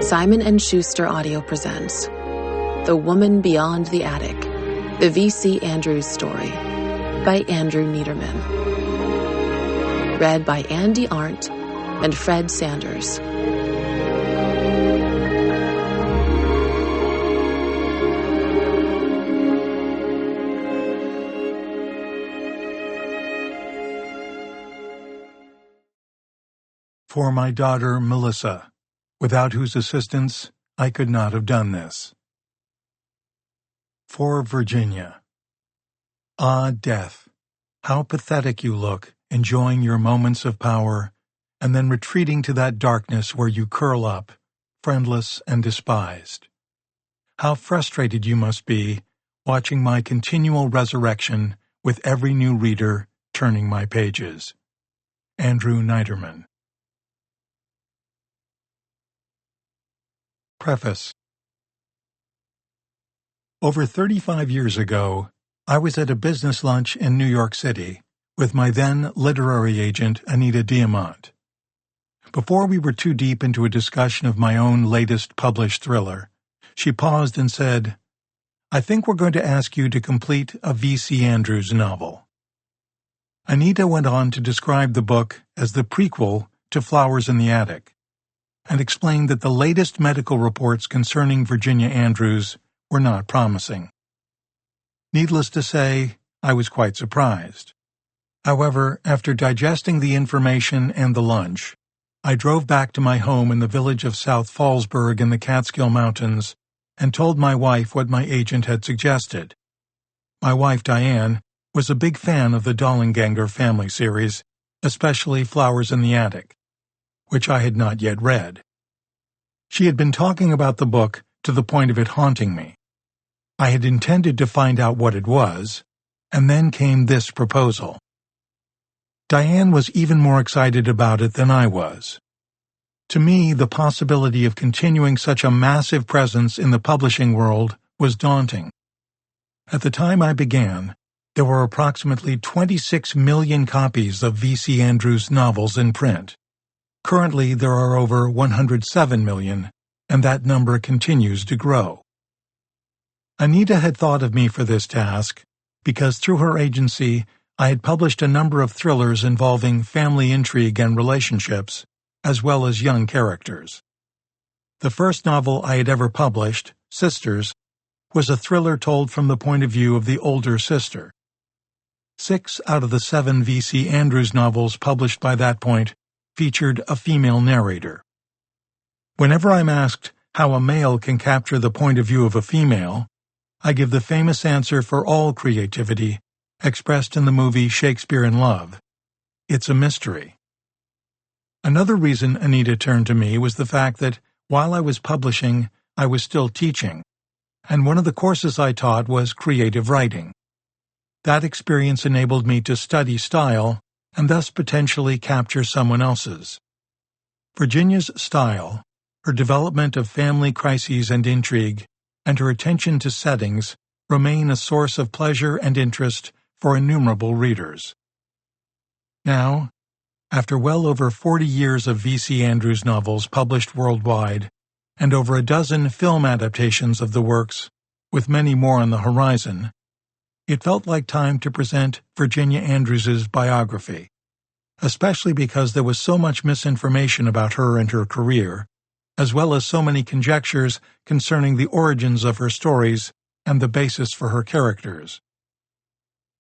Simon & Schuster Audio presents The Woman Beyond the Attic, the V.C. Andrews story by Andrew Neiderman. Read by Andy Arndt and Fred Sanders. For my daughter Melissa, without whose assistance I could not have done this. For Virginia. Ah, death, how pathetic you look, enjoying your moments of power, and then retreating to that darkness where you curl up, friendless and despised. How frustrated you must be, watching my continual resurrection with every new reader turning my pages. Andrew Neiderman. Preface. Over 35 years ago, I was at a business lunch in New York City with my then literary agent, Anita Diamant. Before we were too deep into a discussion of my own latest published thriller, she paused and said, "I think we're going to ask you to complete a V.C. Andrews novel." Anita went on to describe the book as the prequel to Flowers in the Attic, and explained that the latest medical reports concerning Virginia Andrews were not promising. Needless to say, I was quite surprised. However, after digesting the information and the lunch, I drove back to my home in the village of South Fallsburg in the Catskill Mountains and told my wife what my agent had suggested. My wife, Diane, was a big fan of the Dollenganger family series, especially Flowers in the Attic, which I had not yet read. She had been talking about the book to the point of it haunting me. I had intended to find out what it was, and then came this proposal. Diane was even more excited about it than I was. To me, the possibility of continuing such a massive presence in the publishing world was daunting. At the time I began, there were approximately 26 million copies of V.C. Andrews' novels in print. Currently, there are over 107 million, and that number continues to grow. Anita had thought of me for this task because through her agency, I had published a number of thrillers involving family intrigue and relationships, as well as young characters. The first novel I had ever published, Sisters, was a thriller told from the point of view of the older sister. 6 out of the 7 V.C. Andrews novels published by that point featured a female narrator. Whenever I'm asked how a male can capture the point of view of a female, I give the famous answer for all creativity, expressed in the movie Shakespeare in Love. It's a mystery. Another reason Anita turned to me was the fact that, while I was publishing, I was still teaching, and one of the courses I taught was creative writing. That experience enabled me to study style and thus potentially capture someone else's. Virginia's style, her development of family crises and intrigue, and her attention to settings remain a source of pleasure and interest for innumerable readers. Now, after well over 40 years of V.C. Andrews novels published worldwide, and over a dozen film adaptations of the works, with many more on the horizon, it felt like time to present Virginia Andrews's biography, especially because there was so much misinformation about her and her career, as well as so many conjectures concerning the origins of her stories and the basis for her characters.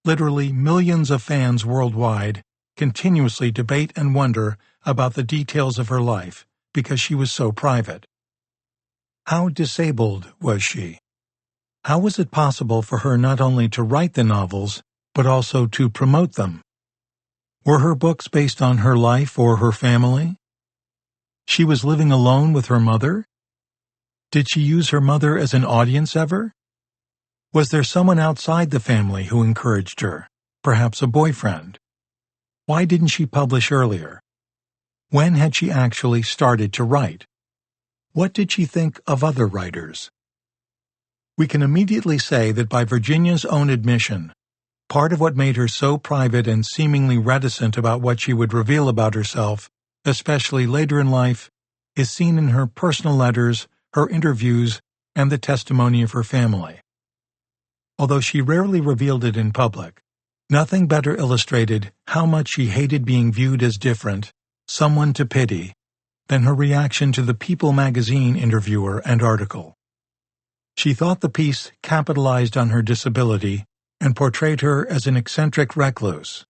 Literally millions of fans worldwide continuously debate and wonder about the details of her life because she was so private. How disabled was she? How was it possible for her not only to write the novels, but also to promote them? Were her books based on her life or her family? She was living alone with her mother? Did she use her mother as an audience ever? Was there someone outside the family who encouraged her, perhaps a boyfriend? Why didn't she publish earlier? When had she actually started to write? What did she think of other writers? We can immediately say that by Virginia's own admission, part of what made her so private and seemingly reticent about what she would reveal about herself, especially later in life, is seen in her personal letters, her interviews, and the testimony of her family. Although she rarely revealed it in public, nothing better illustrated how much she hated being viewed as different, someone to pity, than her reaction to the People magazine interviewer and article. She thought the piece capitalized on her disability and portrayed her as an eccentric recluse.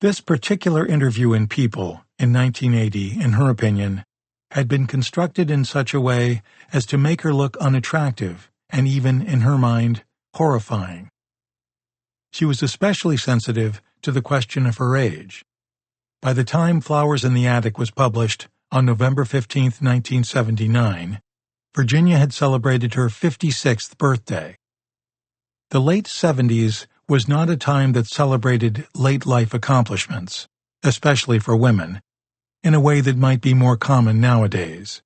This particular interview in People, in 1980, in her opinion, had been constructed in such a way as to make her look unattractive and even, in her mind, horrifying. She was especially sensitive to the question of her age. By the time Flowers in the Attic was published on November 15, 1979, Virginia had celebrated her 56th birthday. The late 70s was not a time that celebrated late-life accomplishments, especially for women, in a way that might be more common nowadays.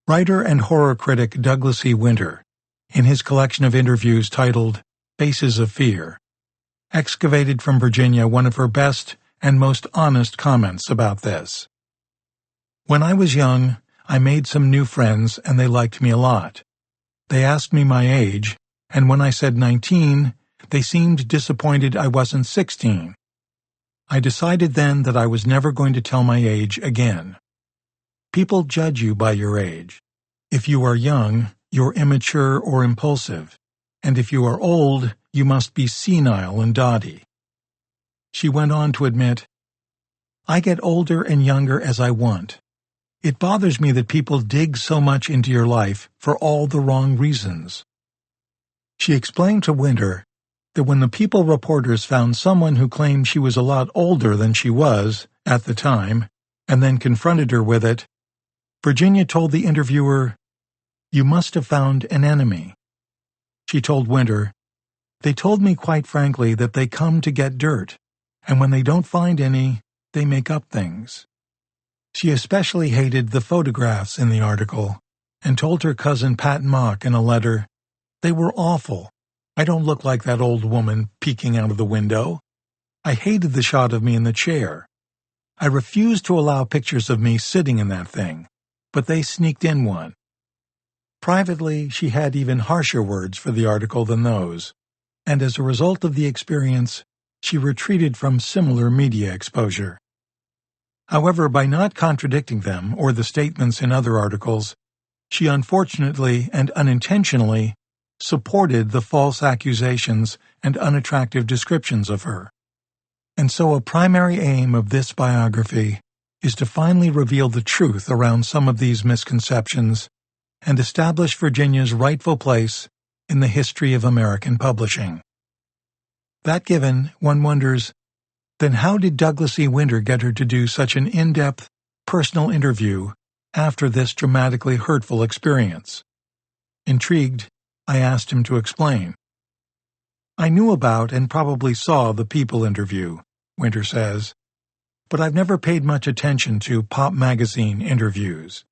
Writer and horror critic Douglas E. Winter, in his collection of interviews titled Faces of Fear, excavated from Virginia one of her best and most honest comments about this. "When I was young, I made some new friends and they liked me a lot. They asked me my age, and when I said 19, they seemed disappointed I wasn't 16. I decided then that I was never going to tell my age again. People judge you by your age. If you are young, you're immature or impulsive, and if you are old, you must be senile and dotty." She went on to admit, "I get older and younger as I want. It bothers me that people dig so much into your life for all the wrong reasons." She explained to Winter that when the People reporters found someone who claimed she was a lot older than she was at the time, and then confronted her with it, Virginia told the interviewer, "You must have found an enemy." She told Winter, "They told me quite frankly that they come to get dirt, and when they don't find any, they make up things." She especially hated the photographs in the article, and told her cousin Pat Mock in a letter, "They were awful. I don't look like that old woman peeking out of the window. I hated the shot of me in the chair. I refused to allow pictures of me sitting in that thing, but they sneaked in one." Privately, she had even harsher words for the article than those, and as a result of the experience, she retreated from similar media exposure. However, by not contradicting them or the statements in other articles, she unfortunately and unintentionally supported the false accusations and unattractive descriptions of her. And so a primary aim of this biography is to finally reveal the truth around some of these misconceptions and establish Virginia's rightful place in the history of American publishing. That given, one wonders, then how did Douglas E. Winter get her to do such an in-depth, personal interview after this dramatically hurtful experience? Intrigued, I asked him to explain. "I knew about and probably saw the People interview," Winter says, "but I've never paid much attention to Pop magazine interviews.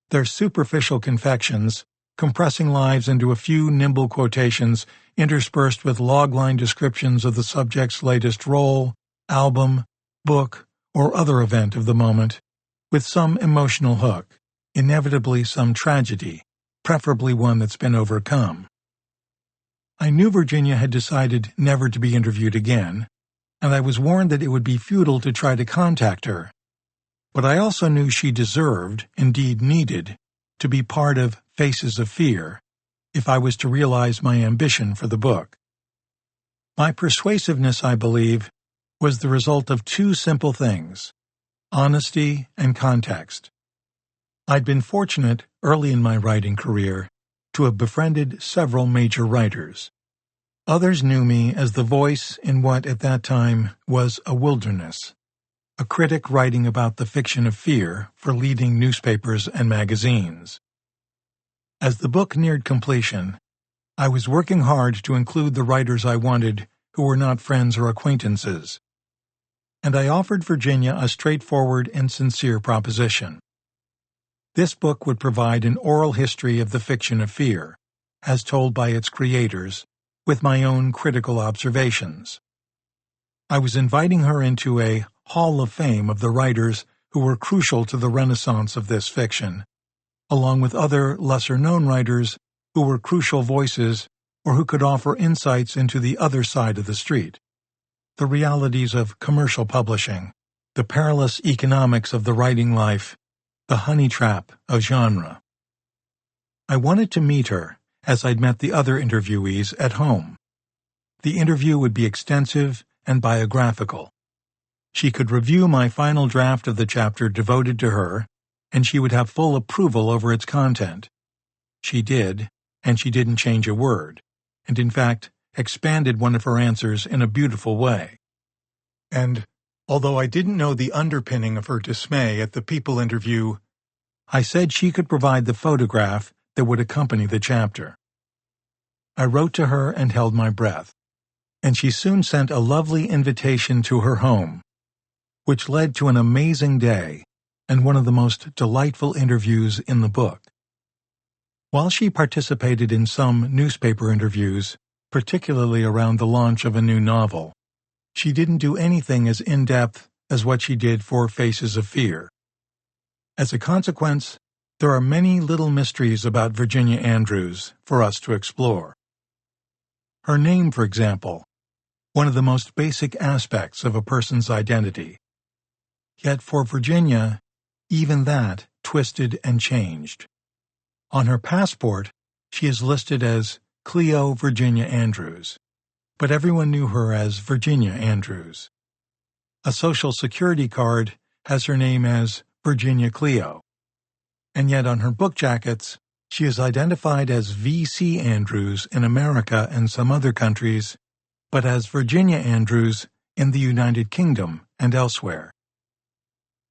They're superficial confections, compressing lives into a few nimble quotations interspersed with log-line descriptions of the subject's latest role, album, book, or other event of the moment, with some emotional hook, inevitably some tragedy, preferably one that's been overcome." I knew Virginia had decided never to be interviewed again, and I was warned that it would be futile to try to contact her. But I also knew she deserved, indeed needed, to be part of Faces of Fear, if I was to realize my ambition for the book. My persuasiveness, I believe, was the result of two simple things: honesty and context. I'd been fortunate, early in my writing career, to have befriended several major writers. Others knew me as the voice in what at that time was a wilderness, a critic writing about the fiction of fear for leading newspapers and magazines. As the book neared completion, I was working hard to include the writers I wanted who were not friends or acquaintances, and I offered Virginia a straightforward and sincere proposition. This book would provide an oral history of the fiction of fear, as told by its creators, with my own critical observations. I was inviting her into a Hall of Fame of the writers who were crucial to the renaissance of this fiction, along with other lesser-known writers who were crucial voices or who could offer insights into the other side of the street, the realities of commercial publishing, the perilous economics of the writing life, the honey trap of genre. I wanted to meet her, as I'd met the other interviewees, at home. The interview would be extensive and biographical. She could review my final draft of the chapter devoted to her, and she would have full approval over its content. She did, and she didn't change a word, and in fact expanded one of her answers in a beautiful way. And, although I didn't know the underpinning of her dismay at the People interview, I said she could provide the photograph that would accompany the chapter. I wrote to her and held my breath, and she soon sent a lovely invitation to her home, which led to an amazing day and one of the most delightful interviews in the book. While she participated in some newspaper interviews, particularly around the launch of a new novel, she didn't do anything as in-depth as what she did for Faces of Fear. As a consequence, there are many little mysteries about Virginia Andrews for us to explore. Her name, for example, one of the most basic aspects of a person's identity. Yet for Virginia, even that twisted and changed. On her passport, she is listed as Cleo Virginia Andrews, but everyone knew her as Virginia Andrews. A Social Security card has her name as Virginia Cleo, and yet on her book jackets, she is identified as V.C. Andrews in America and some other countries, but as Virginia Andrews in the United Kingdom and elsewhere.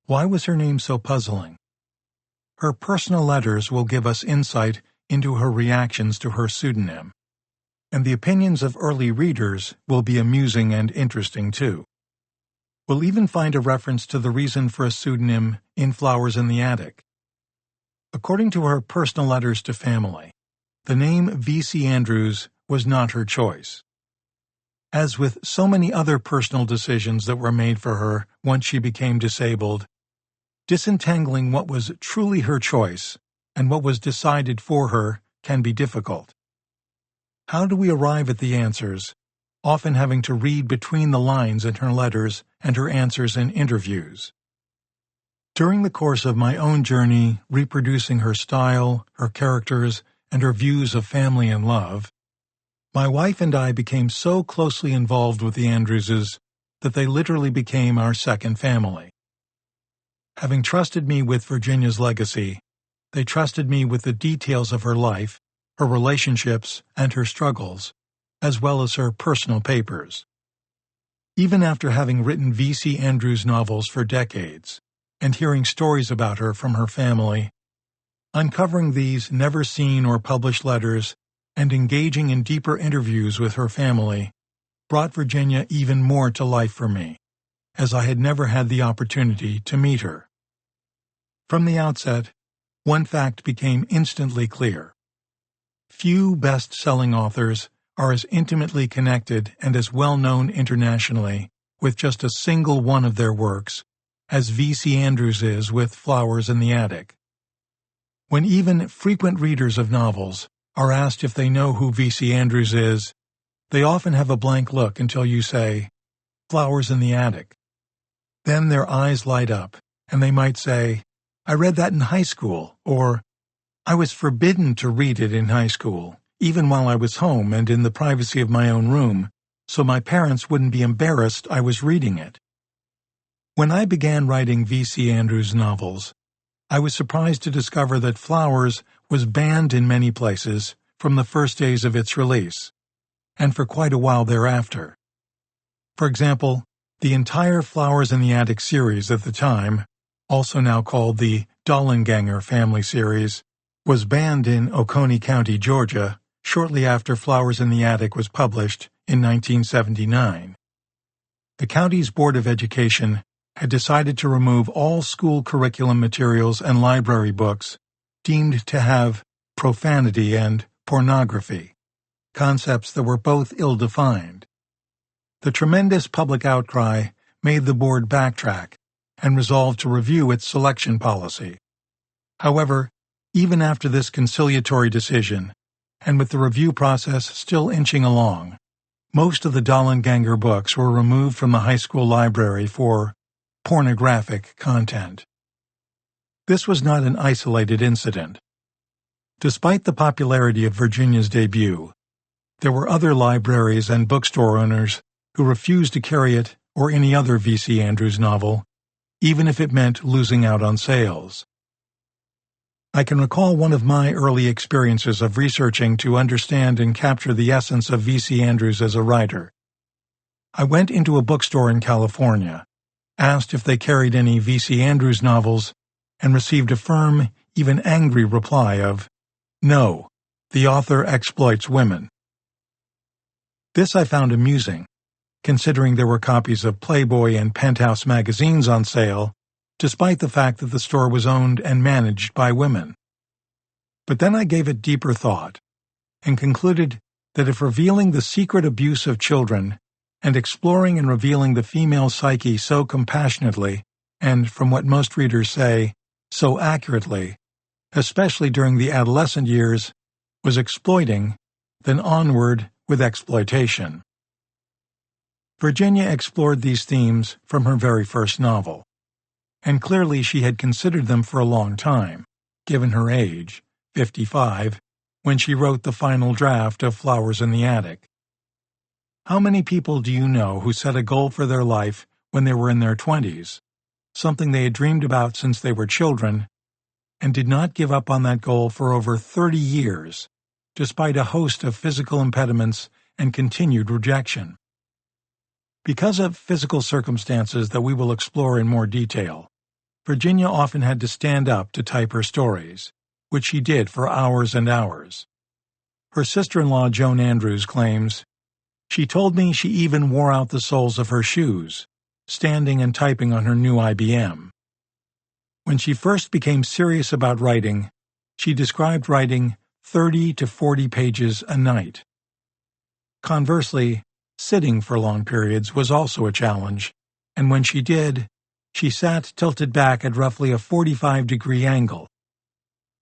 Why was her name so puzzling? Her personal letters will give us insight into her reactions to her pseudonym, and the opinions of early readers will be amusing and interesting too. We'll even find a reference to the reason for a pseudonym in Flowers in the Attic. According to her personal letters to family, the name V.C. Andrews was not her choice. As with so many other personal decisions that were made for her once she became disabled, disentangling what was truly her choice and what was decided for her can be difficult. How do we arrive at the answers, often having to read between the lines in her letters and her answers in interviews? During the course of my own journey reproducing her style, her characters, and her views of family and love, my wife and I became so closely involved with the Andrewses that they literally became our second family. Having trusted me with Virginia's legacy, they trusted me with the details of her life, her relationships, and her struggles, as well as her personal papers. Even after having written V.C. Andrews novels for decades, and hearing stories about her from her family, uncovering these never-seen or published letters and engaging in deeper interviews with her family brought Virginia even more to life for me, as I had never had the opportunity to meet her. From the outset, one fact became instantly clear. Few best-selling authors are as intimately connected and as well-known internationally with just a single one of their works as V.C. Andrews is with Flowers in the Attic. When even frequent readers of novels are asked if they know who V.C. Andrews is, they often have a blank look until you say, "Flowers in the Attic." Then their eyes light up, and they might say, "I read that in high school," or "I was forbidden to read it in high school, even while I was home and in the privacy of my own room, so my parents wouldn't be embarrassed I was reading it." When I began writing V.C. Andrews novels, I was surprised to discover that Flowers was banned in many places from the first days of its release, and for quite a while thereafter. For example, the entire Flowers in the Attic series at the time, also now called the Dollenganger family series, was banned in Oconee County, Georgia, shortly after Flowers in the Attic was published in 1979. The county's Board of Education had decided to remove all school curriculum materials and library books deemed to have profanity and pornography, concepts that were both ill-defined. The tremendous public outcry made the board backtrack and resolved to review its selection policy. However, even after this conciliatory decision, and with the review process still inching along, most of the Dollenganger books were removed from the high school library for pornographic content. This was not an isolated incident. Despite the popularity of Virginia's debut, there were other libraries and bookstore owners who refused to carry it or any other V.C. Andrews novel, even if it meant losing out on sales. I can recall one of my early experiences of researching to understand and capture the essence of V.C. Andrews as a writer. I went into a bookstore in California, asked if they carried any V.C. Andrews novels, and received a firm, even angry reply of, "No, the author exploits women." This I found amusing, considering there were copies of Playboy and Penthouse magazines on sale, despite the fact that the store was owned and managed by women. But then I gave it deeper thought, and concluded that if revealing the secret abuse of children and exploring and revealing the female psyche so compassionately, and from what most readers say, so accurately, especially during the adolescent years, was exploiting, then onward with exploitation. Virginia explored these themes from her very first novel, and clearly she had considered them for a long time, given her age, 55, when she wrote the final draft of Flowers in the Attic. How many people do you know who set a goal for their life when they were in their 20s, something they had dreamed about since they were children, and did not give up on that goal for over 30 years, despite a host of physical impediments and continued rejection? Because of physical circumstances that we will explore in more detail, Virginia often had to stand up to type her stories, which she did for hours and hours. Her sister-in-law Joan Andrews claims, "She told me she even wore out the soles of her shoes, standing and typing on her new IBM." When she first became serious about writing, she described writing 30 to 40 pages a night. Conversely, sitting for long periods was also a challenge, and when she did, she sat tilted back at roughly a 45-degree angle.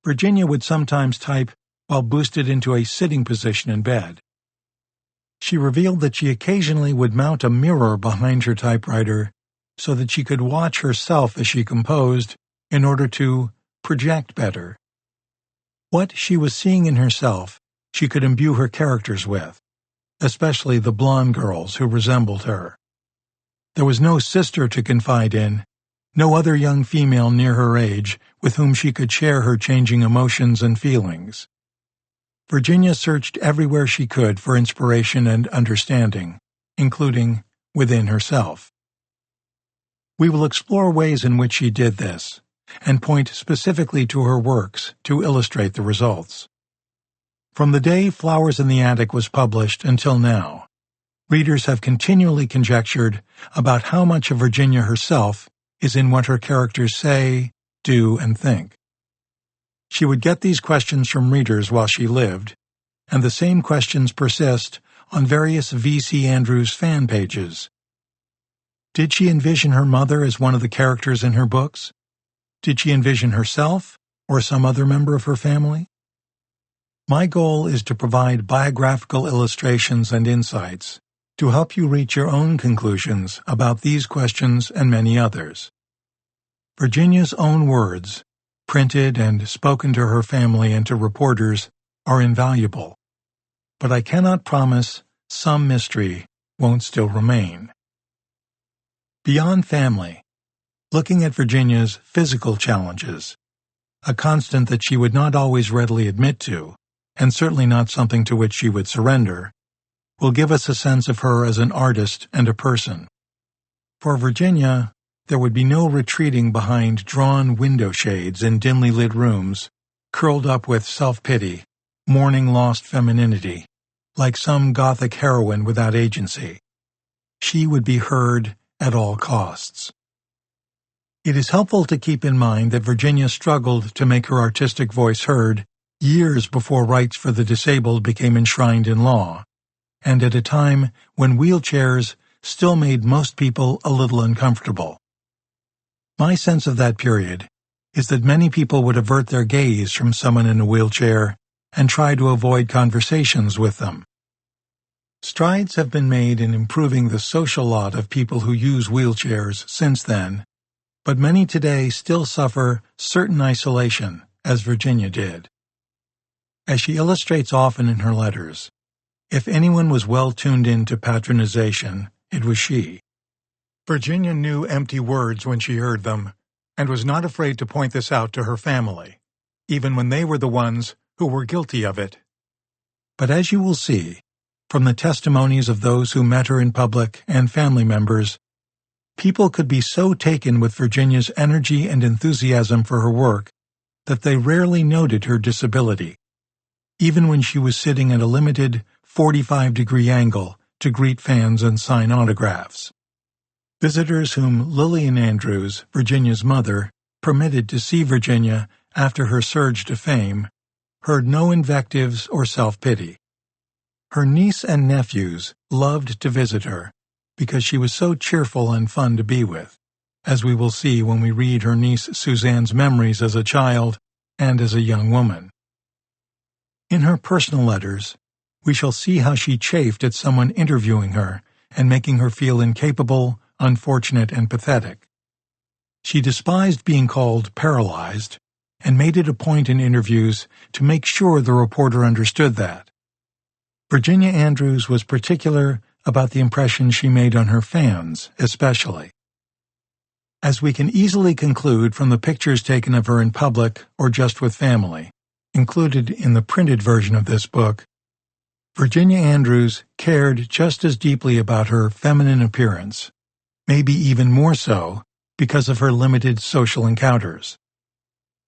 Virginia would sometimes type while boosted into a sitting position in bed. She revealed that she occasionally would mount a mirror behind her typewriter so that she could watch herself as she composed in order to project better. What she was seeing in herself, she could imbue her characters with, especially the blonde girls who resembled her. There was no sister to confide in, no other young female near her age with whom she could share her changing emotions and feelings. Virginia searched everywhere she could for inspiration and understanding, including within herself. We will explore ways in which she did this, and point specifically to her works to illustrate the results. From the day Flowers in the Attic was published until now, readers have continually conjectured about how much of Virginia herself is in what her characters say, do, and think. She would get these questions from readers while she lived, and the same questions persist on various V.C. Andrews fan pages. Did she envision her mother as one of the characters in her books? Did she envision herself or some other member of her family? My goal is to provide biographical illustrations and insights to help you reach your own conclusions about these questions and many others. Virginia's own words, printed and spoken to her family and to reporters, are invaluable, but I cannot promise some mystery won't still remain. Beyond family, looking at Virginia's physical challenges, a constant that she would not always readily admit to, and certainly not something to which she would surrender, will give us a sense of her as an artist and a person. For Virginia, there would be no retreating behind drawn window shades in dimly lit rooms, curled up with self-pity, mourning lost femininity, like some gothic heroine without agency. She would be heard at all costs. It is helpful to keep in mind that Virginia struggled to make her artistic voice heard years before rights for the disabled became enshrined in law, and at a time when wheelchairs still made most people a little uncomfortable. My sense of that period is that many people would avert their gaze from someone in a wheelchair and try to avoid conversations with them. Strides have been made in improving the social lot of people who use wheelchairs since then, but many today still suffer certain isolation, as Virginia did. As she illustrates often in her letters, if anyone was well tuned in to patronization, it was she. Virginia knew empty words when she heard them, and was not afraid to point this out to her family, even when they were the ones who were guilty of it. But as you will see, from the testimonies of those who met her in public and family members, people could be so taken with Virginia's energy and enthusiasm for her work that they rarely noted her disability, even when she was sitting at a limited 45-degree angle to greet fans and sign autographs. Visitors whom Lillian Andrews, Virginia's mother, permitted to see Virginia after her surge to fame, heard no invectives or self-pity. Her niece and nephews loved to visit her because she was so cheerful and fun to be with, as we will see when we read her niece Suzanne's memories as a child and as a young woman. In her personal letters, we shall see how she chafed at someone interviewing her and making her feel incapable, unfortunate, and pathetic. She despised being called paralyzed and made it a point in interviews to make sure the reporter understood that. Virginia Andrews was particular about the impression she made on her fans, especially. As we can easily conclude from the pictures taken of her in public or just with family, included in the printed version of this book, Virginia Andrews cared just as deeply about her feminine appearance, maybe even more so because of her limited social encounters.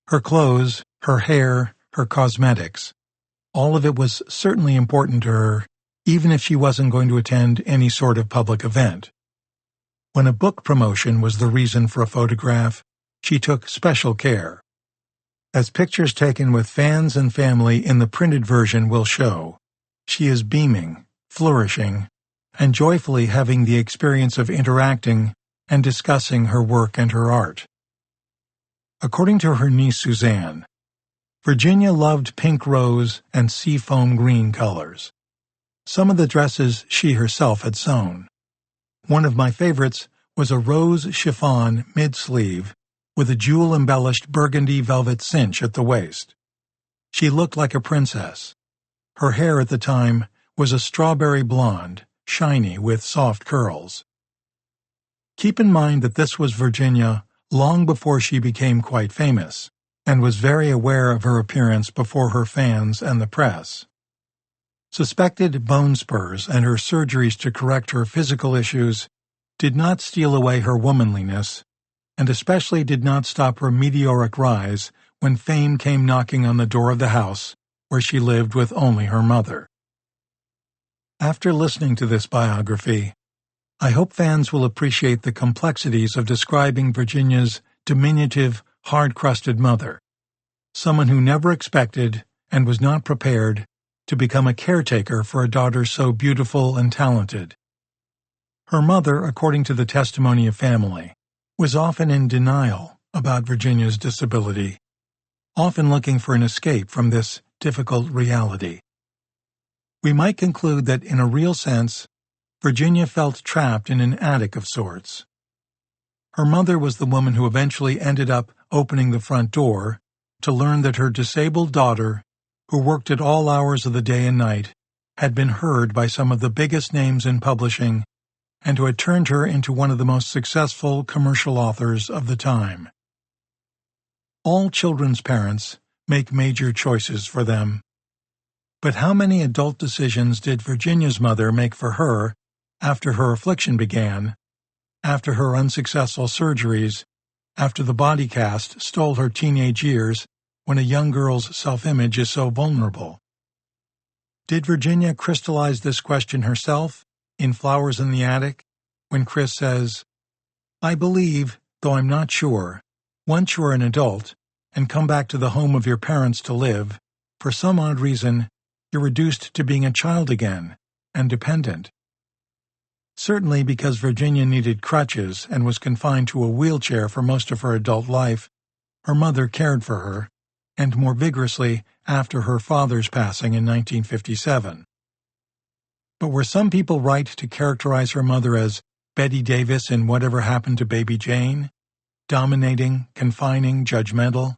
Her clothes, her hair, her cosmetics, all of it was certainly important to her, even if she wasn't going to attend any sort of public event. When a book promotion was the reason for a photograph, she took special care. As pictures taken with fans and family in the printed version will show, she is beaming, flourishing, and joyfully having the experience of interacting and discussing her work and her art. According to her niece Suzanne, Virginia loved pink rose and seafoam green colors. Some of the dresses she herself had sewn. One of my favorites was a rose chiffon mid-sleeve with a jewel-embellished burgundy velvet cinch at the waist. She looked like a princess. Her hair at the time was a strawberry blonde, shiny with soft curls. Keep in mind that this was Virginia long before she became quite famous, and was very aware of her appearance before her fans and the press. Suspected bone spurs and her surgeries to correct her physical issues did not steal away her womanliness, and especially did not stop her meteoric rise when fame came knocking on the door of the house where she lived with only her mother. After listening to this biography, I hope fans will appreciate the complexities of describing Virginia's diminutive, hard-crusted mother, someone who never expected and was not prepared to become a caretaker for a daughter so beautiful and talented. Her mother, according to the testimony of family, was often in denial about Virginia's disability, often looking for an escape from this difficult reality. We might conclude that, in a real sense, Virginia felt trapped in an attic of sorts. Her mother was the woman who eventually ended up opening the front door to learn that her disabled daughter, who worked at all hours of the day and night, had been heard by some of the biggest names in publishing and who had turned her into one of the most successful commercial authors of the time. All children's parents make major choices for them. But how many adult decisions did Virginia's mother make for her after her affliction began, after her unsuccessful surgeries, after the body cast stole her teenage years when a young girl's self-image is so vulnerable? Did Virginia crystallize this question herself in Flowers in the Attic, when Chris says, "I believe, though I'm not sure, once you're an adult and come back to the home of your parents to live, for some odd reason, you're reduced to being a child again, and dependent." Certainly because Virginia needed crutches and was confined to a wheelchair for most of her adult life, her mother cared for her, and more vigorously after her father's passing in 1957. But were some people right to characterize her mother as Betty Davis in Whatever Happened to Baby Jane? Dominating, confining, judgmental,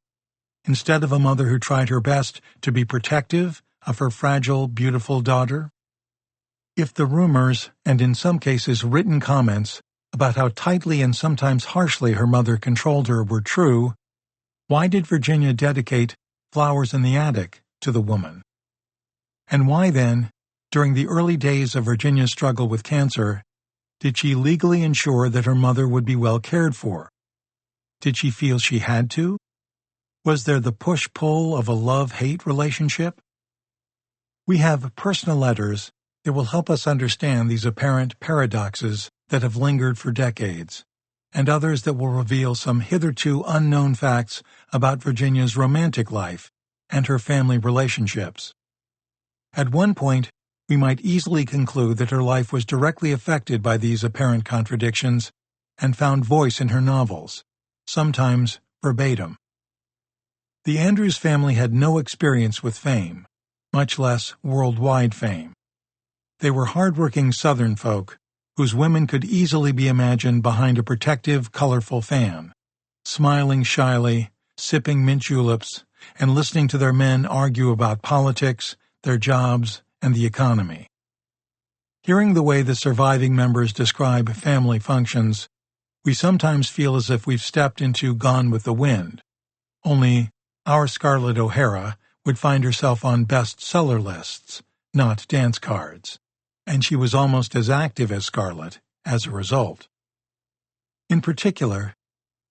instead of a mother who tried her best to be protective of her fragile, beautiful daughter? If the rumors, and in some cases written comments, about how tightly and sometimes harshly her mother controlled her were true, why did Virginia dedicate Flowers in the Attic to the woman? And why then, during the early days of Virginia's struggle with cancer, did she legally ensure that her mother would be well cared for? Did she feel she had to? Was there the push-pull of a love-hate relationship? We have personal letters that will help us understand these apparent paradoxes that have lingered for decades, and others that will reveal some hitherto unknown facts about Virginia's romantic life and her family relationships. At one point, we might easily conclude that her life was directly affected by these apparent contradictions and found voice in her novels, sometimes verbatim. The Andrews family had no experience with fame, much less worldwide fame. They were hard-working Southern folk whose women could easily be imagined behind a protective, colorful fan, smiling shyly, sipping mint juleps, and listening to their men argue about politics, their jobs, and the economy. Hearing the way the surviving members describe family functions, we sometimes feel as if we've stepped into Gone with the Wind, only our Scarlett O'Hara would find herself on bestseller lists, not dance cards, and she was almost as active as Scarlett as a result. In particular,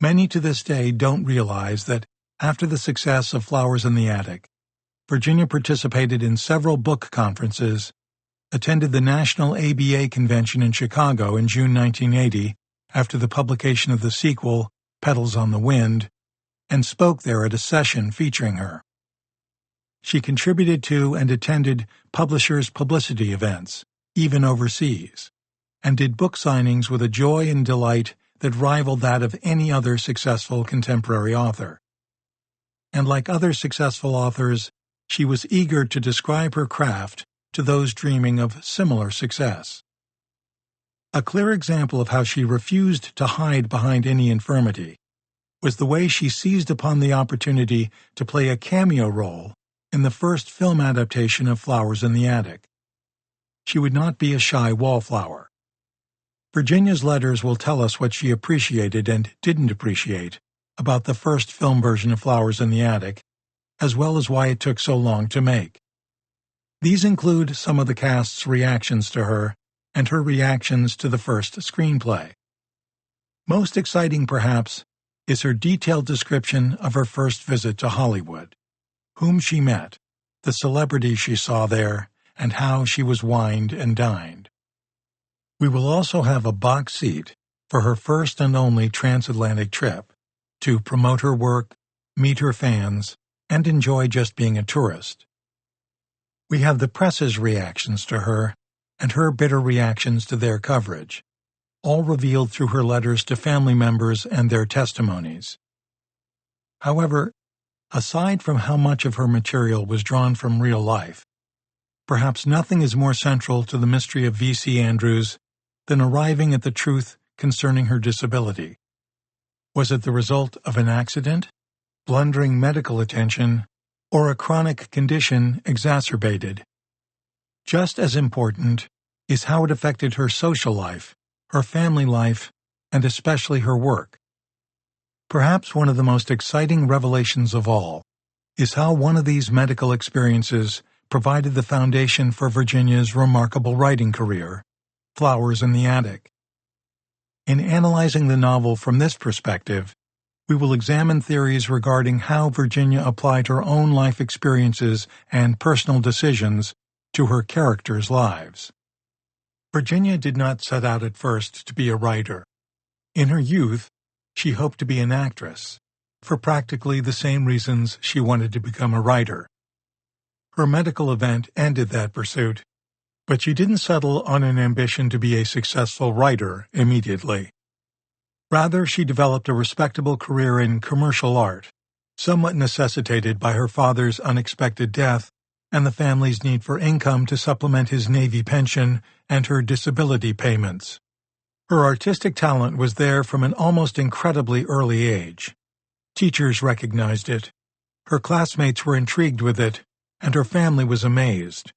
many to this day don't realize that after the success of Flowers in the Attic, Virginia participated in several book conferences, attended the National ABA Convention in Chicago in June 1980 after the publication of the sequel, Petals on the Wind, and spoke there at a session featuring her. She contributed to and attended publishers' publicity events, even overseas, and did book signings with a joy and delight that rivaled that of any other successful contemporary author. And like other successful authors, she was eager to describe her craft to those dreaming of similar success. A clear example of how she refused to hide behind any infirmity was the way she seized upon the opportunity to play a cameo role in the first film adaptation of Flowers in the Attic. She would not be a shy wallflower. Virginia's letters will tell us what she appreciated and didn't appreciate about the first film version of Flowers in the Attic, as well as why it took so long to make. These include some of the cast's reactions to her and her reactions to the first screenplay. Most exciting, perhaps, is her detailed description of her first visit to Hollywood, whom she met, the celebrities she saw there, and how she was wined and dined. We will also have a box seat for her first and only transatlantic trip, to promote her work, meet her fans, and enjoy just being a tourist. We have the press's reactions to her, and her bitter reactions to their coverage, all revealed through her letters to family members and their testimonies. However, aside from how much of her material was drawn from real life, perhaps nothing is more central to the mystery of V.C. Andrews than arriving at the truth concerning her disability. Was it the result of an accident, blundering medical attention, or a chronic condition exacerbated? Just as important is how it affected her social life, her family life, and especially her work. Perhaps one of the most exciting revelations of all is how one of these medical experiences provided the foundation for Virginia's remarkable writing career, Flowers in the Attic. In analyzing the novel from this perspective, we will examine theories regarding how Virginia applied her own life experiences and personal decisions to her characters' lives. Virginia did not set out at first to be a writer. In her youth, she hoped to be an actress, for practically the same reasons she wanted to become a writer. Her medical event ended that pursuit, But she didn't settle on an ambition to be a successful writer immediately. Rather, she developed a respectable career in commercial art, somewhat necessitated by her father's unexpected death and the family's need for income to supplement his Navy pension and her disability payments. Her artistic talent was there from an almost incredibly early age. Teachers recognized it, her classmates were intrigued with it, and her family was amazed.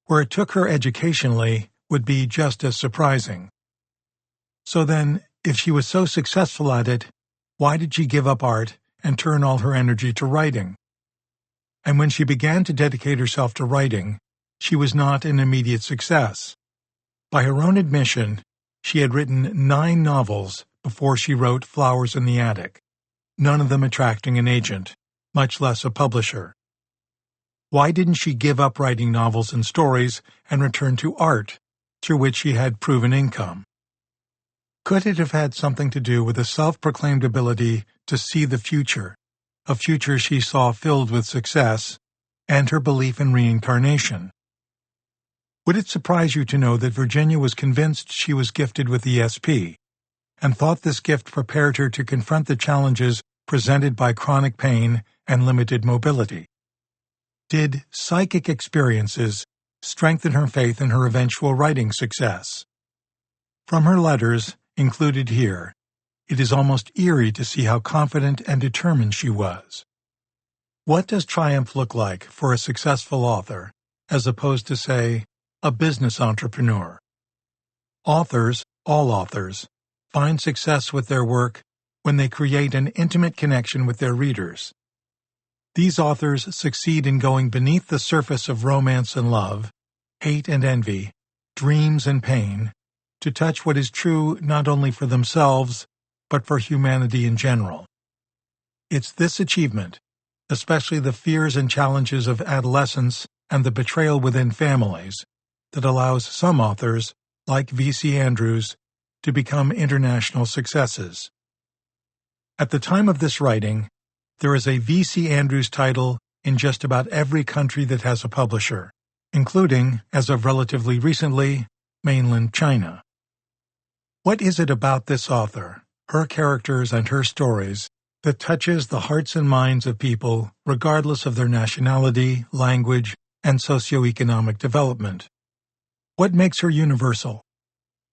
Where it took her educationally would be just as surprising. So then, if she was so successful at it, why did she give up art and turn all her energy to writing? And when she began to dedicate herself to writing, she was not an immediate success. By her own admission, she had written 9 novels before she wrote Flowers in the Attic, none of them attracting an agent, much less a publisher. Why didn't she give up writing novels and stories and return to art, through which she had proven income? Could it have had something to do with a self-proclaimed ability to see the future, a future she saw filled with success, and her belief in reincarnation? Would it surprise you to know that Virginia was convinced she was gifted with ESP, and thought this gift prepared her to confront the challenges presented by chronic pain and limited mobility? Did psychic experiences strengthen her faith in her eventual writing success? From her letters, included here, it is almost eerie to see how confident and determined she was. What does triumph look like for a successful author, as opposed to, say, a business entrepreneur? Authors, all authors, find success with their work when they create an intimate connection with their readers. These authors succeed in going beneath the surface of romance and love, hate and envy, dreams and pain, to touch what is true not only for themselves, but for humanity in general. It's this achievement, especially the fears and challenges of adolescence and the betrayal within families, that allows some authors, like V.C. Andrews, to become international successes. At the time of this writing, there is a V.C. Andrews title in just about every country that has a publisher, including, as of relatively recently, mainland China. What is it about this author, her characters and her stories, that touches the hearts and minds of people regardless of their nationality, language, and socioeconomic development? What makes her universal?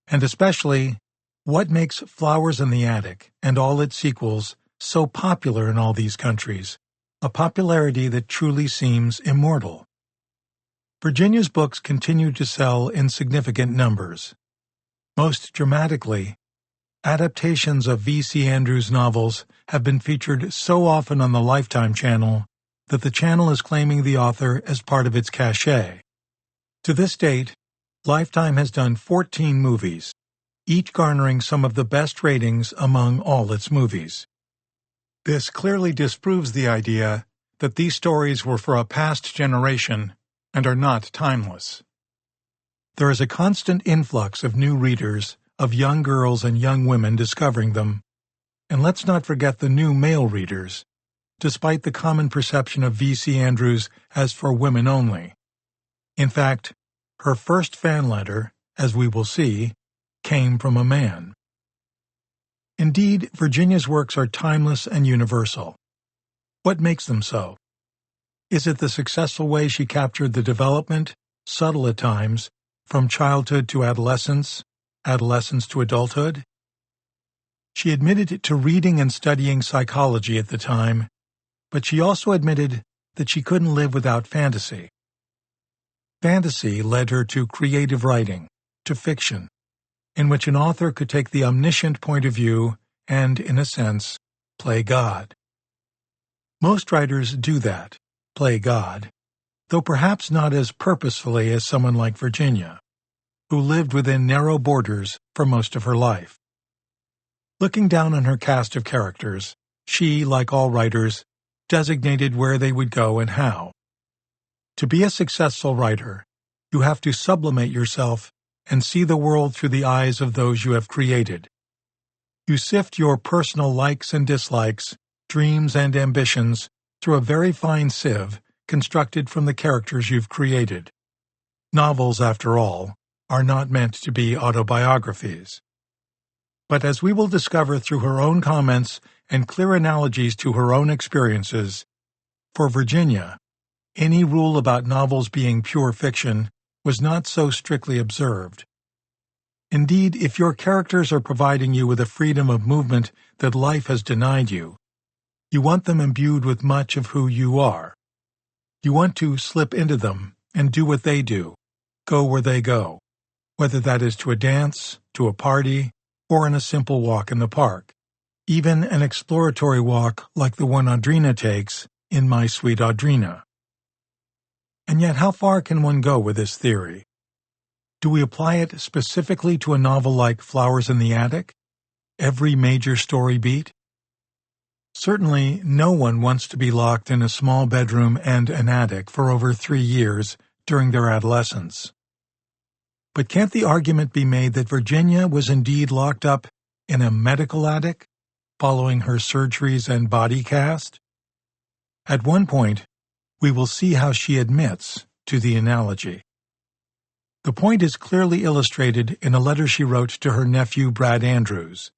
And especially, what makes Flowers in the Attic and all its sequels so popular in all these countries, a popularity that truly seems immortal? Virginia's books continue to sell in significant numbers. Most dramatically, adaptations of V.C. Andrews' novels have been featured so often on the Lifetime channel that the channel is claiming the author as part of its cachet. To this date, Lifetime has done 14 movies, each garnering some of the best ratings among all its movies. This clearly disproves the idea that these stories were for a past generation and are not timeless. There is a constant influx of new readers, of young girls and young women discovering them, and let's not forget the new male readers, despite the common perception of V.C. Andrews as for women only. In fact, her first fan letter, as we will see, came from a man. Indeed, Virginia's works are timeless and universal. What makes them so? Is it the successful way she captured the development, subtle at times, from childhood to adolescence, adolescence to adulthood? She admitted to reading and studying psychology at the time, but she also admitted that she couldn't live without fantasy. Fantasy led her to creative writing, to fiction, in which an author could take the omniscient point of view and, in a sense, play God. Most writers do that, play God, though perhaps not as purposefully as someone like Virginia, who lived within narrow borders for most of her life. Looking down on her cast of characters, she, like all writers, designated where they would go and how. To be a successful writer, you have to sublimate yourself and see the world through the eyes of those you have created. You sift your personal likes and dislikes, dreams and ambitions through a very fine sieve constructed from the characters you've created. Novels, after all, are not meant to be autobiographies. But as we will discover through her own comments and clear analogies to her own experiences, for Virginia, any rule about novels being pure fiction was not so strictly observed. Indeed, if your characters are providing you with a freedom of movement that life has denied you, you want them imbued with much of who you are. You want to slip into them and do what they do, go where they go, whether that is to a dance, to a party, or in a simple walk in the park, even an exploratory walk like the one Audrina takes in My Sweet Audrina. And yet how far can one go with this theory? Do we apply it specifically to a novel like Flowers in the Attic? Every major story beat? Certainly, no one wants to be locked in a small bedroom and an attic for over 3 years during their adolescence. But can't the argument be made that Virginia was indeed locked up in a medical attic, following her surgeries and body cast? At one point, we will see how she admits to the analogy. The point is clearly illustrated in a letter she wrote to her nephew Brad Andrews.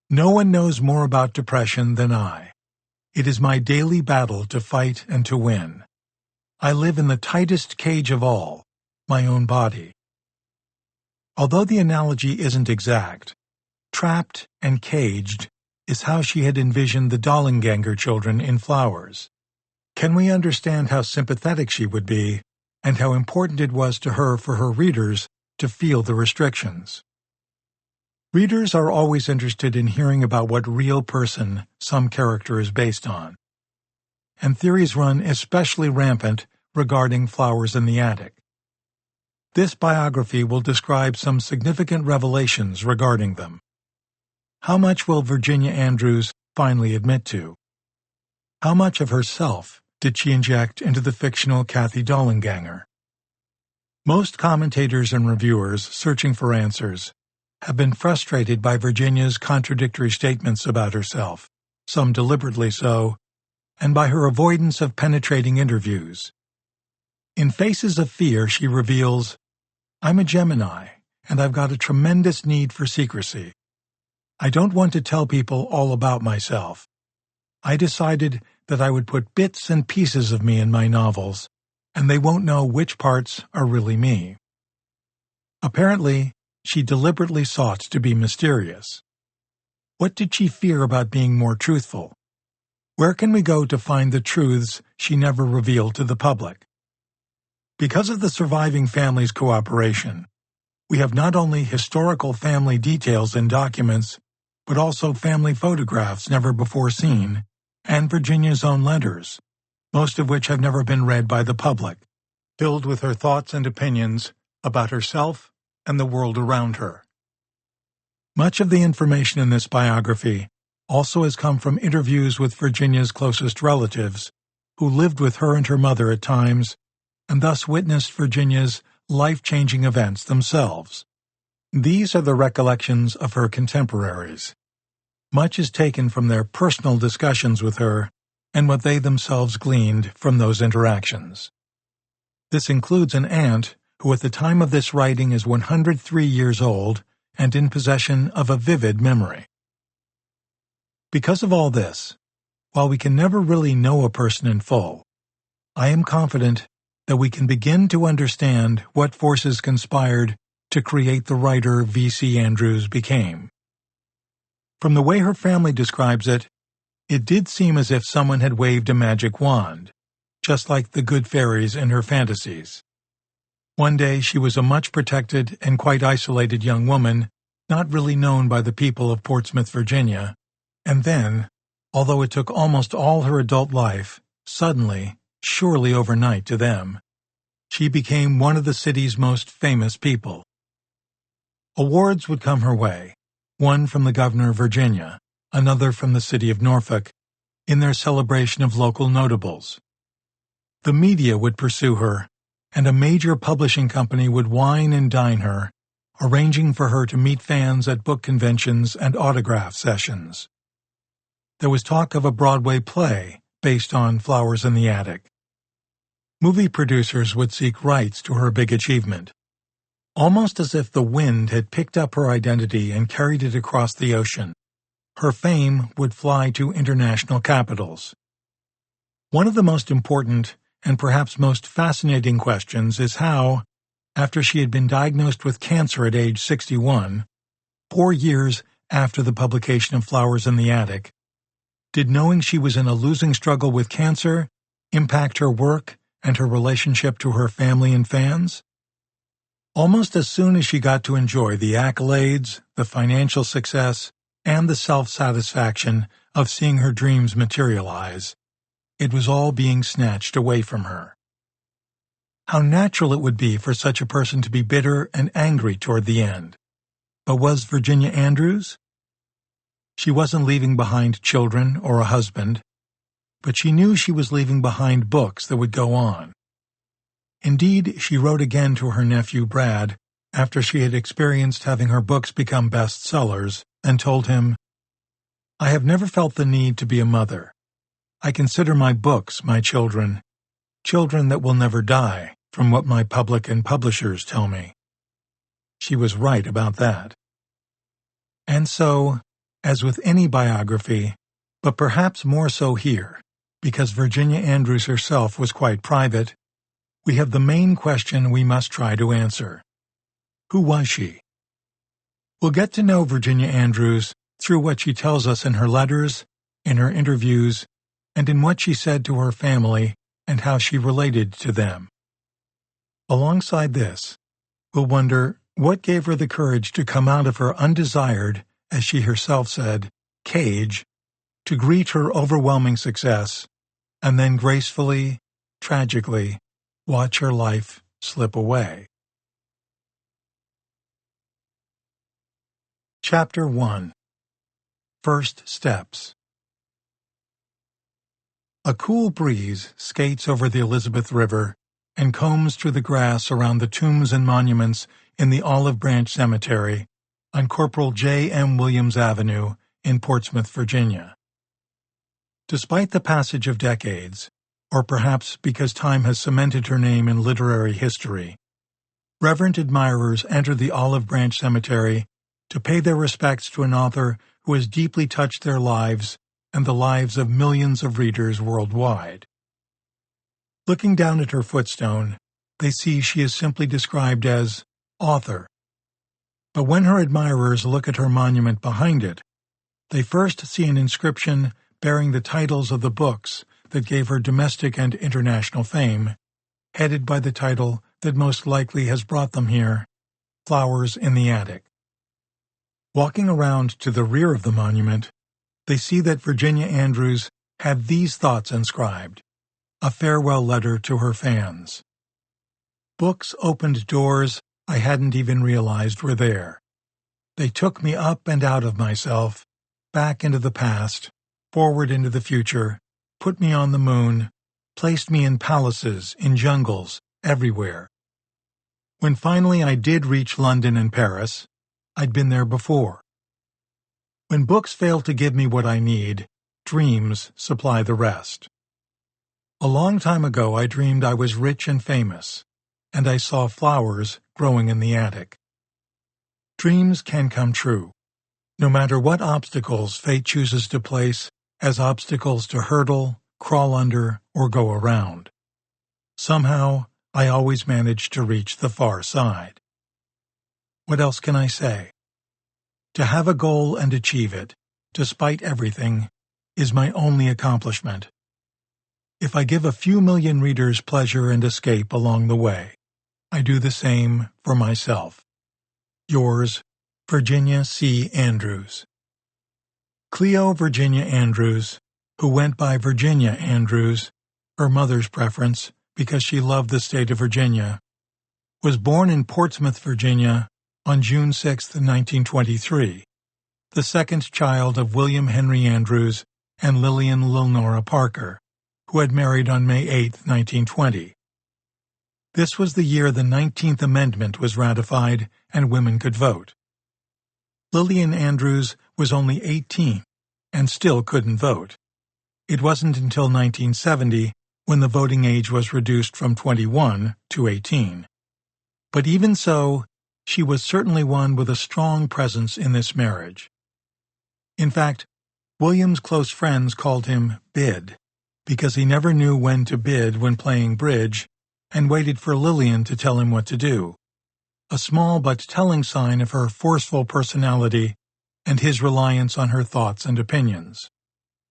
"No one knows more about depression than I. It is my daily battle to fight and to win. I live in the tightest cage of all, my own body." Although the analogy isn't exact, trapped and caged is how she had envisioned the Dollenganger children in Flowers. Can we understand how sympathetic she would be, and how important it was to her for her readers to feel the restrictions? Readers are always interested in hearing about what real person some character is based on, and theories run especially rampant regarding Flowers in the Attic. This biography will describe some significant revelations regarding them. How much will Virginia Andrews finally admit to? How much of herself did she inject into the fictional Kathy Dollenganger? Most commentators and reviewers searching for answers have been frustrated by Virginia's contradictory statements about herself, some deliberately so, and by her avoidance of penetrating interviews. In Faces of Fear, she reveals, "I'm a Gemini, and I've got a tremendous need for secrecy. I don't want to tell people all about myself. I decided that I would put bits and pieces of me in my novels, and they won't know which parts are really me." Apparently, she deliberately sought to be mysterious. What did she fear about being more truthful? Where can we go to find the truths she never revealed to the public? Because of the surviving family's cooperation, we have not only historical family details and documents, but also family photographs never before seen, and Virginia's own letters, most of which have never been read by the public, filled with her thoughts and opinions about herself and the world around her. Much of the information in this biography also has come from interviews with Virginia's closest relatives, who lived with her and her mother at times, and thus witnessed Virginia's life-changing events themselves. These are the recollections of her contemporaries. Much is taken from their personal discussions with her and what they themselves gleaned from those interactions. This includes an aunt who at the time of this writing is 103 years old and in possession of a vivid memory. Because of all this, while we can never really know a person in full, I am confident that we can begin to understand what forces conspired to create the writer V.C. Andrews became. From the way her family describes it, it did seem as if someone had waved a magic wand, just like the good fairies in her fantasies. One day she was a much protected and quite isolated young woman, not really known by the people of Portsmouth, Virginia, and then, although it took almost all her adult life, suddenly, surely overnight to them, she became one of the city's most famous people. Awards would come her way, one from the governor of Virginia, another from the city of Norfolk, in their celebration of local notables. The media would pursue her, and a major publishing company would wine and dine her, arranging for her to meet fans at book conventions and autograph sessions. There was talk of a Broadway play based on Flowers in the Attic. movie producers would seek rights to her big achievement. Almost as if the wind had picked up her identity and carried it across the ocean, her fame would fly to international capitals. One of the most important and perhaps most fascinating questions is how, after she had been diagnosed with cancer at age 61, 4 years after the publication of Flowers in the Attic, did knowing she was in a losing struggle with cancer impact her work and her relationship to her family and fans? Almost as soon as she got to enjoy the accolades, the financial success, and the self-satisfaction of seeing her dreams materialize, it was all being snatched away from her. How natural it would be for such a person to be bitter and angry toward the end. But was Virginia Andrews? She wasn't leaving behind children or a husband, but she knew she was leaving behind books that would go on. Indeed, she wrote again to her nephew Brad after she had experienced having her books become bestsellers and told him, "I have never felt the need to be a mother. I consider my books my children, children that will never die, from what my public and publishers tell me." She was right about that. And so, as with any biography, but perhaps more so here, because Virginia Andrews herself was quite private, we have the main question we must try to answer. Who was she? We'll get to know Virginia Andrews through what she tells us in her letters, in her interviews, and in what she said to her family and how she related to them. Alongside this, we'll wonder what gave her the courage to come out of her undesired, as she herself said, cage, to greet her overwhelming success, and then gracefully, tragically, watch her life slip away. Chapter 1. First Steps. A cool breeze skates over the Elizabeth River and combs through the grass around the tombs and monuments in the Olive Branch Cemetery on Corporal J. M. Williams Avenue in Portsmouth, Virginia. Despite the passage of decades, or perhaps because time has cemented her name in literary history, reverent admirers enter the Olive Branch Cemetery to pay their respects to an author who has deeply touched their lives and the lives of millions of readers worldwide. Looking down at her footstone, they see she is simply described as author. But when her admirers look at her monument behind it, they first see an inscription bearing the titles of the books that gave her domestic and international fame, headed by the title that most likely has brought them here, Flowers in the Attic. Walking around to the rear of the monument, they see that Virginia Andrews had these thoughts inscribed, a farewell letter to her fans. Books opened doors I hadn't even realized were there. They took me up and out of myself, back into the past, forward into the future, put me on the moon, placed me in palaces, in jungles, everywhere. When finally I did reach London and Paris, I'd been there before. When books fail to give me what I need, dreams supply the rest. A long time ago I dreamed I was rich and famous, and I saw flowers growing in the attic. Dreams can come true, no matter what obstacles fate chooses to place as obstacles to hurdle, crawl under, or go around. Somehow, I always manage to reach the far side. What else can I say? To have a goal and achieve it, despite everything, is my only accomplishment. If I give a few million readers pleasure and escape along the way, I do the same for myself. Yours, Virginia C. Andrews. Cleo Virginia Andrews, who went by Virginia Andrews, her mother's preference because she loved the state of Virginia, was born in Portsmouth, Virginia, on June 6, 1923, the second child of William Henry Andrews and Lillian Lilnora Parker, who had married on May 8, 1920. This was the year the 19th Amendment was ratified and women could vote. Lillian Andrews was only 18 and still couldn't vote. It wasn't until 1970 when the voting age was reduced from 21 to 18. But even so, she was certainly one with a strong presence in this marriage. In fact, William's close friends called him Bid, because he never knew when to bid when playing bridge and waited for Lillian to tell him what to do, a small but telling sign of her forceful personality and his reliance on her thoughts and opinions.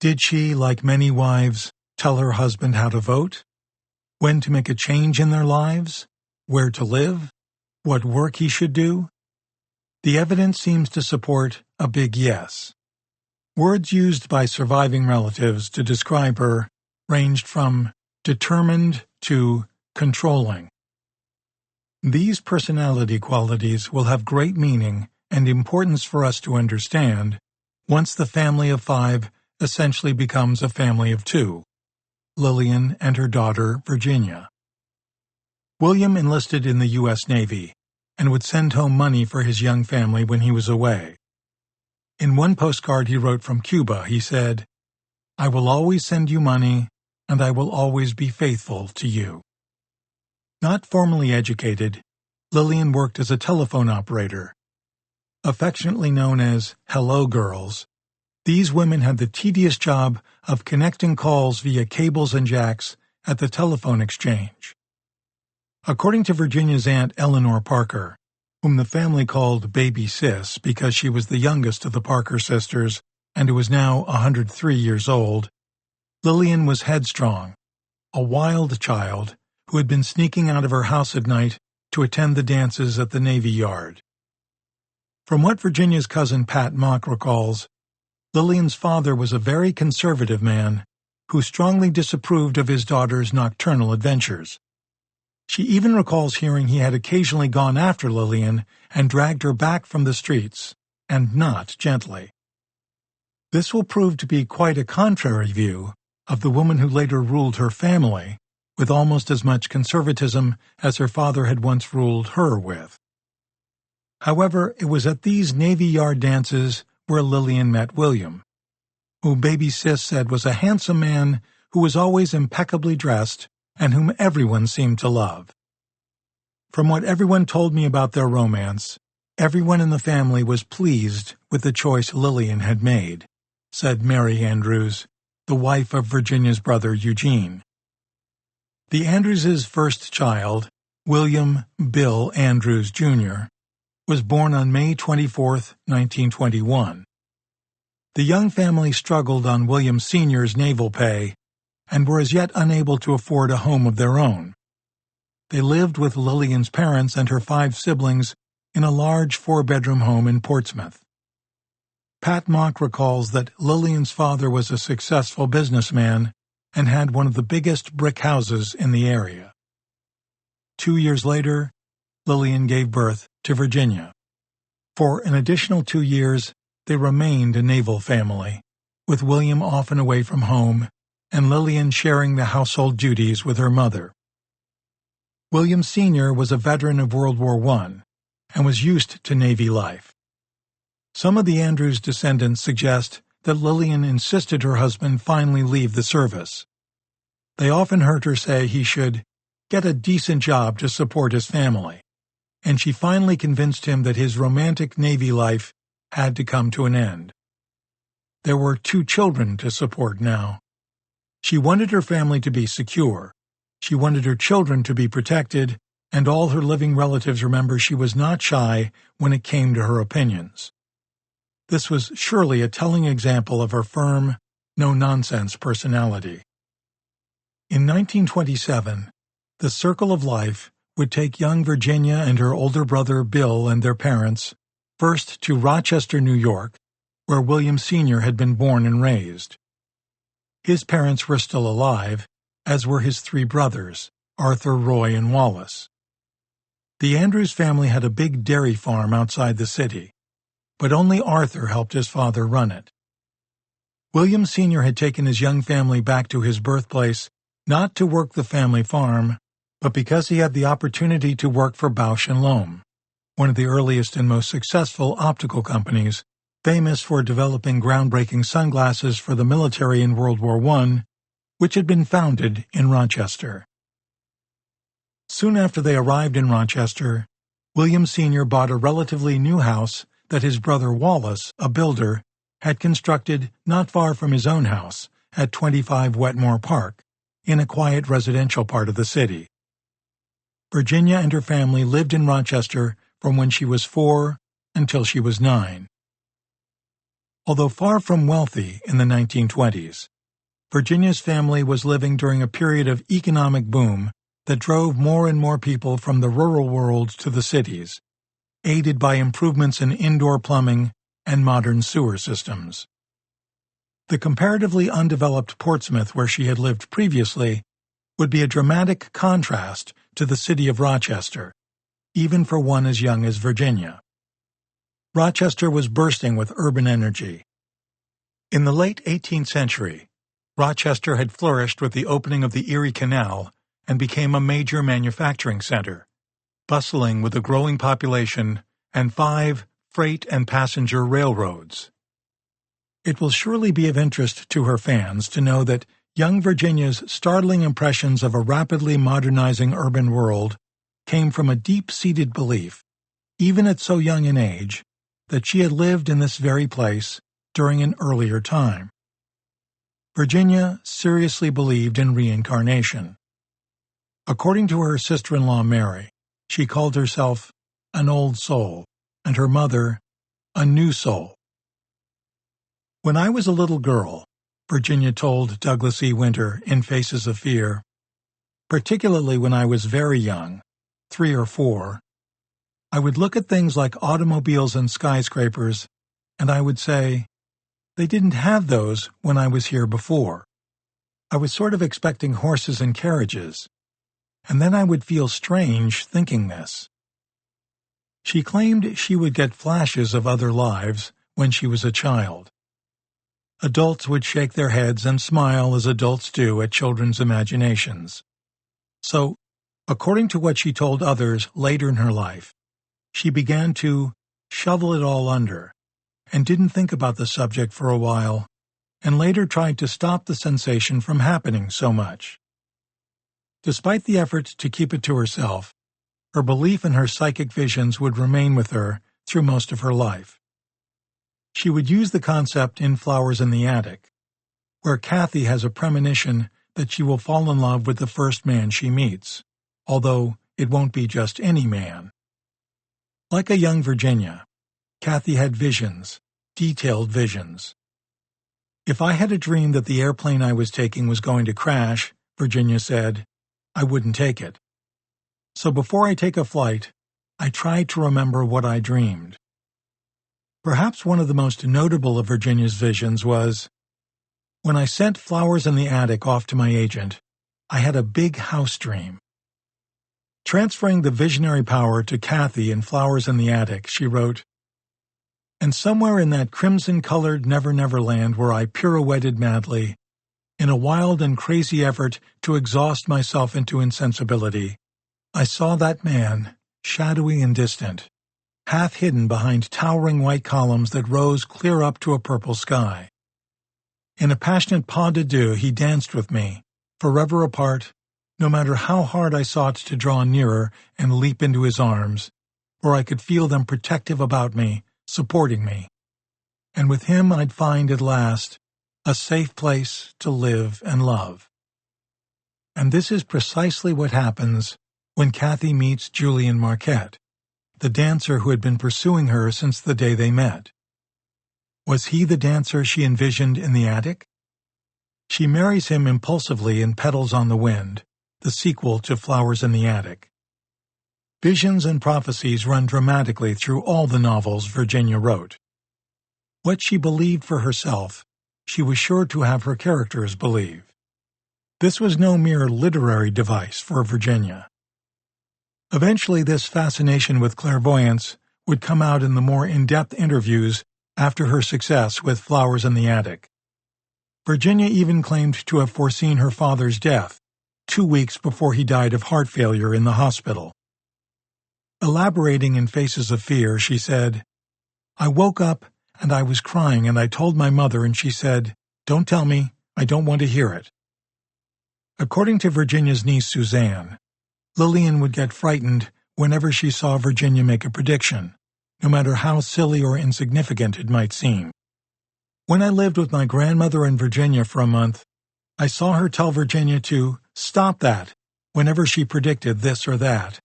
Did she, like many wives, tell her husband how to vote, when to make a change in their lives, where to live, what work he should do? The evidence seems to support a big yes. Words used by surviving relatives to describe her ranged from determined to controlling. These personality qualities will have great meaning and importance for us to understand once the family of 5 essentially becomes a family of 2, Lillian and her daughter Virginia. William enlisted in the U.S. Navy and would send home money for his young family when he was away. In one postcard he wrote from Cuba, he said, "I will always send you money, and I will always be faithful to you." Not formally educated, Lillian worked as a telephone operator. Affectionately known as "Hello Girls," these women had the tedious job of connecting calls via cables and jacks at the telephone exchange. According to Virginia's aunt Eleanor Parker, whom the family called Baby Sis because she was the youngest of the Parker sisters and who was now 103 years old, Lillian was headstrong, a wild child who had been sneaking out of her house at night to attend the dances at the Navy Yard. From what Virginia's cousin Pat Mock recalls, Lillian's father was a very conservative man who strongly disapproved of his daughter's nocturnal adventures. She even recalls hearing he had occasionally gone after Lillian and dragged her back from the streets, and not gently. This will prove to be quite a contrary view of the woman who later ruled her family with almost as much conservatism as her father had once ruled her with. However, it was at these Navy Yard dances where Lillian met William, who Baby Sis said was a handsome man who was always impeccably dressed and whom everyone seemed to love. From what everyone told me about their romance, everyone in the family was pleased with the choice Lillian had made, said Mary Andrews, the wife of Virginia's brother Eugene. The Andrewses' first child, William Bill Andrews, Jr., was born on May 24, 1921. The young family struggled on William Sr.'s naval pay and were as yet unable to afford a home of their own. They lived with Lillian's parents and her 5 siblings in a large 4-bedroom home in Portsmouth. Pat Mock recalls that Lillian's father was a successful businessman and had one of the biggest brick houses in the area. 2 years later, Lillian gave birth to Virginia. For an additional 2 years, they remained a naval family, with William often away from home and Lillian sharing the household duties with her mother. William Sr. was a veteran of World War I and was used to Navy life. Some of the Andrews descendants suggest that Lillian insisted her husband finally leave the service. They often heard her say he should get a decent job to support his family, and she finally convinced him that his romantic Navy life had to come to an end. There were 2 children to support now. She wanted her family to be secure. She wanted her children to be protected, and all her living relatives remember she was not shy when it came to her opinions. This was surely a telling example of her firm, no-nonsense personality. In 1927, the circle of life would take young Virginia and her older brother Bill and their parents first to Rochester, New York, where William Sr. had been born and raised. His parents were still alive, as were his 3 brothers, Arthur, Roy, and Wallace. The Andrews family had a big dairy farm outside the city, but only Arthur helped his father run it. William Sr. had taken his young family back to his birthplace not to work the family farm, but because he had the opportunity to work for Bausch & Lomb, one of the earliest and most successful optical companies, famous for developing groundbreaking sunglasses for the military in World War I, which had been founded in Rochester. Soon after they arrived in Rochester, William Sr. bought a relatively new house that his brother Wallace, a builder, had constructed not far from his own house at 25 Wetmore Park, in a quiet residential part of the city. Virginia and her family lived in Rochester from when she was 4 until she was 9. Although far from wealthy in the 1920s, Virginia's family was living during a period of economic boom that drove more and more people from the rural world to the cities, aided by improvements in indoor plumbing and modern sewer systems. The comparatively undeveloped Portsmouth where she had lived previously would be a dramatic contrast to the city of Rochester, even for one as young as Virginia. Rochester was bursting with urban energy. In the late 18th century, Rochester had flourished with the opening of the Erie Canal and became a major manufacturing center, bustling with a growing population and 5 freight and passenger railroads. It will surely be of interest to her fans to know that young Virginia's startling impressions of a rapidly modernizing urban world came from a deep-seated belief, even at so young an age, that she had lived in this very place during an earlier time. Virginia seriously believed in reincarnation. According to her sister-in-law Mary, she called herself an old soul, and her mother a new soul. When I was a little girl, Virginia told Douglas E. Winter in Faces of Fear, particularly when I was very young, 3 or 4, I would look at things like automobiles and skyscrapers, and I would say, they didn't have those when I was here before. I was sort of expecting horses and carriages, and then I would feel strange thinking this. She claimed she would get flashes of other lives when she was a child. Adults would shake their heads and smile as adults do at children's imaginations. So, according to what she told others later in her life, she began to shovel it all under and didn't think about the subject for a while, and later tried to stop the sensation from happening so much. Despite the effort to keep it to herself, her belief in her psychic visions would remain with her through most of her life. She would use the concept in Flowers in the Attic, where Kathy has a premonition that she will fall in love with the first man she meets, although it won't be just any man. Like a young Virginia, Kathy had visions, detailed visions. If I had a dream that the airplane I was taking was going to crash, Virginia said, I wouldn't take it. So before I take a flight, I tried to remember what I dreamed. Perhaps one of the most notable of Virginia's visions was, when I sent Flowers in the Attic off to my agent, I had a big house dream. Transferring the visionary power to Kathy in Flowers in the Attic, she wrote, and somewhere in that crimson-colored Never Land where I pirouetted madly, in a wild and crazy effort to exhaust myself into insensibility, I saw that man, shadowy and distant, half hidden behind towering white columns that rose clear up to a purple sky. In a passionate pas de deux he danced with me, forever apart, no matter how hard I sought to draw nearer and leap into his arms, where I could feel them protective about me, supporting me. And with him I'd find at last a safe place to live and love. And this is precisely what happens when Kathy meets Julian Marquette, the dancer who had been pursuing her since the day they met. Was he the dancer she envisioned in the attic? She marries him impulsively in Petals on the Wind, the sequel to Flowers in the Attic. Visions and prophecies run dramatically through all the novels Virginia wrote. What she believed for herself, she was sure to have her characters believe. This was no mere literary device for Virginia. Eventually, this fascination with clairvoyance would come out in the more in-depth interviews after her success with Flowers in the Attic. Virginia even claimed to have foreseen her father's death 2 weeks before he died of heart failure in the hospital. Elaborating in Faces of Fear, she said, I woke up and I was crying and I told my mother and she said, Don't tell me, I don't want to hear it. According to Virginia's niece Suzanne, Lillian would get frightened whenever she saw Virginia make a prediction, no matter how silly or insignificant it might seem. When I lived with my grandmother in Virginia for a month, I saw her tell Virginia to stop that whenever she predicted this or that,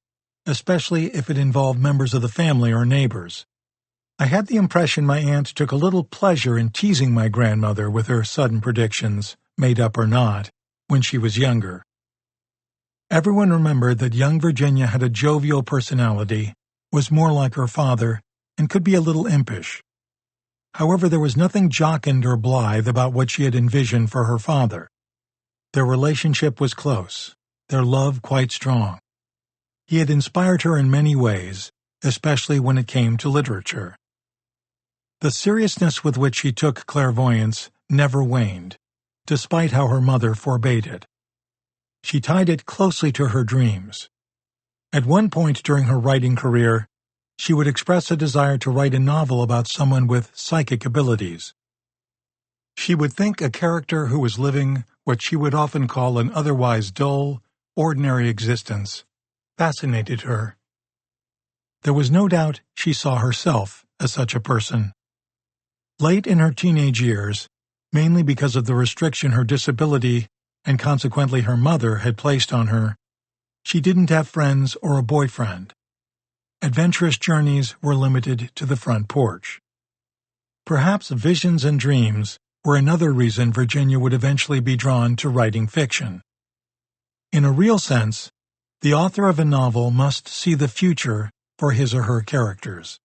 especially if it involved members of the family or neighbors. I had the impression my aunt took a little pleasure in teasing my grandmother with her sudden predictions, made up or not, when she was younger. Everyone remembered that young Virginia had a jovial personality, was more like her father, and could be a little impish. However, there was nothing jocund or blithe about what she had envisioned for her father. Their relationship was close, their love quite strong. He had inspired her in many ways, especially when it came to literature. The seriousness with which she took clairvoyance never waned, despite how her mother forbade it. She tied it closely to her dreams. At one point during her writing career, she would express a desire to write a novel about someone with psychic abilities. She would think a character who was living what she would often call an otherwise dull, ordinary existence fascinated her. There was no doubt she saw herself as such a person. Late in her teenage years, mainly because of the restriction her disability and consequently her mother had placed on her, she didn't have friends or a boyfriend. Adventurous journeys were limited to the front porch. Perhaps visions and dreams were another reason Virginia would eventually be drawn to writing fiction. In a real sense, the author of a novel must see the future for his or her characters.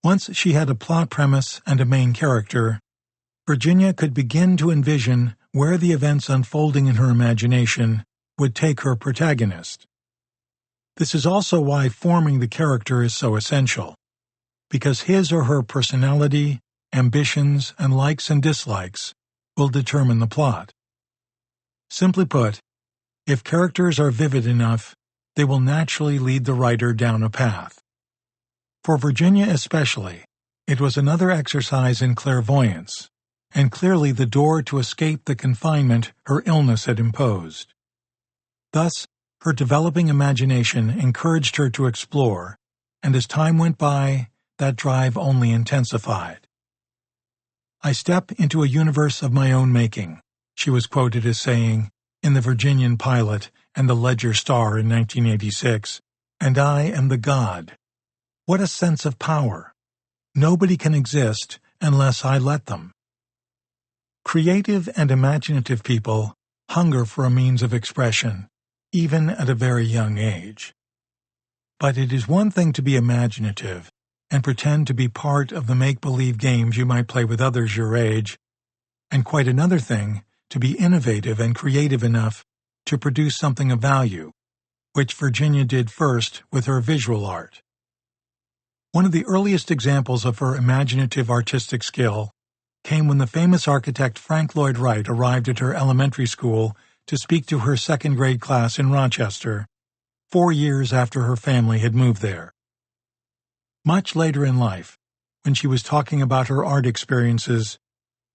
Once she had a plot premise and a main character, Virginia could begin to envision where the events unfolding in her imagination would take her protagonist. This is also why forming the character is so essential, because his or her personality, ambitions, and likes and dislikes will determine the plot. Simply put, if characters are vivid enough, they will naturally lead the writer down a path. For Virginia especially, it was another exercise in clairvoyance, and clearly the door to escape the confinement her illness had imposed. Thus, her developing imagination encouraged her to explore, and as time went by, that drive only intensified. "I step into a universe of my own making," she was quoted as saying in the Virginian Pilot and the Ledger Star in 1986, "and I am the god." What a sense of power! Nobody can exist unless I let them. Creative and imaginative people hunger for a means of expression, even at a very young age. But it is one thing to be imaginative and pretend to be part of the make-believe games you might play with others your age, and quite another thing to be innovative and creative enough to produce something of value, which Virginia did first with her visual art. One of the earliest examples of her imaginative artistic skill came when the famous architect Frank Lloyd Wright arrived at her elementary school to speak to her second-grade class in Rochester, 4 years after her family had moved there. Much later in life, when she was talking about her art experiences,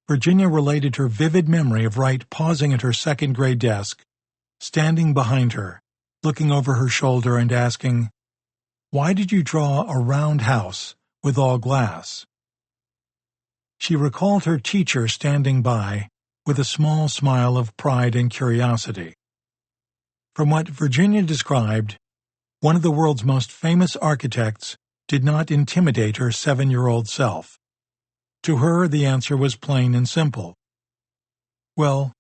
Virginia related her vivid memory of Wright pausing at her second-grade desk, standing behind her, looking over her shoulder and asking, "Why did you draw a round house with all glass?" She recalled her teacher standing by with a small smile of pride and curiosity. From what Virginia described, one of the world's most famous architects did not intimidate her 7-year-old self. To her, the answer was plain and simple. "Well,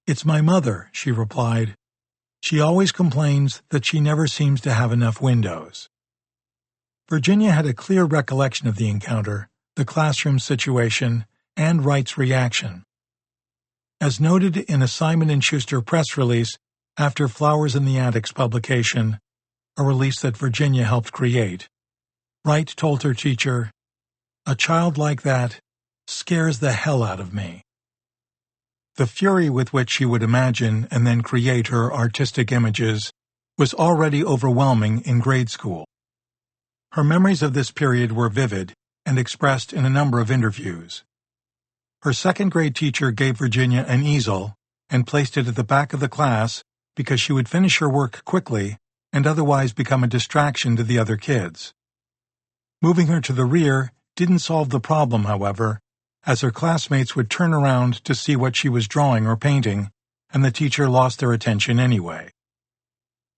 it's my mother," she replied. "She always complains that she never seems to have enough windows." Virginia had a clear recollection of the encounter, the classroom situation, and Wright's reaction. As noted in a Simon & Schuster press release after Flowers in the Attic's publication, a release that Virginia helped create, Wright told her teacher, "A child like that scares the hell out of me." The fury with which she would imagine and then create her artistic images was already overwhelming in grade school. Her memories of this period were vivid and expressed in a number of interviews. Her second-grade teacher gave Virginia an easel and placed it at the back of the class because she would finish her work quickly and otherwise become a distraction to the other kids. Moving her to the rear didn't solve the problem, however, as her classmates would turn around to see what she was drawing or painting, and the teacher lost their attention anyway.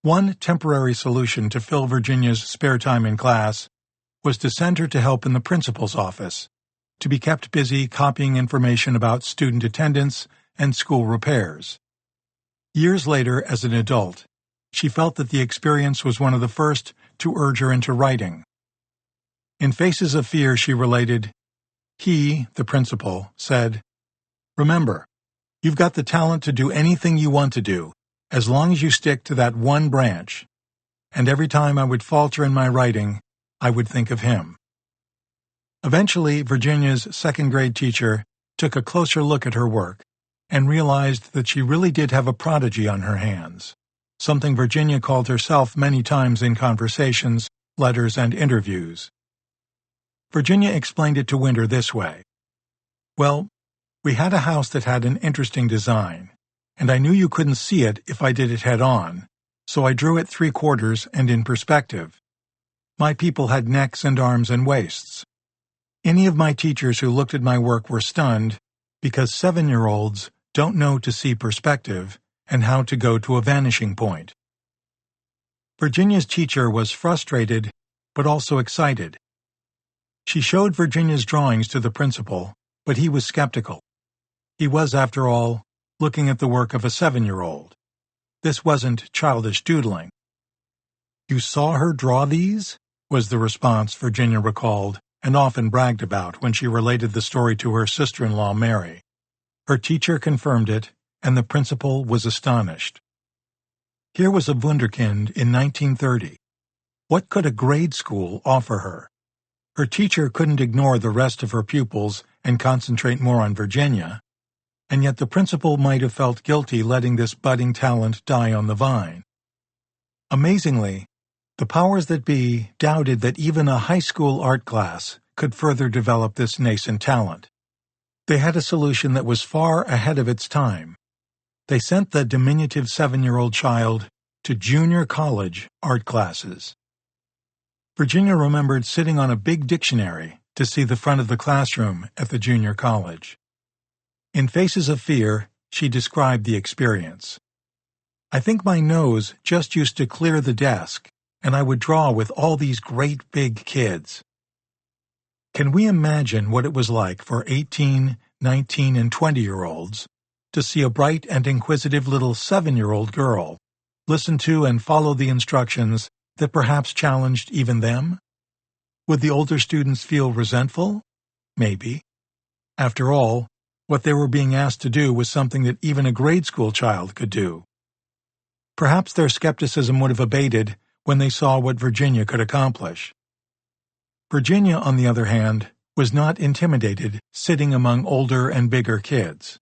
One temporary solution to fill Virginia's spare time in class was to send her to help in the principal's office, to be kept busy copying information about student attendance and school repairs. Years later, as an adult, she felt that the experience was one of the first to urge her into writing. In Faces of Fear, she related, "He, the principal, said, 'Remember, you've got the talent to do anything you want to do, as long as you stick to that one branch.' And every time I would falter in my writing, I would think of him." Eventually, Virginia's second-grade teacher took a closer look at her work and realized that she really did have a prodigy on her hands, something Virginia called herself many times in conversations, letters, and interviews. Virginia explained it to Winter this way. "Well, we had a house that had an interesting design, and I knew you couldn't see it if I did it head-on, so I drew it three-quarters and in perspective. My people had necks and arms and waists. Any of my teachers who looked at my work were stunned because 7-year-olds don't know to see perspective and how to go to a vanishing point." Virginia's teacher was frustrated but also excited. She showed Virginia's drawings to the principal, but he was skeptical. He was, after all, looking at the work of a 7-year-old. This wasn't childish doodling. "You saw her draw these?" was the response Virginia recalled and often bragged about when she related the story to her sister-in-law Mary. Her teacher confirmed it, and the principal was astonished. Here was a wunderkind in 1930. What could a grade school offer her? Her teacher couldn't ignore the rest of her pupils and concentrate more on Virginia, and yet the principal might have felt guilty letting this budding talent die on the vine. Amazingly, the powers that be doubted that even a high school art class could further develop this nascent talent. They had a solution that was far ahead of its time. They sent the diminutive 7-year-old child to junior college art classes. Virginia remembered sitting on a big dictionary to see the front of the classroom at the junior college. In Faces of Fear, she described the experience. "I think my nose just used to clear the desk, and I would draw with all these great big kids." Can we imagine what it was like for 18, 19, and 20-year-olds to see a bright and inquisitive little 7-year-old girl listen to and follow the instructions that perhaps challenged even them? Would the older students feel resentful? Maybe. After all, what they were being asked to do was something that even a grade school child could do. Perhaps their skepticism would have abated when they saw what Virginia could accomplish. Virginia, on the other hand, was not intimidated sitting among older and bigger kids.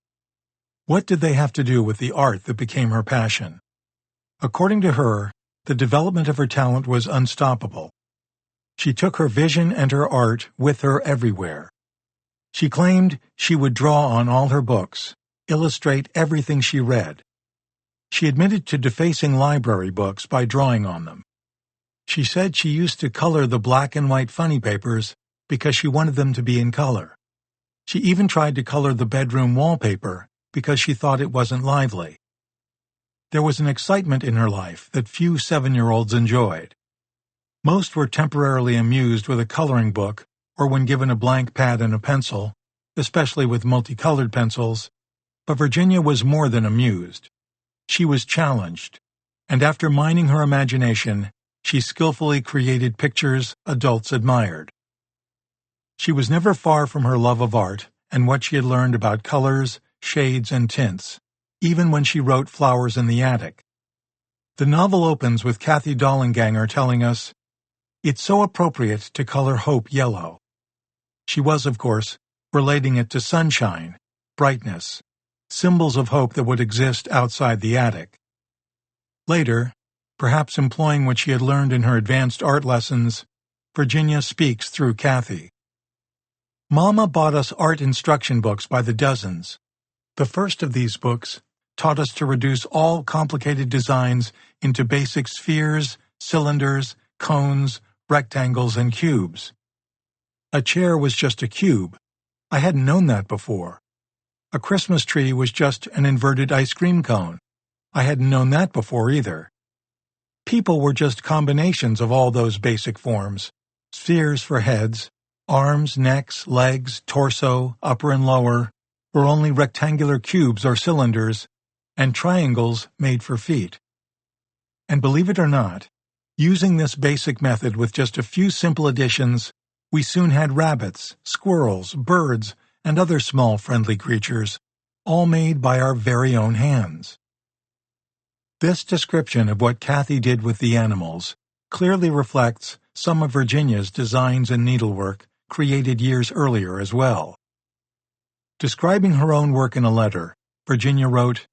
What did they have to do with the art that became her passion? According to her, the development of her talent was unstoppable. She took her vision and her art with her everywhere. She claimed she would draw on all her books, illustrate everything she read. She admitted to defacing library books by drawing on them. She said she used to color the black and white funny papers because she wanted them to be in color. She even tried to color the bedroom wallpaper because she thought it wasn't lively. There was an excitement in her life that few 7-year-olds enjoyed. Most were temporarily amused with a coloring book or when given a blank pad and a pencil, especially with multicolored pencils, but Virginia was more than amused. She was challenged, and after mining her imagination, she skillfully created pictures adults admired. She was never far from her love of art and what she had learned about colors, shades, and tints, even when she wrote Flowers in the Attic. The novel opens with Kathy Dollanganger telling us, "It's so appropriate to color hope yellow." She was, of course, relating it to sunshine, brightness, symbols of hope that would exist outside the attic. Later, perhaps employing what she had learned in her advanced art lessons, Virginia speaks through Kathy. "Mama bought us art instruction books by the dozens. The first of these books taught us to reduce all complicated designs into basic spheres, cylinders, cones, rectangles, and cubes. A chair was just a cube. I hadn't known that before. A Christmas tree was just an inverted ice cream cone. I hadn't known that before either. People were just combinations of all those basic forms. Spheres for heads, arms, necks, legs, torso, upper and lower, were only rectangular cubes or cylinders, and triangles made for feet. And believe it or not, using this basic method with just a few simple additions, we soon had rabbits, squirrels, birds, and other small friendly creatures, all made by our very own hands. This description of what Kathy did with the animals clearly reflects some of Virginia's designs and needlework created years earlier as well. Describing her own work in a letter, Virginia wrote,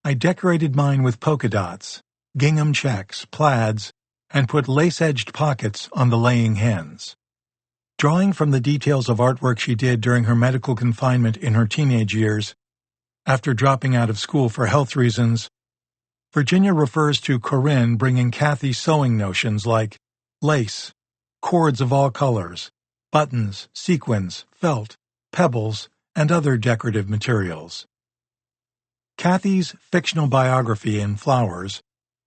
"I decorated mine with polka dots, gingham checks, plaids, and put lace-edged pockets on the laying hens." Drawing from the details of artwork she did during her medical confinement in her teenage years, after dropping out of school for health reasons, Virginia refers to Corinne bringing Kathy sewing notions like lace, cords of all colors, buttons, sequins, felt, pebbles, and other decorative materials. Kathy's fictional biography in Flowers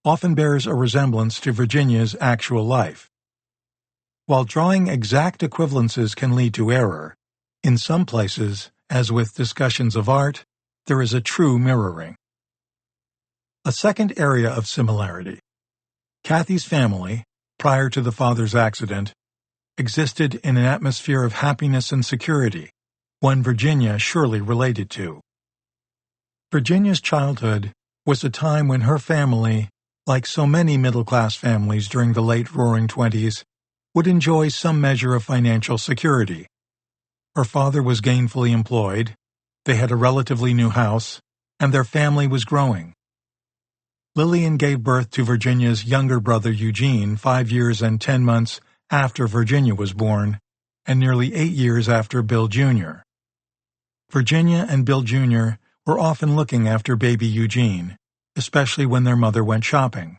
often bears a resemblance to Virginia's actual life. While drawing exact equivalences can lead to error, in some places, as with discussions of art, there is a true mirroring. A second area of similarity. Kathy's family, prior to the father's accident, existed in an atmosphere of happiness and security, one Virginia surely related to. Virginia's childhood was a time when her family, like so many middle-class families during the late Roaring Twenties, would enjoy some measure of financial security. Her father was gainfully employed, they had a relatively new house, and their family was growing. Lillian gave birth to Virginia's younger brother Eugene 5 years and 10 months after Virginia was born, and nearly 8 years after Bill Jr. Virginia and Bill Jr. were often looking after baby Eugene, especially when their mother went shopping.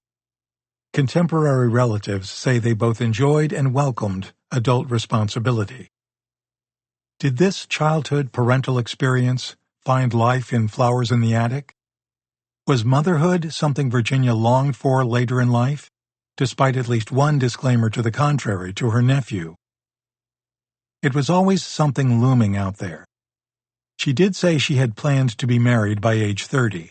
Contemporary relatives say they both enjoyed and welcomed adult responsibility. Did this childhood parental experience find life in Flowers in the Attic? Was motherhood something Virginia longed for later in life, despite at least one disclaimer to the contrary to her nephew? It was always something looming out there. She did say she had planned to be married by age 30.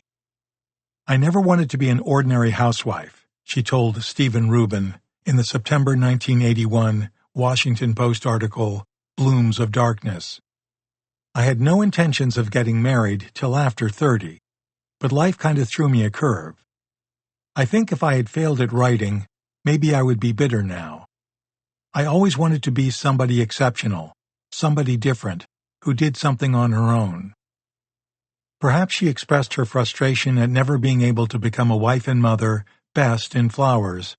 "I never wanted to be an ordinary housewife," she told Stephen Rubin in the September 1981 Washington Post article, Blooms of Darkness. "I had no intentions of getting married till after 30, but life kind of threw me a curve. I think if I had failed at writing, maybe I would be bitter now. I always wanted to be somebody exceptional, somebody different, who did something on her own." Perhaps she expressed her frustration at never being able to become a wife and mother best in Flowers,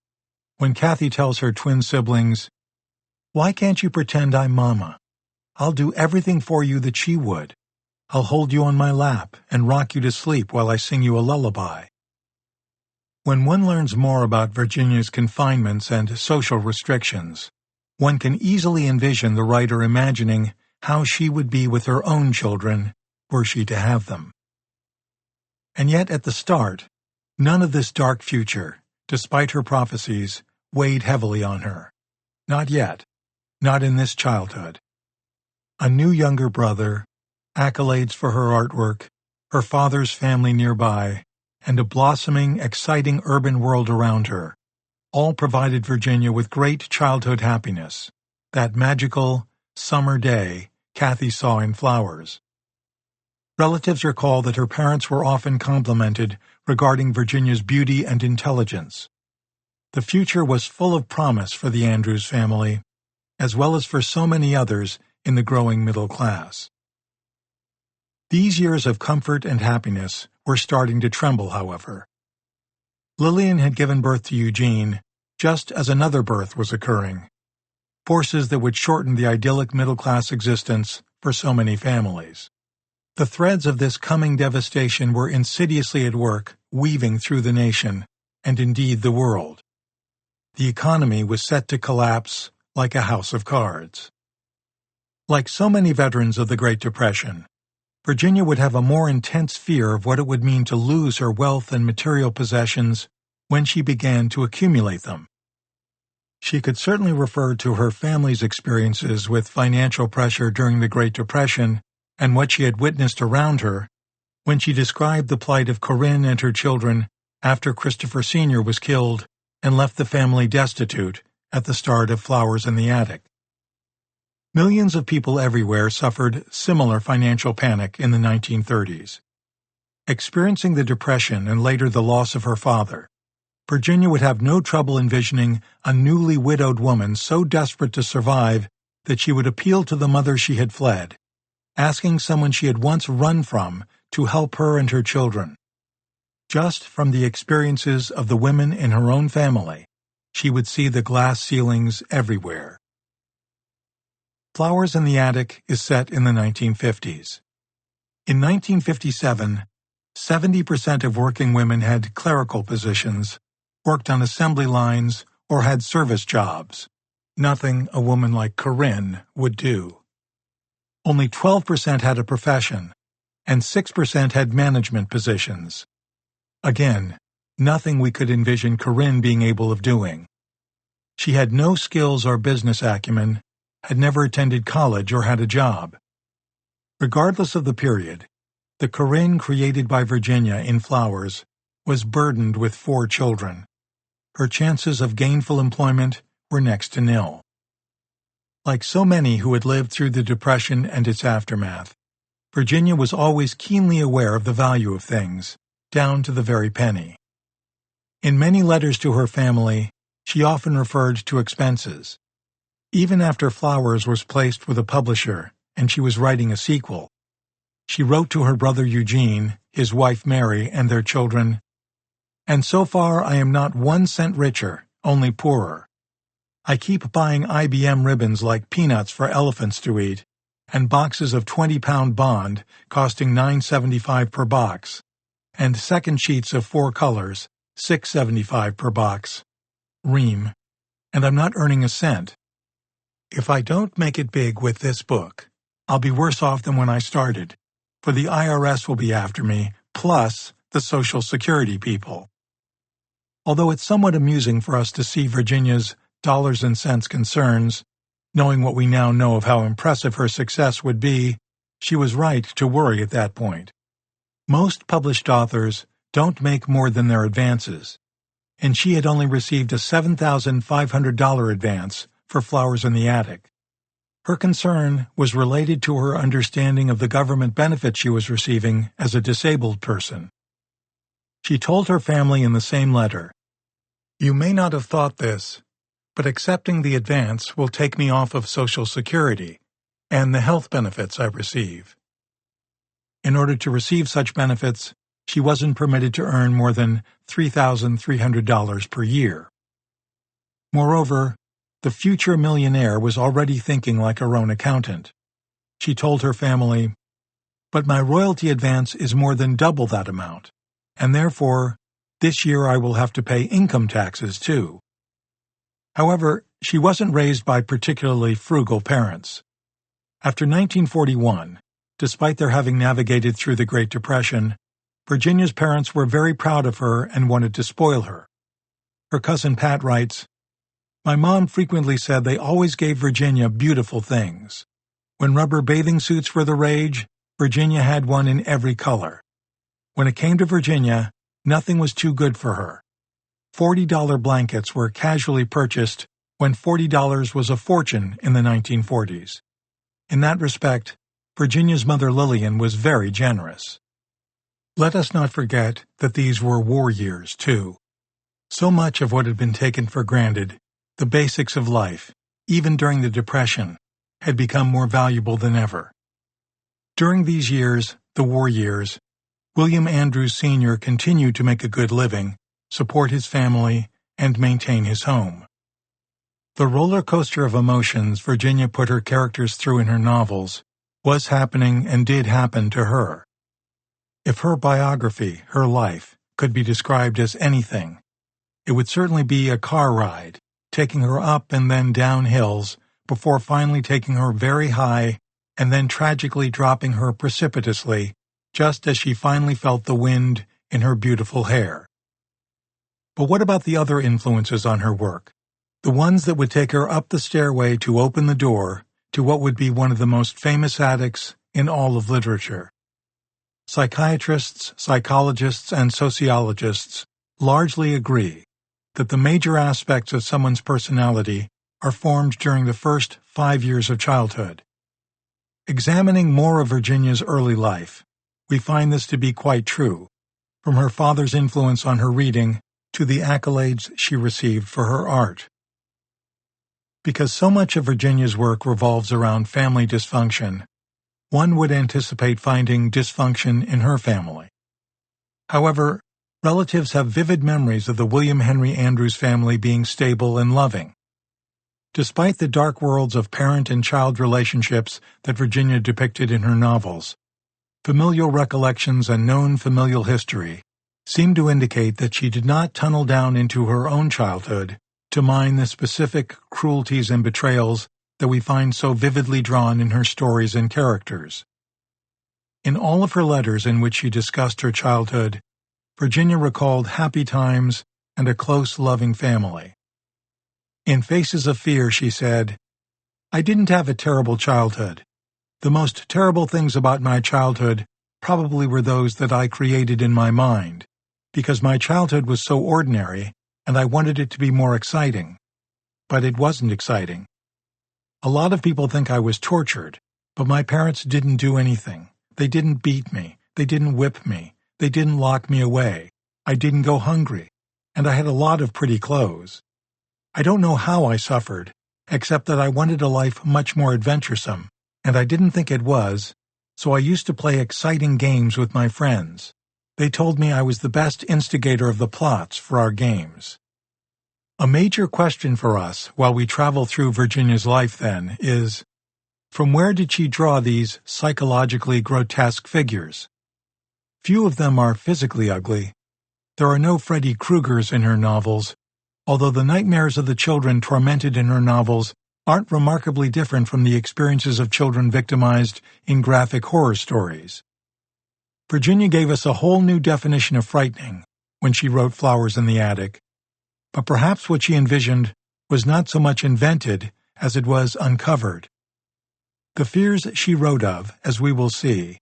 when Kathy tells her twin siblings, "Why can't you pretend I'm Mama? I'll do everything for you that she would. I'll hold you on my lap and rock you to sleep while I sing you a lullaby." When one learns more about Virginia's confinements and social restrictions, one can easily envision the writer imagining how she would be with her own children were she to have them. And yet at the start, none of this dark future, despite her prophecies, weighed heavily on her. Not yet. Not in this childhood. A new younger brother, accolades for her artwork, her father's family nearby, and a blossoming, exciting urban world around her, all provided Virginia with great childhood happiness, that magical, summer day Kathy saw in Flowers. Relatives recall that her parents were often complimented regarding Virginia's beauty and intelligence. The future was full of promise for the Andrews family, as well as for so many others in the growing middle class. These years of comfort and happiness were starting to tremble, however. Lillian had given birth to Eugene just as another birth was occurring, forces that would shorten the idyllic middle-class existence for so many families. The threads of this coming devastation were insidiously at work, weaving through the nation, and indeed the world. The economy was set to collapse like a house of cards. Like so many veterans of the Great Depression, Virginia would have a more intense fear of what it would mean to lose her wealth and material possessions when she began to accumulate them. She could certainly refer to her family's experiences with financial pressure during the Great Depression and what she had witnessed around her when she described the plight of Corinne and her children after Christopher Sr. was killed and left the family destitute at the start of Flowers in the Attic. Millions of people everywhere suffered similar financial panic in the 1930s. Experiencing the Depression and later the loss of her father, Virginia would have no trouble envisioning a newly widowed woman so desperate to survive that she would appeal to the mother she had fled, asking someone she had once run from to help her and her children. Just from the experiences of the women in her own family, she would see the glass ceilings everywhere. Flowers in the Attic is set in the 1950s. In 1957, 70% of working women had clerical positions, worked on assembly lines, or had service jobs, nothing a woman like Corinne would do. Only 12% had a profession, and 6% had management positions. Again, nothing we could envision Corinne being able of doing. She had no skills or business acumen, had never attended college or had a job. Regardless of the period, the Corinne created by Virginia in Flowers was burdened with 4 children. Her chances of gainful employment were next to nil. Like so many who had lived through the Depression and its aftermath, Virginia was always keenly aware of the value of things, down to the very penny. In many letters to her family, she often referred to expenses. Even after Flowers was placed with a publisher and she was writing a sequel, she wrote to her brother Eugene, his wife Mary, and their children, "And so far I am not 1 cent richer, only poorer. I keep buying IBM ribbons like peanuts for elephants to eat, and boxes of 20-pound bond costing $9.75 per box, and second sheets of 4 colors, $6.75 per box. Ream, and I'm not earning a cent. If I don't make it big with this book, I'll be worse off than when I started, for the IRS will be after me, plus the Social Security people." Although it's somewhat amusing for us to see Virginia's dollars and cents concerns, knowing what we now know of how impressive her success would be, she was right to worry at that point. Most published authors don't make more than their advances, and she had only received a $7,500 advance for Flowers in the Attic. Her concern was related to her understanding of the government benefits she was receiving as a disabled person. She told her family in the same letter, "You may not have thought this, but accepting the advance will take me off of Social Security and the health benefits I receive." In order to receive such benefits, she wasn't permitted to earn more than $3,300 per year. Moreover, the future millionaire was already thinking like her own accountant. She told her family, "But my royalty advance is more than double that amount, and therefore, this year I will have to pay income taxes too." However, she wasn't raised by particularly frugal parents. After 1941, despite their having navigated through the Great Depression, Virginia's parents were very proud of her and wanted to spoil her. Her cousin Pat writes, "My mom frequently said they always gave Virginia beautiful things. When rubber bathing suits were the rage, Virginia had one in every color. When it came to Virginia, nothing was too good for her. $40 blankets were casually purchased when $40 was a fortune in the 1940s. In that respect, Virginia's mother Lillian was very generous." Let us not forget that these were war years, too. So much of what had been taken for granted, the basics of life, even during the Depression, had become more valuable than ever. During these years, the war years, William Andrews Sr. continued to make a good living, support his family, and maintain his home. The roller coaster of emotions Virginia put her characters through in her novels was happening and did happen to her. If her biography, her life, could be described as anything, it would certainly be a car ride, taking her up and then down hills before finally taking her very high and then tragically dropping her precipitously, just as she finally felt the wind in her beautiful hair. But what about the other influences on her work? The ones that would take her up the stairway to open the door to what would be one of the most famous attics in all of literature. Psychiatrists, psychologists, and sociologists largely agree that the major aspects of someone's personality are formed during the first 5 years of childhood. Examining more of Virginia's early life, we find this to be quite true, from her father's influence on her reading to the accolades she received for her art. Because so much of Virginia's work revolves around family dysfunction, one would anticipate finding dysfunction in her family. However, relatives have vivid memories of the William Henry Andrews family being stable and loving. Despite the dark worlds of parent and child relationships that Virginia depicted in her novels, familial recollections and known familial history seem to indicate that she did not tunnel down into her own childhood to mine the specific cruelties and betrayals that we find so vividly drawn in her stories and characters. In all of her letters in which she discussed her childhood, Virginia recalled happy times and a close, loving family. In Faces of Fear, she said, "I didn't have a terrible childhood. The most terrible things about my childhood probably were those that I created in my mind, because my childhood was so ordinary and I wanted it to be more exciting. But it wasn't exciting. A lot of people think I was tortured, but my parents didn't do anything. They didn't beat me. They didn't whip me. They didn't lock me away. I didn't go hungry. And I had a lot of pretty clothes. I don't know how I suffered, except that I wanted a life much more adventuresome, and I didn't think it was, so I used to play exciting games with my friends. They told me I was the best instigator of the plots for our games." A major question for us while we travel through Virginia's life, then, is, from where did she draw these psychologically grotesque figures? Few of them are physically ugly. There are no Freddy Kruegers in her novels, although the nightmares of the children tormented in her novels aren't remarkably different from the experiences of children victimized in graphic horror stories. Virginia gave us a whole new definition of frightening when she wrote Flowers in the Attic, but perhaps what she envisioned was not so much invented as it was uncovered. The fears she wrote of, as we will see,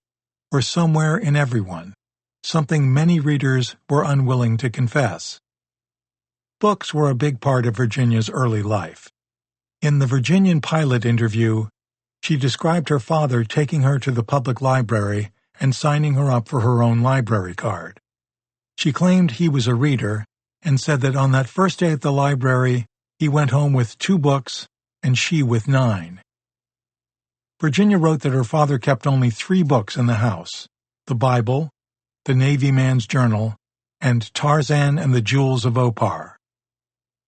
were somewhere in everyone, something many readers were unwilling to confess. Books were a big part of Virginia's early life. In the Virginian pilot interview, she described her father taking her to the public library and signing her up for her own library card. She claimed he was a reader and said that on that first day at the library, he went home with 2 books and she with 9. Virginia wrote that her father kept only 3 books in the house: the Bible, the Navy Man's Journal, and Tarzan and the Jewels of Opar.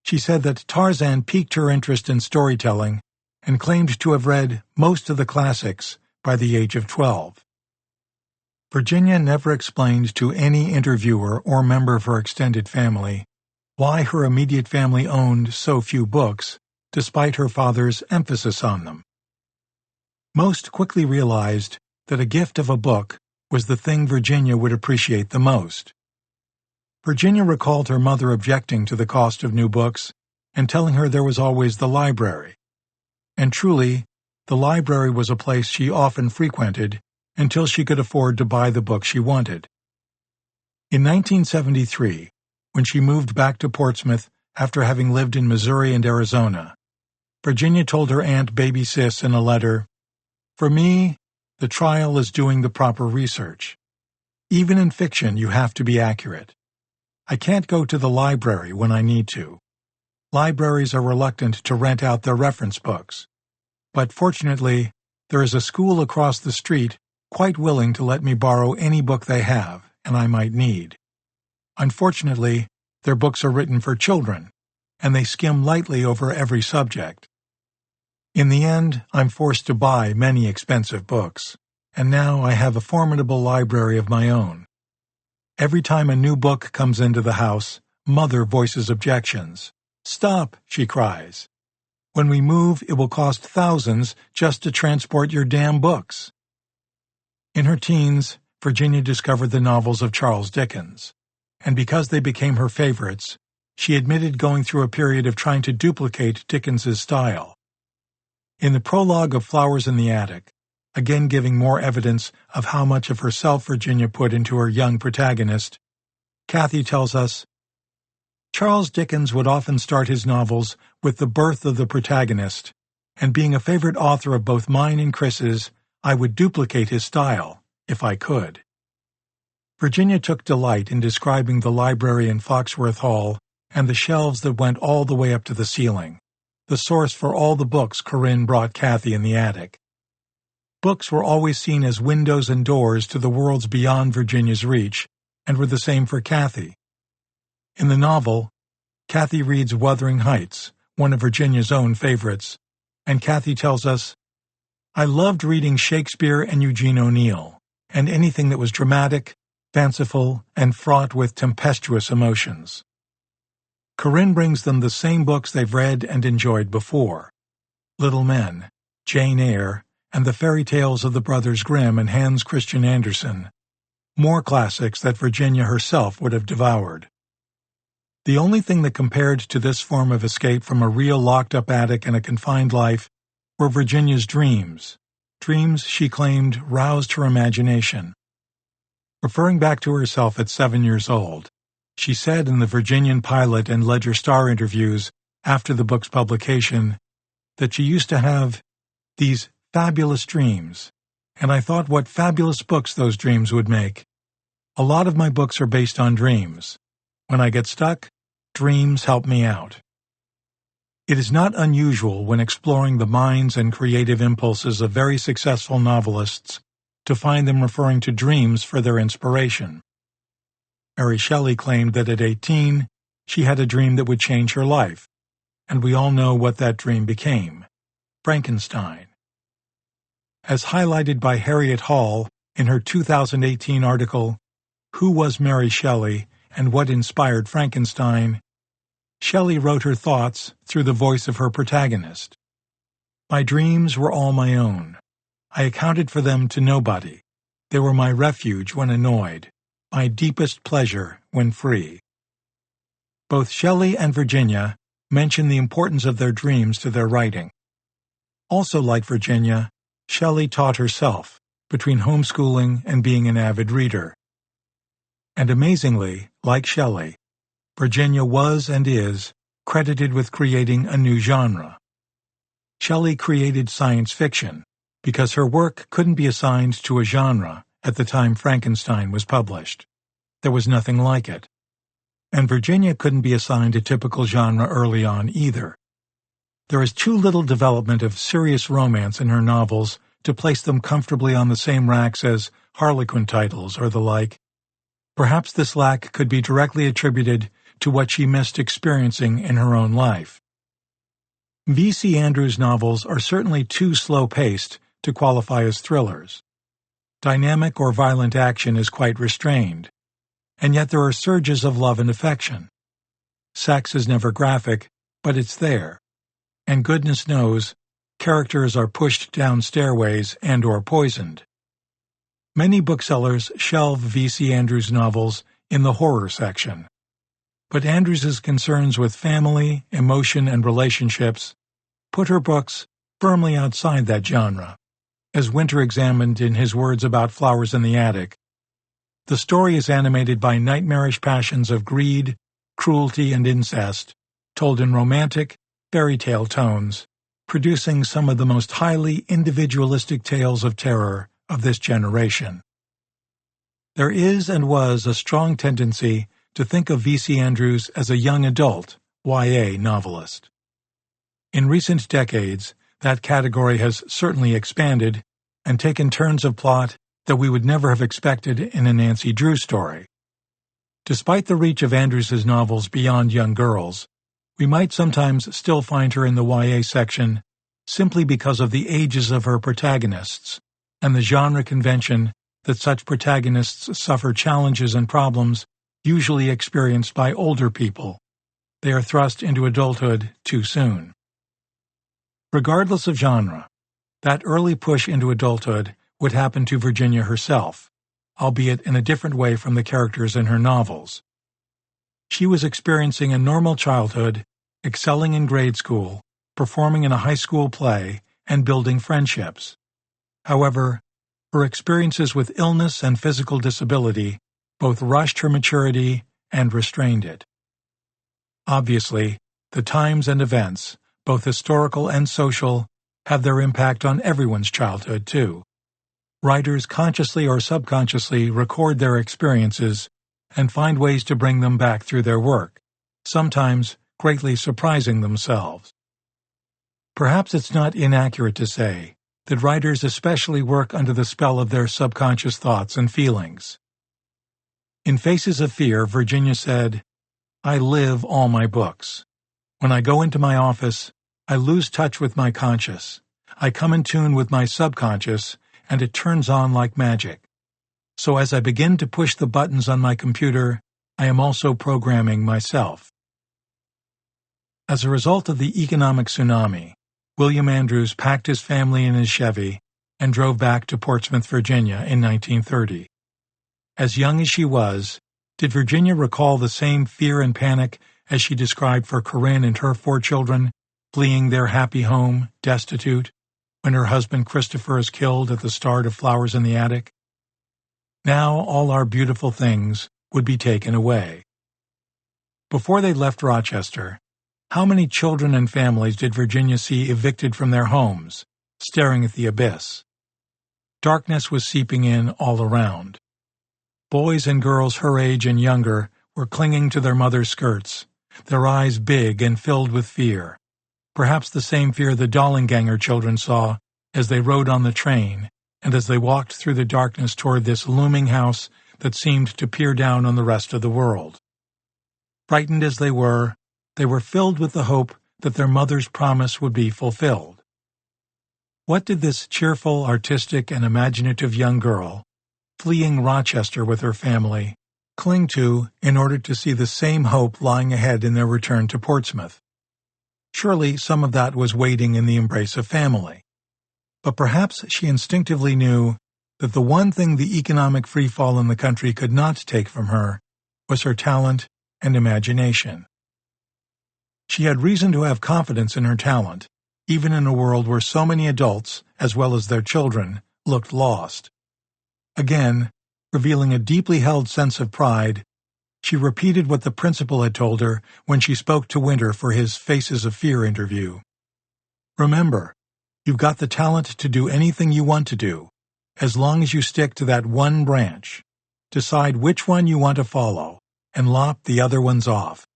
She said that Tarzan piqued her interest in storytelling and claimed to have read most of the classics by the age of 12. Virginia never explained to any interviewer or member of her extended family why her immediate family owned so few books, despite her father's emphasis on them. Most quickly realized that a gift of a book was the thing Virginia would appreciate the most. Virginia recalled her mother objecting to the cost of new books and telling her there was always the library. And truly, the library was a place she often frequented until she could afford to buy the book she wanted. In 1973, when she moved back to Portsmouth after having lived in Missouri and Arizona, Virginia told her aunt Baby Sis in a letter, "For me, the trial is doing the proper research. Even in fiction, you have to be accurate. I can't go to the library when I need to. Libraries are reluctant to rent out their reference books. But fortunately, there is a school across the street quite willing to let me borrow any book they have and I might need. Unfortunately, their books are written for children, and they skim lightly over every subject. In the end, I'm forced to buy many expensive books, and now I have a formidable library of my own. Every time a new book comes into the house, Mother voices objections. "Stop," she cries. "When we move, it will cost thousands just to transport your damn books." In her teens, Virginia discovered the novels of Charles Dickens, and because they became her favorites, she admitted going through a period of trying to duplicate Dickens's style. In the prologue of Flowers in the Attic, again giving more evidence of how much of herself Virginia put into her young protagonist, Kathy tells us, "Charles Dickens would often start his novels with the birth of the protagonist, and being a favorite author of both mine and Chris's, I would duplicate his style, if I could." Virginia took delight in describing the library in Foxworth Hall and the shelves that went all the way up to the ceiling, the source for all the books Corinne brought Kathy in the attic. Books were always seen as windows and doors to the worlds beyond Virginia's reach, and were the same for Kathy. In the novel, Kathy reads Wuthering Heights, one of Virginia's own favorites, and Kathy tells us, "I loved reading Shakespeare and Eugene O'Neill, and anything that was dramatic, fanciful, and fraught with tempestuous emotions." Corinne brings them the same books they've read and enjoyed before: Little Men, Jane Eyre, and the fairy tales of the Brothers Grimm and Hans Christian Andersen, more classics that Virginia herself would have devoured. The only thing that compared to this form of escape from a real locked-up attic and a confined life were Virginia's dreams she claimed roused her imagination. Referring back to herself at 7 years old, she said in the Virginian Pilot and Ledger Star interviews after the book's publication that she used to have these fabulous dreams, and I thought what fabulous books those dreams would make. A lot of my books are based on dreams. When I get stuck, dreams help me out. It is not unusual when exploring the minds and creative impulses of very successful novelists to find them referring to dreams for their inspiration. Mary Shelley claimed that at 18, she had a dream that would change her life, and we all know what that dream became: Frankenstein. As highlighted by Harriet Hall in her 2018 article, Who Was Mary Shelley and What Inspired Frankenstein?, Shelley wrote her thoughts through the voice of her protagonist. "My dreams were all my own. I accounted for them to nobody. They were my refuge when annoyed, my deepest pleasure when free." Both Shelley and Virginia mention the importance of their dreams to their writing. Also, like Virginia, Shelley taught herself, between homeschooling and being an avid reader. And amazingly, like Shelley, Virginia was and is credited with creating a new genre. Shelley created science fiction because her work couldn't be assigned to a genre at the time Frankenstein was published. There was nothing like it. And Virginia couldn't be assigned a typical genre early on either. There is too little development of serious romance in her novels to place them comfortably on the same racks as Harlequin titles or the like. Perhaps this lack could be directly attributed to what she missed experiencing in her own life. V.C. Andrews' novels are certainly too slow-paced to qualify as thrillers. Dynamic or violent action is quite restrained, and yet there are surges of love and affection. Sex is never graphic, but it's there. And goodness knows, characters are pushed down stairways and or poisoned. Many booksellers shelve V.C. Andrews' novels in the horror section. But Andrews' concerns with family, emotion, and relationships put her books firmly outside that genre. As Winter examined in his words about Flowers in the Attic, the story is animated by nightmarish passions of greed, cruelty, and incest, told in romantic, fairy tale tones, producing some of the most highly individualistic tales of terror of this generation. There is and was a strong tendency to think of V.C. Andrews as a young adult YA novelist. In recent decades, that category has certainly expanded and taken turns of plot that we would never have expected in a Nancy Drew story. Despite the reach of Andrews' novels beyond young girls, we might sometimes still find her in the YA section simply because of the ages of her protagonists and the genre convention that such protagonists suffer challenges and problems usually experienced by older people. They are thrust into adulthood too soon. Regardless of genre, that early push into adulthood would happen to Virginia herself, albeit in a different way from the characters in her novels. She was experiencing a normal childhood, excelling in grade school, performing in a high school play, and building friendships. However, her experiences with illness and physical disability both rushed her maturity and restrained it. Obviously, the times and events, both historical and social, have their impact on everyone's childhood, too. Writers consciously or subconsciously record their experiences and find ways to bring them back through their work, sometimes greatly surprising themselves. Perhaps it's not inaccurate to say that writers especially work under the spell of their subconscious thoughts and feelings. In Faces of Fear, Virginia said, "I live all my books. When I go into my office, I lose touch with my conscious. I come in tune with my subconscious, and it turns on like magic. So as I begin to push the buttons on my computer, I am also programming myself." As a result of the economic tsunami, William Andrews packed his family in his Chevy and drove back to Portsmouth, Virginia in 1930. As young as she was, did Virginia recall the same fear and panic as she described for Corinne and her 4 children, fleeing their happy home, destitute, when her husband Christopher is killed at the start of Flowers in the Attic? Now all our beautiful things would be taken away. Before they left Rochester, how many children and families did Virginia see evicted from their homes, staring at the abyss? Darkness was seeping in all around. Boys and girls her age and younger were clinging to their mother's skirts, their eyes big and filled with fear, perhaps the same fear the Dollenganger children saw as they rode on the train and as they walked through the darkness toward this looming house that seemed to peer down on the rest of the world. Frightened as they were filled with the hope that their mother's promise would be fulfilled. What did this cheerful, artistic, and imaginative young girl, fleeing Rochester with her family, cling to in order to see the same hope lying ahead in their return to Portsmouth? Surely some of that was waiting in the embrace of family. But perhaps she instinctively knew that the one thing the economic freefall in the country could not take from her was her talent and imagination. She had reason to have confidence in her talent, even in a world where so many adults, as well as their children, looked lost. Again, revealing a deeply held sense of pride, she repeated what the principal had told her when she spoke to Winter for his Faces of Fear interview. "Remember, you've got the talent to do anything you want to do, as long as you stick to that one branch. Decide which one you want to follow, and lop the other ones off."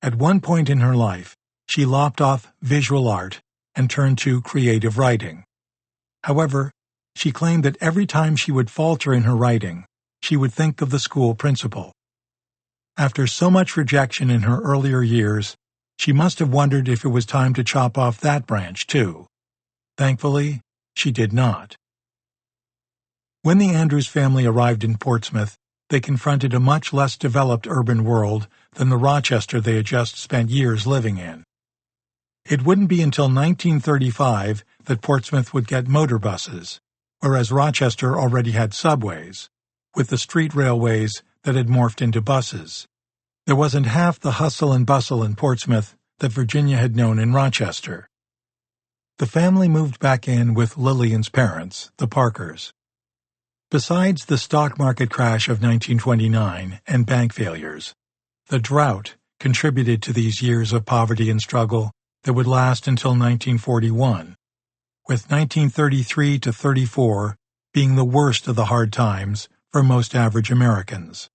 At one point in her life, she lopped off visual art and turned to creative writing. However, she claimed that every time she would falter in her writing, she would think of the school principal. After so much rejection in her earlier years, she must have wondered if it was time to chop off that branch too. Thankfully, she did not. When the Andrews family arrived in Portsmouth, they confronted a much less developed urban world than the Rochester they had just spent years living in. It wouldn't be until 1935 that Portsmouth would get motor buses, whereas Rochester already had subways, with the street railways that had morphed into buses. There wasn't half the hustle and bustle in Portsmouth that Virginia had known in Rochester. The family moved back in with Lillian's parents, the Parkers. Besides the stock market crash of 1929 and bank failures, the drought contributed to these years of poverty and struggle that would last until 1941, with 1933 to 34 being the worst of the hard times for most average Americans.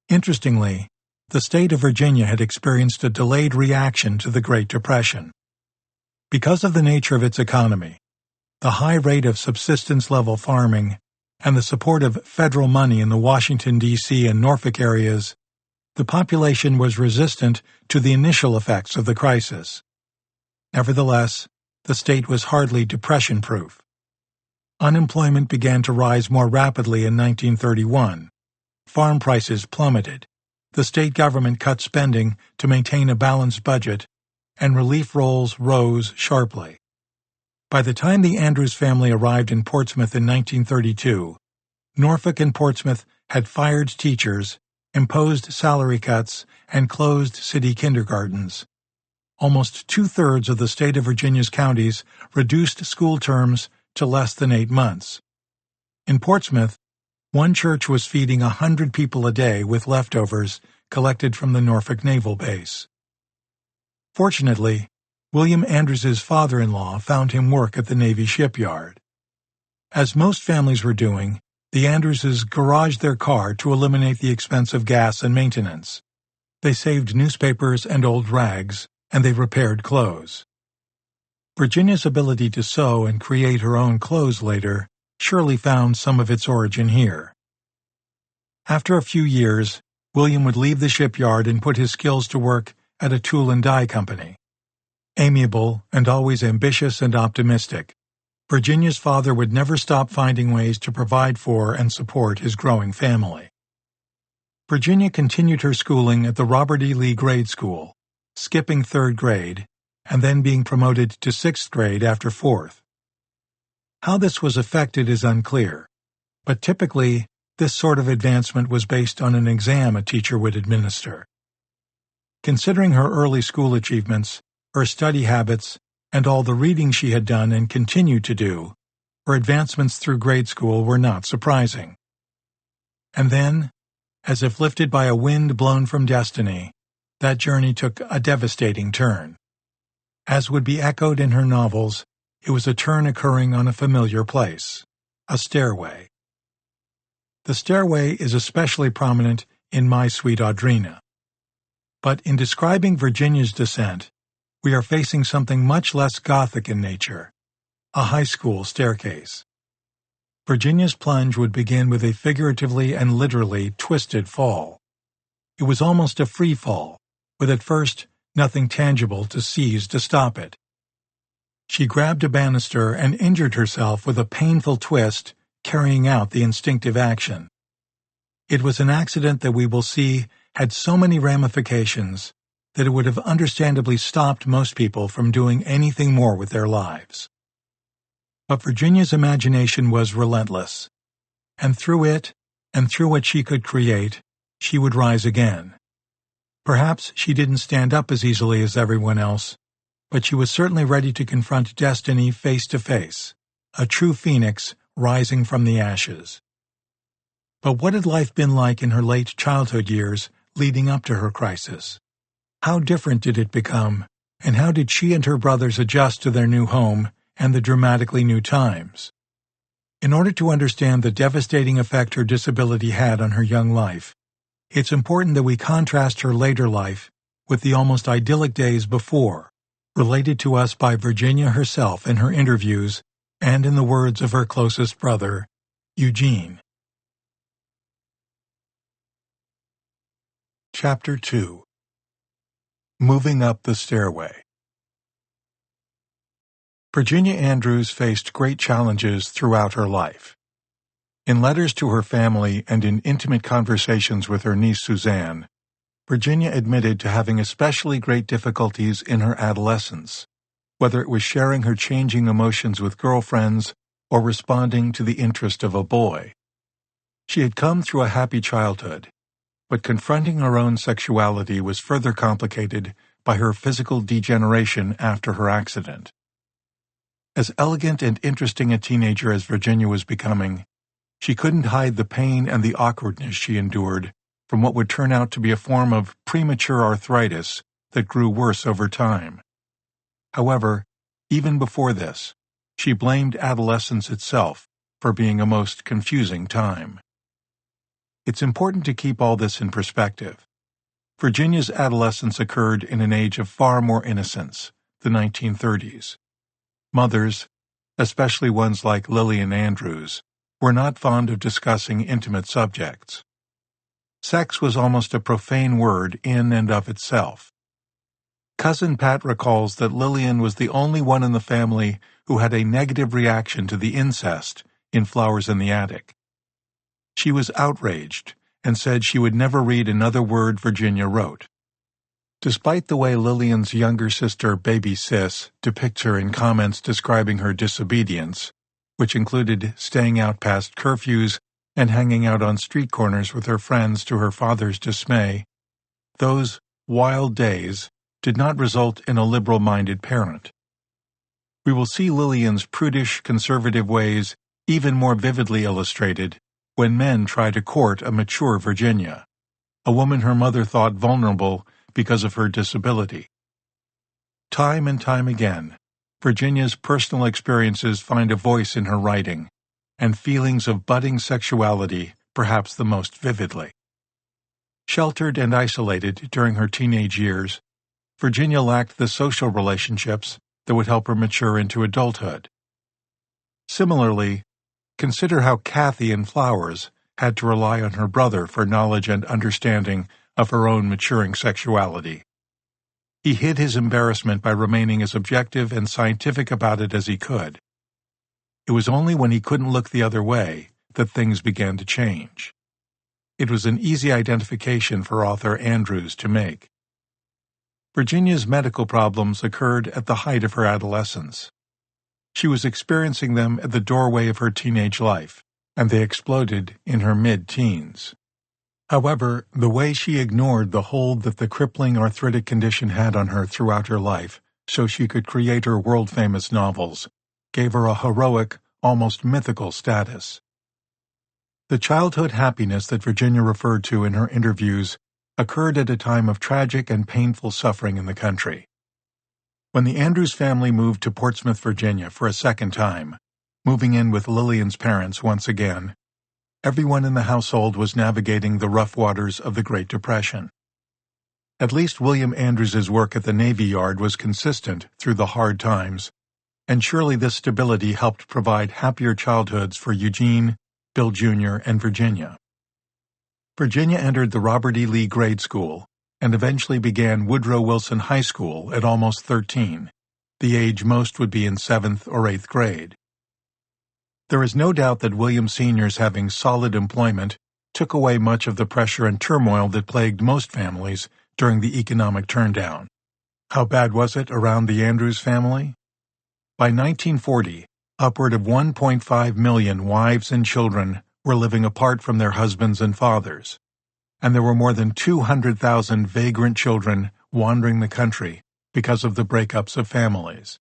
Interestingly, the state of Virginia had experienced a delayed reaction to the Great Depression. Because of the nature of its economy, the high rate of subsistence-level farming, and the support of federal money in the Washington, D.C. and Norfolk areas, the population was resistant to the initial effects of the crisis. Nevertheless, the state was hardly depression-proof. Unemployment began to rise more rapidly in 1931. Farm prices plummeted. The state government cut spending to maintain a balanced budget, and relief rolls rose sharply. By the time the Andrews family arrived in Portsmouth in 1932, Norfolk and Portsmouth had fired teachers, imposed salary cuts, and closed city kindergartens. Almost two-thirds of the state of Virginia's counties reduced school terms to less than 8 months. In Portsmouth, one church was feeding 100 people a day with leftovers collected from the Norfolk Naval Base. Fortunately, William Andrews's father-in-law found him work at the Navy shipyard. As most families were doing, the Andrewses garaged their car to eliminate the expense of gas and maintenance. They saved newspapers and old rags, and they repaired clothes. Virginia's ability to sew and create her own clothes later surely found some of its origin here. After a few years, William would leave the shipyard and put his skills to work at a tool and die company. Amiable and always ambitious and optimistic, Virginia's father would never stop finding ways to provide for and support his growing family. Virginia continued her schooling at the Robert E. Lee Grade School, skipping 3rd grade, and then being promoted to 6th grade after 4th. How this was effected is unclear, but typically this sort of advancement was based on an exam a teacher would administer. Considering her early school achievements, her study habits, and all the reading she had done and continued to do, her advancements through grade school were not surprising. And then, as if lifted by a wind blown from destiny, that journey took a devastating turn. As would be echoed in her novels, it was a turn occurring on a familiar place, a stairway. The stairway is especially prominent in My Sweet Audrina. But in describing Virginia's descent, we are facing something much less gothic in nature, a high school staircase. Virginia's plunge would begin with a figuratively and literally twisted fall. It was almost a free fall, with at first nothing tangible to seize to stop it. She grabbed a banister and injured herself with a painful twist, carrying out the instinctive action. It was an accident that we will see had so many ramifications that it would have understandably stopped most people from doing anything more with their lives. But Virginia's imagination was relentless, and through it, and through what she could create, she would rise again. Perhaps she didn't stand up as easily as everyone else, but she was certainly ready to confront destiny face to face, a true phoenix rising from the ashes. But what had life been like in her late childhood years leading up to her crisis? How different did it become, and how did she and her brothers adjust to their new home and the dramatically new times? In order to understand the devastating effect her disability had on her young life, it's important that we contrast her later life with the almost idyllic days before, related to us by Virginia herself in her interviews and in the words of her closest brother, Eugene. Chapter 2. Moving Up the Stairway. Virginia Andrews faced great challenges throughout her life. In letters to her family and in intimate conversations with her niece Suzanne, Virginia admitted to having especially great difficulties in her adolescence, whether it was sharing her changing emotions with girlfriends or responding to the interest of a boy. She had come through a happy childhood, but confronting her own sexuality was further complicated by her physical degeneration after her accident. As elegant and interesting a teenager as Virginia was becoming, she couldn't hide the pain and the awkwardness she endured from what would turn out to be a form of premature arthritis that grew worse over time. However, even before this, she blamed adolescence itself for being a most confusing time. It's important to keep all this in perspective. Virginia's adolescence occurred in an age of far more innocence, the 1930s. Mothers, especially ones like Lillian Andrews, were not fond of discussing intimate subjects. Sex was almost a profane word in and of itself. Cousin Pat recalls that Lillian was the only one in the family who had a negative reaction to the incest in Flowers in the Attic. She was outraged and said she would never read another word Virginia wrote. Despite the way Lillian's younger sister, Baby Sis, depicts her in comments describing her disobedience, which included staying out past curfews and hanging out on street corners with her friends to her father's dismay, those wild days did not result in a liberal-minded parent. We will see Lillian's prudish, conservative ways even more vividly illustrated when men try to court a mature Virginia, a woman her mother thought vulnerable because of her disability. Time and time again, Virginia's personal experiences find a voice in her writing, and feelings of budding sexuality perhaps the most vividly. Sheltered and isolated during her teenage years, Virginia lacked the social relationships that would help her mature into adulthood. Similarly, consider how Kathy in Flowers had to rely on her brother for knowledge and understanding of her own maturing sexuality. He hid his embarrassment by remaining as objective and scientific about it as he could. It was only when he couldn't look the other way that things began to change. It was an easy identification for author Andrews to make. Virginia's medical problems occurred at the height of her adolescence. She was experiencing them at the doorway of her teenage life, and they exploded in her mid-teens. However, the way she ignored the hold that the crippling arthritic condition had on her throughout her life so she could create her world-famous novels gave her a heroic, almost mythical status. The childhood happiness that Virginia referred to in her interviews occurred at a time of tragic and painful suffering in the country. When the Andrews family moved to Portsmouth, Virginia for a second time, moving in with Lillian's parents once again, everyone in the household was navigating the rough waters of the Great Depression. At least William Andrews's work at the Navy Yard was consistent through the hard times, and surely this stability helped provide happier childhoods for Eugene, Bill Jr., and Virginia. Virginia entered the Robert E. Lee grade school and eventually began Woodrow Wilson High School at almost 13, the age most would be in 7th or 8th grade. There is no doubt that William Sr.'s having solid employment took away much of the pressure and turmoil that plagued most families during the economic turndown. How bad was it around the Andrews family? By 1940, upward of 1.5 million wives and children were living apart from their husbands and fathers, and there were more than 200,000 vagrant children wandering the country because of the breakups of families.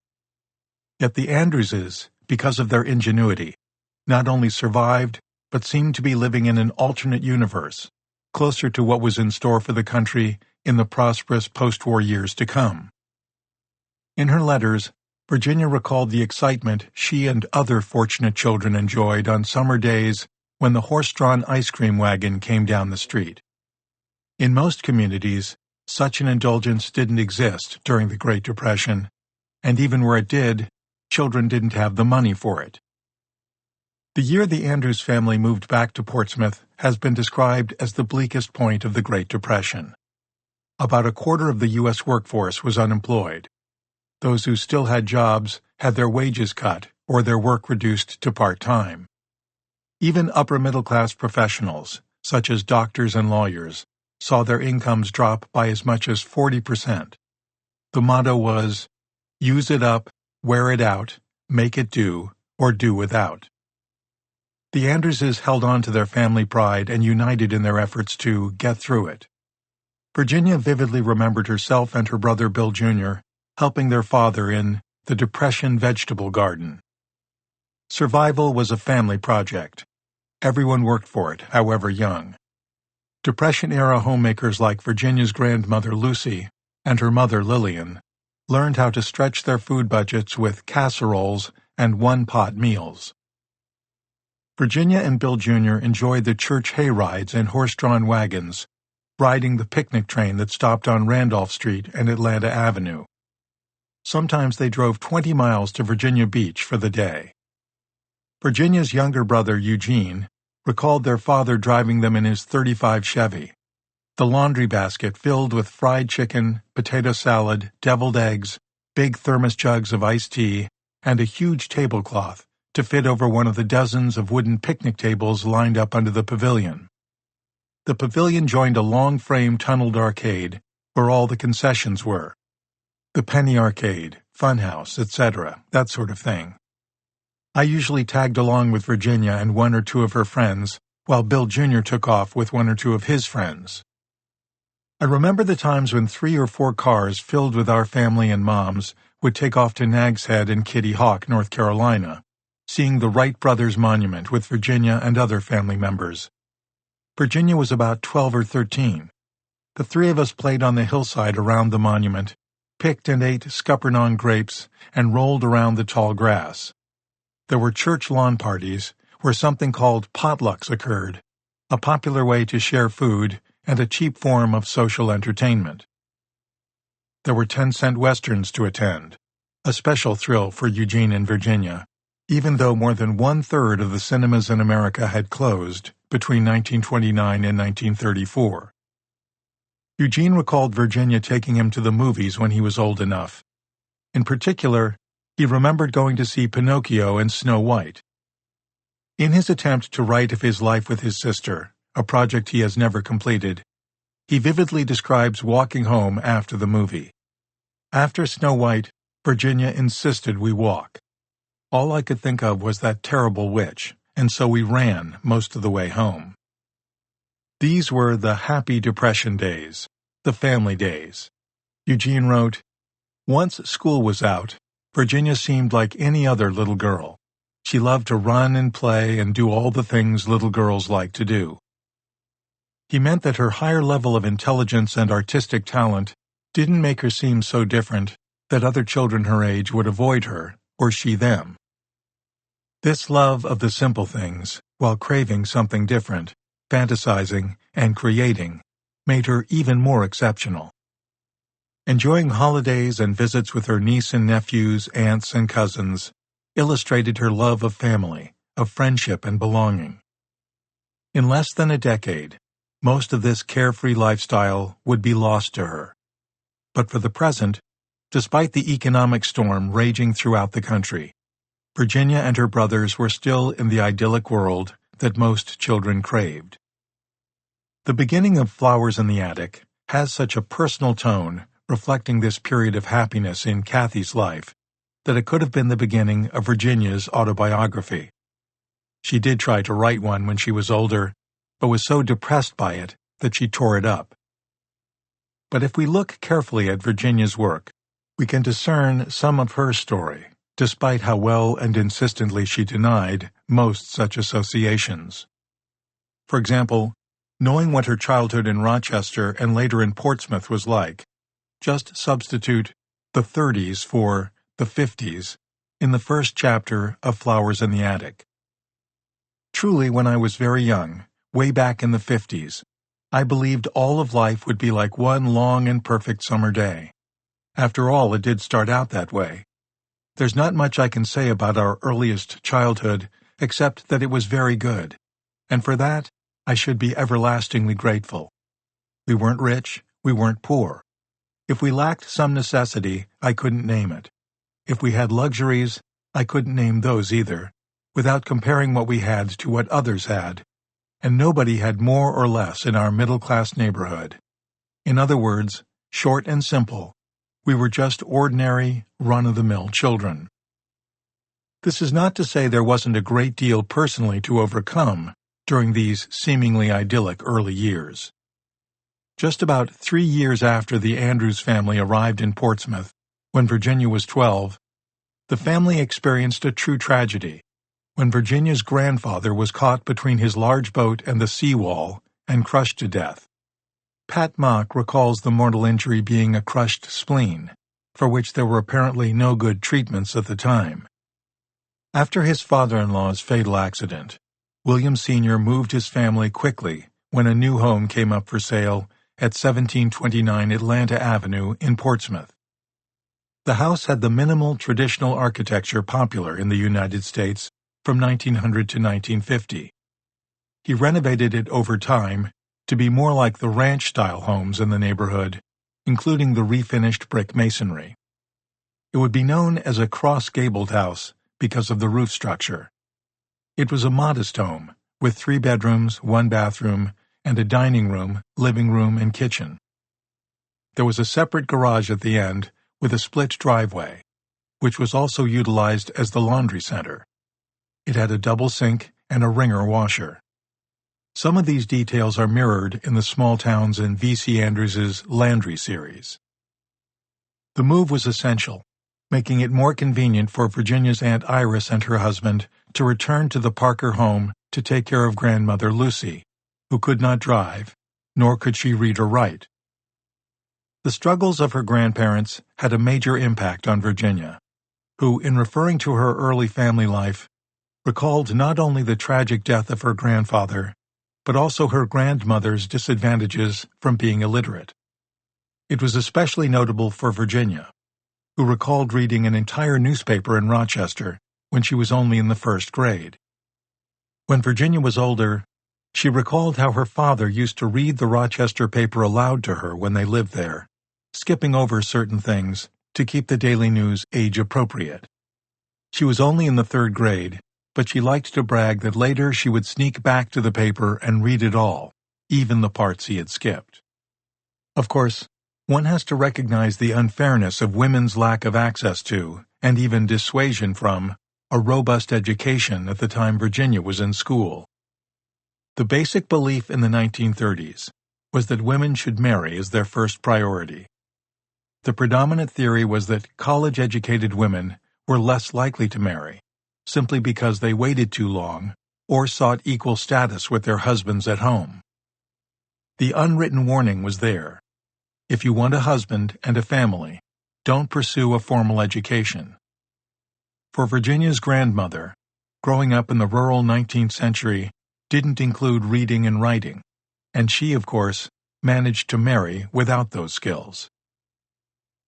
Yet the Andrewses, because of their ingenuity, not only survived, but seemed to be living in an alternate universe, closer to what was in store for the country in the prosperous post-war years to come. In her letters, Virginia recalled the excitement she and other fortunate children enjoyed on summer days when the horse-drawn ice cream wagon came down the street. In most communities, such an indulgence didn't exist during the Great Depression, and even where it did, children didn't have the money for it. The year the Andrews family moved back to Portsmouth has been described as the bleakest point of the Great Depression. About a quarter of the U.S. workforce was unemployed. Those who still had jobs had their wages cut or their work reduced to part-time. Even upper-middle-class professionals, such as doctors and lawyers, saw their incomes drop by as much as 40%. The motto was, use it up, wear it out, make it do, or do without. The Andrewses held on to their family pride and united in their efforts to get through it. Virginia vividly remembered herself and her brother Bill Jr. helping their father in the Depression vegetable garden. Survival was a family project. Everyone worked for it, however young. Depression-era homemakers like Virginia's grandmother Lucy and her mother Lillian learned how to stretch their food budgets with casseroles and one-pot meals. Virginia and Bill Jr. enjoyed the church hayrides and horse-drawn wagons, riding the picnic train that stopped on Randolph Street and Atlanta Avenue. Sometimes they drove 20 miles to Virginia Beach for the day. Virginia's younger brother, Eugene, recalled their father driving them in his '35 Chevy. the laundry basket filled with fried chicken, potato salad, deviled eggs, big thermos jugs of iced tea, and a huge tablecloth to fit over one of the dozens of wooden picnic tables lined up under the pavilion. The pavilion joined a long-frame tunneled arcade where all the concessions were. The penny arcade, funhouse, etc., that sort of thing. I usually tagged along with Virginia and one or two of her friends, while Bill Jr. took off with one or two of his friends. I remember the times when 3 or 4 cars filled with our family and Mom's would take off to Nag's Head in Kitty Hawk, North Carolina, seeing the Wright Brothers Monument with Virginia and other family members. Virginia was about 12 or 13. The 3 of us played on the hillside around the monument, picked and ate scuppernong grapes, and rolled around the tall grass. There were church lawn parties, where something called potlucks occurred, a popular way to share food and a cheap form of social entertainment. There were 10-cent westerns to attend, a special thrill for Eugene and Virginia, even though more than 1/3 of the cinemas in America had closed between 1929 and 1934. Eugene recalled Virginia taking him to the movies when he was old enough. In particular, he remembered going to see Pinocchio and Snow White. In his attempt to write of his life with his sister, a project he has never completed, he vividly describes walking home after the movie. After Snow White, Virginia insisted we walk. All I could think of was that terrible witch, and so we ran most of the way home. These were the happy depression days, the family days. Eugene wrote, "Once school was out, Virginia seemed like any other little girl. She loved to run and play and do all the things little girls like to do." He meant that her higher level of intelligence and artistic talent didn't make her seem so different that other children her age would avoid her, or she them. This love of the simple things, while craving something different, fantasizing, and creating, made her even more exceptional. Enjoying holidays and visits with her niece and nephews, aunts and cousins, illustrated her love of family, of friendship and belonging. In less than a decade, most of this carefree lifestyle would be lost to her. But for the present, despite the economic storm raging throughout the country, Virginia and her brothers were still in the idyllic world that most children craved. The beginning of Flowers in the Attic has such a personal tone, reflecting this period of happiness in Kathy's life, that it could have been the beginning of Virginia's autobiography. She did try to write one when she was older, but was so depressed by it that she tore it up. But if we look carefully at Virginia's work, we can discern some of her story, despite how well and insistently she denied most such associations. For example, knowing what her childhood in Rochester and later in Portsmouth was like, just substitute the 30s for the 50s in the first chapter of Flowers in the Attic. Truly, when I was very young, way back in the 50s, I believed all of life would be like one long and perfect summer day. After all, it did start out that way. There's not much I can say about our earliest childhood, except that it was very good, and for that, I should be everlastingly grateful. We weren't rich, we weren't poor. If we lacked some necessity, I couldn't name it. If we had luxuries, I couldn't name those either, without comparing what we had to what others had. And nobody had more or less in our middle-class neighborhood. In other words, short and simple, we were just ordinary, run-of-the-mill children. This is not to say there wasn't a great deal personally to overcome during these seemingly idyllic early years. Just about 3 years after the Andrews family arrived in Portsmouth, when Virginia was 12, the family experienced a true tragedy, when Virginia's grandfather was caught between his large boat and the seawall and crushed to death. Pat Mock recalls the mortal injury being a crushed spleen, for which there were apparently no good treatments at the time. After his father-in-law's fatal accident, William Sr. moved his family quickly when a new home came up for sale at 1729 Atlanta Avenue in Portsmouth. The house had the minimal traditional architecture popular in the United States from 1900 to 1950. He renovated it over time, to be more like the ranch-style homes in the neighborhood, including the refinished brick masonry. It would be known as a cross-gabled house because of the roof structure. It was a modest home, with 3 bedrooms, 1 bathroom, and a dining room, living room, and kitchen. There was a separate garage at the end with a split driveway, which was also utilized as the laundry center. It had a double sink and a wringer washer. Some of these details are mirrored in the small towns in V.C. Andrews' Landry series. The move was essential, making it more convenient for Virginia's Aunt Iris and her husband to return to the Parker home to take care of grandmother Lucy, who could not drive, nor could she read or write. The struggles of her grandparents had a major impact on Virginia, who, in referring to her early family life, recalled not only the tragic death of her grandfather, but also her grandmother's disadvantages from being illiterate. It was especially notable for Virginia, who recalled reading an entire newspaper in Rochester when she was only in the 1st grade. When Virginia was older, she recalled how her father used to read the Rochester paper aloud to her when they lived there, skipping over certain things to keep the daily news age-appropriate. She was only in the 3rd grade, but she liked to brag that later she would sneak back to the paper and read it all, even the parts he had skipped. Of course, one has to recognize the unfairness of women's lack of access to, and even dissuasion from, a robust education at the time Virginia was in school. The basic belief in the 1930s was that women should marry as their first priority. The predominant theory was that college-educated women were less likely to marry, simply because they waited too long or sought equal status with their husbands at home. The unwritten warning was there. If you want a husband and a family, don't pursue a formal education. For Virginia's grandmother, growing up in the rural 19th century didn't include reading and writing, and she, of course, managed to marry without those skills.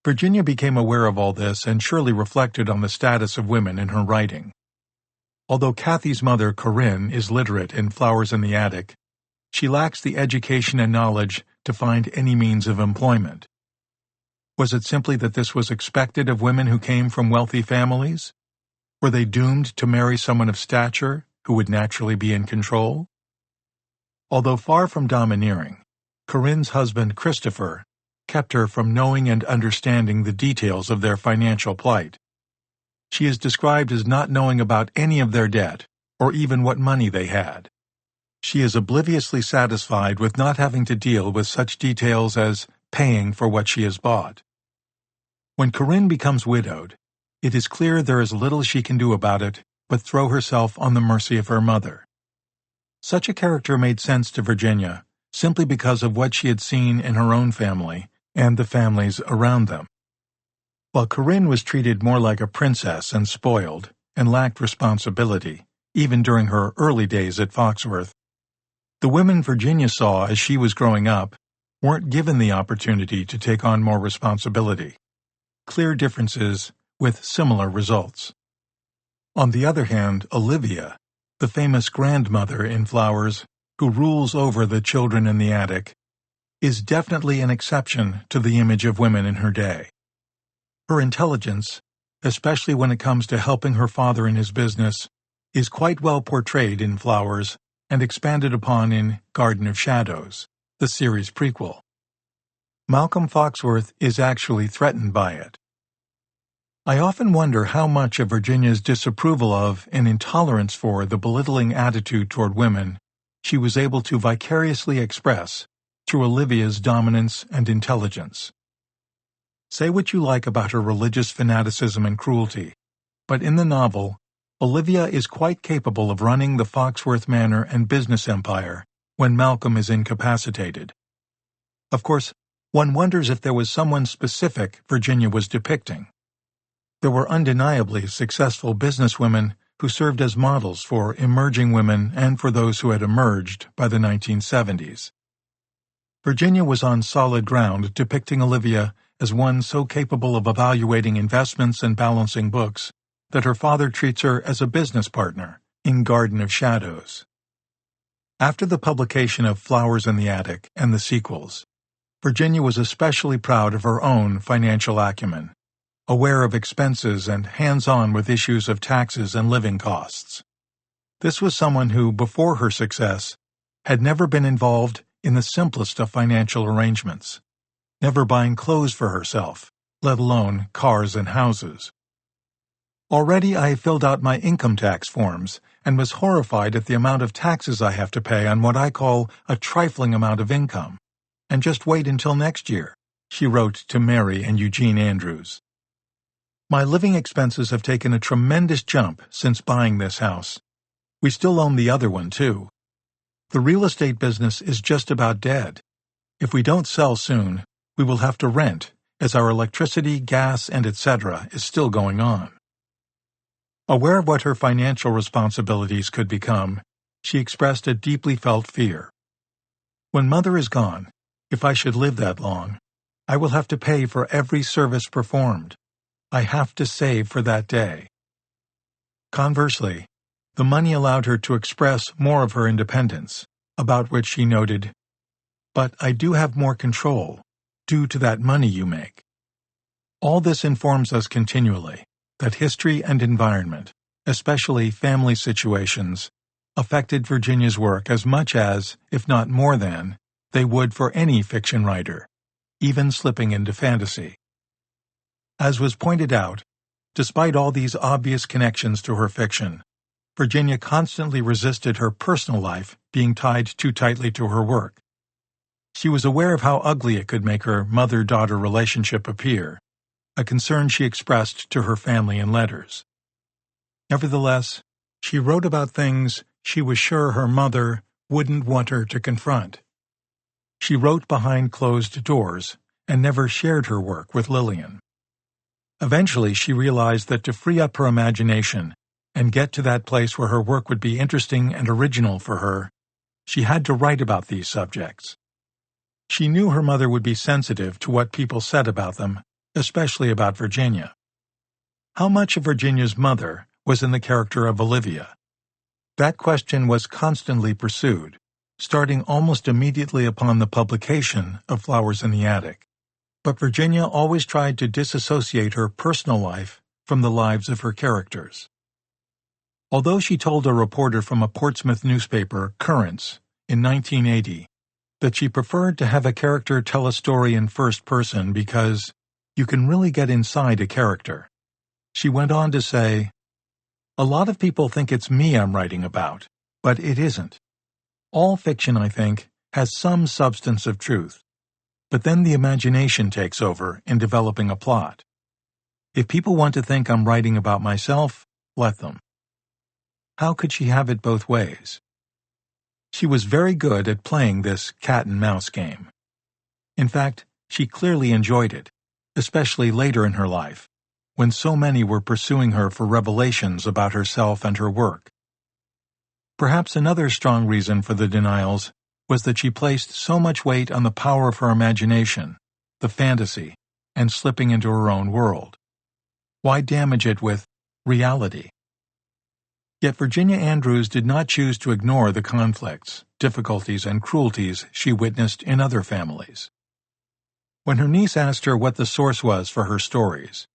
Virginia became aware of all this and surely reflected on the status of women in her writing. Although Kathy's mother, Corinne, is literate in Flowers in the Attic, she lacks the education and knowledge to find any means of employment. Was it simply that this was expected of women who came from wealthy families? Were they doomed to marry someone of stature who would naturally be in control? Although far from domineering, Corinne's husband, Christopher, kept her from knowing and understanding the details of their financial plight. She is described as not knowing about any of their debt, or even what money they had. She is obliviously satisfied with not having to deal with such details as paying for what she has bought. When Corinne becomes widowed, it is clear there is little she can do about it but throw herself on the mercy of her mother. Such a character made sense to Virginia simply because of what she had seen in her own family and the families around them. While Corinne was treated more like a princess and spoiled, and lacked responsibility, even during her early days at Foxworth, the women Virginia saw as she was growing up weren't given the opportunity to take on more responsibility. Clear differences with similar results. On the other hand, Olivia, the famous grandmother in Flowers, who rules over the children in the attic, is definitely an exception to the image of women in her day. Her intelligence, especially when it comes to helping her father in his business, is quite well portrayed in Flowers and expanded upon in Garden of Shadows, the series prequel. Malcolm Foxworth is actually threatened by it. I often wonder how much of Virginia's disapproval of and intolerance for the belittling attitude toward women she was able to vicariously express through Olivia's dominance and intelligence. Say what you like about her religious fanaticism and cruelty, but in the novel, Olivia is quite capable of running the Foxworth Manor and business empire when Malcolm is incapacitated. Of course, one wonders if there was someone specific Virginia was depicting. There were undeniably successful businesswomen who served as models for emerging women and for those who had emerged by the 1970s. Virginia was on solid ground depicting Olivia as one so capable of evaluating investments and balancing books that her father treats her as a business partner in Garden of Shadows. After the publication of Flowers in the Attic and the sequels, Virginia was especially proud of her own financial acumen, aware of expenses and hands-on with issues of taxes and living costs. This was someone who, before her success, had never been involved in the simplest of financial arrangements, never buying clothes for herself, let alone cars and houses. Already I filled out my income tax forms and was horrified at the amount of taxes I have to pay on what I call a trifling amount of income. And just wait until next year, she wrote to Mary and Eugene Andrews. My living expenses have taken a tremendous jump since buying this house. We still own the other one, too. The real estate business is just about dead. If we don't sell soon, we will have to rent, as our electricity, gas, and etc. is still going on. Aware of what her financial responsibilities could become, she expressed a deeply felt fear. When Mother is gone, if I should live that long, I will have to pay for every service performed. I have to save for that day. Conversely, the money allowed her to express more of her independence, about which she noted, "But I do have more control, due to that money you make." All this informs us continually that history and environment, especially family situations, affected Virginia's work as much as, if not more than, they would for any fiction writer, even slipping into fantasy. As was pointed out, despite all these obvious connections to her fiction, Virginia constantly resisted her personal life being tied too tightly to her work. She was aware of how ugly it could make her mother-daughter relationship appear, a concern she expressed to her family in letters. Nevertheless, she wrote about things she was sure her mother wouldn't want her to confront. She wrote behind closed doors and never shared her work with Lillian. Eventually, she realized that to free up her imagination and get to that place where her work would be interesting and original for her, she had to write about these subjects. She knew her mother would be sensitive to what people said about them, especially about Virginia. How much of Virginia's mother was in the character of Olivia? That question was constantly pursued, starting almost immediately upon the publication of Flowers in the Attic. But Virginia always tried to disassociate her personal life from the lives of her characters. Although she told a reporter from a Portsmouth newspaper, Currents, in 1980, that she preferred to have a character tell a story in first person because you can really get inside a character, she went on to say, "A lot of people think it's me I'm writing about, but it isn't. All fiction, I think, has some substance of truth. But then the imagination takes over in developing a plot. If people want to think I'm writing about myself, let them." How could she have it both ways? She was very good at playing this cat-and-mouse game. In fact, she clearly enjoyed it, especially later in her life, when so many were pursuing her for revelations about herself and her work. Perhaps another strong reason for the denials was that she placed so much weight on the power of her imagination, the fantasy, and slipping into her own world. Why damage it with reality? Yet Virginia Andrews did not choose to ignore the conflicts, difficulties, and cruelties she witnessed in other families. When her niece asked her what the source was for her stories,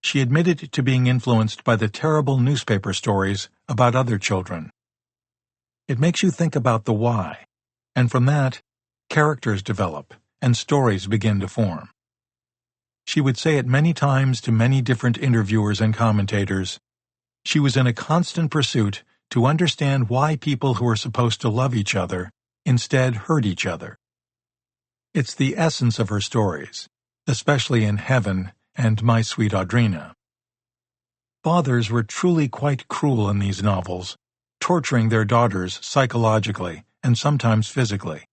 she admitted to being influenced by the terrible newspaper stories about other children. It makes you think about the why. And from that, characters develop and stories begin to form. She would say it many times to many different interviewers and commentators. She was in a constant pursuit to understand why people who are supposed to love each other instead hurt each other. It's the essence of her stories, especially in Heaven and My Sweet Audrina. Fathers were truly quite cruel in these novels, torturing their daughters psychologically and sometimes physically.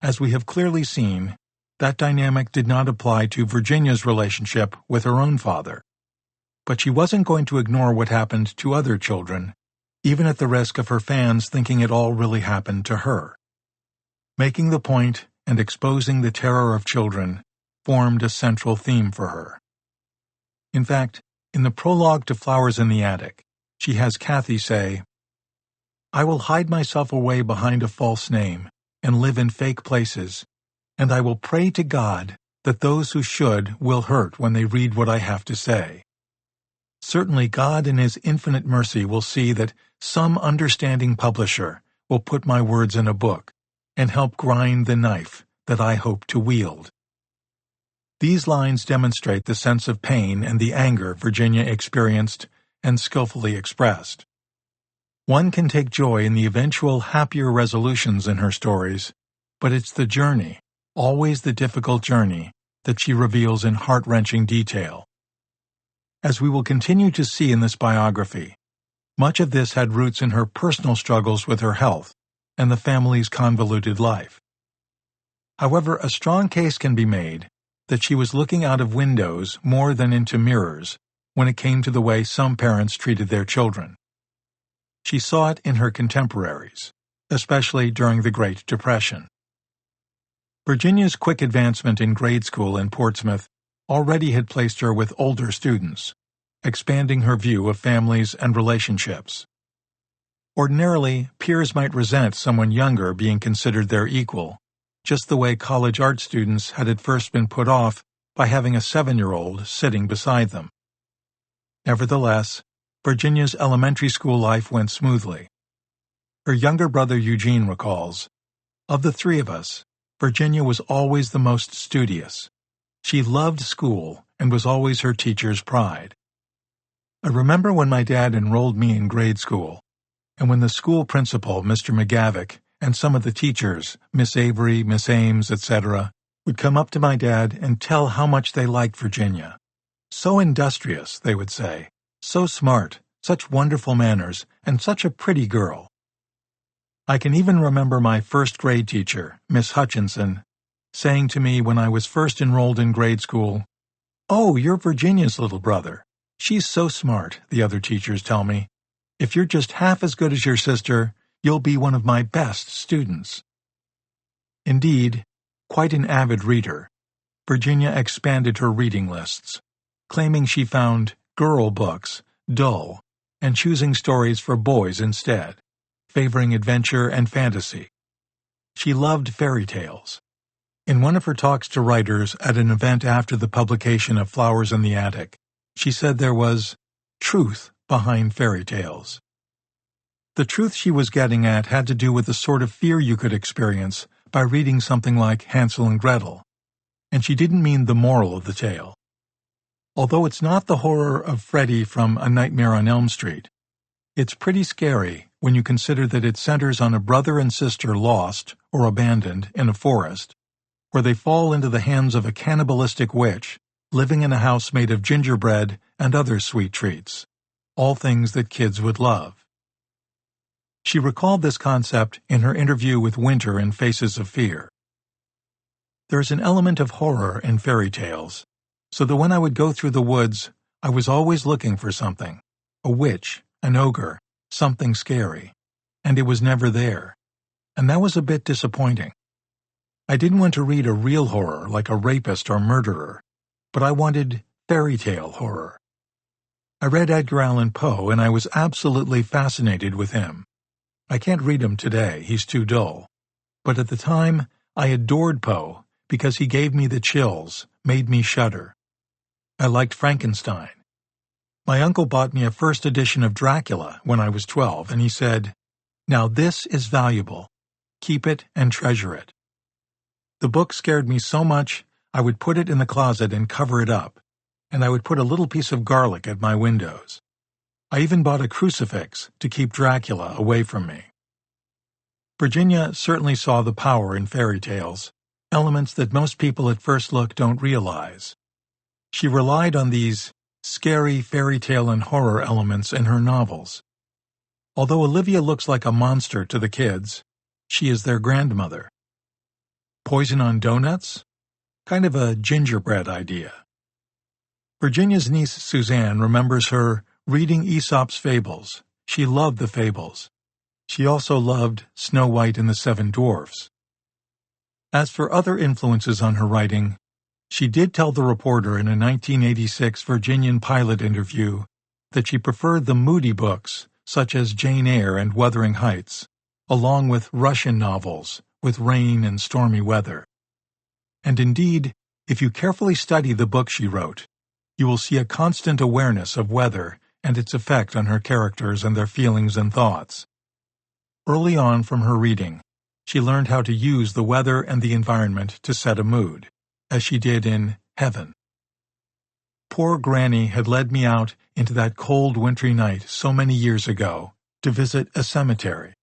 As we have clearly seen, that dynamic did not apply to Virginia's relationship with her own father. But she wasn't going to ignore what happened to other children, even at the risk of her fans thinking it all really happened to her. Making the point and exposing the terror of children formed a central theme for her. In fact, in the prologue to Flowers in the Attic, she has Kathy say, I will hide myself away behind a false name and live in fake places, and I will pray to God that those who should will hurt when they read what I have to say. Certainly God in His infinite mercy will see that some understanding publisher will put my words in a book and help grind the knife that I hope to wield. These lines demonstrate the sense of pain and the anger Virginia experienced and skillfully expressed. One can take joy in the eventual happier resolutions in her stories, but it's the journey, always the difficult journey, that she reveals in heart-wrenching detail. As we will continue to see in this biography, much of this had roots in her personal struggles with her health and the family's convoluted life. However, a strong case can be made that she was looking out of windows more than into mirrors when it came to the way some parents treated their children. She saw it in her contemporaries, especially during the Great Depression. Virginia's quick advancement in grade school in Portsmouth already had placed her with older students, expanding her view of families and relationships. Ordinarily, peers might resent someone younger being considered their equal, just the way college art students had at first been put off by having a 7-year-old sitting beside them. Nevertheless, Virginia's elementary school life went smoothly. Her younger brother Eugene recalls, "Of the three of us, Virginia was always the most studious. She loved school and was always her teacher's pride. I remember when my dad enrolled me in grade school, and when the school principal, Mr. McGavick, and some of the teachers, Miss Avery, Miss Ames, etc., would come up to my dad and tell how much they liked Virginia. So industrious, they would say, so smart, such wonderful manners, and such a pretty girl. I can even remember my first-grade teacher, Miss Hutchinson, saying to me when I was first enrolled in grade school, 'Oh, you're Virginia's little brother. She's so smart,' the other teachers tell me. 'If you're just half as good as your sister, you'll be one of my best students.'" Indeed, quite an avid reader, Virginia expanded her reading lists, claiming she found girl books dull and choosing stories for boys instead, favoring adventure and fantasy. She loved fairy tales. In one of her talks to writers at an event after the publication of Flowers in the Attic, she said there was truth behind fairy tales. The truth she was getting at had to do with the sort of fear you could experience by reading something like Hansel and Gretel, and she didn't mean the moral of the tale. Although it's not the horror of Freddy from A Nightmare on Elm Street, it's pretty scary when you consider that it centers on a brother and sister lost or abandoned in a forest, where they fall into the hands of a cannibalistic witch living in a house made of gingerbread and other sweet treats, all things that kids would love. She recalled this concept in her interview with Winter in Faces of Fear. "There's an element of horror in fairy tales, so that when I would go through the woods, I was always looking for something, a witch, an ogre, something scary, and it was never there, and that was a bit disappointing. I didn't want to read a real horror like a rapist or murderer, but I wanted fairy tale horror. I read Edgar Allan Poe, and I was absolutely fascinated with him. I can't read him today, he's too dull. But at the time, I adored Poe because he gave me the chills, made me shudder. I liked Frankenstein. My uncle bought me a first edition of Dracula when I was 12, and he said, 'Now this is valuable. Keep it and treasure it.' The book scared me so much, I would put it in the closet and cover it up, and I would put a little piece of garlic at my windows. I even bought a crucifix to keep Dracula away from me." Virginia certainly saw the power in fairy tales, elements that most people at first look don't realize. She relied on these scary fairy tale and horror elements in her novels. Although Olivia looks like a monster to the kids, she is their grandmother. Poison on donuts? Kind of a gingerbread idea. Virginia's niece Suzanne remembers her reading Aesop's fables. She loved the fables. She also loved Snow White and the Seven Dwarfs. As for other influences on her writing, she did tell the reporter in a 1986 Virginian Pilot interview that she preferred the moody books such as Jane Eyre and Wuthering Heights, along with Russian novels with rain and stormy weather. And indeed, if you carefully study the book she wrote, you will see a constant awareness of weather and its effect on her characters and their feelings and thoughts. Early on from her reading, she learned how to use the weather and the environment to set a mood, as she did in Heaven. Poor Granny had led me out into that cold wintry night so many years ago to visit a cemetery.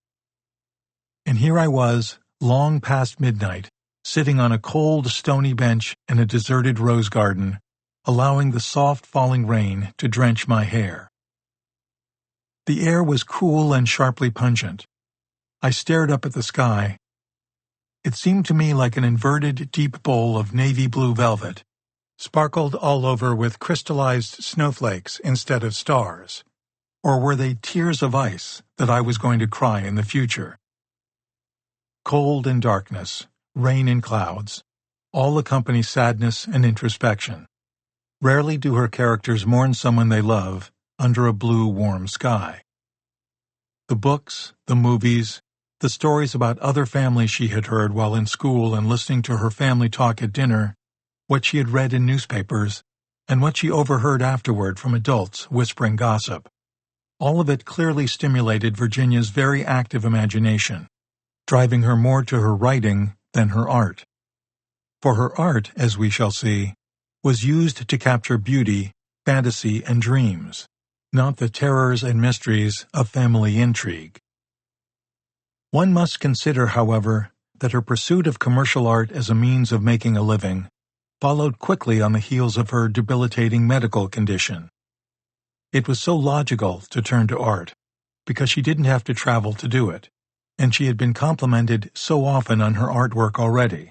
And here I was, long past midnight, sitting on a cold, stony bench in a deserted rose garden, allowing the soft falling rain to drench my hair. The air was cool and sharply pungent. I stared up at the sky. It seemed to me like an inverted, deep bowl of navy blue velvet, sparkled all over with crystallized snowflakes instead of stars. Or were they tears of ice that I was going to cry in the future? Cold and darkness, rain and clouds, all accompany sadness and introspection. Rarely do her characters mourn someone they love under a blue, warm sky. The books, the movies, the stories about other families she had heard while in school and listening to her family talk at dinner, what she had read in newspapers, and what she overheard afterward from adults whispering gossip. All of it clearly stimulated Virginia's very active imagination, driving her more to her writing than her art. For her art, as we shall see, was used to capture beauty, fantasy, and dreams, not the terrors and mysteries of family intrigue. One must consider, however, that her pursuit of commercial art as a means of making a living followed quickly on the heels of her debilitating medical condition. It was so logical to turn to art, because she didn't have to travel to do it, and she had been complimented so often on her artwork already.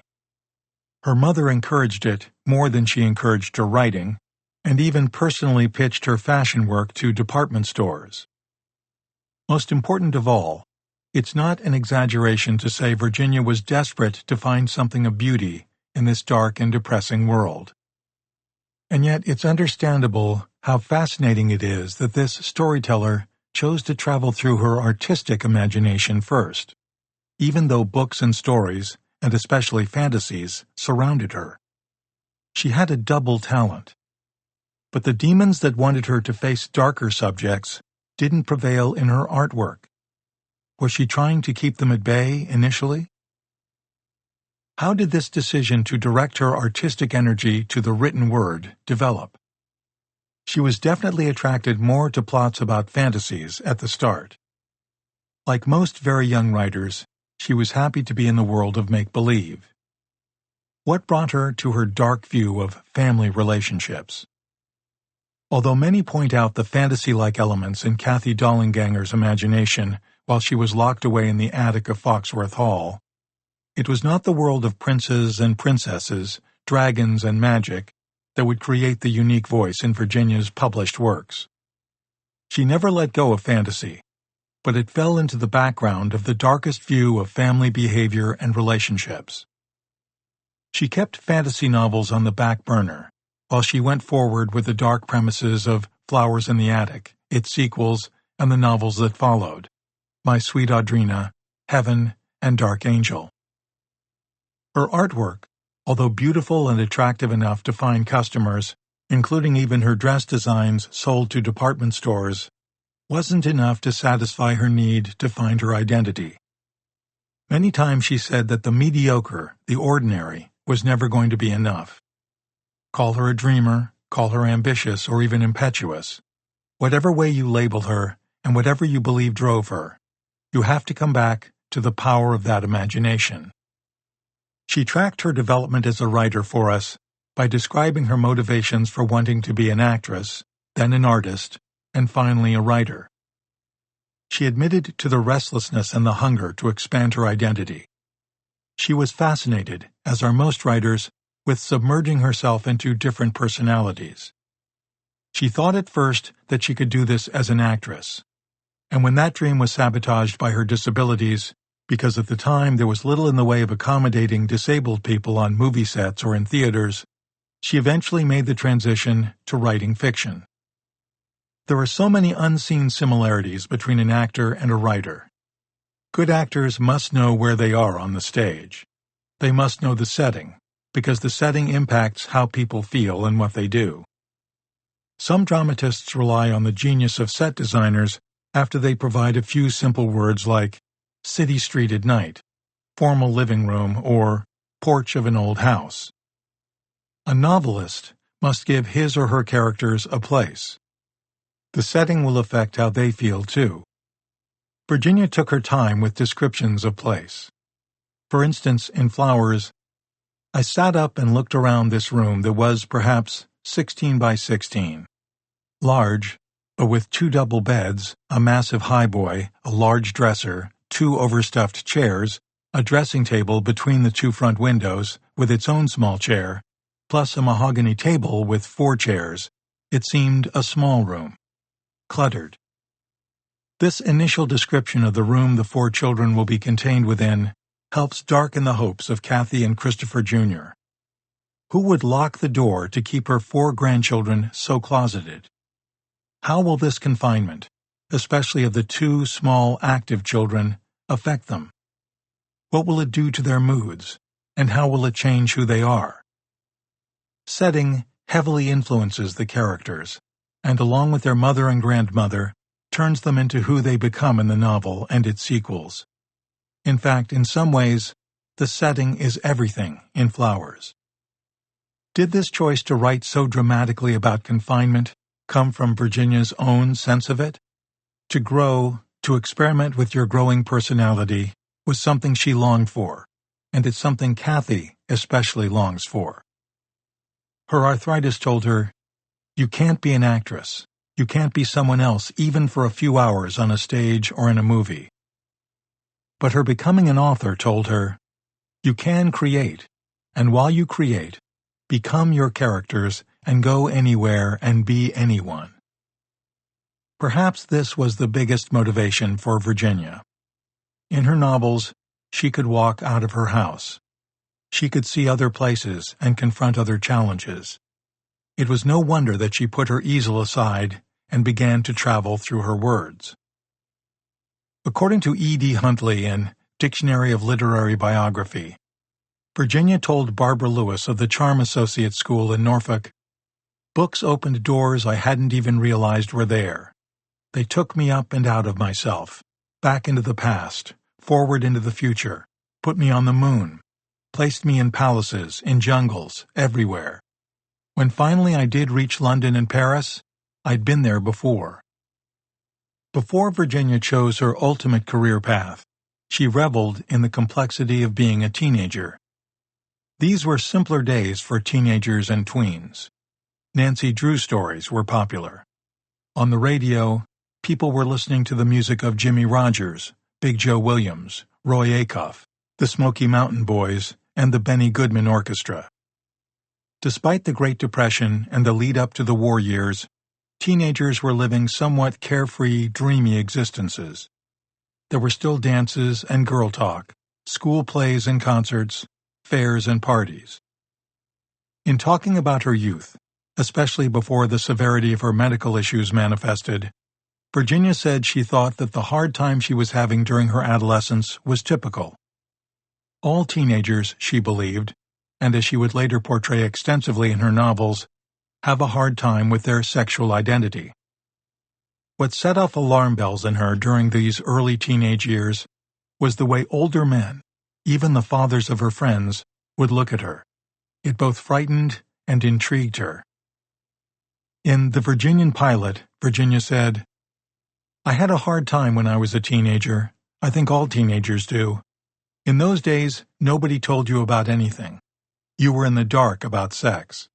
Her mother encouraged it more than she encouraged her writing, and even personally pitched her fashion work to department stores. Most important of all, it's not an exaggeration to say Virginia was desperate to find something of beauty in this dark and depressing world. And yet it's understandable how fascinating it is that this storyteller chose to travel through her artistic imagination first, even though books and stories, and especially fantasies, surrounded her. She had a double talent. But the demons that wanted her to face darker subjects didn't prevail in her artwork. Was she trying to keep them at bay initially? How did this decision to direct her artistic energy to the written word develop? She was definitely attracted more to plots about fantasies at the start. Like most very young writers, she was happy to be in the world of make-believe. What brought her to her dark view of family relationships? Although many point out the fantasy-like elements in Kathy Dollanganger's imagination while she was locked away in the attic of Foxworth Hall, it was not the world of princes and princesses, dragons and magic that would create the unique voice in Virginia's published works. She never let go of fantasy, but it fell into the background of the darkest view of family behavior and relationships. She kept fantasy novels on the back burner, while she went forward with the dark premises of Flowers in the Attic, its sequels, and the novels that followed, My Sweet Audrina, Heaven, and Dark Angel. Her artwork, although beautiful and attractive enough to find customers, including even her dress designs sold to department stores, wasn't enough to satisfy her need to find her identity. Many times she said that the mediocre, the ordinary, was never going to be enough. Call her a dreamer, call her ambitious, or even impetuous. Whatever way you label her, and whatever you believe drove her, you have to come back to the power of that imagination. She tracked her development as a writer for us by describing her motivations for wanting to be an actress, then an artist, and finally a writer. She admitted to the restlessness and the hunger to expand her identity. She was fascinated, as are most writers, with submerging herself into different personalities. She thought at first that she could do this as an actress, and when that dream was sabotaged by her disabilities, because at the time there was little in the way of accommodating disabled people on movie sets or in theaters, she eventually made the transition to writing fiction. There are so many unseen similarities between an actor and a writer. Good actors must know where they are on the stage. They must know the setting, because the setting impacts how people feel and what they do. Some dramatists rely on the genius of set designers after they provide a few simple words like city street at night, formal living room, or porch of an old house. A novelist must give his or her characters a place. The setting will affect how they feel too. Virginia took her time with descriptions of place. For instance, in Flowers, I sat up and looked around this room that was perhaps 16 by 16. Large, but with 2 double beds, a massive highboy, a large dresser, 2 overstuffed chairs, a dressing table between the 2 front windows with its own small chair, plus a mahogany table with 4 chairs. It seemed a small room. Cluttered. This initial description of the room the 4 children will be contained within helps darken the hopes of Kathy and Christopher Jr. Who would lock the door to keep her 4 grandchildren so closeted? How will this confinement, especially of the 2 small active children, affect them? What will it do to their moods, and how will it change who they are? Setting heavily influences the characters, and along with their mother and grandmother, turns them into who they become in the novel and its sequels. In fact, in some ways, the setting is everything in Flowers. Did this choice to write so dramatically about confinement come from Virginia's own sense of it? To grow, to experiment with your growing personality, was something she longed for, and it's something Kathy especially longs for. Her arthritis told her, "You can't be an actress. You can't be someone else even for a few hours on a stage or in a movie." But her becoming an author told her, "You can create, and while you create, become your characters and go anywhere and be anyone." Perhaps this was the biggest motivation for Virginia. In her novels, she could walk out of her house. She could see other places and confront other challenges. It was no wonder that she put her easel aside and began to travel through her words. According to E.D. Huntley in Dictionary of Literary Biography, Virginia told Barbara Lewis of the Charm Associate School in Norfolk, "Books opened doors I hadn't even realized were there. They took me up and out of myself, back into the past, forward into the future, put me on the moon, placed me in palaces, in jungles, everywhere. When finally I did reach London and Paris, I'd been there before." Before Virginia chose her ultimate career path, she reveled in the complexity of being a teenager. These were simpler days for teenagers and tweens. Nancy Drew stories were popular. On the radio, people were listening to the music of Jimmie Rodgers, Big Joe Williams, Roy Acuff, the Smoky Mountain Boys, and the Benny Goodman Orchestra. Despite the Great Depression and the lead-up to the war years, teenagers were living somewhat carefree, dreamy existences. There were still dances and girl talk, school plays and concerts, fairs and parties. In talking about her youth, especially before the severity of her medical issues manifested, Virginia said she thought that the hard time she was having during her adolescence was typical. All teenagers, she believed, and as she would later portray extensively in her novels, have a hard time with their sexual identity. What set off alarm bells in her during these early teenage years was the way older men, even the fathers of her friends, would look at her. It both frightened and intrigued her. In The Virginian Pilot, Virginia said, "I had a hard time when I was a teenager. I think all teenagers do. In those days, nobody told you about anything. You were in the dark about sex.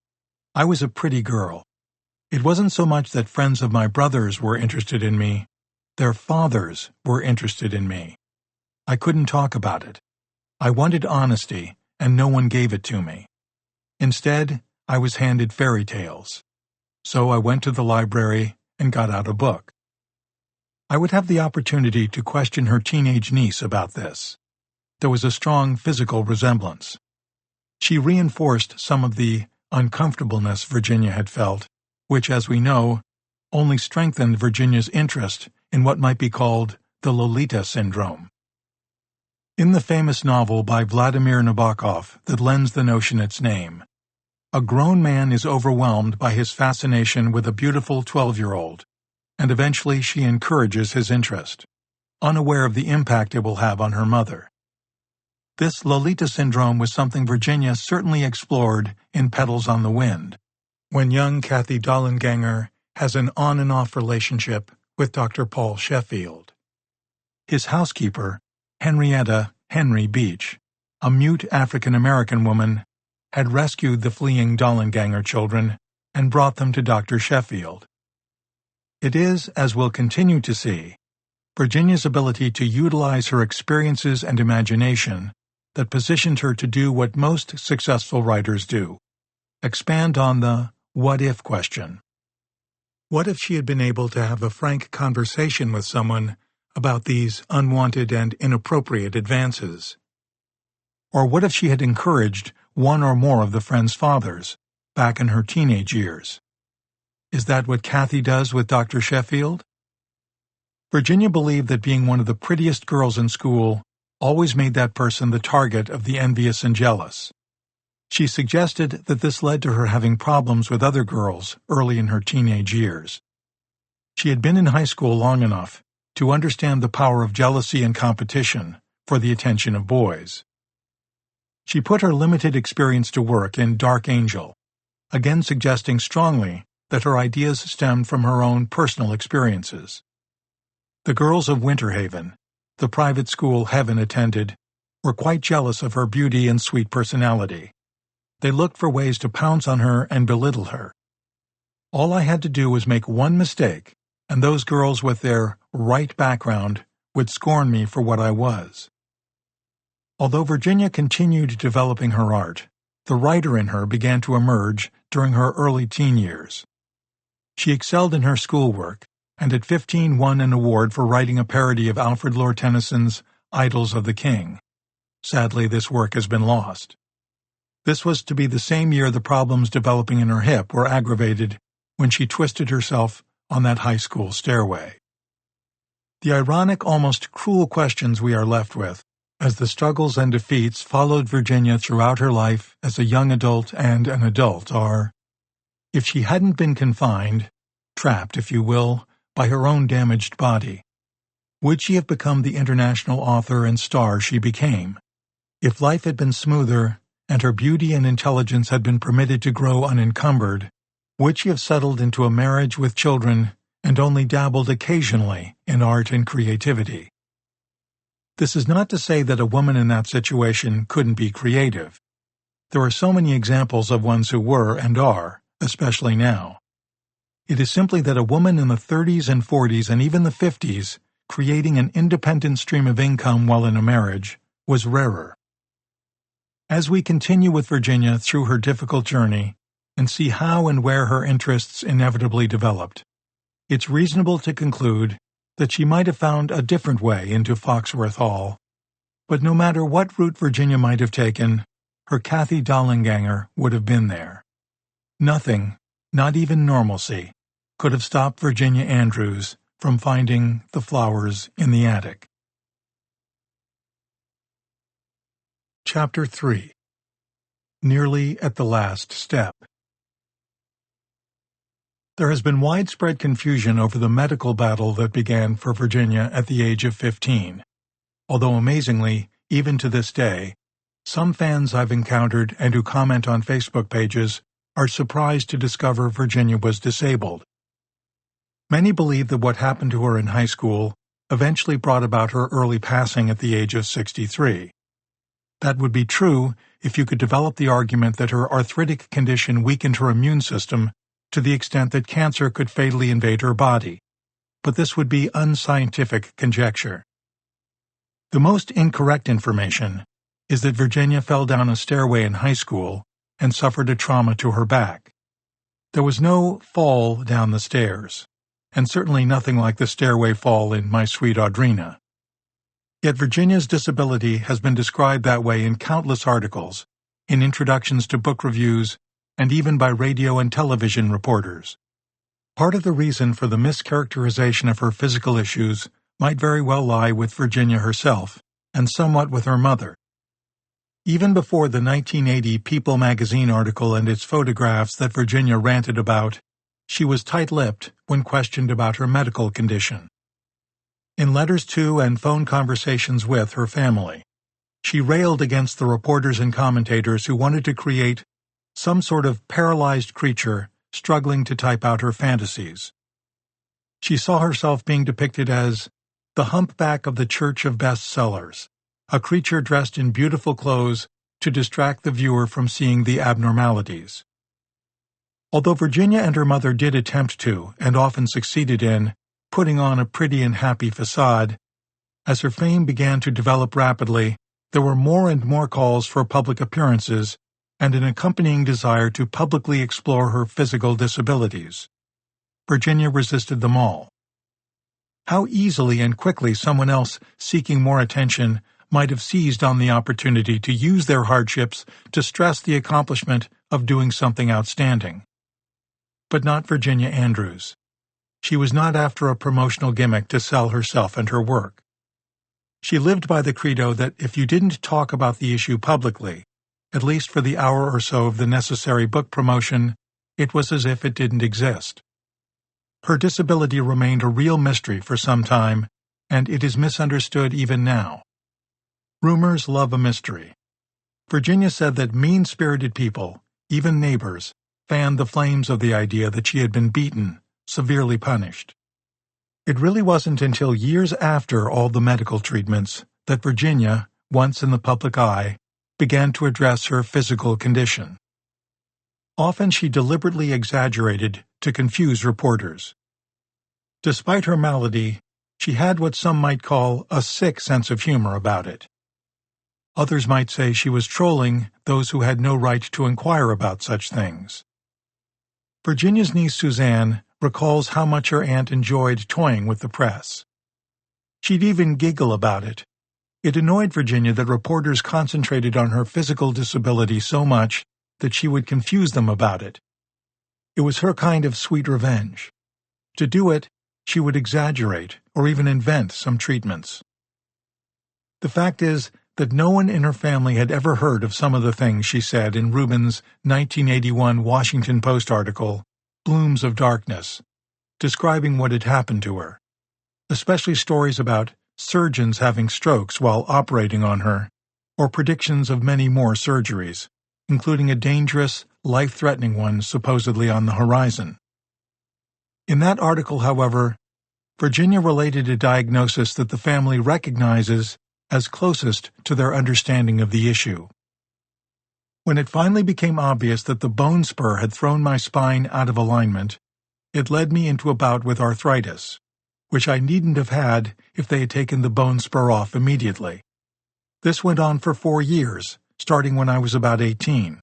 I was a pretty girl. It wasn't so much that friends of my brothers were interested in me. Their fathers were interested in me. I couldn't talk about it. I wanted honesty, and no one gave it to me. Instead, I was handed fairy tales. So I went to the library and got out a book." I would have the opportunity to question her teenage niece about this. There was a strong physical resemblance. She reinforced some of the uncomfortableness Virginia had felt, which, as we know, only strengthened Virginia's interest in what might be called the Lolita syndrome. In the famous novel by Vladimir Nabokov that lends the notion its name, a grown man is overwhelmed by his fascination with a beautiful 12-year-old, and eventually she encourages his interest, unaware of the impact it will have on her mother. This Lolita syndrome was something Virginia certainly explored in Petals on the Wind, when young Kathy Dollenganger has an on-and-off relationship with Dr. Paul Sheffield. His housekeeper, Henrietta Henry Beach, a mute African-American woman, had rescued the fleeing Dollenganger children and brought them to Dr. Sheffield. It is, as we'll continue to see, Virginia's ability to utilize her experiences and imagination that positioned her to do what most successful writers do: expand on the what-if question. What if she had been able to have a frank conversation with someone about these unwanted and inappropriate advances? Or what if she had encouraged one or more of the friends' fathers back in her teenage years? Is that what Kathy does with Dr. Sheffield? Virginia believed that being one of the prettiest girls in school always made that person the target of the envious and jealous. She suggested that this led to her having problems with other girls early in her teenage years. She had been in high school long enough to understand the power of jealousy and competition for the attention of boys. She put her limited experience to work in Dark Angel, again suggesting strongly that her ideas stemmed from her own personal experiences. The girls of Winter Haven, the private school Heaven attended, were quite jealous of her beauty and sweet personality. They looked for ways to pounce on her and belittle her. All I had to do was make one mistake, and those girls with their right background would scorn me for what I was. Although Virginia continued developing her art, the writer in her began to emerge during her early teen years. She excelled in her schoolwork, and at 15 won an award for writing a parody of Alfred Lord Tennyson's Idylls of the King. Sadly, this work has been lost. This was to be the same year the problems developing in her hip were aggravated when she twisted herself on that high school stairway. The ironic, almost cruel questions we are left with, as the struggles and defeats followed Virginia throughout her life as a young adult and an adult, are: if she hadn't been confined, trapped, if you will, by her own damaged body, would she have become the international author and star she became? If life had been smoother, and her beauty and intelligence had been permitted to grow unencumbered, would she have settled into a marriage with children and only dabbled occasionally in art and creativity? This is not to say that a woman in that situation couldn't be creative. There are so many examples of ones who were and are, especially now. It is simply that a woman in the 30s and 40s and even the 50s creating an independent stream of income while in a marriage was rarer. As we continue with Virginia through her difficult journey and see how and where her interests inevitably developed, it's reasonable to conclude that she might have found a different way into Foxworth Hall. But no matter what route Virginia might have taken, her Kathy Dollenganger would have been there. Nothing, not even normalcy, could have stopped Virginia Andrews from finding the flowers in the attic. Chapter 3. Nearly at the Last Step. There has been widespread confusion over the medical battle that began for Virginia at the age of 15, although amazingly, even to this day, some fans I've encountered and who comment on Facebook pages are surprised to discover Virginia was disabled. Many believe that what happened to her in high school eventually brought about her early passing at the age of 63. That would be true if you could develop the argument that her arthritic condition weakened her immune system to the extent that cancer could fatally invade her body, but this would be unscientific conjecture. The most incorrect information is that Virginia fell down a stairway in high school and suffered a trauma to her back. There was no fall down the stairs, and certainly nothing like the stairway fall in My Sweet Audrina. Yet Virginia's disability has been described that way in countless articles, in introductions to book reviews, and even by radio and television reporters. Part of the reason for the mischaracterization of her physical issues might very well lie with Virginia herself, and somewhat with her mother. Even before the 1980 People magazine article and its photographs that Virginia ranted about, she was tight-lipped when questioned about her medical condition. In letters to and phone conversations with her family, she railed against the reporters and commentators who wanted to create some sort of paralyzed creature struggling to type out her fantasies. She saw herself being depicted as the humpback of the Church of Bestsellers, a creature dressed in beautiful clothes to distract the viewer from seeing the abnormalities. Although Virginia and her mother did attempt to, and often succeeded in, putting on a pretty and happy facade, as her fame began to develop rapidly, there were more and more calls for public appearances and an accompanying desire to publicly explore her physical disabilities. Virginia resisted them all. How easily and quickly someone else seeking more attention might have seized on the opportunity to use their hardships to stress the accomplishment of doing something outstanding. But not Virginia Andrews. She was not after a promotional gimmick to sell herself and her work. She lived by the credo that if you didn't talk about the issue publicly, at least for the hour or so of the necessary book promotion, it was as if it didn't exist. Her disability remained a real mystery for some time, and it is misunderstood even now. Rumors love a mystery. Virginia said that mean-spirited people, even neighbors, fanned the flames of the idea that she had been beaten, severely punished. It really wasn't until years after all the medical treatments that Virginia, once in the public eye, began to address her physical condition. Often she deliberately exaggerated to confuse reporters. Despite her malady, she had what some might call a sick sense of humor about it. Others might say she was trolling those who had no right to inquire about such things. Virginia's niece Suzanne recalls how much her aunt enjoyed toying with the press. She'd even giggle about it. It annoyed Virginia that reporters concentrated on her physical disability so much that she would confuse them about it. It was her kind of sweet revenge. To do it, she would exaggerate or even invent some treatments. The fact is that no one in her family had ever heard of some of the things she said in Rubin's 1981 Washington Post article, Blooms of Darkness, describing what had happened to her, especially stories about surgeons having strokes while operating on her, or predictions of many more surgeries, including a dangerous, life-threatening one supposedly on the horizon. In that article, however, Virginia related a diagnosis that the family recognizes as closest to their understanding of the issue. When it finally became obvious that the bone spur had thrown my spine out of alignment, it led me into a bout with arthritis, which I needn't have had if they had taken the bone spur off immediately. This went on for 4 years, starting when I was about 18.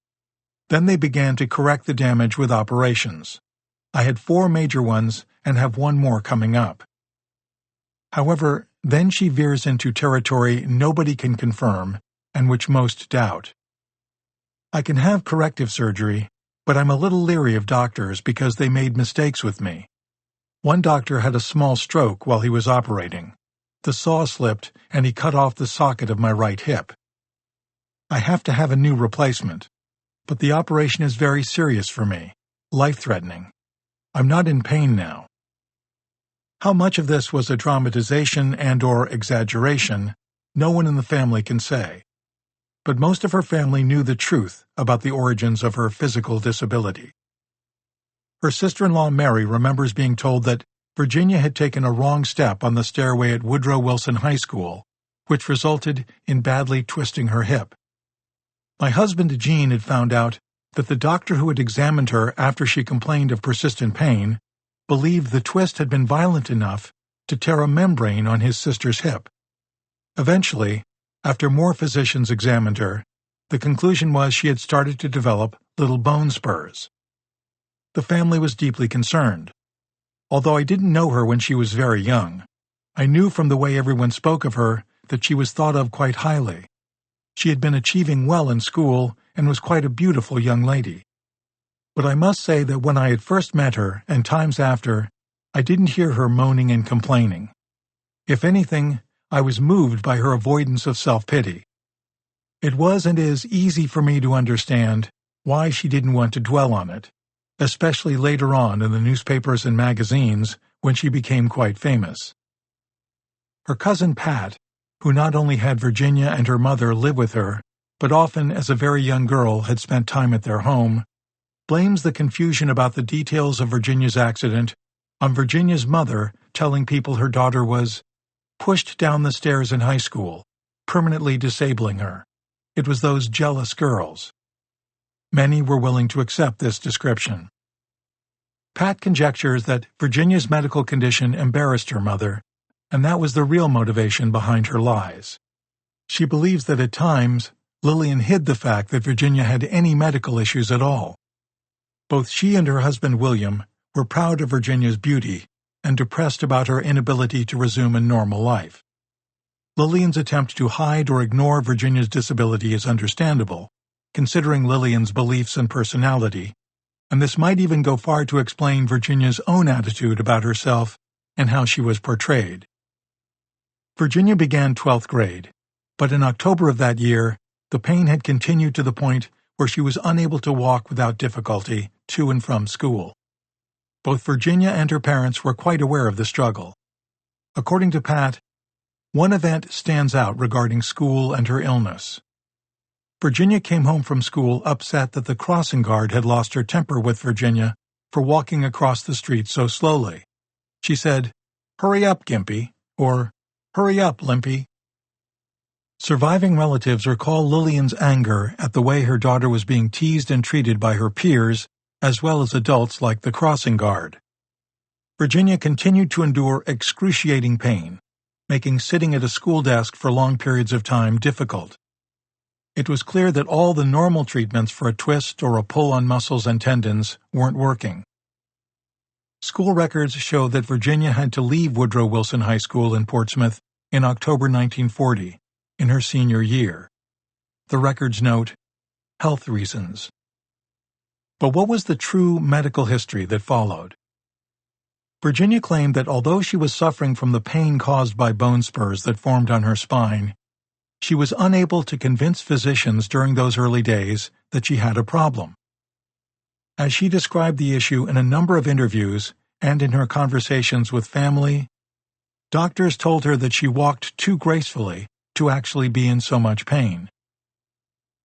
Then they began to correct the damage with operations. I had 4 major ones and have 1 more coming up. However, then she veers into territory nobody can confirm and which most doubt. I can have corrective surgery, but I'm a little leery of doctors because they made mistakes with me. One doctor had a small stroke while he was operating. The saw slipped and he cut off the socket of my right hip. I have to have a new replacement, but the operation is very serious for me, life-threatening. I'm not in pain now. How much of this was a dramatization and/or exaggeration, no one in the family can say. But most of her family knew the truth about the origins of her physical disability. Her sister-in-law Mary remembers being told that Virginia had taken a wrong step on the stairway at Woodrow Wilson High School, which resulted in badly twisting her hip. My husband Gene had found out that the doctor who had examined her after she complained of persistent pain believed the twist had been violent enough to tear a membrane on his sister's hip. Eventually, after more physicians examined her, the conclusion was she had started to develop little bone spurs. The family was deeply concerned. Although I didn't know her when she was very young, I knew from the way everyone spoke of her that she was thought of quite highly. She had been achieving well in school and was quite a beautiful young lady. But I must say that when I had first met her, and times after, I didn't hear her moaning and complaining. If anything, I was moved by her avoidance of self-pity. It was and is easy for me to understand why she didn't want to dwell on it, especially later on in the newspapers and magazines when she became quite famous. Her cousin Pat, who not only had Virginia and her mother live with her, but often as a very young girl had spent time at their home, blames the confusion about the details of Virginia's accident on Virginia's mother telling people her daughter was pushed down the stairs in high school, permanently disabling her. It was those jealous girls. Many were willing to accept this description. Pat conjectures that Virginia's medical condition embarrassed her mother, and that was the real motivation behind her lies. She believes that at times, Lillian hid the fact that Virginia had any medical issues at all. Both she and her husband William were proud of Virginia's beauty and depressed about her inability to resume a normal life. Lillian's attempt to hide or ignore Virginia's disability is understandable, considering Lillian's beliefs and personality, and this might even go far to explain Virginia's own attitude about herself and how she was portrayed. Virginia began 12th grade, but in October of that year, the pain had continued to the point where she was unable to walk without difficulty to and from school. Both Virginia and her parents were quite aware of the struggle. According to Pat, one event stands out regarding school and her illness. Virginia came home from school upset that the crossing guard had lost her temper with Virginia for walking across the street so slowly. She said, "Hurry up, Gimpy," or "Hurry up, Limpy." Surviving relatives recall Lillian's anger at the way her daughter was being teased and treated by her peers, as well as adults like the crossing guard. Virginia continued to endure excruciating pain, making sitting at a school desk for long periods of time difficult. It was clear that all the normal treatments for a twist or a pull on muscles and tendons weren't working. School records show that Virginia had to leave Woodrow Wilson High School in Portsmouth in October 1940, in her senior year. The records note, health reasons. But what was the true medical history that followed? Virginia claimed that although she was suffering from the pain caused by bone spurs that formed on her spine, she was unable to convince physicians during those early days that she had a problem. As she described the issue in a number of interviews and in her conversations with family, doctors told her that she walked too gracefully to actually be in so much pain.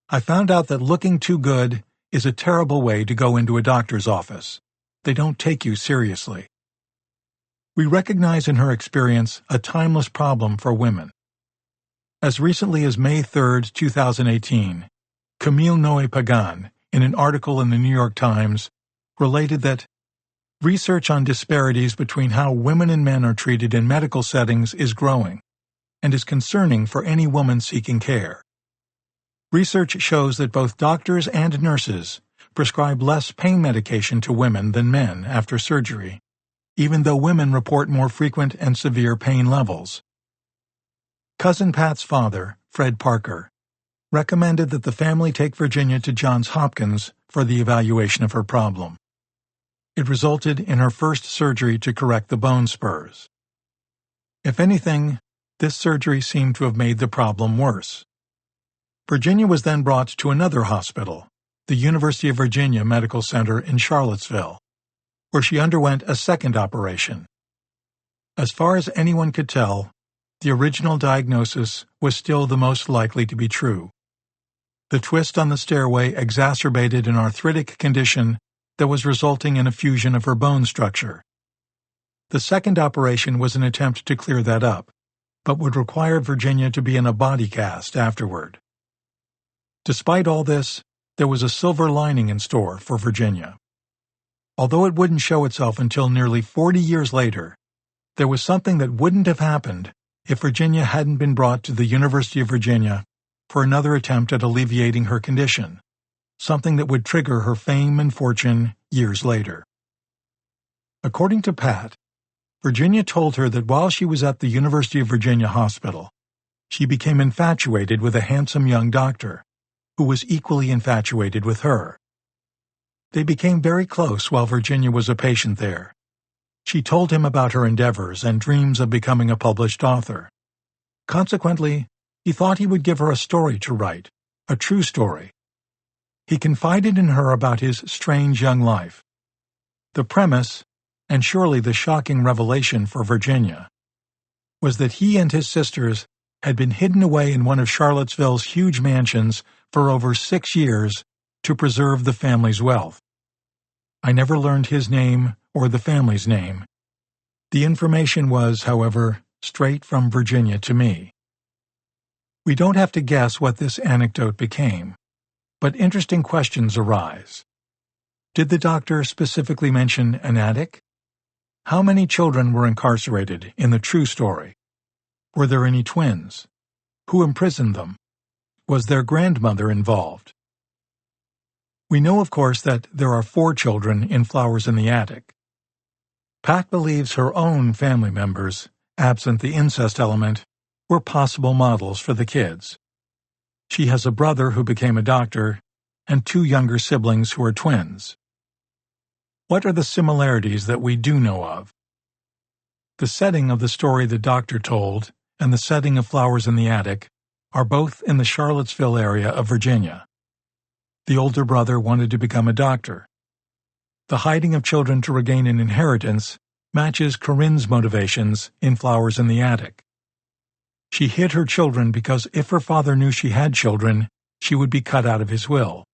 "I found out that looking too good is a terrible way to go into a doctor's office. They don't take you seriously." We recognize in her experience a timeless problem for women. As recently as May 3, 2018, Camille Noé Pagan, in an article in the New York Times, related that research on disparities between how women and men are treated in medical settings is growing, and is concerning for any woman seeking care. Research shows that both doctors and nurses prescribe less pain medication to women than men after surgery, even though women report more frequent and severe pain levels. Cousin Pat's father, Fred Parker, recommended that the family take Virginia to Johns Hopkins for the evaluation of her problem. It resulted in her first surgery to correct the bone spurs. If anything, this surgery seemed to have made the problem worse. Virginia was then brought to another hospital, the University of Virginia Medical Center in Charlottesville, where she underwent a second operation. As far as anyone could tell, the original diagnosis was still the most likely to be true. The twist on the stairway exacerbated an arthritic condition that was resulting in a fusion of her bone structure. The second operation was an attempt to clear that up, but would require Virginia to be in a body cast afterward. Despite all this, there was a silver lining in store for Virginia. Although it wouldn't show itself until nearly 40 years later, there was something that wouldn't have happened if Virginia hadn't been brought to the University of Virginia for another attempt at alleviating her condition, something that would trigger her fame and fortune years later. According to Pat, Virginia told her that while she was at the University of Virginia hospital, she became infatuated with a handsome young doctor, who was equally infatuated with her. They became very close while Virginia was a patient there. She told him about her endeavors and dreams of becoming a published author. Consequently, he thought he would give her a story to write, a true story. He confided in her about his strange young life. The premise, and surely the shocking revelation for Virginia, was that he and his sisters had been hidden away in one of Charlottesville's huge mansions for over 6 years to preserve the family's wealth. I never learned his name or the family's name. The information was, however, straight from Virginia to me. We don't have to guess what this anecdote became, but interesting questions arise. Did the doctor specifically mention an attic? How many children were incarcerated in the true story? Were there any twins? Who imprisoned them? Was their grandmother involved? We know, of course, that there are 4 children in Flowers in the Attic. Pat believes her own family members, absent the incest element, were possible models for the kids. She has a brother who became a doctor and 2 younger siblings who are twins. What are the similarities that we do know of? The setting of the story the doctor told and the setting of Flowers in the Attic are both in the Charlottesville area of Virginia. The older brother wanted to become a doctor. The hiding of children to regain an inheritance matches Corinne's motivations in Flowers in the Attic. She hid her children because if her father knew she had children, she would be cut out of his will.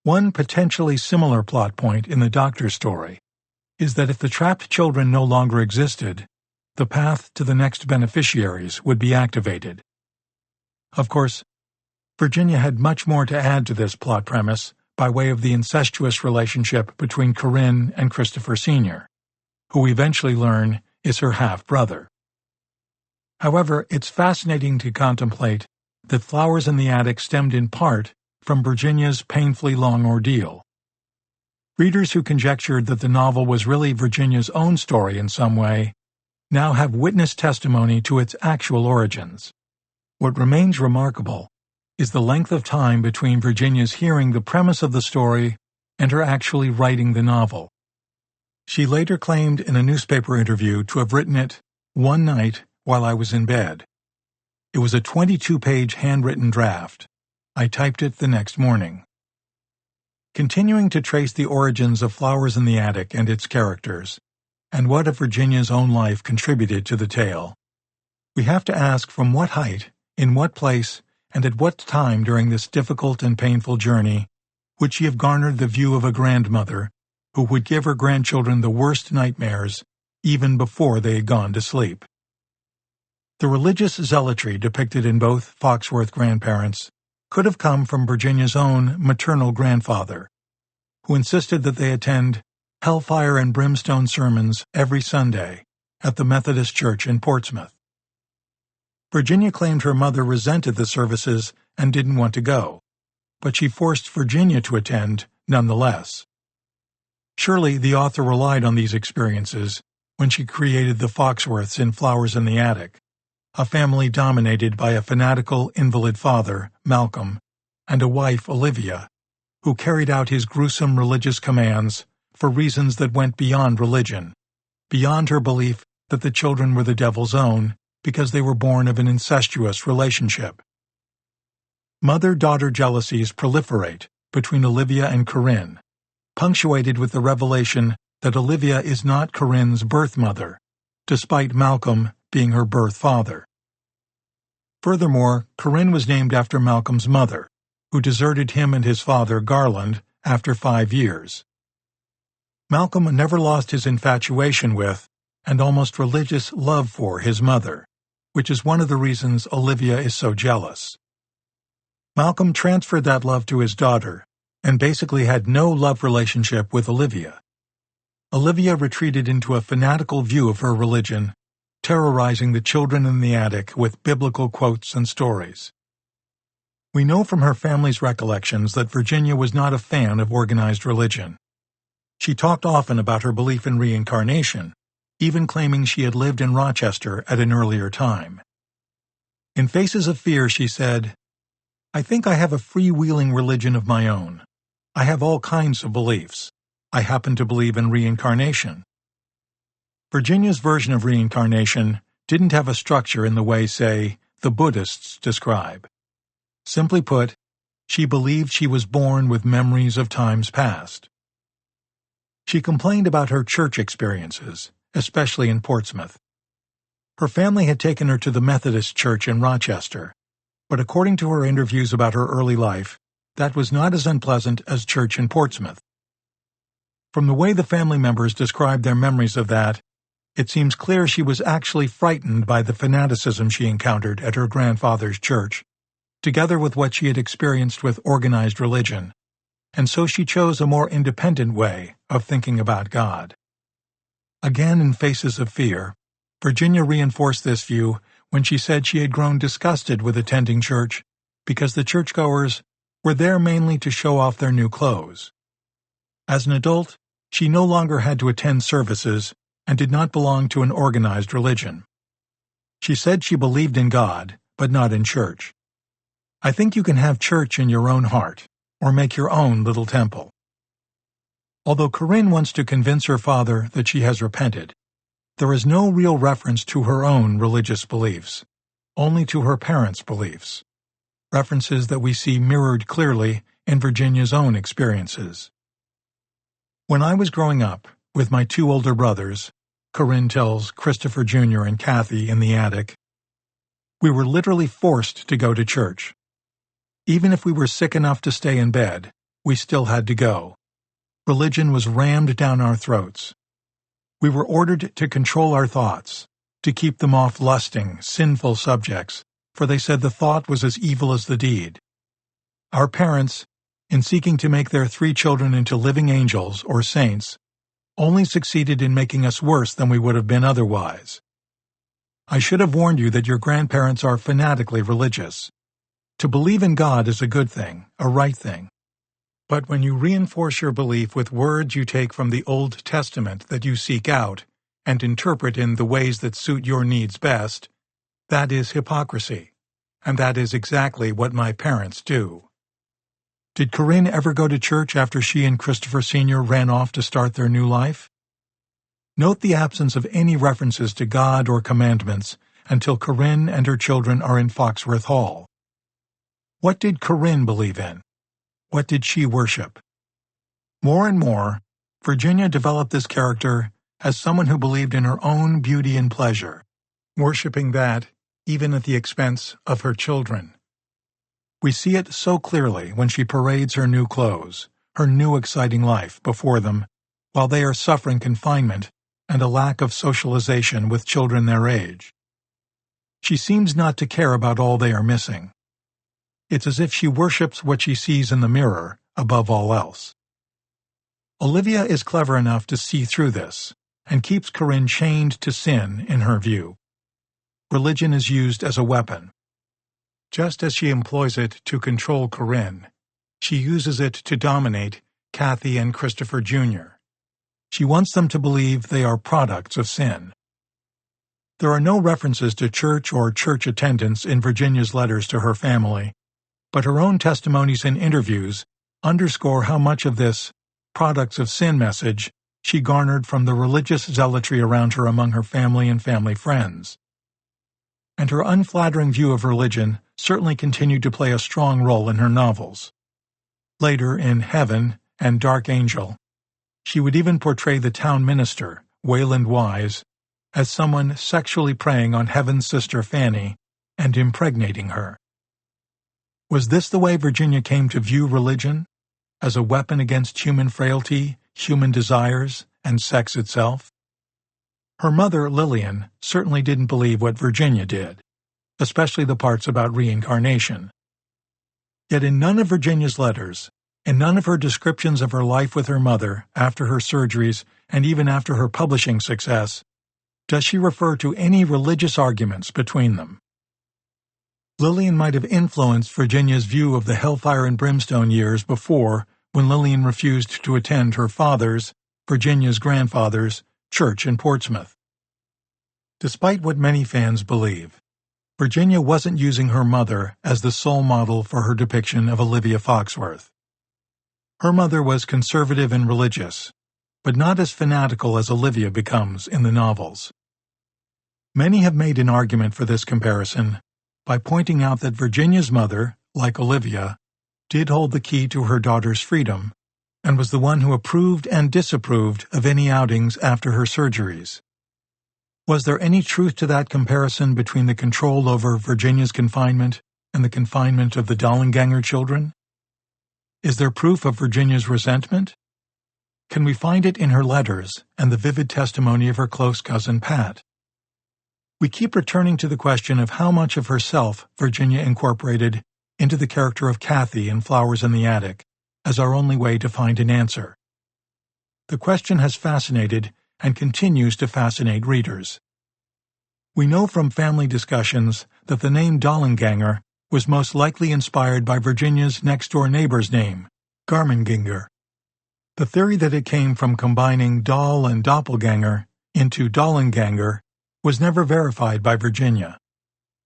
One potentially similar plot point in the doctor's story is that if the trapped children no longer existed, the path to the next beneficiaries would be activated. Of course, Virginia had much more to add to this plot premise by way of the incestuous relationship between Corinne and Christopher Sr., who we eventually learn is her half-brother. However, it's fascinating to contemplate that Flowers in the Attic stemmed in part from Virginia's painfully long ordeal. Readers who conjectured that the novel was really Virginia's own story in some way now have witness testimony to its actual origins. What remains remarkable is the length of time between Virginia's hearing the premise of the story and her actually writing the novel. She later claimed in a newspaper interview to have written it one night while I was in bed. It was a 22-page handwritten draft. I typed it the next morning. Continuing to trace the origins of Flowers in the Attic and its characters, and what of Virginia's own life contributed to the tale, we have to ask from what height, in what place, and at what time during this difficult and painful journey would she have garnered the view of a grandmother who would give her grandchildren the worst nightmares even before they had gone to sleep. The religious zealotry depicted in both Foxworth grandparents could have come from Virginia's own maternal grandfather, who insisted that they attend hellfire and brimstone sermons every Sunday at the Methodist Church in Portsmouth. Virginia claimed her mother resented the services and didn't want to go, but she forced Virginia to attend nonetheless. Surely the author relied on these experiences when she created the Foxworths in Flowers in the Attic, a family dominated by a fanatical invalid father, Malcolm, and a wife, Olivia, who carried out his gruesome religious commands for reasons that went beyond religion, beyond her belief that the children were the devil's own because they were born of an incestuous relationship. Mother-daughter jealousies proliferate between Olivia and Corinne, punctuated with the revelation that Olivia is not Corinne's birth mother, despite Malcolm being her birth father. Furthermore, Corinne was named after Malcolm's mother, who deserted him and his father, Garland, after 5 years. Malcolm never lost his infatuation with, and almost religious love for, his mother, which is one of the reasons Olivia is so jealous. Malcolm transferred that love to his daughter, and basically had no love relationship with Olivia. Olivia retreated into a fanatical view of her religion, terrorizing the children in the attic with biblical quotes and stories. We know from her family's recollections that Virginia was not a fan of organized religion. She talked often about her belief in reincarnation, even claiming she had lived in Rochester at an earlier time. In Faces of Fear, she said, "I think I have a freewheeling religion of my own. I have all kinds of beliefs. I happen to believe in reincarnation. Virginia's version of reincarnation didn't have a structure in the way, say, the Buddhists describe. Simply put, she believed she was born with memories of times past. She complained about her church experiences, especially in Portsmouth. Her family had taken her to the Methodist Church in Rochester, but according to her interviews about her early life, that was not as unpleasant as church in Portsmouth. From the way the family members described their memories of that, it seems clear she was actually frightened by the fanaticism she encountered at her grandfather's church, together with what she had experienced with organized religion, and so she chose a more independent way of thinking about God. Again, in Faces of Fear, Virginia reinforced this view when she said she had grown disgusted with attending church because the churchgoers were there mainly to show off their new clothes. As an adult, she no longer had to attend services and did not belong to an organized religion. She said she believed in God, but not in church. I think you can have church in your own heart, or make your own little temple. Although Corinne wants to convince her father that she has repented, there is no real reference to her own religious beliefs, only to her parents' beliefs, references that we see mirrored clearly in Virginia's own experiences. When I was growing up, with my two older brothers, Corinne tells Christopher Jr. and Kathy in the attic, we were literally forced to go to church. Even if we were sick enough to stay in bed, we still had to go. Religion was rammed down our throats. We were ordered to control our thoughts, to keep them off lusting, sinful subjects, for they said the thought was as evil as the deed. Our parents, in seeking to make their 3 children into living angels or saints, only succeeded in making us worse than we would have been otherwise. I should have warned you that your grandparents are fanatically religious. To believe in God is a good thing, a right thing. But when you reinforce your belief with words you take from the Old Testament that you seek out and interpret in the ways that suit your needs best, that is hypocrisy, and that is exactly what my parents do. Did Corinne ever go to church after she and Christopher Sr. ran off to start their new life? Note the absence of any references to God or commandments until Corinne and her children are in Foxworth Hall. What did Corinne believe in? What did she worship? More and more, Virginia developed this character as someone who believed in her own beauty and pleasure, worshiping that even at the expense of her children. We see it so clearly when she parades her new clothes, her new exciting life, before them, while they are suffering confinement and a lack of socialization with children their age. She seems not to care about all they are missing. It's as if she worships what she sees in the mirror above all else. Olivia is clever enough to see through this, and keeps Corinne chained to sin in her view. Religion is used as a weapon. Just as she employs it to control Corinne, she uses it to dominate Kathy and Christopher Jr. She wants them to believe they are products of sin. There are no references to church or church attendance in Virginia's letters to her family, but her own testimonies and interviews underscore how much of this products of sin message she garnered from the religious zealotry around her among her family and family friends. And her unflattering view of religion certainly continued to play a strong role in her novels. Later, in Heaven and Dark Angel, she would even portray the town minister, Wayland Wise, as someone sexually preying on Heaven's sister Fanny and impregnating her. Was this the way Virginia came to view religion? As a weapon against human frailty, human desires, and sex itself? Her mother, Lillian, certainly didn't believe what Virginia did, especially the parts about reincarnation. Yet in none of Virginia's letters, in none of her descriptions of her life with her mother after her surgeries and even after her publishing success, does she refer to any religious arguments between them. Lillian might have influenced Virginia's view of the hellfire and brimstone years before, when Lillian refused to attend her father's, Virginia's grandfather's, church in Portsmouth. Despite what many fans believe, Virginia wasn't using her mother as the sole model for her depiction of Olivia Foxworth. Her mother was conservative and religious, but not as fanatical as Olivia becomes in the novels. Many have made an argument for this comparison by pointing out that Virginia's mother, like Olivia, did hold the key to her daughter's freedom, and was the one who approved and disapproved of any outings after her surgeries. Was there any truth to that comparison between the control over Virginia's confinement and the confinement of the Dollenganger children? Is there proof of Virginia's resentment? Can we find it in her letters and the vivid testimony of her close cousin Pat? We keep returning to the question of how much of herself Virginia incorporated into the character of Kathy in Flowers in the Attic as our only way to find an answer. The question has fascinated and continues to fascinate readers. We know from family discussions that the name Dollenganger was most likely inspired by Virginia's next-door neighbor's name, Garmenginger. The theory that it came from combining doll and doppelganger into Dollenganger was never verified by Virginia,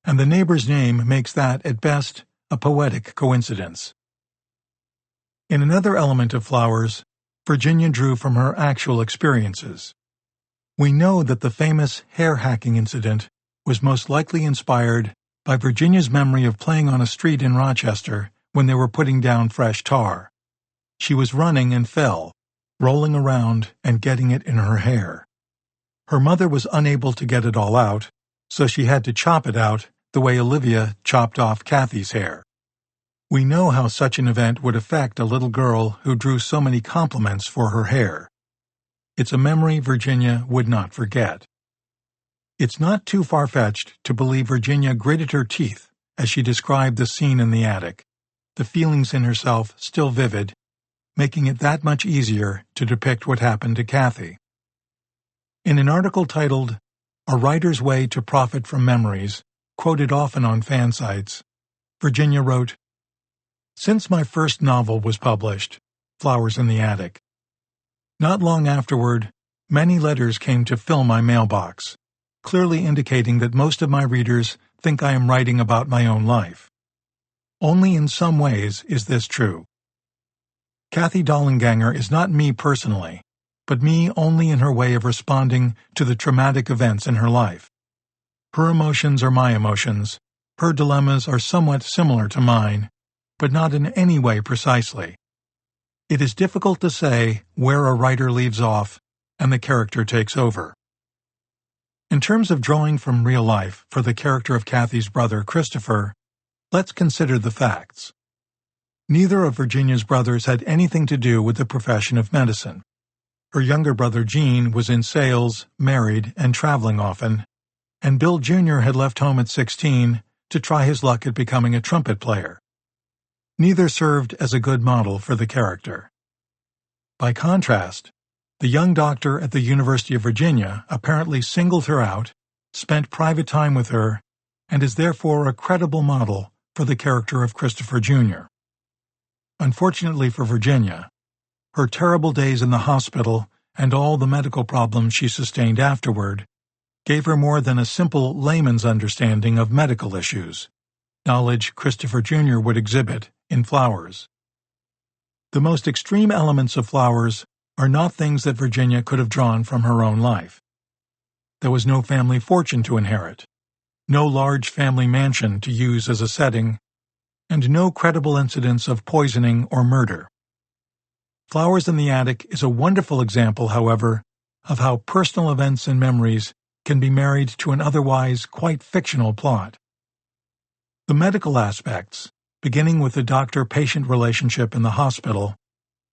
and the neighbor's name makes that, at best, a poetic coincidence. In another element of Flowers, Virginia drew from her actual experiences. We know that the famous hair-hacking incident was most likely inspired by Virginia's memory of playing on a street in Rochester when they were putting down fresh tar. She was running and fell, rolling around and getting it in her hair. Her mother was unable to get it all out, so she had to chop it out the way Olivia chopped off Kathy's hair. We know how such an event would affect a little girl who drew so many compliments for her hair. It's a memory Virginia would not forget. It's not too far-fetched to believe Virginia gritted her teeth as she described the scene in the attic, the feelings in herself still vivid, making it that much easier to depict what happened to Kathy. In an article titled, "A Writer's Way to Profit from Memories," quoted often on fan sites, Virginia wrote, "Since my first novel was published, Flowers in the Attic, not long afterward, many letters came to fill my mailbox, clearly indicating that most of my readers think I am writing about my own life. Only in some ways is this true. Kathy Dollenganger is not me personally, but me only in her way of responding to the traumatic events in her life. Her emotions are my emotions, her dilemmas are somewhat similar to mine, but not in any way precisely. It is difficult to say where a writer leaves off and the character takes over." In terms of drawing from real life for the character of Kathy's brother Christopher, let's consider the facts. Neither of Virginia's brothers had anything to do with the profession of medicine. Her younger brother Gene was in sales, married, and traveling often, and Bill Jr. had left home at 16 to try his luck at becoming a trumpet player. Neither served as a good model for the character. By contrast, the young doctor at the University of Virginia apparently singled her out, spent private time with her, and is therefore a credible model for the character of Christopher Jr. Unfortunately for Virginia, her terrible days in the hospital and all the medical problems she sustained afterward gave her more than a simple layman's understanding of medical issues, knowledge Christopher Jr. would exhibit in Flowers. The most extreme elements of Flowers are not things that Virginia could have drawn from her own life. There was no family fortune to inherit, no large family mansion to use as a setting, and no credible incidents of poisoning or murder. Flowers in the Attic is a wonderful example, however, of how personal events and memories can be married to an otherwise quite fictional plot. The medical aspects, beginning with the doctor-patient relationship in the hospital,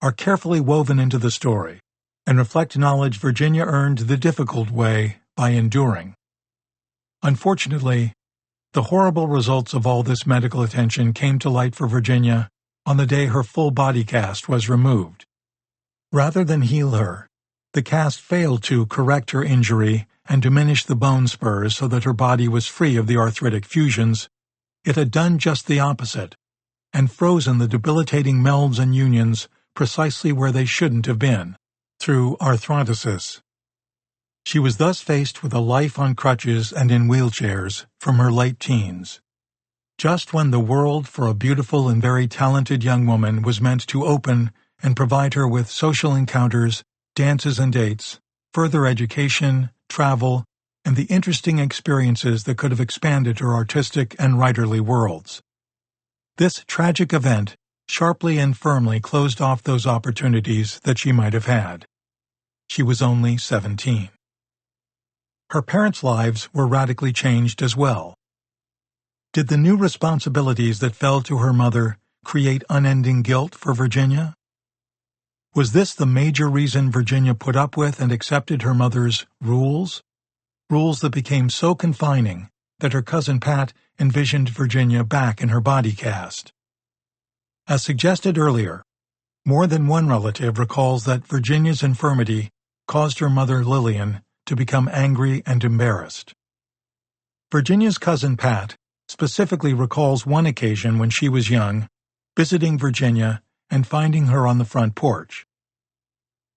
are carefully woven into the story and reflect knowledge Virginia earned the difficult way by enduring. Unfortunately, the horrible results of all this medical attention came to light for Virginia on the day her full body cast was removed. Rather than heal her, the cast failed to correct her injury and diminish the bone spurs so that her body was free of the arthritic fusions. It had done just the opposite, and frozen the debilitating melds and unions precisely where they shouldn't have been, through arthrodesis. She was thus faced with a life on crutches and in wheelchairs from her late teens. Just when the world for a beautiful and very talented young woman was meant to open and provide her with social encounters, dances and dates, further education, travel, and the interesting experiences that could have expanded her artistic and writerly worlds. This tragic event sharply and firmly closed off those opportunities that she might have had. She was only 17. Her parents' lives were radically changed as well. Did the new responsibilities that fell to her mother create unending guilt for Virginia? Was this the major reason Virginia put up with and accepted her mother's rules? Rules that became so confining that her cousin Pat envisioned Virginia back in her body cast. As suggested earlier, more than one relative recalls that Virginia's infirmity caused her mother Lillian to become angry and embarrassed. Virginia's cousin Pat specifically recalls one occasion when she was young, visiting Virginia and finding her on the front porch.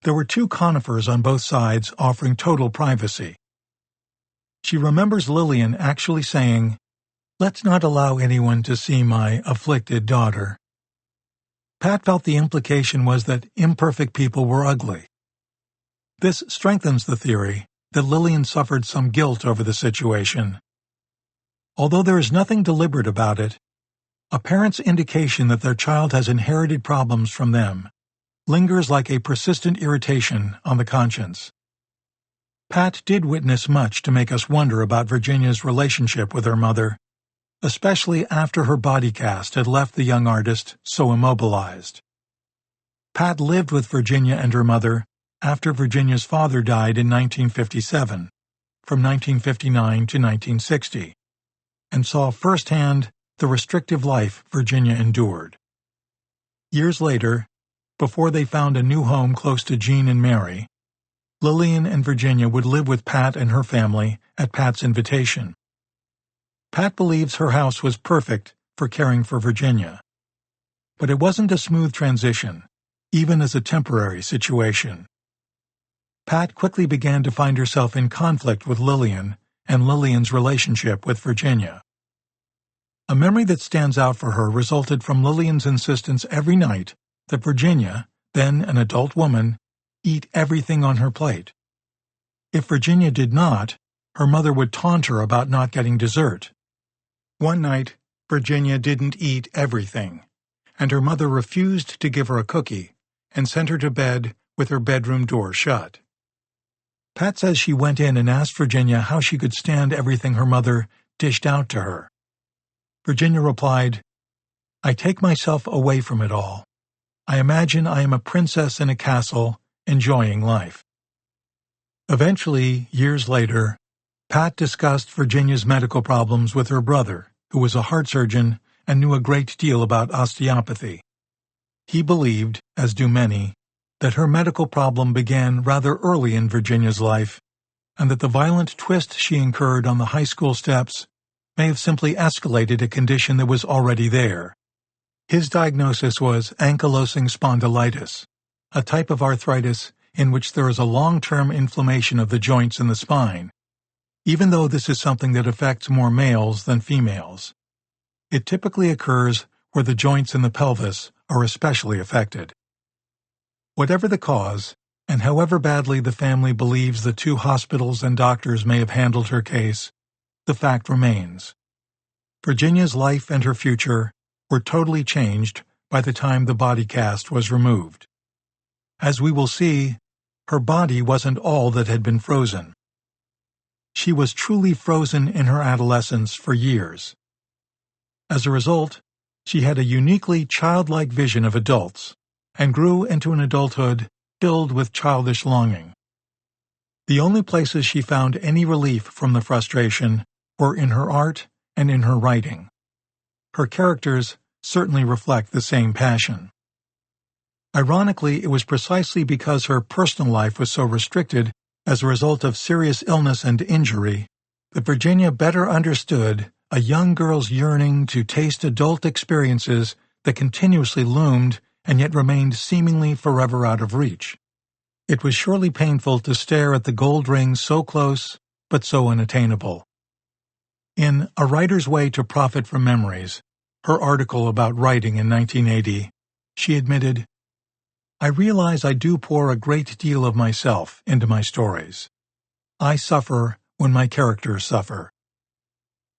There were 2 conifers on both sides offering total privacy. She remembers Lillian actually saying, "Let's not allow anyone to see my afflicted daughter." Pat felt the implication was that imperfect people were ugly. This strengthens the theory that Lillian suffered some guilt over the situation. Although there is nothing deliberate about it, a parent's indication that their child has inherited problems from them lingers like a persistent irritation on the conscience. Pat did witness much to make us wonder about Virginia's relationship with her mother, especially after her body cast had left the young artist so immobilized. Pat lived with Virginia and her mother after Virginia's father died in 1957, from 1959 to 1960, and saw firsthand the restrictive life Virginia endured. Years later, before they found a new home close to Jean and Mary, Lillian and Virginia would live with Pat and her family at Pat's invitation. Pat believes her house was perfect for caring for Virginia. But it wasn't a smooth transition, even as a temporary situation. Pat quickly began to find herself in conflict with Lillian and Lillian's relationship with Virginia. A memory that stands out for her resulted from Lillian's insistence every night that Virginia, then an adult woman, eat everything on her plate. If Virginia did not, her mother would taunt her about not getting dessert. One night, Virginia didn't eat everything, and her mother refused to give her a cookie and sent her to bed with her bedroom door shut. Pat says she went in and asked Virginia how she could stand everything her mother dished out to her. Virginia replied, "I take myself away from it all. I imagine I am a princess in a castle, enjoying life." Eventually, years later, Pat discussed Virginia's medical problems with her brother, who was a heart surgeon and knew a great deal about osteopathy. He believed, as do many, that her medical problem began rather early in Virginia's life, and that the violent twist she incurred on the high school steps may have simply escalated a condition that was already there. His diagnosis was ankylosing spondylitis, a type of arthritis in which there is a long-term inflammation of the joints in the spine, even though this is something that affects more males than females. It typically occurs where the joints in the pelvis are especially affected. Whatever the cause, and however badly the family believes the 2 hospitals and doctors may have handled her case, the fact remains. Virginia's life and her future were totally changed by the time the body cast was removed. As we will see, her body wasn't all that had been frozen. She was truly frozen in her adolescence for years. As a result, she had a uniquely childlike vision of adults, and grew into an adulthood filled with childish longing. The only places she found any relief from the frustration were in her art and in her writing. Her characters certainly reflect the same passion. Ironically, it was precisely because her personal life was so restricted as a result of serious illness and injury that Virginia better understood a young girl's yearning to taste adult experiences that continuously loomed and yet remained seemingly forever out of reach. It was surely painful to stare at the gold ring so close but so unattainable. In A Writer's Way to Profit from Memories, her article about writing in 1980, she admitted, I realize I do pour a great deal of myself into my stories. I suffer when my characters suffer.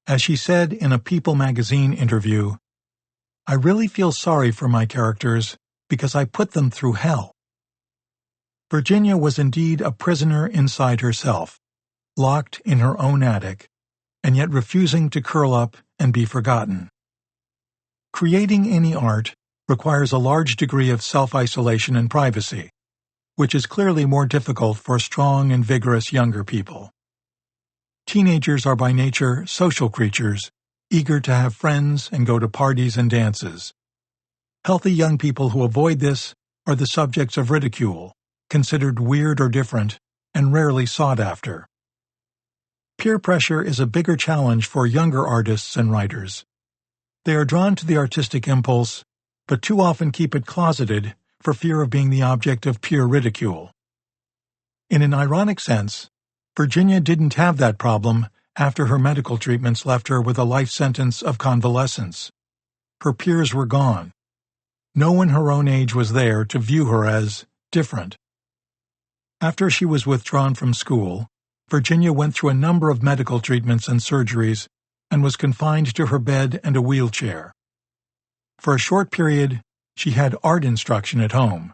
As she said in a People magazine interview, I really feel sorry for my characters because I put them through hell. Virginia was indeed a prisoner inside herself, locked in her own attic, and yet refusing to curl up and be forgotten. Creating any art requires a large degree of self-isolation and privacy, which is clearly more difficult for strong and vigorous younger people. Teenagers are by nature social creatures, eager to have friends and go to parties and dances. Healthy young people who avoid this are the subjects of ridicule, considered weird or different, and rarely sought after. Peer pressure is a bigger challenge for younger artists and writers. They are drawn to the artistic impulse, but too often keep it closeted for fear of being the object of peer ridicule. In an ironic sense, Virginia didn't have that problem after her medical treatments left her with a life sentence of convalescence. Her peers were gone. No one her own age was there to view her as different. After she was withdrawn from school, Virginia went through a number of medical treatments and surgeries and was confined to her bed and a wheelchair. For a short period, she had art instruction at home,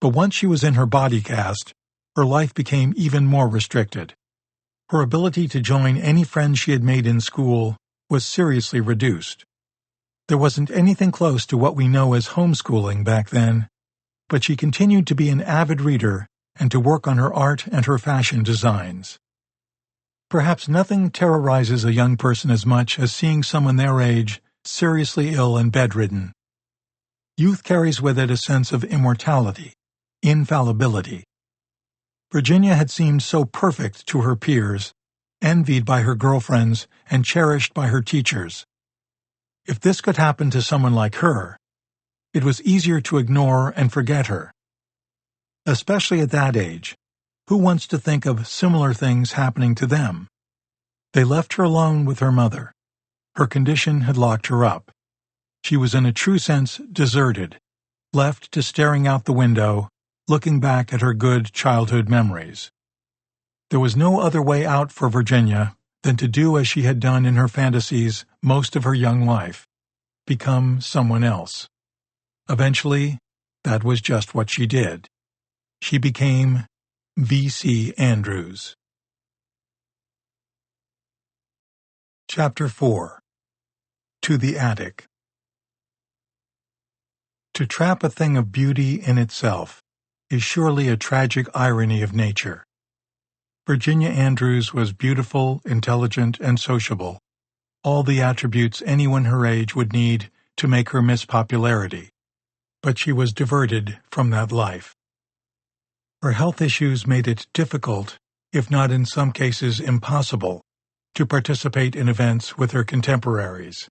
but once she was in her body cast, her life became even more restricted. Her ability to join any friends she had made in school was seriously reduced. There wasn't anything close to what we know as homeschooling back then, but she continued to be an avid reader and to work on her art and her fashion designs. Perhaps nothing terrorizes a young person as much as seeing someone their age seriously ill and bedridden. Youth carries with it a sense of immortality, infallibility. Virginia had seemed so perfect to her peers, envied by her girlfriends, and cherished by her teachers. If this could happen to someone like her, it was easier to ignore and forget her. Especially at that age, who wants to think of similar things happening to them? They left her alone with her mother. Her condition had locked her up. She was in a true sense deserted, left to staring out the window, looking back at her good childhood memories. There was no other way out for Virginia than to do as she had done in her fantasies most of her young life, become someone else. Eventually, that was just what she did. She became V.C. Andrews. Chapter 4. To the Attic. To trap a thing of beauty in itself is surely a tragic irony of nature. Virginia Andrews was beautiful, intelligent, and sociable, all the attributes anyone her age would need to make her miss popularity, but she was diverted from that life. Her health issues made it difficult, if not in some cases impossible, to participate in events with her contemporaries.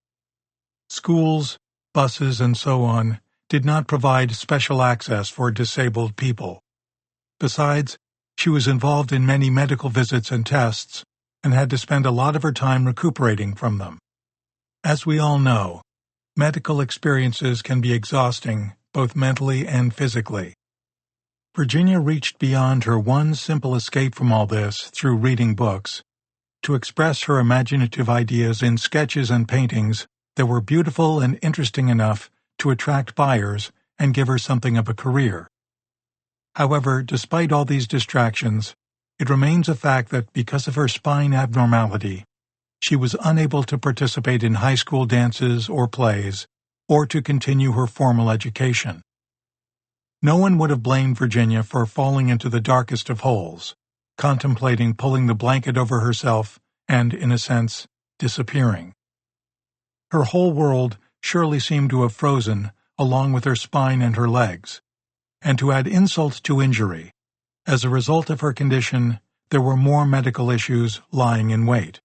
Schools, buses, and so on did not provide special access for disabled people. Besides, she was involved in many medical visits and tests and had to spend a lot of her time recuperating from them. As we all know, medical experiences can be exhausting, both mentally and physically. Virginia reached beyond her one simple escape from all this through reading books, to express her imaginative ideas in sketches and paintings that were beautiful and interesting enough to attract buyers and give her something of a career. However, despite all these distractions, it remains a fact that because of her spine abnormality, she was unable to participate in high school dances or plays, or to continue her formal education. No one would have blamed Virginia for falling into the darkest of holes, contemplating pulling the blanket over herself and, in a sense, disappearing. Her whole world surely seemed to have frozen along with her spine and her legs, and to add insult to injury, as a result of her condition, there were more medical issues lying in wait.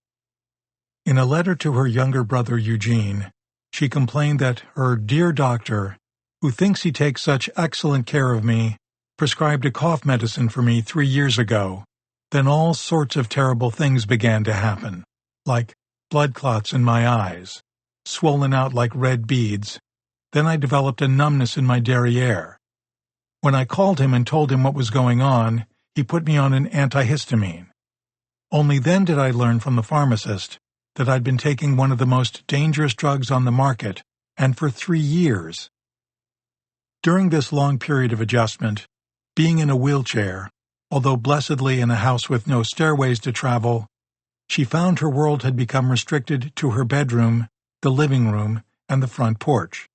In a letter to her younger brother Eugene, she complained that her dear doctor, who thinks he takes such excellent care of me, prescribed a cough medicine for me 3 years ago. Then all sorts of terrible things began to happen, like blood clots in my eyes, swollen out like red beads. Then I developed a numbness in my derriere. When I called him and told him what was going on, he put me on an antihistamine. Only then did I learn from the pharmacist that I'd been taking one of the most dangerous drugs on the market, and for 3 years. During this long period of adjustment, being in a wheelchair, although blessedly in a house with no stairways to travel, she found her world had become restricted to her bedroom, the living room, and the front porch.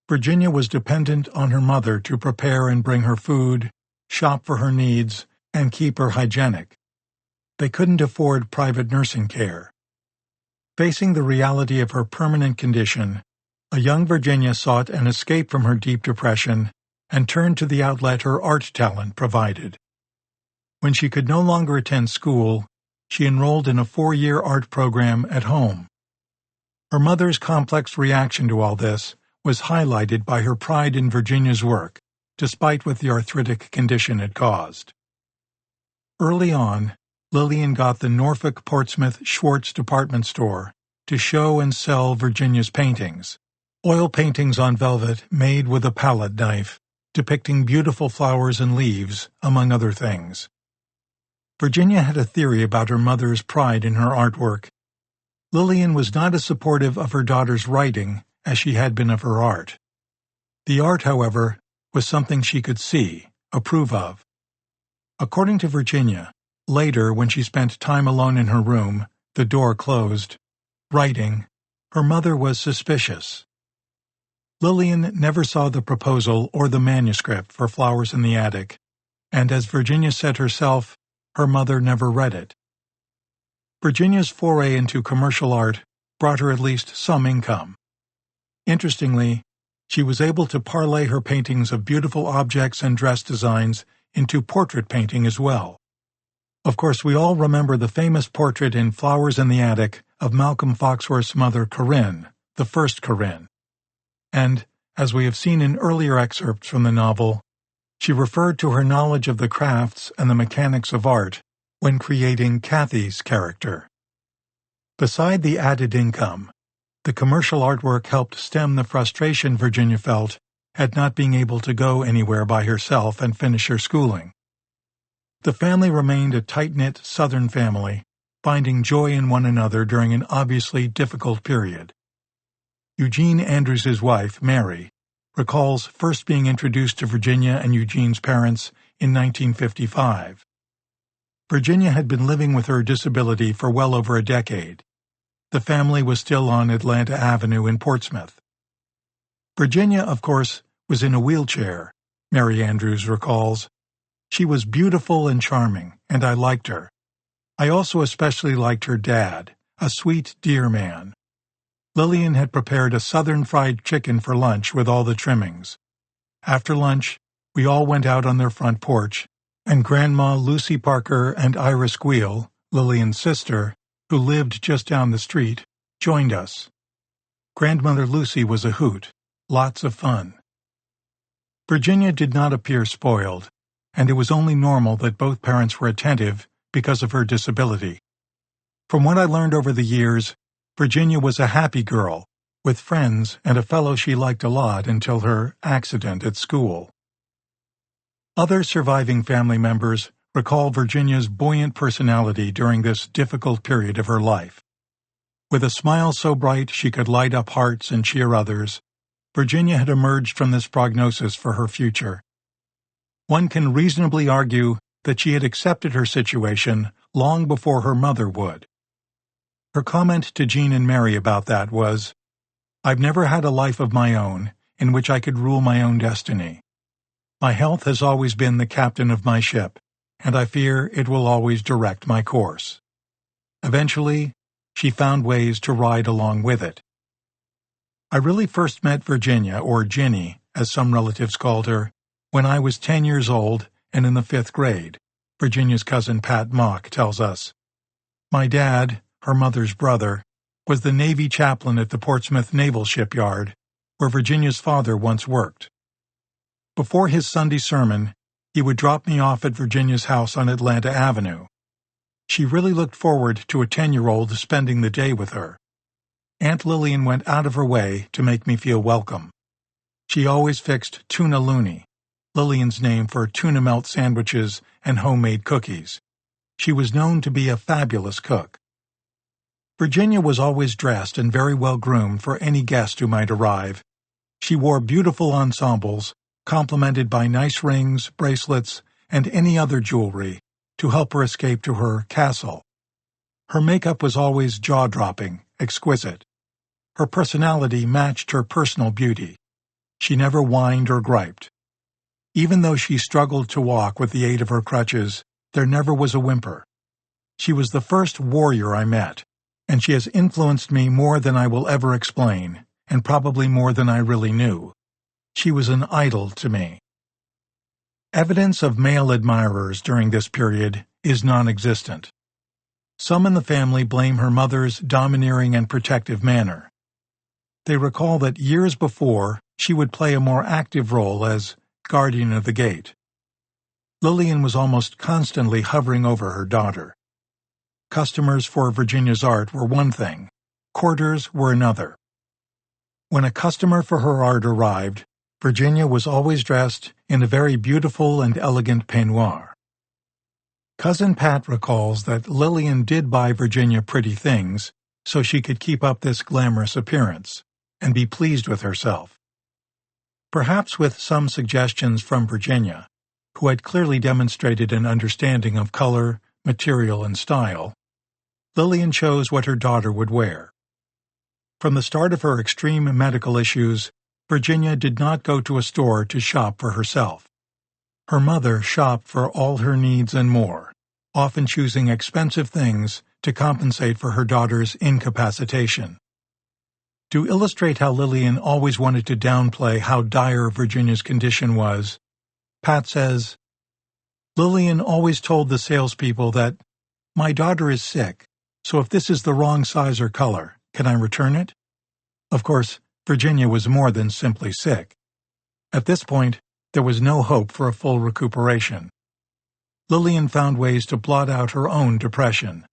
Virginia was dependent on her mother to prepare and bring her food, shop for her needs, and keep her hygienic. They couldn't afford private nursing care. Facing the reality of her permanent condition, a young Virginia sought an escape from her deep depression and turned to the outlet her art talent provided. When she could no longer attend school, she enrolled in a 4-year art program at home. Her mother's complex reaction to all this was highlighted by her pride in Virginia's work, despite what the arthritic condition had caused. Early on, Lillian got the Norfolk Portsmouth Schwartz department store to show and sell Virginia's paintings, oil paintings on velvet made with a palette knife, depicting beautiful flowers and leaves, among other things. Virginia had a theory about her mother's pride in her artwork. Lillian was not as supportive of her daughter's writing as she had been of her art. The art, however, was something she could see, approve of. According to Virginia, later when she spent time alone in her room, the door closed, writing, her mother was suspicious. Lillian never saw the proposal or the manuscript for Flowers in the Attic, and as Virginia said herself, her mother never read it. Virginia's foray into commercial art brought her at least some income. Interestingly, she was able to parlay her paintings of beautiful objects and dress designs into portrait painting as well. Of course, we all remember the famous portrait in Flowers in the Attic of Malcolm Foxworth's mother Corinne, the first Corinne. And, as we have seen in earlier excerpts from the novel, she referred to her knowledge of the crafts and the mechanics of art when creating Kathy's character. Beside the added income, the commercial artwork helped stem the frustration Virginia felt at not being able to go anywhere by herself and finish her schooling. The family remained a tight-knit Southern family, finding joy in one another during an obviously difficult period. Eugene Andrews' wife, Mary, recalls first being introduced to Virginia and Eugene's parents in 1955. Virginia had been living with her disability for well over a decade. The family was still on Atlanta Avenue in Portsmouth. Virginia, of course, was in a wheelchair, Mary Andrews recalls. She was beautiful and charming, and I liked her. I also especially liked her dad, a sweet, dear man. Lillian had prepared a Southern fried chicken for lunch with all the trimmings. After lunch, we all went out on their front porch, and Grandma Lucy Parker and Iris Guile, Lillian's sister, who lived just down the street, joined us. Grandmother Lucy was a hoot, lots of fun. Virginia did not appear spoiled, and it was only normal that both parents were attentive because of her disability. From what I learned over the years, Virginia was a happy girl, with friends and a fellow she liked a lot until her accident at school. Other surviving family members recall Virginia's buoyant personality during this difficult period of her life. With a smile so bright she could light up hearts and cheer others, Virginia had emerged from this prognosis for her future. One can reasonably argue that she had accepted her situation long before her mother would. Her comment to Jean and Mary about that was, "I've never had a life of my own in which I could rule my own destiny. My health has always been the captain of my ship, and I fear it will always direct my course." Eventually, she found ways to ride along with it. I really first met Virginia, or Ginny, as some relatives called her, when I was 10 years old and in the 5th grade, Virginia's cousin Pat Mock tells us. My dad, her mother's brother, was the Navy chaplain at the Portsmouth Naval Shipyard, where Virginia's father once worked. Before his Sunday sermon, he would drop me off at Virginia's house on Atlanta Avenue. She really looked forward to a 10-year-old spending the day with her. Aunt Lillian went out of her way to make me feel welcome. She always fixed tuna looney, Lillian's name for tuna melt sandwiches and homemade cookies. She was known to be a fabulous cook. Virginia was always dressed and very well groomed for any guest who might arrive. She wore beautiful ensembles, complemented by nice rings, bracelets, and any other jewelry to help her escape to her castle. Her makeup was always jaw-dropping, exquisite. Her personality matched her personal beauty. She never whined or griped. Even though she struggled to walk with the aid of her crutches, there never was a whimper. She was the first warrior I met, and she has influenced me more than I will ever explain, and probably more than I really knew. She was an idol to me. Evidence of male admirers during this period is non-existent. Some in the family blame her mother's domineering and protective manner. They recall that years before, she would play a more active role as guardian of the gate. Lillian was almost constantly hovering over her daughter. Customers for Virginia's art were one thing, courtiers were another. When a customer for her art arrived, Virginia was always dressed in a very beautiful and elegant peignoir. Cousin Pat recalls that Lillian did buy Virginia pretty things so she could keep up this glamorous appearance and be pleased with herself. Perhaps with some suggestions from Virginia, who had clearly demonstrated an understanding of color, material, and style, Lillian chose what her daughter would wear. From the start of her extreme medical issues, Virginia did not go to a store to shop for herself. Her mother shopped for all her needs and more, often choosing expensive things to compensate for her daughter's incapacitation. To illustrate how Lillian always wanted to downplay how dire Virginia's condition was, Pat says, "Lillian always told the salespeople that, 'My daughter is sick, so if this is the wrong size or color, can I return it?' Of course, Virginia was more than simply sick. At this point, there was no hope for a full recuperation. Lillian found ways to blot out her own depression.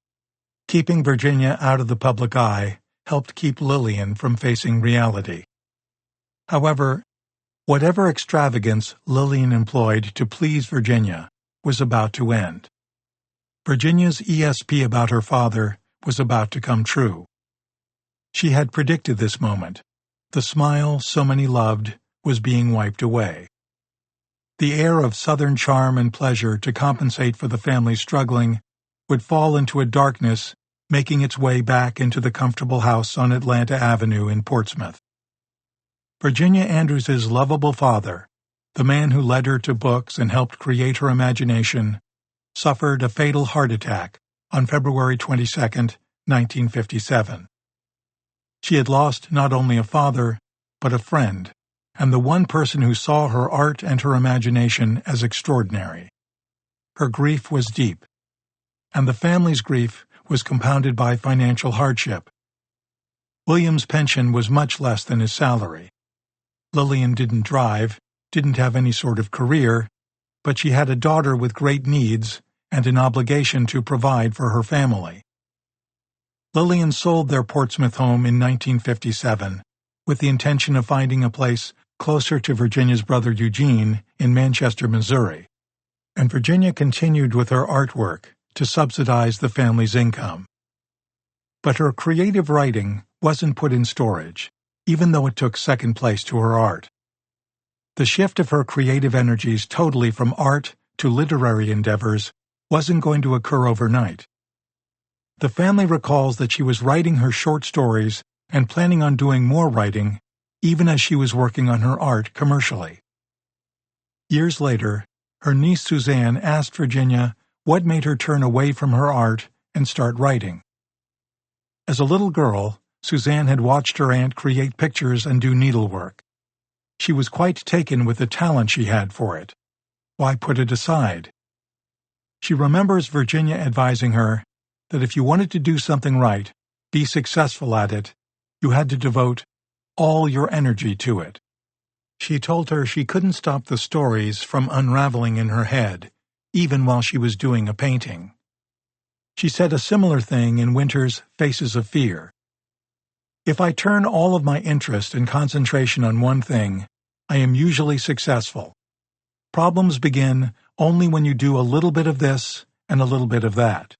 Keeping Virginia out of the public eye helped keep Lillian from facing reality. However, whatever extravagance Lillian employed to please Virginia was about to end. Virginia's ESP about her father was about to come true. She had predicted this moment. The smile so many loved was being wiped away. The air of Southern charm and pleasure to compensate for the family's struggling would fall into a darkness, making its way back into the comfortable house on Atlanta Avenue in Portsmouth. Virginia Andrews' lovable father, the man who led her to books and helped create her imagination, suffered a fatal heart attack on February 22, 1957. She had lost not only a father, but a friend, and the one person who saw her art and her imagination as extraordinary. Her grief was deep, and the family's grief was compounded by financial hardship. William's pension was much less than his salary. Lillian didn't drive, didn't have any sort of career, but she had a daughter with great needs and an obligation to provide for her family. Lillian sold their Portsmouth home in 1957 with the intention of finding a place closer to Virginia's brother Eugene in Manchester, Missouri, and Virginia continued with her artwork to subsidize the family's income. But her creative writing wasn't put in storage, even though it took second place to her art. The shift of her creative energies totally from art to literary endeavors wasn't going to occur overnight. The family recalls that she was writing her short stories and planning on doing more writing, even as she was working on her art commercially. Years later, her niece Suzanne asked Virginia what made her turn away from her art and start writing. As a little girl, Suzanne had watched her aunt create pictures and do needlework. She was quite taken with the talent she had for it. Why put it aside? She remembers Virginia advising her that if you wanted to do something right, be successful at it, you had to devote all your energy to it. She told her she couldn't stop the stories from unraveling in her head, even while she was doing a painting. She said a similar thing in Winter's Faces of Fear. If I turn all of my interest and concentration on one thing, I am usually successful. Problems begin only when you do a little bit of this and a little bit of that.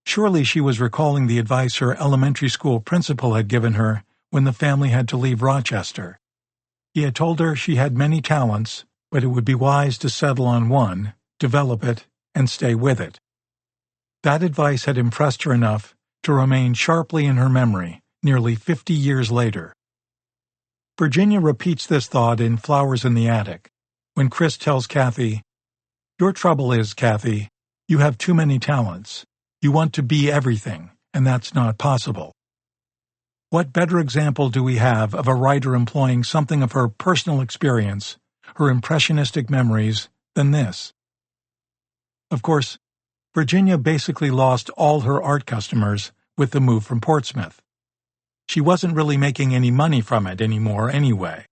Surely she was recalling the advice her elementary school principal had given her when the family had to leave Rochester. He had told her she had many talents, but it would be wise to settle on one, develop it, and stay with it. That advice had impressed her enough to remain sharply in her memory nearly 50 years later. Virginia repeats this thought in Flowers in the Attic, when Chris tells Kathy, "Your trouble is, Kathy, you have too many talents. You want to be everything, and that's not possible." What better example do we have of a writer employing something of her personal experience, her impressionistic memories, than this? Of course, Virginia basically lost all her art customers with the move from Portsmouth. She wasn't really making any money from it anymore anyway.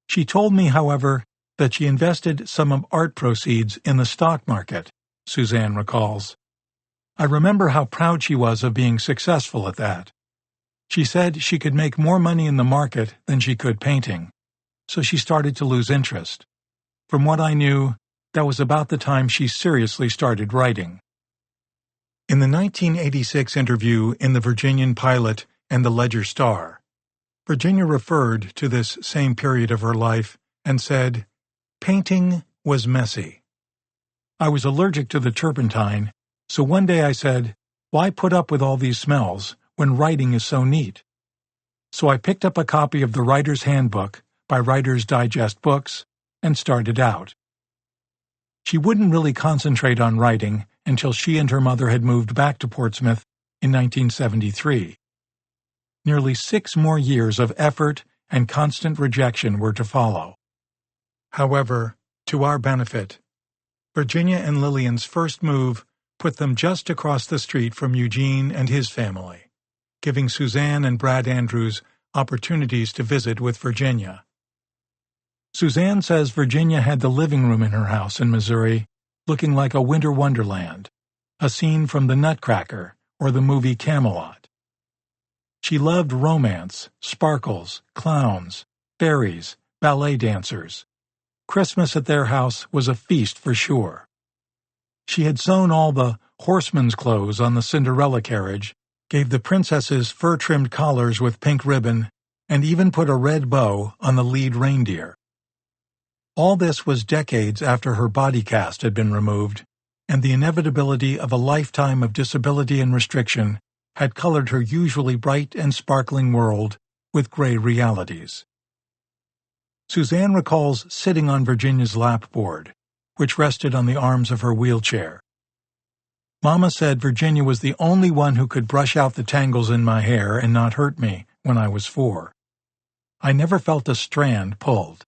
She told me, however, that she invested some of art proceeds in the stock market, Suzanne recalls. I remember how proud she was of being successful at that. She said she could make more money in the market than she could painting, so she started to lose interest. From what I knew, that was about the time she seriously started writing. In the 1986 interview in the Virginian Pilot and the Ledger Star, Virginia referred to this same period of her life and said, "Painting was messy. I was allergic to the turpentine, so one day I said, 'Why put up with all these smells when writing is so neat?' So I picked up a copy of the Writer's Handbook by Writer's Digest Books and started out." She wouldn't really concentrate on writing until she and her mother had moved back to Portsmouth in 1973. Nearly 6 more years of effort and constant rejection were to follow. However, to our benefit, Virginia and Lillian's first move put them just across the street from Eugene and his family, giving Suzanne and Brad Andrews opportunities to visit with Virginia. Suzanne says Virginia had the living room in her house in Missouri looking like a winter wonderland, a scene from The Nutcracker or the movie Camelot. She loved romance, sparkles, clowns, fairies, ballet dancers. Christmas at their house was a feast for sure. She had sewn all the horseman's clothes on the Cinderella carriage, gave the princesses fur-trimmed collars with pink ribbon, and even put a red bow on the lead reindeer. All this was decades after her body cast had been removed, and the inevitability of a lifetime of disability and restriction had colored her usually bright and sparkling world with gray realities. Suzanne recalls sitting on Virginia's lapboard, which rested on the arms of her wheelchair. Mama said Virginia was the only one who could brush out the tangles in my hair and not hurt me when I was 4. I never felt a strand pulled.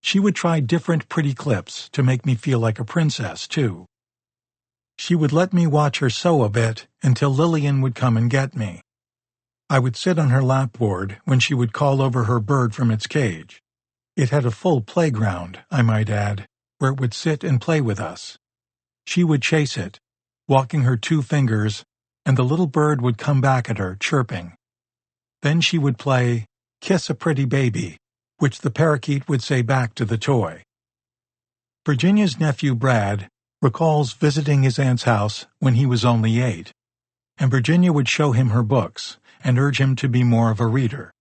She would try different pretty clips to make me feel like a princess, too. She would let me watch her sew a bit until Lillian would come and get me. I would sit on her lapboard when she would call over her bird from its cage. It had a full playground, I might add, where it would sit and play with us. She would chase it, walking her 2 fingers, and the little bird would come back at her, chirping. Then she would play "Kiss a Pretty Baby," which the parakeet would say back to the toy. Virginia's nephew Brad recalls visiting his aunt's house when he was only 8, and Virginia would show him her books and urge him to be more of a reader.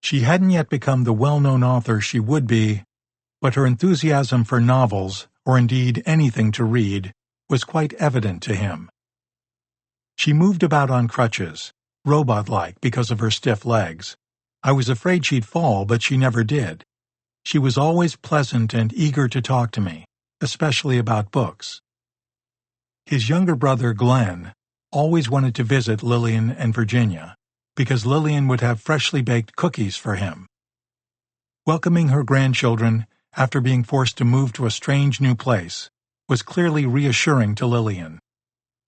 She hadn't yet become the well-known author she would be, but her enthusiasm for novels, or indeed anything to read, was quite evident to him. She moved about on crutches, robot-like because of her stiff legs. I was afraid she'd fall, but she never did. She was always pleasant and eager to talk to me, especially about books. His younger brother, Glenn, always wanted to visit Lillian and Virginia, because Lillian would have freshly baked cookies for him. Welcoming her grandchildren after being forced to move to a strange new place was clearly reassuring to Lillian,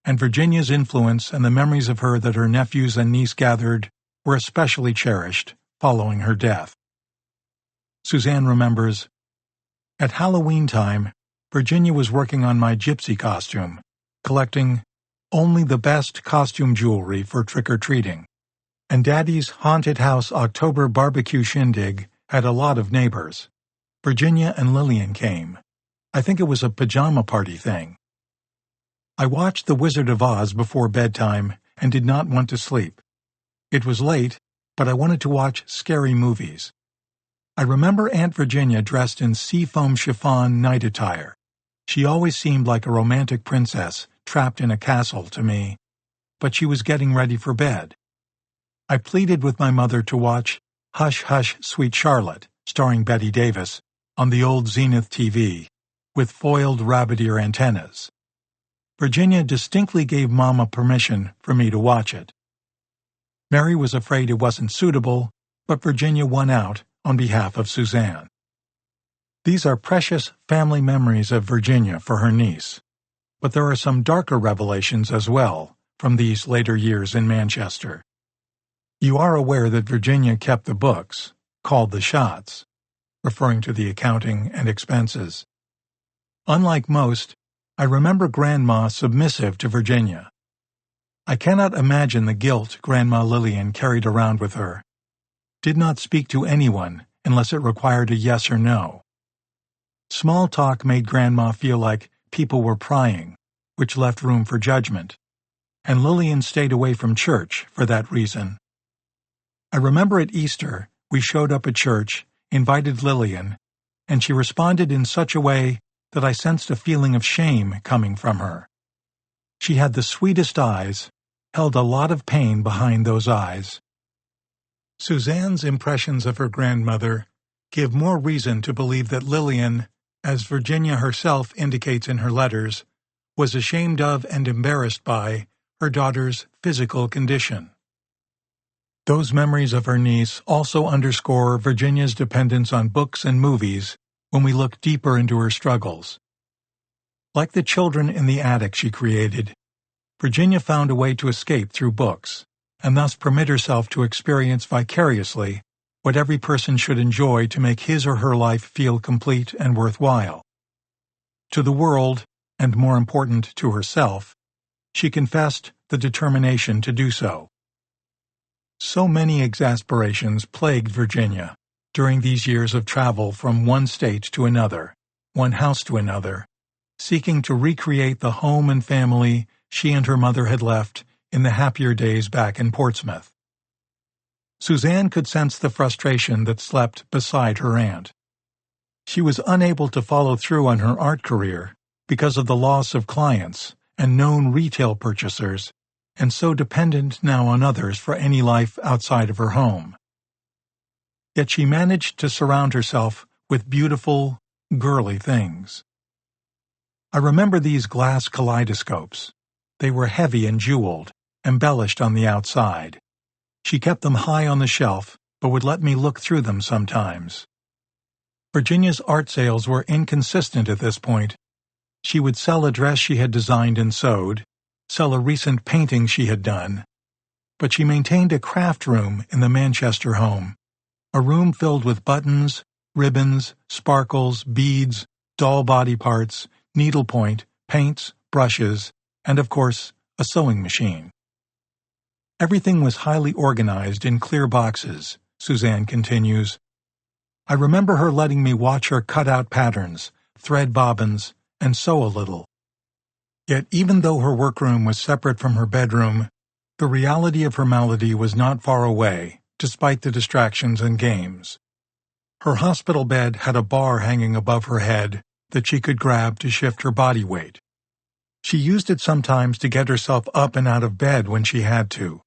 and Virginia's influence and the memories of her that her nephews and niece gathered were especially cherished following her death. Suzanne remembers, "At Halloween time, Virginia was working on my gypsy costume, collecting only the best costume jewelry for trick-or-treating, and Daddy's haunted house October barbecue shindig had a lot of neighbors. Virginia and Lillian came. I think it was a pajama party thing. I watched The Wizard of Oz before bedtime and did not want to sleep. It was late, but I wanted to watch scary movies. I remember Aunt Virginia dressed in seafoam chiffon night attire. She always seemed like a romantic princess trapped in a castle to me, but she was getting ready for bed. I pleaded with my mother to watch Hush, Hush, Sweet Charlotte, starring Bette Davis, on the old Zenith TV, with foiled rabbit ear antennas. Virginia distinctly gave Mama permission for me to watch it. Mary was afraid it wasn't suitable, but Virginia won out on behalf of Suzanne. These are precious family memories of Virginia for her niece, but there are some darker revelations as well from these later years in Manchester. You are aware that Virginia kept the books, called the shots, referring to the accounting and expenses. Unlike most, I remember Grandma submissive to Virginia. I cannot imagine the guilt Grandma Lillian carried around with her. Did not speak to anyone unless it required a yes or no. Small talk made Grandma feel like people were prying, which left room for judgment, and Lillian stayed away from church for that reason. I remember at Easter, we showed up at church, invited Lillian, and she responded in such a way that I sensed a feeling of shame coming from her. She had the sweetest eyes, held a lot of pain behind those eyes. Suzanne's impressions of her grandmother give more reason to believe that Lillian, as Virginia herself indicates in her letters, was ashamed of and embarrassed by her daughter's physical condition. Those memories of her niece also underscore Virginia's dependence on books and movies when we look deeper into her struggles. Like the children in the attic she created, Virginia found a way to escape through books, and thus permit herself to experience vicariously what every person should enjoy to make his or her life feel complete and worthwhile. To the world, and more important to herself, she confessed the determination to do so. So many exasperations plagued Virginia during these years of travel from one state to another, one house to another, seeking to recreate the home and family she and her mother had left in the happier days back in Portsmouth. Suzanne could sense the frustration that slept beside her aunt. She was unable to follow through on her art career because of the loss of clients and known retail purchasers, and so dependent now on others for any life outside of her home. Yet she managed to surround herself with beautiful, girly things. I remember these glass kaleidoscopes. They were heavy and jeweled, embellished on the outside. She kept them high on the shelf, but would let me look through them sometimes. Virginia's art sales were inconsistent at this point. She would sell a dress she had designed and sewed, sell a recent painting she had done, but she maintained a craft room in the Manchester home, a room filled with buttons, ribbons, sparkles, beads, doll body parts, needlepoint, paints, brushes, and of course, a sewing machine. Everything was highly organized in clear boxes, Suzanne continues. I remember her letting me watch her cut out patterns, thread bobbins, and sew a little. Yet even though her workroom was separate from her bedroom, the reality of her malady was not far away, despite the distractions and games. Her hospital bed had a bar hanging above her head that she could grab to shift her body weight. She used it sometimes to get herself up and out of bed when she had to.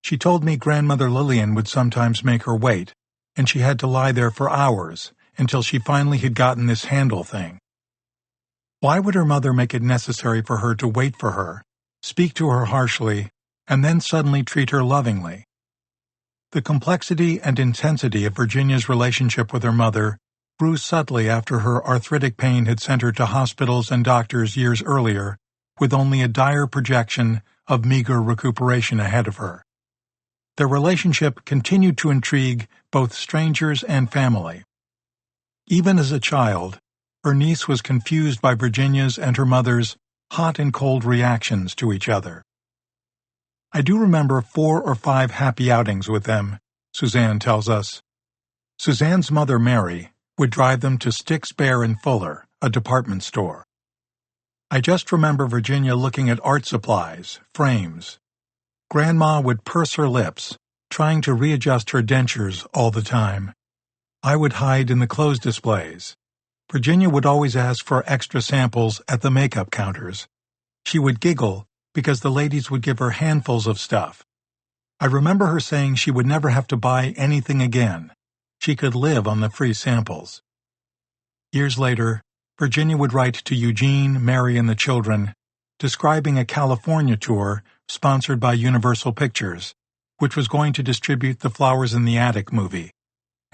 She told me Grandmother Lillian would sometimes make her wait, and she had to lie there for hours until she finally had gotten this handle thing. Why would her mother make it necessary for her to wait for her, speak to her harshly, and then suddenly treat her lovingly? The complexity and intensity of Virginia's relationship with her mother grew subtly after her arthritic pain had sent her to hospitals and doctors years earlier, with only a dire projection of meager recuperation ahead of her. Their relationship continued to intrigue both strangers and family. Even as a child, her niece was confused by Virginia's and her mother's hot and cold reactions to each other. I do remember 4 or 5 happy outings with them, Suzanne tells us. Suzanne's mother, Mary, would drive them to Sticks Bear and Fuller, a department store. I just remember Virginia looking at art supplies, frames. Grandma would purse her lips, trying to readjust her dentures all the time. I would hide in the clothes displays. Virginia would always ask for extra samples at the makeup counters. She would giggle because the ladies would give her handfuls of stuff. I remember her saying she would never have to buy anything again. She could live on the free samples. Years later, Virginia would write to Eugene, Mary, and the children, describing a California tour sponsored by Universal Pictures, which was going to distribute the Flowers in the Attic movie,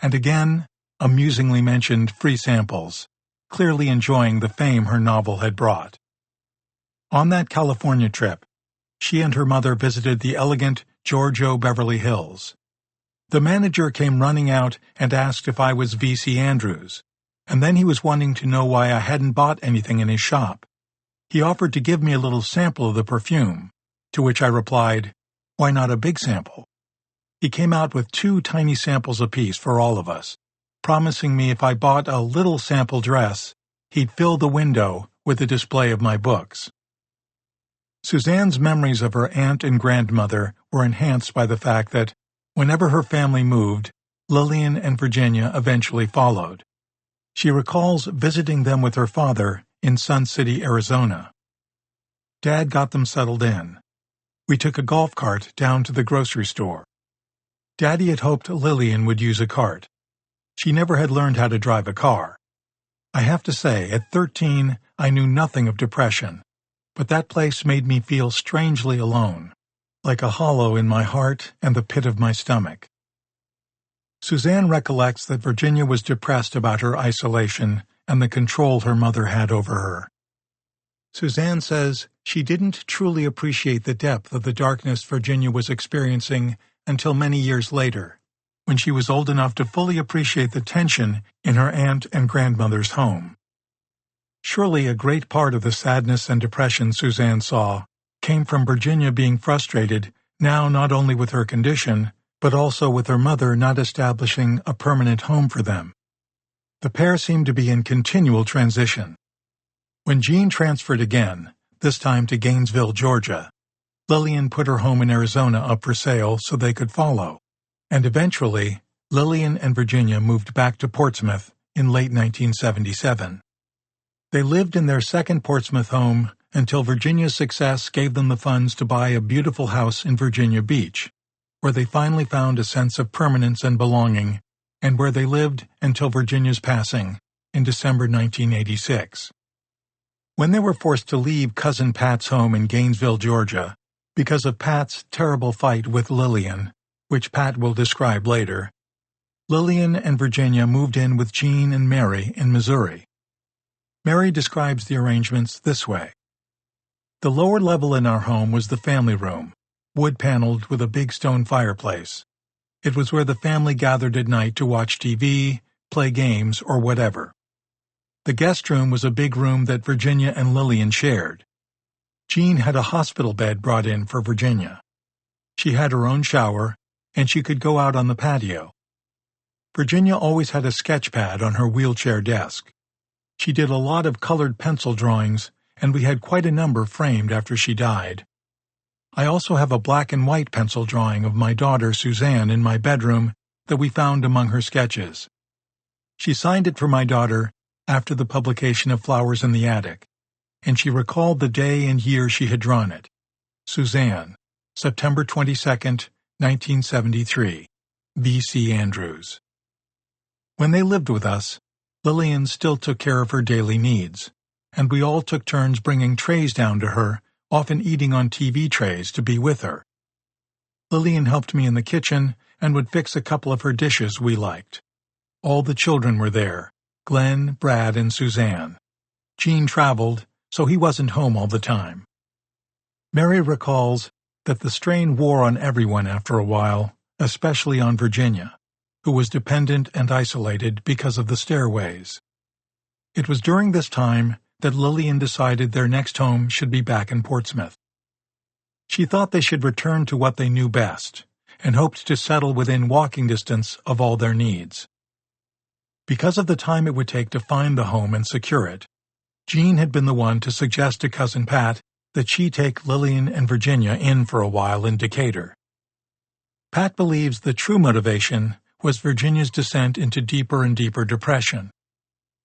and again, amusingly mentioned free samples, clearly enjoying the fame her novel had brought. On that California trip, she and her mother visited the elegant Giorgio Beverly Hills. The manager came running out and asked if I was V.C. Andrews, and then he was wanting to know why I hadn't bought anything in his shop. He offered to give me a little sample of the perfume, to which I replied, "Why not a big sample?" He came out with 2 tiny samples apiece for all of us, promising me if I bought a little sample dress, he'd fill the window with a display of my books. Suzanne's memories of her aunt and grandmother were enhanced by the fact that, whenever her family moved, Lillian and Virginia eventually followed. She recalls visiting them with her father in Sun City, Arizona. Dad got them settled in. We took a golf cart down to the grocery store. Daddy had hoped Lillian would use a cart. She never had learned how to drive a car. I have to say, at 13, I knew nothing of depression, but that place made me feel strangely alone, like a hollow in my heart and the pit of my stomach. Suzanne recollects that Virginia was depressed about her isolation and the control her mother had over her. Suzanne says she didn't truly appreciate the depth of the darkness Virginia was experiencing until many years later, when she was old enough to fully appreciate the tension in her aunt and grandmother's home. Surely a great part of the sadness and depression Suzanne saw came from Virginia being frustrated now not only with her condition, but also with her mother not establishing a permanent home for them. The pair seemed to be in continual transition. When Jean transferred again, this time to Gainesville, Georgia, Lillian put her home in Arizona up for sale so they could follow, and eventually Lillian and Virginia moved back to Portsmouth in late 1977. They lived in their second Portsmouth home until Virginia's success gave them the funds to buy a beautiful house in Virginia Beach, where they finally found a sense of permanence and belonging, and where they lived until Virginia's passing in December 1986. When they were forced to leave Cousin Pat's home in Gainesville, Georgia, because of Pat's terrible fight with Lillian, which Pat will describe later, Lillian and Virginia moved in with Jean and Mary in Missouri. Mary describes the arrangements this way. The lower level in our home was the family room, wood-paneled with a big stone fireplace. It was where the family gathered at night to watch TV, play games, or whatever. The guest room was a big room that Virginia and Lillian shared. Jean had a hospital bed brought in for Virginia. She had her own shower, and she could go out on the patio. Virginia always had a sketch pad on her wheelchair desk. She did a lot of colored pencil drawings, and we had quite a number framed after she died. I also have a black and white pencil drawing of my daughter Suzanne in my bedroom that we found among her sketches. She signed it for my daughter after the publication of Flowers in the Attic, and she recalled the day and year she had drawn it. Suzanne, September 22, 1973, V.C. Andrews. When they lived with us, Lillian still took care of her daily needs, and we all took turns bringing trays down to her, often eating on TV trays to be with her. Lillian helped me in the kitchen and would fix a couple of her dishes we liked. All the children were there, Glenn, Brad, and Suzanne. Jean traveled, so he wasn't home all the time. Mary recalls that the strain wore on everyone after a while, especially on Virginia, who was dependent and isolated because of the stairways. It was during this time that Lillian decided their next home should be back in Portsmouth. She thought they should return to what they knew best, and hoped to settle within walking distance of all their needs. Because of the time it would take to find the home and secure it, Jean had been the one to suggest to Cousin Pat that she take Lillian and Virginia in for a while in Decatur. Pat believes the true motivation was Virginia's descent into deeper and deeper depression.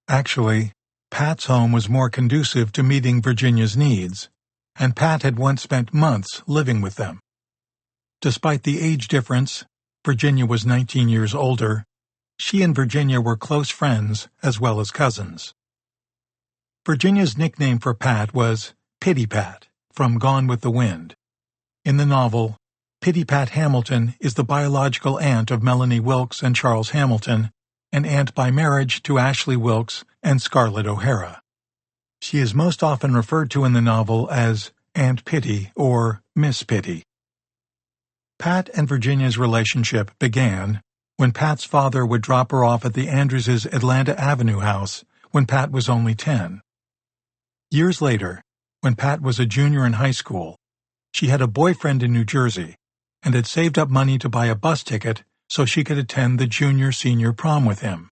Actually, Pat's home was more conducive to meeting Virginia's needs, and Pat had once spent months living with them. Despite the age difference, Virginia was 19 years older, she and Virginia were close friends as well as cousins. Virginia's nickname for Pat was Pity Pat, from Gone with the Wind. In the novel, Pity Pat Hamilton is the biological aunt of Melanie Wilkes and Charles Hamilton, and aunt by marriage to Ashley Wilkes and Scarlett O'Hara. She is most often referred to in the novel as Aunt Pity or Miss Pity. Pat and Virginia's relationship began when Pat's father would drop her off at the Andrews' Atlanta Avenue house when Pat was only 10. Years later, when Pat was a junior in high school, she had a boyfriend in New Jersey and had saved up money to buy a bus ticket so she could attend the junior-senior prom with him.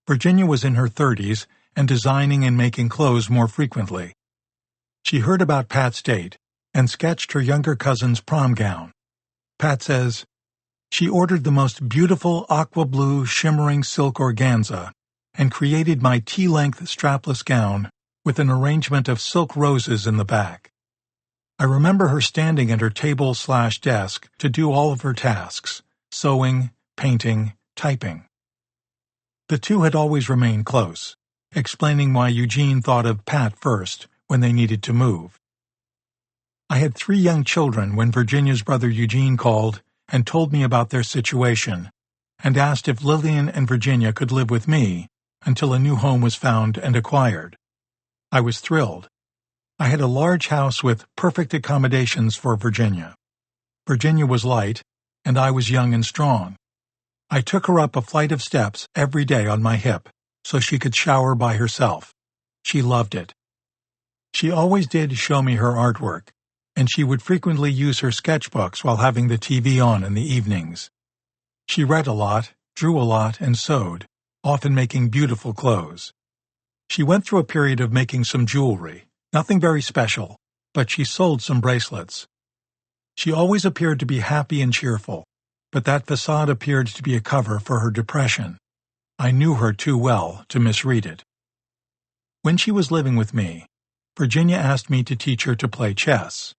Virginia was in her 30s and designing and making clothes more frequently. She heard about Pat's date and sketched her younger cousin's prom gown. Pat says, "She ordered the most beautiful aqua blue shimmering silk organza and created my tea-length strapless gown with an arrangement of silk roses in the back. I remember her standing at her table/desk to do all of her tasks, sewing, painting, typing." The two had always remained close, explaining why Eugene thought of Pat first when they needed to move. "I had 3 young children when Virginia's brother Eugene called and told me about their situation, and asked if Lillian and Virginia could live with me until a new home was found and acquired. I was thrilled. I had a large house with perfect accommodations for Virginia. Virginia was light, and I was young and strong. I took her up a flight of steps every day on my hip, so she could shower by herself. She loved it. She always did show me her artwork, and she would frequently use her sketchbooks while having the TV on in the evenings. She read a lot, drew a lot, and sewed, often making beautiful clothes. She went through a period of making some jewelry, nothing very special, but she sold some bracelets. She always appeared to be happy and cheerful, but that facade appeared to be a cover for her depression. I knew her too well to misread it. When she was living with me, Virginia asked me to teach her to play chess.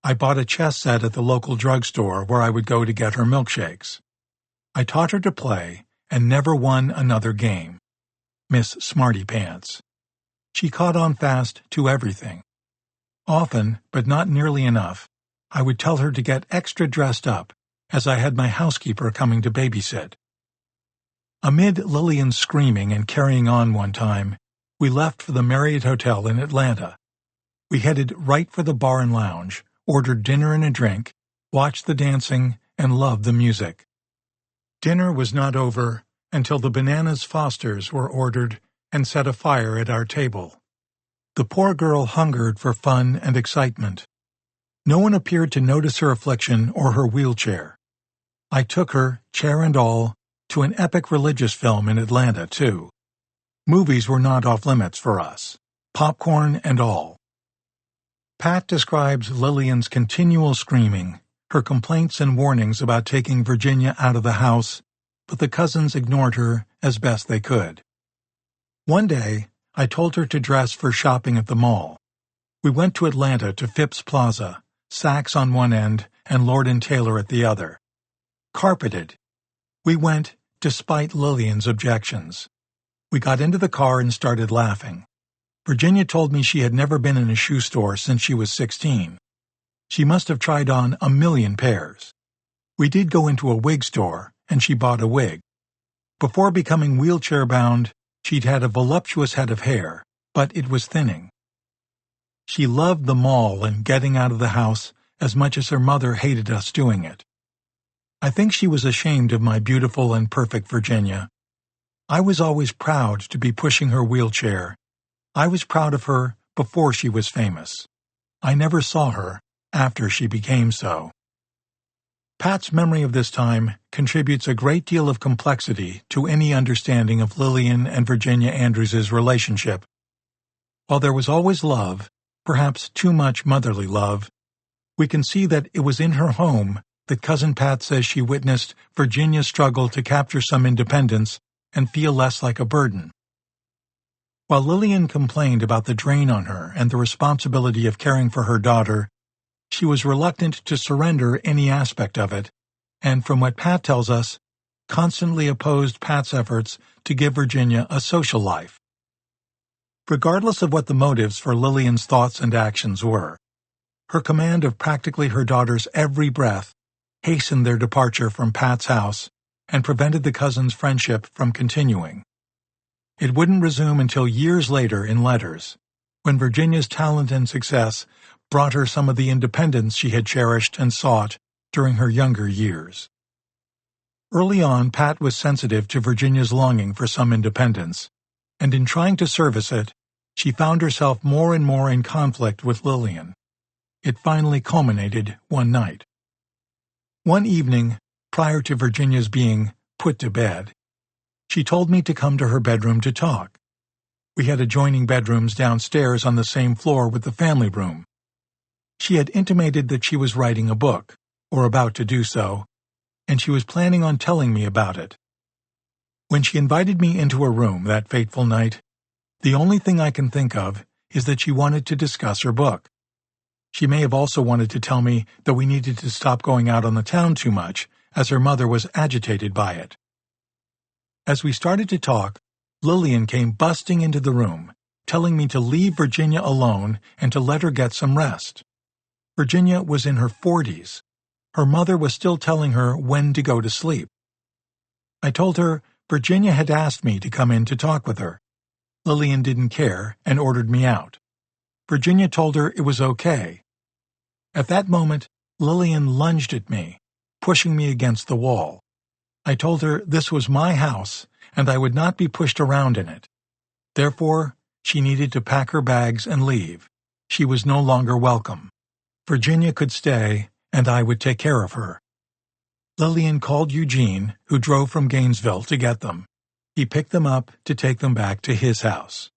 I bought a chess set at the local drugstore where I would go to get her milkshakes. I taught her to play and never won another game. Miss Smarty Pants. She caught on fast to everything. Often, but not nearly enough, I would tell her to get extra dressed up, as I had my housekeeper coming to babysit. Amid Lillian's screaming and carrying on one time, we left for the Marriott Hotel in Atlanta. We headed right for the bar and lounge, ordered dinner and a drink, watched the dancing, and loved the music. Dinner was not over until the Bananas Fosters were ordered and set afire at our table. The poor girl hungered for fun and excitement. No one appeared to notice her affliction or her wheelchair. I took her, chair and all, to an epic religious film in Atlanta, too. Movies were not off-limits for us, popcorn and all. Pat describes Lillian's continual screaming, her complaints and warnings about taking Virginia out of the house, but the cousins ignored her as best they could. One day, I told her to dress for shopping at the mall. We went to Atlanta to Phipps Plaza, Saks on one end and Lord & Taylor at the other. Carpeted. We went despite Lillian's objections. We got into the car and started laughing. Virginia told me she had never been in a shoe store since she was 16. She must have tried on 1,000,000 pairs. We did go into a wig store, and she bought a wig. Before becoming wheelchair-bound, she'd had a voluptuous head of hair, but it was thinning. She loved the mall and getting out of the house as much as her mother hated us doing it. I think she was ashamed of my beautiful and perfect Virginia. I was always proud to be pushing her wheelchair. I was proud of her before she was famous. I never saw her after she became so. Pat's memory of this time contributes a great deal of complexity to any understanding of Lillian and Virginia Andrews' relationship. While there was always love, perhaps too much motherly love, we can see that it was in her home that Cousin Pat says she witnessed Virginia's struggle to capture some independence and feel less like a burden. While Lillian complained about the drain on her and the responsibility of caring for her daughter, she was reluctant to surrender any aspect of it, and from what Pat tells us, constantly opposed Pat's efforts to give Virginia a social life. Regardless of what the motives for Lillian's thoughts and actions were, her command of practically her daughter's every breath hastened their departure from Pat's house and prevented the cousins' friendship from continuing. It wouldn't resume until years later in letters, when Virginia's talent and success brought her some of the independence she had cherished and sought during her younger years. Early on, Pat was sensitive to Virginia's longing for some independence, and in trying to service it, she found herself more and more in conflict with Lillian. It finally culminated one night. One evening, prior to Virginia's being put to bed, she told me to come to her bedroom to talk. We had adjoining bedrooms downstairs on the same floor with the family room. She had intimated that she was writing a book, or about to do so, and she was planning on telling me about it. When she invited me into her room that fateful night, the only thing I can think of is that she wanted to discuss her book. She may have also wanted to tell me that we needed to stop going out on the town too much, as her mother was agitated by it. As we started to talk, Lillian came busting into the room, telling me to leave Virginia alone and to let her get some rest. Virginia was in her 40s. Her mother was still telling her when to go to sleep. I told her Virginia had asked me to come in to talk with her. Lillian didn't care and ordered me out. Virginia told her it was okay. At that moment, Lillian lunged at me, pushing me against the wall. I told her this was my house and I would not be pushed around in it. Therefore, she needed to pack her bags and leave. She was no longer welcome. Virginia could stay, and I would take care of her. Lillian called Eugene, who drove from Gainesville to get them. He picked them up to take them back to his house.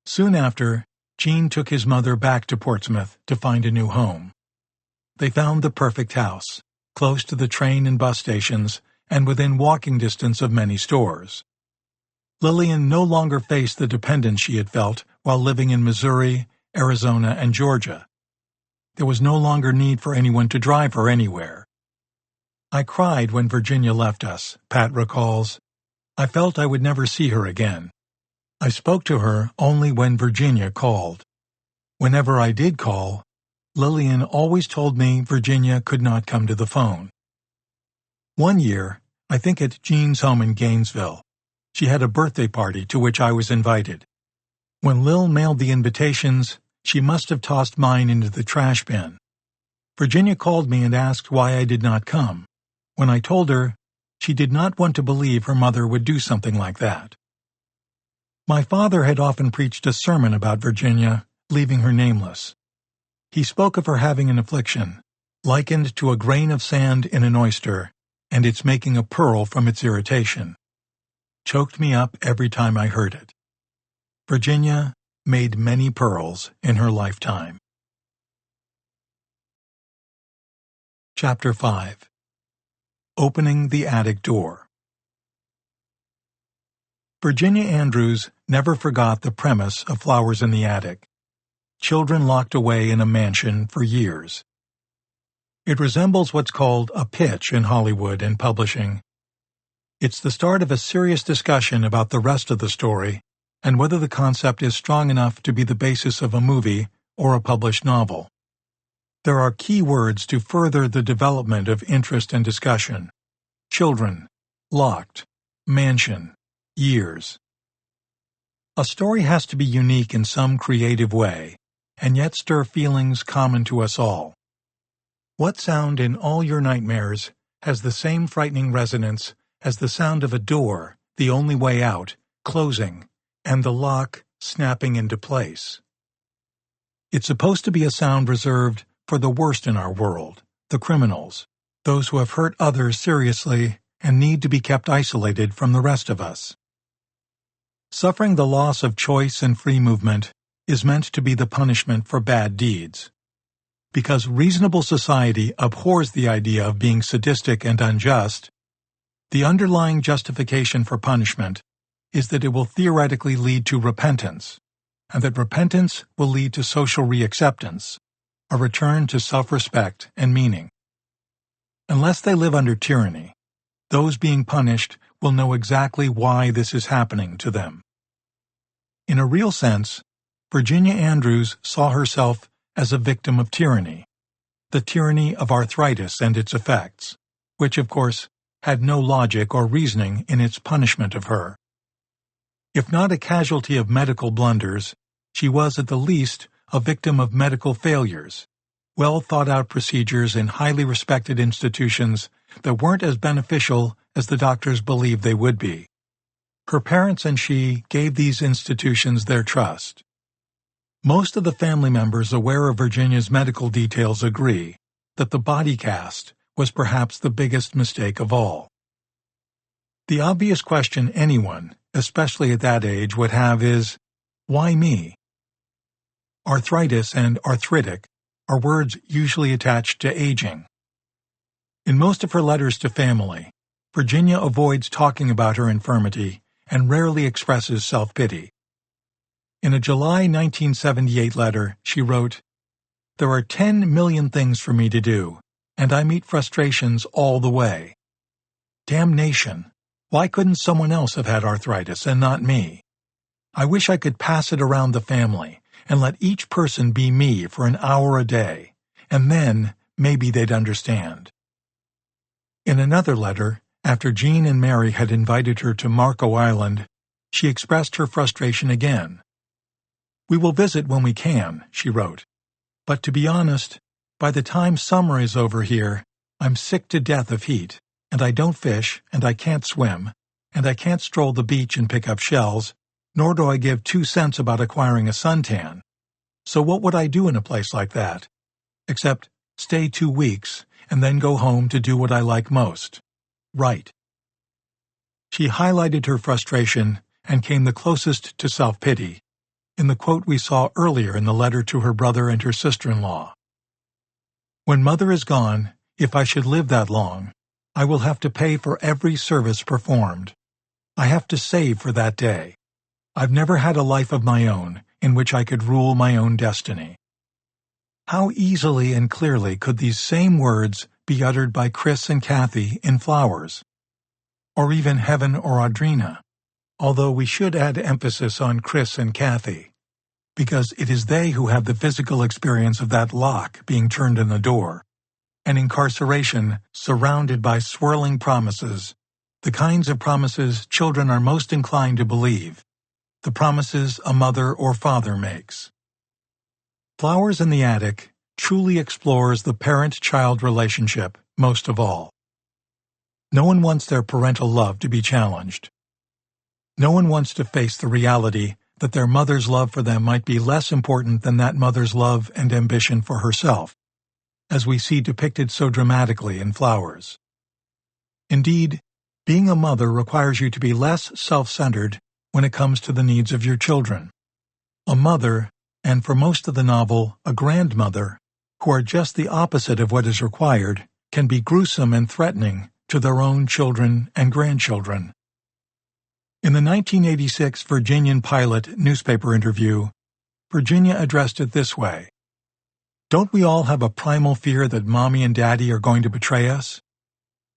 Soon after, Gene took his mother back to Portsmouth to find a new home. They found the perfect house, close to the train and bus stations, and within walking distance of many stores. Lillian no longer faced the dependence she had felt while living in Missouri, Arizona, and Georgia. There was no longer need for anyone to drive her anywhere. I cried when Virginia left us, Pat recalls. I felt I would never see her again. I spoke to her only when Virginia called. Whenever I did call, Lillian always told me Virginia could not come to the phone. One year, I think at Jean's home in Gainesville, she had a birthday party to which I was invited. When Lil mailed the invitations, she must have tossed mine into the trash bin. Virginia called me and asked why I did not come. When I told her, she did not want to believe her mother would do something like that. My father had often preached a sermon about Virginia, leaving her nameless. He spoke of her having an affliction, likened to a grain of sand in an oyster, and its making a pearl from its irritation. Choked me up every time I heard it. Virginia made many pearls in her lifetime. Chapter 5. Opening the Attic Door. Virginia Andrews never forgot the premise of Flowers in the Attic. Children locked away in a mansion for years. It resembles what's called a pitch in Hollywood and publishing. It's the start of a serious discussion about the rest of the story and whether the concept is strong enough to be the basis of a movie or a published novel. There are key words to further the development of interest and discussion: children, locked, mansion, years. A story has to be unique in some creative way, and yet stir feelings common to us all. What sound in all your nightmares has the same frightening resonance as the sound of a door, the only way out, closing, and the lock snapping into place? It's supposed to be a sound reserved for the worst in our world, the criminals, those who have hurt others seriously and need to be kept isolated from the rest of us. Suffering the loss of choice and free movement is meant to be the punishment for bad deeds. Because reasonable society abhors the idea of being sadistic and unjust, the underlying justification for punishment is that it will theoretically lead to repentance, and that repentance will lead to social reacceptance, a return to self-respect and meaning. Unless they live under tyranny, those being punished will know exactly why this is happening to them. In a real sense, Virginia Andrews saw herself as a victim of tyranny, the tyranny of arthritis and its effects, which, of course, had no logic or reasoning in its punishment of her. If not a casualty of medical blunders, she was at the least a victim of medical failures, well-thought-out procedures in highly respected institutions that weren't as beneficial as the doctors believed they would be. Her parents and she gave these institutions their trust. Most of the family members aware of Virginia's medical details agree that the body cast was perhaps the biggest mistake of all. The obvious question anyone, especially at that age, would have is, why me? Arthritis and arthritic are words usually attached to aging. In most of her letters to family, Virginia avoids talking about her infirmity and rarely expresses self-pity. In a July 1978 letter, she wrote, "There are 10 million things for me to do, and I meet frustrations all the way. Damnation! Why couldn't someone else have had arthritis and not me? I wish I could pass it around the family and let each person be me for an hour a day, and then maybe they'd understand." In another letter, after Jean and Mary had invited her to Marco Island, she expressed her frustration again. "We will visit when we can," she wrote, "but to be honest, by the time summer is over here, I'm sick to death of heat, and I don't fish, and I can't swim, and I can't stroll the beach and pick up shells, nor do I give 2 cents about acquiring a suntan. So what would I do in a place like that? Except stay 2 weeks, and then go home to do what I like most. Write." She highlighted her frustration and came the closest to self-pity in the quote we saw earlier in the letter to her brother and her sister-in-law. "When Mother is gone, if I should live that long, I will have to pay for every service performed. I have to save for that day. I've never had a life of my own in which I could rule my own destiny." How easily and clearly could these same words be uttered by Chris and Kathy in Flowers, or even Heaven or Audrina, although we should add emphasis on Chris and Kathy, because it is they who have the physical experience of that lock being turned in the door, an incarceration surrounded by swirling promises, the kinds of promises children are most inclined to believe, the promises a mother or father makes. Flowers in the Attic truly explores the parent-child relationship most of all. No one wants their parental love to be challenged. No one wants to face the reality that their mother's love for them might be less important than that mother's love and ambition for herself, as we see depicted so dramatically in Flowers. Indeed, being a mother requires you to be less self-centered when it comes to the needs of your children. A mother, and for most of the novel, a grandmother, who are just the opposite of what is required, can be gruesome and threatening to their own children and grandchildren. In the 1986 Virginian Pilot newspaper interview, Virginia addressed it this way: "Don't we all have a primal fear that Mommy and Daddy are going to betray us?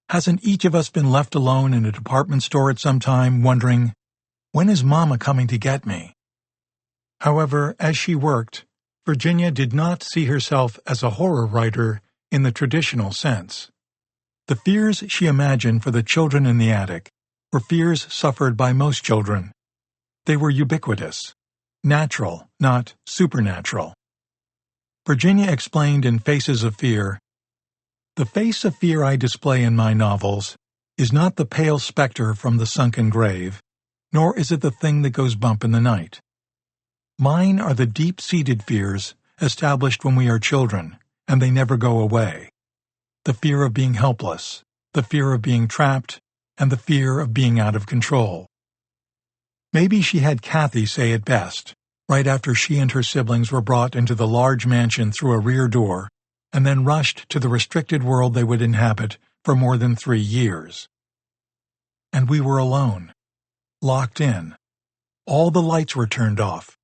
Hasn't each of us been left alone in a department store at some time, wondering, when is Mama coming to get me?" However, as she worked, Virginia did not see herself as a horror writer in the traditional sense. The fears she imagined for the children in the attic were fears suffered by most children. They were ubiquitous, natural, not supernatural. Virginia explained in Faces of Fear, "The face of fear I display in my novels is not the pale specter from the sunken grave, nor is it the thing that goes bump in the night. Mine are the deep-seated fears established when we are children, and they never go away. the fear of being helpless, the fear of being trapped, and the fear of being out of control. Maybe she had Kathy say it best, right after she and her siblings were brought into the large mansion through a rear door, and then rushed to the restricted world they would inhabit for more than 3 years. And we were alone, locked in. All the lights were turned off.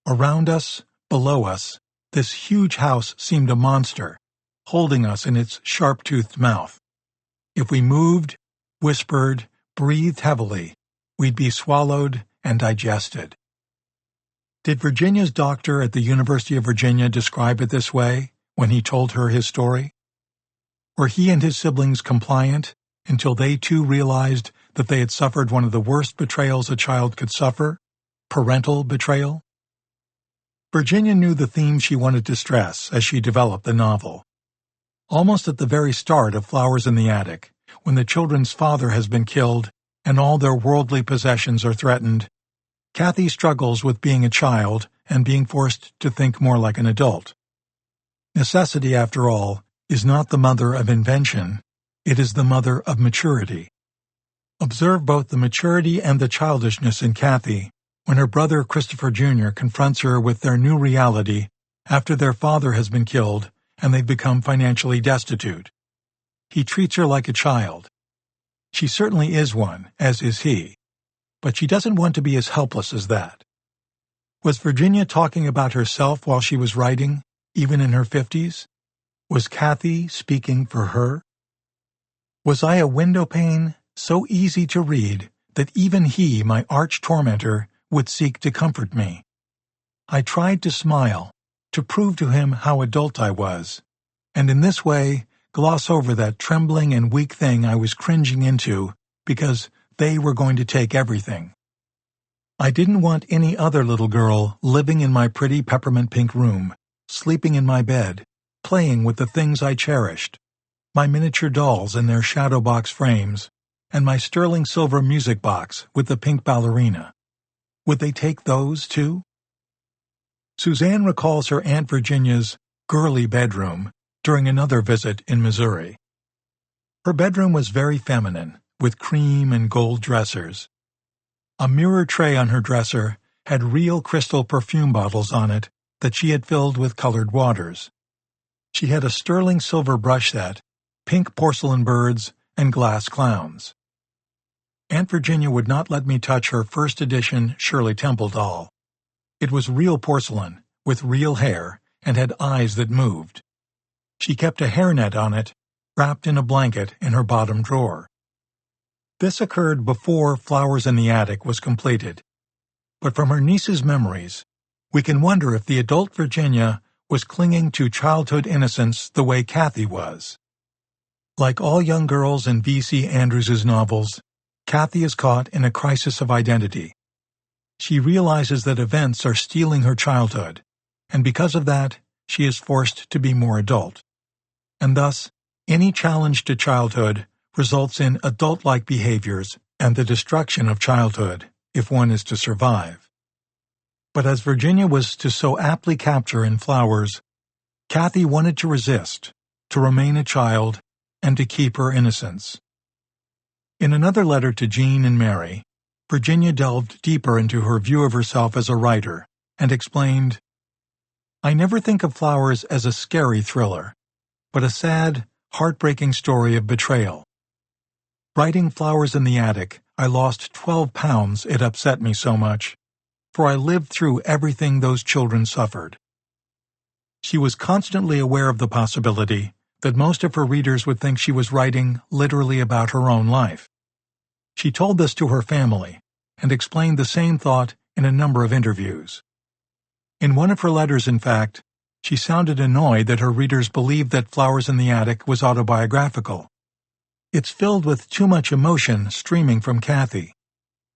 Around us, below us, this huge house seemed a monster, holding us in its sharp-toothed mouth. If we moved, whispered, breathed heavily, we'd be swallowed and digested. Did Virginia's doctor at the University of Virginia describe it this way when he told her his story? Were he and his siblings compliant until they too realized that they had suffered one of the worst betrayals a child could suffer, parental betrayal? Virginia knew the theme she wanted to stress as she developed the novel. Almost at the very start of Flowers in the Attic, when the children's father has been killed and all their worldly possessions are threatened, Kathy struggles with being a child and being forced to think more like an adult. Necessity, after all, is not the mother of invention, it is the mother of maturity. Observe both the maturity and the childishness in Kathy when her brother Christopher Jr. confronts her with their new reality after their father has been killed and they've become financially destitute. He treats her like a child. She certainly is one, as is he, but she doesn't want to be as helpless as that. Was Virginia talking about herself while she was writing, even in her 50s? Was Kathy speaking for her? Was I a window pane, so easy to read that even he, my arch-tormentor, would seek to comfort me? I tried to smile, to prove to him how adult I was, and in this way gloss over that trembling and weak thing I was cringing into because they were going to take everything. I didn't want any other little girl living in my pretty peppermint pink room, sleeping in my bed, playing with the things I cherished, my miniature dolls in their shadow box frames, and my sterling silver music box with the pink ballerina. Would they take those, too? Suzanne recalls her Aunt Virginia's girly bedroom during another visit in Missouri. Her bedroom was very feminine, with cream and gold dressers. A mirror tray on her dresser had real crystal perfume bottles on it that she had filled with colored waters. She had a sterling silver brush set, pink porcelain birds, and glass clowns. Aunt Virginia would not let me touch her first edition Shirley Temple doll. It was real porcelain, with real hair, and had eyes that moved. She kept a hairnet on it, wrapped in a blanket in her bottom drawer. This occurred before Flowers in the Attic was completed, but from her niece's memories, we can wonder if the adult Virginia was clinging to childhood innocence the way Kathy was. Like all young girls in V.C. Andrews' novels, Kathy is caught in a crisis of identity. She realizes that events are stealing her childhood, and because of that, she is forced to be more adult. And thus, any challenge to childhood results in adult-like behaviors and the destruction of childhood, if one is to survive. But as Virginia was to so aptly capture in Flowers, Kathy wanted to resist, to remain a child, and to keep her innocence. In another letter to Jean and Mary, Virginia delved deeper into her view of herself as a writer and explained, "I never think of Flowers as a scary thriller, but a sad, heartbreaking story of betrayal. Writing Flowers in the Attic, I lost 12 pounds, it upset me so much, for I lived through everything those children suffered." She was constantly aware of the possibility that most of her readers would think she was writing literally about her own life. She told this to her family, and explained the same thought in a number of interviews. In one of her letters, in fact, she sounded annoyed that her readers believed that Flowers in the Attic was autobiographical. "It's filled with too much emotion streaming from Kathy."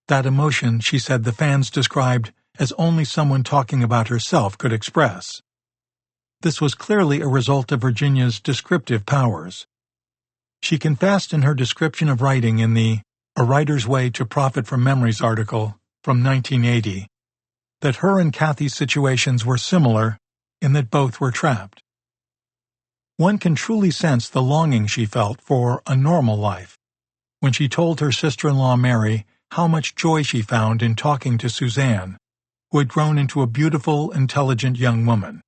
That emotion, she said, the fans described as only someone talking about herself could express. This was clearly a result of Virginia's descriptive powers. She confessed in her description of writing in the A Writer's Way to Profit from Memories article from 1980 that her and Kathy's situations were similar in that both were trapped. One can truly sense the longing she felt for a normal life when she told her sister-in-law Mary how much joy she found in talking to Suzanne, who had grown into a beautiful, intelligent young woman.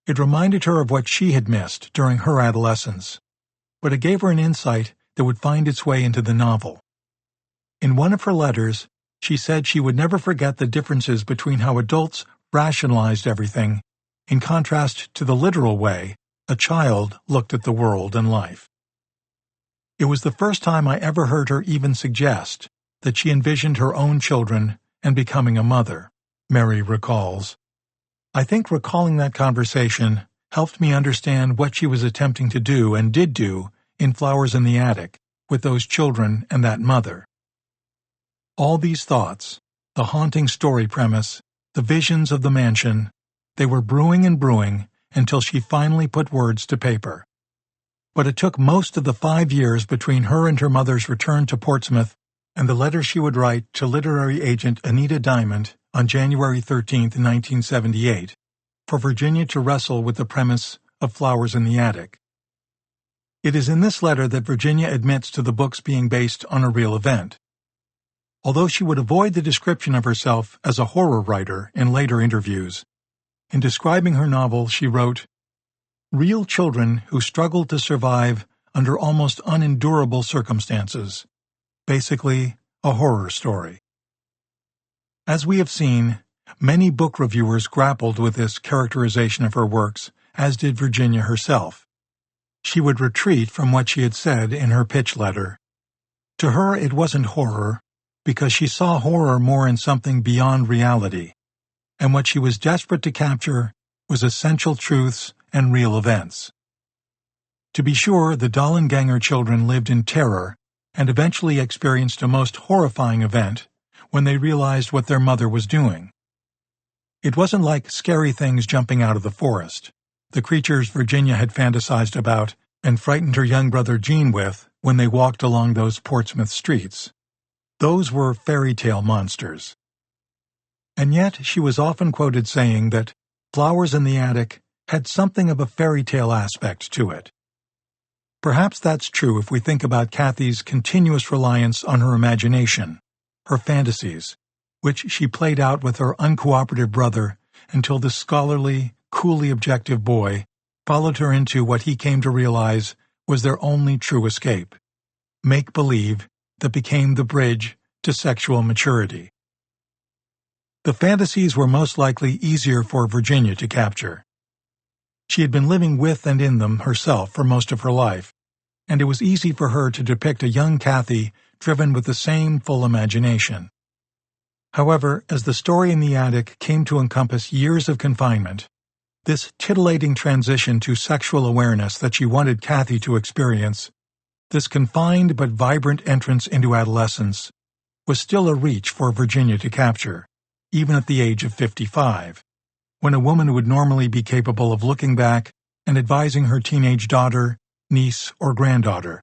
It reminded her of what she had missed during her adolescence, but it gave her an insight that would find its way into the novel. In one of her letters, she said she would never forget the differences between how adults rationalized everything in contrast to the literal way a child looked at the world and life. It was the first time I ever heard her even suggest that she envisioned her own children and becoming a mother, Mary recalls. I think recalling that conversation helped me understand what she was attempting to do and did do in Flowers in the Attic with those children and that mother. All these thoughts, the haunting story premise, the visions of the mansion, they were brewing and brewing until she finally put words to paper. But it took most of the 5 years between her and her mother's return to Portsmouth and the letter she would write to literary agent Anita Diamond on January 13, 1978, for Virginia to wrestle with the premise of Flowers in the Attic. It is in this letter that Virginia admits to the books being based on a real event. Although she would avoid the description of herself as a horror writer in later interviews, in describing her novel she wrote, "Real children who struggled to survive under almost unendurable circumstances. Basically, a horror story." As we have seen, many book reviewers grappled with this characterization of her works, as did Virginia herself. She would retreat from what she had said in her pitch letter. To her it wasn't horror, because she saw horror more in something beyond reality, and what she was desperate to capture was essential truths and real events. To be sure, the Dollenganger children lived in terror and eventually experienced a most horrifying event when they realized what their mother was doing. It wasn't like scary things jumping out of the forest, the creatures Virginia had fantasized about and frightened her young brother Gene with when they walked along those Portsmouth streets. Those were fairy tale monsters. And yet she was often quoted saying that Flowers in the Attic had something of a fairy tale aspect to it. Perhaps that's true if we think about Cathy's continuous reliance on her imagination, her fantasies, which she played out with her uncooperative brother until the scholarly, coolly objective boy followed her into what he came to realize was their only true escape, make-believe that became the bridge to sexual maturity. The fantasies were most likely easier for Virginia to capture. She had been living with and in them herself for most of her life, and it was easy for her to depict a young Cathy driven with the same full imagination. However, as the story in the attic came to encompass years of confinement, this titillating transition to sexual awareness that she wanted Cathy to experience, this confined but vibrant entrance into adolescence, was still a reach for Virginia to capture, even at the age of 55, when a woman would normally be capable of looking back and advising her teenage daughter, niece, or granddaughter.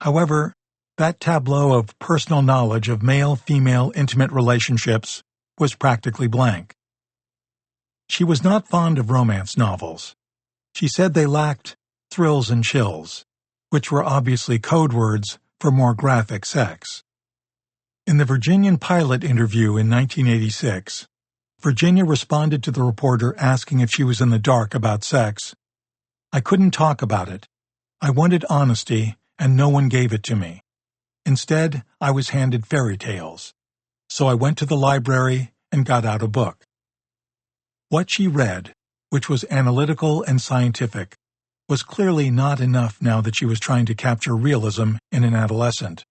However, that tableau of personal knowledge of male-female intimate relationships was practically blank. She was not fond of romance novels. She said they lacked thrills and chills, which were obviously code words for more graphic sex. In the Virginian pilot interview in 1986, Virginia responded to the reporter asking if she was in the dark about sex. "I couldn't talk about it. I wanted honesty, and no one gave it to me. Instead, I was handed fairy tales. So I went to the library and got out a book." What she read, which was analytical and scientific, was clearly not enough now that she was trying to capture realism in an adolescent.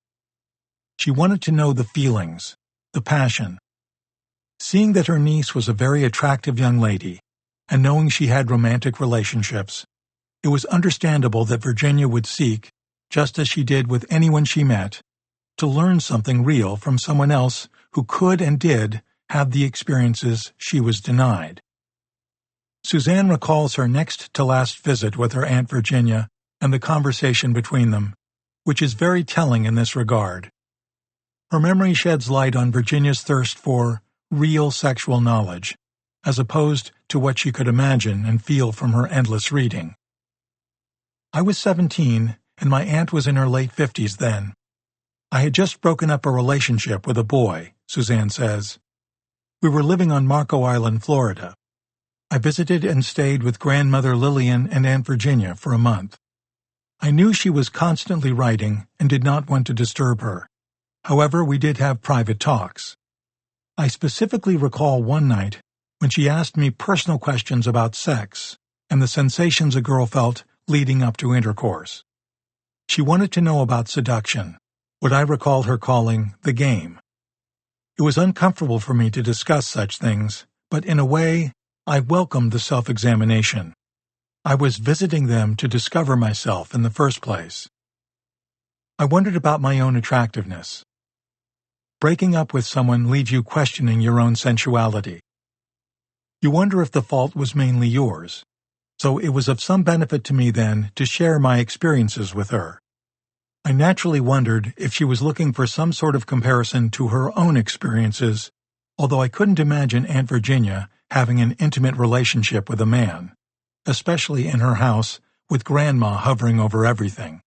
She wanted to know the feelings, the passion. Seeing that her niece was a very attractive young lady, and knowing she had romantic relationships, it was understandable that Virginia would seek, just as she did with anyone she met, to learn something real from someone else who could and did have the experiences she was denied. Suzanne recalls her next-to-last visit with her Aunt Virginia and the conversation between them, which is very telling in this regard. Her memory sheds light on Virginia's thirst for real sexual knowledge, as opposed to what she could imagine and feel from her endless reading. I was 17, and my aunt was in her late 50s then. I had just broken up a relationship with a boy, Suzanne says. We were living on Marco Island, Florida. I visited and stayed with grandmother Lillian and Aunt Virginia for a month. I knew she was constantly writing and did not want to disturb her. However, we did have private talks. I specifically recall one night when she asked me personal questions about sex and the sensations a girl felt leading up to intercourse. She wanted to know about seduction, what I recall her calling the game. It was uncomfortable for me to discuss such things, but in a way, I welcomed the self-examination. I was visiting them to discover myself in the first place. I wondered about my own attractiveness. Breaking up with someone leaves you questioning your own sensuality. You wonder if the fault was mainly yours, so it was of some benefit to me then to share my experiences with her. I naturally wondered if she was looking for some sort of comparison to her own experiences, although I couldn't imagine Aunt Virginia having an intimate relationship with a man, especially in her house with Grandma hovering over everything.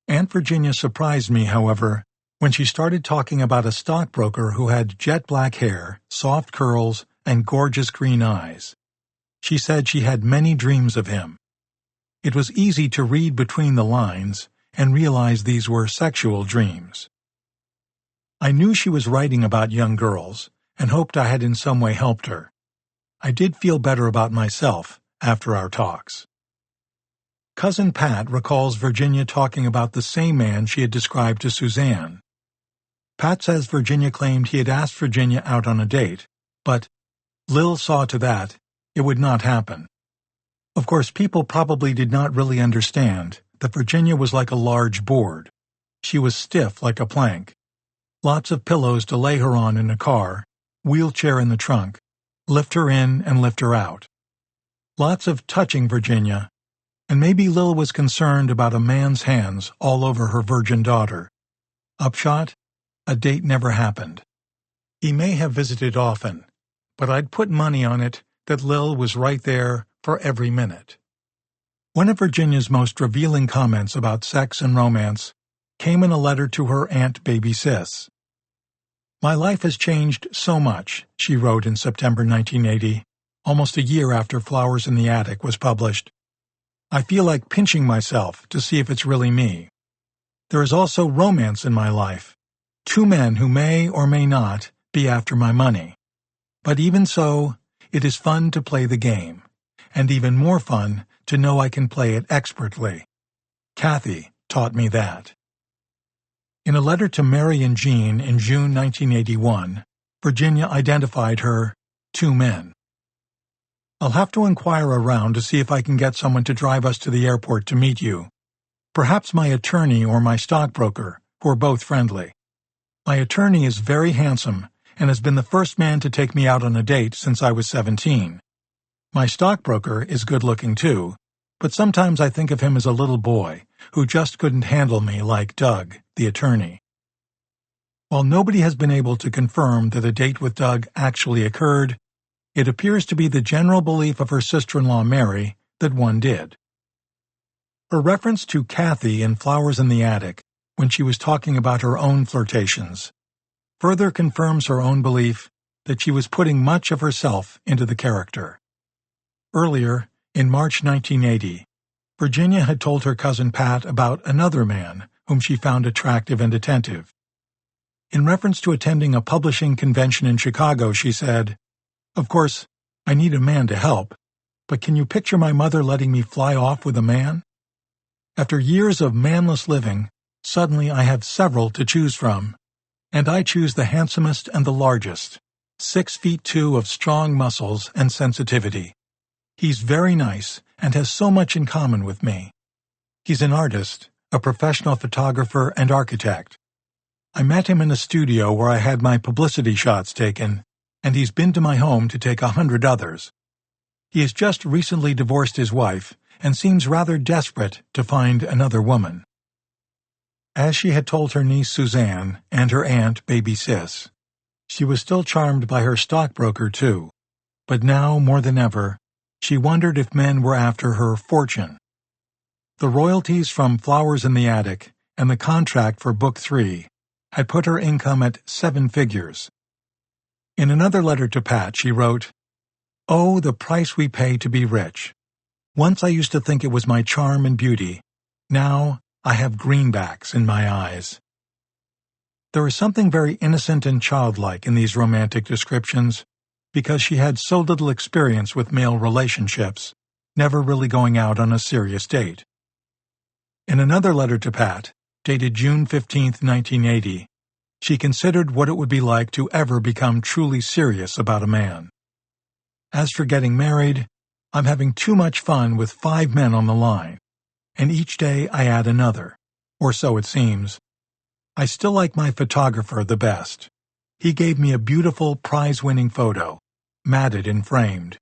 Aunt Virginia surprised me, however, when she started talking about a stockbroker who had jet black hair, soft curls, and gorgeous green eyes. She said she had many dreams of him. It was easy to read between the lines and realize these were sexual dreams. I knew she was writing about young girls and hoped I had in some way helped her. I did feel better about myself after our talks. Cousin Pat recalls Virginia talking about the same man she had described to Suzanne. Pat says Virginia claimed he had asked Virginia out on a date, but Lil saw to that it would not happen. Of course, people probably did not really understand that Virginia was like a large board. She was stiff like a plank. Lots of pillows to lay her on in a car, wheelchair in the trunk, lift her in and lift her out. Lots of touching Virginia, and maybe Lil was concerned about a man's hands all over her virgin daughter. Upshot, a date never happened. He may have visited often, but I'd put money on it that Lil was right there for every minute. One of Virginia's most revealing comments about sex and romance came in a letter to her aunt Baby Sis. My life has changed so much, she wrote in September 1980, almost a year after Flowers in the Attic was published. I feel like pinching myself to see if it's really me. There is also romance in my life. 2 men who may or may not be after my money. But even so, it is fun to play the game, and even more fun to know I can play it expertly. Kathy taught me that. In a letter to Mary and Jean in June 1981, Virginia identified her 2 men. I'll have to inquire around to see if I can get someone to drive us to the airport to meet you. Perhaps my attorney or my stockbroker, who are both friendly. My attorney is very handsome and has been the first man to take me out on a date since I was 17. My stockbroker is good-looking too, but sometimes I think of him as a little boy who just couldn't handle me like Doug, the attorney. While nobody has been able to confirm that a date with Doug actually occurred, it appears to be the general belief of her sister-in-law Mary that one did. Her reference to Kathy in Flowers in the Attic when she was talking about her own flirtations further confirms her own belief that she was putting much of herself into the character. Earlier, in March 1980, Virginia had told her cousin Pat about another man whom she found attractive and attentive. In reference to attending a publishing convention in Chicago, she said, "Of course, I need a man to help, but can you picture my mother letting me fly off with a man? After years of manless living, suddenly I have several to choose from, and I choose the handsomest and the largest, 6'2" of strong muscles and sensitivity. He's very nice and has so much in common with me. He's an artist, a professional photographer and architect. I met him in a studio where I had my publicity shots taken, and he's been to my home to take 100 others. He has just recently divorced his wife and seems rather desperate to find another woman." As she had told her niece Suzanne and her aunt Baby Sis, she was still charmed by her stockbroker too, but now, more than ever, she wondered if men were after her fortune. The royalties from Flowers in the Attic and the contract for Book 3 had put her income at 7 figures. In another letter to Pat, she wrote, "Oh, the price we pay to be rich. Once I used to think it was my charm and beauty. Now I have greenbacks in my eyes." There is something very innocent and childlike in these romantic descriptions, because she had so little experience with male relationships, never really going out on a serious date. In another letter to Pat, dated June 15, 1980, she considered what it would be like to ever become truly serious about a man. "As for getting married, I'm having too much fun with 5 men on the line, and each day I add another, or so it seems. I still like my photographer the best. He gave me a beautiful prize-winning photo, matted and framed,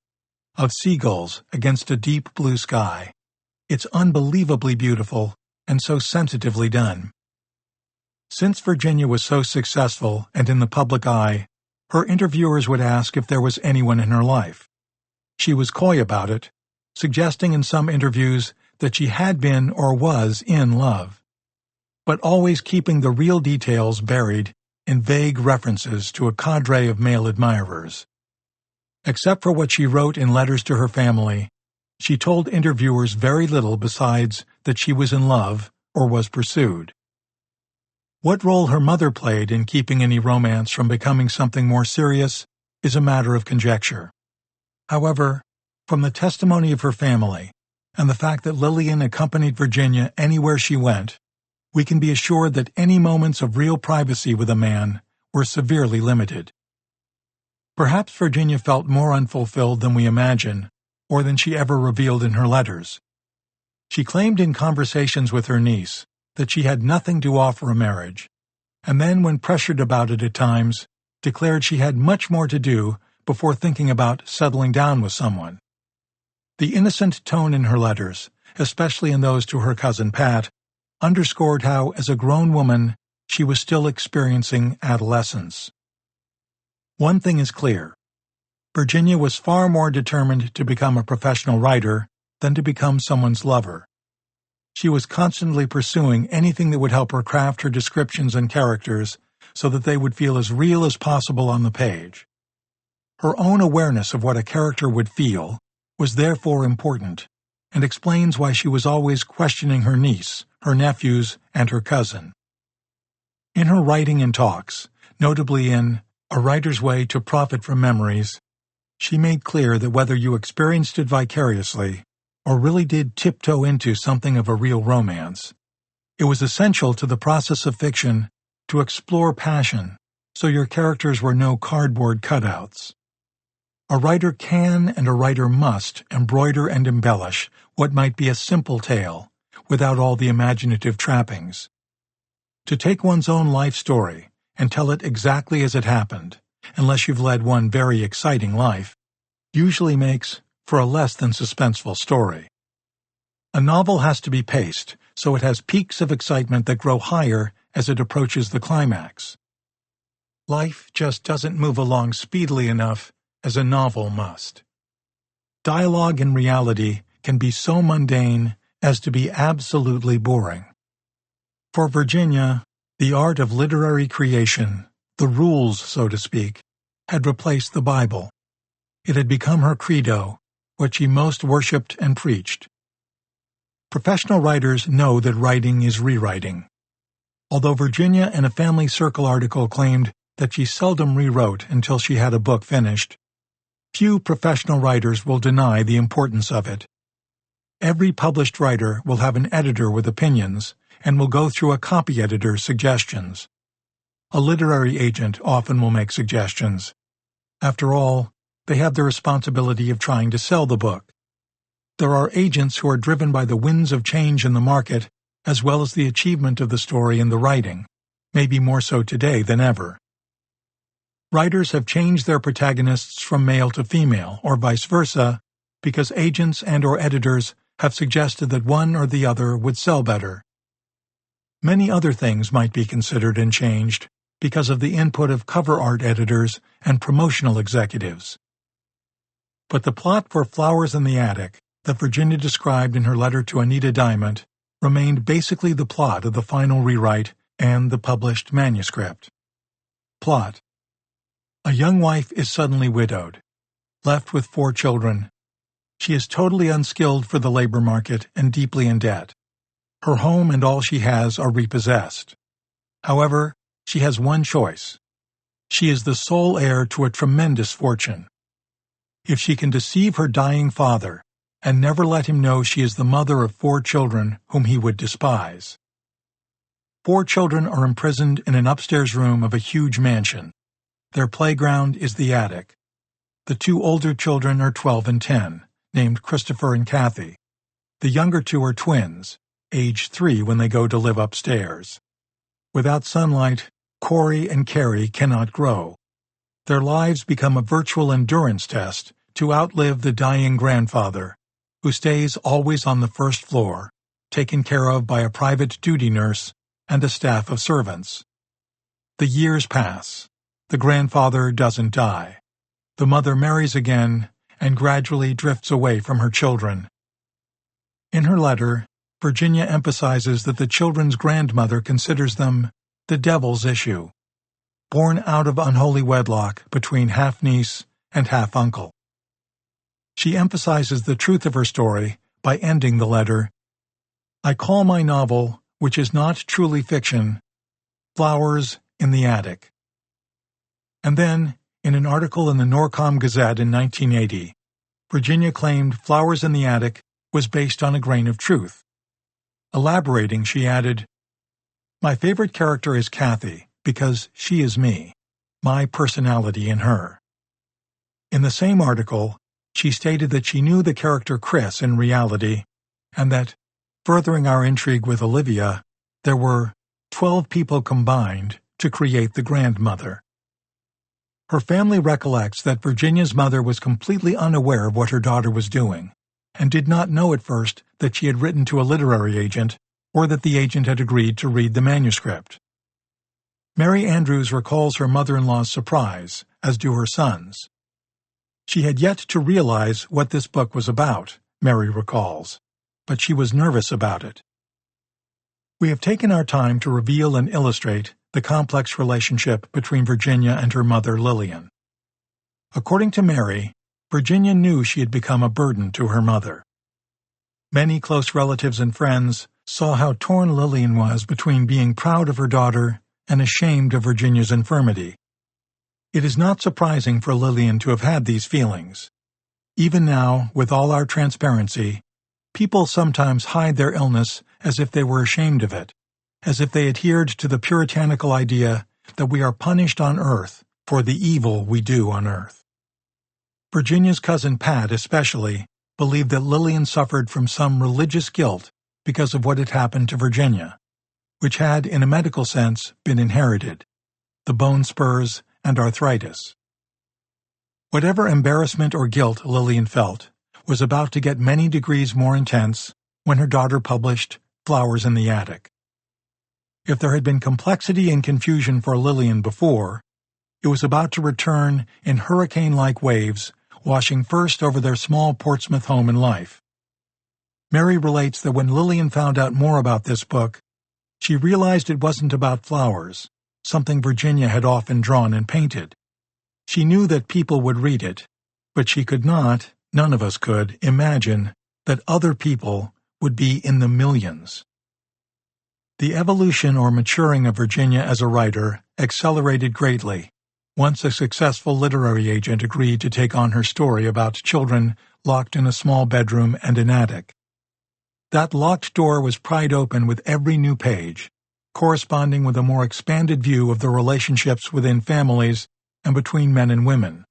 of seagulls against a deep blue sky. It's unbelievably beautiful and so sensitively done." Since Virginia was so successful and in the public eye, her interviewers would ask if there was anyone in her life. She was coy about it, suggesting in some interviews that she had been or was in love, but always keeping the real details buried in vague references to a cadre of male admirers. Except for what she wrote in letters to her family, she told interviewers very little besides that she was in love or was pursued. What role her mother played in keeping any romance from becoming something more serious is a matter of conjecture. However, from the testimony of her family and the fact that Lillian accompanied Virginia anywhere she went, we can be assured that any moments of real privacy with a man were severely limited. Perhaps Virginia felt more unfulfilled than we imagine, or than she ever revealed in her letters. She claimed in conversations with her niece that she had nothing to offer a marriage, and then, when pressured about it at times, declared she had much more to do before thinking about settling down with someone. The innocent tone in her letters, especially in those to her cousin Pat, underscored how, as a grown woman, she was still experiencing adolescence. One thing is clear. Virginia was far more determined to become a professional writer than to become someone's lover. She was constantly pursuing anything that would help her craft her descriptions and characters so that they would feel as real as possible on the page. Her own awareness of what a character would feel was therefore important, and explains why she was always questioning her niece, her nephews, and her cousin. In her writing and talks, notably in A Writer's Way to Profit from Memories, she made clear that whether you experienced it vicariously or really did tiptoe into something of a real romance, it was essential to the process of fiction to explore passion so your characters were no cardboard cutouts. A writer can and a writer must embroider and embellish what might be a simple tale without all the imaginative trappings. To take one's own life story and tell it exactly as it happened, unless you've led one very exciting life, usually makes for a less than suspenseful story. A novel has to be paced so it has peaks of excitement that grow higher as it approaches the climax. Life just doesn't move along speedily enough as a novel must. Dialogue in reality can be so mundane as to be absolutely boring. For Virginia, the art of literary creation, the rules, so to speak, had replaced the Bible. It had become her credo, what she most worshipped and preached. Professional writers know that writing is rewriting. Although Virginia in a Family Circle article claimed that she seldom rewrote until she had a book finished, few professional writers will deny the importance of it. Every published writer will have an editor with opinions and will go through a copy editor's suggestions. A literary agent often will make suggestions. After all, they have the responsibility of trying to sell the book. There are agents who are driven by the winds of change in the market as well as the achievement of the story in the writing, maybe more so today than ever. Writers have changed their protagonists from male to female, or vice versa, because agents and/or editors have suggested that one or the other would sell better. Many other things might be considered and changed because of the input of cover art editors and promotional executives. But the plot for Flowers in the Attic that Virginia described in her letter to Anita Diamond remained basically the plot of the final rewrite and the published manuscript. Plot: a young wife is suddenly widowed, left with 4 children. She is totally unskilled for the labor market and deeply in debt. Her home and all she has are repossessed. However, she has one choice. She is the sole heir to a tremendous fortune. If she can deceive her dying father and never let him know she is the mother of 4 children whom he would despise. 4 children are imprisoned in an upstairs room of a huge mansion. Their playground is the attic. The 2 older children are 12 and 10, named Christopher and Kathy. The younger 2 are twins, age 3 when they go to live upstairs. Without sunlight, Corey and Carrie cannot grow. Their lives become a virtual endurance test to outlive the dying grandfather, who stays always on the first floor, taken care of by a private duty nurse and a staff of servants. The years pass. The grandfather doesn't die. The mother marries again and gradually drifts away from her children. In her letter, Virginia emphasizes that the children's grandmother considers them the devil's issue, born out of unholy wedlock between half-niece and half-uncle. She emphasizes the truth of her story by ending the letter, "I call my novel, which is not truly fiction, Flowers in the Attic." And then, in an article in the Norcom Gazette in 1980, Virginia claimed Flowers in the Attic was based on a grain of truth. Elaborating, she added, "My favorite character is Kathy because she is me, my personality in her." In the same article, she stated that she knew the character Chris in reality, and that, furthering our intrigue with Olivia, there were 12 people combined to create the grandmother. Her family recollects that Virginia's mother was completely unaware of what her daughter was doing, and did not know at first that she had written to a literary agent or that the agent had agreed to read the manuscript. Mary Andrews recalls her mother-in-law's surprise, as do her sons. She had yet to realize what this book was about, Mary recalls, but she was nervous about it. We have taken our time to reveal and illustrate the complex relationship between Virginia and her mother Lillian. According to Mary, Virginia knew she had become a burden to her mother. Many close relatives and friends saw how torn Lillian was between being proud of her daughter and ashamed of Virginia's infirmity. It is not surprising for Lillian to have had these feelings. Even now, with all our transparency, people sometimes hide their illness as if they were ashamed of it, as if they adhered to the puritanical idea that we are punished on earth for the evil we do on earth. Virginia's cousin Pat, especially, believed that Lillian suffered from some religious guilt because of what had happened to Virginia, which had, in a medical sense, been inherited: the bone spurs and arthritis. Whatever embarrassment or guilt Lillian felt was about to get many degrees more intense when her daughter published Flowers in the Attic. If there had been complexity and confusion for Lillian before, it was about to return in hurricane-like waves, washing first over their small Portsmouth home and life. Mary relates that when Lillian found out more about this book, she realized it wasn't about flowers, something Virginia had often drawn and painted. She knew that people would read it, but she could not, none of us could, imagine that other people would be in the millions. The evolution or maturing of Virginia as a writer accelerated greatly once a successful literary agent agreed to take on her story about children locked in a small bedroom and an attic. That locked door was pried open with every new page, corresponding with a more expanded view of the relationships within families and between men and women.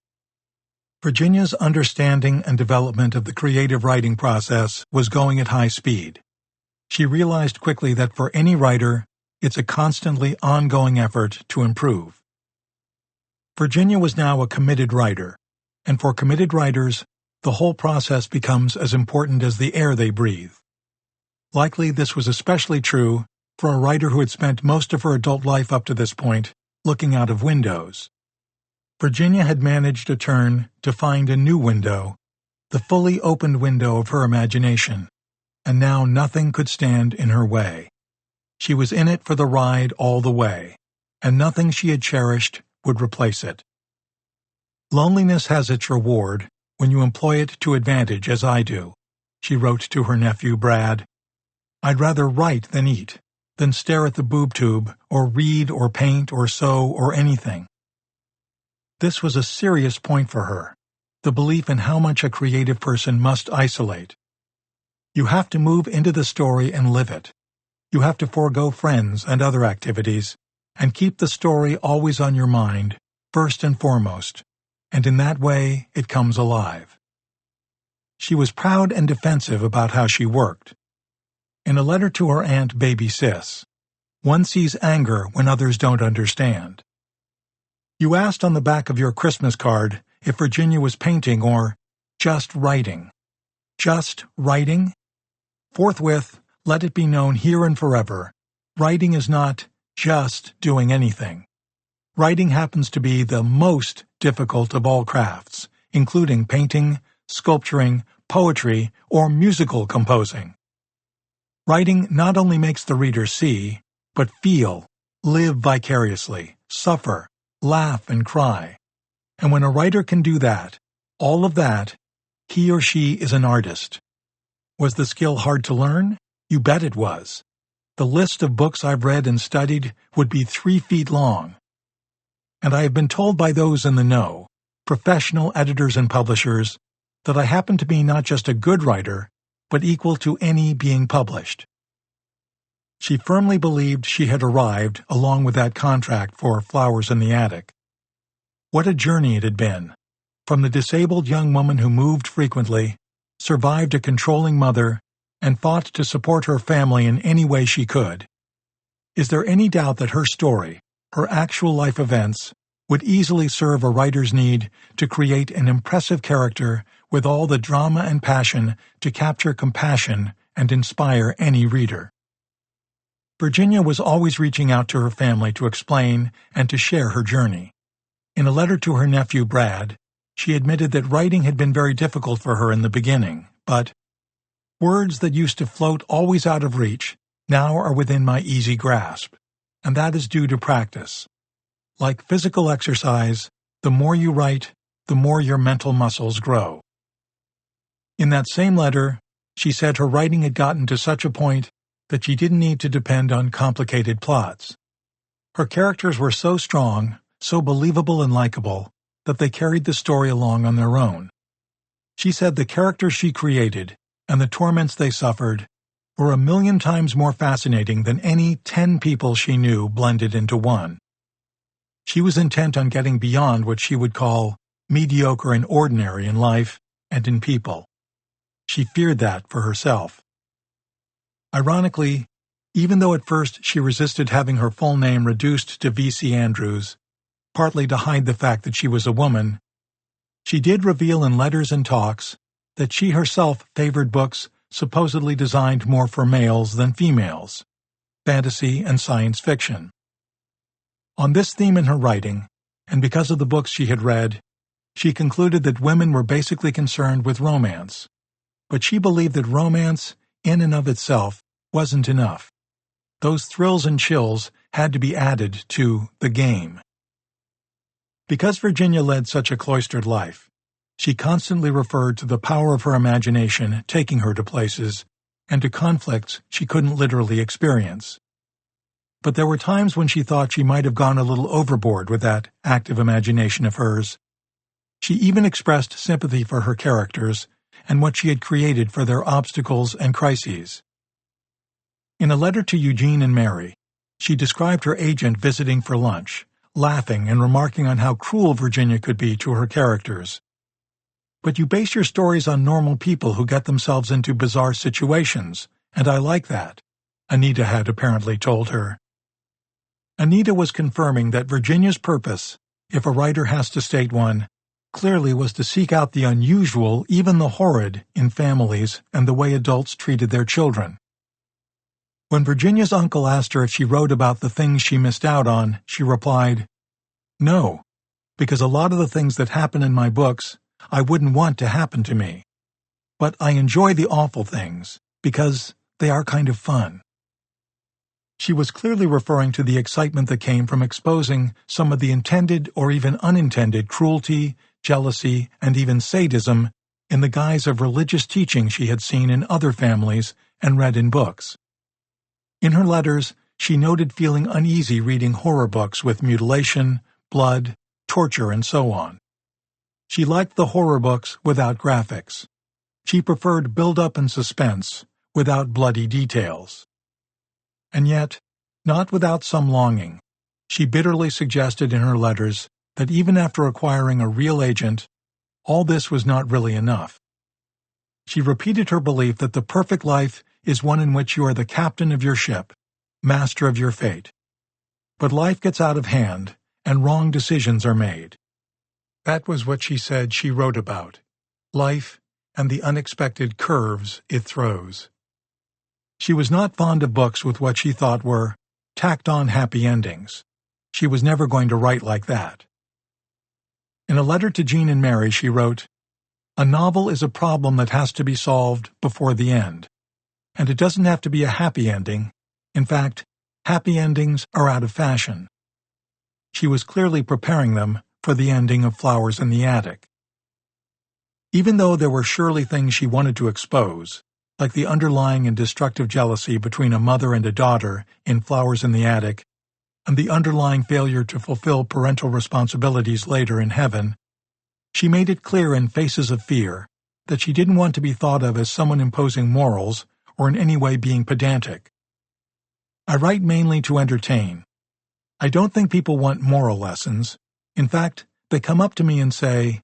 Virginia's understanding and development of the creative writing process was going at high speed. She realized quickly that for any writer, it's a constantly ongoing effort to improve. Virginia was now a committed writer, and for committed writers, the whole process becomes as important as the air they breathe. Likely this was especially true for a writer who had spent most of her adult life up to this point looking out of windows. Virginia had managed a turn to find a new window, the fully opened window of her imagination, and now nothing could stand in her way. She was in it for the ride all the way, and nothing she had cherished would replace it. Loneliness has its reward when you employ it to advantage, as I do, she wrote to her nephew Brad. I'd rather write than eat, than stare at the boob tube, or read or paint or sew or anything. This was a serious point for her, the belief in how much a creative person must isolate. You have to move into the story and live it. You have to forego friends and other activities, and keep the story always on your mind, first and foremost, and in that way it comes alive. She was proud and defensive about how she worked. In a letter to her aunt Baby Sis, one sees anger when others don't understand. You asked on the back of your Christmas card if Virginia was painting or just writing. Just writing? Forthwith, let it be known here and forever, writing is not just doing anything. Writing happens to be the most difficult of all crafts, including painting, sculpturing, poetry, or musical composing. Writing not only makes the reader see, but feel, live vicariously, suffer, laugh, and cry. And when a writer can do that, all of that, he or she is an artist. Was the skill hard to learn? You bet it was. The list of books I've read and studied would be 3 feet long. And I have been told by those in the know, professional editors and publishers, that I happen to be not just a good writer, but equal to any being published. She firmly believed she had arrived along with that contract for Flowers in the Attic. What a journey it had been, from the disabled young woman who moved frequently, survived a controlling mother, and fought to support her family in any way she could. Is there any doubt that her story, her actual life events, would easily serve a writer's need to create an impressive character with all the drama and passion to capture compassion and inspire any reader? Virginia was always reaching out to her family to explain and to share her journey. In a letter to her nephew Brad, she admitted that writing had been very difficult for her in the beginning, but words that used to float always out of reach now are within my easy grasp, and that is due to practice. Like physical exercise, the more you write, the more your mental muscles grow. In that same letter, she said her writing had gotten to such a point that she didn't need to depend on complicated plots. Her characters were so strong, so believable and likable, that they carried the story along on their own. She said the characters she created and the torments they suffered were 1,000,000 times more fascinating than any 10 people she knew blended into one. She was intent on getting beyond what she would call mediocre and ordinary in life and in people. She feared that for herself. Ironically, even though at first she resisted having her full name reduced to V.C. Andrews, partly to hide the fact that she was a woman, she did reveal in letters and talks that she herself favored books supposedly designed more for males than females, fantasy and science fiction. On this theme in her writing, and because of the books she had read, she concluded that women were basically concerned with romance, but she believed that romance, in and of itself, wasn't enough. Those thrills and chills had to be added to the game. Because Virginia led such a cloistered life, she constantly referred to the power of her imagination taking her to places and to conflicts she couldn't literally experience. But there were times when she thought she might have gone a little overboard with that active imagination of hers. She even expressed sympathy for her characters and what she had created for their obstacles and crises. In a letter to Eugene and Mary, she described her agent visiting for lunch, laughing and remarking on how cruel Virginia could be to her characters. But you base your stories on normal people who get themselves into bizarre situations, and I like that, Anita had apparently told her. Anita was confirming that Virginia's purpose, if a writer has to state one, clearly was to seek out the unusual, even the horrid, in families and the way adults treated their children. When Virginia's uncle asked her if she wrote about the things she missed out on, she replied, "No, because a lot of the things that happen in my books I wouldn't want to happen to me. But I enjoy the awful things, because they are kind of fun. She was clearly referring to the excitement that came from exposing some of the intended or even unintended cruelty, jealousy, and even sadism in the guise of religious teaching she had seen in other families and read in books. In her letters, she noted feeling uneasy reading horror books with mutilation, blood, torture, and so on. She liked the horror books without graphics. She preferred build-up and suspense without bloody details. And yet, not without some longing, she bitterly suggested in her letters that even after acquiring a real agent, all this was not really enough. She repeated her belief that the perfect life is one in which you are the captain of your ship, master of your fate. But life gets out of hand, and wrong decisions are made. That was what she said she wrote about, life and the unexpected curves it throws. She was not fond of books with what she thought were tacked-on happy endings. She was never going to write like that. In a letter to Jean and Mary, she wrote, "A novel is a problem that has to be solved before the end. And it doesn't have to be a happy ending. In fact, happy endings are out of fashion." She was clearly preparing them for the ending of Flowers in the Attic. Even though there were surely things she wanted to expose, like the underlying and destructive jealousy between a mother and a daughter in Flowers in the Attic, and the underlying failure to fulfill parental responsibilities later in Heaven, she made it clear in Faces of Fear that she didn't want to be thought of as someone imposing morals or in any way being pedantic. "I write mainly to entertain. I don't think people want moral lessons. In fact, they come up to me and say,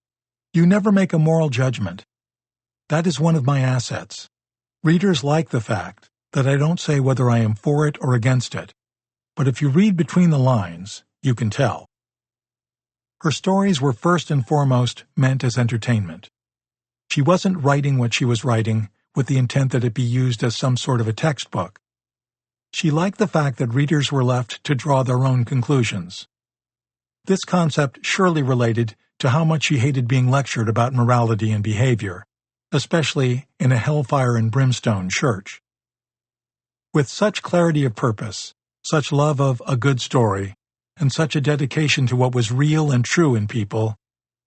'You never make a moral judgment.' That is one of my assets. Readers like the fact that I don't say whether I am for it or against it, but if you read between the lines, you can tell." Her stories were first and foremost meant as entertainment. She wasn't writing what she was writing with the intent that it be used as some sort of a textbook. She liked the fact that readers were left to draw their own conclusions. This concept surely related to how much she hated being lectured about morality and behavior, especially in a hellfire and brimstone church. With such clarity of purpose, such love of a good story, and such a dedication to what was real and true in people,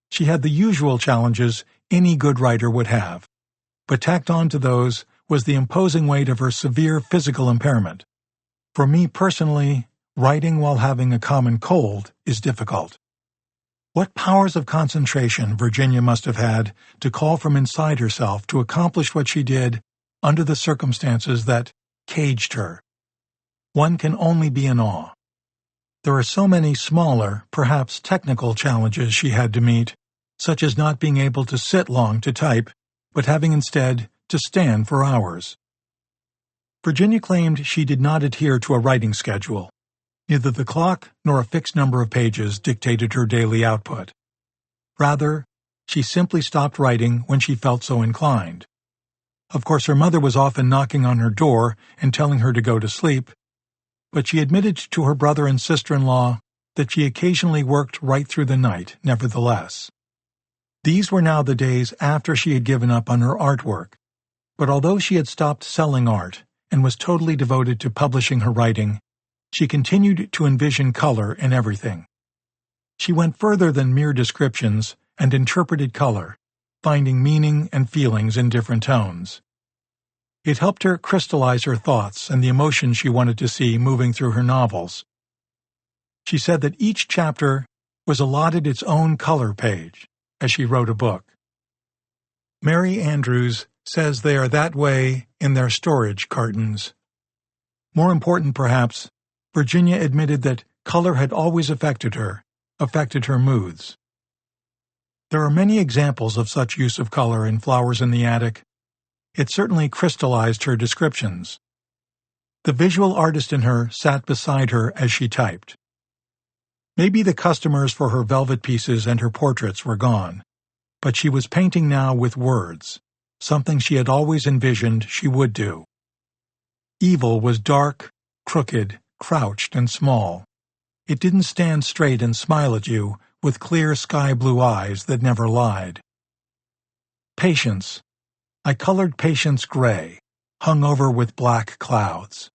she had the usual challenges any good writer would have, but tacked on to those was the imposing weight of her severe physical impairment. For me personally, writing while having a common cold is difficult. What powers of concentration Virginia must have had to call from inside herself to accomplish what she did under the circumstances that caged her. One can only be in awe. There are so many smaller, perhaps technical challenges she had to meet, such as not being able to sit long to type, but having instead to stand for hours. Virginia claimed she did not adhere to a writing schedule. Neither the clock nor a fixed number of pages dictated her daily output. Rather, she simply stopped writing when she felt so inclined. Of course, her mother was often knocking on her door and telling her to go to sleep, but she admitted to her brother and sister-in-law that she occasionally worked right through the night, nevertheless. These were now the days after she had given up on her artwork, but although she had stopped selling art and was totally devoted to publishing her writing, she continued to envision color in everything. She went further than mere descriptions and interpreted color, finding meaning and feelings in different tones. It helped her crystallize her thoughts and the emotions she wanted to see moving through her novels. She said that each chapter was allotted its own color page, as she wrote a book. Mary Andrews says they are that way in their storage cartons. More important, perhaps, Virginia admitted that color had always affected her moods. There are many examples of such use of color in Flowers in the Attic. It certainly crystallized her descriptions. The visual artist in her sat beside her as she typed. Maybe the customers for her velvet pieces and her portraits were gone, but she was painting now with words, something she had always envisioned she would do. Evil was dark, crooked, crouched, and small. It didn't stand straight and smile at you with clear sky-blue eyes that never lied. Patience. I colored Patience gray, hung over with black clouds.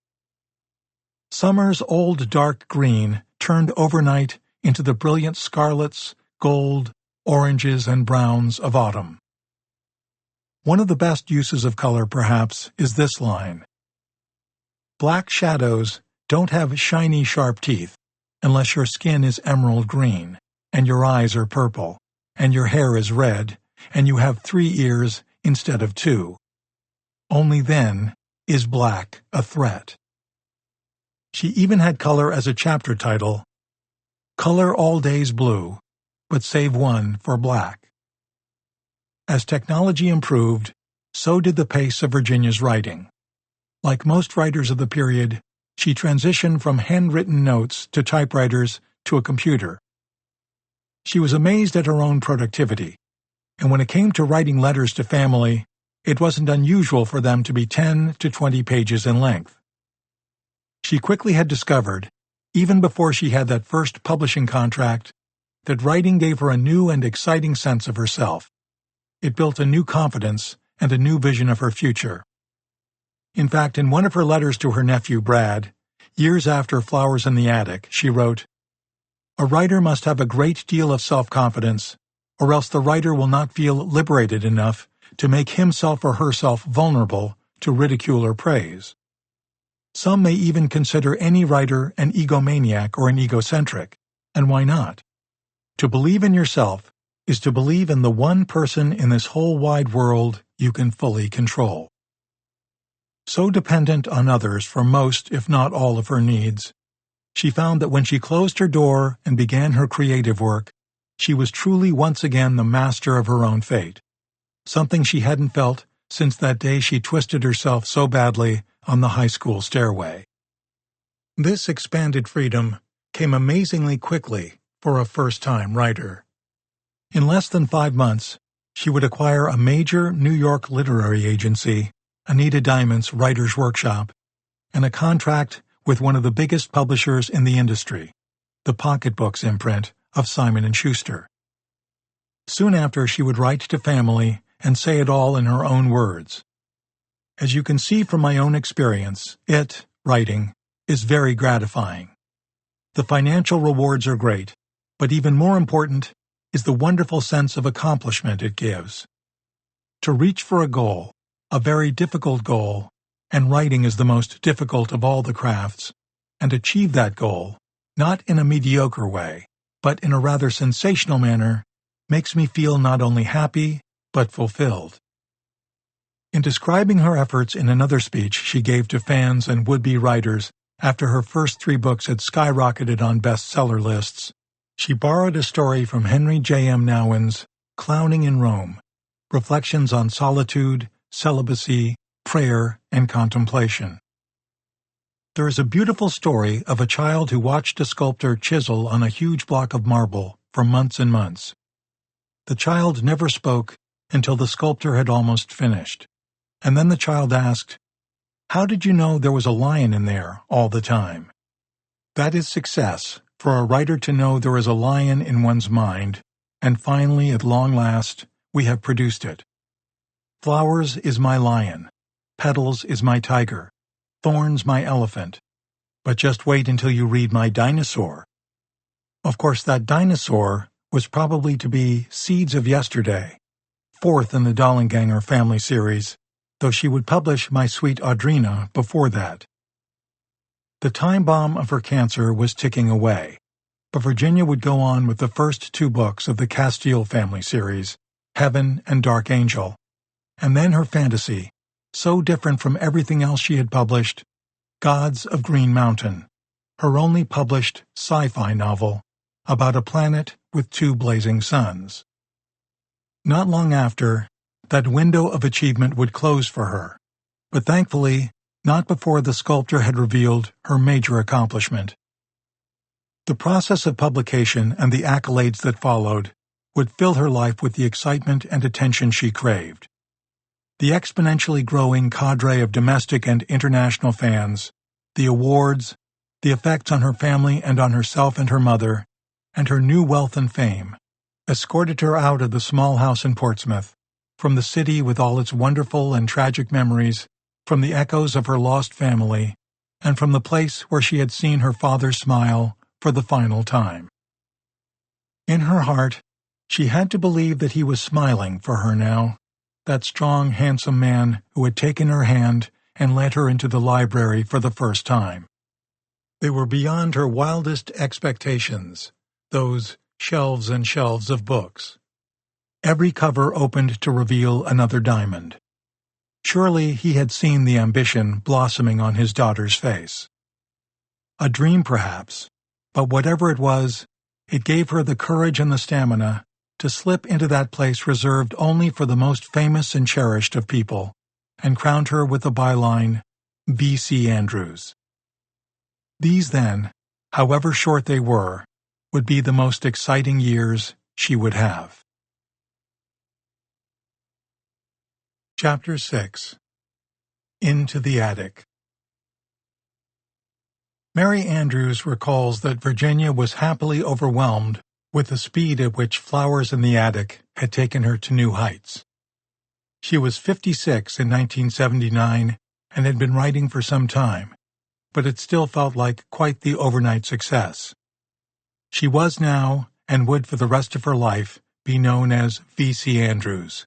Summer's old dark green turned overnight into the brilliant scarlets, gold, oranges, and browns of autumn. One of the best uses of color, perhaps, is this line. Black shadows don't have shiny, sharp teeth unless your skin is emerald green, and your eyes are purple, and your hair is red, and you have 3 ears instead of 2. Only then is black a threat. She even had color as a chapter title, Color All Days Blue, but Save One for Black. As technology improved, so did the pace of Virginia's writing. Like most writers of the period, she transitioned from handwritten notes to typewriters to a computer. She was amazed at her own productivity, and when it came to writing letters to family, it wasn't unusual for them to be 10 to 20 pages in length. She quickly had discovered, even before she had that first publishing contract, that writing gave her a new and exciting sense of herself. It built a new confidence and a new vision of her future. In fact, in one of her letters to her nephew Brad, years after Flowers in the Attic, she wrote, "A writer must have a great deal of self-confidence, or else the writer will not feel liberated enough to make himself or herself vulnerable to ridicule or praise. Some may even consider any writer an egomaniac or an egocentric, and why not? To believe in yourself is to believe in the one person in this whole wide world you can fully control." So dependent on others for most, if not all, of her needs, she found that when she closed her door and began her creative work, she was truly once again the master of her own fate, something she hadn't felt since that day she twisted herself so badly on the high school stairway. This expanded freedom came amazingly quickly for a first-time writer. In less than 5 months, she would acquire a major New York literary agency, Anita Diamond's Writer's Workshop, and a contract with one of the biggest publishers in the industry, the Pocketbooks imprint of Simon & Schuster. Soon after, she would write to family and say it all in her own words. As you can see from my own experience, writing, is very gratifying. The financial rewards are great, but even more important is the wonderful sense of accomplishment it gives. To reach for a goal, a very difficult goal, and writing is the most difficult of all the crafts, and achieve that goal, not in a mediocre way, but in a rather sensational manner, makes me feel not only happy, but fulfilled. In describing her efforts in another speech she gave to fans and would-be writers after her first 3 books had skyrocketed on bestseller lists, she borrowed a story from Henry J.M. Nouwen's Clowning in Rome, Reflections on Solitude, Celibacy, Prayer, and Contemplation. There is a beautiful story of a child who watched a sculptor chisel on a huge block of marble for months and months. The child never spoke until the sculptor had almost finished, and then the child asked, "How did you know there was a lion in there all the time?" That is success, for a writer to know there is a lion in one's mind, and finally, at long last, we have produced it. Flowers is my lion, petals is my tiger, thorns my elephant, but just wait until you read my dinosaur. Of course, that dinosaur was probably to be Seeds of Yesterday, 4th in the Dollenganger family series, though she would publish My Sweet Audrina before that. The time bomb of her cancer was ticking away, but Virginia would go on with the first 2 books of the Castile family series, Heaven and Dark Angel, and then her fantasy, so different from everything else she had published, Gods of Green Mountain, her only published sci-fi novel about a planet with 2 blazing suns. Not long after, that window of achievement would close for her, but thankfully, not before the sculptor had revealed her major accomplishment. The process of publication and the accolades that followed would fill her life with the excitement and attention she craved. The exponentially growing cadre of domestic and international fans, the awards, the effects on her family and on herself and her mother, and her new wealth and fame, escorted her out of the small house in Portsmouth, from the city with all its wonderful and tragic memories, from the echoes of her lost family, and from the place where she had seen her father smile for the final time. In her heart, she had to believe that he was smiling for her now, that strong, handsome man who had taken her hand and led her into the library for the first time. They were beyond her wildest expectations, those shelves and shelves of books. Every cover opened to reveal another diamond. Surely he had seen the ambition blossoming on his daughter's face. A dream, perhaps, but whatever it was, it gave her the courage and the stamina to slip into that place reserved only for the most famous and cherished of people, and crowned her with the byline, V.C. Andrews. These then, however short they were, would be the most exciting years she would have. Chapter 6. Into the Attic. Mary Andrews recalls that Virginia was happily overwhelmed with the speed at which Flowers in the Attic had taken her to new heights. She was 56 in 1979 and had been writing for some time, but it still felt like quite the overnight success. She was now, and would for the rest of her life, be known as V.C. Andrews.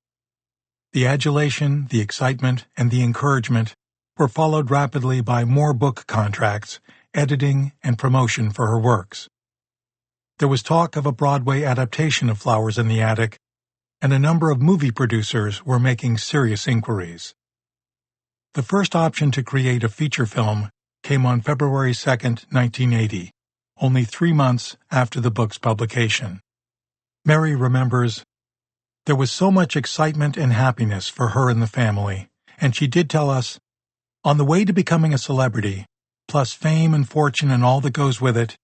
The adulation, the excitement, and the encouragement were followed rapidly by more book contracts, editing, and promotion for her works. There was talk of a Broadway adaptation of Flowers in the Attic, and a number of movie producers were making serious inquiries. The first option to create a feature film came on February 2, 1980, only 3 months after the book's publication. Mary remembers, "There was so much excitement and happiness for her and the family, and she did tell us, on the way to becoming a celebrity, plus fame and fortune and all that goes with it,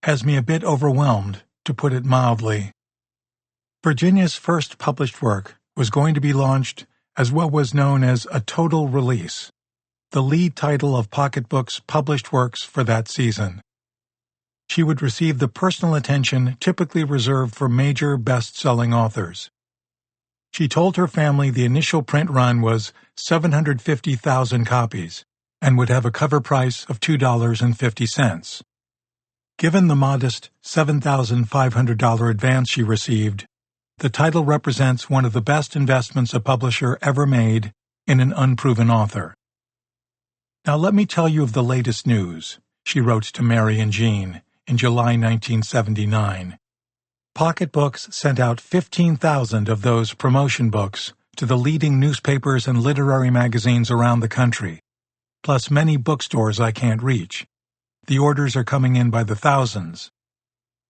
has me a bit overwhelmed, to put it mildly." Virginia's first published work was going to be launched as what was known as a total release, the lead title of Pocketbook's published works for that season. She would receive the personal attention typically reserved for major best-selling authors. She told her family the initial print run was 750,000 copies and would have a cover price of $2.50. Given the modest $7,500 advance she received, the title represents one of the best investments a publisher ever made in an unproven author. "Now let me tell you of the latest news," she wrote to Mary and Jean in July 1979. Pocketbooks sent out 15,000 of those promotion books to the leading newspapers and literary magazines around the country, plus many bookstores I can't reach. The orders are coming in by the thousands.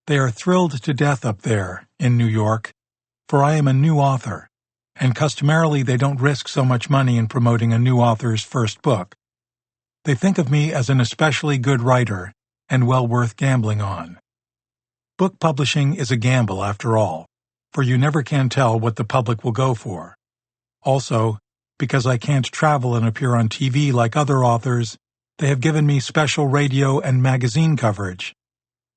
They are thrilled to death up there in New York, for I am a new author, and customarily they don't risk so much money in promoting a new author's first book. They think of me as an especially good writer and well worth gambling on. Book publishing is a gamble after all, for you never can tell what the public will go for. Also, because I can't travel and appear on TV like other authors, they have given me special radio and magazine coverage.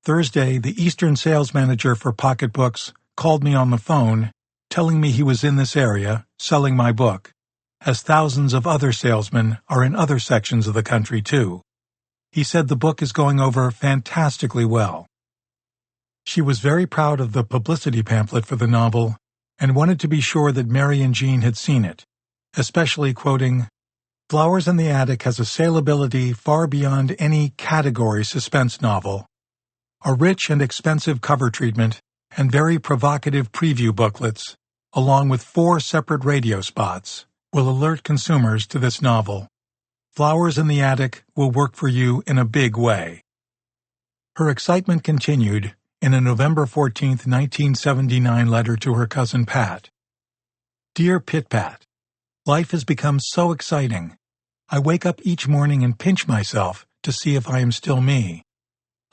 Thursday, the Eastern sales manager for Pocketbooks called me on the phone, telling me he was in this area, selling my book, as thousands of other salesmen are in other sections of the country too. He said the book is going over fantastically well. She was very proud of the publicity pamphlet for the novel and wanted to be sure that Mary and Jean had seen it, especially quoting, "Flowers in the Attic has a saleability far beyond any category suspense novel. A rich and expensive cover treatment and very provocative preview booklets, along with 4 separate radio spots, will alert consumers to this novel. Flowers in the Attic will work for you in a big way." Her excitement continued in a November 14, 1979 letter to her cousin Pat. "Dear Pit-Pat, life has become so exciting. I wake up each morning and pinch myself to see if I am still me.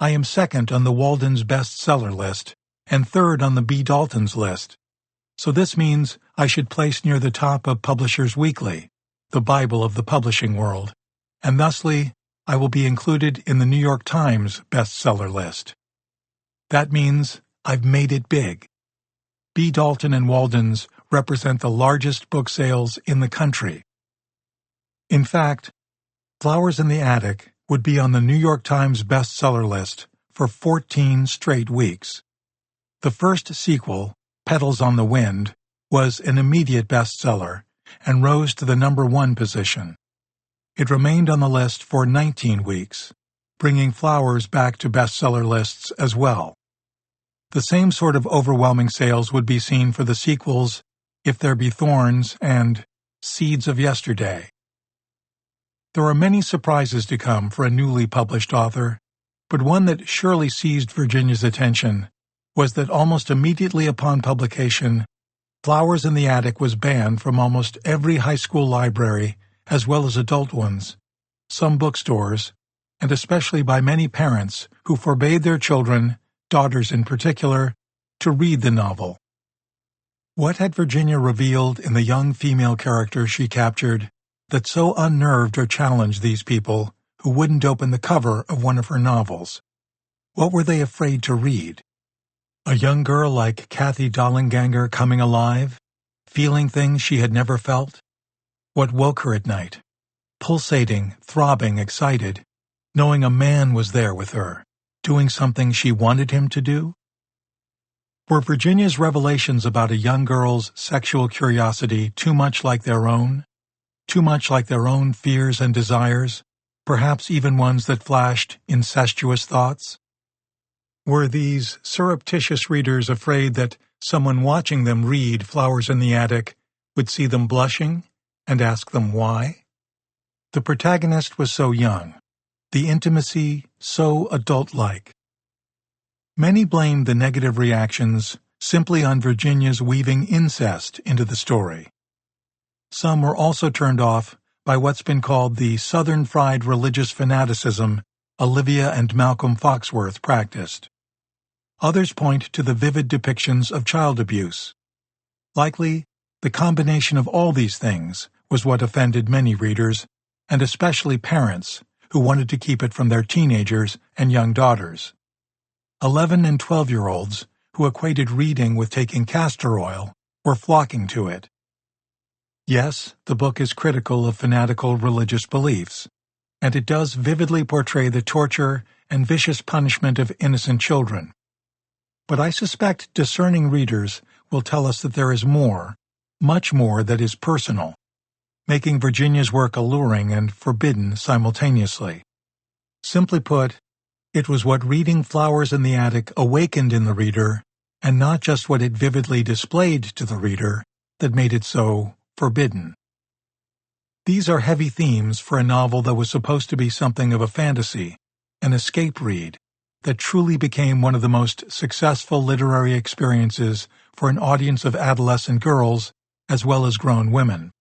I am second on the Walden's bestseller list and third on the B. Dalton's list. So this means I should place near the top of Publishers Weekly, the Bible of the publishing world, and thusly I will be included in the New York Times bestseller list. That means I've made it big. B. Dalton and Walden's represent the largest book sales in the country. In fact, Flowers in the Attic would be on the New York Times bestseller list for 14 straight weeks. The first sequel, Petals on the Wind, was an immediate bestseller and rose to the #1 position. It remained on the list for 19 weeks, bringing Flowers back to bestseller lists as well. The same sort of overwhelming sales would be seen for the sequels If There Be Thorns and Seeds of Yesterday. There are many surprises to come for a newly published author, but one that surely seized Virginia's attention was that almost immediately upon publication, Flowers in the Attic was banned from almost every high school library, as well as adult ones, some bookstores, and especially by many parents who forbade their children, daughters in particular, to read the novel. What had Virginia revealed in the young female character she captured that so unnerved or challenged these people who wouldn't open the cover of one of her novels? What were they afraid to read? A young girl like Kathy Dollenganger coming alive, feeling things she had never felt? What woke her at night? Pulsating, throbbing, excited, knowing a man was there with her, doing something she wanted him to do? Were Virginia's revelations about a young girl's sexual curiosity too much like their own? Too much like their own fears and desires, perhaps even ones that flashed incestuous thoughts? Were these surreptitious readers afraid that someone watching them read Flowers in the Attic would see them blushing and ask them why? The protagonist was so young, the intimacy so adult-like. Many blamed the negative reactions simply on Virginia's weaving incest into the story. Some were also turned off by what's been called the Southern fried religious fanaticism Olivia and Malcolm Foxworth practiced. Others point to the vivid depictions of child abuse. Likely, the combination of all these things was what offended many readers, and especially parents, who wanted to keep it from their teenagers and young daughters. 11- and 12-year-olds, who equated reading with taking castor oil, were flocking to it. Yes, the book is critical of fanatical religious beliefs, and it does vividly portray the torture and vicious punishment of innocent children. But I suspect discerning readers will tell us that there is more, much more that is personal, making Virginia's work alluring and forbidden simultaneously. Simply put, it was what reading Flowers in the Attic awakened in the reader, and not just what it vividly displayed to the reader, that made it so forbidden. These are heavy themes for a novel that was supposed to be something of a fantasy, an escape read, that truly became one of the most successful literary experiences for an audience of adolescent girls as well as grown women.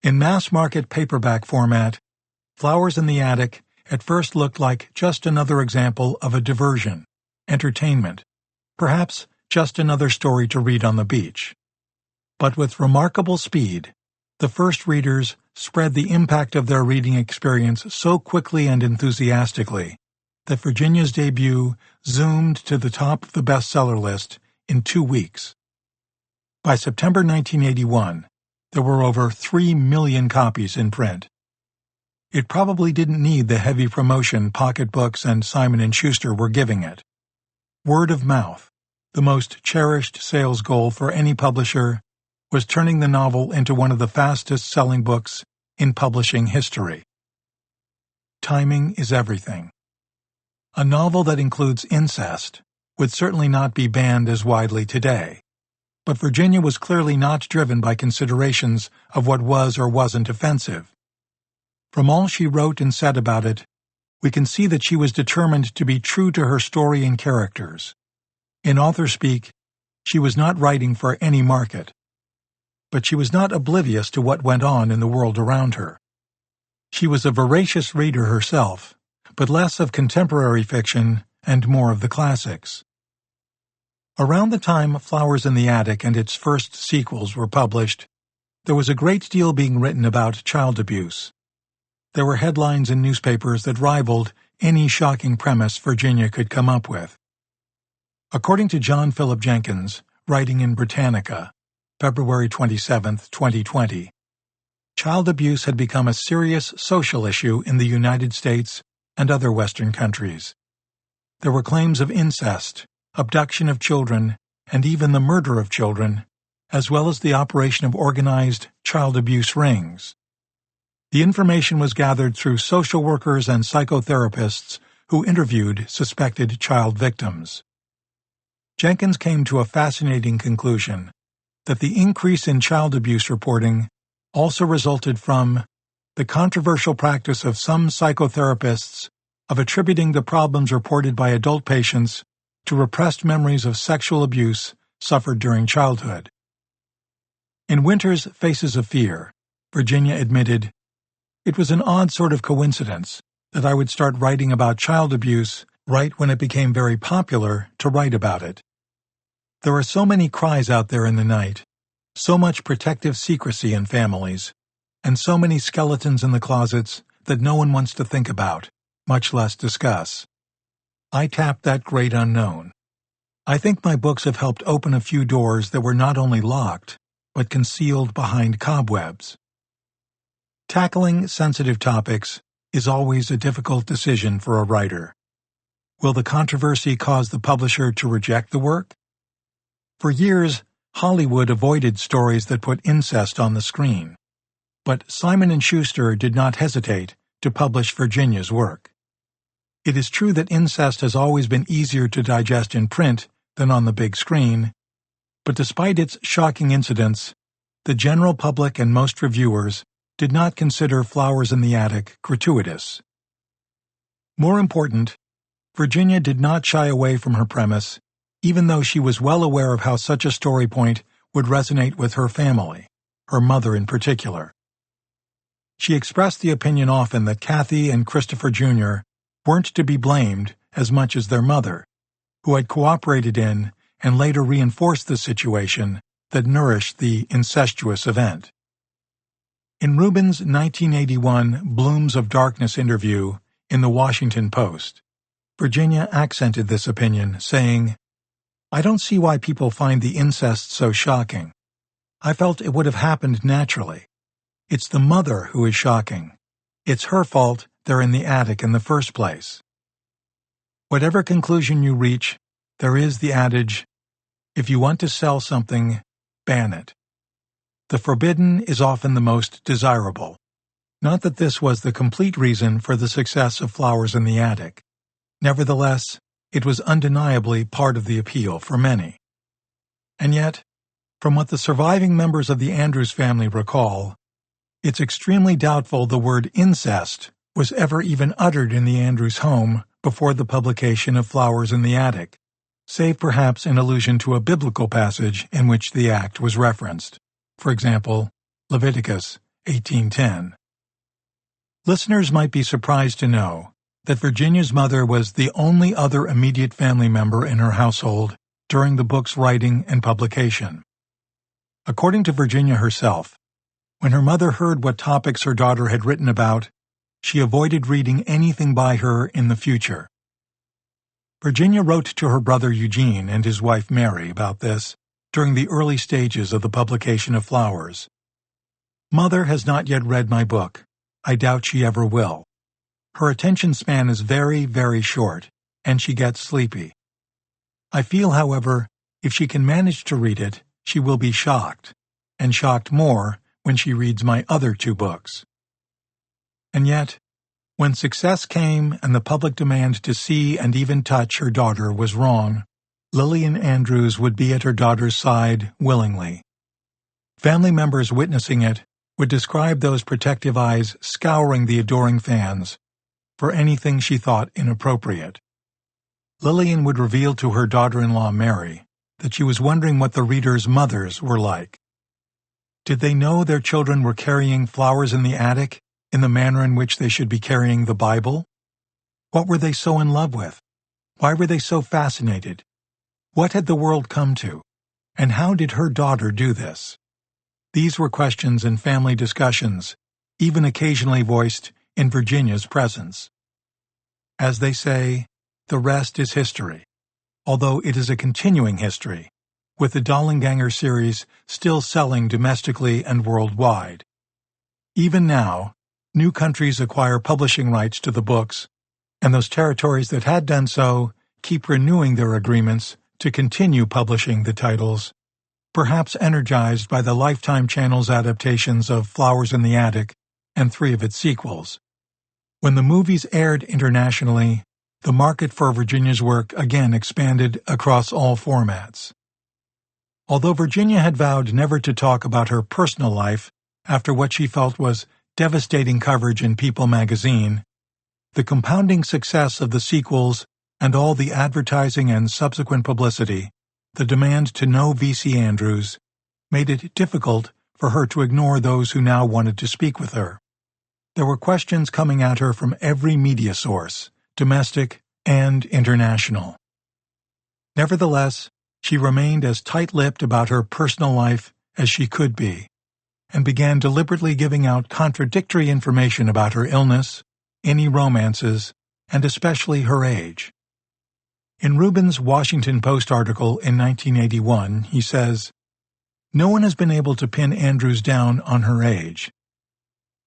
In mass-market paperback format, Flowers in the Attic at first looked like just another example of a diversion, entertainment, perhaps just another story to read on the beach. But with remarkable speed, the first readers spread the impact of their reading experience so quickly and enthusiastically that Virginia's debut zoomed to the top of the bestseller list in 2 weeks. By September 1981, there were over 3 million copies in print. It probably didn't need the heavy promotion Pocketbooks and Simon & Schuster were giving it. Word of mouth, the most cherished sales goal for any publisher, was turning the novel into one of the fastest-selling books in publishing history. Timing is everything. A novel that includes incest would certainly not be banned as widely today, but Virginia was clearly not driven by considerations of what was or wasn't offensive. From all she wrote and said about it, we can see that she was determined to be true to her story and characters. In author speak, she was not writing for any market. But she was not oblivious to what went on in the world around her. She was a voracious reader herself, but less of contemporary fiction and more of the classics. Around the time Flowers in the Attic and its first sequels were published, there was a great deal being written about child abuse. There were headlines in newspapers that rivaled any shocking premise Virginia could come up with. According to John Philip Jenkins, writing in Britannica, February 27, 2020, child abuse had become a serious social issue in the United States and other Western countries. There were claims of incest, abduction of children, and even the murder of children, as well as the operation of organized child abuse rings. The information was gathered through social workers and psychotherapists who interviewed suspected child victims. Jenkins came to a fascinating conclusion that the increase in child abuse reporting also resulted from the controversial practice of some psychotherapists of attributing the problems reported by adult patients to repressed memories of sexual abuse suffered during childhood. In Winter's Faces of Fear, Virginia admitted, "It was an odd sort of coincidence that I would start writing about child abuse right when it became very popular to write about it. There are so many cries out there in the night, so much protective secrecy in families, and so many skeletons in the closets that no one wants to think about, much less discuss. I tapped that great unknown. I think my books have helped open a few doors that were not only locked, but concealed behind cobwebs." Tackling sensitive topics is always a difficult decision for a writer. Will the controversy cause the publisher to reject the work? For years, Hollywood avoided stories that put incest on the screen, but Simon & Schuster did not hesitate to publish Virginia's work. It is true that incest has always been easier to digest in print than on the big screen, but despite its shocking incidents, the general public and most reviewers did not consider Flowers in the Attic gratuitous. More important, Virginia did not shy away from her premise, even though she was well aware of how such a story point would resonate with her family, her mother in particular. She expressed the opinion often that Kathy and Christopher Jr. weren't to be blamed as much as their mother, who had cooperated in and later reinforced the situation that nourished the incestuous event. In Rubin's 1981 Blooms of Darkness interview in the Washington Post, Virginia accented this opinion, saying, "I don't see why people find the incest so shocking. I felt it would have happened naturally. It's the mother who is shocking. It's her fault they're in the attic in the first place." Whatever conclusion you reach, there is the adage, if you want to sell something, ban it. The forbidden is often the most desirable. Not that this was the complete reason for the success of Flowers in the Attic. Nevertheless, it was undeniably part of the appeal for many. And yet, from what the surviving members of the Andrews family recall, it's extremely doubtful the word incest was ever even uttered in the Andrews home before the publication of Flowers in the Attic, save perhaps in allusion to a biblical passage in which the act was referenced. For example, Leviticus 18:10. Listeners might be surprised to know that Virginia's mother was the only other immediate family member in her household during the book's writing and publication. According to Virginia herself, when her mother heard what topics her daughter had written about, she avoided reading anything by her in the future. Virginia wrote to her brother Eugene and his wife Mary about this during the early stages of the publication of Flowers. "Mother has not yet read my book. I doubt she ever will. Her attention span is very, very short, and she gets sleepy. I feel, however, if she can manage to read it, she will be shocked, and shocked more when she reads my other two books." And yet, when success came and the public demand to see and even touch her daughter was wrong, Lillian Andrews would be at her daughter's side willingly. Family members witnessing it would describe those protective eyes scouring the adoring fans for anything she thought inappropriate. Lillian would reveal to her daughter-in-law Mary that she was wondering what the readers' mothers were like. Did they know their children were carrying Flowers in the Attic in the manner in which they should be carrying the Bible? What were they so in love with? Why were they so fascinated? What had the world come to? And how did her daughter do this? These were questions in family discussions, even occasionally voiced in Virginia's presence. As they say, the rest is history, although it is a continuing history, with the Dollenganger series still selling domestically and worldwide. Even now, new countries acquire publishing rights to the books, and those territories that had done so keep renewing their agreements to continue publishing the titles, perhaps energized by the Lifetime Channel's adaptations of Flowers in the Attic and 3 of its sequels. When the movies aired internationally, the market for Virginia's work again expanded across all formats. Although Virginia had vowed never to talk about her personal life after what she felt was devastating coverage in People magazine, the compounding success of the sequels and all the advertising and subsequent publicity, the demand to know V.C. Andrews, made it difficult for her to ignore those who now wanted to speak with her. There were questions coming at her from every media source, domestic and international. Nevertheless, she remained as tight-lipped about her personal life as she could be, and began deliberately giving out contradictory information about her illness, any romances, and especially her age. In Rubin's Washington Post article in 1981, he says, "No one has been able to pin Andrews down on her age.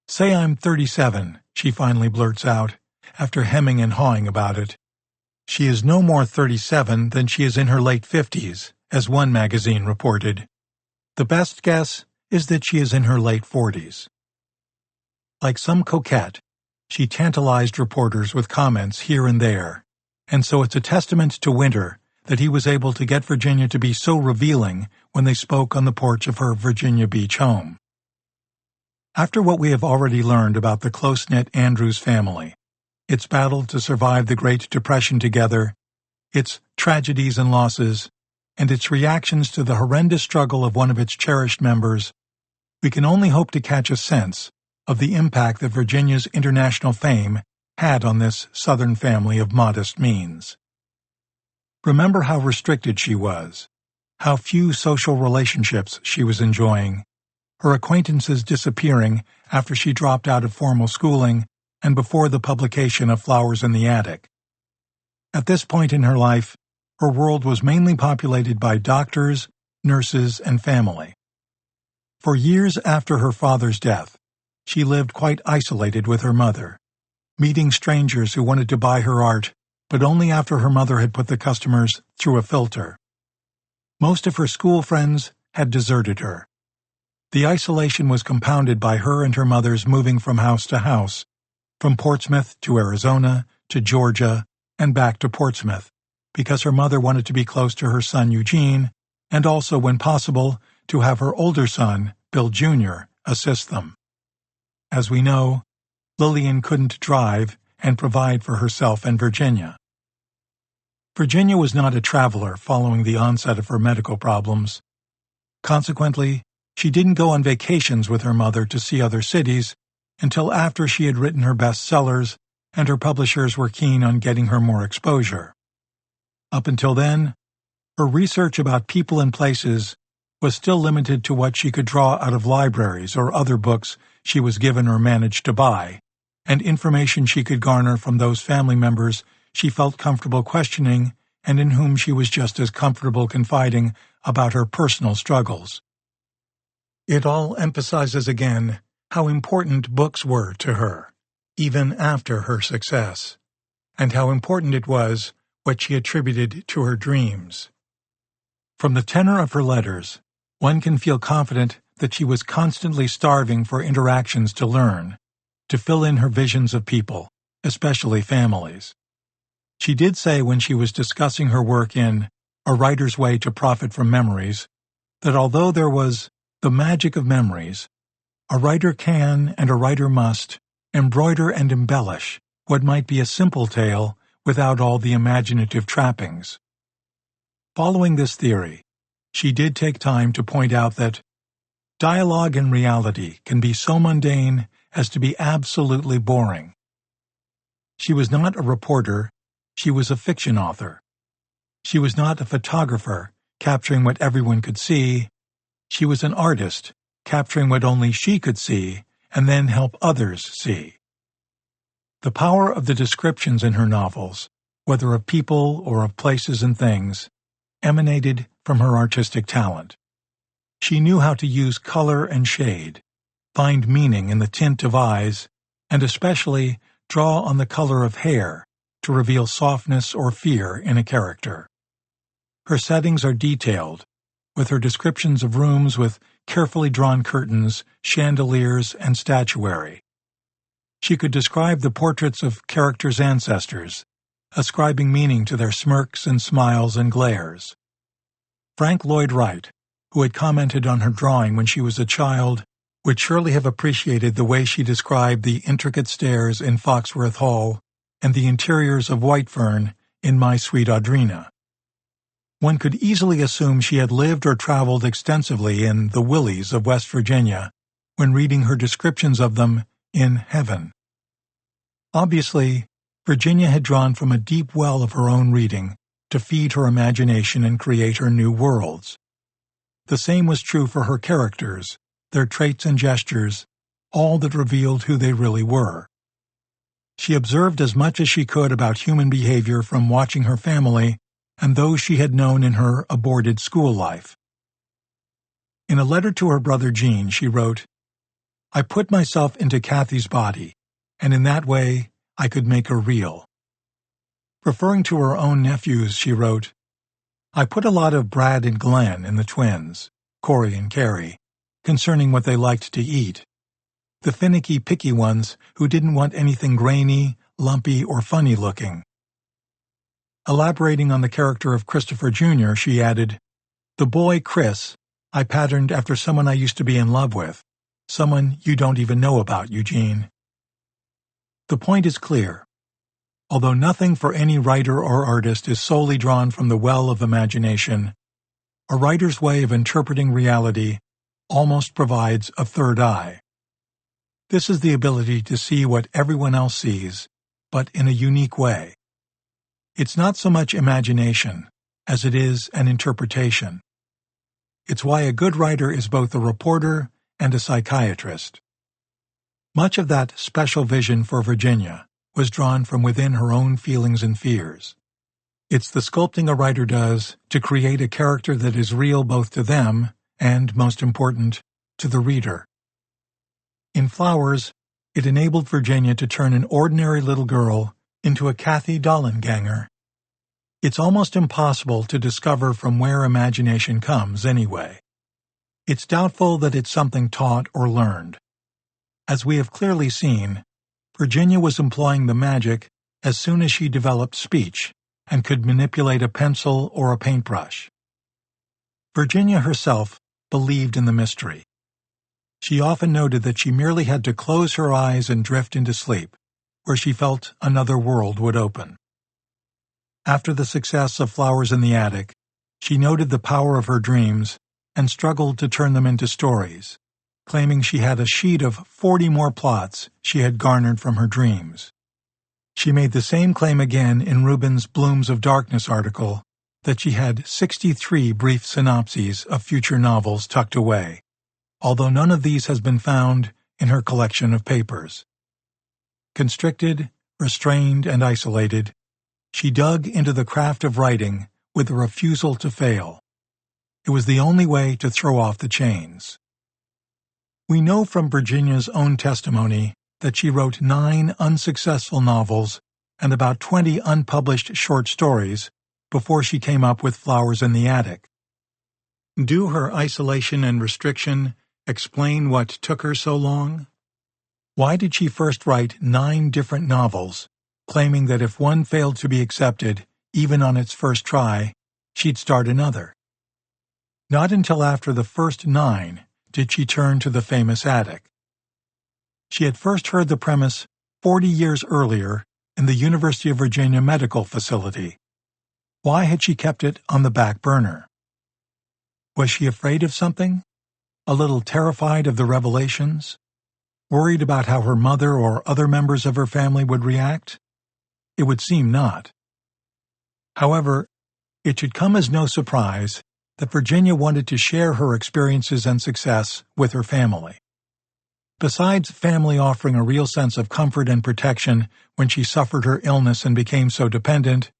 Say I'm 37, she finally blurts out, after hemming and hawing about it. She is no more 37 than she is in her late 50s, as one magazine reported. The best guess is that she is in her late 40s. Like some coquette, she tantalized reporters with comments here and there, and so it's a testament to Winter that he was able to get Virginia to be so revealing when they spoke on the porch of her Virginia Beach home. After what we have already learned about the close-knit Andrews family, its battle to survive the Great Depression together, its tragedies and losses, and its reactions to the horrendous struggle of one of its cherished members, we can only hope to catch a sense of the impact that Virginia's international fame had on this Southern family of modest means. Remember how restricted she was, how few social relationships she was enjoying, her acquaintances disappearing after she dropped out of formal schooling and before the publication of Flowers in the Attic. At this point in her life, her world was mainly populated by doctors, nurses, and family. For years after her father's death, she lived quite isolated with her mother, meeting strangers who wanted to buy her art, but only after her mother had put the customers through a filter. Most of her school friends had deserted her. The isolation was compounded by her and her mother's moving from house to house, from Portsmouth to Arizona to Georgia and back to Portsmouth, because her mother wanted to be close to her son Eugene, and also, when possible, to have her older son, Bill Jr., assist them. As we know, Lillian couldn't drive and provide for herself and Virginia. Virginia was not a traveler following the onset of her medical problems. Consequently, she didn't go on vacations with her mother to see other cities until after she had written her bestsellers and her publishers were keen on getting her more exposure. Up until then, her research about people and places was still limited to what she could draw out of libraries or other books she was given or managed to buy, and information she could garner from those family members she felt comfortable questioning and in whom she was just as comfortable confiding about her personal struggles. It all emphasizes again how important books were to her, even after her success, and how important it was what she attributed to her dreams. From the tenor of her letters, one can feel confident that she was constantly starving for interactions to learn, to fill in her visions of people, especially families. She did say when she was discussing her work in A Writer's Way to Profit from Memories that although there was the magic of memories, a writer can and a writer must embroider and embellish what might be a simple tale without all the imaginative trappings. Following this theory, she did take time to point out that dialogue in reality can be so mundane as to be absolutely boring. She was not a reporter, she was a fiction author. She was not a photographer, capturing what everyone could see. She was an artist, capturing what only she could see and then help others see. The power of the descriptions in her novels, whether of people or of places and things, emanated from her artistic talent. She knew how to use color and shade, find meaning in the tint of eyes, and especially draw on the color of hair to reveal softness or fear in a character. Her settings are detailed, with her descriptions of rooms with carefully drawn curtains, chandeliers, and statuary. She could describe the portraits of characters' ancestors, ascribing meaning to their smirks and smiles and glares. Frank Lloyd Wright, who had commented on her drawing when she was a child, would surely have appreciated the way she described the intricate stairs in Foxworth Hall and the interiors of Whitefern in My Sweet Audrina. One could easily assume she had lived or traveled extensively in the Willies of West Virginia when reading her descriptions of them in Heaven. Obviously, Virginia had drawn from a deep well of her own reading to feed her imagination and create her new worlds. The same was true for her characters, their traits and gestures, all that revealed who they really were. She observed as much as she could about human behavior from watching her family and those she had known in her aborted school life. In a letter to her brother Gene, she wrote, "I put myself into Kathy's body, and in that way I could make her real." Referring to her own nephews, she wrote, "I put a lot of Brad and Glenn in the twins, Corey and Carrie, concerning what they liked to eat. The finicky, picky ones who didn't want anything grainy, lumpy, or funny-looking." Elaborating on the character of Christopher Jr., she added, "The boy, Chris, I patterned after someone I used to be in love with, someone you don't even know about, Eugene." The point is clear. Although nothing for any writer or artist is solely drawn from the well of imagination, a writer's way of interpreting reality almost provides a third eye. This is the ability to see what everyone else sees, but in a unique way. It's not so much imagination as it is an interpretation. It's why a good writer is both a reporter and a psychiatrist. Much of that special vision for Virginia was drawn from within her own feelings and fears. It's the sculpting a writer does to create a character that is real both to them and, most important, to the reader. In Flowers, it enabled Virginia to turn an ordinary little girl into a Kathy Dollenganger. It's almost impossible to discover from where imagination comes, anyway. It's doubtful that it's something taught or learned. As we have clearly seen, Virginia was employing the magic as soon as she developed speech and could manipulate a pencil or a paintbrush. Virginia herself believed in the mystery. She often noted that she merely had to close her eyes and drift into sleep, where she felt another world would open. After the success of Flowers in the Attic, she noted the power of her dreams and struggled to turn them into stories, claiming she had a sheet of 40 more plots she had garnered from her dreams. She made the same claim again in Rubin's Blooms of Darkness article that she had 63 brief synopses of future novels tucked away, although none of these has been found in her collection of papers. Constricted, restrained, and isolated, she dug into the craft of writing with a refusal to fail. It was the only way to throw off the chains. We know from Virginia's own testimony that she wrote 9 unsuccessful novels and about 20 unpublished short stories before she came up with Flowers in the Attic. Do her isolation and restriction explain what took her so long? Why did she first write 9 different novels, claiming that if one failed to be accepted, even on its first try, she'd start another? Not until after the first 9 did she turn to the famous attic. She had first heard the premise 40 years earlier in the University of Virginia medical facility. Why had she kept it on the back burner? Was she afraid of something? A little terrified of the revelations? Worried about how her mother or other members of her family would react? It would seem not. However, it should come as no surprise that Virginia wanted to share her experiences and success with her family. Besides family offering a real sense of comfort and protection when she suffered her illness and became so dependent,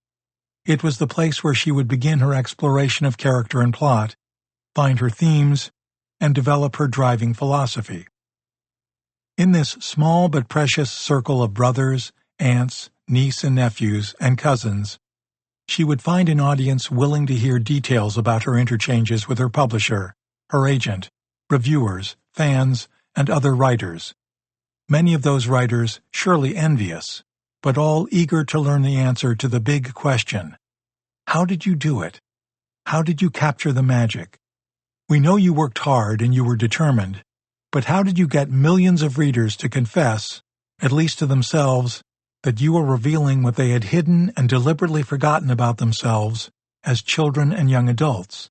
it was the place where she would begin her exploration of character and plot, find her themes, and develop her driving philosophy. In this small but precious circle of brothers, aunts, niece and nephews, and cousins, she would find an audience willing to hear details about her interchanges with her publisher, her agent, reviewers, fans, and other writers. Many of those writers surely envious, but all eager to learn the answer to the big question. How did you do it? How did you capture the magic? We know you worked hard and you were determined, but how did you get millions of readers to confess, at least to themselves, that you were revealing what they had hidden and deliberately forgotten about themselves as children and young adults?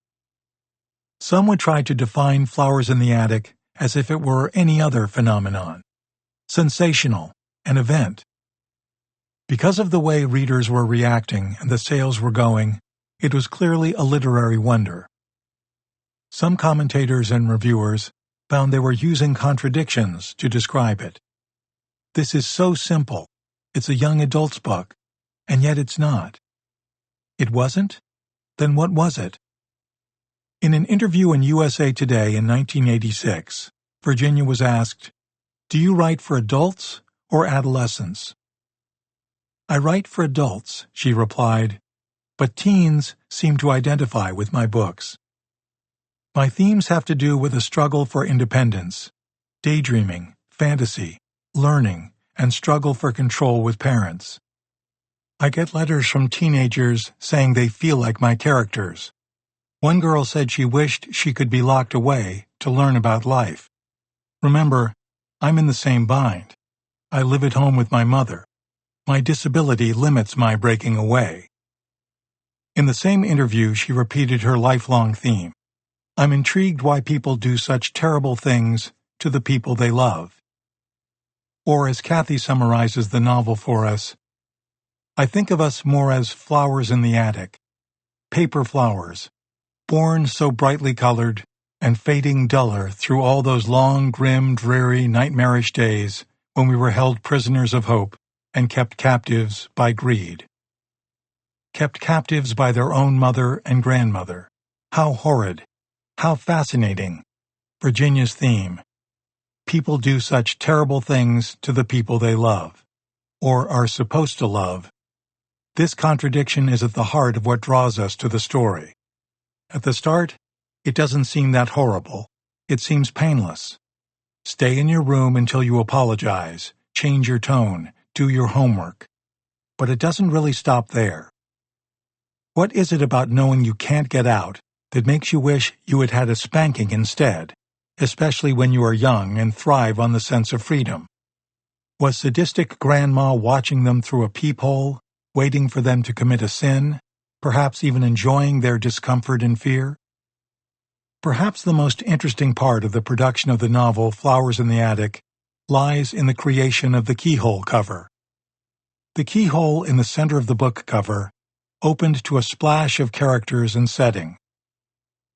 Some would try to define Flowers in the Attic as if it were any other phenomenon. Sensational, an event. Because of the way readers were reacting and the sales were going, it was clearly a literary wonder. Some commentators and reviewers found they were using contradictions to describe it. This is so simple. It's a young adult's book, and yet it's not. It wasn't? Then what was it? In an interview in USA Today in 1986, Virginia was asked, "Do you write for adults or adolescents?" "I write for adults," she replied, "but teens seem to identify with my books. My themes have to do with a struggle for independence, daydreaming, fantasy, learning, and struggle for control with parents. I get letters from teenagers saying they feel like my characters. One girl said she wished she could be locked away to learn about life. Remember, I'm in the same bind. I live at home with my mother. My disability limits my breaking away." In the same interview, she repeated her lifelong theme. "I'm intrigued why people do such terrible things to the people they love." Or as Kathy summarizes the novel for us, "I think of us more as flowers in the attic, paper flowers, born so brightly colored and fading duller through all those long, grim, dreary, nightmarish days when we were held prisoners of hope and kept captives by greed. Kept captives by their own mother and grandmother. How horrid! How fascinating! Virginia's theme. People do such terrible things to the people they love, or are supposed to love. This contradiction is at the heart of what draws us to the story. At the start, it doesn't seem that horrible. It seems painless. Stay in your room until you apologize, change your tone, do your homework. But it doesn't really stop there. What is it about knowing you can't get out that makes you wish you had had a spanking instead, especially when you are young and thrive on the sense of freedom? Was sadistic grandma watching them through a peephole, waiting for them to commit a sin, perhaps even enjoying their discomfort and fear? Perhaps the most interesting part of the production of the novel Flowers in the Attic lies in the creation of the keyhole cover. The keyhole in the center of the book cover opened to a splash of characters and setting.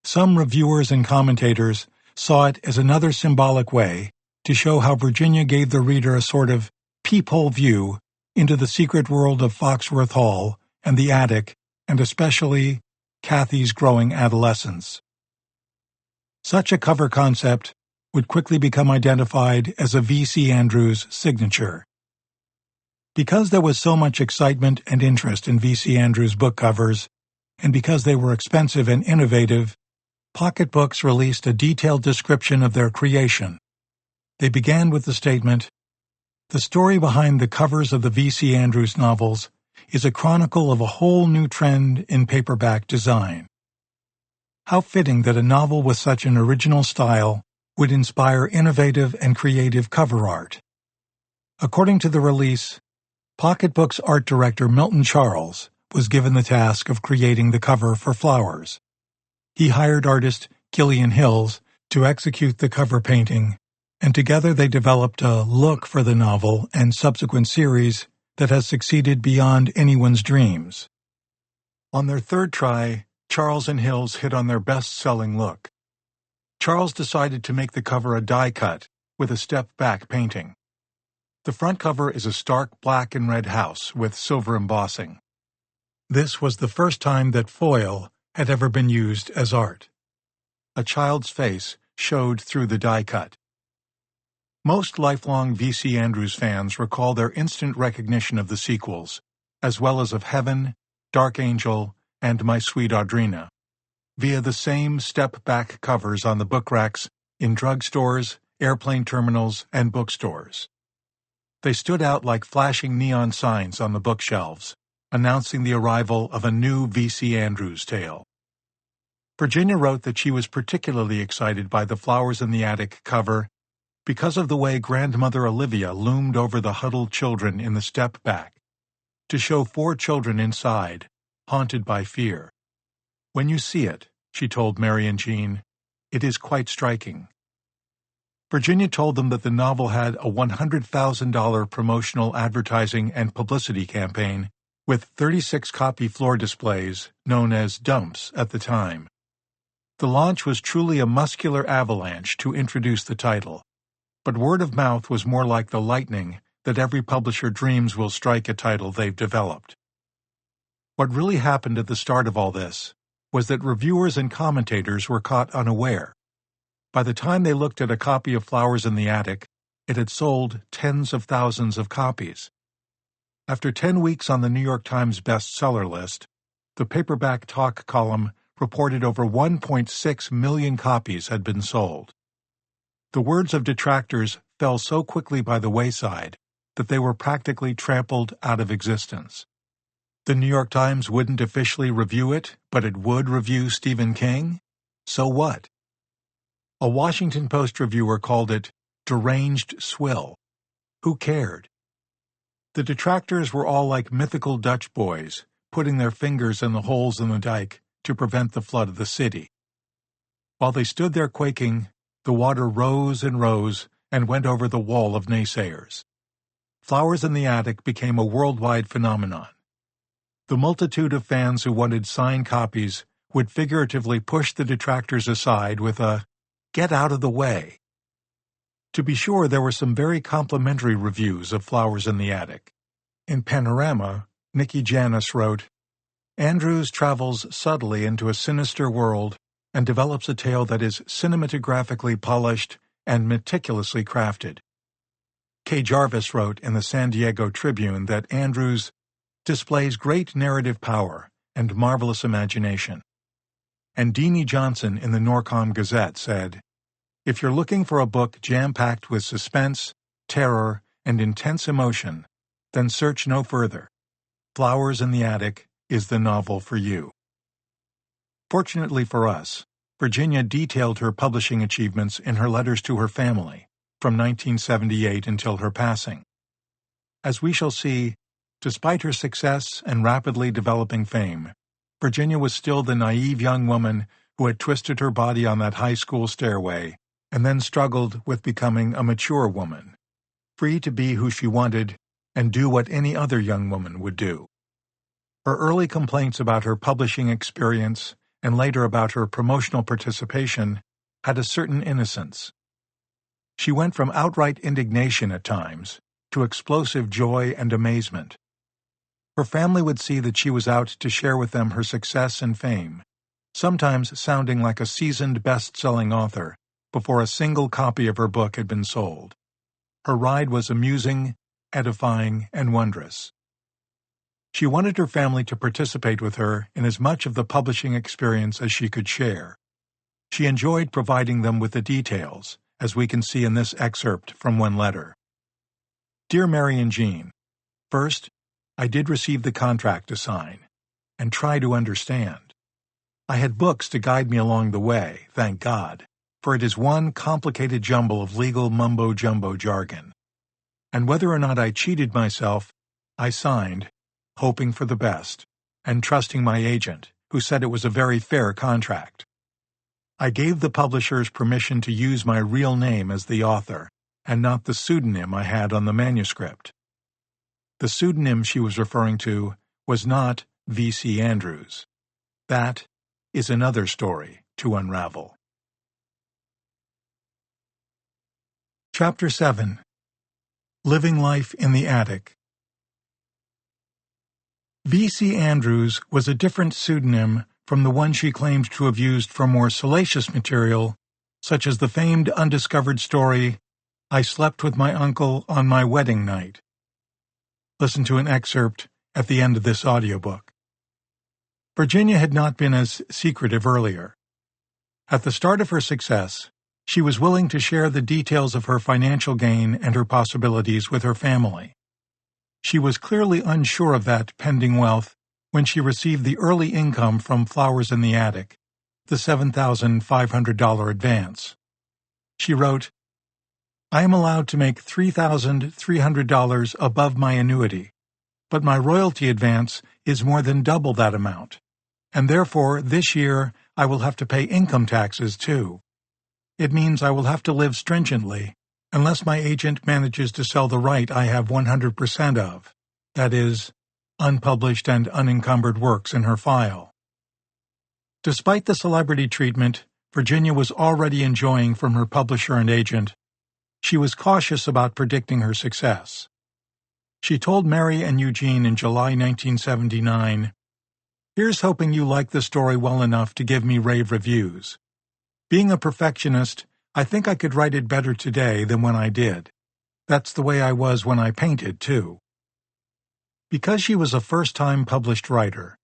Some reviewers and commentators saw it as another symbolic way to show how Virginia gave the reader a sort of peephole view into the secret world of Foxworth Hall and the attic, and especially Kathy's growing adolescence. Such a cover concept would quickly become identified as a V.C. Andrews signature. Because there was so much excitement and interest in V.C. Andrews' book covers, and because they were expensive and innovative, Pocket Books released a detailed description of their creation. They began with the statement, "The story behind the covers of the V.C. Andrews novels is a chronicle of a whole new trend in paperback design." How fitting that a novel with such an original style would inspire innovative and creative cover art. According to the release, Pocket Books art director Milton Charles was given the task of creating the cover for Flowers. He hired artist Gillian Hills to execute the cover painting, and together they developed a look for the novel and subsequent series that has succeeded beyond anyone's dreams. On their third try, Charles and Hills hit on their best-selling look. Charles decided to make the cover a die-cut with a step-back painting. The front cover is a stark black and red house with silver embossing. This was the first time that foil had ever been used as art. A child's face showed through the die cut. Most lifelong V.C. Andrews fans recall their instant recognition of the sequels, as well as of Heaven, Dark Angel, and My Sweet Audrina, via the same step-back covers on the book racks in drugstores, airplane terminals, and bookstores. They stood out like flashing neon signs on the bookshelves, announcing the arrival of a new V.C. Andrews tale. Virginia wrote that she was particularly excited by the Flowers in the Attic cover because of the way Grandmother Olivia loomed over the huddled children in the step back, to show 4 children inside, haunted by fear. "When you see it," she told Mary and Jean, "it is quite striking." Virginia told them that the novel had a $100,000 promotional advertising and publicity campaign with 36-copy floor displays known as dumps at the time. The launch was truly a muscular avalanche to introduce the title, but word of mouth was more like the lightning that every publisher dreams will strike a title they've developed. What really happened at the start of all this was that reviewers and commentators were caught unaware. By the time they looked at a copy of Flowers in the Attic, it had sold tens of thousands of copies. After 10 weeks on the New York Times bestseller list, the paperback talk column reported over 1.6 million copies had been sold. The words of detractors fell so quickly by the wayside that they were practically trampled out of existence. The New York Times wouldn't officially review it, but it would review Stephen King? So what? A Washington Post reviewer called it deranged swill. Who cared? The detractors were all like mythical Dutch boys, putting their fingers in the holes in the dike to prevent the flood of the city. While they stood there quaking, the water rose and rose and went over the wall of naysayers. Flowers in the Attic became a worldwide phenomenon. The multitude of fans who wanted signed copies would figuratively push the detractors aside with a "get out of the way." To be sure, there were some very complimentary reviews of Flowers in the Attic. In Panorama, Nikki Janis wrote, "Andrews travels subtly into a sinister world and develops a tale that is cinematographically polished and meticulously crafted." Kay Jarvis wrote in the San Diego Tribune that Andrews displays great narrative power and marvelous imagination. And Deanie Johnson in the Norcom Gazette said, "If you're looking for a book jam-packed with suspense, terror, and intense emotion, then search no further. Flowers in the Attic is the novel for you." Fortunately for us, Virginia detailed her publishing achievements in her letters to her family from 1978 until her passing. As we shall see, despite her success and rapidly developing fame, Virginia was still the naive young woman who had twisted her body on that high school stairway and then struggled with becoming a mature woman, free to be who she wanted and do what any other young woman would do. Her early complaints about her publishing experience and later about her promotional participation had a certain innocence. She went from outright indignation at times to explosive joy and amazement. Her family would see that she was out to share with them her success and fame, sometimes sounding like a seasoned best-selling author before a single copy of her book had been sold. Her ride was amusing, edifying, and wondrous. She wanted her family to participate with her in as much of the publishing experience as she could share. She enjoyed providing them with the details, as we can see in this excerpt from one letter. "Dear Mary and Jean, first, I did receive the contract to sign, and try to understand. I had books to guide me along the way, thank God, for it is one complicated jumble of legal mumbo-jumbo jargon. And whether or not I cheated myself, I signed, hoping for the best, and trusting my agent, who said it was a very fair contract. I gave the publishers permission to use my real name as the author, and not the pseudonym I had on the manuscript. The pseudonym she was referring to was not V.C. Andrews. That is another story to unravel." Chapter 7. Living Life in the Attic. V.C. Andrews was a different pseudonym from the one she claimed to have used for more salacious material, such as the famed undiscovered story I slept with my uncle on my wedding night. Listen to an excerpt at the end of this audiobook. Virginia had not been as secretive earlier. At the start of her success, she was willing to share the details of her financial gain and her possibilities with her family. She was clearly unsure of that pending wealth when she received the early income from Flowers in the Attic, the $7,500 advance. She wrote, "I am allowed to make $3,300 above my annuity, but my royalty advance is more than double that amount, and therefore this year I will have to pay income taxes too. It means I will have to live stringently unless my agent manages to sell the right I have 100% of, that is, unpublished and unencumbered works in her file." Despite the celebrity treatment Virginia was already enjoying from her publisher and agent, she was cautious about predicting her success. She told Mary and Eugene in July 1979, "Here's hoping you like the story well enough to give me rave reviews. Being a perfectionist, I think I could write it better today than when I did. That's the way I was when I painted, too." Because she was a first-time published writer,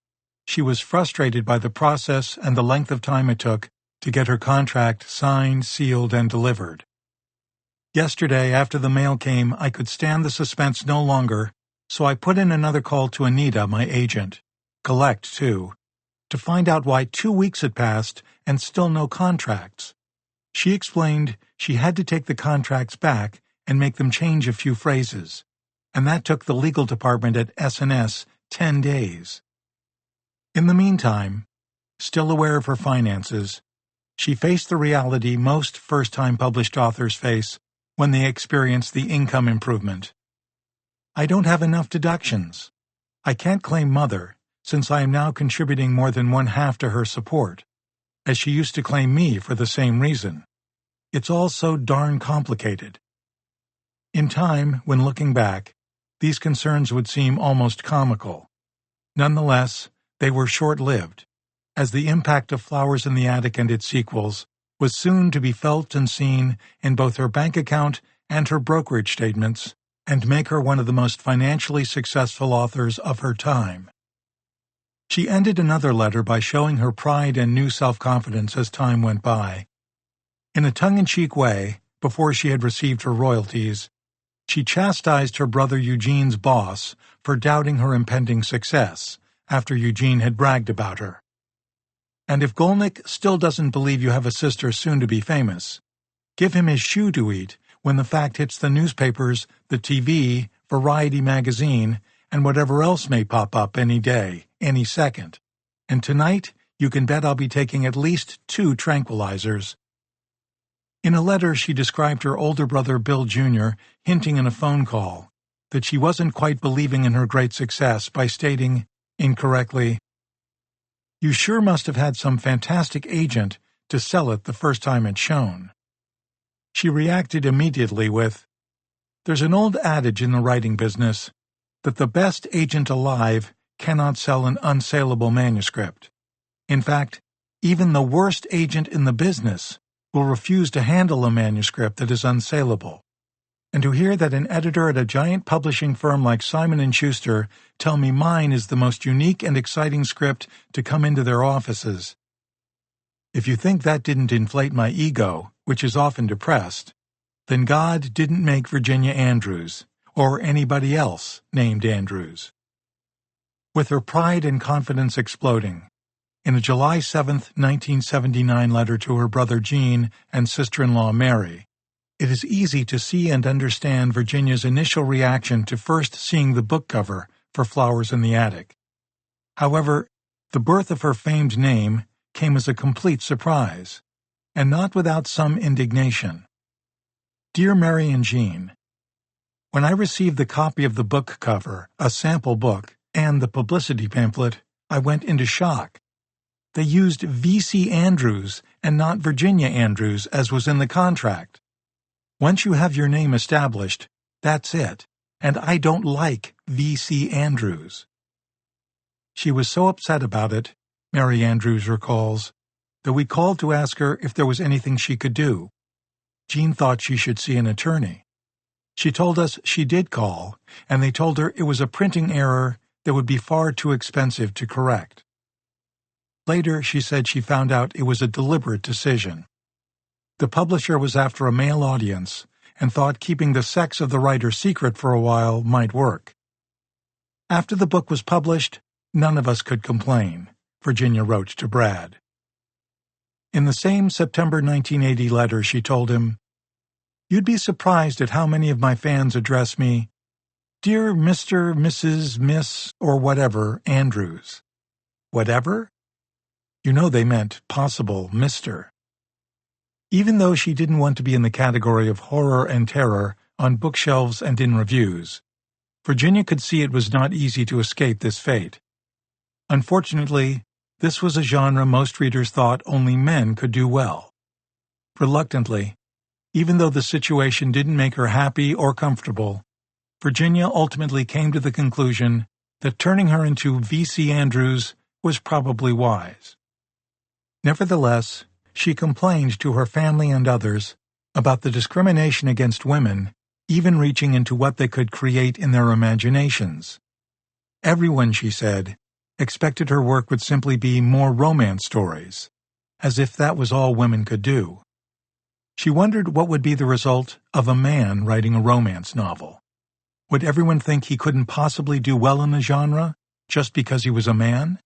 she was frustrated by the process and the length of time it took to get her contract signed, sealed, and delivered. "Yesterday, after the mail came, I could stand the suspense no longer, so I put in another call to Anita, my agent, collect, too, to find out why 2 weeks had passed and still no contracts. She explained she had to take the contracts back and make them change a few phrases, and that took the legal department at S&S 10 days. In the meantime, still aware of her finances, she faced the reality most first-time published authors face when they experience the income improvement. "I don't have enough deductions. I can't claim Mother, since I am now contributing more than one-half to her support, as she used to claim me for the same reason. It's all so darn complicated." In time, when looking back, these concerns would seem almost comical. Nonetheless, they were short-lived, as the impact of Flowers in the Attic and its sequels was soon to be felt and seen in both her bank account and her brokerage statements, and make her one of the most financially successful authors of her time. She ended another letter by showing her pride and new self-confidence as time went by. In a tongue-in-cheek way, before she had received her royalties, she chastised her brother Eugene's boss for doubting her impending success after Eugene had bragged about her. "And if Golnick still doesn't believe you have a sister soon to be famous, give him his shoe to eat when the fact hits the newspapers, the TV, Variety magazine, and whatever else may pop up any day, any second. And tonight, you can bet I'll be taking at least 2 tranquilizers." In a letter, she described her older brother Bill Jr. hinting in a phone call that she wasn't quite believing in her great success by stating, incorrectly, "You sure must have had some fantastic agent to sell it the first time it's shown." She reacted immediately with, "There's an old adage in the writing business that the best agent alive cannot sell an unsaleable manuscript. In fact, even the worst agent in the business will refuse to handle a manuscript that is unsaleable. And to hear that an editor at a giant publishing firm like Simon & Schuster tell me mine is the most unique and exciting script to come into their offices. If you think that didn't inflate my ego, which is often depressed, then God didn't make Virginia Andrews, or anybody else named Andrews." With her pride and confidence exploding, in a July 7, 1979 letter to her brother Gene and sister-in-law Mary, it is easy to see and understand Virginia's initial reaction to first seeing the book cover for Flowers in the Attic. However, the birth of her famed name came as a complete surprise, and not without some indignation. "Dear Mary and Jean, when I received the copy of the book cover, a sample book, and the publicity pamphlet, I went into shock. They used V.C. Andrews and not Virginia Andrews as was in the contract. Once you have your name established, that's it, and I don't like V.C. Andrews." She was so upset about it, Mary Andrews recalls, that we called to ask her if there was anything she could do. Jean thought she should see an attorney. She told us she did call, and they told her it was a printing error that would be far too expensive to correct. Later, she said she found out it was a deliberate decision. The publisher was after a male audience and thought keeping the sex of the writer secret for a while might work. After the book was published, none of us could complain, Virginia wrote to Brad. In the same September 1980 letter, she told him, "You'd be surprised at how many of my fans address me, Dear Mr., Mrs., Miss, or whatever, Andrews." Whatever? You know they meant possible Mr. Even though she didn't want to be in the category of horror and terror on bookshelves and in reviews, Virginia could see it was not easy to escape this fate. Unfortunately, this was a genre most readers thought only men could do well. Reluctantly, even though the situation didn't make her happy or comfortable, Virginia ultimately came to the conclusion that turning her into V.C. Andrews was probably wise. Nevertheless, she complained to her family and others about the discrimination against women, even reaching into what they could create in their imaginations. Everyone, she said, expected her work would simply be more romance stories, as if that was all women could do. She wondered what would be the result of a man writing a romance novel. Would everyone think he couldn't possibly do well in the genre just because he was a man?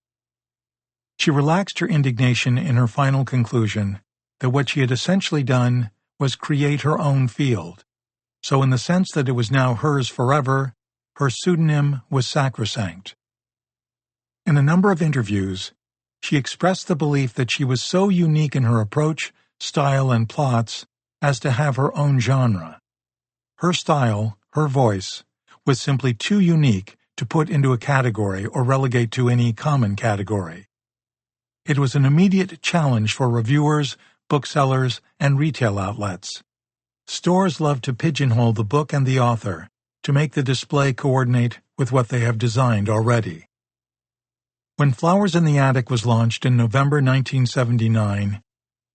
She relaxed her indignation in her final conclusion that what she had essentially done was create her own field. So in the sense that it was now hers forever, her pseudonym was sacrosanct. In a number of interviews, she expressed the belief that she was so unique in her approach, style, and plots as to have her own genre. Her style, her voice, was simply too unique to put into a category or relegate to any common category. It was an immediate challenge for reviewers, booksellers, and retail outlets. Stores love to pigeonhole the book and the author to make the display coordinate with what they have designed already. When Flowers in the Attic was launched in November 1979,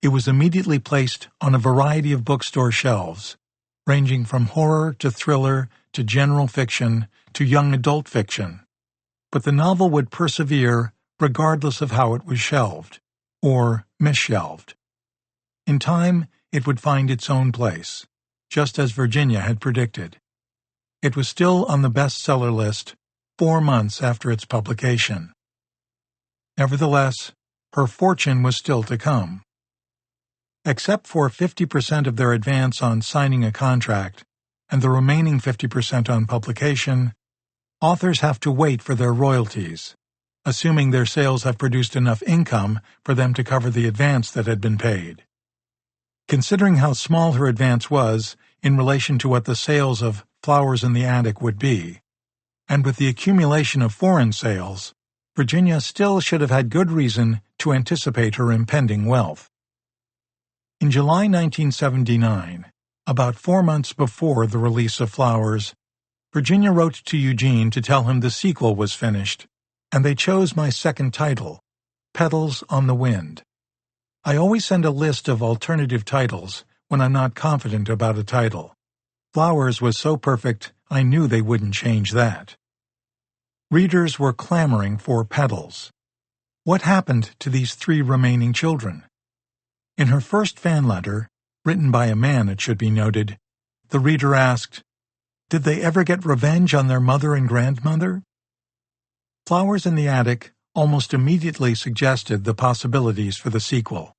it was immediately placed on a variety of bookstore shelves, ranging from horror to thriller to general fiction to young adult fiction. But the novel would persevere regardless of how it was shelved, or misshelved. In time, it would find its own place, just as Virginia had predicted. It was still on the bestseller list 4 months after its publication. Nevertheless, her fortune was still to come. Except for 50% of their advance on signing a contract and the remaining 50% on publication, authors have to wait for their royalties, assuming their sales have produced enough income for them to cover the advance that had been paid. Considering how small her advance was in relation to what the sales of Flowers in the Attic would be, and with the accumulation of foreign sales, Virginia still should have had good reason to anticipate her impending wealth. In July 1979, about 4 months before the release of Flowers, Virginia wrote to Eugene to tell him the sequel was finished, and they chose my second title, Petals on the Wind. I always send a list of alternative titles when I'm not confident about a title. Flowers was so perfect, I knew they wouldn't change that. Readers were clamoring for Petals. What happened to these 3 remaining children? In her first fan letter, written by a man it should be noted, the reader asked, "Did they ever get revenge on their mother and grandmother?" Flowers in the Attic almost immediately suggested the possibilities for the sequel.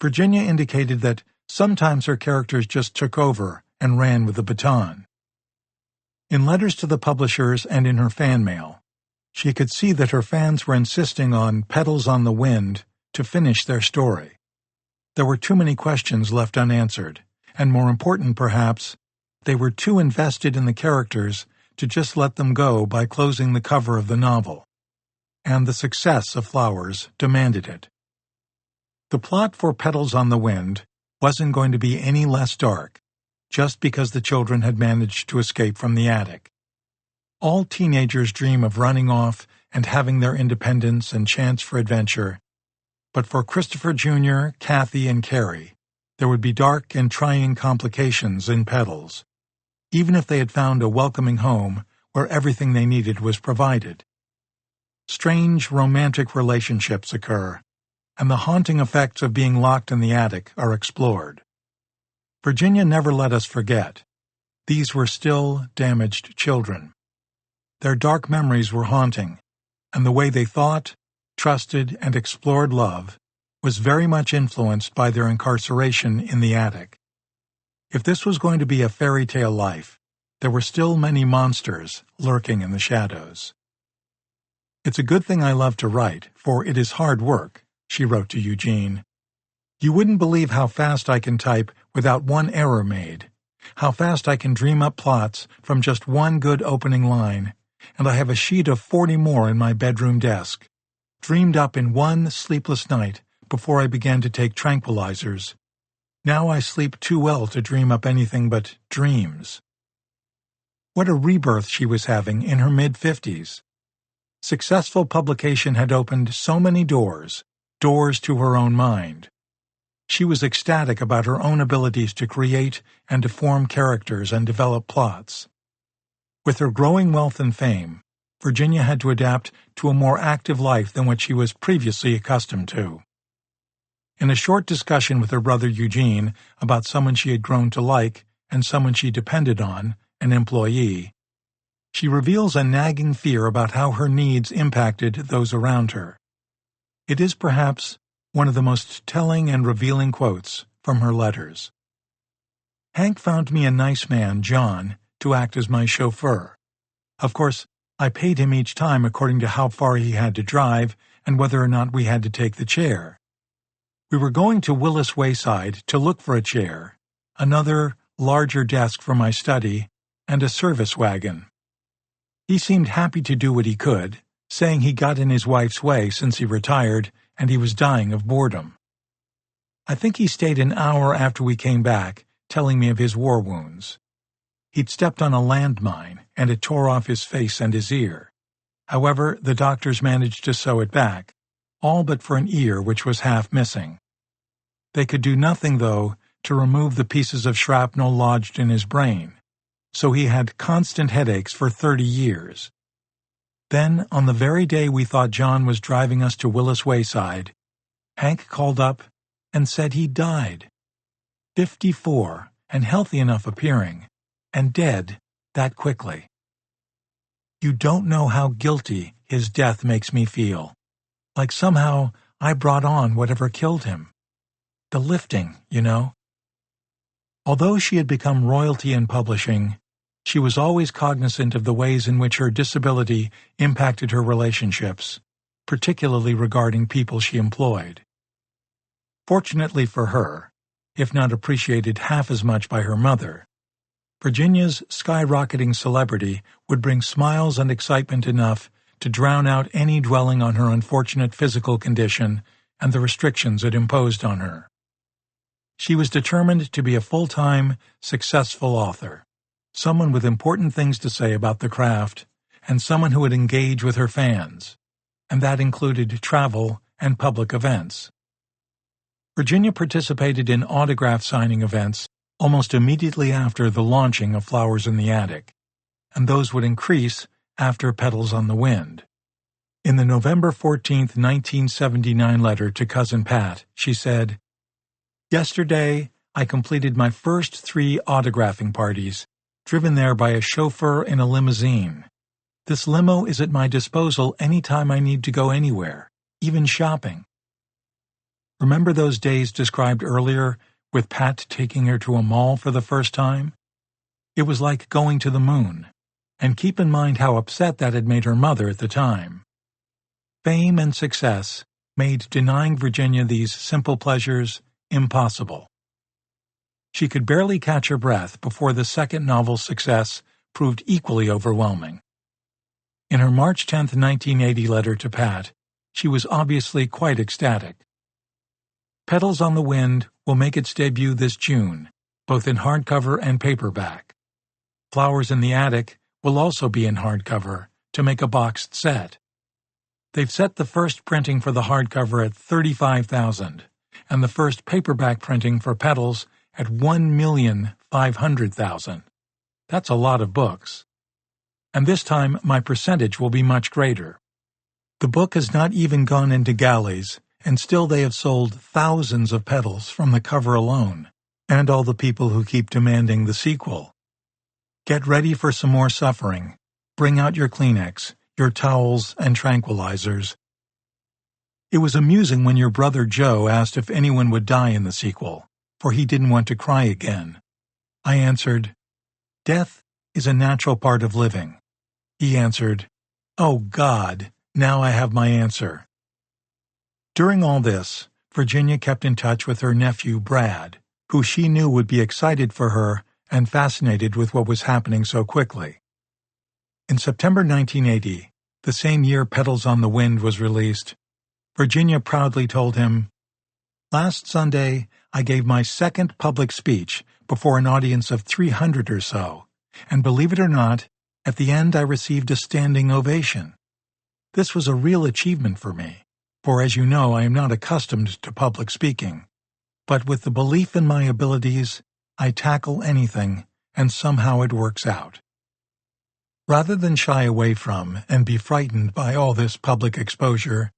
Virginia indicated that sometimes her characters just took over and ran with the baton. In letters to the publishers and in her fan mail, she could see that her fans were insisting on Petals on the Wind to finish their story. There were too many questions left unanswered, and more important perhaps, they were too invested in the characters to just let them go by closing the cover of the novel. And the success of Flowers demanded it. The plot for Petals on the Wind wasn't going to be any less dark, just because the children had managed to escape from the attic. All teenagers dream of running off and having their independence and chance for adventure, but for Christopher Jr., Kathy, and Carrie, There would be dark and trying complications in Petals, even if they had found a welcoming home where everything they needed was provided. Strange romantic relationships occur, and the haunting effects of being locked in the attic are explored. Virginia never let us forget. These were still damaged children. Their dark memories were haunting, and the way they thought, trusted, and explored love was very much influenced by their incarceration in the attic. If this was going to be a fairy tale life, there were still many monsters lurking in the shadows. "It's a good thing I love to write, for it is hard work," she wrote to Eugene. "You wouldn't believe how fast I can type without one error made, how fast I can dream up plots from just one good opening line, and I have a sheet of 40 more in my bedroom desk, dreamed up in one sleepless night before I began to take tranquilizers. Now I sleep too well to dream up anything but dreams." What a rebirth she was having in her mid-50s. Successful publication had opened so many doors to her own mind. She was ecstatic about her own abilities to create and to form characters and develop plots. With her growing wealth and fame, Virginia had to adapt to a more active life than what she was previously accustomed to. In a short discussion with her brother Eugene about someone she had grown to like and someone she depended on, an employee, she reveals a nagging fear about how her needs impacted those around her. It is perhaps one of the most telling and revealing quotes from her letters. "Hank found me a nice man, John, to act as my chauffeur. Of course, I paid him each time according to how far he had to drive and whether or not we had to take the chair. We were going to Willis Wayside to look for a chair, another, larger desk for my study, and a service wagon. He seemed happy to do what he could, saying he got in his wife's way since he retired and he was dying of boredom. I think he stayed an hour after we came back, telling me of his war wounds. He'd stepped on a landmine, and it tore off his face and his ear. However, the doctors managed to sew it back, all but for an ear which was half missing. They could do nothing, though, to remove the pieces of shrapnel lodged in his brain, so he had constant headaches for 30 years. Then, on the very day we thought John was driving us to Willis Wayside, Hank called up and said he died. 54, and healthy enough appearing, and dead that quickly. You don't know how guilty his death makes me feel, like somehow I brought on whatever killed him. The lifting, you know." Although she had become royalty in publishing, she was always cognizant of the ways in which her disability impacted her relationships, particularly regarding people she employed. Fortunately for her, if not appreciated half as much by her mother, Virginia's skyrocketing celebrity would bring smiles and excitement enough to drown out any dwelling on her unfortunate physical condition and the restrictions it imposed on her. She was determined to be a full-time, successful author, someone with important things to say about the craft, and someone who would engage with her fans, and that included travel and public events. Virginia participated in autograph signing events almost immediately after the launching of Flowers in the Attic, and those would increase after Petals on the Wind. In the November 14, 1979 letter to Cousin Pat, she said, "Yesterday, I completed my first 3 autographing parties, driven there by a chauffeur in a limousine. This limo is at my disposal any time I need to go anywhere, even shopping." Remember those days described earlier, with Pat taking her to a mall for the first time? It was like going to the moon, and keep in mind how upset that had made her mother at the time. Fame and success made denying Virginia these simple pleasures impossible. She could barely catch her breath before the second novel's success proved equally overwhelming. In her March 10, 1980 letter to Pat, she was obviously quite ecstatic. Petals on the Wind will make its debut this June, both in hardcover and paperback. Flowers in the Attic will also be in hardcover to make a boxed set. They've set the first printing for the hardcover at $35,000, and the first paperback printing for Petals at 1,500,000. That's a lot of books. And this time my percentage will be much greater. The book has not even gone into galleys, and still they have sold thousands of Petals from the cover alone, and all the people who keep demanding the sequel. Get ready for some more suffering. Bring out your Kleenex, your towels, and tranquilizers. It was amusing when your brother Joe asked if anyone would die in the sequel, for he didn't want to cry again. I answered, "Death is a natural part of living." He answered, "Oh God, now I have my answer." During all this, Virginia kept in touch with her nephew Brad, who she knew would be excited for her and fascinated with what was happening so quickly. In September 1980, the same year Petals on the Wind was released, Virginia proudly told him, "Last Sunday, I gave my second public speech before an audience of 300 or so, and believe it or not, at the end I received a standing ovation. This was a real achievement for me, for as you know I am not accustomed to public speaking, but with the belief in my abilities, I tackle anything, and somehow it works out." Rather than shy away from and be frightened by all this public exposure,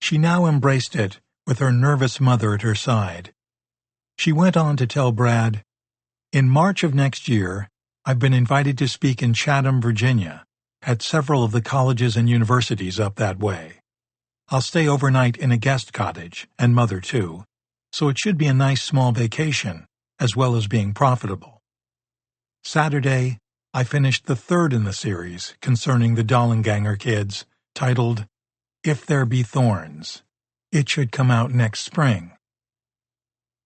she now embraced it with her nervous mother at her side. She went on to tell Brad, "In March of next year, I've been invited to speak in Chatham, Virginia, at several of the colleges and universities up that way. I'll stay overnight in a guest cottage, and Mother too, so it should be a nice small vacation, as well as being profitable." Saturday, I finished the third in the series concerning the Dollenganger kids, titled If There Be Thorns. It should come out next spring.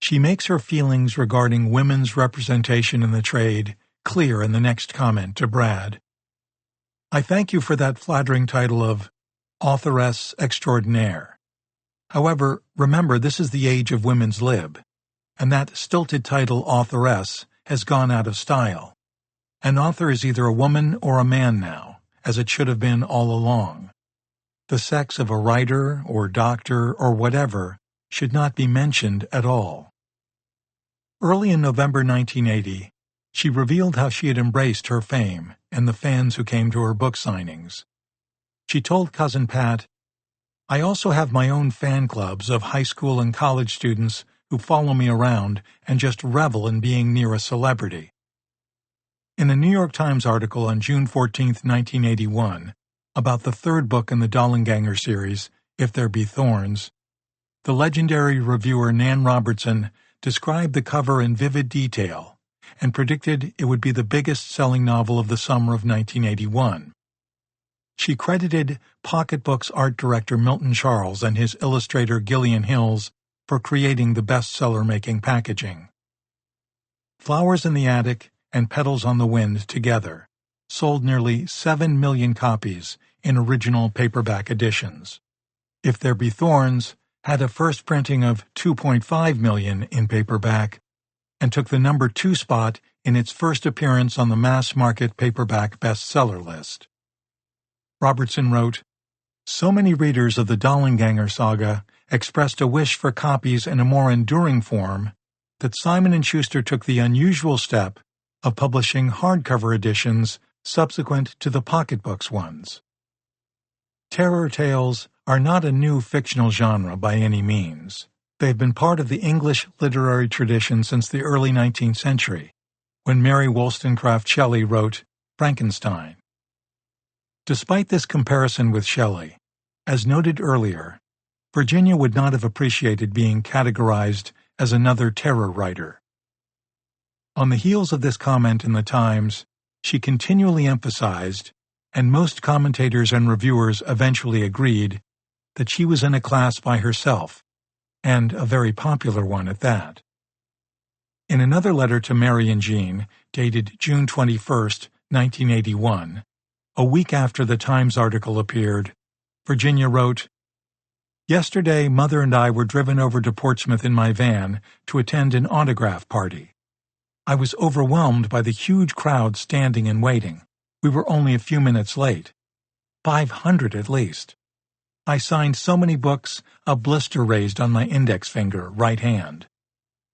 She makes her feelings regarding women's representation in the trade clear in the next comment to Brad. "I thank you for that flattering title of Authoress Extraordinaire. However, remember this is the age of women's lib, and that stilted title authoress has gone out of style. An author is either a woman or a man now, as it should have been all along. The sex of a writer or doctor or whatever should not be mentioned at all." Early in November 1980, she revealed how she had embraced her fame and the fans who came to her book signings. She told Cousin Pat, "I also have my own fan clubs of high school and college students who follow me around and just revel in being near a celebrity." In a New York Times article on June 14, 1981, about the third book in the Dollenganger series, If There Be Thorns, the legendary reviewer Nan Robertson described the cover in vivid detail and predicted it would be the biggest-selling novel of the summer of 1981. She credited Pocketbook's art director Milton Charles and his illustrator Gillian Hills for creating the bestseller-making packaging. Flowers in the Attic and Petals on the Wind together sold nearly 7 million copies in original paperback editions. If There Be Thorns had a first printing of 2.5 million in paperback and took the number 2 spot in its first appearance on the mass-market paperback bestseller list. Robertson wrote, "So many readers of the Dollenganger saga expressed a wish for copies in a more enduring form that Simon & Schuster took the unusual step of publishing hardcover editions subsequent to the Pocketbooks ones." Terror tales are not a new fictional genre by any means. They've been part of the English literary tradition since the early 19th century, when Mary Wollstonecraft Shelley wrote Frankenstein. Despite this comparison with Shelley, as noted earlier, Virginia would not have appreciated being categorized as another terror writer. On the heels of this comment in the Times, she continually emphasized, and most commentators and reviewers eventually agreed, that she was in a class by herself, and a very popular one at that. In another letter to Mary and Jean, dated June 21, 1981, a week after the Times article appeared, Virginia wrote, "Yesterday, Mother and I were driven over to Portsmouth in my van to attend an autograph party. I was overwhelmed by the huge crowd standing and waiting. We were only a few minutes late. 500 at least. I signed so many books, a blister raised on my index finger, right hand.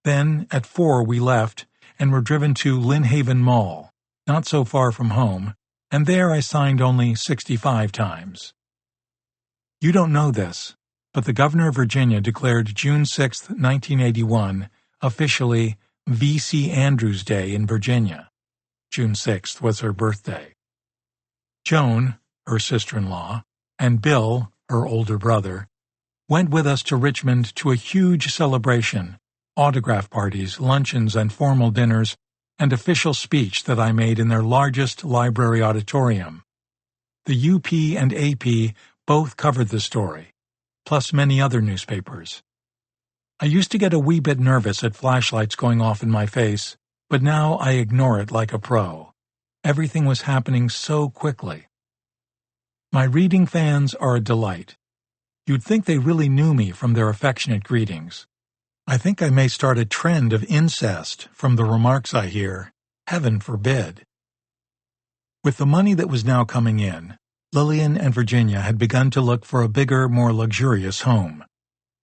Then, at 4 we left, and were driven to Lynnhaven Mall, not so far from home, and there I signed only 65 times. You don't know this, but the governor of Virginia declared June 6, 1981, officially V.C. Andrews Day in Virginia. June 6th was her birthday. Joan, her sister-in-law, and Bill, her older brother, went with us to Richmond to a huge celebration, autograph parties, luncheons, and formal dinners, and official speech that I made in their largest library auditorium. The UP and AP both covered the story, plus many other newspapers. I used to get a wee bit nervous at flashlights going off in my face, but now I ignore it like a pro. Everything was happening so quickly. My reading fans are a delight. You'd think they really knew me from their affectionate greetings. I think I may start a trend of incest from the remarks I hear. Heaven forbid. With the money that was now coming in, Lillian and Virginia had begun to look for a bigger, more luxurious home.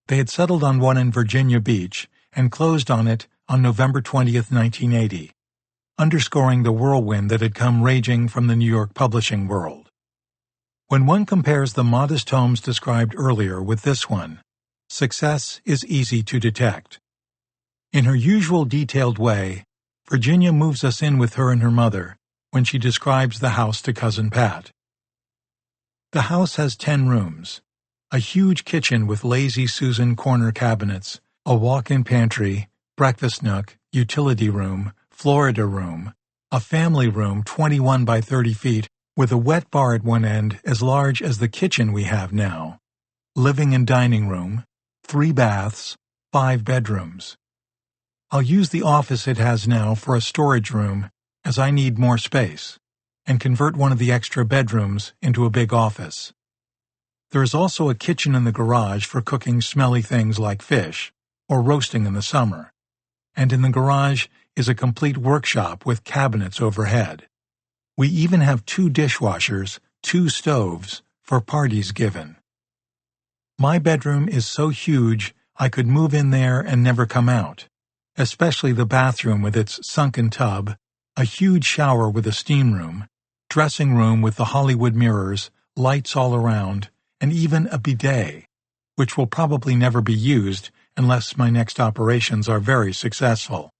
They had settled on one in Virginia Beach and closed on it on November 20th, 1980, underscoring the whirlwind that had come raging from the New York publishing world. When one compares the modest homes described earlier with this one, success is easy to detect. In her usual detailed way, Virginia moves us in with her and her mother when she describes the house to Cousin Pat. The house has 10 rooms, a huge kitchen with lazy Susan corner cabinets, a walk-in pantry, breakfast nook, utility room, Florida room, a family room 21 by 30 feet with a wet bar at one end as large as the kitchen we have now, living and dining room, 3 baths, 5 bedrooms. I'll use the office it has now for a storage room as I need more space, and convert one of the extra bedrooms into a big office. There is also a kitchen in the garage for cooking smelly things like fish, or roasting in the summer, and in the garage is a complete workshop with cabinets overhead. We even have 2 dishwashers, 2 stoves, for parties given. My bedroom is so huge I could move in there and never come out, especially the bathroom with its sunken tub, a huge shower with a steam room, dressing room with the Hollywood mirrors, lights all around, and even a bidet, which will probably never be used unless my next operations are very successful.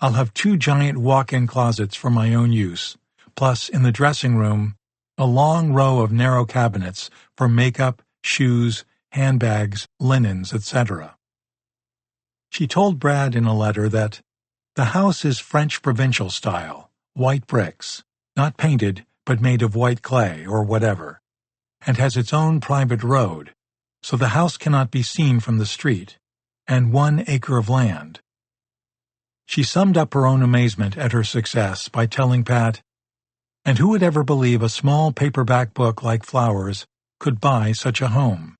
I'll have 2 giant walk-in closets for my own use, plus in the dressing room, a long row of narrow cabinets for makeup, shoes, handbags, linens, etc. She told Brad in a letter that the house is French provincial style, white bricks, not painted but made of white clay or whatever, and has its own private road, so the house cannot be seen from the street, and 1 acre of land. She summed up her own amazement at her success by telling Pat, "And who would ever believe a small paperback book like Flowers could buy such a home?"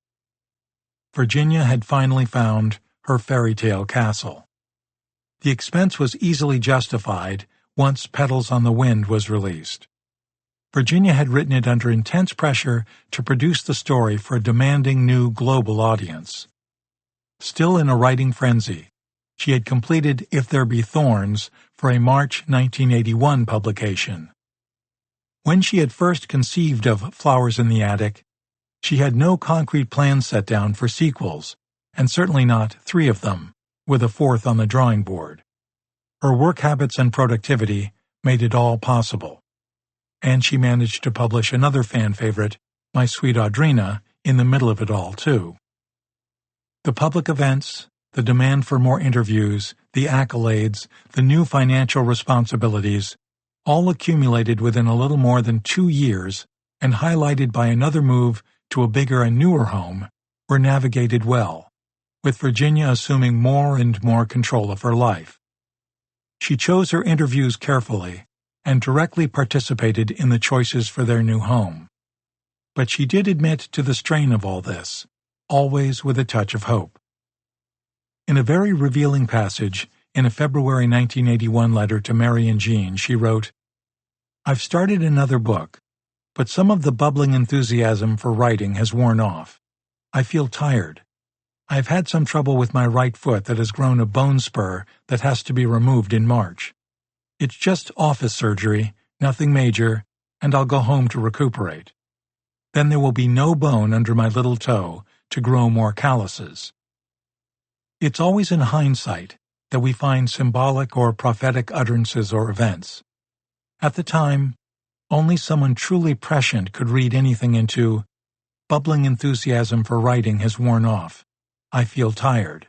Virginia had finally found her fairy tale castle. The expense was easily justified once Petals on the Wind was released. Virginia had written it under intense pressure to produce the story for a demanding new global audience. Still in a writing frenzy, she had completed If There Be Thorns for a March 1981 publication. When she had first conceived of Flowers in the Attic, she had no concrete plans set down for sequels, and certainly not 3 of them, with a 4th on the drawing board. Her work habits and productivity made it all possible. And she managed to publish another fan favorite, My Sweet Audrina, in the middle of it all, too. The public events, the demand for more interviews, the accolades, the new financial responsibilities, all accumulated within a little more than 2 years and highlighted by another move to a bigger and newer home, were navigated well, with Virginia assuming more and more control of her life. She chose her interviews carefully and directly participated in the choices for their new home. But she did admit to the strain of all this, always with a touch of hope. In a very revealing passage in a February 1981 letter to Mary and Jean, she wrote, "I've started another book, but some of the bubbling enthusiasm for writing has worn off. I feel tired. I have had some trouble with my right foot that has grown a bone spur that has to be removed in March. It's just office surgery, nothing major, and I'll go home to recuperate. Then there will be no bone under my little toe to grow more calluses. It's always in hindsight that we find symbolic or prophetic utterances or events. At the time, only someone truly prescient could read anything into bubbling enthusiasm for writing has worn off. I feel tired.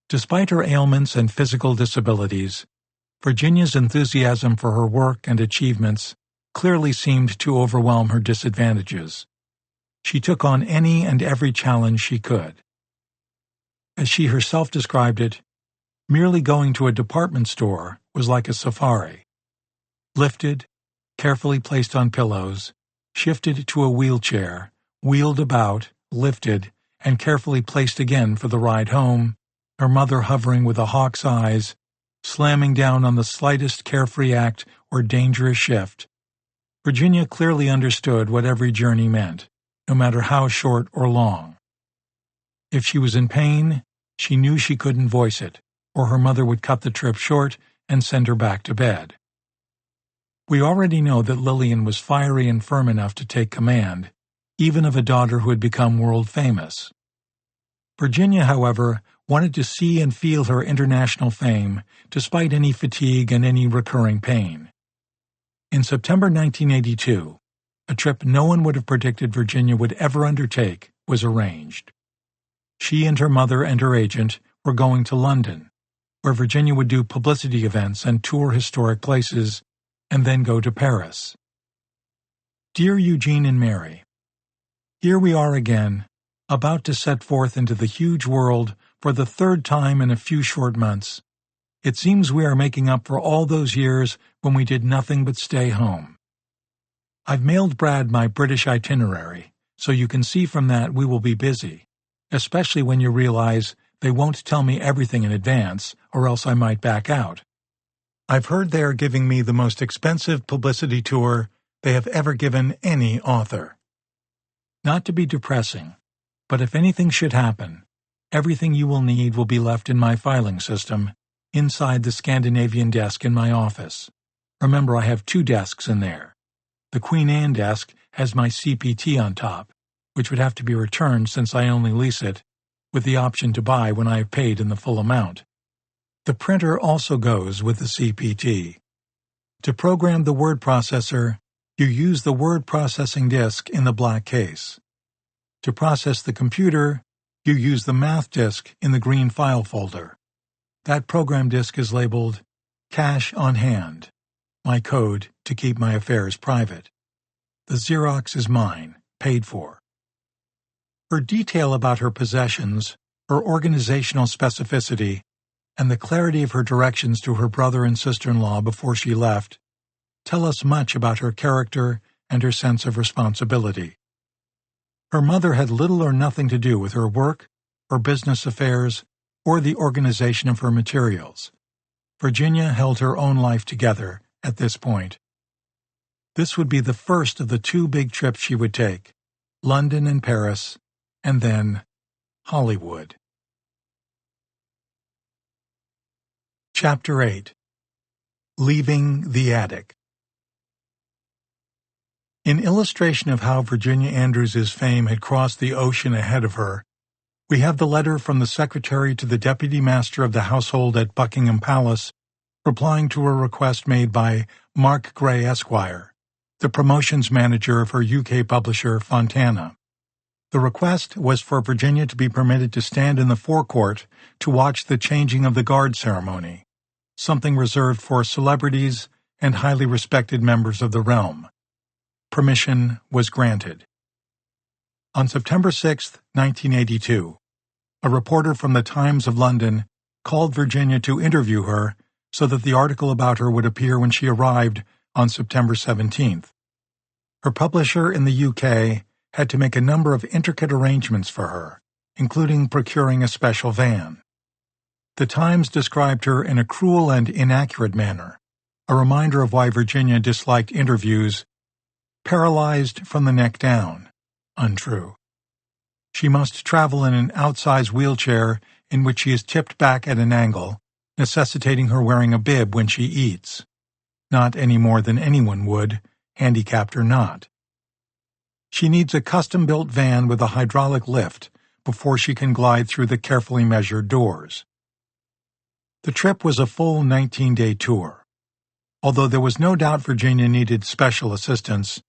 Despite her ailments and physical disabilities, Virginia's enthusiasm for her work and achievements clearly seemed to overwhelm her disadvantages. She took on any and every challenge she could. As she herself described it, merely going to a department store was like a safari. Lifted, carefully placed on pillows, shifted to a wheelchair, wheeled about, lifted, and carefully placed again for the ride home, her mother hovering with a hawk's eyes, slamming down on the slightest carefree act or dangerous shift. Virginia clearly understood what every journey meant, no matter how short or long. If she was in pain, she knew she couldn't voice it, or her mother would cut the trip short and send her back to bed. We already know that Lillian was fiery and firm enough to take command, even of a daughter who had become world famous. Virginia, however, wanted to see and feel her international fame despite any fatigue and any recurring pain. In September 1982, a trip no one would have predicted Virginia would ever undertake was arranged. She and her mother and her agent were going to London, where Virginia would do publicity events and tour historic places, and then go to Paris. Dear Eugene and Mary, here we are again, about to set forth into the huge world for the third time in a few short months. It seems we are making up for all those years when we did nothing but stay home. I've mailed Brad my British itinerary, so you can see from that we will be busy, especially when you realize they won't tell me everything in advance, or else I might back out. I've heard they are giving me the most expensive publicity tour they have ever given any author. Not to be depressing, but if anything should happen, everything you will need will be left in my filing system, inside the Scandinavian desk in my office. Remember, I have 2 desks in there. The Queen Anne desk has my CPT on top, which would have to be returned since I only lease it, with the option to buy when I have paid in the full amount. The printer also goes with the CPT. To program the word processor, you use the word processing disk in the black case. To process the computer, you use the math disk in the green file folder. That program disk is labeled Cash on Hand, my code to keep my affairs private. The Xerox is mine, paid for. Her detail about her possessions, her organizational specificity, and the clarity of her directions to her brother and sister-in-law before she left tell us much about her character and her sense of responsibility. Her mother had little or nothing to do with her work, her business affairs, or the organization of her materials. Virginia held her own life together at this point. This would be the first of the 2 big trips she would take, London and Paris, and then Hollywood. Chapter 8. Leaving the Attic. In illustration of how Virginia Andrews' fame had crossed the ocean ahead of her, we have the letter from the secretary to the deputy master of the household at Buckingham Palace, replying to a request made by Mark Gray, Esquire, the promotions manager of her UK publisher Fontana. The request was for Virginia to be permitted to stand in the forecourt to watch the changing of the guard ceremony, something reserved for celebrities and highly respected members of the realm. Permission was granted. On September 6, 1982, a reporter from the Times of London called Virginia to interview her so that the article about her would appear when she arrived on September 17th. Her publisher in the UK had to make a number of intricate arrangements for her, including procuring a special van. The Times described her in a cruel and inaccurate manner, a reminder of why Virginia disliked interviews, paralyzed from the neck down. Untrue. She must travel in an outsized wheelchair in which she is tipped back at an angle, necessitating her wearing a bib when she eats. Not any more than anyone would, handicapped or not. She needs a custom-built van with a hydraulic lift before she can glide through the carefully measured doors. The trip was a full 19-day tour. Although there was no doubt Virginia needed special assistance,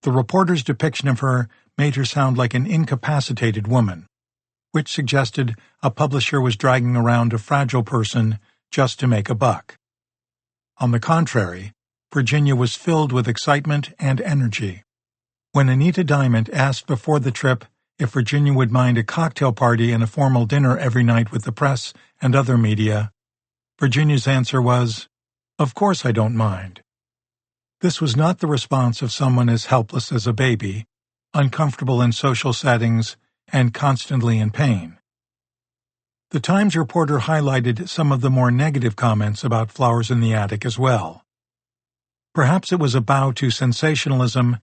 the reporter's depiction of her made her sound like an incapacitated woman, which suggested a publisher was dragging around a fragile person just to make a buck. On the contrary, Virginia was filled with excitement and energy. When Anita Diamond asked before the trip if Virginia would mind a cocktail party and a formal dinner every night with the press and other media, Virginia's answer was, "Of course I don't mind." This was not the response of someone as helpless as a baby, uncomfortable in social settings, and constantly in pain. The Times reporter highlighted some of the more negative comments about Flowers in the Attic as well. Perhaps it was a bow to sensationalism,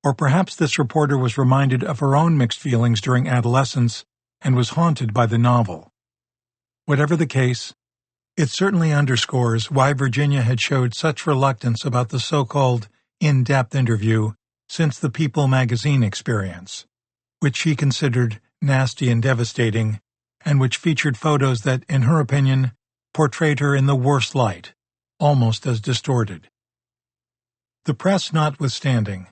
or perhaps this reporter was reminded of her own mixed feelings during adolescence and was haunted by the novel. Whatever the case, it certainly underscores why Virginia had showed such reluctance about the so-called in-depth interview since the People magazine experience, which she considered nasty and devastating, and which featured photos that, in her opinion, portrayed her in the worst light, almost as distorted. The press notwithstanding,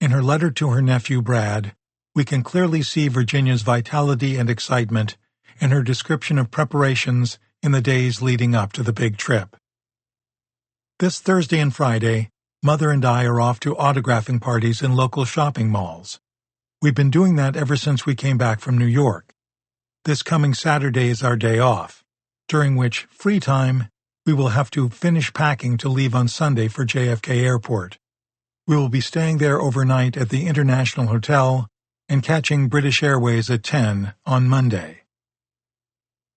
in her letter to her nephew Brad, we can clearly see Virginia's vitality and excitement in her description of preparations in the days leading up to the big trip. This Thursday and Friday, Mother and I are off to autographing parties in local shopping malls. We've been doing that ever since we came back from New York. This coming Saturday is our day off, during which free time we will have to finish packing to leave on Sunday for JFK Airport. We will be staying there overnight at the International Hotel and catching British Airways at 10 on Monday.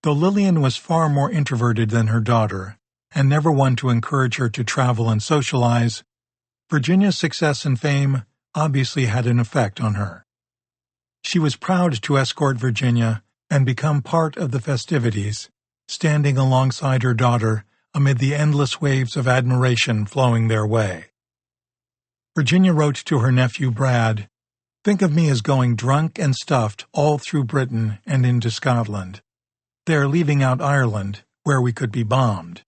Though Lillian was far more introverted than her daughter, and never one to encourage her to travel and socialize, Virginia's success and fame obviously had an effect on her. She was proud to escort Virginia and become part of the festivities, standing alongside her daughter amid the endless waves of admiration flowing their way. Virginia wrote to her nephew Brad, "Think of me as going drunk and stuffed all through Britain and into Scotland. They are leaving out Ireland, where we could be bombed."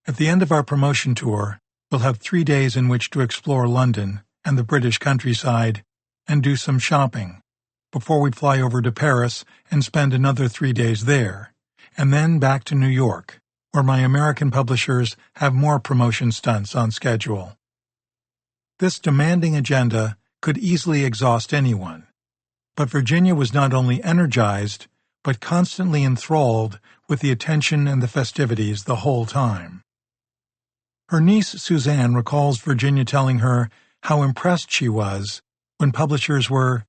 At the end of our promotion tour, we'll have 3 days in which to explore London and the British countryside and do some shopping, before we fly over to Paris and spend another 3 days there, and then back to New York, where my American publishers have more promotion stunts on schedule. This demanding agenda could easily exhaust anyone, but Virginia was not only energized, but constantly enthralled with the attention and the festivities the whole time. Her niece Suzanne recalls Virginia telling her how impressed she was when publishers were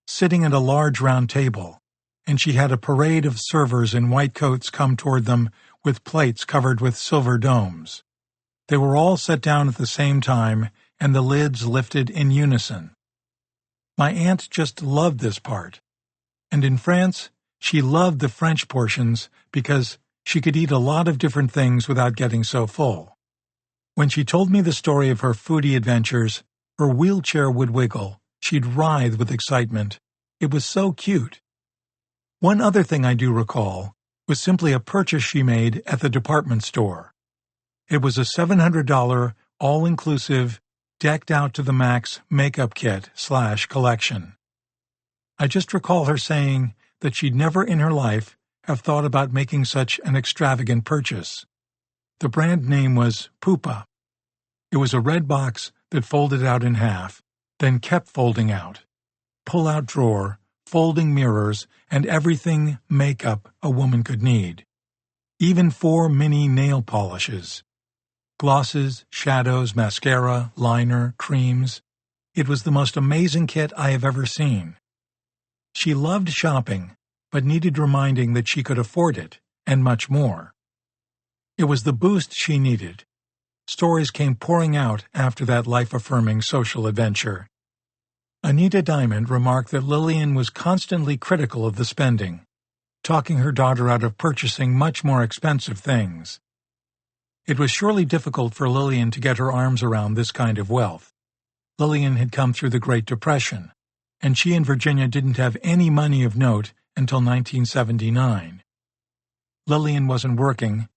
sitting at a large round table, and she had a parade of servers in white coats come toward them with plates covered with silver domes. They were all set down at the same time, and the lids lifted in unison. My aunt just loved this part, and in France, she loved the French portions because she could eat a lot of different things without getting so full. When she told me the story of her foodie adventures, her wheelchair would wiggle, she'd writhe with excitement. It was so cute. One other thing I do recall was simply a purchase she made at the department store. It was a $700 all-inclusive, decked-out-to-the-max makeup kit/collection. I just recall her saying that she'd never in her life have thought about making such an extravagant purchase. The brand name was Pupa. It was a red box that folded out in half, then kept folding out. Pull-out drawer, folding mirrors, and everything makeup a woman could need. Even 4 mini nail polishes. Glosses, shadows, mascara, liner, creams. It was the most amazing kit I have ever seen. She loved shopping, but needed reminding that she could afford it, and much more. It was the boost she needed. stories came pouring out after that life-affirming social adventure. Anita Diamond remarked that Lillian was constantly critical of the spending, talking her daughter out of purchasing much more expensive things. It was surely difficult for Lillian to get her arms around this kind of wealth. Lillian had come through the Great Depression, and she and Virginia didn't have any money of note until 1979. Lillian wasn't working,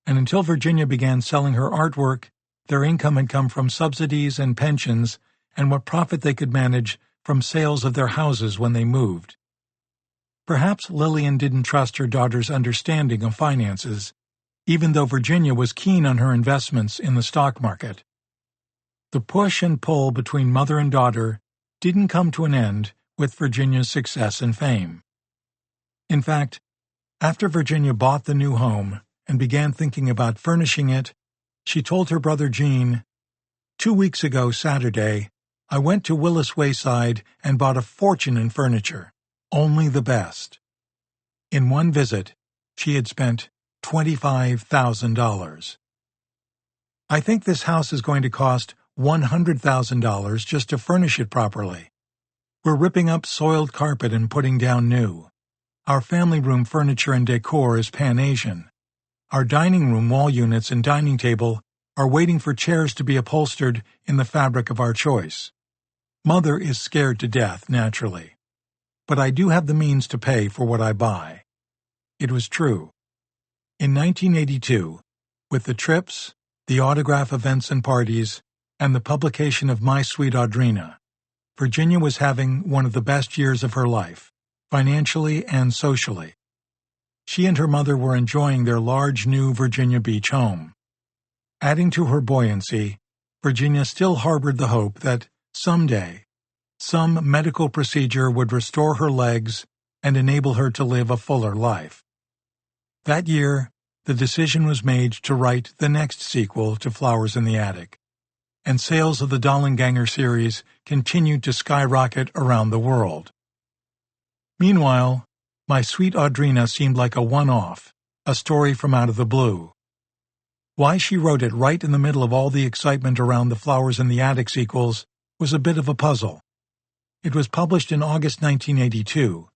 and until Virginia began selling her artwork, their income had come from subsidies and pensions and what profit they could manage from sales of their houses when they moved. Perhaps Lillian didn't trust her daughter's understanding of finances, even though Virginia was keen on her investments in the stock market. The push and pull between mother and daughter didn't come to an end with Virginia's success and fame. In fact, after Virginia bought the new home and began thinking about furnishing it, she told her brother Gene, "2 weeks ago Saturday, I went to Willis Wayside and bought a fortune in furniture, only the best." In one visit, she had spent $25,000. "I think this house is going to cost $100,000 just to furnish it properly. We're ripping up soiled carpet and putting down new. Our family room furniture and decor is Pan-Asian. Our dining room wall units and dining table are waiting for chairs to be upholstered in the fabric of our choice. Mother is scared to death, naturally. But I do have the means to pay for what I buy." It was true. In 1982, with the trips, the autograph events and parties, and the publication of My Sweet Audrina, Virginia was having one of the best years of her life, financially and socially. She and her mother were enjoying their large new Virginia Beach home. Adding to her buoyancy, Virginia still harbored the hope that someday, some medical procedure would restore her legs and enable her to live a fuller life. That year, the decision was made to write the next sequel to Flowers in the Attic, and sales of the Dollenganger series continued to skyrocket around the world. Meanwhile, My Sweet Audrina seemed like a one-off, a story from out of the blue. Why she wrote it right in the middle of all the excitement around the Flowers in the Attic sequels was a bit of a puzzle. It was published in August 1982,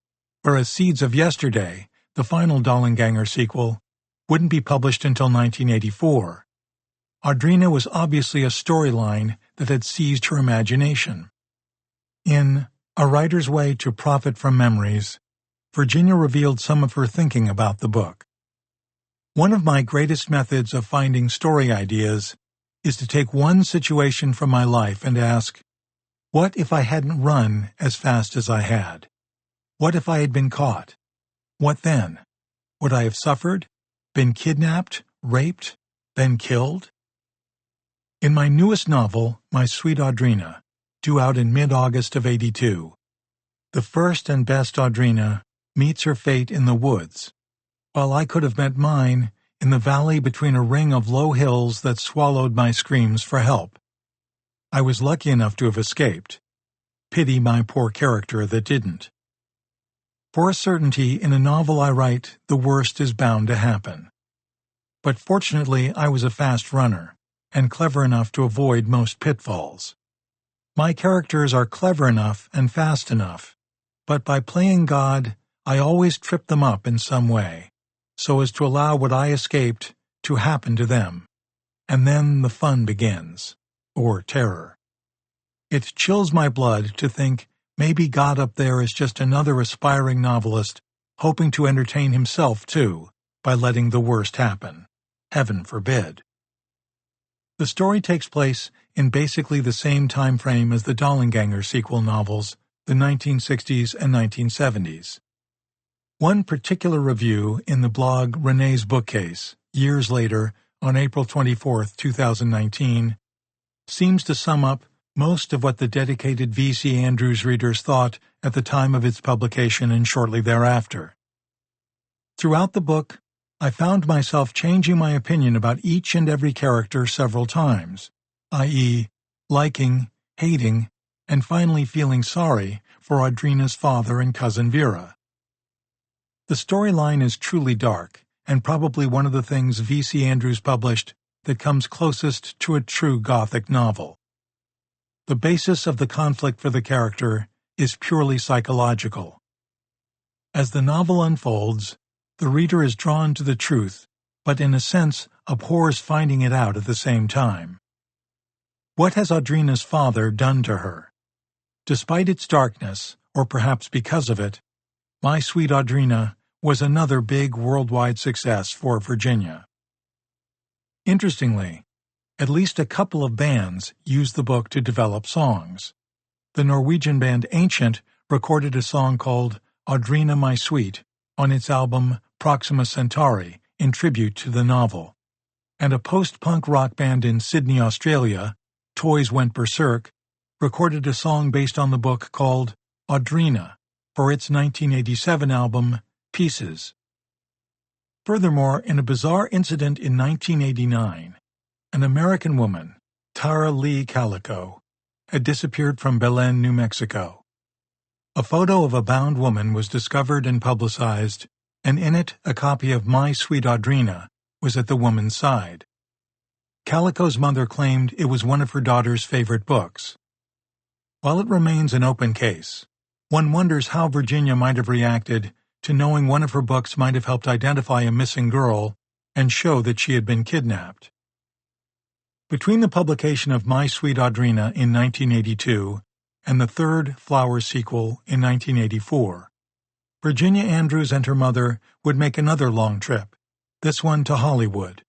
whereas Seeds of Yesterday, the final Dollenganger sequel, wouldn't be published until 1984. Audrina was obviously a storyline that had seized her imagination. In A Writer's Way to Profit from Memories, Virginia revealed some of her thinking about the book. "One of my greatest methods of finding story ideas is to take one situation from my life and ask, what if I hadn't run as fast as I had? What if I had been caught? What then? Would I have suffered, been kidnapped, raped, then killed?" In my newest novel, My Sweet Audrina, due out in mid-August of '82, the first and best Audrina meets her fate in the woods, while I could have met mine in the valley between a ring of low hills that swallowed my screams for help. I was lucky enough to have escaped. Pity my poor character that didn't. For a certainty, in a novel I write, the worst is bound to happen. But fortunately, I was a fast runner, and clever enough to avoid most pitfalls. My characters are clever enough and fast enough, but by playing God, I always trip them up in some way, so as to allow what I escaped to happen to them. And then the fun begins, or terror. It chills my blood to think maybe God up there is just another aspiring novelist hoping to entertain himself too by letting the worst happen. Heaven forbid. The story takes place in basically the same time frame as the Dollenganger sequel novels, the 1960s and 1970s. One particular review in the blog Renee's Bookcase, years later, on April 24, 2019, seems to sum up most of what the dedicated V.C. Andrews readers thought at the time of its publication and shortly thereafter. Throughout the book, I found myself changing my opinion about each and every character several times, i.e., liking, hating, and finally feeling sorry for Audrina's father and cousin Vera. The storyline is truly dark, and probably one of the things V.C. Andrews published that comes closest to a true Gothic novel. The basis of the conflict for the character is purely psychological. As the novel unfolds, the reader is drawn to the truth, but in a sense abhors finding it out at the same time. What has Audrina's father done to her? Despite its darkness, or perhaps because of it, My Sweet Audrina was another big worldwide success for Virginia. Interestingly, at least a couple of bands used the book to develop songs. The Norwegian band Ancient recorded a song called Audrina My Sweet on its album Proxima Centauri in tribute to the novel, and a post-punk rock band in Sydney, Australia, Toys Went Berserk, recorded a song based on the book called Audrina for its 1987 album Pieces. Furthermore, in a bizarre incident in 1989, an American woman, Tara Lee Calico, had disappeared from Belen, New Mexico. A photo of a bound woman was discovered and publicized, and in it a copy of My Sweet Audrina was at the woman's side. Calico's mother claimed it was one of her daughter's favorite books. While it remains an open case, one wonders how Virginia might have reacted to knowing one of her books might have helped identify a missing girl and show that she had been kidnapped. Between the publication of My Sweet Audrina in 1982 and the third Flowers sequel in 1984, Virginia Andrews and her mother would make another long trip, this one to Hollywood.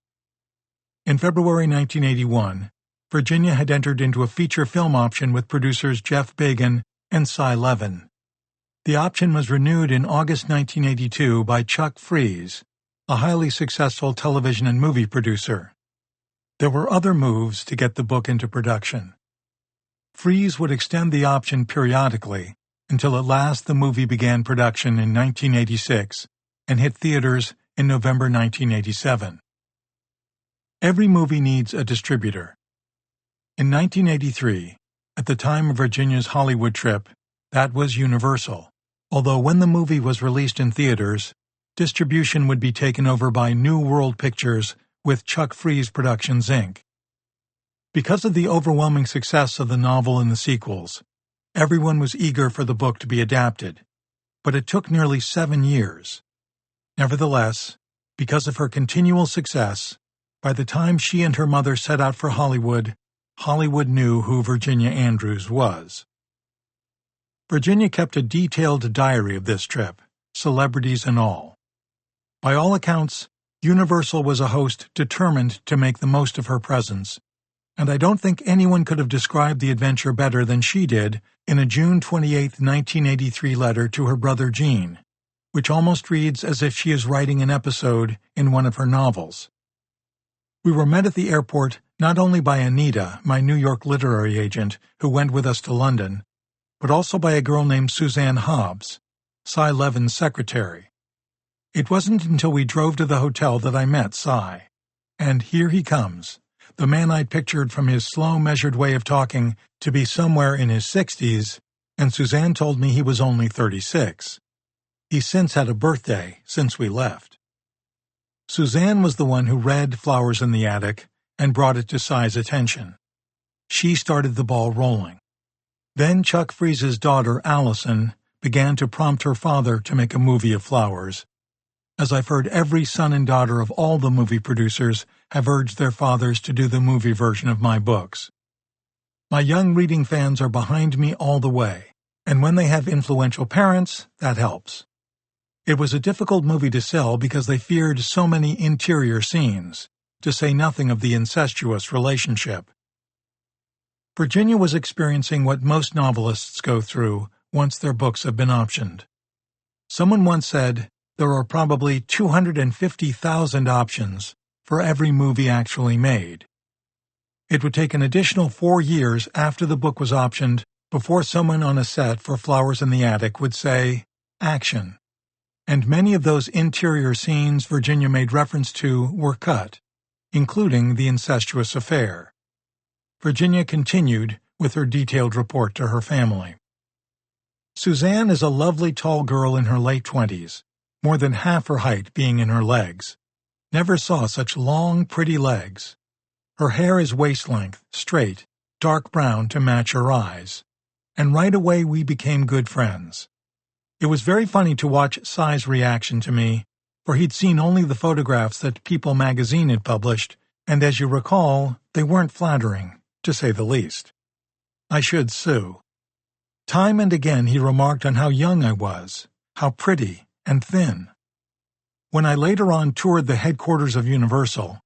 In February 1981, Virginia had entered into a feature film option with producers Jeff Bagan and Cy Levin. The option was renewed in August 1982 by Chuck Fries, a highly successful television and movie producer. There were other moves to get the book into production. Fries would extend the option periodically until at last the movie began production in 1986 and hit theaters in November 1987. Every movie needs a distributor. In 1983, at the time of Virginia's Hollywood trip, that was Universal, although when the movie was released in theaters, distribution would be taken over by New World Pictures with Chuck Fries Productions, Inc. Because of the overwhelming success of the novel and the sequels, everyone was eager for the book to be adapted, but it took nearly 7 years. Nevertheless, because of her continual success, by the time she and her mother set out for Hollywood, Hollywood knew who Virginia Andrews was. Virginia kept a detailed diary of this trip, celebrities and all. By all accounts, Universal was a host determined to make the most of her presence, and I don't think anyone could have described the adventure better than she did in a June 28, 1983 letter to her brother Gene, which almost reads as if she is writing an episode in one of her novels. We were met at the airport not only by Anita, my New York literary agent, who went with us to London, but also by a girl named Suzanne Hobbs, Cy Levin's secretary. It wasn't until we drove to the hotel that I met Cy. And here he comes, the man I'd pictured from his slow, measured way of talking to be somewhere in his 60s, and Suzanne told me he was only 36. He's since had a birthday since we left. Suzanne was the one who read Flowers in the Attic and brought it to Cy's attention. She started the ball rolling. Then Chuck Fries's daughter, Allison, began to prompt her father to make a movie of Flowers, as I've heard every son and daughter of all the movie producers have urged their fathers to do the movie version of my books. My young reading fans are behind me all the way, and when they have influential parents, that helps. It was a difficult movie to sell because they feared so many interior scenes, to say nothing of the incestuous relationship. Virginia was experiencing what most novelists go through once their books have been optioned. Someone once said, there are probably 250,000 options for every movie actually made. It would take an additional 4 years after the book was optioned before someone on a set for Flowers in the Attic would say, action. And many of those interior scenes Virginia made reference to were cut, including the incestuous affair. Virginia continued with her detailed report to her family. Suzanne is a lovely tall girl in her late 20s, more than half her height being in her legs. Never saw such long, pretty legs. Her hair is waist-length, straight, dark brown to match her eyes, and right away we became good friends. It was very funny to watch Cy's reaction to me, for he'd seen only the photographs that People magazine had published, and as you recall, they weren't flattering, to say the least. I should sue. Time and again he remarked on how young I was, how pretty and thin. When I later on toured the headquarters of Universal,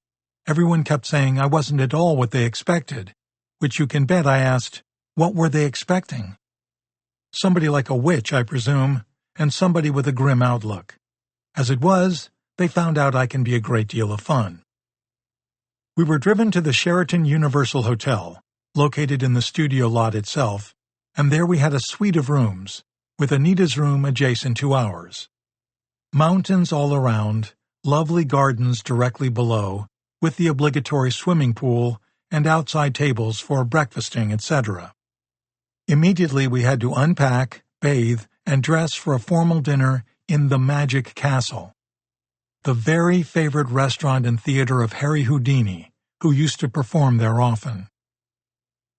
everyone kept saying I wasn't at all what they expected, which you can bet I asked, what were they expecting? Somebody like a witch, I presume, and somebody with a grim outlook. As it was, they found out I can be a great deal of fun. We were driven to the Sheraton Universal Hotel, located in the studio lot itself, and there we had a suite of rooms, with Anita's room adjacent to ours. Mountains all around, lovely gardens directly below, with the obligatory swimming pool and outside tables for breakfasting, etc. Immediately we had to unpack, bathe, and dress for a formal dinner in the Magic Castle, the very favorite restaurant and theater of Harry Houdini, who used to perform there often.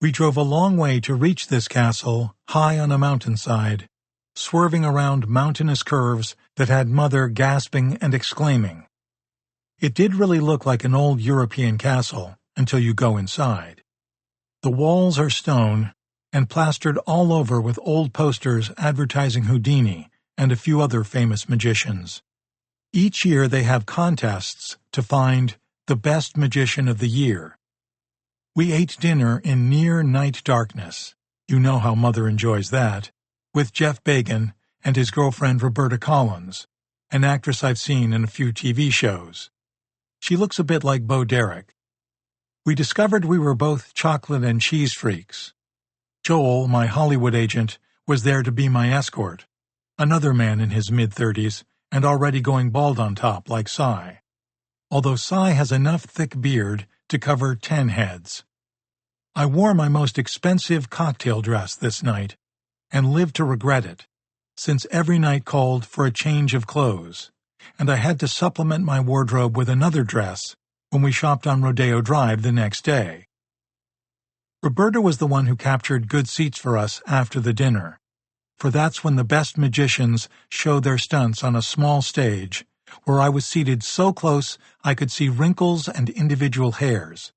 We drove a long way to reach this castle, high on a mountainside, swerving around mountainous curves that had Mother gasping and exclaiming. It did really look like an old European castle until you go inside. The walls are stone and plastered all over with old posters advertising Houdini and a few other famous magicians. Each year they have contests to find the best magician of the year. We ate dinner in near night darkness, you know how Mother enjoys that, with Jeff Bagan and his girlfriend Roberta Collins, an actress I've seen in a few TV shows. She looks a bit like Bo Derek. We discovered we were both chocolate and cheese freaks. Joel, my Hollywood agent, was there to be my escort, another man in his mid-30s and already going bald on top like Cy, although Cy has enough thick beard to cover 10 heads. I wore my most expensive cocktail dress this night, and lived to regret it, since every night called for a change of clothes, and I had to supplement my wardrobe with another dress when we shopped on Rodeo Drive the next day. Roberta was the one who captured good seats for us after the dinner, for that's when the best magicians show their stunts on a small stage, where I was seated so close I could see wrinkles and individual hairs.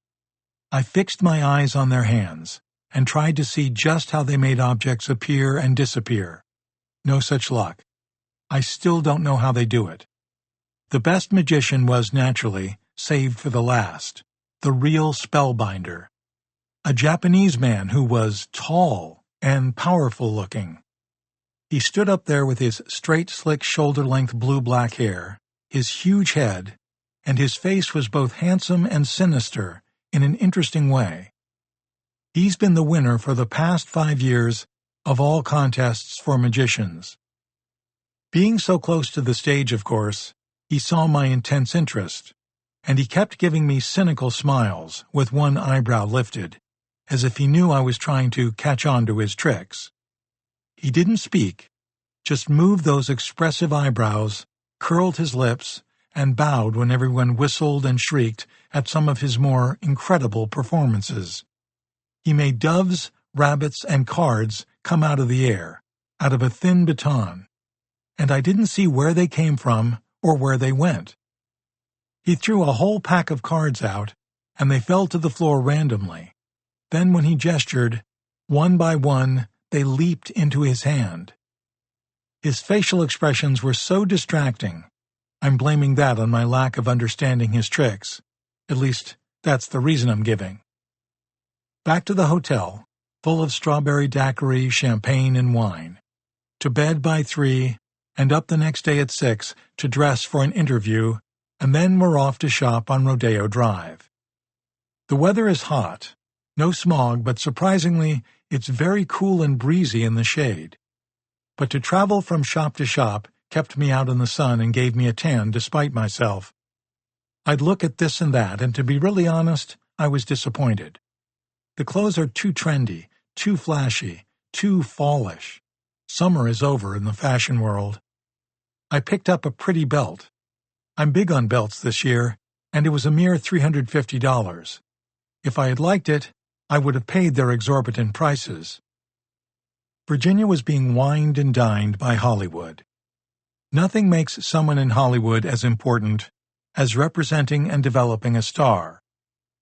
I fixed my eyes on their hands and tried to see just how they made objects appear and disappear. No such luck. I still don't know how they do it. The best magician was, naturally, saved for the last, the real spellbinder. A Japanese man who was tall and powerful-looking. He stood up there with his straight, slick, shoulder-length blue-black hair, his huge head, and his face was both handsome and sinister in an interesting way. He's been the winner for the past 5 years of all contests for magicians. Being so close to the stage, of course, he saw my intense interest, and he kept giving me cynical smiles with one eyebrow lifted, as if he knew I was trying to catch on to his tricks. He didn't speak, just moved those expressive eyebrows, curled his lips, and bowed when everyone whistled and shrieked at some of his more incredible performances. He made doves, rabbits, and cards come out of the air, out of a thin baton, and I didn't see where they came from or where they went. He threw a whole pack of cards out, and they fell to the floor randomly. Then when he gestured, one by one, they leaped into his hand. His facial expressions were so distracting. I'm blaming that on my lack of understanding his tricks. At least, that's the reason I'm giving. Back to the hotel, full of strawberry daiquiri, champagne, and wine. To bed by 3, and up the next day at 6 to dress for an interview, and then we're off to shop on Rodeo Drive. The weather is hot. No smog, but surprisingly, it's very cool and breezy in the shade. But to travel from shop to shop kept me out in the sun and gave me a tan despite myself. I'd look at this and that, and to be really honest, I was disappointed. The clothes are too trendy, too flashy, too fallish. Summer is over in the fashion world. I picked up a pretty belt. I'm big on belts this year, and it was a mere $350. If I had liked it, I would have paid their exorbitant prices. Virginia was being wined and dined by Hollywood. Nothing makes someone in Hollywood as important as representing and developing a star,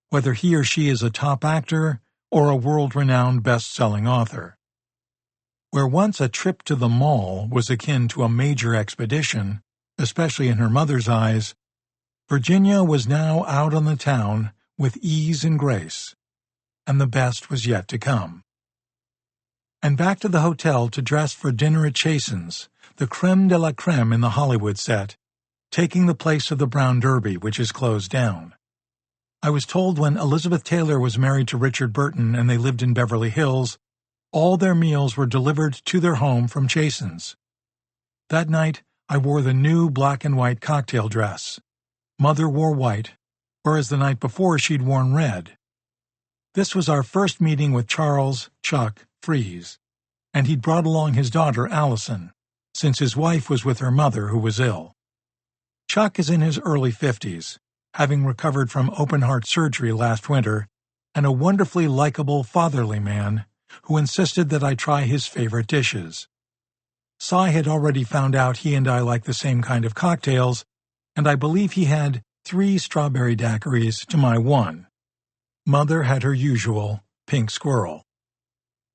whether he or she is a top actor or a world-renowned best-selling author. Where once a trip to the mall was akin to a major expedition, especially in her mother's eyes, Virginia was now out on the town with ease and grace, and the best was yet to come. And back to the hotel to dress for dinner at Chasen's, the creme de la creme in the Hollywood set, taking the place of the Brown Derby, which is closed down. I was told when Elizabeth Taylor was married to Richard Burton and they lived in Beverly Hills, all their meals were delivered to their home from Chasen's. That night, I wore the new black and white cocktail dress. Mother wore white, whereas the night before she'd worn red. This was our first meeting with Charles Chuck Fries, and he'd brought along his daughter Allison, since his wife was with her mother who was ill. Chuck is in his early 50s, having recovered from open-heart surgery last winter, and a wonderfully likable, fatherly man who insisted that I try his favorite dishes. Cy had already found out he and I like the same kind of cocktails, and I believe he had 3 strawberry daiquiris to my 1. Mother had her usual pink squirrel.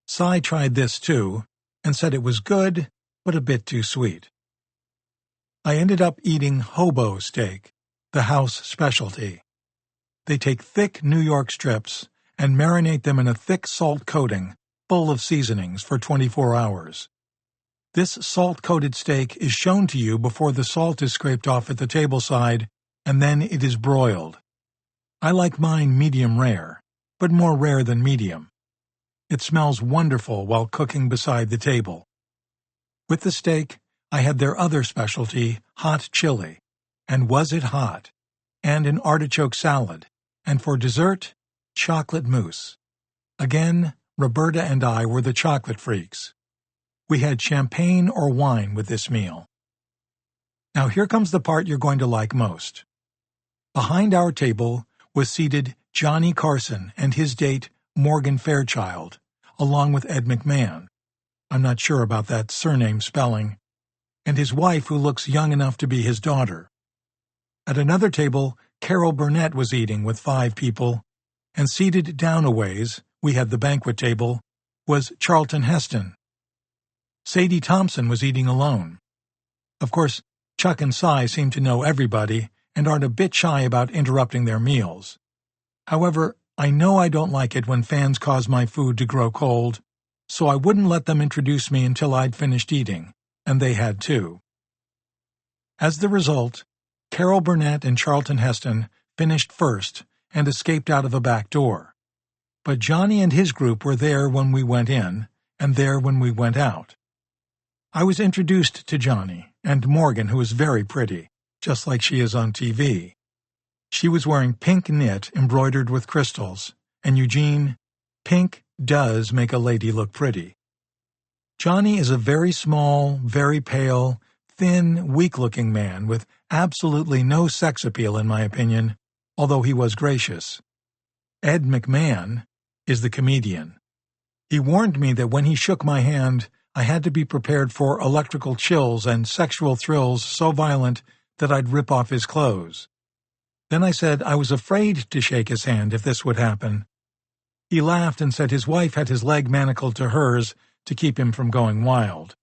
Cy tried this too, and said it was good, but a bit too sweet. I ended up eating hobo steak, the house specialty. They take thick New York strips and marinate them in a thick salt coating, full of seasonings, for 24 hours. This salt-coated steak is shown to you before the salt is scraped off at the tableside, and then it is broiled. I like mine medium rare, but more rare than medium. It smells wonderful while cooking beside the table. With the steak, I had their other specialty, hot chili, and was it hot, and an artichoke salad, and for dessert, chocolate mousse. Again, Roberta and I were the chocolate freaks. We had champagne or wine with this meal. Now here comes the part you're going to like most. Behind our table was seated Johnny Carson and his date Morgan Fairchild, along with Ed McMahon. I'm not sure about that surname spelling, and his wife who looks young enough to be his daughter. At another table, Carol Burnett was eating with 5 people, and seated down a ways, we had the banquet table, was Charlton Heston. Sadie Thompson was eating alone. Of course, Chuck and Cy seem to know everybody and aren't a bit shy about interrupting their meals. However, I know I don't like it when fans cause my food to grow cold, so I wouldn't let them introduce me until I'd finished eating, and they had too. As the result, Carol Burnett and Charlton Heston finished first and escaped out of a back door. But Johnny and his group were there when we went in, and there when we went out. I was introduced to Johnny and Morgan, who is very pretty, just like she is on TV. She was wearing pink knit embroidered with crystals, and Eugene, pink does make a lady look pretty. Johnny is a very small, very pale, thin, weak-looking man with absolutely no sex appeal in my opinion, although he was gracious. Ed McMahon is the comedian. He warned me that when he shook my hand, I had to be prepared for electrical chills and sexual thrills so violent that I'd rip off his clothes. Then I said I was afraid to shake his hand if this would happen. He laughed and said his wife had his leg manacled to hers to keep him from going wild.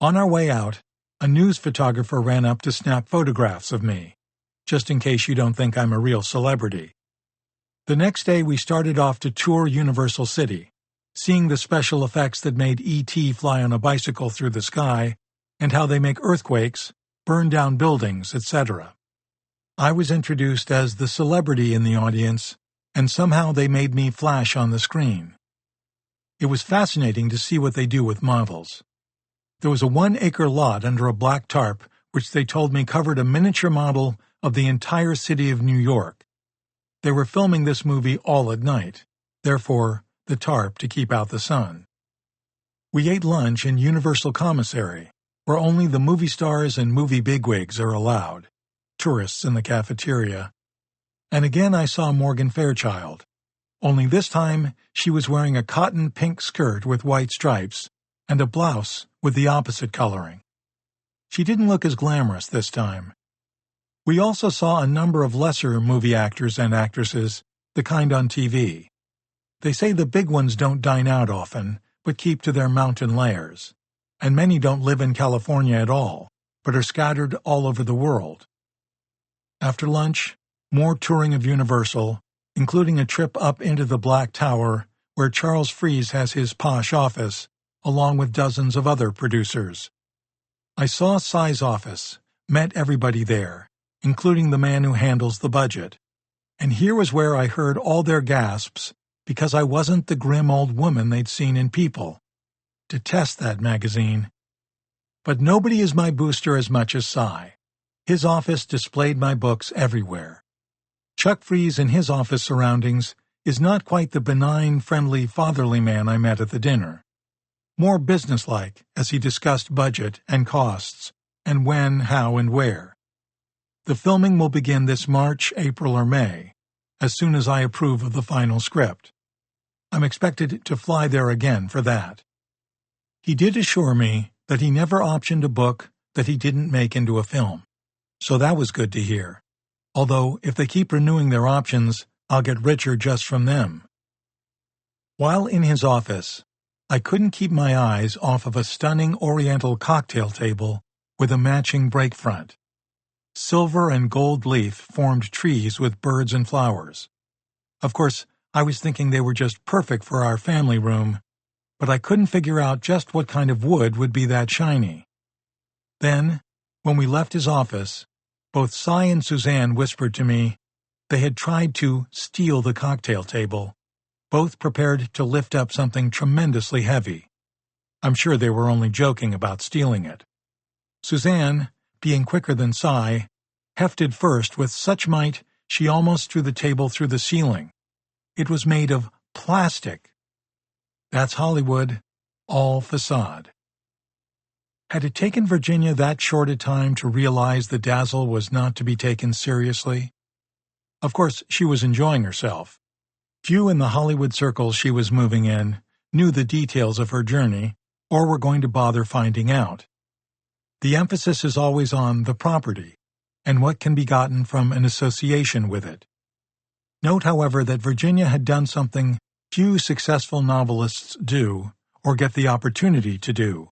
On our way out, a news photographer ran up to snap photographs of me, just in case you don't think I'm a real celebrity. The next day we started off to tour Universal City, seeing the special effects that made E.T. fly on a bicycle through the sky, and how they make earthquakes, burn down buildings, etc. I was introduced as the celebrity in the audience, and somehow they made me flash on the screen. It was fascinating to see what they do with models. There was a 1-acre lot under a black tarp which they told me covered a miniature model of the entire city of New York. They were filming this movie all at night, therefore the tarp to keep out the sun. We ate lunch in Universal Commissary, where only the movie stars and movie bigwigs are allowed, tourists in the cafeteria, And again I saw Morgan Fairchild. Only this time she was wearing a cotton pink skirt with white stripes and a blouse with the opposite coloring. She didn't look as glamorous this time. We also saw a number of lesser movie actors and actresses, the kind on TV. They say the big ones don't dine out often, but keep to their mountain lairs. And many don't live in California at all, but are scattered all over the world. After lunch, more touring of Universal, including a trip up into the Black Tower, where Charles Fries has his posh office, along with dozens of other producers. I saw Cy's office, met everybody there, including the man who handles the budget. And here was where I heard all their gasps, because I wasn't the grim old woman they'd seen in People. Detest that magazine. But nobody is my booster as much as Cy. His office displayed my books everywhere. Chuck Fries in his office surroundings is not quite the benign, friendly, fatherly man I met at the dinner. More businesslike as he discussed budget and costs, and when, how, and where. The filming will begin this March, April, or May, as soon as I approve of the final script. I'm expected to fly there again for that. He did assure me that he never optioned a book that he didn't make into a film, so that was good to hear. Although, if they keep renewing their options, I'll get richer just from them. While in his office, I couldn't keep my eyes off of a stunning oriental cocktail table with a matching break front. Silver and gold leaf formed trees with birds and flowers. Of course, I was thinking they were just perfect for our family room, but I couldn't figure out just what kind of wood would be that shiny. Then, when we left his office, both Cy and Suzanne whispered to me they had tried to steal the cocktail table, both prepared to lift up something tremendously heavy. I'm sure they were only joking about stealing it. Suzanne, being quicker than Cy, hefted first with such might she almost threw the table through the ceiling. It was made of plastic. That's Hollywood, all facade. Had it taken Virginia that short a time to realize the dazzle was not to be taken seriously? Of course, she was enjoying herself. Few in the Hollywood circles she was moving in knew the details of her journey or were going to bother finding out. The emphasis is always on the property and what can be gotten from an association with it. Note, however, that Virginia had done something few successful novelists do or get the opportunity to do.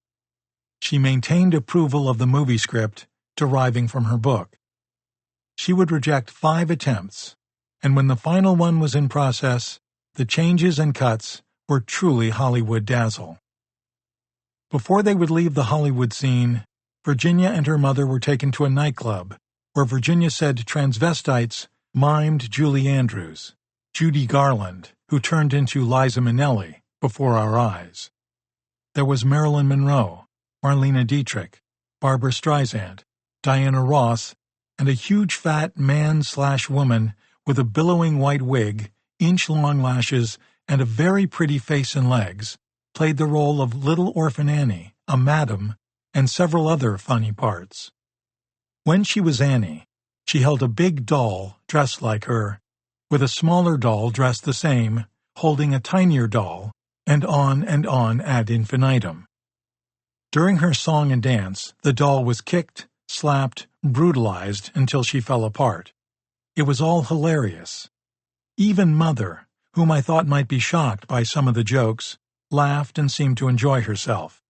She maintained approval of the movie script deriving from her book. She would reject 5 attempts, and when the final one was in process, the changes and cuts were truly Hollywood dazzle. Before they would leave the Hollywood scene, Virginia and her mother were taken to a nightclub, where Virginia said transvestites mimed Julie Andrews, Judy Garland, who turned into Liza Minnelli before our eyes. There was Marilyn Monroe, Marlene Dietrich, Barbra Streisand, Diana Ross, and a huge fat man/woman with a billowing white wig, inch-long lashes, and a very pretty face and legs, played the role of Little Orphan Annie, a madam, and several other funny parts. When she was Annie, she held a big doll dressed like her, with a smaller doll dressed the same, holding a tinier doll, and on ad infinitum. During her song and dance, the doll was kicked, slapped, brutalized until she fell apart. It was all hilarious. Even Mother, whom I thought might be shocked by some of the jokes, laughed and seemed to enjoy herself.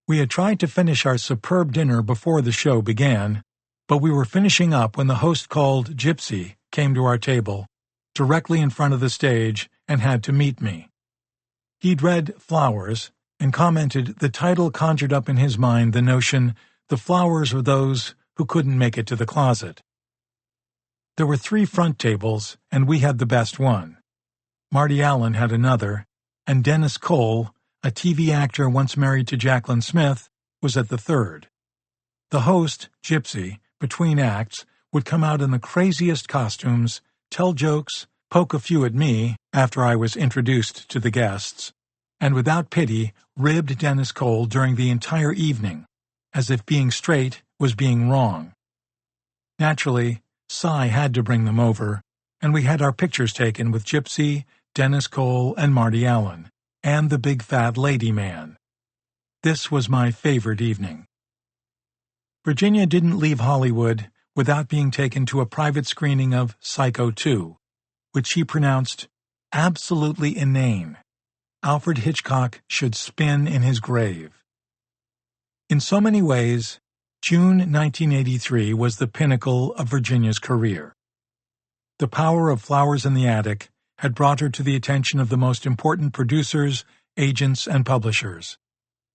We had tried to finish our superb dinner before the show began, but we were finishing up when the host called Gypsy came to our table, directly in front of the stage, and had to meet me. He'd read Flowers, and commented the title conjured up in his mind the notion the flowers were those who couldn't make it to the closet. There were 3 front tables, and we had the best one. Marty Allen had another, and Dennis Cole, a TV actor once married to Jacqueline Smith, was at the third. The host, Gypsy, between acts, would come out in the craziest costumes, tell jokes, poke a few at me after I was introduced to the guests, and without pity ribbed Dennis Cole during the entire evening, as if being straight was being wrong. Naturally, Cy had to bring them over, and we had our pictures taken with Gypsy, Dennis Cole, and Marty Allen, and the big fat lady man. This was my favorite evening. Virginia didn't leave Hollywood without being taken to a private screening of Psycho 2, which she pronounced absolutely inane. Alfred Hitchcock should spin in his grave. In so many ways, June 1983 was the pinnacle of Virginia's career. The power of Flowers in the Attic had brought her to the attention of the most important producers, agents, and publishers.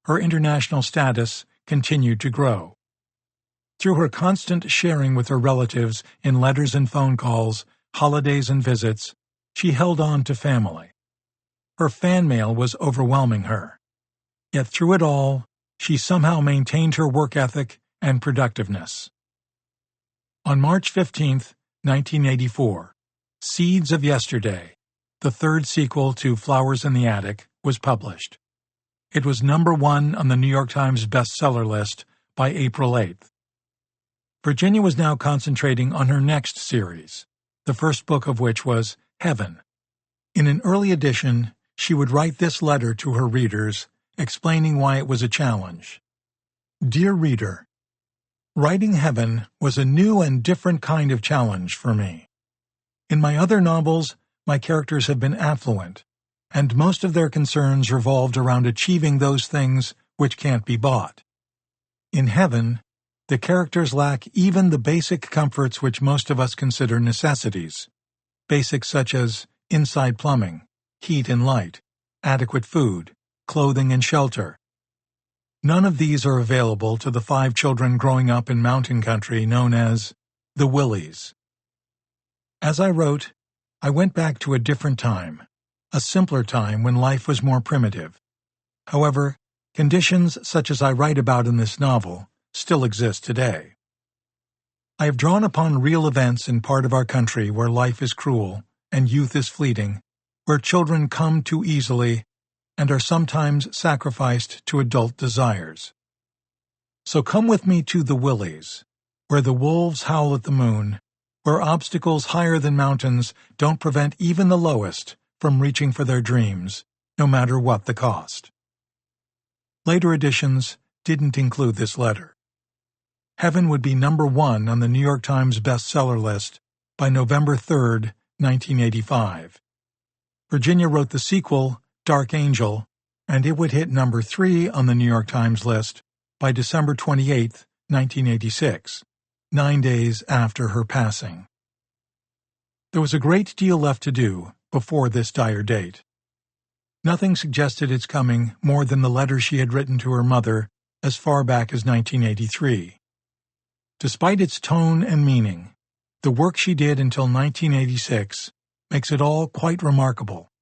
Her international status continued to grow. Through her constant sharing with her relatives in letters and phone calls, holidays and visits, she held on to family. Her fan mail was overwhelming her. Yet through it all, she somehow maintained her work ethic and productiveness. On March 15, 1984, Seeds of Yesterday, the third sequel to Flowers in the Attic, was published. It was #1 on the New York Times bestseller list by April 8th. Virginia was now concentrating on her next series, the first book of which was Heaven. In an early edition, she would write this letter to her readers, explaining why it was a challenge. Dear reader, writing Heaven was a new and different kind of challenge for me. In my other novels, my characters have been affluent, and most of their concerns revolved around achieving those things which can't be bought. In Heaven, the characters lack even the basic comforts which most of us consider necessities, basics such as inside plumbing, heat and light, adequate food, clothing and shelter. None of these are available to the 5 children growing up in mountain country known as the Willies. As I wrote, I went back to a different time, a simpler time when life was more primitive. However, conditions such as I write about in this novel still exist today. I have drawn upon real events in part of our country where life is cruel and youth is fleeting, where children come too easily and are sometimes sacrificed to adult desires. So come with me to the Willies, where the wolves howl at the moon, where obstacles higher than mountains don't prevent even the lowest from reaching for their dreams, no matter what the cost. Later editions didn't include this letter. Heaven would be #1 on the New York Times bestseller list by November 3, 1985. Virginia wrote the sequel, Dark Angel, and it would hit #3 on the New York Times list by December 28, 1986, 9 days after her passing. There was a great deal left to do before this dire date. Nothing suggested its coming more than the letter she had written to her mother as far back as 1983. Despite its tone and meaning, the work she did until 1986 makes it all quite remarkable.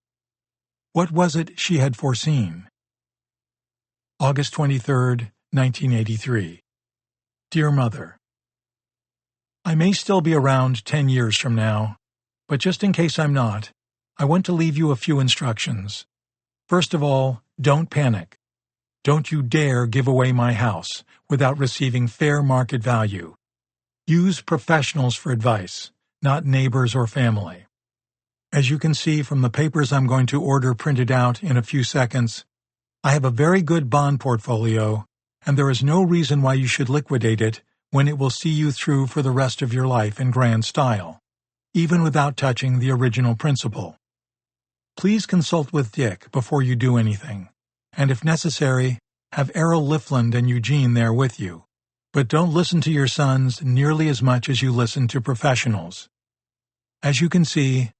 What was it she had foreseen? August 23, 1983. Dear Mother, I may still be around 10 years from now, but just in case I'm not, I want to leave you a few instructions. First of all, don't panic. Don't you dare give away my house without receiving fair market value. Use professionals for advice, not neighbors or family. As you can see from the papers I'm going to order printed out in a few seconds, I have a very good bond portfolio, and there is no reason why you should liquidate it when it will see you through for the rest of your life in grand style, even without touching the original principal. Please consult with Dick before you do anything, and if necessary, have Errol Lifland and Eugene there with you. But don't listen to your sons nearly as much as you listen to professionals. As you can see,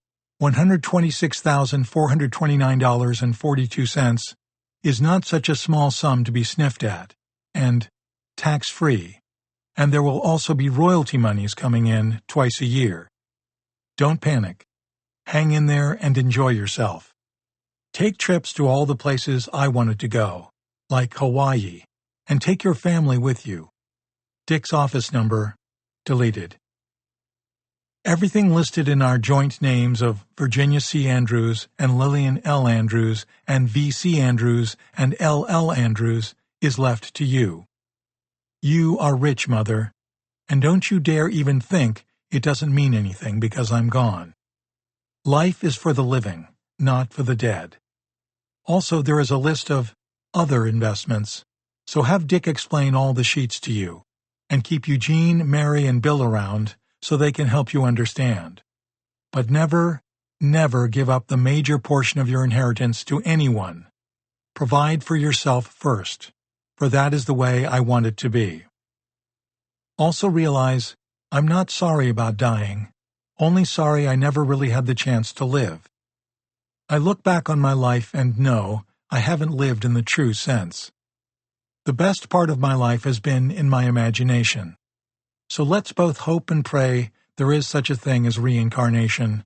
$126,429.42 is not such a small sum to be sniffed at, and tax-free, and there will also be royalty monies coming in twice a year. Don't panic. Hang in there and enjoy yourself. Take trips to all the places I wanted to go, like Hawaii, and take your family with you. Dick's office number, deleted. Everything listed in our joint names of Virginia C. Andrews and Lillian L. Andrews and V.C. Andrews and L.L. Andrews is left to you. You are rich, Mother, and don't you dare even think it doesn't mean anything because I'm gone. Life is for the living, not for the dead. Also, there is a list of other investments, so have Dick explain all the sheets to you, and keep Eugene, Mary, and Bill around so they can help you understand. But never, never give up the major portion of your inheritance to anyone. Provide for yourself first, for that is the way I want it to be. Also realize, I'm not sorry about dying, only sorry I never really had the chance to live. I look back on my life and know I haven't lived in the true sense. The best part of my life has been in my imagination. So let's both hope and pray there is such a thing as reincarnation,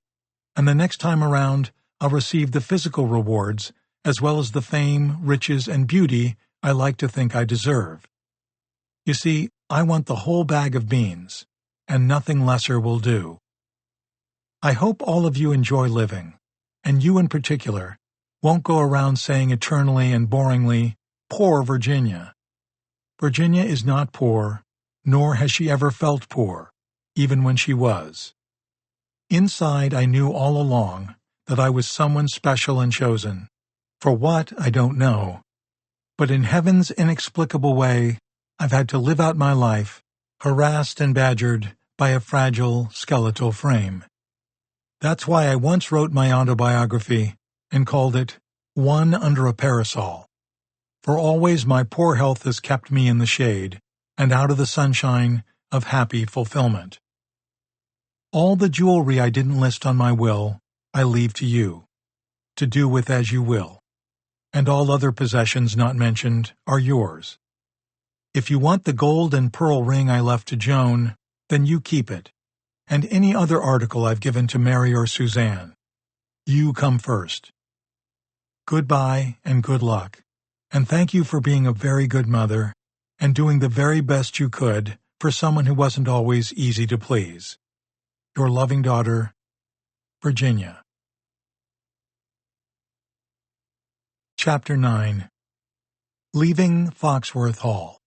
and the next time around I'll receive the physical rewards as well as the fame, riches, and beauty I like to think I deserve. You see, I want the whole bag of beans, and nothing lesser will do. I hope all of you enjoy living, and you in particular won't go around saying eternally and boringly, "Poor Virginia." Virginia is not poor, nor has she ever felt poor, even when she was. Inside, I knew all along that I was someone special and chosen. For what, I don't know. But in heaven's inexplicable way, I've had to live out my life, harassed and badgered by a fragile, skeletal frame. That's why I once wrote my autobiography and called it One Under a Parasol. For always my poor health has kept me in the shade and out of the sunshine of happy fulfillment. All the jewelry I didn't list on my will, I leave to you, to do with as you will, and all other possessions not mentioned are yours. If you want the gold and pearl ring I left to Joan, then you keep it, and any other article I've given to Mary or Suzanne. You come first. Goodbye and good luck, and thank you for being a very good mother and doing the very best you could for someone who wasn't always easy to please. Your loving daughter, Virginia. Chapter 9. Leaving Foxworth Hall.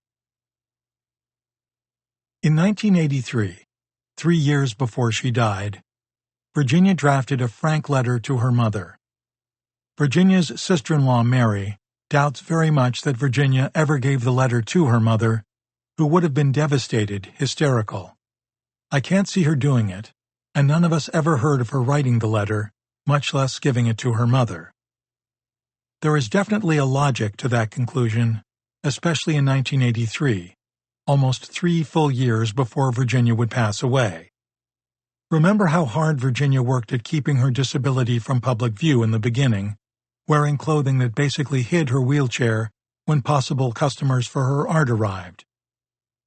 In 1983, 3 years before she died, Virginia drafted a frank letter to her mother. Virginia's sister-in-law, Mary, doubts very much that Virginia ever gave the letter to her mother, who would have been devastated, hysterical. I can't see her doing it, and none of us ever heard of her writing the letter, much less giving it to her mother. There is definitely a logic to that conclusion, especially in 1983, almost 3 full years before Virginia would pass away. Remember how hard Virginia worked at keeping her disability from public view in the beginning, wearing clothing that basically hid her wheelchair when possible customers for her art arrived.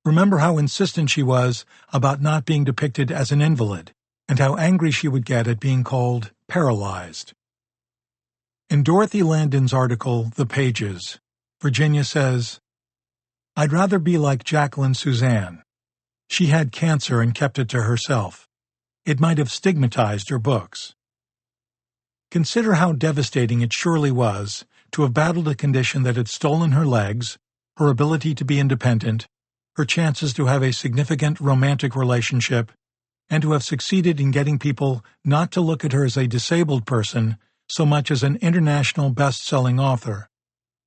Remember how insistent she was about not being depicted as an invalid, and how angry she would get at being called paralyzed. In Dorothy Landon's article, The Pages, Virginia says, "I'd rather be like Jacqueline Suzanne. She had cancer and kept it to herself. It might have stigmatized her books." Consider how devastating it surely was to have battled a condition that had stolen her legs, her ability to be independent, her chances to have a significant romantic relationship, and to have succeeded in getting people not to look at her as a disabled person so much as an international best-selling author,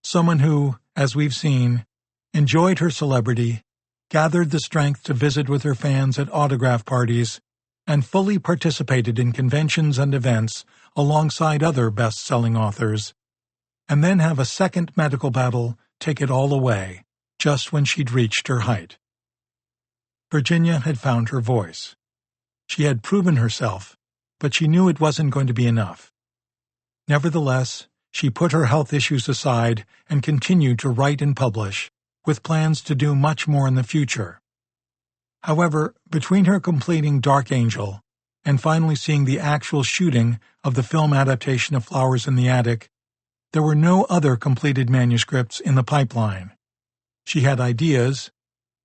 someone who, as we've seen, enjoyed her celebrity, gathered the strength to visit with her fans at autograph parties, and fully participated in conventions and events alongside other best-selling authors, and then have a second medical battle take it all away just when she'd reached her height. Virginia had found her voice. She had proven herself, but she knew it wasn't going to be enough. Nevertheless, she put her health issues aside and continued to write and publish, with plans to do much more in the future. However, between her completing Dark Angel and finally seeing the actual shooting of the film adaptation of Flowers in the Attic, there were no other completed manuscripts in the pipeline. She had ideas,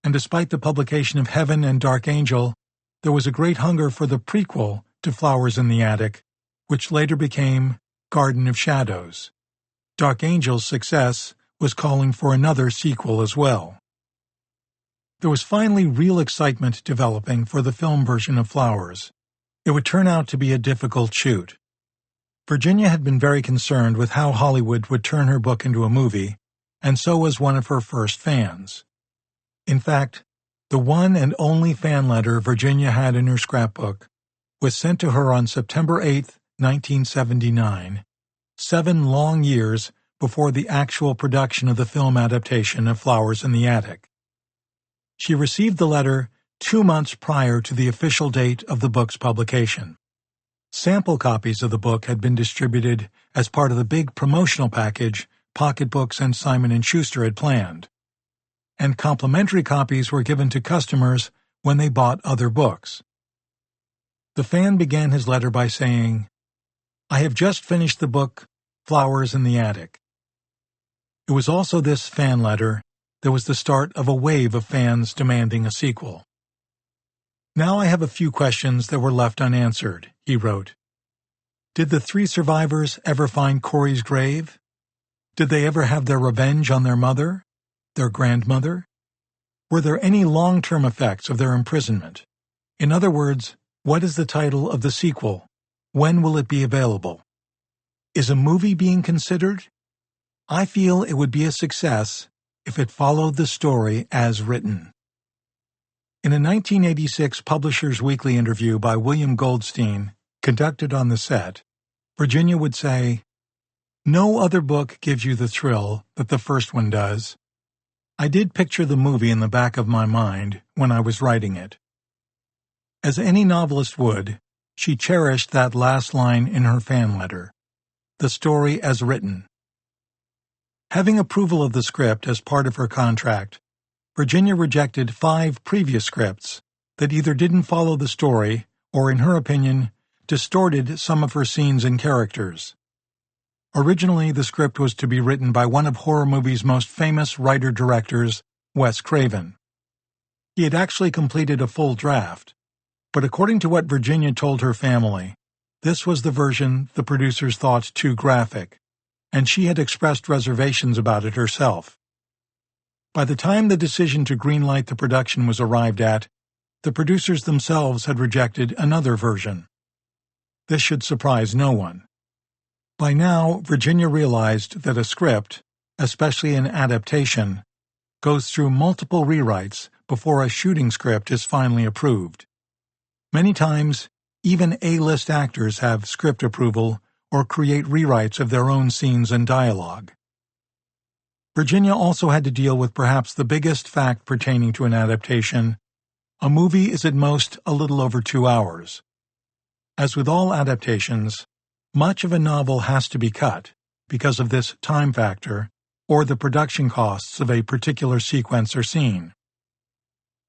and despite the publication of Heaven and Dark Angel, there was a great hunger for the prequel to Flowers in the Attic, which later became Garden of Shadows. Dark Angel's success was calling for another sequel as well. There was finally real excitement developing for the film version of Flowers. It would turn out to be a difficult shoot, Virginia had been very concerned with how Hollywood would turn her book into a movie, and so was one of her first fans. In fact, the one and only fan letter Virginia had in her scrapbook was sent to her on September 8, 1979, 7 long years before the actual production of the film adaptation of Flowers in the Attic. She received the letter 2 months prior to the official date of the book's publication. Sample copies of the book had been distributed as part of the big promotional package Pocketbooks and Simon & Schuster had planned, and complimentary copies were given to customers when they bought other books. The fan began his letter by saying, "I have just finished the book Flowers in the Attic." It was also this fan letter that was the start of a wave of fans demanding a sequel. "Now I have a few questions that were left unanswered," he wrote. Did the 3 survivors ever find Corey's grave? Did they ever have their revenge on their mother, their grandmother? Were there any long-term effects of their imprisonment? In other words, what is the title of the sequel? When will it be available? Is a movie being considered? I feel it would be a success if it followed the story as written. In a 1986 Publishers Weekly interview by William Goldstein, conducted on the set, Virginia would say, "No other book gives you the thrill that the first one does. I did picture the movie in the back of my mind when I was writing it." As any novelist would, she cherished that last line in her fan letter, "The story as written." Having approval of the script as part of her contract, Virginia rejected 5 previous scripts that either didn't follow the story or, in her opinion, distorted some of her scenes and characters. Originally, the script was to be written by one of horror movies' most famous writer-directors, Wes Craven. He had actually completed a full draft, but according to what Virginia told her family, this was the version the producers thought too graphic, and she had expressed reservations about it herself. By the time the decision to greenlight the production was arrived at, the producers themselves had rejected another version. This should surprise no one. By now, Virginia realized that a script, especially an adaptation, goes through multiple rewrites before a shooting script is finally approved. Many times, even A-list actors have script approval or create rewrites of their own scenes and dialogue. Virginia also had to deal with perhaps the biggest fact pertaining to an adaptation: a movie is at most a little over 2 hours. As with all adaptations, much of a novel has to be cut because of this time factor or the production costs of a particular sequence or scene.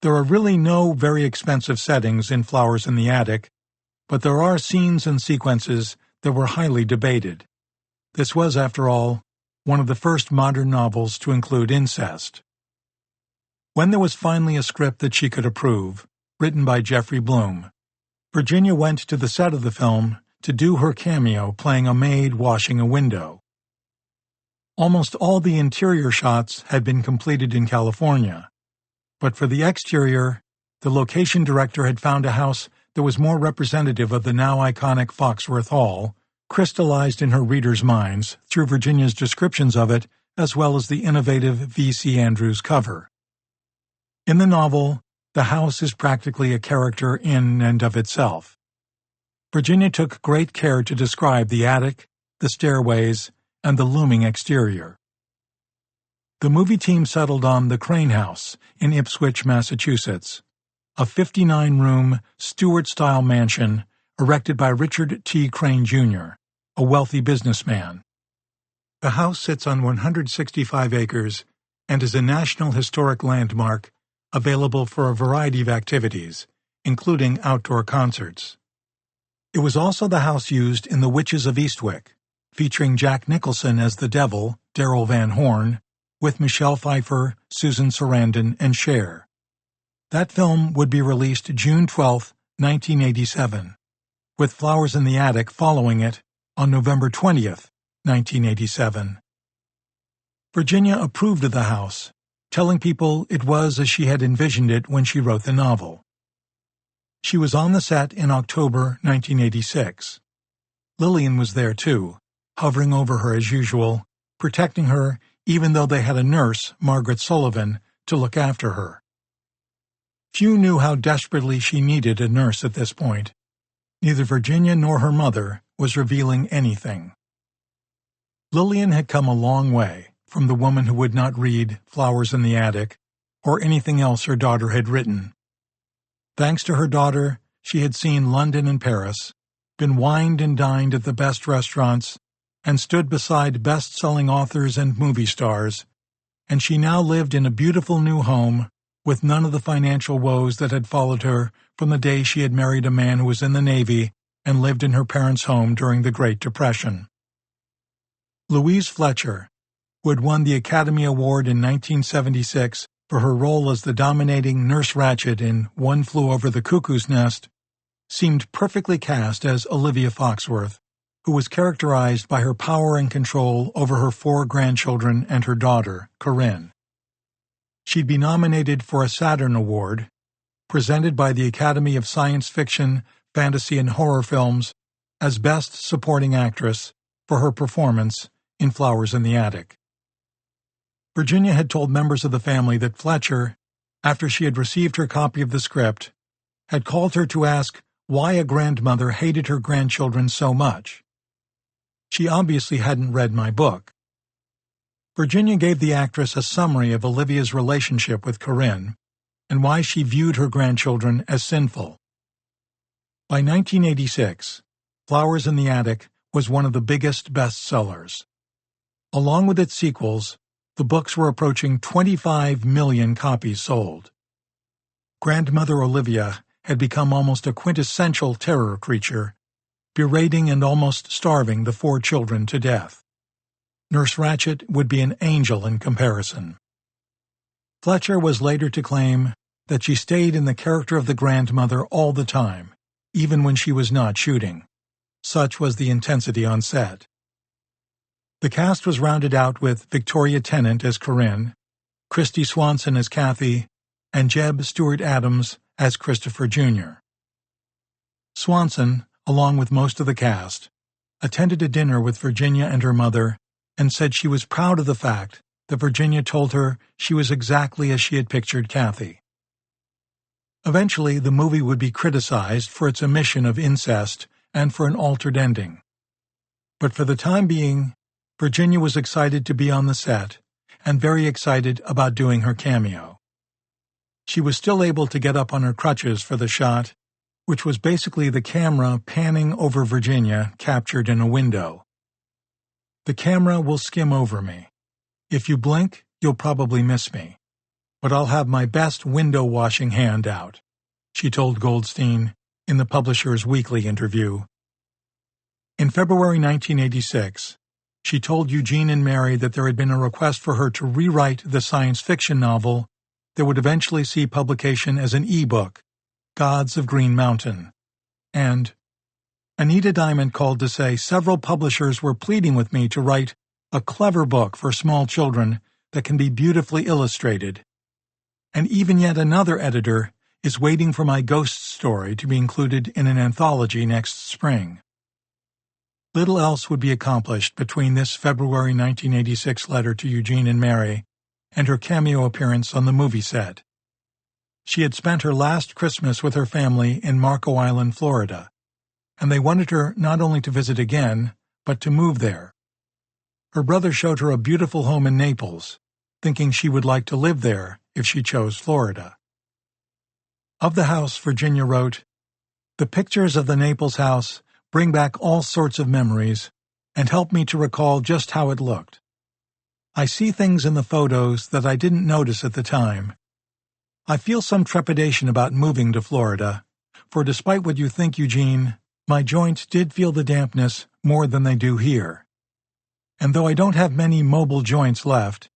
There are really no very expensive settings in Flowers in the Attic, but there are scenes and sequences that were highly debated. This was, after all, one of the first modern novels to include incest. When there was finally a script that she could approve, written by Jeffrey Bloom, Virginia went to the set of the film to do her cameo playing a maid washing a window. Almost all the interior shots had been completed in California, but for the exterior, the location director had found a house that was more representative of the now iconic Foxworth Hall, crystallized in her readers' minds through Virginia's descriptions of it as well as the innovative V.C. Andrews cover. In the novel, the house is practically a character in and of itself. Virginia took great care to describe the attic, the stairways, and the looming exterior. The movie team settled on the Crane House in Ipswich, Massachusetts, a 59-room Stuart-style mansion erected by Richard T. Crane, Jr., a wealthy businessman. The house sits on 165 acres and is a National Historic Landmark available for a variety of activities, including outdoor concerts. It was also the house used in The Witches of Eastwick, featuring Jack Nicholson as the devil, Darrell Van Horn, with Michelle Pfeiffer, Susan Sarandon, and Cher. That film would be released June 12, 1987, with Flowers in the Attic following it on November 20, 1987. Virginia approved of the house, telling people it was as she had envisioned it when she wrote the novel. She was on the set in October 1986. Lillian was there too, hovering over her as usual, protecting her even though they had a nurse, Margaret Sullivan, to look after her. Few knew how desperately she needed a nurse at this point. Neither Virginia nor her mother was revealing anything. Lillian had come a long way from the woman who would not read Flowers in the Attic or anything else her daughter had written. Thanks to her daughter, she had seen London and Paris, been wined and dined at the best restaurants, and stood beside best-selling authors and movie stars, and she now lived in a beautiful new home with none of the financial woes that had followed her from the day she had married a man who was in the Navy and lived in her parents' home during the Great Depression. Louise Fletcher, who had won the Academy Award in 1976 for her role as the dominating Nurse Ratched in One Flew Over the Cuckoo's Nest, seemed perfectly cast as Olivia Foxworth, who was characterized by her power and control over her 4 grandchildren and her daughter, Corinne. She'd be nominated for a Saturn Award, presented by the Academy of Science Fiction, Fantasy, and Horror Films, as Best Supporting Actress for her performance in Flowers in the Attic. Virginia had told members of the family that Fletcher, after she had received her copy of the script, had called her to ask why a grandmother hated her grandchildren so much. She obviously hadn't read my book. Virginia gave the actress a summary of Olivia's relationship with Corinne and why she viewed her grandchildren as sinful. By 1986, Flowers in the Attic was one of the biggest bestsellers. Along with its sequels, the books were approaching 25 million copies sold. Grandmother Olivia had become almost a quintessential terror creature, berating and almost starving the 4 children to death. Nurse Ratched would be an angel in comparison. Fletcher was later to claim that she stayed in the character of the grandmother all the time, even when she was not shooting. Such was the intensity on set. The cast was rounded out with Victoria Tennant as Corinne, Christy Swanson as Kathy, and Jeb Stuart-Adams as Christopher Jr. Swanson, along with most of the cast, attended a dinner with Virginia and her mother and said she was proud of the fact that Virginia told her she was exactly as she had pictured Kathy. Eventually, the movie would be criticized for its omission of incest and for an altered ending. But for the time being, Virginia was excited to be on the set and very excited about doing her cameo. She was still able to get up on her crutches for the shot, which was basically the camera panning over Virginia captured in a window. The camera will skim over me. If you blink, you'll probably miss me. But I'll have my best window-washing hand out, she told Goldstein in the publisher's weekly interview. In February 1986, she told Eugene and Mary that there had been a request for her to rewrite the science fiction novel that would eventually see publication as an e-book, Gods of Green Mountain. And Anita Diamond called to say several publishers were pleading with me to write a clever book for small children that can be beautifully illustrated. And even yet another editor is waiting for my ghost story to be included in an anthology next spring. Little else would be accomplished between this February 1986 letter to Eugene and Mary and her cameo appearance on the movie set. She had spent her last Christmas with her family in Marco Island, Florida, and they wanted her not only to visit again, but to move there. Her brother showed her a beautiful home in Naples, thinking she would like to live there if she chose Florida. Of the house, Virginia wrote, "The pictures of the Naples house bring back all sorts of memories and help me to recall just how it looked. I see things in the photos that I didn't notice at the time. I feel some trepidation about moving to Florida, for despite what you think, Eugene, my joints did feel the dampness more than they do here. And though I don't have many mobile joints left,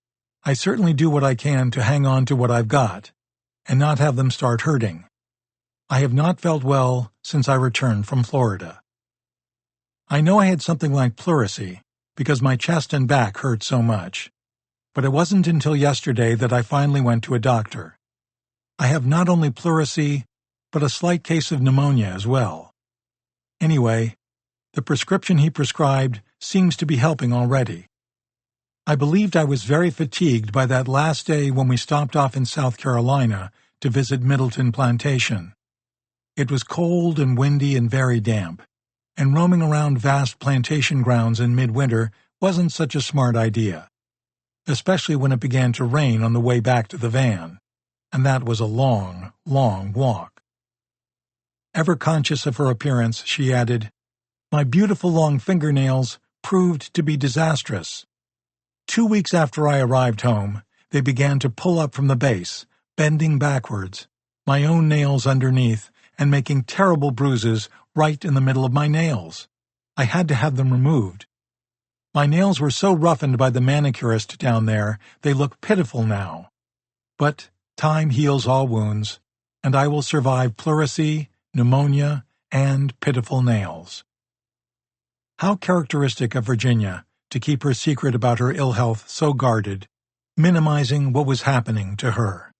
I certainly do what I can to hang on to what I've got, and not have them start hurting. I have not felt well since I returned from Florida. I know I had something like pleurisy, because my chest and back hurt so much, but it wasn't until yesterday that I finally went to a doctor. I have not only pleurisy, but a slight case of pneumonia as well. Anyway, The prescription he prescribed seems to be helping already. I believed I was very fatigued by that last day when we stopped off in South Carolina to visit Middleton Plantation. It was cold and windy and very damp, and roaming around vast plantation grounds in midwinter wasn't such a smart idea, especially when it began to rain on the way back to the van, and that was a long, long walk. Ever conscious of her appearance, she added, "My beautiful long fingernails proved to be disastrous. 2 weeks after I arrived home, they began to pull up from the base, bending backwards, my own nails underneath, and making terrible bruises right in the middle of my nails. I had to have them removed. My nails were so roughened by the manicurist down there, they look pitiful now. But time heals all wounds, and I will survive pleurisy, pneumonia, and pitiful nails." How characteristic of Virginia to keep her secret about her ill health so guarded, minimizing what was happening to her.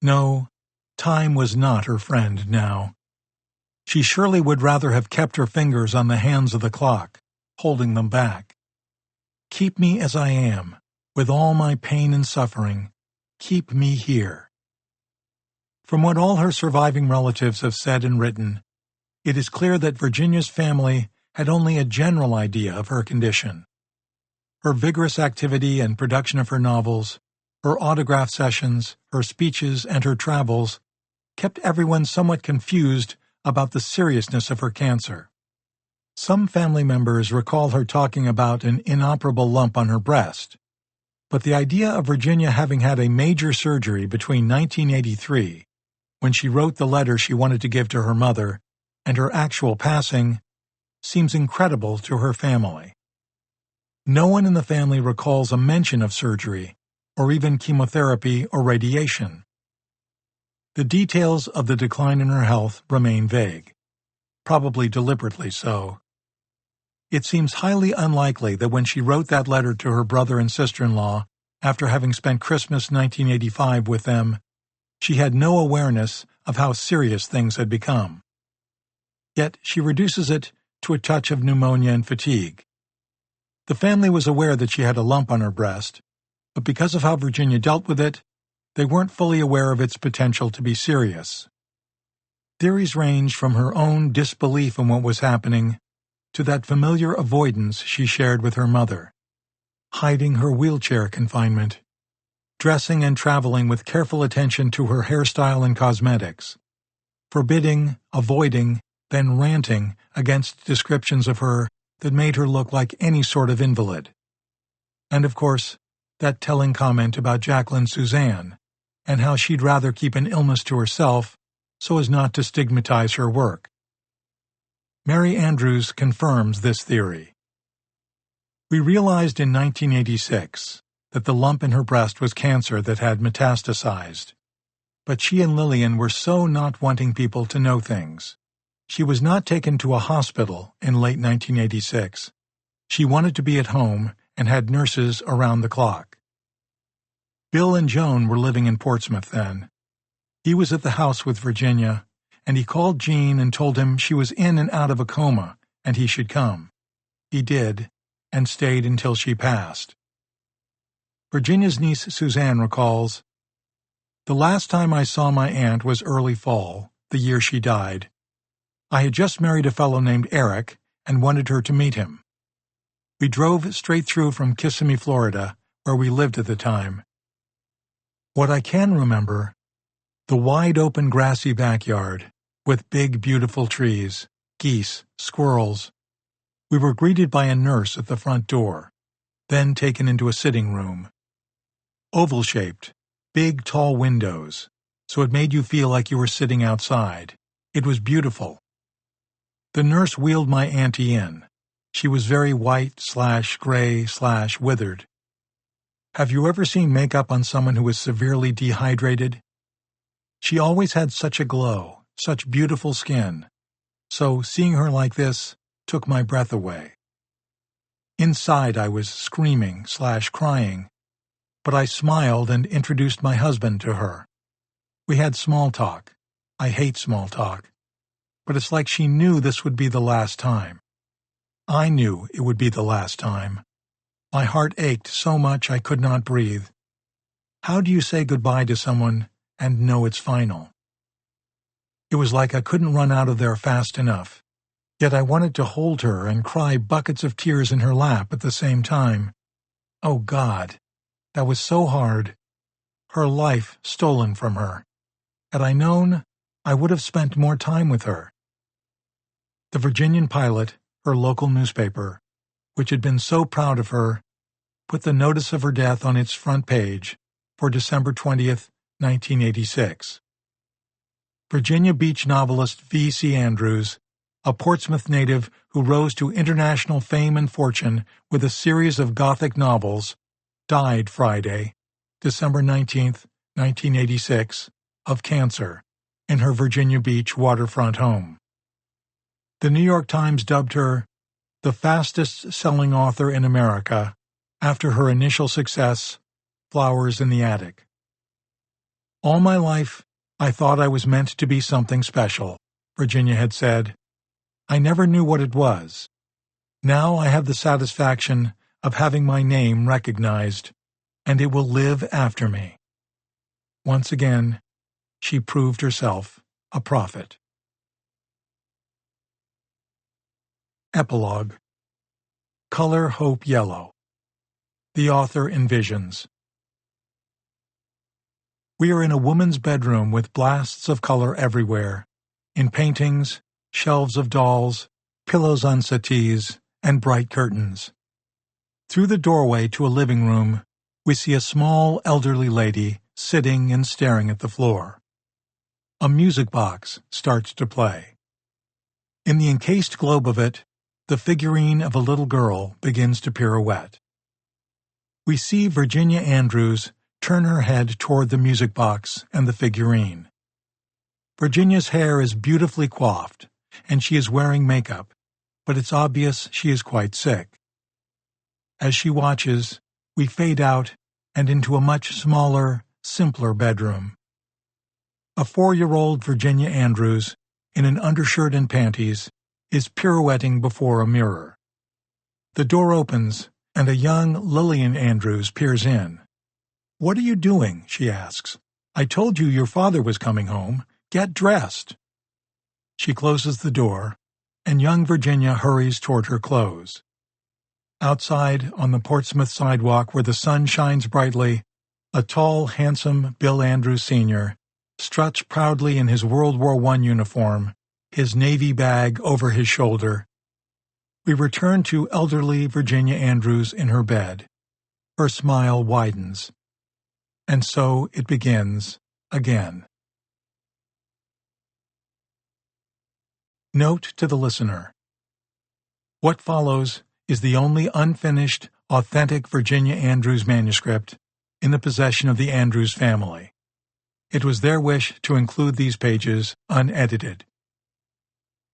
No, time was not her friend now. She surely would rather have kept her fingers on the hands of the clock, holding them back. "Keep me as I am, with all my pain and suffering. Keep me here." From what all her surviving relatives have said and written, it is clear that Virginia's family had only a general idea of her condition. Her vigorous activity and production of her novels, her autograph sessions, her speeches, and her travels kept everyone somewhat confused about the seriousness of her cancer. Some family members recall her talking about an inoperable lump on her breast, but the idea of Virginia having had a major surgery between 1983, when she wrote the letter she wanted to give to her mother, and her actual passing, seems incredible to her family. No one in the family recalls a mention of surgery, or even chemotherapy or radiation. The details of the decline in her health remain vague, probably deliberately so. It seems highly unlikely that when she wrote that letter to her brother and sister-in-law, after having spent Christmas 1985 with them, she had no awareness of how serious things had become. Yet she reduces it to a touch of pneumonia and fatigue. The family was aware that she had a lump on her breast, but because of how Virginia dealt with it, they weren't fully aware of its potential to be serious. Theories ranged from her own disbelief in what was happening to that familiar avoidance she shared with her mother, hiding her wheelchair confinement, dressing and traveling with careful attention to her hairstyle and cosmetics, forbidding, avoiding, then ranting against descriptions of her that made her look like any sort of invalid. And of course, that telling comment about Jacqueline Suzanne, and how she'd rather keep an illness to herself so as not to stigmatize her work. Mary Andrews confirms this theory. "We realized in 1986 that the lump in her breast was cancer that had metastasized, but she and Lillian were so not wanting people to know things. She was not taken to a hospital in late 1986. She wanted to be at home and had nurses around the clock. Bill and Joan were living in Portsmouth then. He was at the house with Virginia, and he called Gene and told him she was in and out of a coma and he should come. He did, and stayed until she passed." Virginia's niece Suzanne recalls, "The last time I saw my aunt was early fall, the year she died. I had just married a fellow named Eric and wanted her to meet him. We drove straight through from Kissimmee, Florida, where we lived at the time. What I can remember, the wide-open grassy backyard, with big, beautiful trees, geese, squirrels. We were greeted by a nurse at the front door, then taken into a sitting room. Oval-shaped, big, tall windows, so it made you feel like you were sitting outside. It was beautiful. The nurse wheeled my auntie in. She was very white/gray/withered. Have you ever seen makeup on someone who is severely dehydrated? She always had such a glow, such beautiful skin, so seeing her like this took my breath away. Inside I was screaming/crying, but I smiled and introduced my husband to her. We had small talk. I hate small talk. But it's like she knew this would be the last time. I knew it would be the last time. My heart ached so much I could not breathe. How do you say goodbye to someone and know it's final? It was like I couldn't run out of there fast enough. Yet I wanted to hold her and cry buckets of tears in her lap at the same time. Oh God, that was so hard. Her life stolen from her. Had I known, I would have spent more time with her. The Virginian Pilot, her local newspaper, which had been so proud of her, put the notice of her death on its front page for December 20th, 1986. Virginia Beach novelist V.C. Andrews, a Portsmouth native who rose to international fame and fortune with a series of Gothic novels, died Friday, December 19, 1986, of cancer in her Virginia Beach waterfront home. The New York Times dubbed her the fastest-selling author in America after her initial success, Flowers in the Attic. All my life, I thought I was meant to be something special, Virginia had said. I never knew what it was. Now I have the satisfaction of having my name recognized, and it will live after me. Once again, she proved herself a prophet. Epilogue. Color Hope Yellow. The author envisions. We are in a woman's bedroom with blasts of color everywhere, in paintings, shelves of dolls, pillows on settees, and bright curtains. Through the doorway to a living room, we see a small elderly lady sitting and staring at the floor. A music box starts to play. In the encased globe of it, the figurine of a little girl begins to pirouette. We see Virginia Andrews turn her head toward the music box and the figurine. Virginia's hair is beautifully coiffed, and she is wearing makeup, but it's obvious she is quite sick. As she watches, we fade out and into a much smaller, simpler bedroom. A 4-year-old Virginia Andrews, in an undershirt and panties, is pirouetting before a mirror. The door opens, and a young Lillian Andrews peers in. "What are you doing?" she asks. "I told you your father was coming home. Get dressed." She closes the door, and young Virginia hurries toward her clothes. Outside, on the Portsmouth sidewalk where the sun shines brightly, a tall, handsome Bill Andrews Sr. struts proudly in his World War I uniform, his Navy bag over his shoulder. We return to elderly Virginia Andrews in her bed. Her smile widens. And so it begins again. Note to the listener. What follows is the only unfinished, authentic Virginia Andrews manuscript in the possession of the Andrews family. It was their wish to include these pages unedited.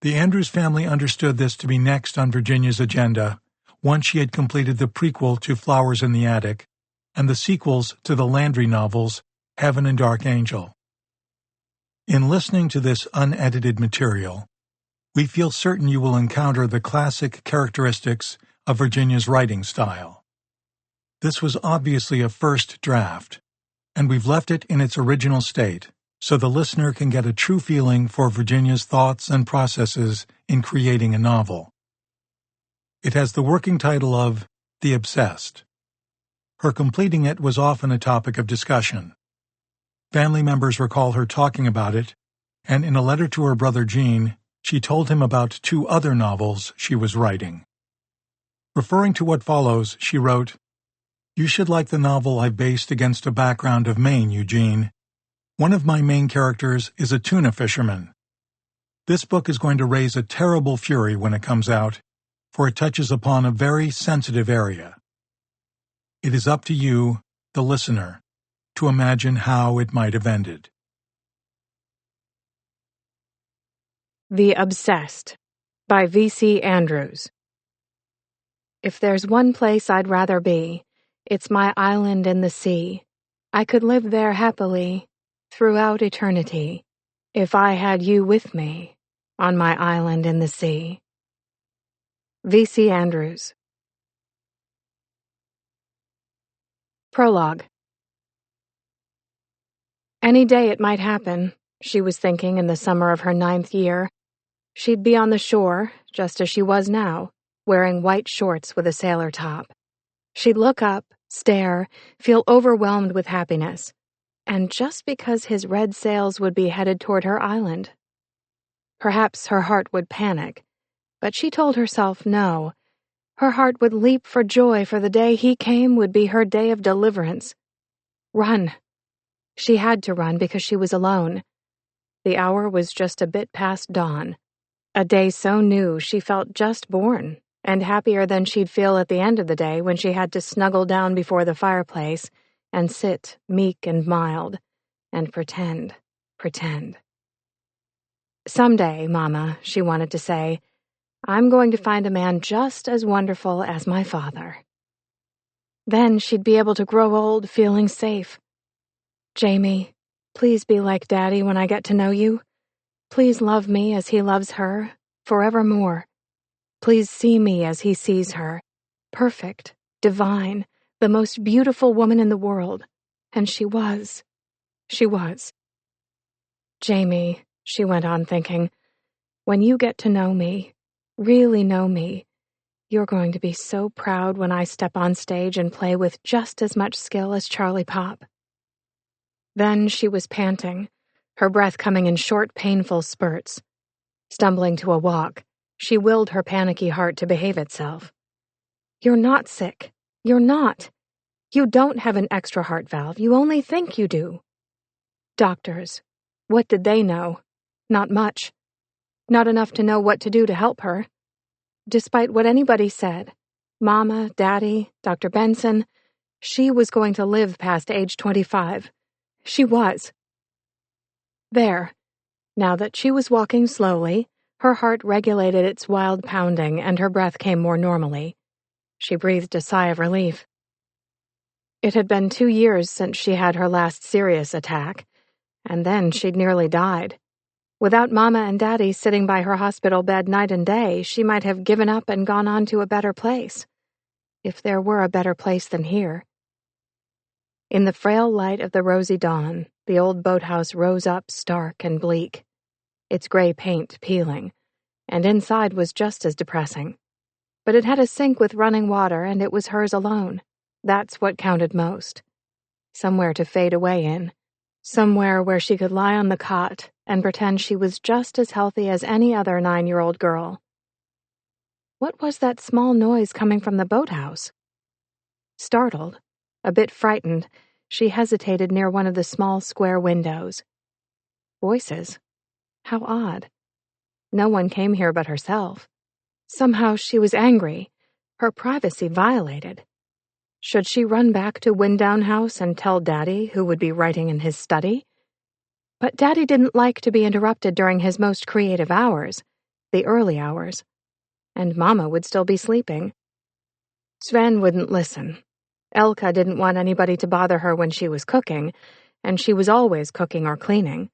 The Andrews family understood this to be next on Virginia's agenda once she had completed the prequel to Flowers in the Attic and the sequels to the Landry novels Heaven and Dark Angel. In listening to this unedited material, we feel certain you will encounter the classic characteristics of Virginia's writing style. This was obviously a first draft, and we've left it in its original state so the listener can get a true feeling for Virginia's thoughts and processes in creating a novel. It has the working title of The Obsessed. Her completing it was often a topic of discussion. Family members recall her talking about it, and in a letter to her brother Gene, she told him about 2 other novels she was writing. Referring to what follows, she wrote, "You should like the novel I've based against a background of Maine, Eugene. One of my main characters is a tuna fisherman. This book is going to raise a terrible fury when it comes out, for it touches upon a very sensitive area. It is up to you, the listener, to imagine how it might have ended." The Obsessed by V.C. Andrews. If there's one place I'd rather be, it's my island in the sea. I could live there happily throughout eternity if I had you with me on my island in the sea. V.C. Andrews. Prologue. Any day it might happen, she was thinking in the summer of her 9th year. She'd be on the shore, just as she was now, wearing white shorts with a sailor top. She'd look up, stare, feel overwhelmed with happiness, and just because his red sails would be headed toward her island. Perhaps her heart would panic, but she told herself no. Her heart would leap for joy, for the day he came would be her day of deliverance. Run. She had to run because she was alone. The hour was just a bit past dawn. A day so new she felt just born, and happier than she'd feel at the end of the day when she had to snuggle down before the fireplace and sit meek and mild and pretend. Someday, Mama, she wanted to say, I'm going to find a man just as wonderful as my father. Then she'd be able to grow old feeling safe. Jamie, please be like Daddy when I get to know you. Please love me as he loves her, forevermore. Please see me as he sees her, perfect, divine, the most beautiful woman in the world. And she was. She was. Jamie, she went on thinking, when you get to know me, really know me, you're going to be so proud when I step on stage and play with just as much skill as Charlie Pop. Then she was panting, her breath coming in short, painful spurts. Stumbling to a walk, she willed her panicky heart to behave itself. You're not sick. You're not. You don't have an extra heart valve. You only think you do. Doctors. What did they know? Not much. Not enough to know what to do to help her. Despite what anybody said, Mama, Daddy, Dr. Benson, she was going to live past age 25. She was. There. Now that she was walking slowly, her heart regulated its wild pounding and her breath came more normally. She breathed a sigh of relief. It had been 2 years since she had her last serious attack, and then she'd nearly died. Without Mama and Daddy sitting by her hospital bed night and day, she might have given up and gone on to a better place. If there were a better place than here. In the frail light of the rosy dawn, the old boathouse rose up stark and bleak, its gray paint peeling, and inside was just as depressing. But it had a sink with running water, and it was hers alone. That's what counted most. Somewhere to fade away in. Somewhere where she could lie on the cot and pretend she was just as healthy as any other 9-year-old girl. What was that small noise coming from the boathouse? Startled, a bit frightened, she hesitated near one of the small square windows. Voices. How odd. No one came here but herself. Somehow she was angry, her privacy violated. Should she run back to Windown House and tell Daddy, who would be writing in his study? But Daddy didn't like to be interrupted during his most creative hours, the early hours. And Mama would still be sleeping. Sven wouldn't listen. Elka didn't want anybody to bother her when she was cooking, and she was always cooking or cleaning.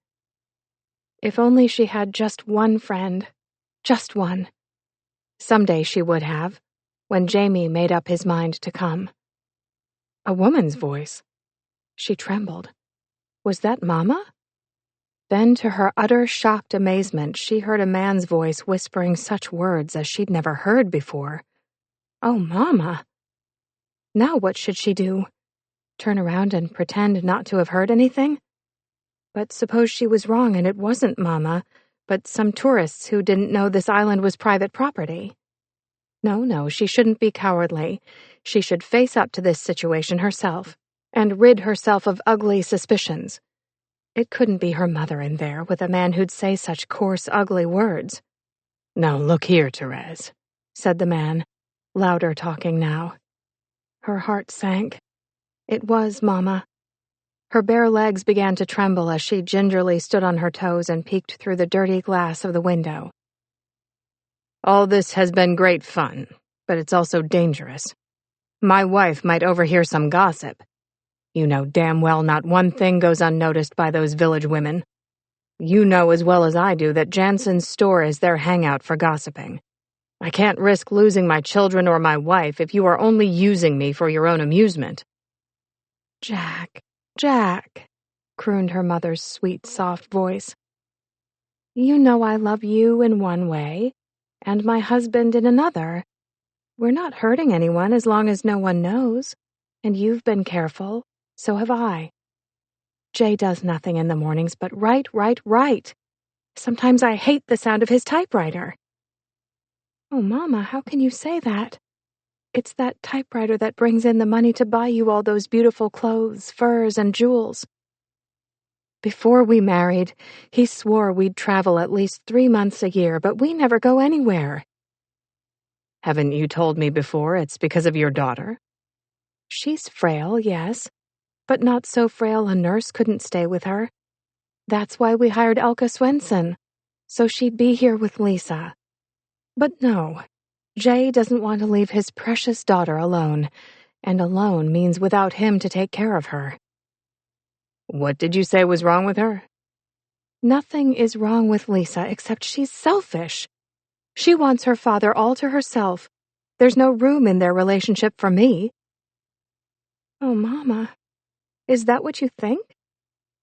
If only she had just one friend. Just one. Someday she would have, when Jamie made up his mind to come. A woman's voice. She trembled. Was that Mama? Then, to her utter shocked amazement, she heard a man's voice whispering such words as she'd never heard before. Oh, Mama! Now what should she do? Turn around and pretend not to have heard anything? But suppose she was wrong and it wasn't Mama, but some tourists who didn't know this island was private property. No, she shouldn't be cowardly. She should face up to this situation herself, and rid herself of ugly suspicions. It couldn't be her mother in there with a man who'd say such coarse, ugly words. "Now look here, Therese," said the man, louder talking now. Her heart sank. It was Mama. Her bare legs began to tremble as she gingerly stood on her toes and peeked through the dirty glass of the window. "All this has been great fun, but it's also dangerous. My wife might overhear some gossip. You know damn well not one thing goes unnoticed by those village women. You know as well as I do that Jansen's store is their hangout for gossiping. I can't risk losing my children or my wife if you are only using me for your own amusement." "Jack, Jack," crooned her mother's sweet, soft voice. "You know I love you in one way, and my husband in another. We're not hurting anyone as long as no one knows, and you've been careful, so have I. Jay does nothing in the mornings but write, write, write. Sometimes I hate the sound of his typewriter." "Oh, Mama, how can you say that? It's that typewriter that brings in the money to buy you all those beautiful clothes, furs, and jewels. Before we married, he swore we'd travel at least 3 months a year, but we never go anywhere." "Haven't you told me before it's because of your daughter?" "She's frail, yes, but not so frail a nurse couldn't stay with her. That's why we hired Elka Swenson, so she'd be here with Lisa. But no, Jay doesn't want to leave his precious daughter alone, and alone means without him to take care of her." "What did you say was wrong with her?" "Nothing is wrong with Lisa except she's selfish. She wants her father all to herself. There's no room in their relationship for me." "Oh, Mama, is that what you think?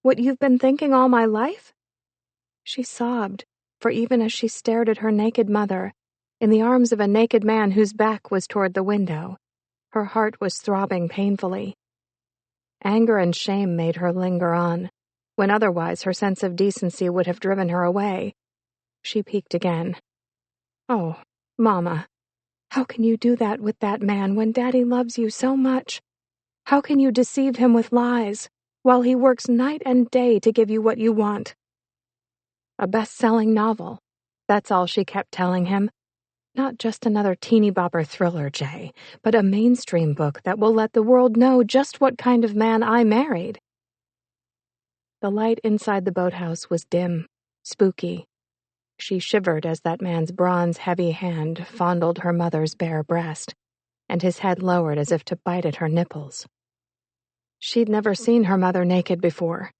What you've been thinking all my life?" She sobbed, for even as she stared at her naked mother, in the arms of a naked man whose back was toward the window, her heart was throbbing painfully. Anger and shame made her linger on, when otherwise her sense of decency would have driven her away. She peeked again. "Oh, Mama, how can you do that with that man when Daddy loves you so much? How can you deceive him with lies, while he works night and day to give you what you want?" A best-selling novel. That's all she kept telling him. Not just another teeny-bopper thriller, Jay, but a mainstream book that will let the world know just what kind of man I married. The light inside the boathouse was dim, spooky. She shivered as that man's bronze-heavy hand fondled her mother's bare breast, and his head lowered as if to bite at her nipples. She'd never seen her mother naked before.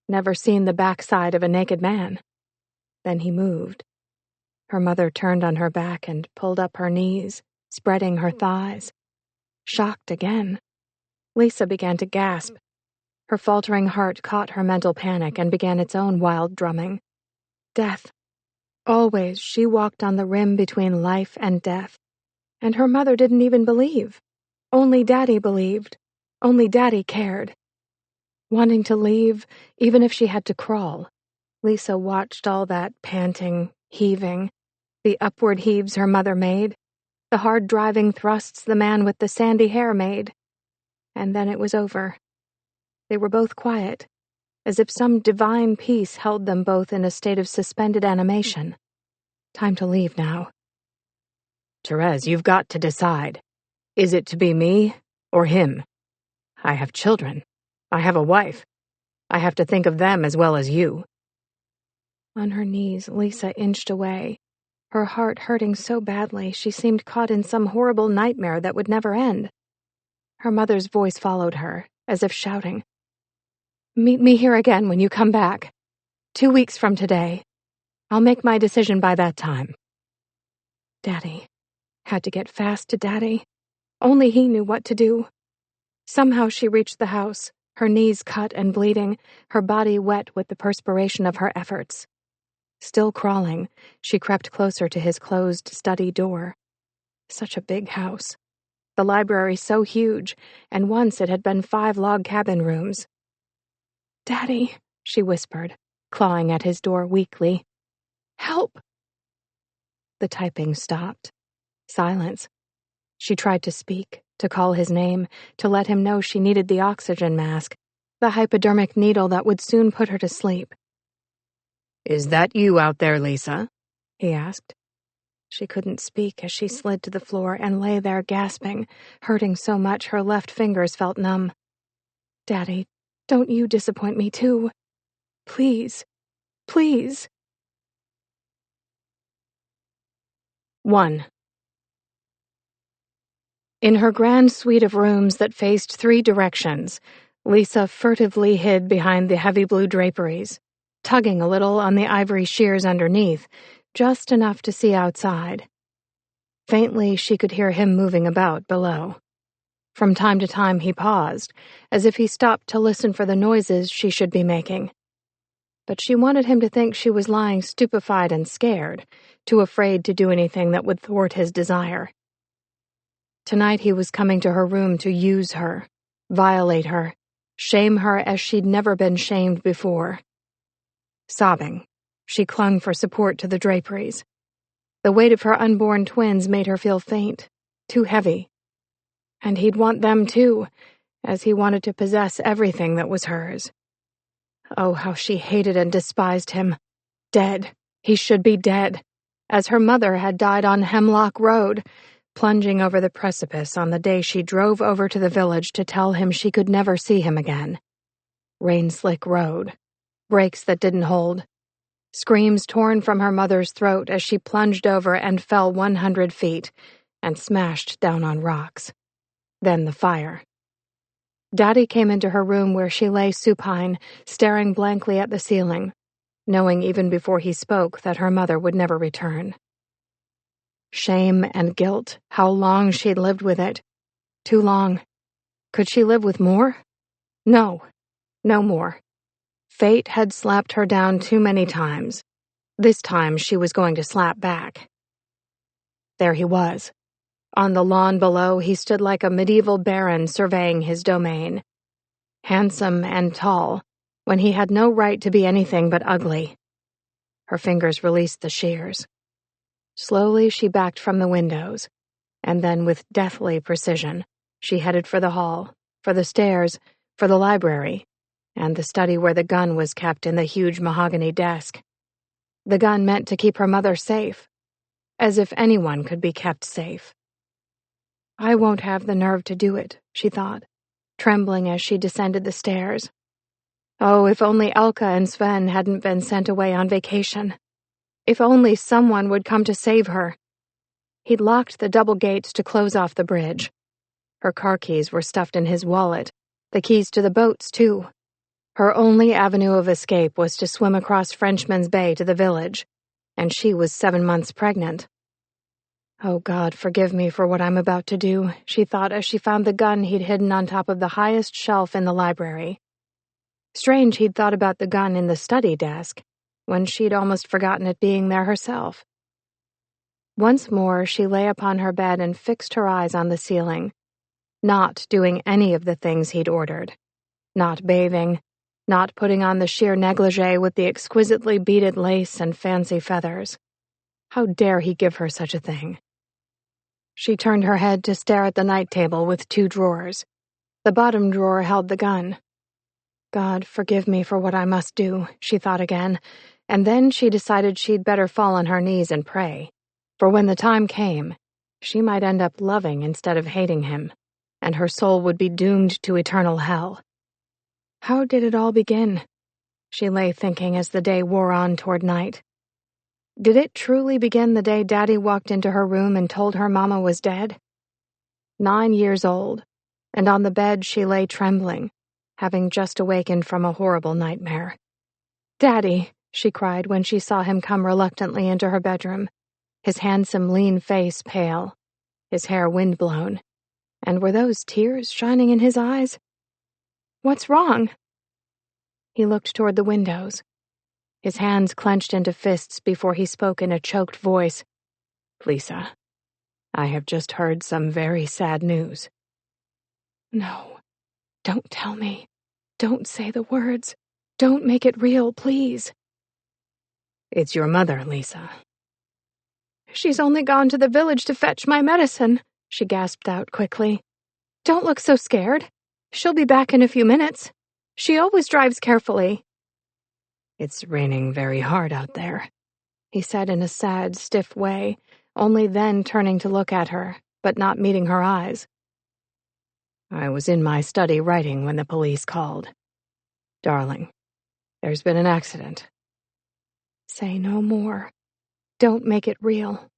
Never seen the backside of a naked man. Then he moved. Her mother turned on her back and pulled up her knees, spreading her thighs. Shocked again, Lisa began to gasp. Her faltering heart caught her mental panic and began its own wild drumming. Death. Always she walked on the rim between life and death. And her mother didn't even believe. Only Daddy believed. Only Daddy cared. Wanting to leave, even if she had to crawl, Lisa watched all that panting, heaving, the upward heaves her mother made, the hard driving thrusts the man with the sandy hair made. And then it was over. They were both quiet, as if some divine peace held them both in a state of suspended animation. Time to leave now. "Therese, you've got to decide. Is it to be me or him? I have children. I have a wife. I have to think of them as well as you." On her knees, Lisa inched away, her heart hurting so badly she seemed caught in some horrible nightmare that would never end. Her mother's voice followed her, as if shouting, "Meet me here again when you come back. 2 weeks from today. I'll make my decision by that time." Daddy. Had to get fast to Daddy. Only he knew what to do. Somehow she reached the house, her knees cut and bleeding, her body wet with the perspiration of her efforts. Still crawling, she crept closer to his closed study door. Such a big house. The library so huge, and once it had been 5 log cabin rooms. "Daddy," she whispered, clawing at his door weakly. "Help!" The typing stopped. Silence. She tried to speak, to call his name, to let him know she needed the oxygen mask, the hypodermic needle that would soon put her to sleep. "Is that you out there, Lisa?" he asked. She couldn't speak as she slid to the floor and lay there gasping, hurting so much her left fingers felt numb. "Daddy, don't you disappoint me too. Please, please." 1. In her grand suite of rooms that faced 3 directions, Lisa furtively hid behind the heavy blue draperies, tugging a little on the ivory shears underneath, just enough to see outside. Faintly, she could hear him moving about below. From time to time he paused, as if he stopped to listen for the noises she should be making. But she wanted him to think she was lying stupefied and scared, too afraid to do anything that would thwart his desire. Tonight he was coming to her room to use her, violate her, shame her as she'd never been shamed before. Sobbing, she clung for support to the draperies. The weight of her unborn twins made her feel faint, too heavy. And he'd want them too, as he wanted to possess everything that was hers. Oh, how she hated and despised him. Dead. He should be dead, as her mother had died on Hemlock Road, plunging over the precipice on the day she drove over to the village to tell him she could never see him again. Rain-slick road. Brakes that didn't hold. Screams torn from her mother's throat as she plunged over and fell 100 feet and smashed down on rocks. Then the fire. Daddy came into her room where she lay supine, staring blankly at the ceiling, knowing even before he spoke that her mother would never return. Shame and guilt, how long she'd lived with it. Too long. Could she live with more? No, no more. Fate had slapped her down too many times. This time she was going to slap back. There he was. On the lawn below, he stood like a medieval baron surveying his domain. Handsome and tall, when he had no right to be anything but ugly. Her fingers released the shears. Slowly she backed from the windows, and then with deathly precision, she headed for the hall, for the stairs, for the library, and the study where the gun was kept in the huge mahogany desk. The gun meant to keep her mother safe, as if anyone could be kept safe. I won't have the nerve to do it, she thought, trembling as she descended the stairs. Oh, if only Elka and Sven hadn't been sent away on vacation. If only someone would come to save her. He'd locked the double gates to close off the bridge. Her car keys were stuffed in his wallet, the keys to the boats, too. Her only avenue of escape was to swim across Frenchman's Bay to the village, and she was 7 months pregnant. Oh, God, forgive me for what I'm about to do, she thought as she found the gun he'd hidden on top of the highest shelf in the library. Strange he'd thought about the gun in the study desk, when she'd almost forgotten it being there herself. Once more, she lay upon her bed and fixed her eyes on the ceiling, not doing any of the things he'd ordered. Not bathing, not putting on the sheer negligee with the exquisitely beaded lace and fancy feathers. How dare he give her such a thing? She turned her head to stare at the night table with 2 drawers. The bottom drawer held the gun. God, forgive me for what I must do, she thought again, and then she decided she'd better fall on her knees and pray, for when the time came, she might end up loving instead of hating him, and her soul would be doomed to eternal hell. How did it all begin? She lay thinking as the day wore on toward night. Did it truly begin the day Daddy walked into her room and told her Mama was dead? 9 years old, and on the bed she lay trembling, having just awakened from a horrible nightmare. Daddy, she cried when she saw him come reluctantly into her bedroom, his handsome, lean face pale, his hair wind-blown, and were those tears shining in his eyes? What's wrong? He looked toward the windows. His hands clenched into fists before he spoke in a choked voice. Lisa, I have just heard some very sad news. No, don't tell me. Don't say the words. Don't make it real, please. It's your mother, Lisa. She's only gone to the village to fetch my medicine, she gasped out quickly. Don't look so scared. She'll be back in a few minutes. She always drives carefully. It's raining very hard out there, he said in a sad, stiff way, only then turning to look at her, but not meeting her eyes. I was in my study writing when the police called. Darling, there's been an accident. Say no more. Don't make it real.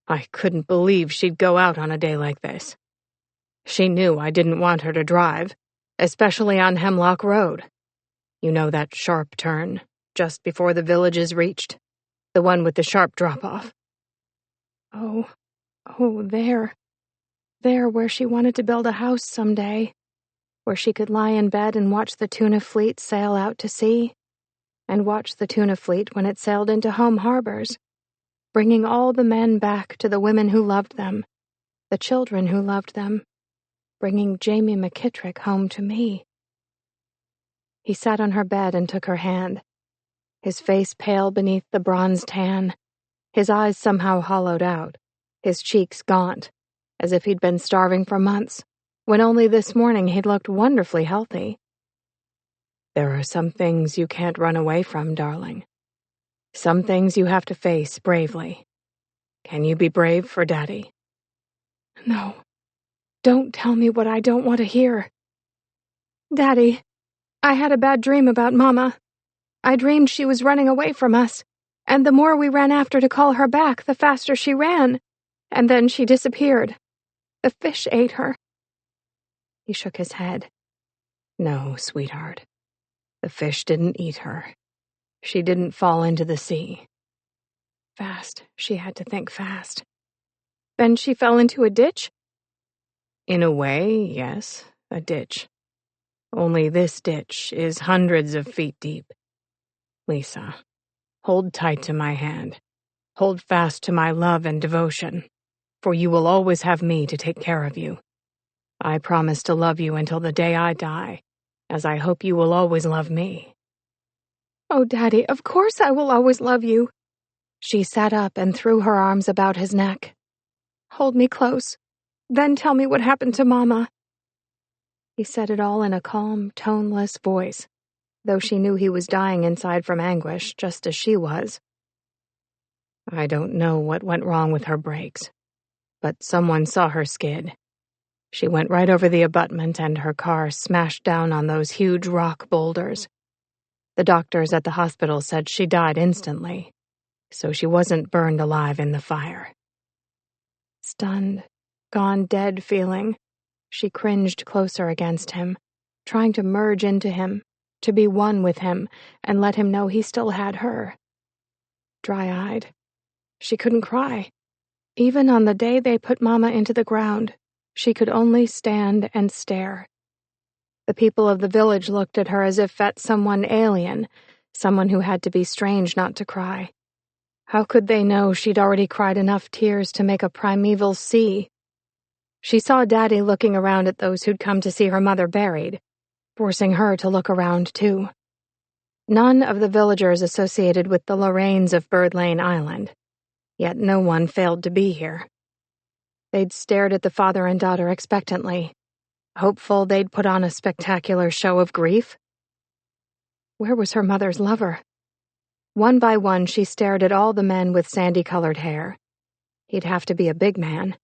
I couldn't believe she'd go out on a day like this. She knew I didn't want her to drive, especially on Hemlock Road. You know that sharp turn, just before the village is reached? The one with the sharp drop-off. Oh, Oh, there where she wanted to build a house someday, where she could lie in bed and watch the tuna fleet sail out to sea, and watch the tuna fleet when it sailed into home harbors, bringing all the men back to the women who loved them, the children who loved them, bringing Jamie McKittrick home to me. He sat on her bed and took her hand, his face pale beneath the bronze tan, his eyes somehow hollowed out, his cheeks gaunt, as if he'd been starving for months, when only this morning he'd looked wonderfully healthy. There are some things you can't run away from, darling. Some things you have to face bravely. Can you be brave for Daddy? No. Don't tell me what I don't want to hear. Daddy, I had a bad dream about Mama. I dreamed she was running away from us, and the more we ran after to call her back, the faster she ran. And then she disappeared. The fish ate her. He shook his head. No, sweetheart. The fish didn't eat her. She didn't fall into the sea. Fast. She had to think fast. Then she fell into a ditch? In a way, yes, a ditch. Only this ditch is hundreds of feet deep. Lisa, hold tight to my hand. Hold fast to my love and devotion, for you will always have me to take care of you. I promise to love you until the day I die, as I hope you will always love me. Oh, Daddy, of course I will always love you. She sat up and threw her arms about his neck. Hold me close. Then tell me what happened to Mama. He said it all in a calm, toneless voice, though she knew he was dying inside from anguish, just as she was. I don't know what went wrong with her brakes, but someone saw her skid. She went right over the abutment and her car smashed down on those huge rock boulders. The doctors at the hospital said she died instantly, so she wasn't burned alive in the fire. Stunned, gone dead feeling, she cringed closer against him, trying to merge into him, to be one with him, and let him know he still had her. Dry-eyed. She couldn't cry. Even on the day they put Mama into the ground, she could only stand and stare. The people of the village looked at her as if at someone alien, someone who had to be strange not to cry. How could they know she'd already cried enough tears to make a primeval sea? She saw Daddy looking around at those who'd come to see her mother buried, forcing her to look around too. None of the villagers associated with the Lorraines of Bird Lane Island, yet no one failed to be here. They'd stared at the father and daughter expectantly, hopeful they'd put on a spectacular show of grief. Where was her mother's lover? One by one she stared at all the men with sandy-colored hair. He'd have to be a big man.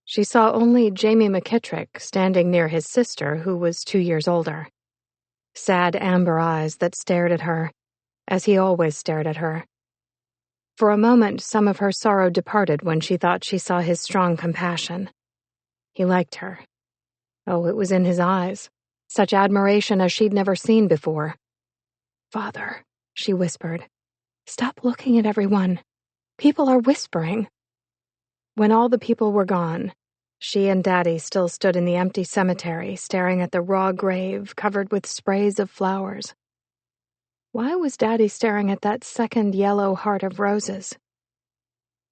She saw only Jamie McKittrick standing near his sister, who was 2 years older. Sad amber eyes that stared at her, as he always stared at her. For a moment, some of her sorrow departed when she thought she saw his strong compassion. He liked her. Oh, it was in his eyes, such admiration as she'd never seen before. Father, she whispered, stop looking at everyone. People are whispering. When all the people were gone, she and Daddy still stood in the empty cemetery, staring at the raw grave covered with sprays of flowers. Why was Daddy staring at that second yellow heart of roses?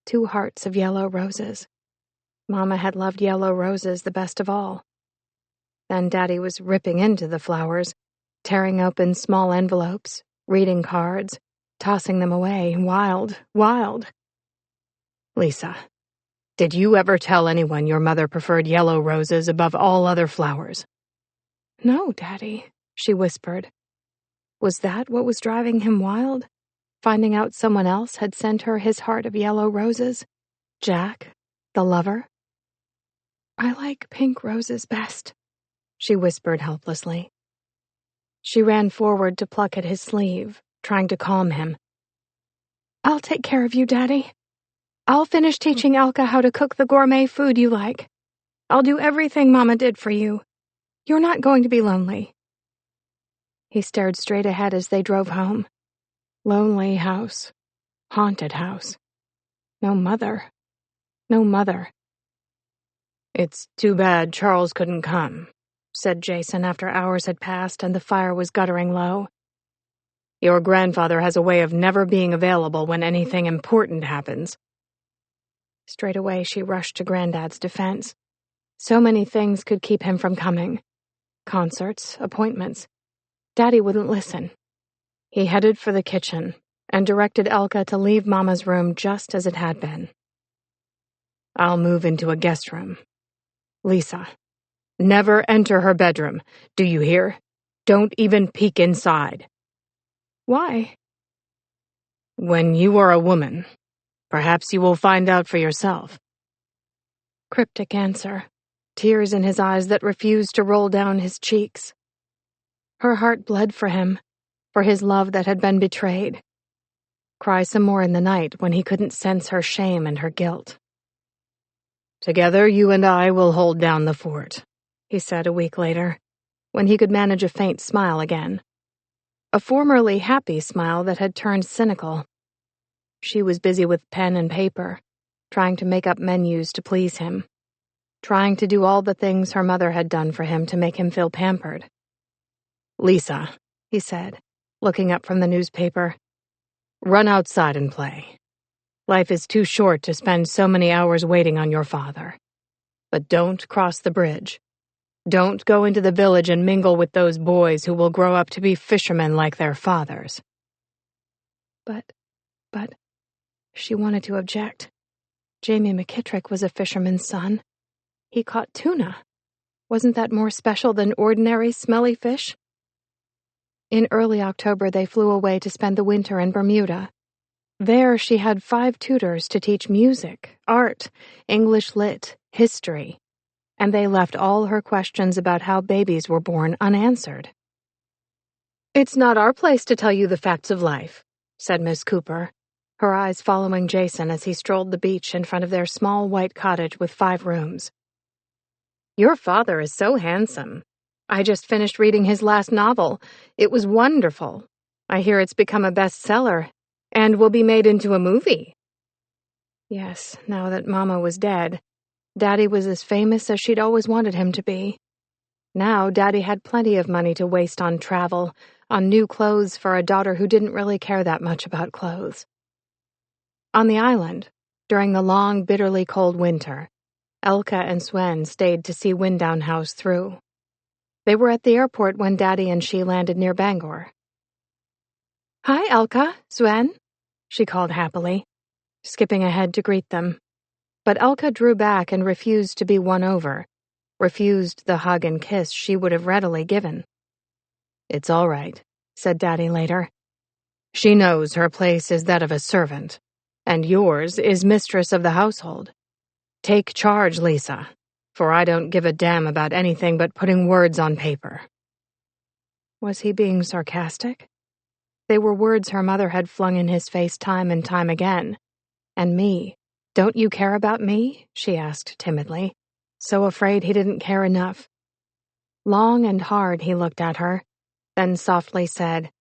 2 hearts of yellow roses. Mama had loved yellow roses the best of all. Then Daddy was ripping into the flowers, tearing open small envelopes, reading cards, tossing them away, wild, wild. Lisa, did you ever tell anyone your mother preferred yellow roses above all other flowers? No, Daddy, she whispered. Was that what was driving him wild? Finding out someone else had sent her his heart of yellow roses? Jack, the lover? I like pink roses best, she whispered helplessly. She ran forward to pluck at his sleeve, trying to calm him. I'll take care of you, Daddy. I'll finish teaching Elka how to cook the gourmet food you like. I'll do everything Mama did for you. You're not going to be lonely. He stared straight ahead as they drove home. Lonely house. Haunted house. No mother. No mother. "It's too bad Charles couldn't come," said Jason after hours had passed and the fire was guttering low. "Your grandfather has a way of never being available when anything important happens." Straight away she rushed to Granddad's defense. So many things could keep him from coming. Concerts, appointments. Daddy wouldn't listen. He headed for the kitchen and directed Elka to leave Mama's room just as it had been. "I'll move into a guest room. Lisa, never enter her bedroom. Do you hear? Don't even peek inside." "Why?" "When you are a woman, perhaps you will find out for yourself." Cryptic answer, tears in his eyes that refused to roll down his cheeks. Her heart bled for him, for his love that had been betrayed. Cry some more in the night when he couldn't sense her shame and her guilt. "Together you and I will hold down the fort," he said a week later, when he could manage a faint smile again. A formerly happy smile that had turned cynical. She was busy with pen and paper, trying to make up menus to please him, trying to do all the things her mother had done for him to make him feel pampered. "Lisa," he said, looking up from the newspaper, "run outside and play. Life is too short to spend so many hours waiting on your father. But don't cross the bridge. Don't go into the village and mingle with those boys who will grow up to be fishermen like their fathers." But, she wanted to object. Jamie McKittrick was a fisherman's son. He caught tuna. Wasn't that more special than ordinary smelly fish? In early October, they flew away to spend the winter in Bermuda. There, she had 5 tutors to teach music, art, English lit, history, and they left all her questions about how babies were born unanswered. "It's not our place to tell you the facts of life," said Miss Cooper, her eyes following Jason as he strolled the beach in front of their small white cottage with 5 rooms. "Your father is so handsome. I just finished reading his last novel. It was wonderful. I hear it's become a bestseller and will be made into a movie." Yes, now that Mama was dead, Daddy was as famous as she'd always wanted him to be. Now Daddy had plenty of money to waste on travel, on new clothes for a daughter who didn't really care that much about clothes. On the island, during the long, bitterly cold winter, Elka and Swen stayed to see Windown House through. They were at the airport when Daddy and she landed near Bangor. "Hi, Elka, Swen," she called happily, skipping ahead to greet them. But Elka drew back and refused to be won over, refused the hug and kiss she would have readily given. "It's all right," said Daddy later. "She knows her place is that of a servant, and yours is mistress of the household. Take charge, Lisa, for I don't give a damn about anything but putting words on paper." Was he being sarcastic? They were words her mother had flung in his face time and time again. And me, don't you care about me? She asked timidly, so afraid he didn't care enough. Long and hard he looked at her, then softly said,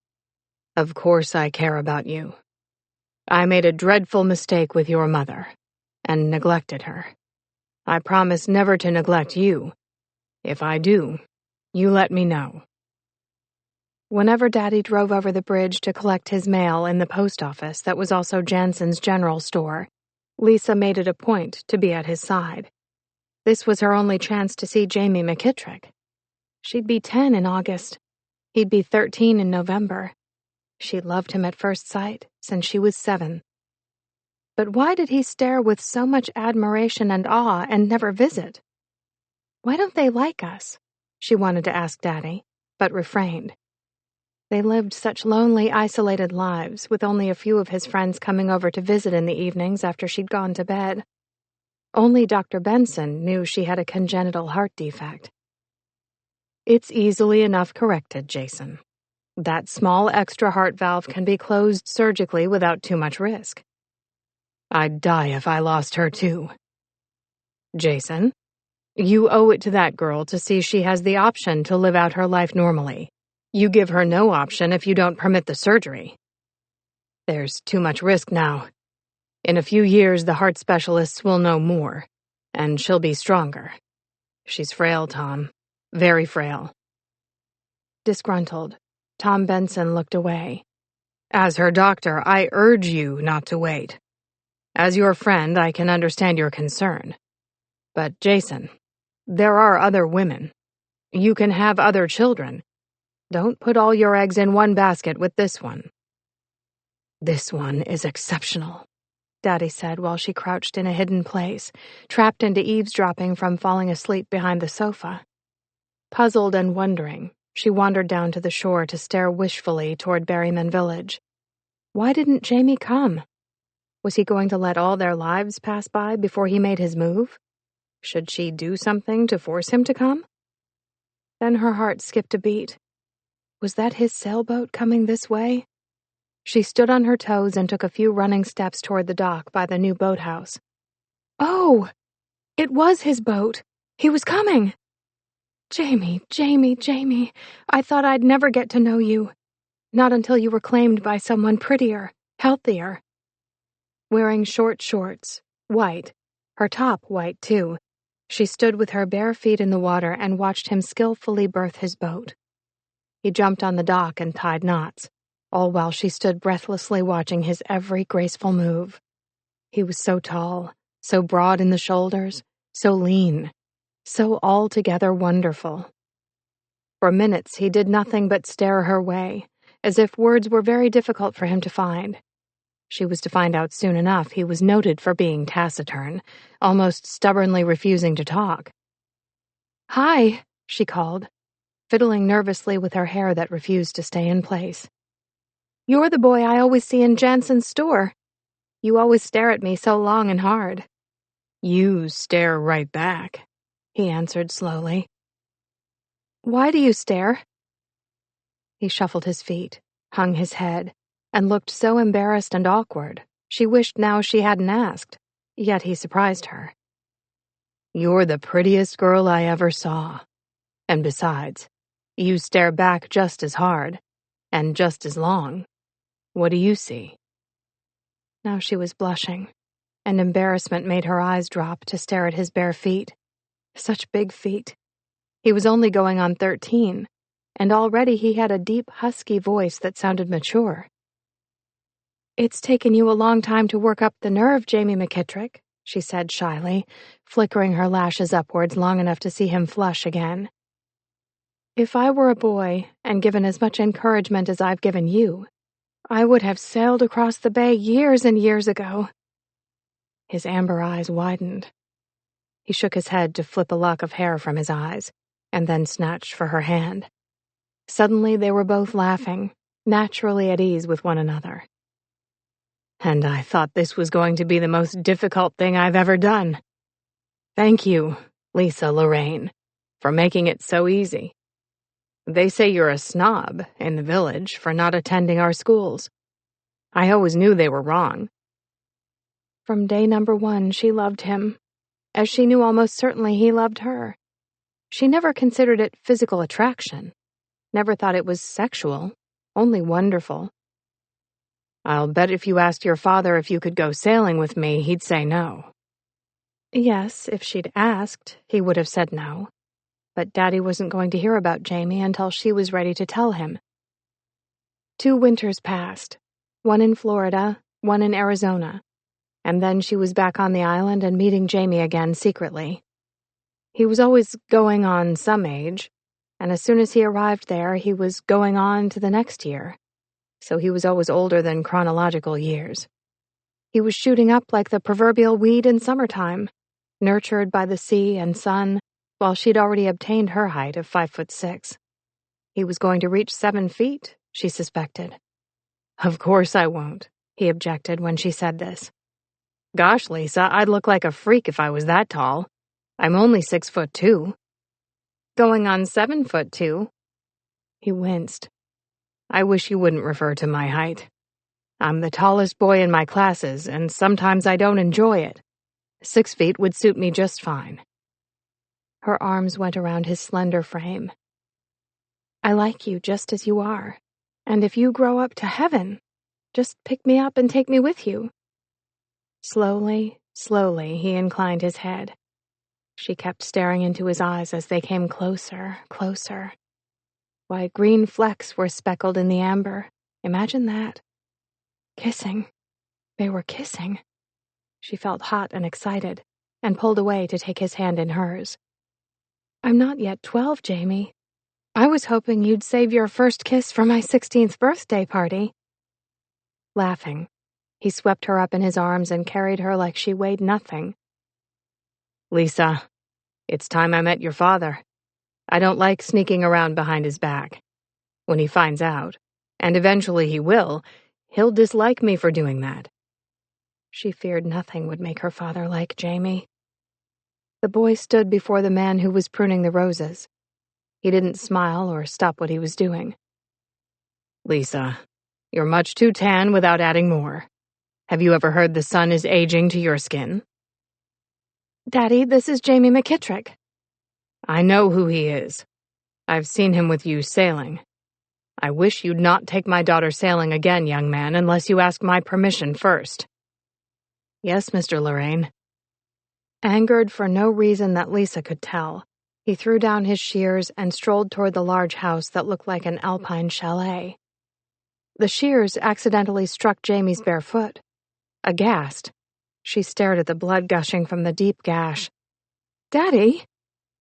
"Of course I care about you. I made a dreadful mistake with your mother, and neglected her. I promise never to neglect you. If I do, you let me know." Whenever Daddy drove over the bridge to collect his mail in the post office that was also Jansen's general store, Lisa made it a point to be at his side. This was her only chance to see Jamie McKittrick. She'd be 10 in August. He'd be 13 in November. She loved him at first sight, since she was 7. But why did he stare with so much admiration and awe and never visit? Why don't they like us? She wanted to ask Daddy, but refrained. They lived such lonely, isolated lives, with only a few of his friends coming over to visit in the evenings after she'd gone to bed. Only Dr. Benson knew she had a congenital heart defect. "It's easily enough corrected, Jason. That small extra heart valve can be closed surgically without too much risk. I'd die if I lost her too. Jason, you owe it to that girl to see she has the option to live out her life normally. You give her no option if you don't permit the surgery. There's too much risk now. In a few years, the heart specialists will know more. And she'll be stronger. She's frail, Tom. Very frail. Disgruntled, Tom Benson looked away. As her doctor, I urge you not to wait. As your friend, I can understand your concern. But, Jason, there are other women. You can have other children. Don't put all your eggs in one basket with this one. This one is exceptional, Daddy said while she crouched in a hidden place, trapped into eavesdropping from falling asleep behind the sofa. Puzzled and wondering, she wandered down to the shore to stare wishfully toward Berryman Village. Why didn't Jamie come? Was he going to let all their lives pass by before he made his move? Should she do something to force him to come? Then her heart skipped a beat. Was that his sailboat coming this way? She stood on her toes and took a few running steps toward the dock by the new boathouse. Oh! It was his boat! He was coming! Jamie, Jamie, Jamie, I thought I'd never get to know you. Not until you were claimed by someone prettier, healthier. Wearing short shorts, white, her top white too, she stood with her bare feet in the water and watched him skillfully berth his boat. He jumped on the dock and tied knots, all while she stood breathlessly watching his every graceful move. He was so tall, so broad in the shoulders, so lean, so altogether wonderful. For minutes he did nothing but stare her way, as if words were very difficult for him to find. She was to find out soon enough he was noted for being taciturn, almost stubbornly refusing to talk. "Hi," she called, fiddling nervously with her hair that refused to stay in place. "You're the boy I always see in Jansen's store. You always stare at me so long and hard." "You stare right back," he answered slowly. "Why do you stare?" He shuffled his feet, hung his head, and looked so embarrassed and awkward, she wished now she hadn't asked, yet he surprised her. "You're the prettiest girl I ever saw. And besides, you stare back just as hard, and just as long. What do you see?" Now she was blushing, and embarrassment made her eyes drop to stare at his bare feet. Such big feet. He was only going on 13, and already he had a deep, husky voice that sounded mature. "It's taken you a long time to work up the nerve, Jamie McKittrick," she said shyly, flickering her lashes upwards long enough to see him flush again. "If I were a boy, and given as much encouragement as I've given you, I would have sailed across the bay years and years ago." His amber eyes widened. He shook his head to flip a lock of hair from his eyes, and then snatched for her hand. Suddenly they were both laughing, naturally at ease with one another. "And I thought this was going to be the most difficult thing I've ever done. Thank you, Lisa Lorraine, for making it so easy. They say you're a snob in the village for not attending our schools. I always knew they were wrong." From day number 1, she loved him, as she knew almost certainly he loved her. She never considered it physical attraction, never thought it was sexual, only wonderful. "I'll bet if you asked your father if you could go sailing with me, he'd say no." Yes, if she'd asked, he would have said no. But Daddy wasn't going to hear about Jamie until she was ready to tell him. 2 winters passed, one in Florida, one in Arizona, and then she was back on the island and meeting Jamie again secretly. He was always going on some age, and as soon as he arrived there, he was going on to the next year. So he was always older than chronological years. He was shooting up like the proverbial weed in summertime, nurtured by the sea and sun, while she'd already obtained her height of 5'6". He was going to reach 7 feet, she suspected. "Of course I won't," he objected when she said this. "Gosh, Lisa, I'd look like a freak if I was that tall. I'm only 6'2". "Going on 7'2". He winced. "I wish you wouldn't refer to my height. I'm the tallest boy in my classes, and sometimes I don't enjoy it. 6 feet would suit me just fine." Her arms went around his slender frame. "I like you just as you are, and if you grow up to heaven, just pick me up and take me with you." Slowly, slowly, he inclined his head, She kept staring into his eyes as they came closer, closer. Why, green flecks were speckled in the amber. Imagine that. Kissing. They were kissing. She felt hot and excited, and pulled away to take his hand in hers. I'm not yet 12, Jamie. I was hoping you'd save your first kiss for my 16th birthday party. Laughing, he swept her up in his arms and carried her like she weighed nothing. Lisa, it's time I met your father. I don't like sneaking around behind his back. When he finds out, and eventually he will, he'll dislike me for doing that. She feared nothing would make her father like Jamie. The boy stood before the man who was pruning the roses. He didn't smile or stop what he was doing. Lisa, you're much too tan without adding more. Have you ever heard the sun is aging to your skin? Daddy, this is Jamie McKittrick. I know who he is. I've seen him with you sailing. I wish you'd not take my daughter sailing again, young man, unless you ask my permission first. Yes, Mr. Lorraine. Angered for no reason that Lisa could tell, he threw down his shears and strolled toward the large house that looked like an alpine chalet. The shears accidentally struck Jamie's bare foot. Aghast, she stared at the blood gushing from the deep gash. Daddy,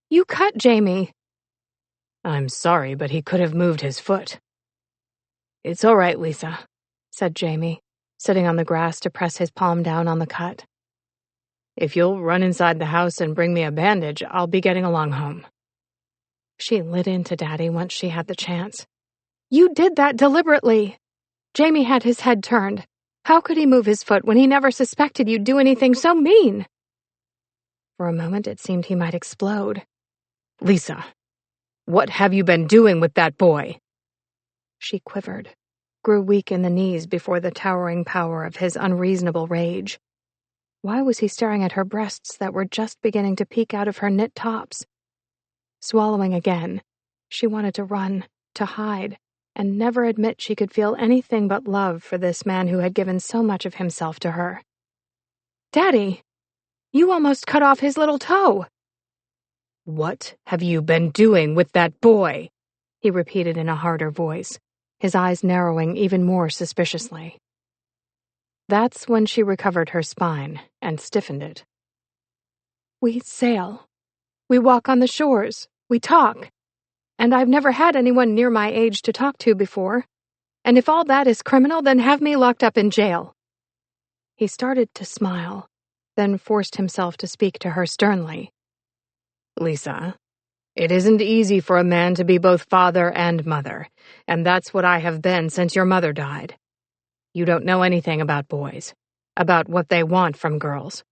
you cut Jamie. I'm sorry, but he could have moved his foot. It's all right, Lisa, said Jamie, sitting on the grass to press his palm down on the cut. If you'll run inside the house and bring me a bandage, I'll be getting along home. She lit into Daddy once she had the chance. You did that deliberately. Jamie had his head turned. How could he move his foot when he never suspected you'd do anything so mean? For a moment it seemed he might explode. Lisa, what have you been doing with that boy? She quivered, grew weak in the knees before the towering power of his unreasonable rage. Why was he staring at her breasts that were just beginning to peek out of her knit tops? Swallowing again, she wanted to run, to hide, and never admit she could feel anything but love for this man who had given so much of himself to her. Daddy, you almost cut off his little toe. What have you been doing with that boy? He repeated in a harder voice, his eyes narrowing even more suspiciously. That's when she recovered her spine and stiffened it. We sail. We walk on the shores. We talk. And I've never had anyone near my age to talk to before. And if all that is criminal, then have me locked up in jail. He started to smile, then forced himself to speak to her sternly. Lisa, it isn't easy for a man to be both father and mother, and that's what I have been since your mother died. You don't know anything about boys, about what they want from girls.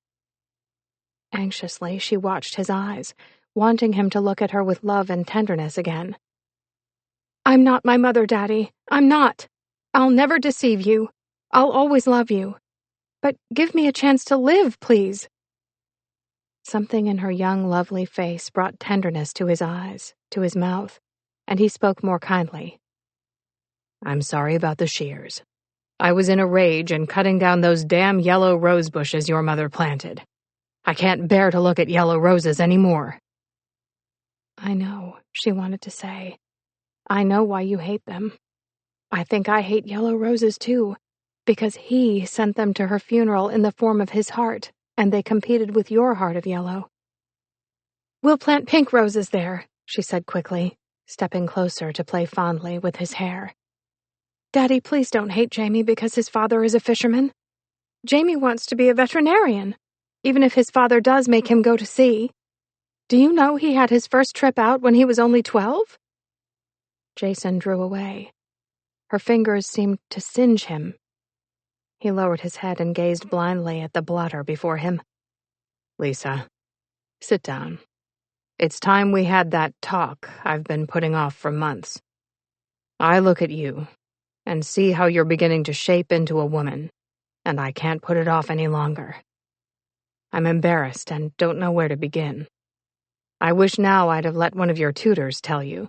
Anxiously, she watched his eyes, wanting him to look at her with love and tenderness again. I'm not my mother, Daddy. I'm not. I'll never deceive you. I'll always love you. But give me a chance to live, please. Something in her young, lovely face brought tenderness to his eyes, to his mouth, and he spoke more kindly. I'm sorry about the shears. I was in a rage and cutting down those damn yellow rose bushes your mother planted. I can't bear to look at yellow roses anymore. I know, she wanted to say. I know why you hate them. I think I hate yellow roses too, because he sent them to her funeral in the form of his heart, and they competed with your heart of yellow. We'll plant pink roses there, she said quickly, stepping closer to play fondly with his hair. Daddy, please don't hate Jamie because his father is a fisherman. Jamie wants to be a veterinarian, even if his father does make him go to sea. Do you know he had his first trip out when he was only 12? Jason drew away. Her fingers seemed to singe him. He lowered his head and gazed blindly at the blotter before him. Lisa, sit down. It's time we had that talk I've been putting off for months. I look at you and see how you're beginning to shape into a woman, and I can't put it off any longer. I'm embarrassed and don't know where to begin. I wish now I'd have let one of your tutors tell you,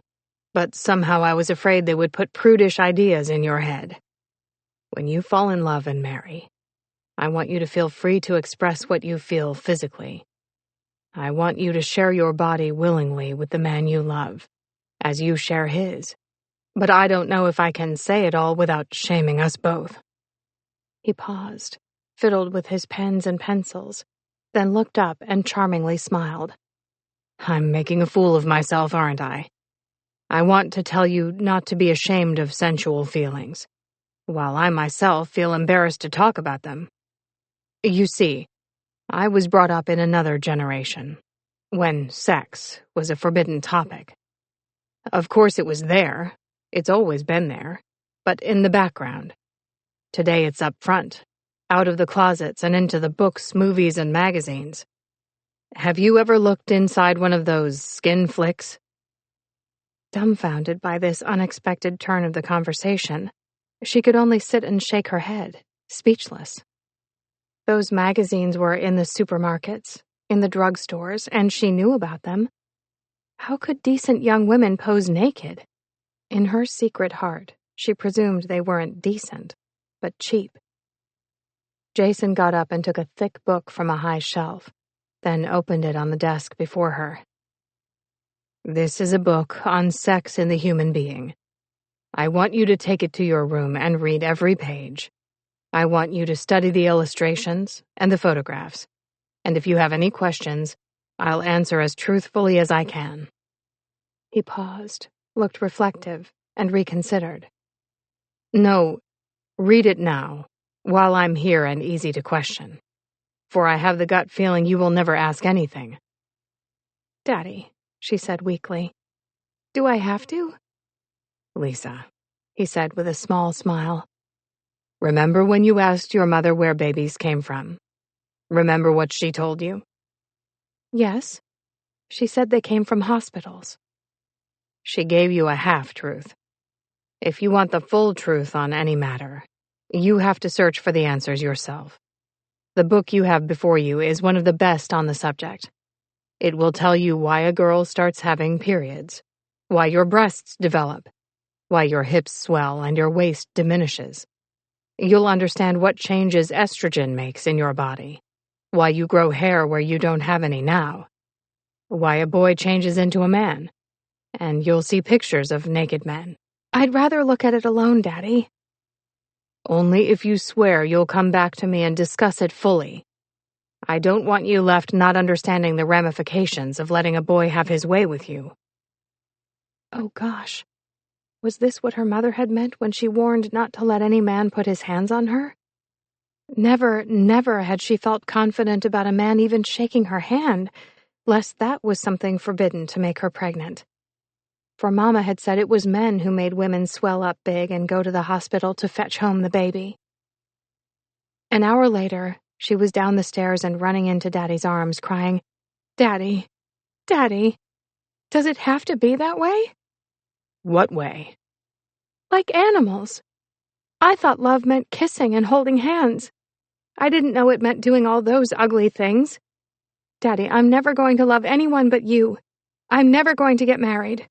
but somehow I was afraid they would put prudish ideas in your head. When you fall in love and marry, I want you to feel free to express what you feel physically. I want you to share your body willingly with the man you love, as you share his. But I don't know if I can say it all without shaming us both." He paused, fiddled with his pens and pencils, then looked up and charmingly smiled. "I'm making a fool of myself, aren't I? I want to tell you not to be ashamed of sensual feelings, while I myself feel embarrassed to talk about them. You see, I was brought up in another generation, when sex was a forbidden topic. Of course it was there, it's always been there, but in the background. Today it's up front, out of the closets and into the books, movies, and magazines. Have you ever looked inside one of those skin flicks?" Dumbfounded by this unexpected turn of the conversation, she could only sit and shake her head, speechless. Those magazines were in the supermarkets, in the drugstores, and she knew about them. How could decent young women pose naked? In her secret heart, she presumed they weren't decent, but cheap. Jason got up and took a thick book from a high shelf, then opened it on the desk before her. "This is a book on sex in the human being. I want you to take it to your room and read every page. I want you to study the illustrations and the photographs, and if you have any questions, I'll answer as truthfully as I can." He paused, looked reflective, and reconsidered. "No, read it now, while I'm here and easy to question, for I have the gut feeling you will never ask anything." "Daddy," she said weakly, "do I have to?" "Lisa," he said with a small smile, "remember when you asked your mother where babies came from? Remember what she told you?" "Yes. She said they came from hospitals." "She gave you a half-truth. If you want the full truth on any matter, you have to search for the answers yourself. The book you have before you is one of the best on the subject. It will tell you why a girl starts having periods, why your breasts develop, why your hips swell and your waist diminishes. You'll understand what changes estrogen makes in your body, why you grow hair where you don't have any now, why a boy changes into a man, and you'll see pictures of naked men." "I'd rather look at it alone, Daddy." "Only if you swear you'll come back to me and discuss it fully. I don't want you left not understanding the ramifications of letting a boy have his way with you." Oh gosh, was this what her mother had meant when she warned not to let any man put his hands on her? Never, never had she felt confident about a man even shaking her hand, lest that was something forbidden to make her pregnant. For Mama had said it was men who made women swell up big and go to the hospital to fetch home the baby. An hour later, she was down the stairs and running into Daddy's arms, crying, "Daddy, Daddy, does it have to be that way?" "What way?" "Like animals. I thought love meant kissing and holding hands. I didn't know it meant doing all those ugly things. Daddy, I'm never going to love anyone but you. I'm never going to get married.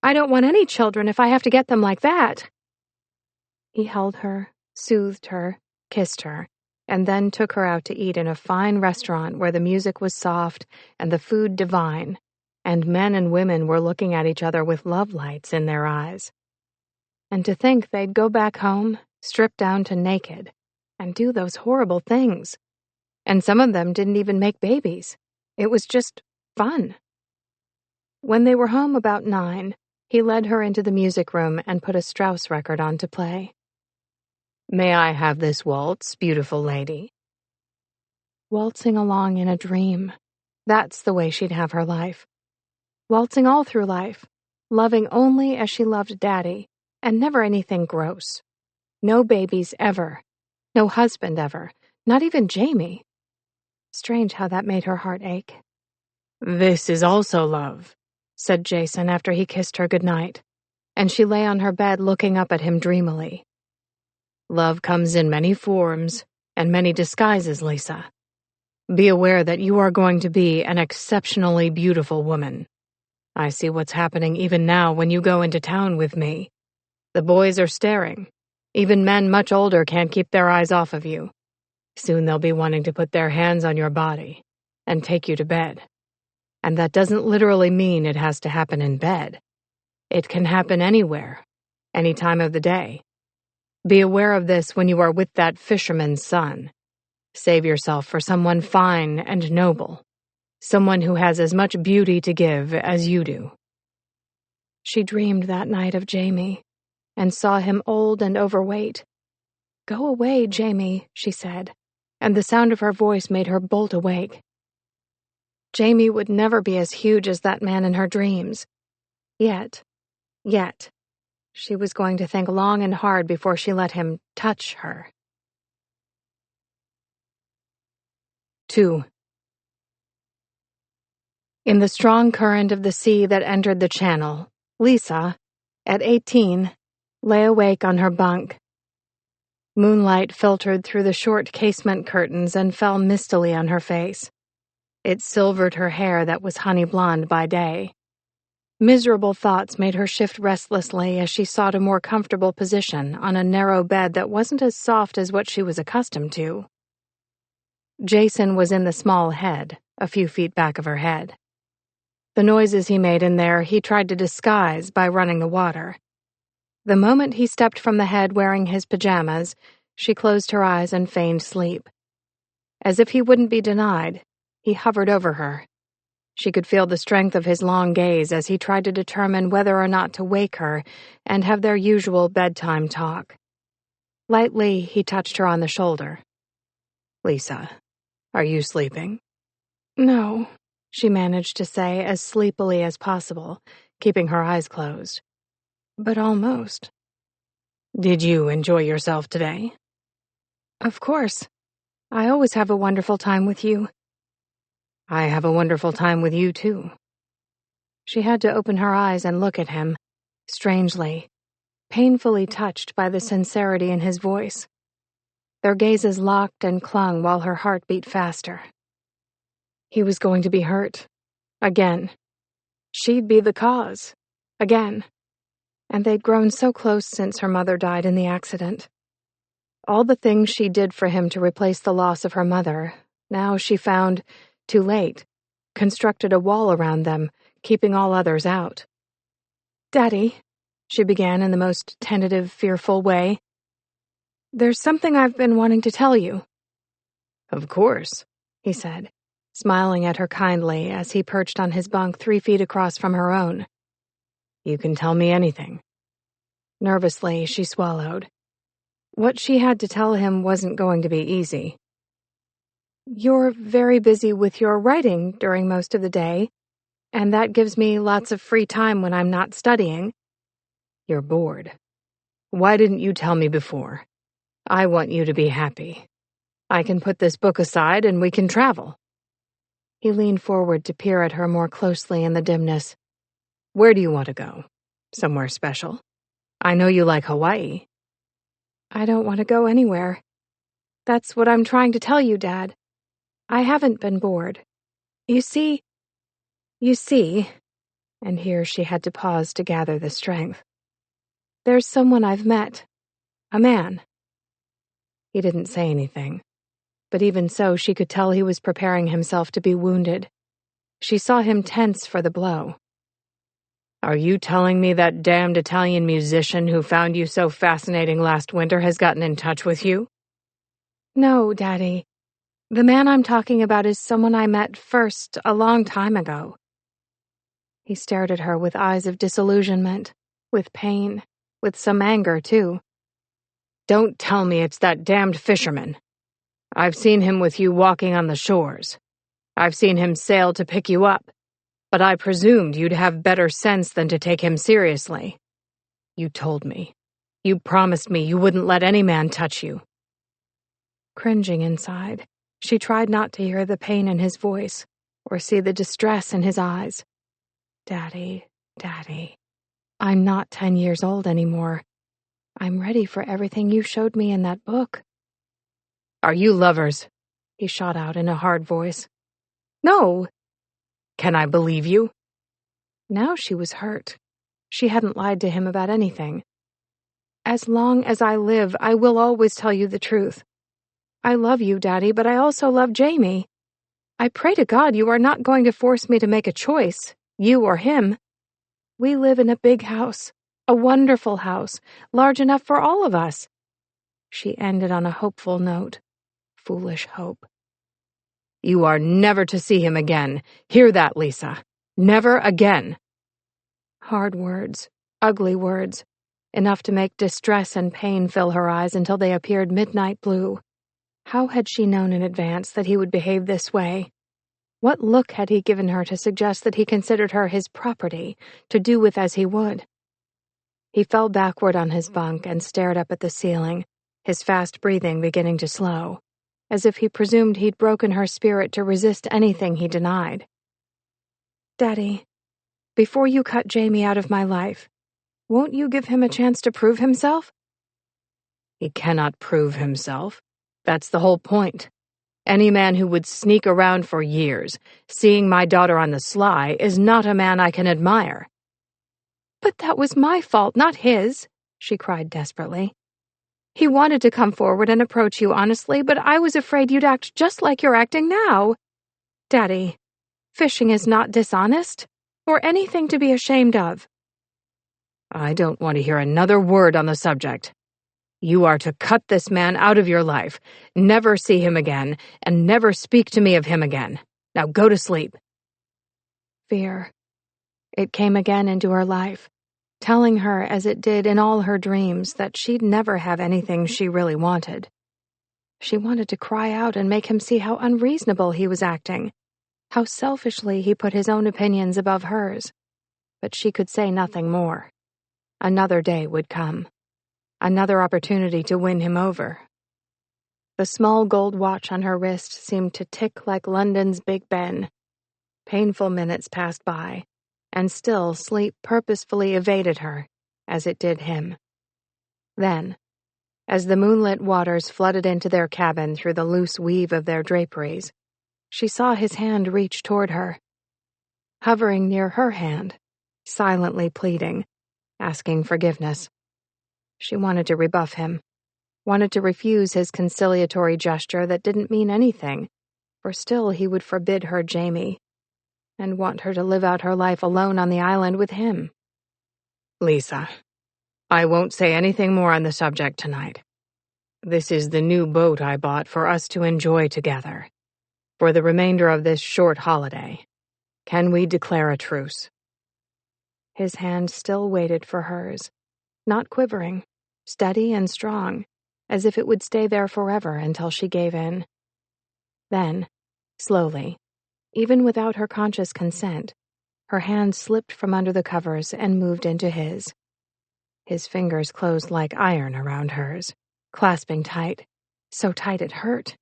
I don't want any children if I have to get them like that." He held her, soothed her, kissed her, and then took her out to eat in a fine restaurant where the music was soft and the food divine, and men and women were looking at each other with love lights in their eyes. And to think they'd go back home, stripped down to naked, and do those horrible things. And some of them didn't even make babies. It was just fun. When they were home about 9, he led her into the music room and put a Strauss record on to play. "May I have this waltz, beautiful lady?" Waltzing along in a dream. That's the way she'd have her life. Waltzing all through life, loving only as she loved Daddy, and never anything gross. No babies ever. No husband ever. Not even Jamie. Strange how that made her heart ache. "This is also love," said Jason after he kissed her goodnight, and she lay on her bed looking up at him dreamily. "Love comes in many forms and many disguises, Lisa. Be aware that you are going to be an exceptionally beautiful woman. I see what's happening even now when you go into town with me. The boys are staring. Even men much older can't keep their eyes off of you. Soon they'll be wanting to put their hands on your body and take you to bed. And that doesn't literally mean it has to happen in bed. It can happen anywhere, any time of the day. Be aware of this when you are with that fisherman's son. Save yourself for someone fine and noble, someone who has as much beauty to give as you do. She dreamed that night of Jamie, and saw him old and overweight. "Go away, Jamie," she said, and the sound of her voice made her bolt awake. Jamie would never be as huge as that man in her dreams. Yet, she was going to think long and hard before she let him touch her. 2. In the strong current of the sea that entered the channel, Lisa, at 18, lay awake on her bunk. Moonlight filtered through the short casement curtains and fell mistily on her face. It silvered her hair that was honey blonde by day. Miserable thoughts made her shift restlessly as she sought a more comfortable position on a narrow bed that wasn't as soft as what she was accustomed to. Jason was in the small head, a few feet back of her head. The noises he made in there he tried to disguise by running the water. The moment he stepped from the head wearing his pajamas, she closed her eyes and feigned sleep. As if he wouldn't be denied, he hovered over her. She could feel the strength of his long gaze as he tried to determine whether or not to wake her and have their usual bedtime talk. Lightly, he touched her on the shoulder. "Lisa, are you sleeping?" "No," she managed to say as sleepily as possible, keeping her eyes closed. "But almost." "Did you enjoy yourself today?" "Of course. I always have a wonderful time with you." "I have a wonderful time with you, too." She had to open her eyes and look at him, strangely, painfully touched by the sincerity in his voice. Their gazes locked and clung while her heart beat faster. He was going to be hurt. Again. She'd be the cause. Again. And they'd grown so close since her mother died in the accident. All the things she did for him to replace the loss of her mother, now she found, too late, constructed a wall around them, keeping all others out. "Daddy," she began in the most tentative, fearful way, "there's something I've been wanting to tell you." "Of course," he said, smiling at her kindly as he perched on his bunk 3 feet across from her own. "You can tell me anything." Nervously, she swallowed. What she had to tell him wasn't going to be easy. "You're very busy with your writing during most of the day, and that gives me lots of free time when I'm not studying." "You're bored. Why didn't you tell me before? I want you to be happy. I can put this book aside and we can travel." He leaned forward to peer at her more closely in the dimness. "Where do you want to go? Somewhere special? I know you like Hawaii." "I don't want to go anywhere. That's what I'm trying to tell you, Dad. I haven't been bored. You see, and here she had to pause to gather the strength. There's someone I've met. A man." He didn't say anything, but even so she could tell he was preparing himself to be wounded. She saw him tense for the blow. "Are you telling me that damned Italian musician who found you so fascinating last winter has gotten in touch with you?" "No, Daddy. The man I'm talking about is someone I met first a long time ago." He stared at her with eyes of disillusionment, with pain, with some anger, too. "Don't tell me it's that damned fisherman. I've seen him with you walking on the shores. I've seen him sail to pick you up, but I presumed you'd have better sense than to take him seriously. You told me. You promised me you wouldn't let any man touch you." Cringing inside, she tried not to hear the pain in his voice, or see the distress in his eyes. "Daddy, Daddy, I'm not 10 years old anymore. I'm ready for everything you showed me in that book." "Are you lovers?" he shot out in a hard voice. "No." "Can I believe you?" Now she was hurt. She hadn't lied to him about anything. "As long as I live, I will always tell you the truth. I love you, Daddy, but I also love Jamie. I pray to God you are not going to force me to make a choice, you or him. We live in a big house, a wonderful house, large enough for all of us." She ended on a hopeful note. Foolish hope. "You are never to see him again. Hear that, Lisa? Never again." Hard words, ugly words, enough to make distress and pain fill her eyes until they appeared midnight blue. How had she known in advance that he would behave this way? What look had he given her to suggest that he considered her his property, to do with as he would? He fell backward on his bunk and stared up at the ceiling, his fast breathing beginning to slow, as if he presumed he'd broken her spirit to resist anything he denied. "Daddy, before you cut Jamie out of my life, won't you give him a chance to prove himself?" "He cannot prove himself. That's the whole point. Any man who would sneak around for years, seeing my daughter on the sly, is not a man I can admire." "But that was my fault, not his," she cried desperately. "He wanted to come forward and approach you honestly, but I was afraid you'd act just like you're acting now. Daddy, fishing is not dishonest, or anything to be ashamed of." "I don't want to hear another word on the subject. You are to cut this man out of your life, never see him again, and never speak to me of him again. Now go to sleep." Fear. It came again into her life, telling her, as it did in all her dreams, that she'd never have anything she really wanted. She wanted to cry out and make him see how unreasonable he was acting, how selfishly he put his own opinions above hers. But she could say nothing more. Another day would come. Another opportunity to win him over. The small gold watch on her wrist seemed to tick like London's Big Ben. Painful minutes passed by, and still sleep purposefully evaded her, as it did him. Then, as the moonlit waters flooded into their cabin through the loose weave of their draperies, she saw his hand reach toward her. Hovering near her hand, silently pleading, asking forgiveness. She wanted to rebuff him, wanted to refuse his conciliatory gesture that didn't mean anything, for still he would forbid her Jamie, and want her to live out her life alone on the island with him. "Lisa, I won't say anything more on the subject tonight. This is the new boat I bought for us to enjoy together. For the remainder of this short holiday, can we declare a truce?" His hand still waited for hers, not quivering, steady and strong, as if it would stay there forever until she gave in. Then, slowly, even without her conscious consent, her hand slipped from under the covers and moved into his. His fingers closed like iron around hers, clasping tight, so tight it hurt.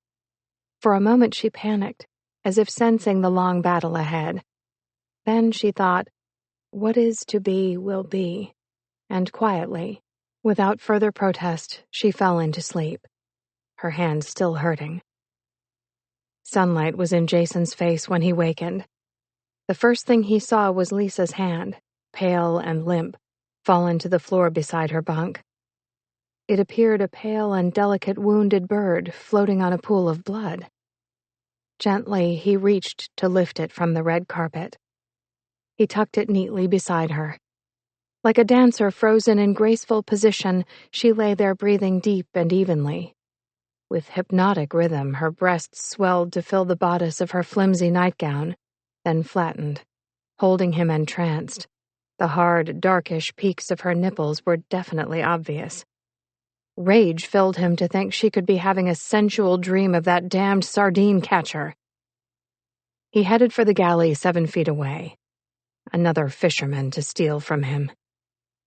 For a moment she panicked, as if sensing the long battle ahead. Then she thought, what is to be will be, and quietly, without further protest, she fell into sleep, her hand still hurting. Sunlight was in Jason's face when he wakened. The first thing he saw was Lisa's hand, pale and limp, fallen to the floor beside her bunk. It appeared a pale and delicate wounded bird floating on a pool of blood. Gently, he reached to lift it from the red carpet. He tucked it neatly beside her. Like a dancer frozen in graceful position, she lay there breathing deep and evenly. With hypnotic rhythm, her breasts swelled to fill the bodice of her flimsy nightgown, then flattened, holding him entranced. The hard, darkish peaks of her nipples were definitely obvious. Rage filled him to think she could be having a sensual dream of that damned sardine catcher. He headed for the galley 7 feet away. Another fisherman to steal from him.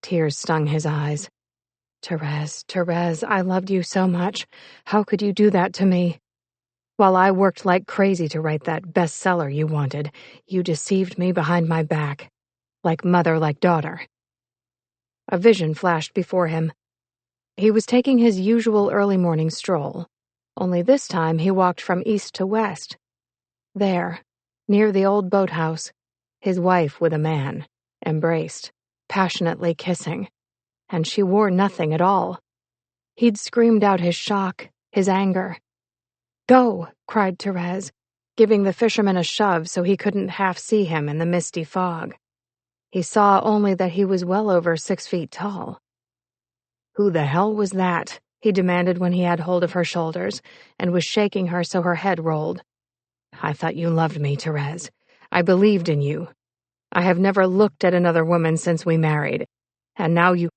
Tears stung his eyes. Therese, I loved you so much. How could you do that to me? While I worked like crazy to write that bestseller you wanted, you deceived me behind my back. Like mother, like daughter. A vision flashed before him. He was taking his usual early morning stroll, only this time he walked from east to west. There, near the old boathouse, his wife with a man, embraced, passionately kissing, and she wore nothing at all. He'd screamed out his shock, his anger. "Go!" cried Therese. giving the fisherman a shove so he couldn't half see him in the misty fog. He saw only that he was well over 6 feet tall. "Who the hell was that?" he demanded when he had hold of her shoulders and was shaking her so her head rolled. "I thought you loved me, Therese. I believed in you. I have never looked at another woman since we married. And now you—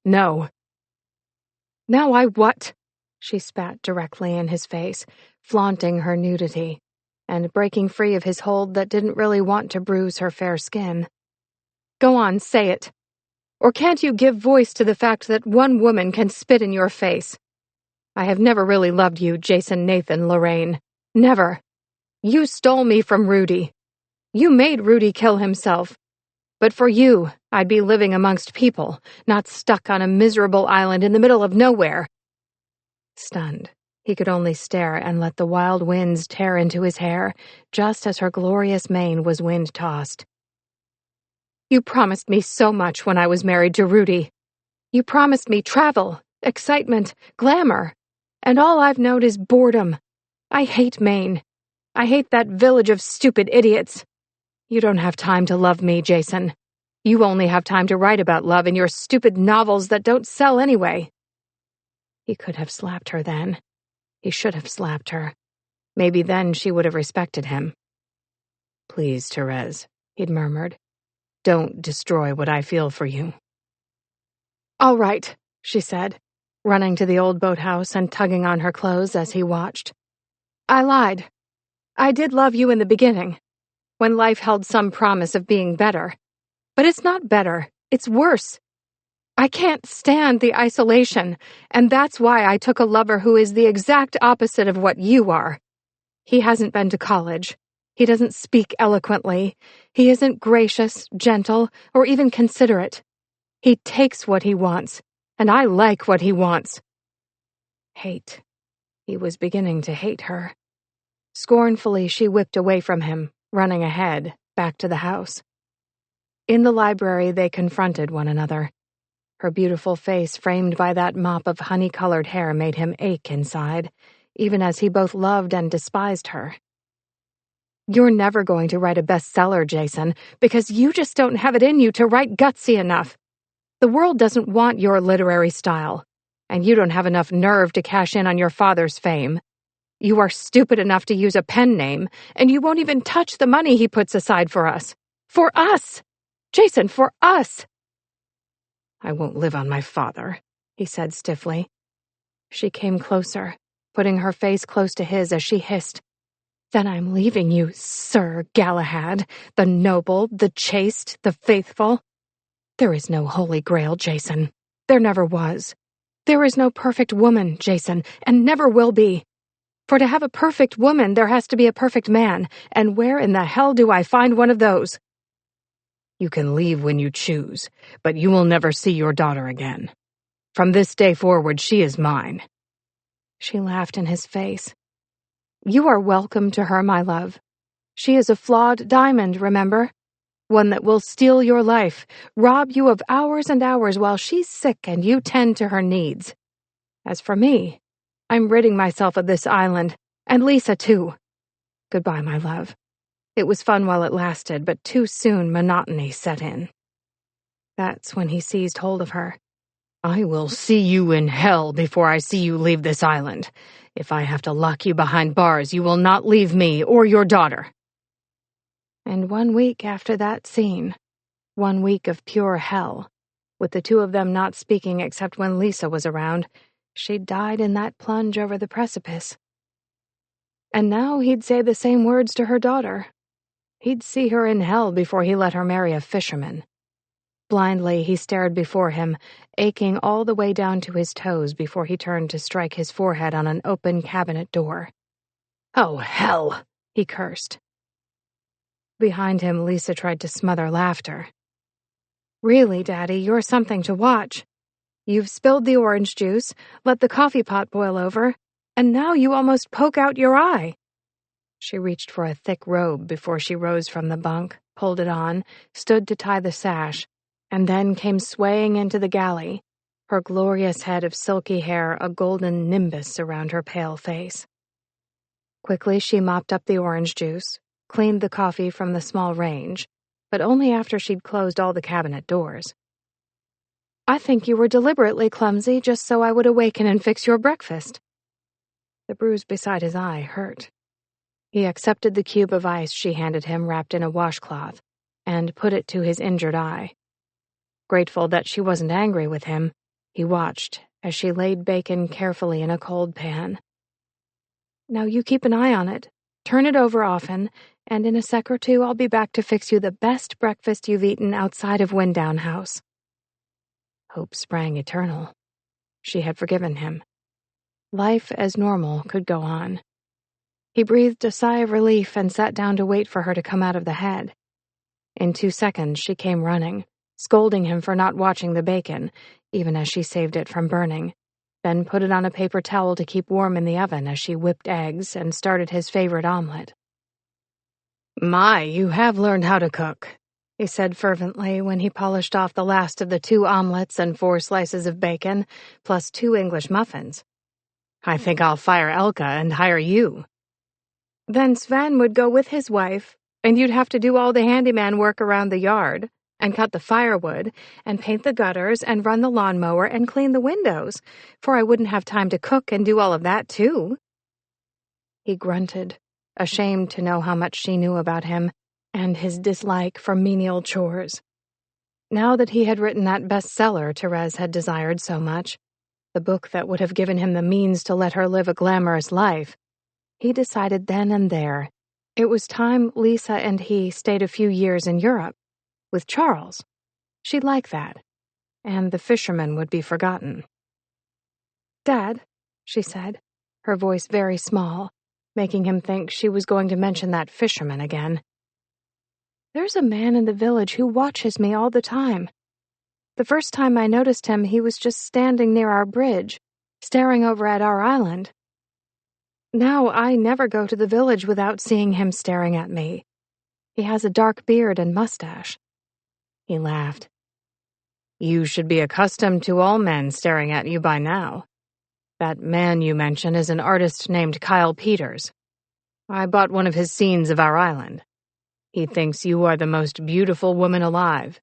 No." "Now I what?" She spat directly in his face, flaunting her nudity, and breaking free of his hold that didn't really want to bruise her fair skin. "Go on, say it. Or can't you give voice to the fact that one woman can spit in your face? I have never really loved you, Jason Nathan Lorraine. Never. You stole me from Rudy. You made Rudy kill himself. But for you, I'd be living amongst people, not stuck on a miserable island in the middle of nowhere." Stunned, he could only stare and let the wild winds tear into his hair, just as her glorious mane was wind-tossed. "You promised me so much when I was married to Rudy. You promised me travel, excitement, glamour, and all I've known is boredom. I hate Maine. I hate that village of stupid idiots. You don't have time to love me, Jason. You only have time to write about love in your stupid novels that don't sell anyway." He could have slapped her then. He should have slapped her. Maybe then she would have respected him. "Please, Therese," he'd murmured. "Don't destroy what I feel for you." "All right," she said, running to the old boathouse and tugging on her clothes as he watched. "I lied. I did love you in the beginning, when life held some promise of being better. But it's not better, it's worse. I can't stand the isolation, and that's why I took a lover who is the exact opposite of what you are. He hasn't been to college. He doesn't speak eloquently. He isn't gracious, gentle, or even considerate. He takes what he wants, and I like what he wants." Hate. He was beginning to hate her. Scornfully, she whipped away from him, running ahead, back to the house. In the library, they confronted one another. Her beautiful face framed by that mop of honey-colored hair made him ache inside, even as he both loved and despised her. "You're never going to write a bestseller, Jason, because you just don't have it in you to write gutsy enough. The world doesn't want your literary style, and you don't have enough nerve to cash in on your father's fame. You are stupid enough to use a pen name, and you won't even touch the money he puts aside for us. For us! Jason, for us!" "I won't live on my father," he said stiffly. She came closer, putting her face close to his as she hissed, "Then I'm leaving you, Sir Galahad, the noble, the chaste, the faithful. There is no holy grail, Jason. There never was. There is no perfect woman, Jason, and never will be. For to have a perfect woman, there has to be a perfect man, and where in the hell do I find one of those? You can leave when you choose, but you will never see your daughter again. From this day forward, she is mine." She laughed in his face. "You are welcome to her, my love. She is a flawed diamond, remember? One that will steal your life, rob you of hours and hours while she's sick and you tend to her needs. As for me, I'm ridding myself of this island, and Lisa too. Goodbye, my love. It was fun while it lasted, but too soon monotony set in." That's when he seized hold of her. "I will see you in hell before I see you leave this island. If I have to lock you behind bars, you will not leave me or your daughter." And 1 week after that scene, 1 week of pure hell, with the two of them not speaking except when Lisa was around, she died in that plunge over the precipice. And now he'd say the same words to her daughter. He'd see her in hell before he let her marry a fisherman. Blindly, he stared before him, aching all the way down to his toes before he turned to strike his forehead on an open cabinet door. "Oh, hell!" he cursed. Behind him, Lisa tried to smother laughter. "Really, Daddy, you're something to watch. You've spilled the orange juice, let the coffee pot boil over, and now you almost poke out your eye." She reached for a thick robe before she rose from the bunk, pulled it on, stood to tie the sash, and then came swaying into the galley, her glorious head of silky hair a golden nimbus around her pale face. Quickly, she mopped up the orange juice, cleaned the coffee from the small range, but only after she'd closed all the cabinet doors. "I think you were deliberately clumsy just so I would awaken and fix your breakfast." The bruise beside his eye hurt. He accepted the cube of ice she handed him wrapped in a washcloth and put it to his injured eye. Grateful that she wasn't angry with him, he watched as she laid bacon carefully in a cold pan. "Now you keep an eye on it, turn it over often, and in a sec or two I'll be back to fix you the best breakfast you've eaten outside of Windown House." Hope sprang eternal. She had forgiven him. Life as normal could go on. He breathed a sigh of relief and sat down to wait for her to come out of the head. In 2 seconds she came running, scolding him for not watching the bacon, even as she saved it from burning, then put it on a paper towel to keep warm in the oven as she whipped eggs and started his favorite omelet. "My, you have learned how to cook," he said fervently when he polished off the last of the 2 omelets and 4 slices of bacon, plus 2 English muffins. "I think I'll fire Elka and hire you." "Then Sven would go with his wife, and you'd have to do all the handyman work around the yard, and cut the firewood, and paint the gutters, and run the lawnmower, and clean the windows, for I wouldn't have time to cook and do all of that, too." He grunted, ashamed to know how much she knew about him, and his dislike for menial chores. Now that he had written that bestseller Therese had desired so much, the book that would have given him the means to let her live a glamorous life, he decided then and there it was time Lisa and he stayed a few years in Europe, with Charles. She'd like that, and the fisherman would be forgotten. "Dad," she said, her voice very small, making him think she was going to mention that fisherman again. "There's a man in the village who watches me all the time. The first time I noticed him, he was just standing near our bridge, staring over at our island. Now I never go to the village without seeing him staring at me. He has a dark beard and mustache." He laughed. "You should be accustomed to all men staring at you by now. That man you mention is an artist named Kyle Peters. I bought one of his scenes of our island. He thinks you are the most beautiful woman alive.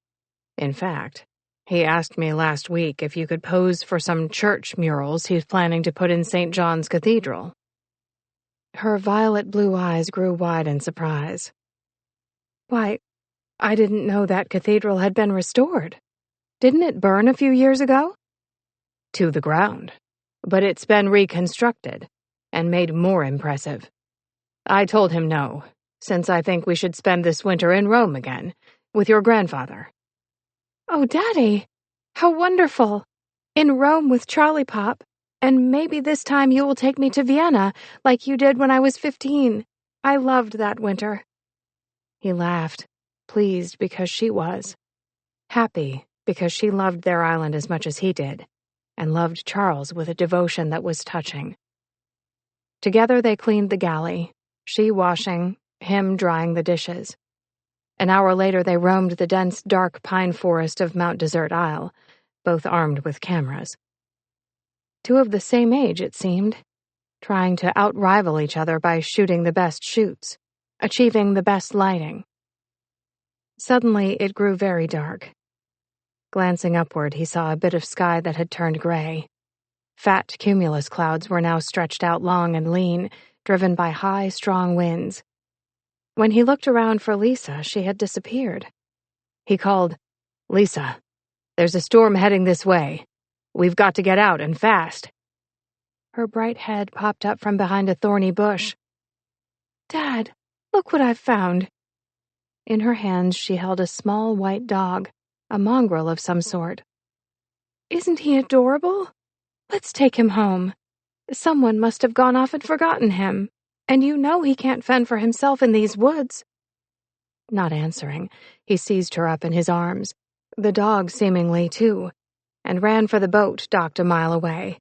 In fact, he asked me last week if you could pose for some church murals he's planning to put in St. John's Cathedral." Her violet blue eyes grew wide in surprise. "Why, I didn't know that cathedral had been restored. Didn't it burn a few years ago?" "To the ground. But it's been reconstructed and made more impressive. I told him no, since I think we should spend this winter in Rome again, with your grandfather." "Oh, Daddy, how wonderful! In Rome with Charlie Pop, and maybe this time you will take me to Vienna, like you did when I was 15. I loved that winter." He laughed, pleased because she was. Happy because she loved their island as much as he did, and loved Charles with a devotion that was touching. Together they cleaned the galley, she washing, him drying the dishes. An hour later they roamed the dense, dark pine forest of Mount Desert Isle, both armed with cameras. 2 of the same age, it seemed, trying to outrival each other by shooting the best shoots, achieving the best lighting. Suddenly it grew very dark. Glancing upward, he saw a bit of sky that had turned gray. Fat cumulus clouds were now stretched out long and lean, driven by high, strong winds. When he looked around for Lisa, she had disappeared. He called, "Lisa, there's a storm heading this way. We've got to get out, and fast." Her bright head popped up from behind a thorny bush. "Dad, look what I've found." In her hands she held a small white dog, a mongrel of some sort. "Isn't he adorable? Let's take him home. Someone must have gone off and forgotten him, and you know he can't fend for himself in these woods." Not answering, he seized her up in his arms, the dog seemingly too, and ran for the boat docked a mile away.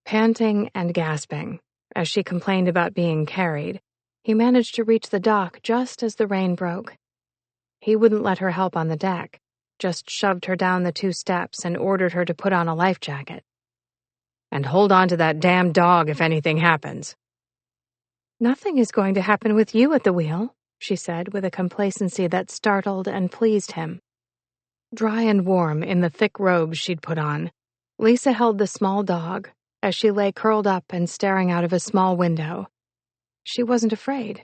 Panting and gasping, as she complained about being carried, he managed to reach the dock just as the rain broke. He wouldn't let her help on the deck, just shoved her down the 2 steps and ordered her to put on a life jacket. "And hold on to that damn dog if anything happens." "Nothing is going to happen with you at the wheel," she said with a complacency that startled and pleased him. Dry and warm in the thick robes she'd put on, Lisa held the small dog as she lay curled up and staring out of a small window. She wasn't afraid.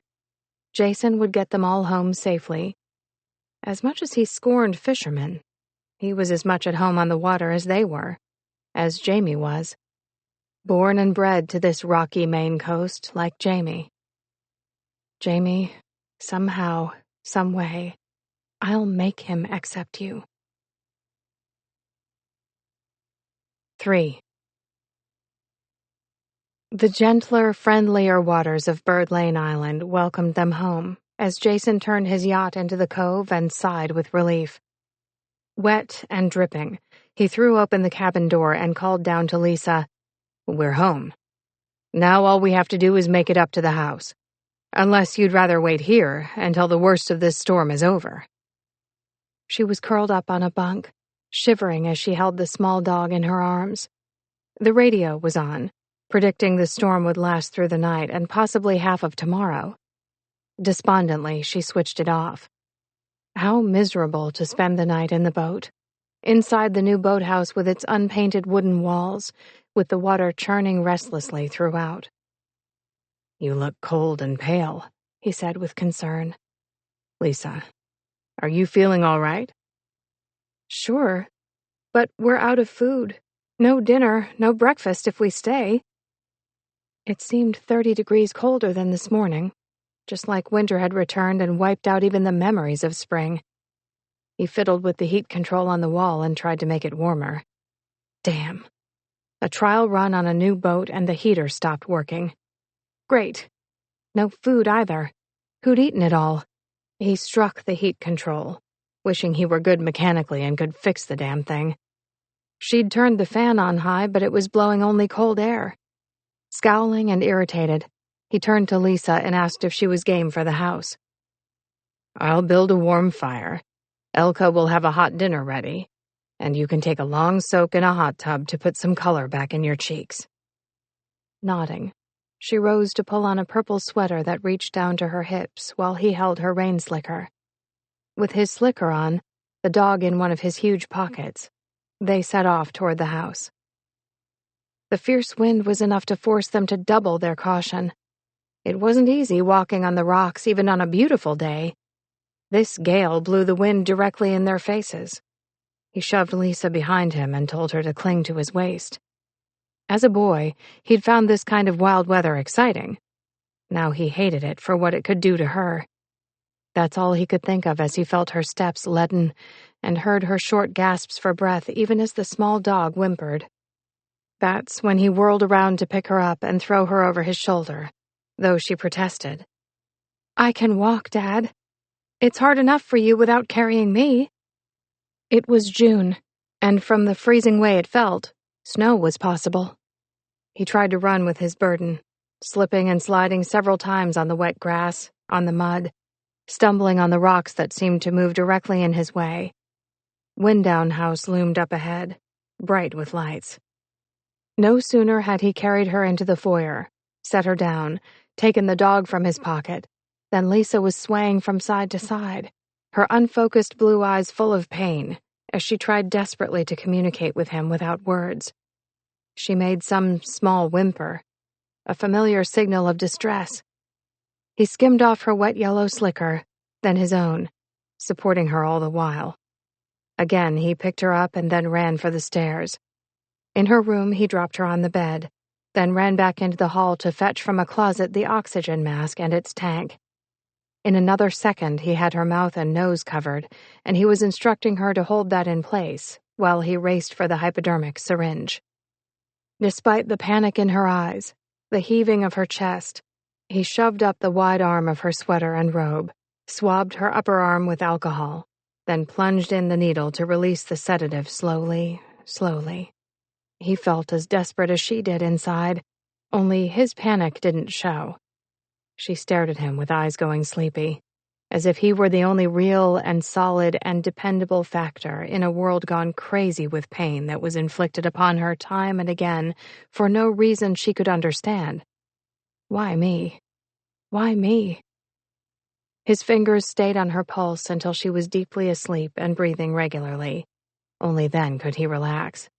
Jason would get them all home safely. As much as he scorned fishermen, he was as much at home on the water as they were, as Jamie was. Born and bred to this rocky Maine coast like Jamie. Jamie, somehow, some way, I'll make him accept you. 3. The gentler, friendlier waters of Bird Lane Island welcomed them home as Jason turned his yacht into the cove and sighed with relief. Wet and dripping, he threw open the cabin door and called down to Lisa, "We're home. Now all we have to do is make it up to the house. Unless you'd rather wait here until the worst of this storm is over." She was curled up on a bunk, shivering as she held the small dog in her arms. The radio was on, predicting the storm would last through the night and possibly half of tomorrow. Despondently, she switched it off. How miserable to spend the night in the boat, inside the new boathouse with its unpainted wooden walls, with the water churning restlessly throughout. "You look cold and pale," he said with concern. "Lisa, are you feeling all right?" "Sure, but we're out of food. No dinner, no breakfast if we stay." It seemed 30 degrees colder than this morning, just like winter had returned and wiped out even the memories of spring. He fiddled with the heat control on the wall and tried to make it warmer. Damn. A trial run on a new boat and the heater stopped working. Great. No food either. Who'd eaten it all? He struck the heat control, wishing he were good mechanically and could fix the damn thing. She'd turned the fan on high, but it was blowing only cold air. Scowling and irritated, he turned to Lisa and asked if she was game for the house. "I'll build a warm fire. Elka will have a hot dinner ready, and you can take a long soak in a hot tub to put some color back in your cheeks." Nodding, she rose to pull on a purple sweater that reached down to her hips while he held her rain slicker. With his slicker on, the dog in one of his huge pockets, they set off toward the house. The fierce wind was enough to force them to double their caution. It wasn't easy walking on the rocks even on a beautiful day. This gale blew the wind directly in their faces. He shoved Lisa behind him and told her to cling to his waist. As a boy, he'd found this kind of wild weather exciting. Now he hated it for what it could do to her. That's all he could think of as he felt her steps leaden and heard her short gasps for breath even as the small dog whimpered. That's when he whirled around to pick her up and throw her over his shoulder, though she protested. "I can walk, Dad. It's hard enough for you without carrying me." It was June, and from the freezing way it felt, snow was possible. He tried to run with his burden, slipping and sliding several times on the wet grass, on the mud, stumbling on the rocks that seemed to move directly in his way. Winddown House loomed up ahead, bright with lights. No sooner had he carried her into the foyer, set her down, taken the dog from his pocket, than Lisa was swaying from side to side, her unfocused blue eyes full of pain, as she tried desperately to communicate with him without words. She made some small whimper, a familiar signal of distress. He skimmed off her wet yellow slicker, then his own, supporting her all the while. Again, he picked her up and then ran for the stairs. In her room, he dropped her on the bed, then ran back into the hall to fetch from a closet the oxygen mask and its tank. In another second, he had her mouth and nose covered, and he was instructing her to hold that in place while he raced for the hypodermic syringe. Despite the panic in her eyes, the heaving of her chest, he shoved up the wide arm of her sweater and robe, swabbed her upper arm with alcohol, then plunged in the needle to release the sedative slowly, slowly. He felt as desperate as she did inside, only his panic didn't show. She stared at him with eyes going sleepy, as if he were the only real and solid and dependable factor in a world gone crazy with pain that was inflicted upon her time and again for no reason she could understand. Why me? Why me? His fingers stayed on her pulse until she was deeply asleep and breathing regularly. Only then could he relax.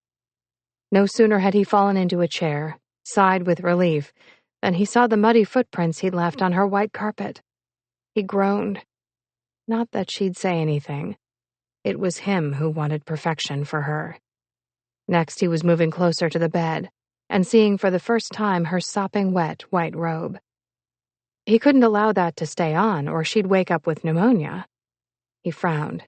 No sooner had he fallen into a chair, sighed with relief, than he saw the muddy footprints he'd left on her white carpet. He groaned. Not that she'd say anything. It was him who wanted perfection for her. Next, he was moving closer to the bed and seeing for the first time her sopping wet white robe. He couldn't allow that to stay on, or she'd wake up with pneumonia. He frowned,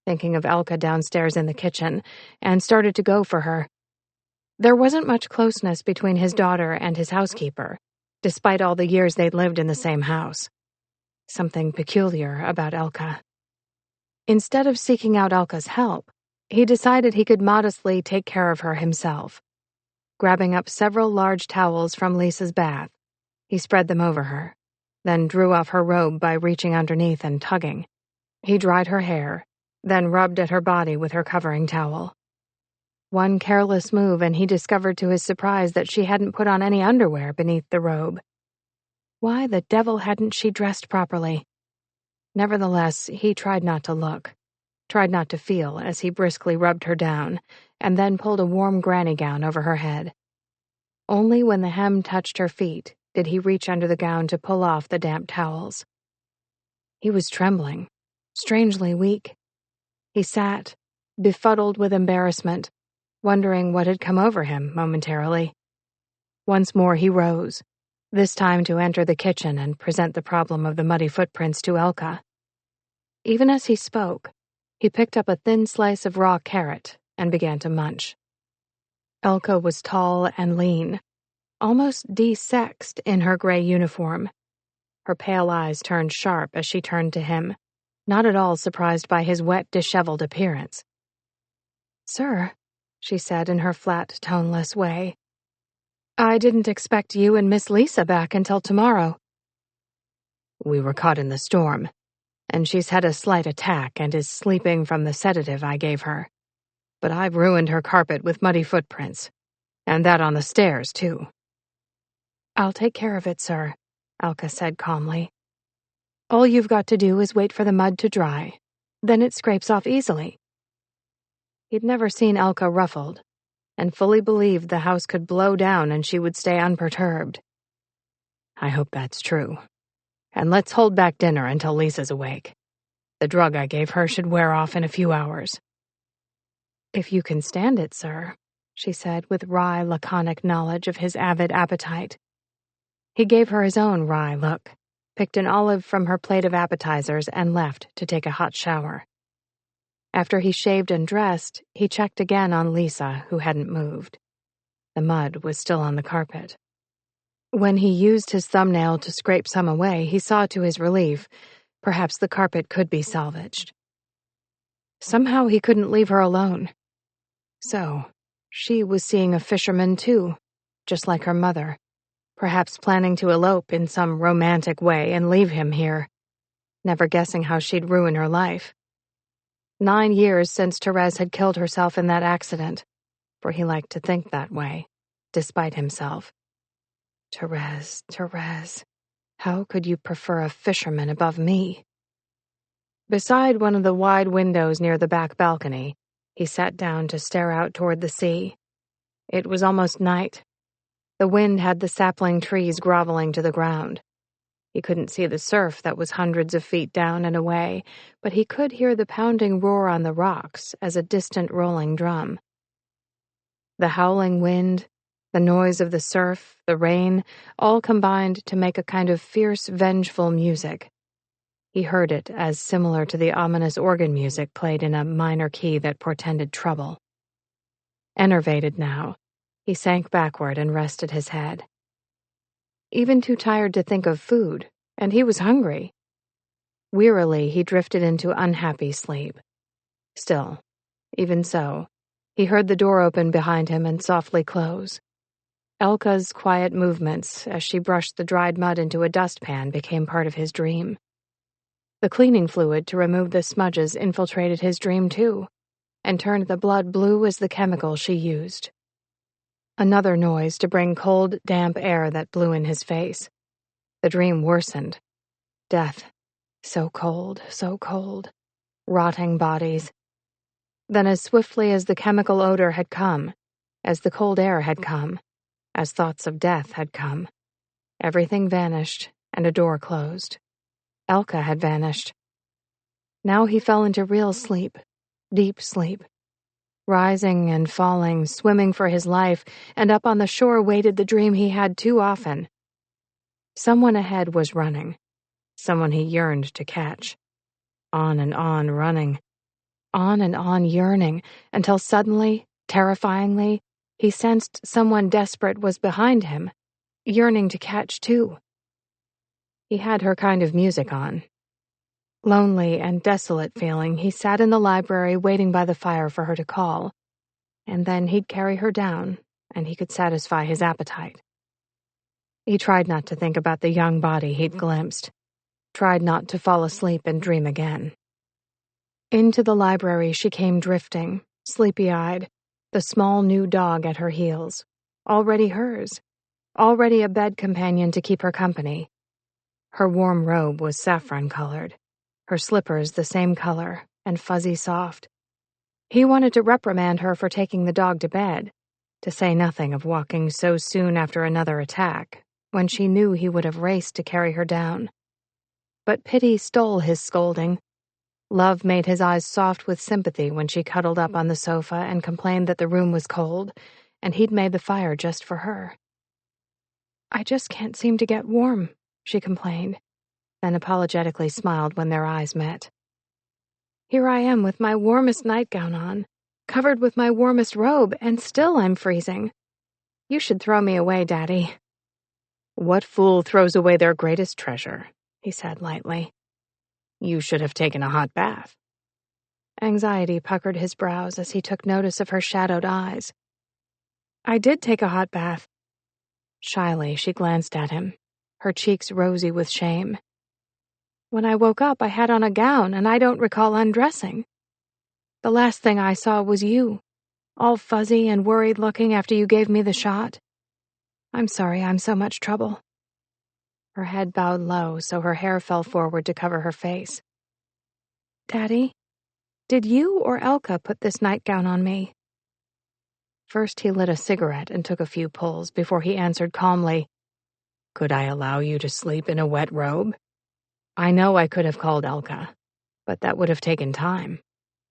thinking of Elka downstairs in the kitchen, and started to go for her. There wasn't much closeness between his daughter and his housekeeper, despite all the years they'd lived in the same house. Something peculiar about Elka. Instead of seeking out Elka's help, he decided he could modestly take care of her himself. Grabbing up several large towels from Lisa's bath, he spread them over her, then drew off her robe by reaching underneath and tugging. He dried her hair, then rubbed at her body with her covering towel. One careless move and he discovered to his surprise that she hadn't put on any underwear beneath the robe. Why the devil hadn't she dressed properly? Nevertheless, he tried not to look, tried not to feel as he briskly rubbed her down, and then pulled a warm granny gown over her head. Only when the hem touched her feet did he reach under the gown to pull off the damp towels. He was trembling, strangely weak. He sat, befuddled with embarrassment, wondering what had come over him momentarily. Once more he rose, this time to enter the kitchen and present the problem of the muddy footprints to Elka. Even as he spoke, he picked up a thin slice of raw carrot and began to munch. Elka was tall and lean, almost de-sexed in her gray uniform. Her pale eyes turned sharp as she turned to him, not at all surprised by his wet, disheveled appearance. "Sir," she said in her flat, toneless way, "I didn't expect you and Miss Lisa back until tomorrow." "We were caught in the storm, and she's had a slight attack and is sleeping from the sedative I gave her. But I've ruined her carpet with muddy footprints, and that on the stairs, too." "I'll take care of it, sir," Elka said calmly. "All you've got to do is wait for the mud to dry. Then it scrapes off easily." He'd never seen Elka ruffled, and fully believed the house could blow down and she would stay unperturbed. "I hope that's true. And let's hold back dinner until Lisa's awake. The drug I gave her should wear off in a few hours." "If you can stand it, sir," she said with wry, laconic knowledge of his avid appetite. He gave her his own wry look, picked an olive from her plate of appetizers, and left to take a hot shower. After he shaved and dressed, he checked again on Lisa, who hadn't moved. The mud was still on the carpet. When he used his thumbnail to scrape some away, he saw to his relief, perhaps the carpet could be salvaged. Somehow he couldn't leave her alone. So, she was seeing a fisherman too, just like her mother, perhaps planning to elope in some romantic way and leave him here, never guessing how she'd ruin her life. 9 years since Therese had killed herself in that accident, for he liked to think that way, despite himself. Therese, how could you prefer a fisherman above me? Beside one of the wide windows near the back balcony, he sat down to stare out toward the sea. It was almost night. The wind had the sapling trees groveling to the ground. He couldn't see the surf that was hundreds of feet down and away, but he could hear the pounding roar on the rocks as a distant rolling drum. The howling wind, the noise of the surf, the rain, all combined to make a kind of fierce, vengeful music. He heard it as similar to the ominous organ music played in a minor key that portended trouble. Enervated now, he sank backward and rested his head. Even too tired to think of food, and he was hungry. Wearily, he drifted into unhappy sleep. Still, even so, he heard the door open behind him and softly close. Elka's quiet movements as she brushed the dried mud into a dustpan became part of his dream. The cleaning fluid to remove the smudges infiltrated his dream too, and turned the blood blue as the chemical she used. Another noise to bring cold, damp air that blew in his face. The dream worsened. Death. So cold, so cold. Rotting bodies. Then as swiftly as the chemical odor had come, as the cold air had come, as thoughts of death had come, everything vanished and a door closed. Elka had vanished. Now he fell into real sleep, deep sleep. Rising and falling, swimming for his life, and up on the shore waited the dream he had too often. Someone ahead was running, someone he yearned to catch. On and on running, on and on yearning, until suddenly, terrifyingly, he sensed someone desperate was behind him, yearning to catch too. He had her kind of music on. Lonely and desolate feeling, he sat in the library waiting by the fire for her to call, and then he'd carry her down, and he could satisfy his appetite. He tried not to think about the young body he'd glimpsed, tried not to fall asleep and dream again. Into the library she came drifting, sleepy-eyed, the small new dog at her heels, already hers, already a bed companion to keep her company. Her warm robe was saffron-colored, her slippers the same color, and fuzzy soft. He wanted to reprimand her for taking the dog to bed, to say nothing of walking so soon after another attack, when she knew he would have raced to carry her down. But pity stole his scolding. Love made his eyes soft with sympathy when she cuddled up on the sofa and complained that the room was cold, and he'd made the fire just for her. "I just can't seem to get warm," she complained, then apologetically smiled when their eyes met. "Here I am with my warmest nightgown on, covered with my warmest robe, and still I'm freezing. You should throw me away, Daddy." "What fool throws away their greatest treasure?" he said lightly. "You should have taken a hot bath." Anxiety puckered his brows as he took notice of her shadowed eyes. "I did take a hot bath." Shyly, she glanced at him, her cheeks rosy with shame. "When I woke up, I had on a gown, and I don't recall undressing. The last thing I saw was you, all fuzzy and worried-looking after you gave me the shot. I'm sorry I'm so much trouble." Her head bowed low so her hair fell forward to cover her face. "Daddy, did you or Elka put this nightgown on me?" First he lit a cigarette and took a few pulls before he answered calmly, "Could I allow you to sleep in a wet robe? I know I could have called Elka, but that would have taken time.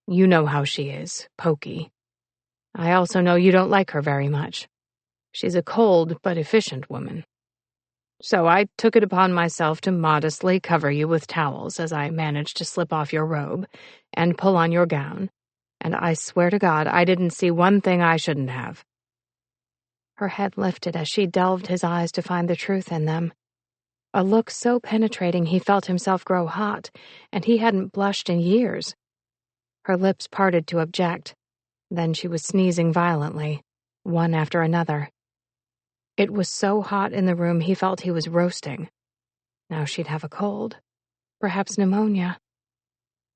You know how she is, poky. I also know you don't like her very much. She's a cold but efficient woman. So I took it upon myself to modestly cover you with towels as I managed to slip off your robe and pull on your gown, and I swear to God I didn't see one thing I shouldn't have." Her head lifted as she delved his eyes to find the truth in them. A look so penetrating he felt himself grow hot, and he hadn't blushed in years. Her lips parted to object. Then she was sneezing violently, one after another. It was so hot in the room he felt he was roasting. Now she'd have a cold. Perhaps pneumonia.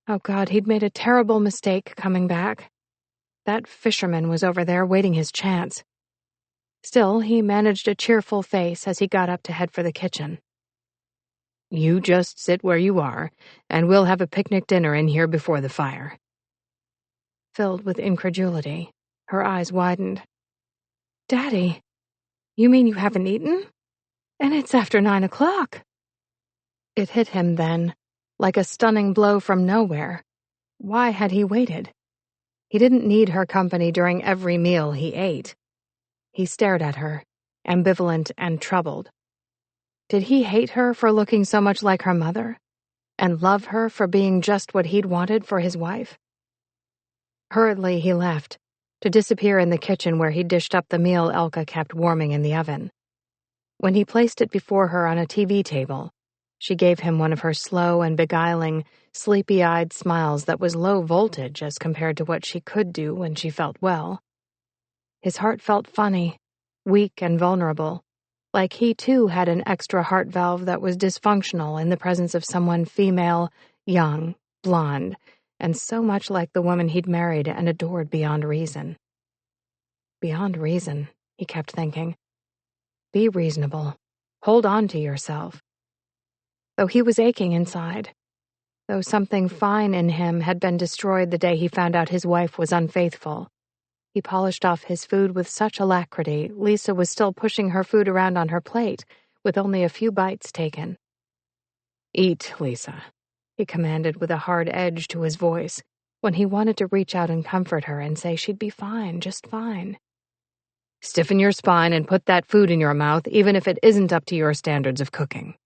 Oh God, he'd made a terrible mistake coming back. That fisherman was over there waiting his chance. Still, he managed a cheerful face as he got up to head for the kitchen. "You just sit where you are, and we'll have a picnic dinner in here before the fire." Filled with incredulity, her eyes widened. "Daddy, you mean you haven't eaten? And it's after 9 o'clock." It hit him then, like a stunning blow from nowhere. Why had he waited? He didn't need her company during every meal he ate. He stared at her, ambivalent and troubled. Did he hate her for looking so much like her mother, and love her for being just what he'd wanted for his wife? Hurriedly he left, to disappear in the kitchen where he dished up the meal Elka kept warming in the oven. When he placed it before her on a TV table, she gave him one of her slow and beguiling, sleepy-eyed smiles that was low voltage as compared to what she could do when she felt well. His heart felt funny, weak and vulnerable, like he too had an extra heart valve that was dysfunctional in the presence of someone female, young, blonde, and so much like the woman he'd married and adored beyond reason. Beyond reason, he kept thinking. Be reasonable. Hold on to yourself. though he was aching inside. Though something fine in him had been destroyed the day he found out his wife was unfaithful. He polished off his food with such alacrity, Lisa was still pushing her food around on her plate, with only a few bites taken. "Eat, Lisa," he commanded with a hard edge to his voice, when he wanted to reach out and comfort her and say she'd be fine, just fine. "Stiffen your spine and put that food in your mouth, even if it isn't up to your standards of cooking."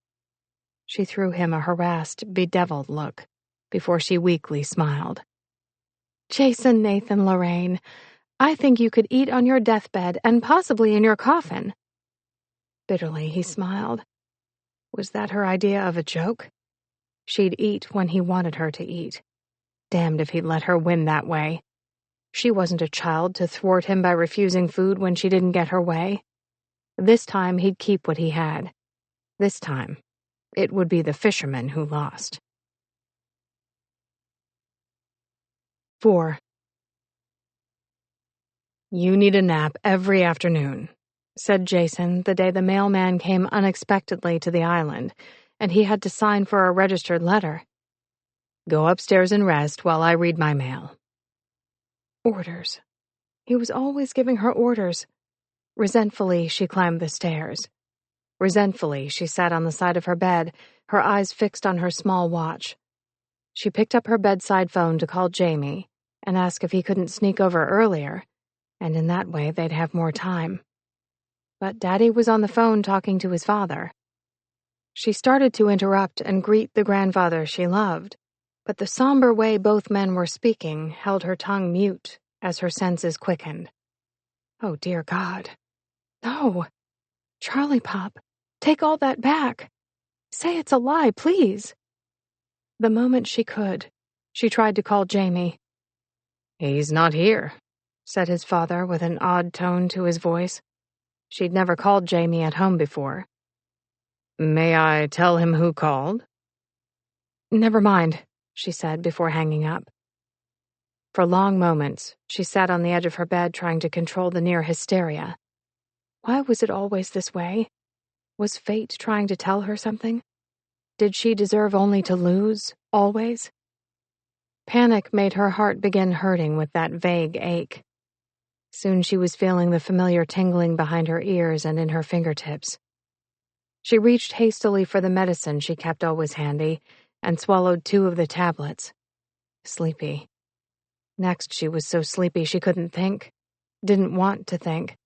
She threw him a harassed, bedeviled look, before she weakly smiled. "Jason, Nathan, Lorraine, I think you could eat on your deathbed and possibly in your coffin." Bitterly, he smiled. Was that her idea of a joke? She'd eat when he wanted her to eat. Damned if he'd let her win that way. She wasn't a child to thwart him by refusing food when she didn't get her way. This time he'd keep what he had. This time, it would be the fisherman who lost. 4. "You need a nap every afternoon," said Jason the day the mailman came unexpectedly to the island, and he had to sign for a registered letter. "Go upstairs and rest while I read my mail." Orders. He was always giving her orders. Resentfully, she climbed the stairs. Resentfully, she sat on the side of her bed, her eyes fixed on her small watch. She picked up her bedside phone to call Jamie and ask if he couldn't sneak over earlier, and in that way they'd have more time. But Daddy was on the phone talking to his father. She started to interrupt and greet the grandfather she loved, but the somber way both men were speaking held her tongue mute as her senses quickened. Oh, dear God. No. Charlie Pop, take all that back. Say it's a lie, please. The moment she could, she tried to call Jamie. "He's not here," said his father with an odd tone to his voice. She'd never called Jamie at home before. "May I tell him who called?" "Never mind," she said before hanging up. For long moments, she sat on the edge of her bed trying to control the near hysteria. Why was it always this way? Was fate trying to tell her something? Did she deserve only to lose, always? Panic made her heart begin hurting with that vague ache. Soon she was feeling the familiar tingling behind her ears and in her fingertips. She reached hastily for the medicine she kept always handy and swallowed 2 of the tablets. Sleepy. Next, she was so sleepy she couldn't think. Didn't want to think.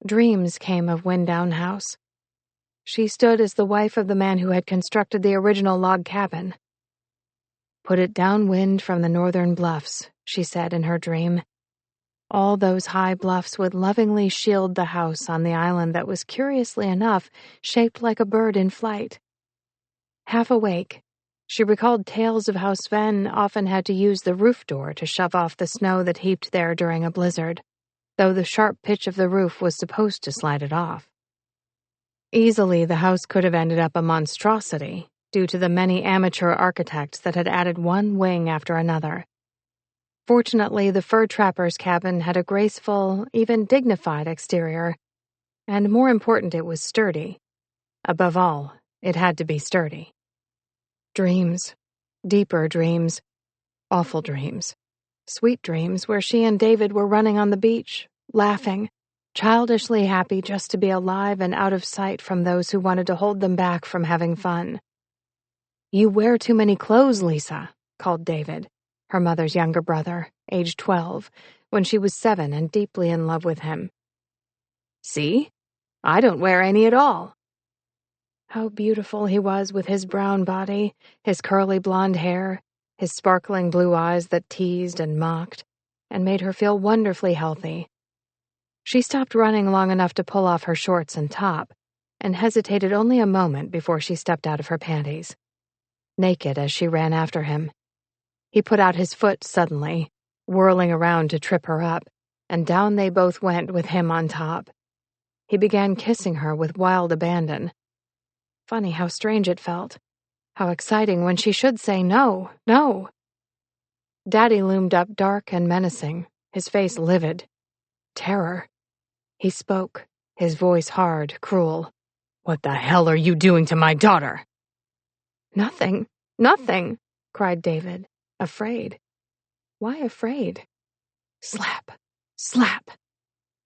Dreams came of Winddown House. She stood as the wife of the man who had constructed the original log cabin. "Put it downwind from the northern bluffs," she said in her dream. All those high bluffs would lovingly shield the house on the island that was, curiously enough, shaped like a bird in flight. Half awake, she recalled tales of how Sven often had to use the roof door to shove off the snow that heaped there during a blizzard, though the sharp pitch of the roof was supposed to slide it off. Easily, the house could have ended up a monstrosity due to the many amateur architects that had added one wing after another. Fortunately, the fur trapper's cabin had a graceful, even dignified exterior, and more important, it was sturdy. Above all, it had to be sturdy. Dreams, deeper dreams, awful dreams, sweet dreams where she and David were running on the beach, laughing, childishly happy just to be alive and out of sight from those who wanted to hold them back from having fun. "You wear too many clothes, Lisa," called David, her mother's younger brother, aged 12, when she was 7 and deeply in love with him. "See? I don't wear any at all." How beautiful he was with his brown body, his curly blonde hair, his sparkling blue eyes that teased and mocked, and made her feel wonderfully healthy. She stopped running long enough to pull off her shorts and top, and hesitated only a moment before she stepped out of her panties. Naked as she ran after him. He put out his foot suddenly, whirling around to trip her up, and down they both went with him on top. He began kissing her with wild abandon. Funny how strange it felt. How exciting when she should say no, no. Daddy loomed up dark and menacing, his face livid. Terror. He spoke, his voice hard, cruel. "What the hell are you doing to my daughter?" Nothing, nothing, cried David, afraid. Why afraid? Slap, slap.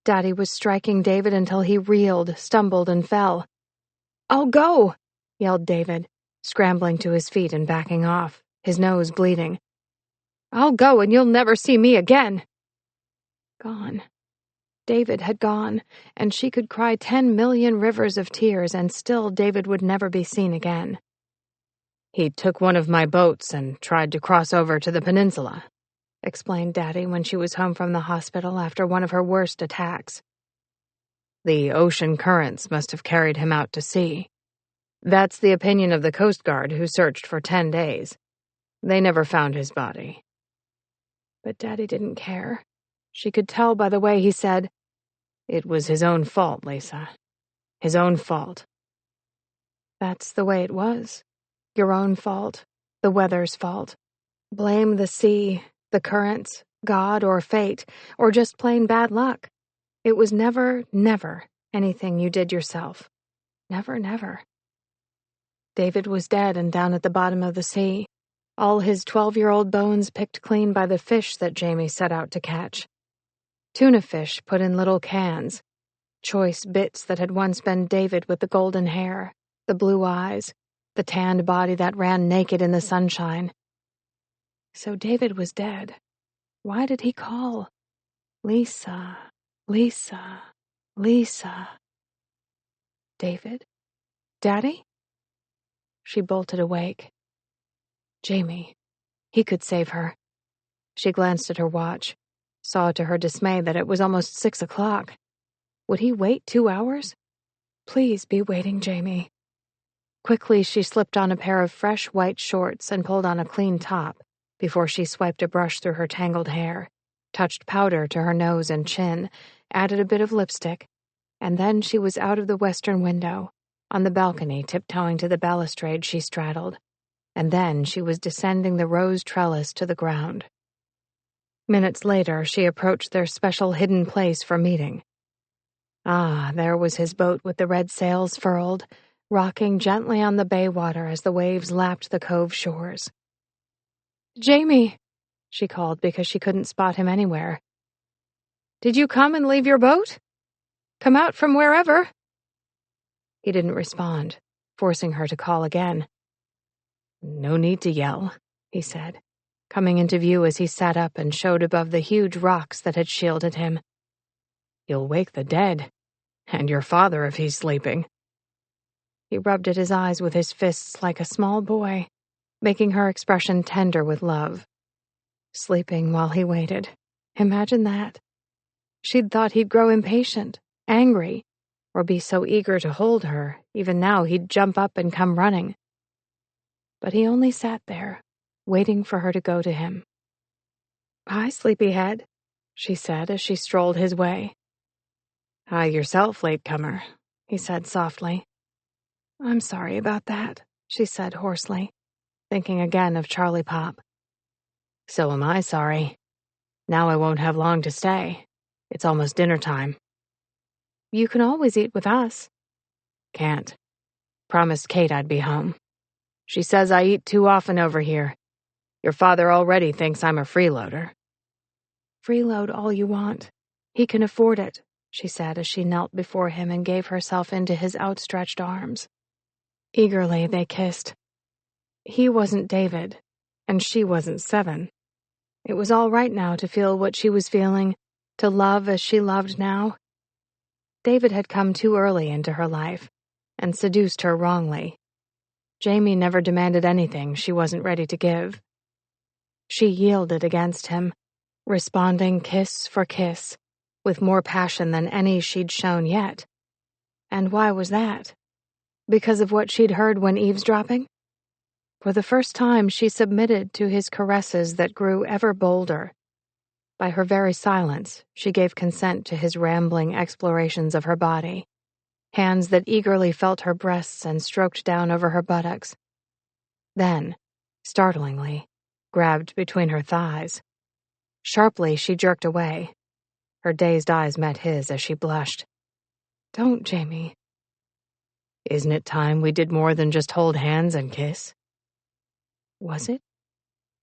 Daddy was striking David until he reeled, stumbled, and fell. I'll go, yelled David, scrambling to his feet and backing off, his nose bleeding. I'll go and you'll never see me again. Gone. David had gone, and she could cry 10 million rivers of tears, and still David would never be seen again. He took one of my boats and tried to cross over to the peninsula, explained Daddy when she was home from the hospital after one of her worst attacks. The ocean currents must have carried him out to sea. That's the opinion of the Coast Guard, who searched for 10 days. They never found his body. But Daddy didn't care. She could tell by the way he said, "It was his own fault, Lisa. His own fault." That's the way it was. Your own fault. The weather's fault. Blame the sea, the currents, God, or fate, or just plain bad luck. It was never, never anything you did yourself. Never, never. David was dead and down at the bottom of the sea, all his 12-year-old bones picked clean by the fish that Jamie set out to catch. Tuna fish put in little cans, choice bits that had once been David with the golden hair, the blue eyes, the tanned body that ran naked in the sunshine. So David was dead. Why did he call? Lisa, Lisa, Lisa. David? Daddy? She bolted awake. Jamie. He could save her. She glanced at her watch, saw to her dismay that it was almost 6 o'clock. Would he wait 2 hours? Please be waiting, Jamie. Quickly, she slipped on a pair of fresh white shorts and pulled on a clean top before she swiped a brush through her tangled hair, touched powder to her nose and chin, added a bit of lipstick, and then she was out of the western window, on the balcony tiptoeing to the balustrade she straddled, and then she was descending the rose trellis to the ground. Minutes later, she approached their special hidden place for meeting. Ah, there was his boat with the red sails furled, rocking gently on the bay water as the waves lapped the cove shores. Jamie, she called because she couldn't spot him anywhere. Did you come and leave your boat? Come out from wherever. He didn't respond, forcing her to call again. No need to yell, he said, coming into view as he sat up and showed above the huge rocks that had shielded him. You'll wake the dead, and your father if he's sleeping. He rubbed at his eyes with his fists like a small boy, making her expression tender with love. Sleeping while he waited. Imagine that. She'd thought he'd grow impatient, angry, or be so eager to hold her, even now he'd jump up and come running. But he only sat there, waiting for her to go to him. Hi, sleepyhead, she said as she strolled his way. Hi yourself, latecomer, he said softly. I'm sorry about that, she said hoarsely, thinking again of Charlie Pop. So am I sorry. Now I won't have long to stay. It's almost dinner time. You can always eat with us. Can't. Promised Kate I'd be home. She says I eat too often over here. Your father already thinks I'm a freeloader. Freeload all you want. He can afford it, she said as she knelt before him and gave herself into his outstretched arms. Eagerly they kissed. He wasn't David, and she wasn't 7. It was all right now to feel what she was feeling, to love as she loved now. David had come too early into her life, and seduced her wrongly. Jamie never demanded anything she wasn't ready to give. She yielded against him, responding kiss for kiss, with more passion than any she'd shown yet. And why was that? Because of what she'd heard when eavesdropping? For the first time, she submitted to his caresses that grew ever bolder. By her very silence, she gave consent to his rambling explorations of her body, hands that eagerly felt her breasts and stroked down over her buttocks. Then, startlingly, grabbed between her thighs. Sharply, she jerked away. Her dazed eyes met his as she blushed. Don't, Jamie. Isn't it time we did more than just hold hands and kiss? Was it?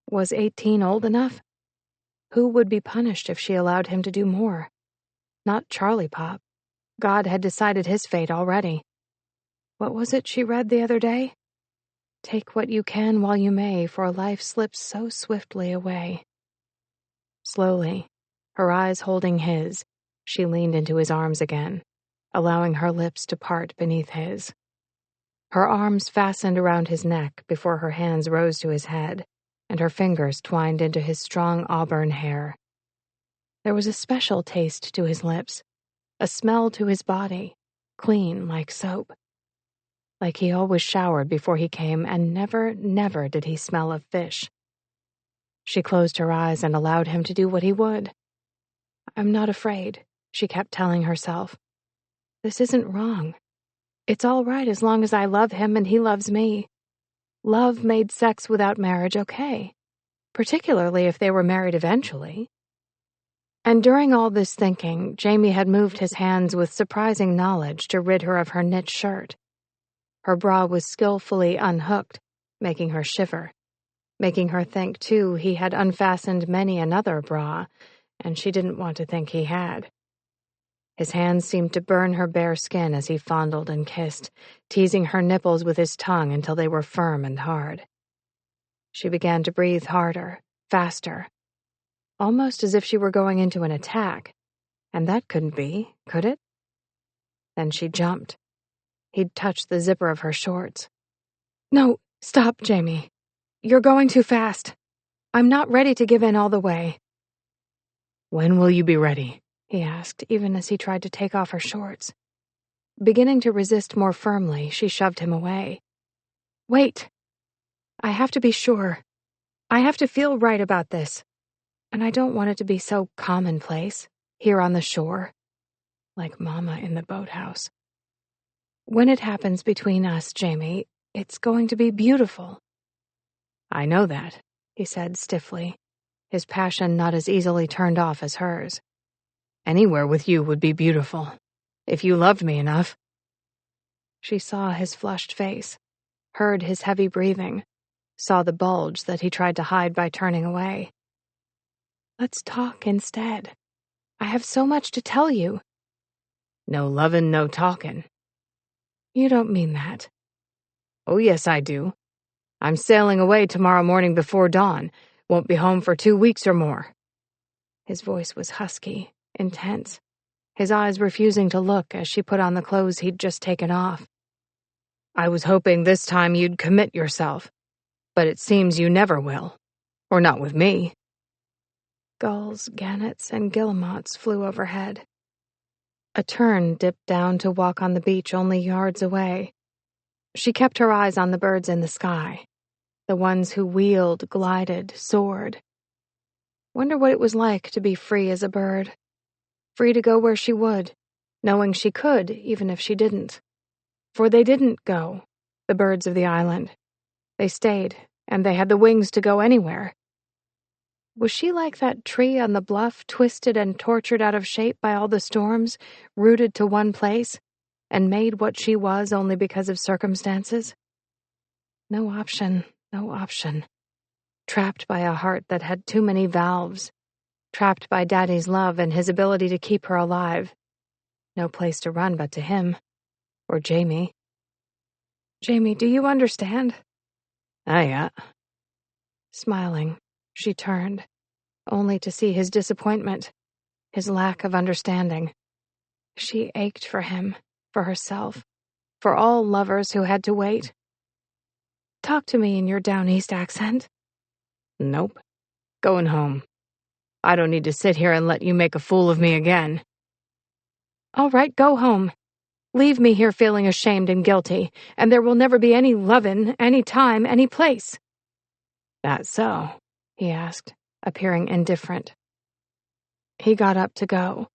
Was 18 old enough? Who would be punished if she allowed him to do more? Not Charlie Pop. God had decided his fate already. What was it she read the other day? Take what you can while you may, for life slips so swiftly away. Slowly, her eyes holding his, she leaned into his arms again, allowing her lips to part beneath his. Her arms fastened around his neck before her hands rose to his head, and her fingers twined into his strong auburn hair. There was a special taste to his lips, a smell to his body, clean like soap. Like he always showered before he came, and never, never did he smell of fish. She closed her eyes and allowed him to do what he would. I'm not afraid, she kept telling herself. This isn't wrong. It's all right as long as I love him and he loves me. Love made sex without marriage okay, particularly if they were married eventually. And during all this thinking, Jamie had moved his hands with surprising knowledge to rid her of her knit shirt. Her bra was skillfully unhooked, making her shiver, making her think, too, he had unfastened many another bra, and she didn't want to think he had. His hands seemed to burn her bare skin as he fondled and kissed, teasing her nipples with his tongue until they were firm and hard. She began to breathe harder, faster, almost as if she were going into an attack, and that couldn't be, could it? Then she jumped. He'd touched the zipper of her shorts. No, stop, Jamie. You're going too fast. I'm not ready to give in all the way. When will you be ready? He asked, even as he tried to take off her shorts. Beginning to resist more firmly, she shoved him away. Wait. I have to be sure. I have to feel right about this. And I don't want it to be so commonplace, here on the shore, like Mama in the boathouse. When it happens between us, Jamie, it's going to be beautiful. I know that, he said stiffly, his passion not as easily turned off as hers. Anywhere with you would be beautiful, if you loved me enough. She saw his flushed face, heard his heavy breathing, saw the bulge that he tried to hide by turning away. Let's talk instead. I have so much to tell you. No lovin', no talkin'. You don't mean that. Oh, yes, I do. I'm sailing away tomorrow morning before dawn. Won't be home for 2 weeks or more. His voice was husky, intense, his eyes refusing to look as she put on the clothes he'd just taken off. I was hoping this time you'd commit yourself, but it seems you never will. Or not with me. Gulls, gannets, and guillemots flew overhead. A tern dipped down to walk on the beach only yards away. She kept her eyes on the birds in the sky, the ones who wheeled, glided, soared. Wonder what it was like to be free as a bird, free to go where she would, knowing she could even if she didn't. For they didn't go, the birds of the island. They stayed, and they had the wings to go anywhere. Was she like that tree on the bluff, twisted and tortured out of shape by all the storms, rooted to one place, and made what she was only because of circumstances? No option, no option. Trapped by a heart that had too many valves. Trapped by Daddy's love and his ability to keep her alive. No place to run but to him. Or Jamie. Jamie, do you understand? Yeah. Smiling, she turned, only to see his disappointment, his lack of understanding. She ached for him, for herself, for all lovers who had to wait. Talk to me in your down east accent. Nope. Going home. I don't need to sit here and let you make a fool of me again. All right, go home. Leave me here feeling ashamed and guilty, and there will never be any lovin', any time, any place. That so? He asked, appearing indifferent. He got up to go,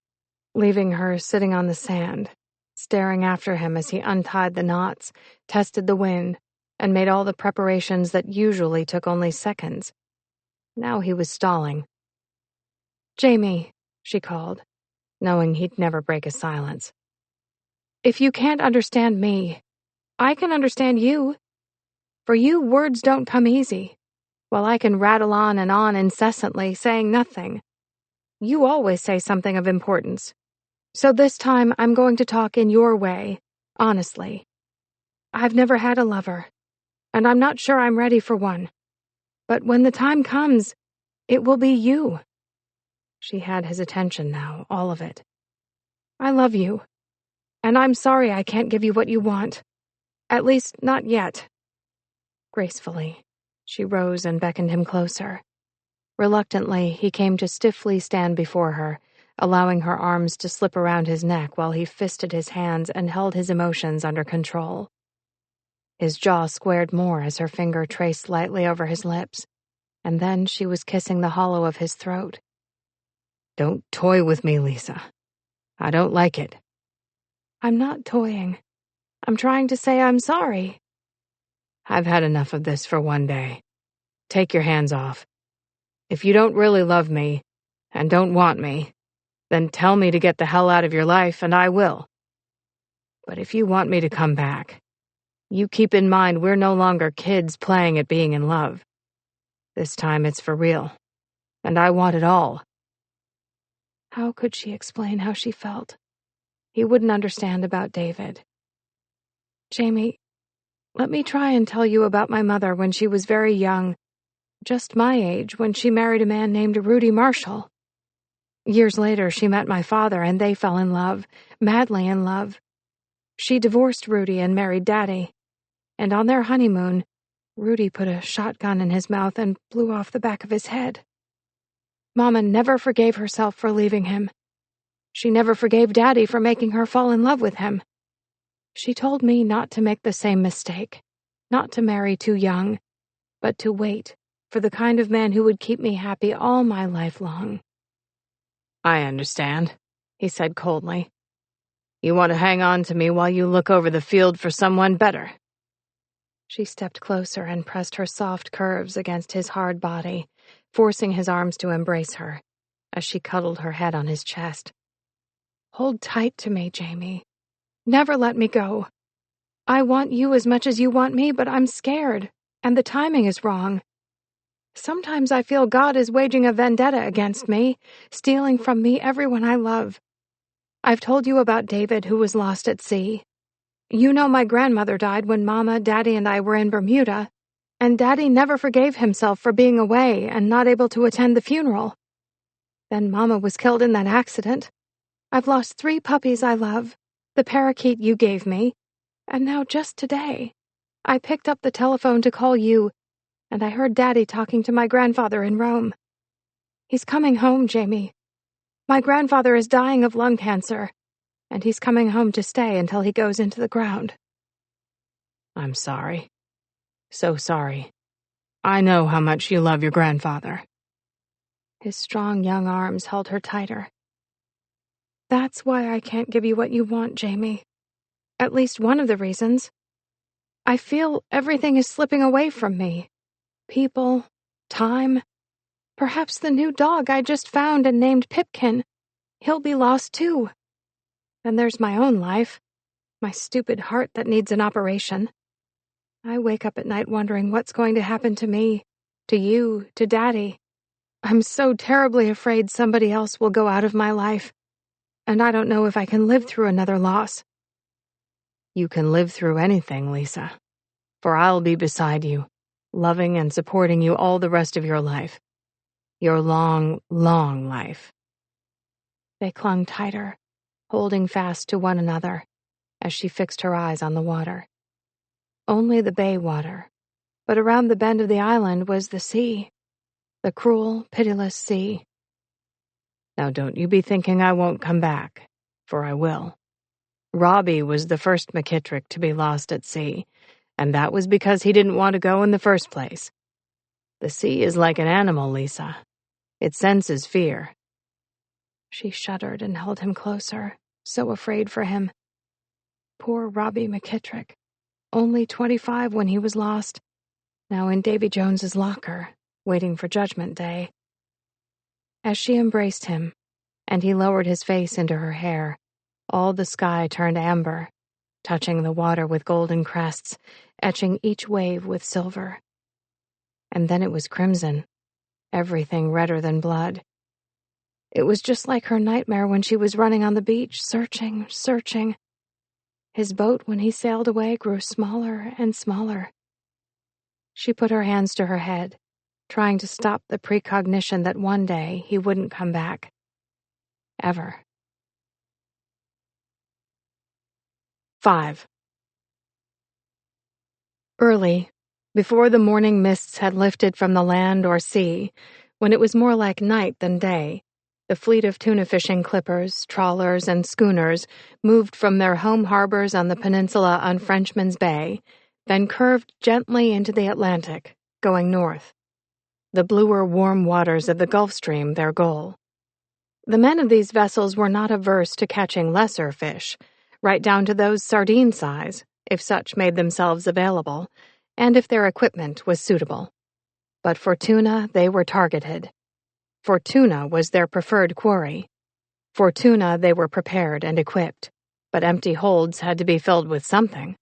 leaving her sitting on the sand, staring after him as he untied the knots, tested the wind, and made all the preparations that usually took only seconds. Now he was stalling. Jamie, she called, knowing he'd never break a silence. If you can't understand me, I can understand you. For you, words don't come easy, while I can rattle on and on incessantly, saying nothing. You always say something of importance. So this time I'm going to talk in your way, honestly. I've never had a lover, and I'm not sure I'm ready for one. But when the time comes, it will be you." She had his attention now, all of it. "I love you, and I'm sorry I can't give you what you want. At least, not yet." Gracefully, she rose and beckoned him closer. Reluctantly, he came to stiffly stand before her, allowing her arms to slip around his neck while he fisted his hands and held his emotions under control. His jaw squared more as her finger traced lightly over his lips, and then she was kissing the hollow of his throat. "Don't toy with me, Lisa. I don't like it." "I'm not toying. I'm trying to say I'm sorry." "I've had enough of this for one day. Take your hands off. If you don't really love me, and don't want me, then tell me to get the hell out of your life, and I will. But if you want me to come back, you keep in mind we're no longer kids playing at being in love. This time it's for real, and I want it all." How could she explain how she felt? He wouldn't understand about David. "Jamie, let me try and tell you about my mother when she was very young, just my age, when she married a man named Rudy Marshall. Years later, she met my father, and they fell in love, madly in love. She divorced Rudy and married Daddy, and on their honeymoon, Rudy put a shotgun in his mouth and blew off the back of his head. Mama never forgave herself for leaving him. She never forgave Daddy for making her fall in love with him. She told me not to make the same mistake, not to marry too young, but to wait for the kind of man who would keep me happy all my life long." "I understand," he said coldly. "You want to hang on to me while you look over the field for someone better." She stepped closer and pressed her soft curves against his hard body, forcing his arms to embrace her, as she cuddled her head on his chest. "Hold tight to me, Jamie. Never let me go. I want you as much as you want me, but I'm scared, and the timing is wrong. Sometimes I feel God is waging a vendetta against me, stealing from me everyone I love. I've told you about David, who was lost at sea. You know my grandmother died when Mama, Daddy, and I were in Bermuda, and Daddy never forgave himself for being away and not able to attend the funeral. Then Mama was killed in that accident. I've lost 3 puppies I love, the parakeet you gave me, and now just today, I picked up the telephone to call you, and I heard Daddy talking to my grandfather in Rome. He's coming home, Jamie. My grandfather is dying of lung cancer, and he's coming home to stay until he goes into the ground." "I'm sorry. So sorry. I know how much you love your grandfather." His strong young arms held her tighter. "That's why I can't give you what you want, Jamie. At least one of the reasons. I feel everything is slipping away from me. People, time, perhaps the new dog I just found and named Pipkin. He'll be lost too. Then there's my own life, my stupid heart that needs an operation. I wake up at night wondering what's going to happen to me, to you, to Daddy. I'm so terribly afraid somebody else will go out of my life, and I don't know if I can live through another loss." "You can live through anything, Lisa, for I'll be beside you, loving and supporting you all the rest of your life. Your long, long life." They clung tighter, holding fast to one another, as she fixed her eyes on the water. Only the bay water, but around the bend of the island was the sea, the cruel, pitiless sea. "Now don't you be thinking I won't come back, for I will. Robbie was the first McKittrick to be lost at sea, and that was because he didn't want to go in the first place. The sea is like an animal, Lisa. It senses fear." She shuddered and held him closer, so afraid for him. Poor Robbie McKittrick, only 25 when he was lost, now in Davy Jones's locker, waiting for Judgment Day. As she embraced him, and he lowered his face into her hair, all the sky turned amber, touching the water with golden crests, etching each wave with silver. And then it was crimson, everything redder than blood. It was just like her nightmare when she was running on the beach, searching. His boat, when he sailed away, grew smaller and smaller. She put her hands to her head, trying to stop the precognition that one day he wouldn't come back. Ever. 5. Early, before the morning mists had lifted from the land or sea, when it was more like night than day, the fleet of tuna fishing clippers, trawlers, and schooners moved from their home harbors on the peninsula on Frenchman's Bay, then curved gently into the Atlantic, going north. The bluer, warm waters of the Gulf Stream their goal. The men of these vessels were not averse to catching lesser fish, right down to those sardine size, if such made themselves available, and if their equipment was suitable. But for tuna, they were targeted. For tuna was their preferred quarry. For tuna, they were prepared and equipped, but empty holds had to be filled with something.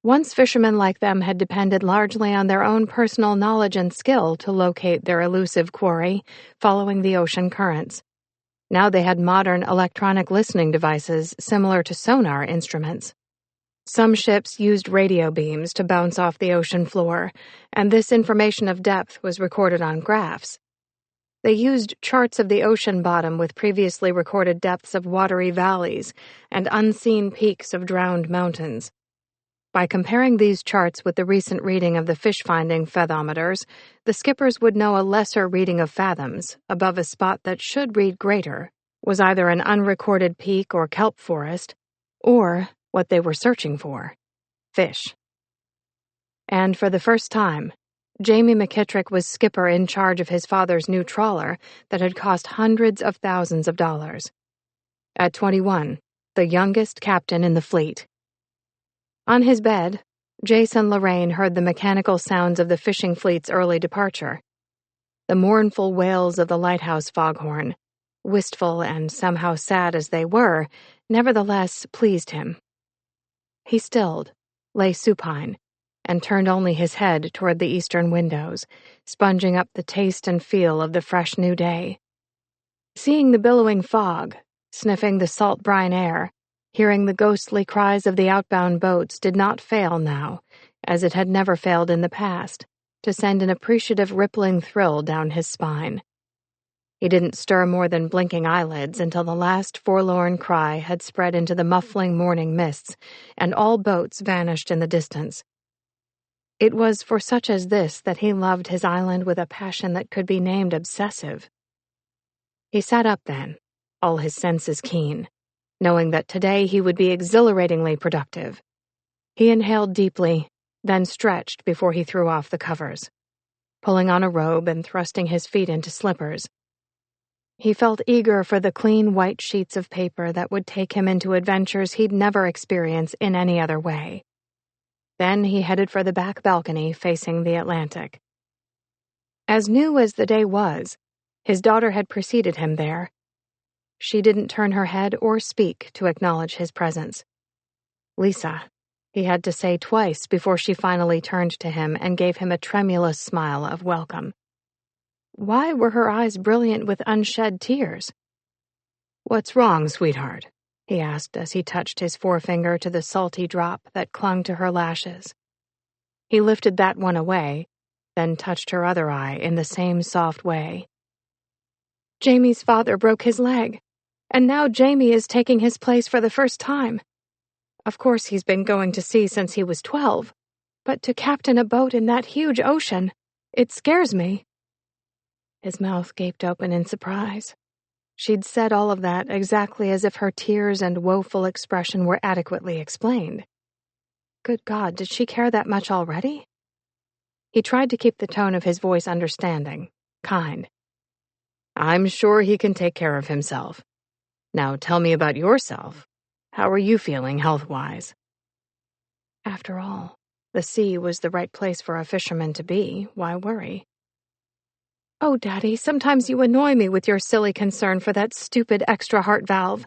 Once fishermen like them had depended largely on their own personal knowledge and skill to locate their elusive quarry, following the ocean currents. Now they had modern electronic listening devices similar to sonar instruments. Some ships used radio beams to bounce off the ocean floor, and this information of depth was recorded on graphs. They used charts of the ocean bottom with previously recorded depths of watery valleys and unseen peaks of drowned mountains. By comparing these charts with the recent reading of the fish-finding fathometers, the skippers would know a lesser reading of fathoms, above a spot that should read greater, was either an unrecorded peak or kelp forest, or what they were searching for: fish. And for the first time, Jamie McKittrick was skipper in charge of his father's new trawler that had cost hundreds of thousands of dollars. At 21, the youngest captain in the fleet. On his bed, Jason Lorraine heard the mechanical sounds of the fishing fleet's early departure. The mournful wails of the lighthouse foghorn, wistful and somehow sad as they were, nevertheless pleased him. He stilled, lay supine, and turned only his head toward the eastern windows, sponging up the taste and feel of the fresh new day. Seeing the billowing fog, sniffing the salt brine air, hearing the ghostly cries of the outbound boats did not fail now, as it had never failed in the past, to send an appreciative rippling thrill down his spine. He didn't stir more than blinking eyelids until the last forlorn cry had spread into the muffling morning mists, and all boats vanished in the distance. It was for such as this that he loved his island with a passion that could be named obsessive. He sat up then, all his senses keen, knowing that today he would be exhilaratingly productive. He inhaled deeply, then stretched before he threw off the covers, pulling on a robe and thrusting his feet into slippers. He felt eager for the clean white sheets of paper that would take him into adventures he'd never experience in any other way. Then he headed for the back balcony facing the Atlantic. As new as the day was, his daughter had preceded him there. She didn't turn her head or speak to acknowledge his presence. "Lisa," he had to say twice before she finally turned to him and gave him a tremulous smile of welcome. Why were her eyes brilliant with unshed tears? "What's wrong, sweetheart?" he asked as he touched his forefinger to the salty drop that clung to her lashes. He lifted that one away, then touched her other eye in the same soft way. "Jamie's father broke his leg, and now Jamie is taking his place for the first time. Of course he's been going to sea since he was 12, but to captain a boat in that huge ocean, it scares me." His mouth gaped open in surprise. She'd said all of that exactly as if her tears and woeful expression were adequately explained. Good God, did she care that much already? He tried to keep the tone of his voice understanding, kind. "I'm sure he can take care of himself. Now tell me about yourself. How are you feeling health-wise?" After all, the sea was the right place for a fisherman to be. Why worry? "Oh, Daddy, sometimes you annoy me with your silly concern for that stupid extra heart valve.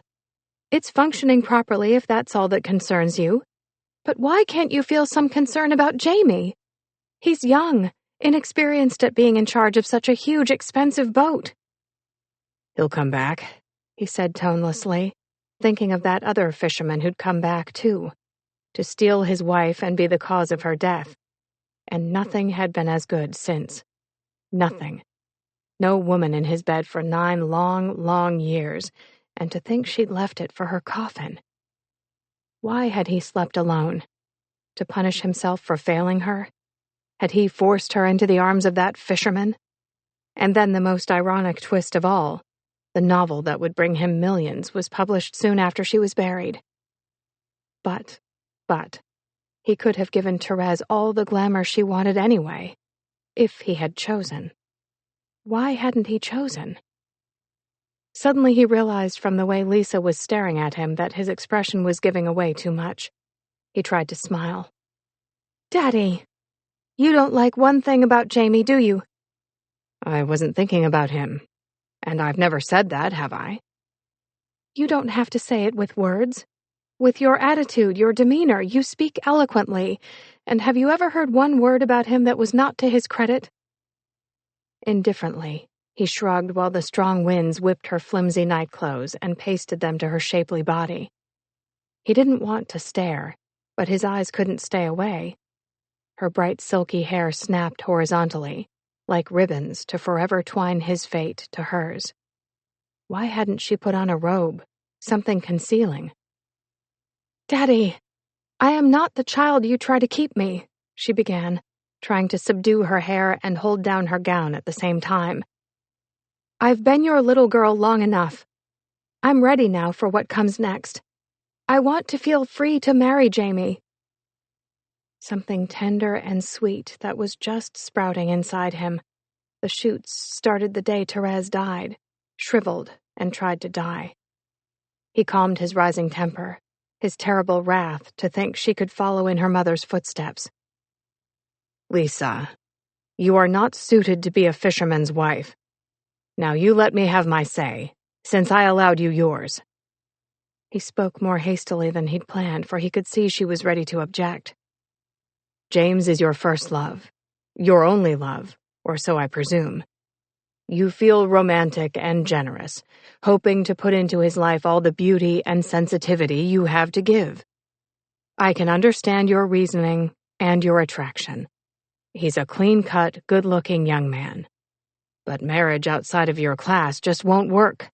It's functioning properly if that's all that concerns you. But why can't you feel some concern about Jamie? He's young, inexperienced at being in charge of such a huge, expensive boat." "He'll come back," he said tonelessly, thinking of that other fisherman who'd come back too, to steal his wife and be the cause of her death. And nothing had been as good since. Nothing. No woman in his bed for 9 long, long years, and to think she'd left it for her coffin. Why had he slept alone? To punish himself for failing her? Had he forced her into the arms of that fisherman? And then the most ironic twist of all, the novel that would bring him millions was published soon after she was buried. But, he could have given Therese all the glamour she wanted anyway, if he had chosen. Why hadn't he chosen? Suddenly he realized from the way Lisa was staring at him that his expression was giving away too much. He tried to smile. "Daddy, you don't like one thing about Jamie, do you?" "I wasn't thinking about him. And I've never said that, have I?" "You don't have to say it with words. With your attitude, your demeanor, you speak eloquently. And have you ever heard one word about him that was not to his credit?" Indifferently, he shrugged while the strong winds whipped her flimsy nightclothes and pasted them to her shapely body. He didn't want to stare, but his eyes couldn't stay away. Her bright silky hair snapped horizontally, like ribbons to forever twine his fate to hers. Why hadn't she put on a robe, something concealing? "Daddy, I am not the child you try to keep me," she began, trying to subdue her hair and hold down her gown at the same time. "I've been your little girl long enough. I'm ready now for what comes next. I want to feel free to marry Jamie." Something tender and sweet that was just sprouting inside him. The shoots started the day Therese died, shriveled and tried to die. He calmed his rising temper, his terrible wrath to think she could follow in her mother's footsteps. "Lisa, you are not suited to be a fisherman's wife. Now you let me have my say, since I allowed you yours." He spoke more hastily than he'd planned, for he could see she was ready to object. "James is your first love, your only love, or so I presume. You feel romantic and generous, hoping to put into his life all the beauty and sensitivity you have to give. I can understand your reasoning and your attraction. He's a clean-cut, good-looking young man. But marriage outside of your class just won't work.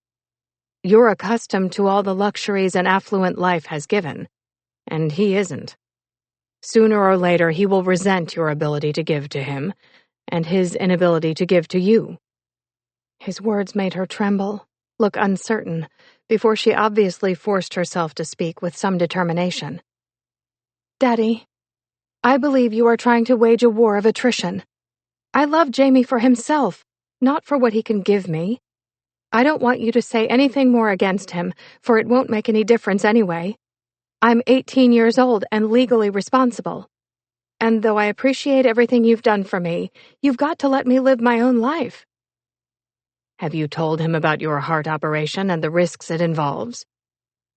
You're accustomed to all the luxuries an affluent life has given, and he isn't. Sooner or later he will resent your ability to give to him, and his inability to give to you." His words made her tremble, look uncertain, before she obviously forced herself to speak with some determination. "Daddy, I believe you are trying to wage a war of attrition. I love Jamie for himself, not for what he can give me. I don't want you to say anything more against him, for it won't make any difference anyway. I'm 18 years old and legally responsible. And though I appreciate everything you've done for me, you've got to let me live my own life." "Have you told him about your heart operation and the risks it involves?"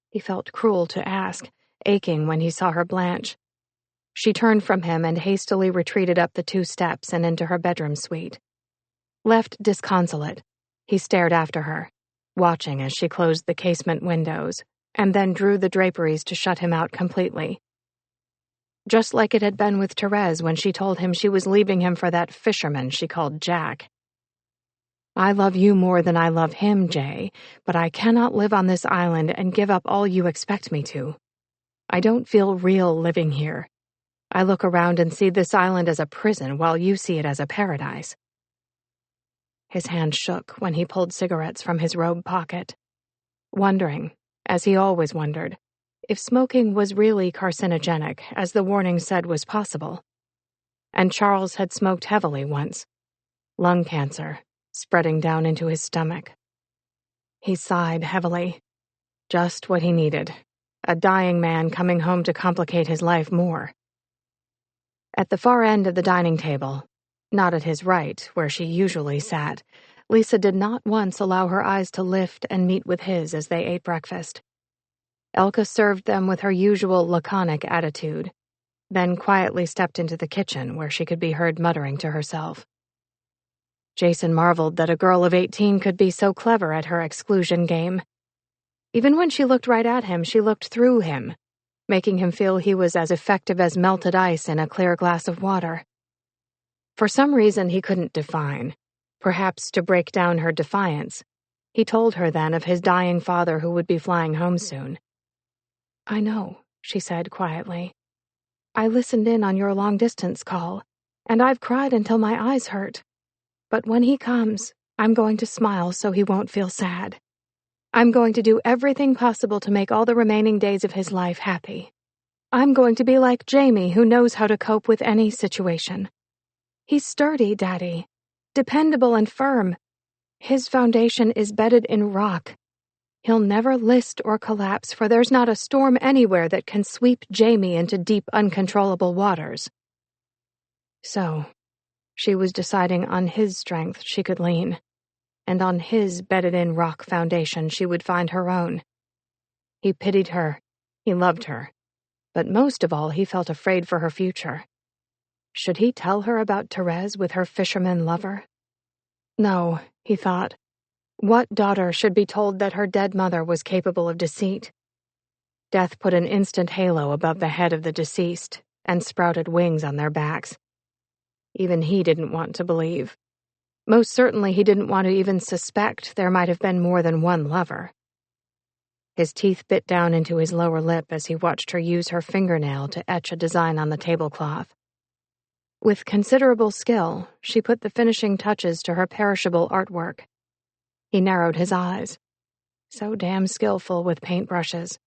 He felt cruel to ask, aching when he saw her blanch. She turned from him and hastily retreated up the 2 steps and into her bedroom suite. Left disconsolate, he stared after her, watching as she closed the casement windows, and then drew the draperies to shut him out completely. Just like it had been with Therese when she told him she was leaving him for that fisherman she called Jack. "I love you more than I love him, Jay, but I cannot live on this island and give up all you expect me to. I don't feel real living here. I look around and see this island as a prison while you see it as a paradise." His hand shook when he pulled cigarettes from his robe pocket, wondering, as he always wondered, if smoking was really carcinogenic, as the warning said was possible. And Charles had smoked heavily once. Lung cancer, spreading down into his stomach. He sighed heavily. Just what he needed. A dying man coming home to complicate his life more. At the far end of the dining table, not at his right, where she usually sat, Lisa did not once allow her eyes to lift and meet with his as they ate breakfast. Elka served them with her usual laconic attitude. then quietly stepped into the kitchen where she could be heard muttering to herself. Jason marveled that a girl of 18 could be so clever at her exclusion game. Even when she looked right at him, she looked through him, making him feel he was as effective as melted ice in a clear glass of water. For some reason he couldn't define, perhaps to break down her defiance, he told her then of his dying father who would be flying home soon. "I know," she said quietly. "I listened in on your long-distance call, and I've cried until my eyes hurt. But when he comes, I'm going to smile so he won't feel sad. I'm going to do everything possible to make all the remaining days of his life happy. I'm going to be like Jamie, who knows how to cope with any situation. He's sturdy, Daddy, dependable and firm. His foundation is bedded in rock. He'll never list or collapse, for there's not a storm anywhere that can sweep Jamie into deep, uncontrollable waters." So, she was deciding on his strength she could lean, and on his bedded-in rock foundation she would find her own. He pitied her, he loved her, but most of all he felt afraid for her future. Should he tell her about Therese with her fisherman lover? No, he thought. What daughter should be told that her dead mother was capable of deceit? Death put an instant halo above the head of the deceased and sprouted wings on their backs. Even he didn't want to believe. Most certainly he didn't want to even suspect there might have been more than one lover. His teeth bit down into his lower lip as he watched her use her fingernail to etch a design on the tablecloth. With considerable skill, she put the finishing touches to her perishable artwork. He narrowed his eyes. So damn skillful with paintbrushes.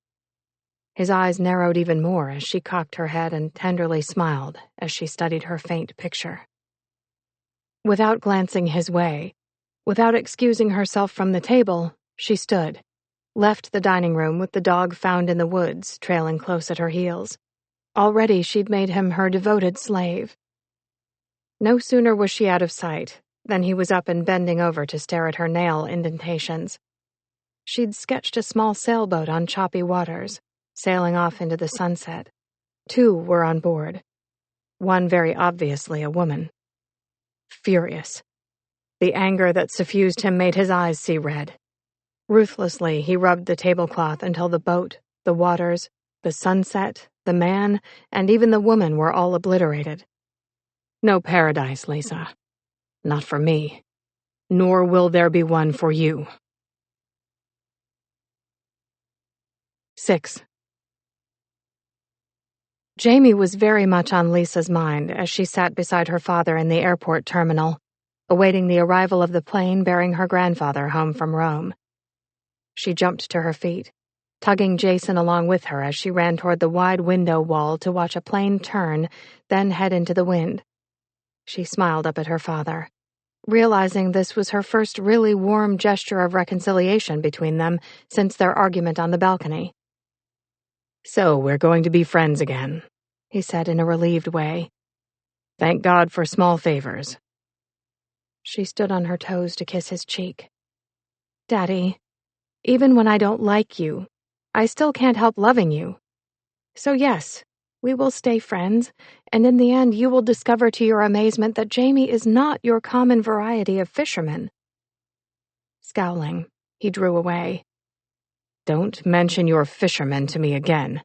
His eyes narrowed even more as she cocked her head and tenderly smiled as she studied her faint picture. Without glancing his way, without excusing herself from the table, she stood, left the dining room with the dog found in the woods trailing close at her heels. Already she'd made him her devoted slave. No sooner was she out of sight than he was up and bending over to stare at her nail indentations. She'd sketched a small sailboat on choppy waters, sailing off into the sunset. 2 were on board. One very obviously a woman. Furious. The anger that suffused him made his eyes see red. Ruthlessly, he rubbed the tablecloth until the boat, the waters, the sunset, the man, and even the woman were all obliterated. No paradise, Lisa. Not for me. Nor will there be one for you. 6. Jamie was very much on Lisa's mind as she sat beside her father in the airport terminal, awaiting the arrival of the plane bearing her grandfather home from Rome. She jumped to her feet, tugging Jason along with her as she ran toward the wide window wall to watch a plane turn, then head into the wind. She smiled up at her father, realizing this was her first really warm gesture of reconciliation between them since their argument on the balcony. "So we're going to be friends again," he said in a relieved way. "Thank God for small favors." She stood on her toes to kiss his cheek. "Daddy, even when I don't like you, I still can't help loving you. So yes, we will stay friends, and in the end you will discover to your amazement that Jamie is not your common variety of fisherman." Scowling, he drew away. "Don't mention your fisherman to me again.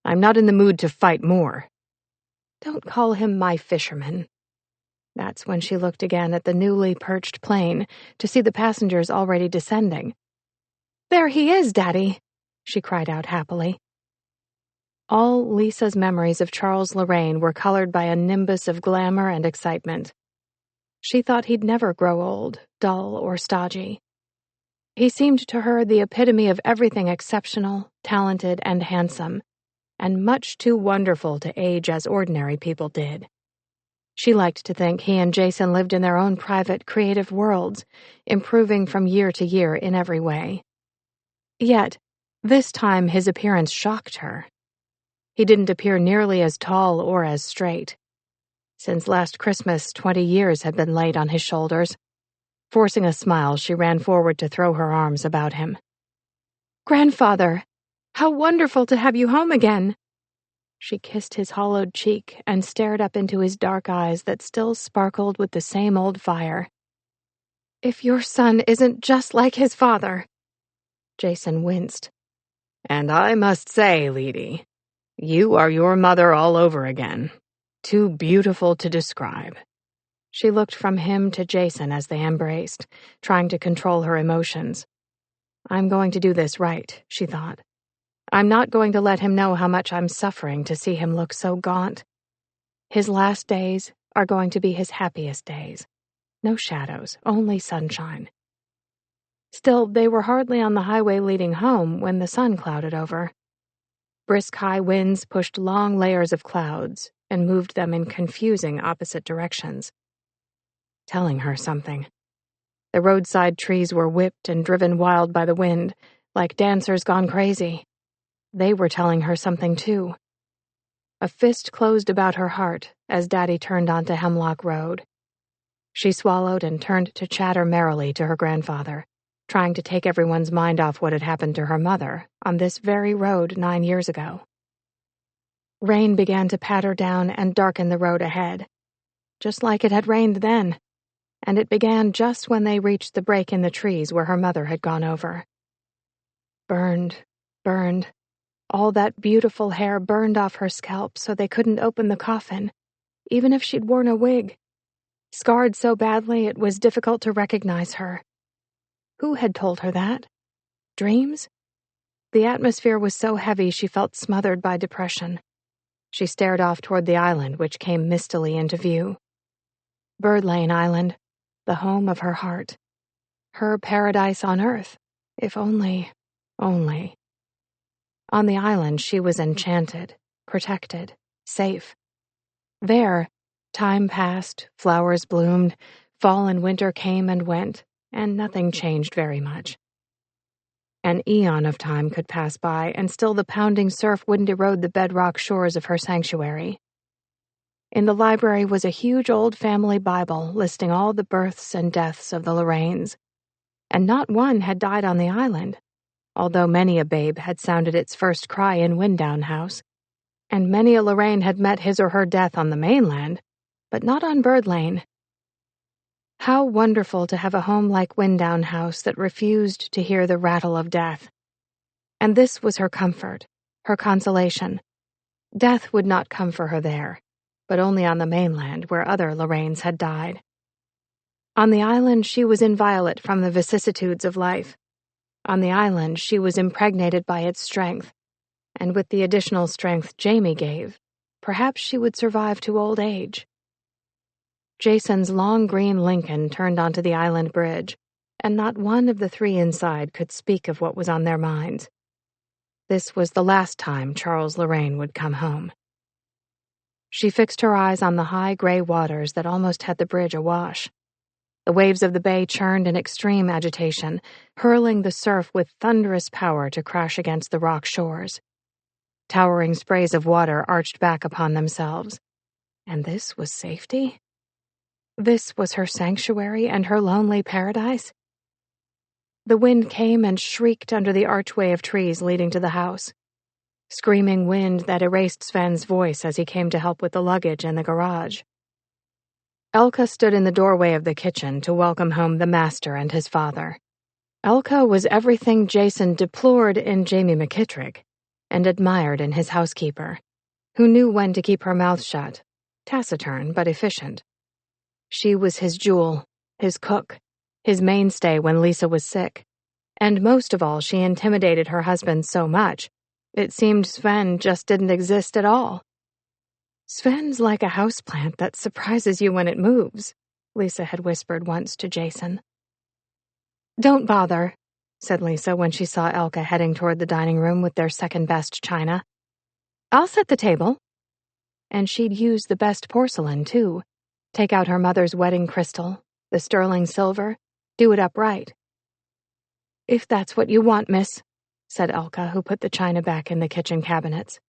I'm not in the mood to fight more." "Don't call him my fisherman." That's when she looked again at the newly perched plane to see the passengers already descending. "There he is, Daddy!" she cried out happily. All Lisa's memories of Charles Lorraine were colored by a nimbus of glamour and excitement. She thought he'd never grow old, dull, or stodgy. He seemed to her the epitome of everything exceptional, talented, and handsome, and much too wonderful to age as ordinary people did. She liked to think he and Jason lived in their own private, creative worlds, improving from year to year in every way. Yet, this time his appearance shocked her. He didn't appear nearly as tall or as straight. Since last Christmas, 20 years had been laid on his shoulders. Forcing a smile, she ran forward to throw her arms about him. "Grandfather, how wonderful to have you home again!" She kissed his hollowed cheek and stared up into his dark eyes that still sparkled with the same old fire. "If your son isn't just like his father." Jason winced. "And I must say, Leedy, you are your mother all over again. Too beautiful to describe." She looked from him to Jason as they embraced, trying to control her emotions. "I'm going to do this right," she thought. "I'm not going to let him know how much I'm suffering to see him look so gaunt. His last days are going to be his happiest days. No shadows, only sunshine." Still, they were hardly on the highway leading home when the sun clouded over. Brisk high winds pushed long layers of clouds and moved them in confusing opposite directions. Telling her something. The roadside trees were whipped and driven wild by the wind, like dancers gone crazy. They were telling her something too. A fist closed about her heart as Daddy turned onto Hemlock Road. She swallowed and turned to chatter merrily to her grandfather, trying to take everyone's mind off what had happened to her mother on this very road 9 years ago. Rain began to patter down and darken the road ahead, just like it had rained then, and it began just when they reached the break in the trees where her mother had gone over. Burned. All that beautiful hair burned off her scalp so they couldn't open the coffin, even if she'd worn a wig. Scarred so badly it was difficult to recognize her. Who had told her that? Dreams? The atmosphere was so heavy she felt smothered by depression. She stared off toward the island which came mistily into view. Bird Lane Island, the home of her heart. Her paradise on earth, if only. On the island she was enchanted, protected, safe. There, time passed, flowers bloomed, fall and winter came and went, and nothing changed very much. An eon of time could pass by, and still the pounding surf wouldn't erode the bedrock shores of her sanctuary. In the library was a huge old family Bible listing all the births and deaths of the Lorraines, and not one had died on the island, although many a babe had sounded its first cry in Winddown House, and many a Lorraine had met his or her death on the mainland, but not on Bird Lane. How wonderful to have a home like Winddown House that refused to hear the rattle of death. And this was her comfort, her consolation. Death would not come for her there, but only on the mainland where other Lorraines had died. On the island she was inviolate from the vicissitudes of life. On the island she was impregnated by its strength, and with the additional strength Jamie gave, perhaps she would survive to old age. Jason's long green Lincoln turned onto the island bridge, and not one of the three inside could speak of what was on their minds. This was the last time Charles Lorraine would come home. She fixed her eyes on the high gray waters that almost had the bridge awash. The waves of the bay churned in extreme agitation, hurling the surf with thunderous power to crash against the rock shores. Towering sprays of water arched back upon themselves. And this was safety? This was her sanctuary and her lonely paradise? The wind came and shrieked under the archway of trees leading to the house. Screaming wind that erased Sven's voice as he came to help with the luggage and the garage. Elka stood in the doorway of the kitchen to welcome home the master and his father. Elka was everything Jason deplored in Jamie McKittrick and admired in his housekeeper, who knew when to keep her mouth shut, taciturn but efficient. She was his jewel, his cook, his mainstay when Lisa was sick, and most of all she intimidated her husband so much, it seemed Sven just didn't exist at all. "Sven's like a houseplant that surprises you when it moves," Lisa had whispered once to Jason. "Don't bother," said Lisa when she saw Elka heading toward the dining room with their second-best china. "I'll set the table." And she'd use the best porcelain, too. Take out her mother's wedding crystal, the sterling silver, do it up right. "If that's what you want, miss," said Elka, who put the china back in the kitchen cabinets.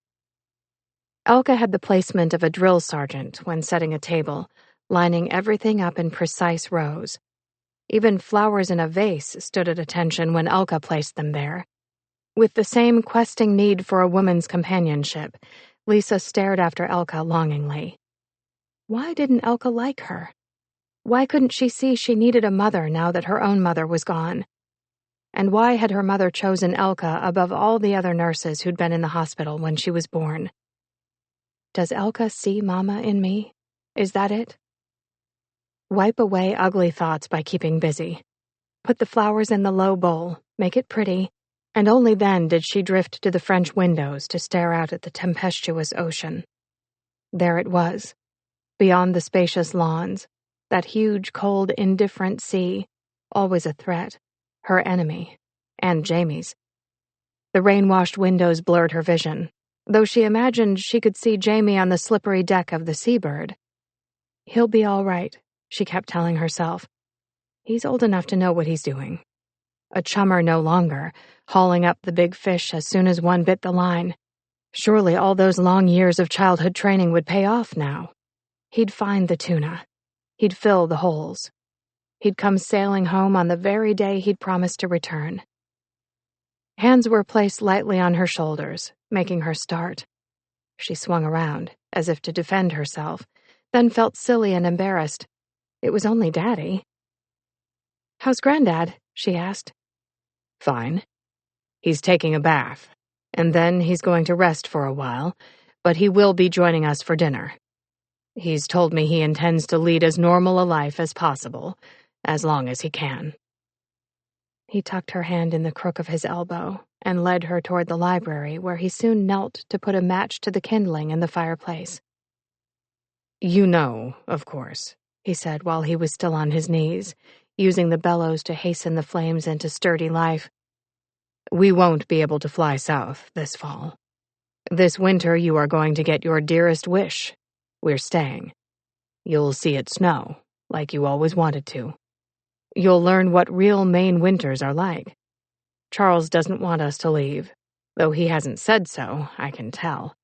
Elka had the placement of a drill sergeant when setting a table, lining everything up in precise rows. Even flowers in a vase stood at attention when Elka placed them there. With the same questing need for a woman's companionship, Lisa stared after Elka longingly. Why didn't Elka like her? Why couldn't she see she needed a mother now that her own mother was gone? And why had her mother chosen Elka above all the other nurses who'd been in the hospital when she was born? Does Elka see Mama in me? Is that it? Wipe away ugly thoughts by keeping busy. Put the flowers in the low bowl, make it pretty, and only then did she drift to the French windows to stare out at the tempestuous ocean. There it was, beyond the spacious lawns, that huge, cold, indifferent sea, always a threat, her enemy, and Jamie's. The rain-washed windows blurred her vision, though she imagined she could see Jamie on the slippery deck of the Seabird. He'll be all right, she kept telling herself. He's old enough to know what he's doing. A chummer no longer, hauling up the big fish as soon as one bit the line. Surely all those long years of childhood training would pay off now. He'd find the tuna. He'd fill the holes. He'd come sailing home on the very day he'd promised to return. Hands were placed lightly on her shoulders, making her start. She swung around, as if to defend herself, then felt silly and embarrassed. It was only Daddy. "How's Granddad?" she asked. "Fine. He's taking a bath, and then he's going to rest for a while, but he will be joining us for dinner. He's told me he intends to lead as normal a life as possible, as long as he can." He tucked her hand in the crook of his elbow and led her toward the library, where he soon knelt to put a match to the kindling in the fireplace. "You know, of course," he said while he was still on his knees, using the bellows to hasten the flames into sturdy life. "We won't be able to fly south this fall. This winter you are going to get your dearest wish. We're staying. You'll see it snow, like you always wanted to. You'll learn what real Maine winters are like. Charles doesn't want us to leave, though he hasn't said so, I can tell.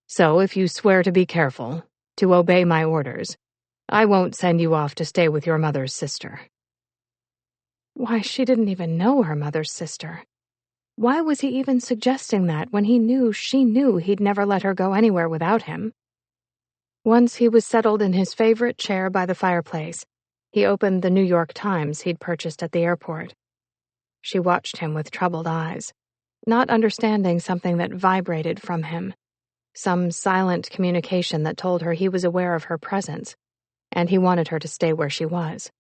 So if you swear to be careful, to obey my orders, I won't send you off to stay with your mother's sister." Why, she didn't even know her mother's sister. Why was he even suggesting that when he knew she knew he'd never let her go anywhere without him? Once he was settled in his favorite chair by the fireplace, he opened the New York Times he'd purchased at the airport. She watched him with troubled eyes, not understanding something that vibrated from him, some silent communication that told her he was aware of her presence, and he wanted her to stay where she was.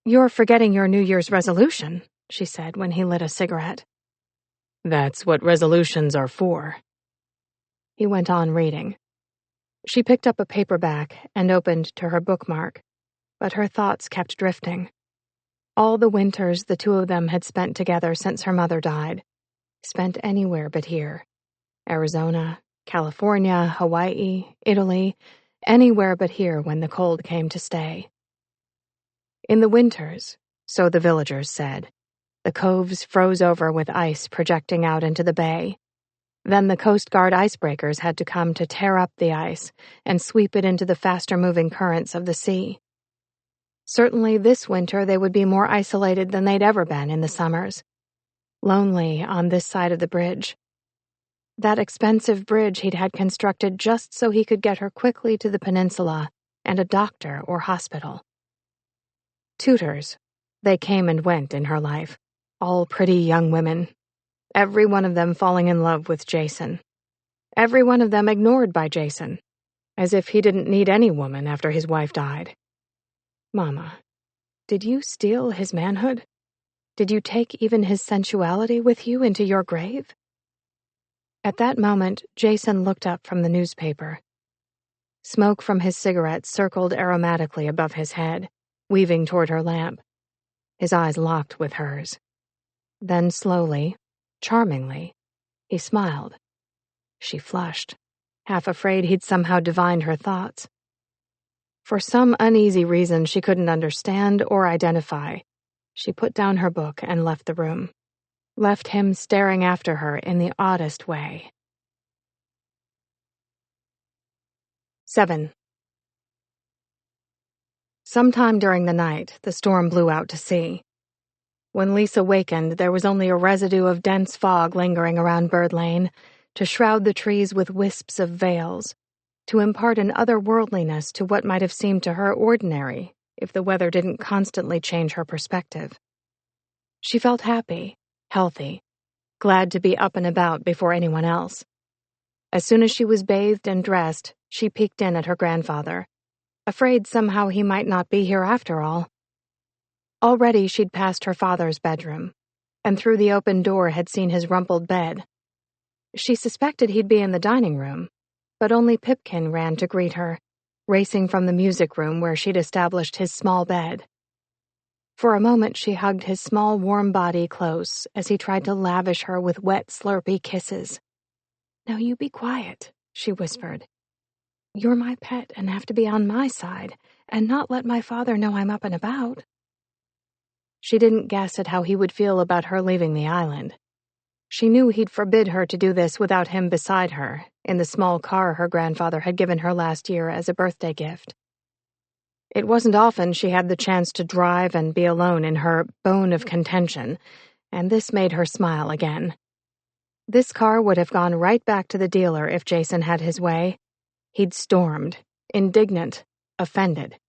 "You're forgetting your New Year's resolution," she said when he lit a cigarette. "That's what resolutions are for." He went on reading. She picked up a paperback and opened to her bookmark, but her thoughts kept drifting. All the winters the two of them had spent together since her mother died, spent anywhere but here. Arizona, California, Hawaii, Italy, anywhere but here when the cold came to stay. In the winters, so the villagers said, the coves froze over with ice projecting out into the bay. Then the Coast Guard icebreakers had to come to tear up the ice and sweep it into the faster-moving currents of the sea. Certainly this winter they would be more isolated than they'd ever been in the summers. Lonely on this side of the bridge. That expensive bridge he'd had constructed just so he could get her quickly to the peninsula and a doctor or hospital. Tutors. They came and went in her life, all pretty young women. Every one of them falling in love with Jason. Every one of them ignored by Jason, as if he didn't need any woman after his wife died. Mama, did you steal his manhood? Did you take even his sensuality with you into your grave? At that moment, Jason looked up from the newspaper. Smoke from his cigarette circled aromatically above his head, weaving toward her lamp. His eyes locked with hers. Then slowly, charmingly, he smiled. She flushed, half afraid he'd somehow divined her thoughts. For some uneasy reason she couldn't understand or identify, she put down her book and left the room. Left him staring after her in the oddest way. 7. Sometime during the night, the storm blew out to sea. When Lisa wakened, there was only a residue of dense fog lingering around Bird Lane, to shroud the trees with wisps of veils, to impart an otherworldliness to what might have seemed to her ordinary if the weather didn't constantly change her perspective. She felt happy, healthy, glad to be up and about before anyone else. As soon as she was bathed and dressed, she peeked in at her grandfather, afraid somehow he might not be here after all. Already she'd passed her father's bedroom, and through the open door had seen his rumpled bed. She suspected he'd be in the dining room, but only Pipkin ran to greet her, racing from the music room where she'd established his small bed. For a moment she hugged his small warm body close as he tried to lavish her with wet slurpy kisses. "Now you be quiet," she whispered. "You're my pet and have to be on my side, and not let my father know I'm up and about." She didn't guess at how he would feel about her leaving the island. She knew he'd forbid her to do this without him beside her, in the small car her grandfather had given her last year as a birthday gift. It wasn't often she had the chance to drive and be alone in her bone of contention, and this made her smile again. This car would have gone right back to the dealer if Jason had his way. He'd stormed, indignant, offended.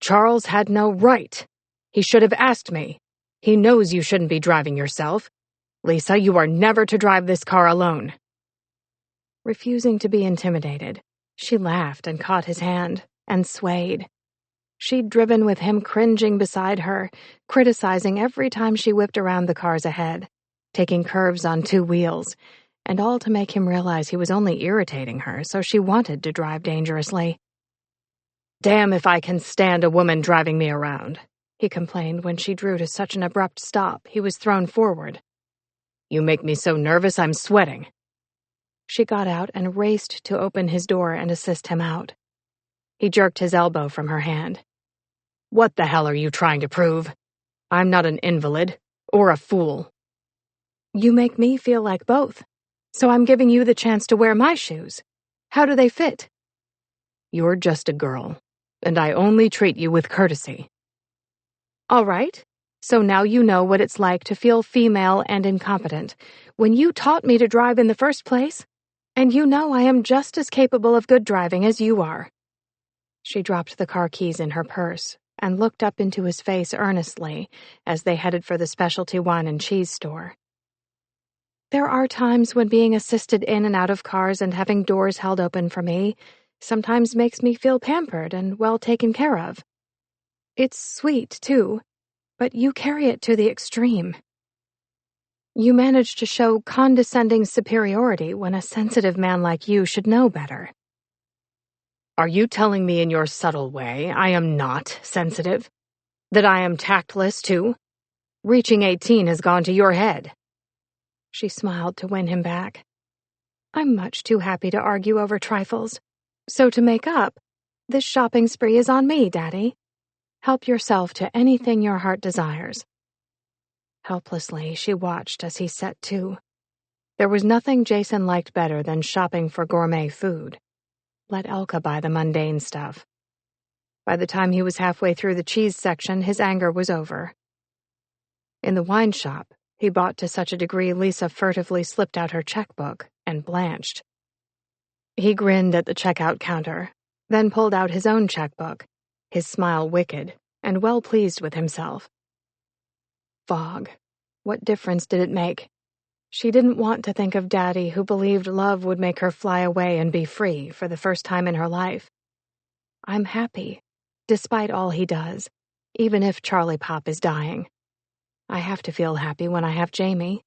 "Charles had no right. He should have asked me. He knows you shouldn't be driving yourself. Lisa, you are never to drive this car alone." Refusing to be intimidated, she laughed and caught his hand, and swayed. She'd driven with him cringing beside her, criticizing every time she whipped around the cars ahead, taking curves on two wheels, and all to make him realize he was only irritating her, so she wanted to drive dangerously. "Damn if I can stand a woman driving me around," he complained when she drew to such an abrupt stop he was thrown forward. "You make me so nervous I'm sweating." She got out and raced to open his door and assist him out. He jerked his elbow from her hand. "What the hell are you trying to prove? I'm not an invalid, or a fool." "You make me feel like both, so I'm giving you the chance to wear my shoes. How do they fit?" "You're just a girl, and I only treat you with courtesy." "All right, so now you know what it's like to feel female and incompetent, when you taught me to drive in the first place, and you know I am just as capable of good driving as you are." She dropped the car keys in her purse and looked up into his face earnestly as they headed for the specialty wine and cheese store. "There are times when being assisted in and out of cars and having doors held open for me sometimes makes me feel pampered and well taken care of. It's sweet, too, but you carry it to the extreme. You manage to show condescending superiority when a sensitive man like you should know better." "Are you telling me in your subtle way I am not sensitive? That I am tactless, too? Reaching 18 has gone to your head." She smiled to win him back. "I'm much too happy to argue over trifles. So to make up, this shopping spree is on me, Daddy. Help yourself to anything your heart desires." Helplessly, she watched as he set to. There was nothing Jason liked better than shopping for gourmet food. Let Elka buy the mundane stuff. By the time he was halfway through the cheese section, his anger was over. In the wine shop, he bought to such a degree Lisa furtively slipped out her checkbook and blanched. He grinned at the checkout counter, then pulled out his own checkbook, his smile wicked and well pleased with himself. Fog. What difference did it make? She didn't want to think of Daddy, who believed love would make her fly away and be free for the first time in her life. "I'm happy, despite all he does, even if Charlie Pop is dying. I have to feel happy when I have Jamie."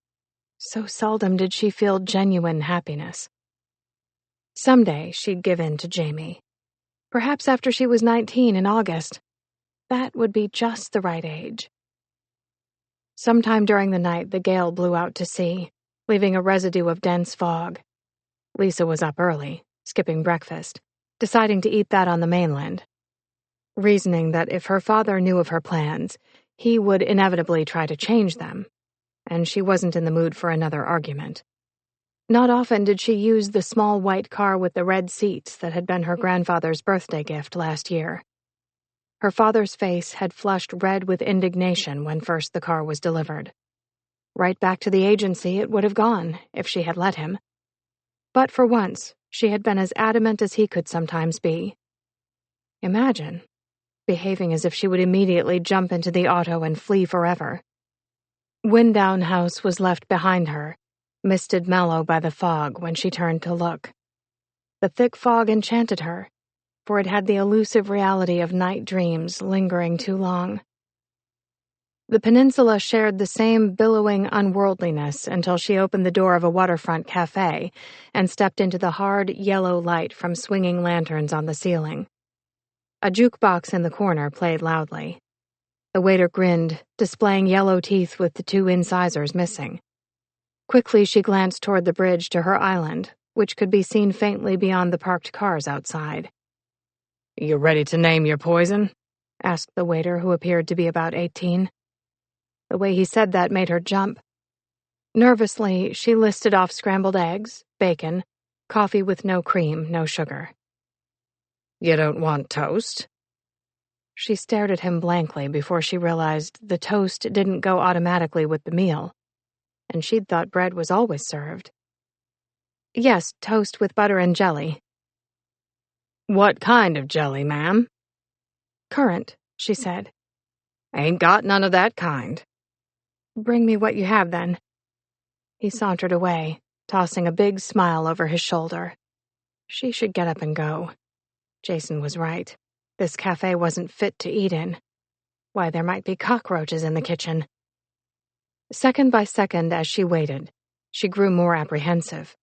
So seldom did she feel genuine happiness. Someday she'd give in to Jamie. Perhaps after she was 19 in August. That would be just the right age. Sometime during the night, the gale blew out to sea, leaving a residue of dense fog. Lisa was up early, skipping breakfast, deciding to eat that on the mainland. Reasoning that if her father knew of her plans, he would inevitably try to change them, and she wasn't in the mood for another argument. Not often did she use the small white car with the red seats that had been her grandfather's birthday gift last year. Her father's face had flushed red with indignation when first the car was delivered. Right back to the agency it would have gone, if she had let him. But for once, she had been as adamant as he could sometimes be. Imagine behaving as if she would immediately jump into the auto and flee forever. Winddown House was left behind her, misted mellow by the fog when she turned to look. The thick fog enchanted her, for it had the elusive reality of night dreams lingering too long. The peninsula shared the same billowing unworldliness until she opened the door of a waterfront cafe and stepped into the hard, yellow light from swinging lanterns on the ceiling. A jukebox in the corner played loudly. The waiter grinned, displaying yellow teeth with the 2 incisors missing. Quickly she glanced toward the bridge to her island, which could be seen faintly beyond the parked cars outside. "You ready to name your poison?" asked the waiter, who appeared to be about 18. The way he said that made her jump. Nervously, she listed off scrambled eggs, bacon, coffee with no cream, no sugar. "You don't want toast?" She stared at him blankly before she realized the toast didn't go automatically with the meal, and she'd thought bread was always served. Yes, toast with butter and jelly. "What kind of jelly, ma'am?" Currant, she said. "Ain't got none of that kind." Bring me what you have, then. He sauntered away, tossing a big smile over his shoulder. She should get up and go. Jason was right. This cafe wasn't fit to eat in. Why, there might be cockroaches in the kitchen. Second by second, as she waited, she grew more apprehensive.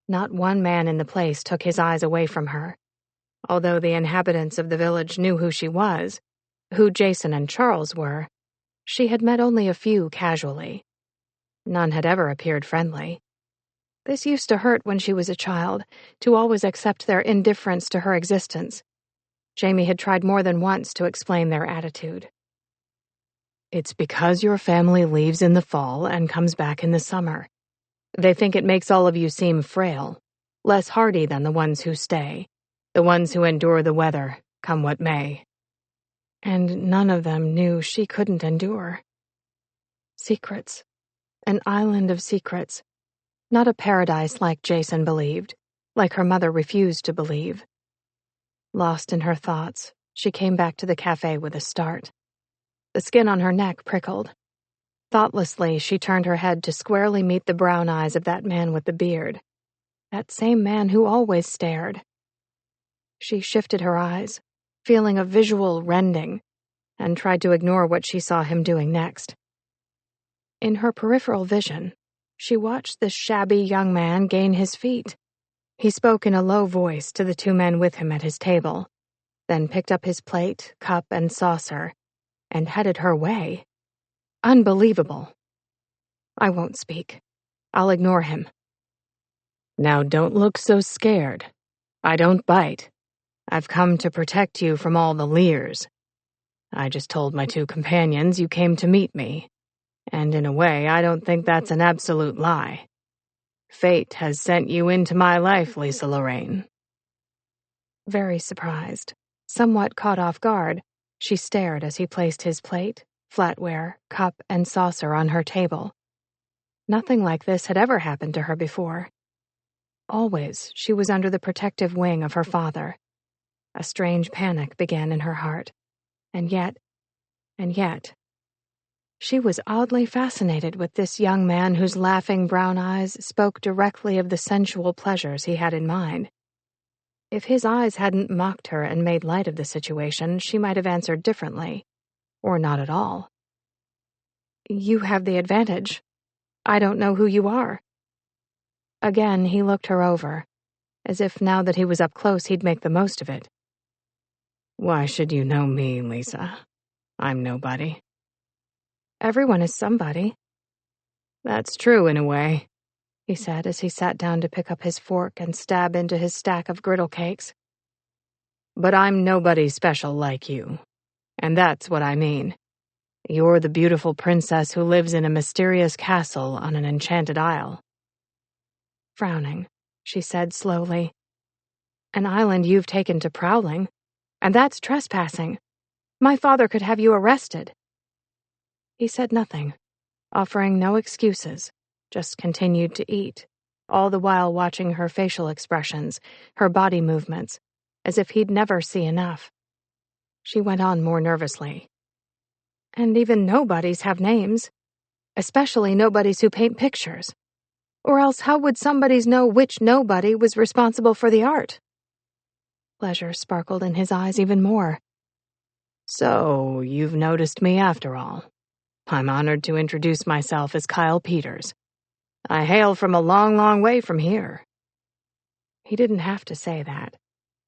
Not one man in the place took his eyes away from her. Although the inhabitants of the village knew who she was, who Jason and Charles were, she had met only a few casually. None had ever appeared friendly. This used to hurt when she was a child, to always accept their indifference to her existence. Jamie had tried more than once to explain their attitude. "It's because your family leaves in the fall and comes back in the summer. They think it makes all of you seem frail, less hardy than the ones who stay, the ones who endure the weather, come what may." And none of them knew she couldn't endure. Secrets. An island of secrets. Not a paradise like Jason believed, like her mother refused to believe. Lost in her thoughts, she came back to the cafe with a start. The skin on her neck prickled. Thoughtlessly, she turned her head to squarely meet the brown eyes of that man with the beard. That same man who always stared. She shifted her eyes, feeling a visual rending, and tried to ignore what she saw him doing next. In her peripheral vision, she watched this shabby young man gain his feet. He spoke in a low voice to the 2 men with him at his table, then picked up his plate, cup, and saucer, and headed her way. Unbelievable. I won't speak. I'll ignore him. "Now don't look so scared. I don't bite. I've come to protect you from all the leers. I just told my 2 companions you came to meet me, and in a way I don't think that's an absolute lie. Fate has sent you into my life, Lisa Lorraine." Very surprised, somewhat caught off guard, she stared as he placed his plate, flatware, cup, and saucer on her table. Nothing like this had ever happened to her before. Always she was under the protective wing of her father. A strange panic began in her heart. And yet, she was oddly fascinated with this young man whose laughing brown eyes spoke directly of the sensual pleasures he had in mind. If his eyes hadn't mocked her and made light of the situation, she might have answered differently, or not at all. "You have the advantage. I don't know who you are." Again, he looked her over, as if now that he was up close he'd make the most of it. "Why should you know me, Lisa? I'm nobody." "Everyone is somebody." "That's true in a way," he said as he sat down to pick up his fork and stab into his stack of griddle cakes. "But I'm nobody special like you. And that's what I mean. You're the beautiful princess who lives in a mysterious castle on an enchanted isle." Frowning, she said slowly, "An island you've taken to prowling, and that's trespassing. My father could have you arrested." He said nothing, offering no excuses, just continued to eat, all the while watching her facial expressions, her body movements, as if he'd never see enough. She went on more nervously. And even nobodies have names, especially nobodies who paint pictures. Or else how would somebodies know which nobody was responsible for the art? Pleasure sparkled in his eyes even more. So, you've noticed me after all. I'm honored to introduce myself as Kyle Peters. I hail from a long, long way from here. He didn't have to say that.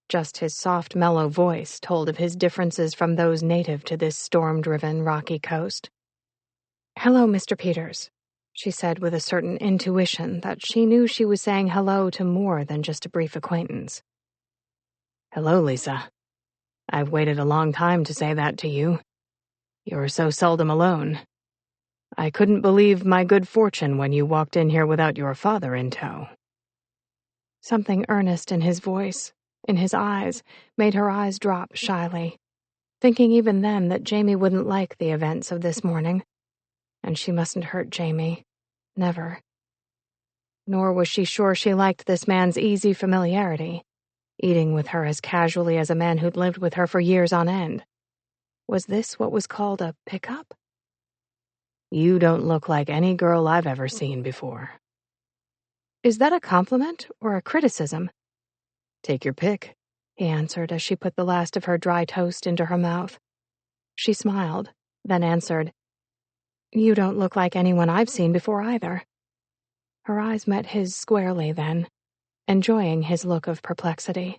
Just his soft, mellow voice told of his differences from those native to this storm-driven, rocky coast. "Hello, Mr. Peters," she said with a certain intuition that she knew she was saying hello to more than just a brief acquaintance. "Hello, Lisa. I've waited a long time to say that to you. You're so seldom alone. I couldn't believe my good fortune when you walked in here without your father in tow." Something earnest in his voice, in his eyes, made her eyes drop shyly, thinking even then that Jamie wouldn't like the events of this morning, and she mustn't hurt Jamie. Never. Nor was she sure she liked this man's easy familiarity, eating with her as casually as a man who'd lived with her for years on end. Was this what was called a pickup? "You don't look like any girl I've ever seen before." Is that a compliment or a criticism? "Take your pick," he answered as she put the last of her dry toast into her mouth. She smiled, then answered, "You don't look like anyone I've seen before either." Her eyes met his squarely then, enjoying his look of perplexity.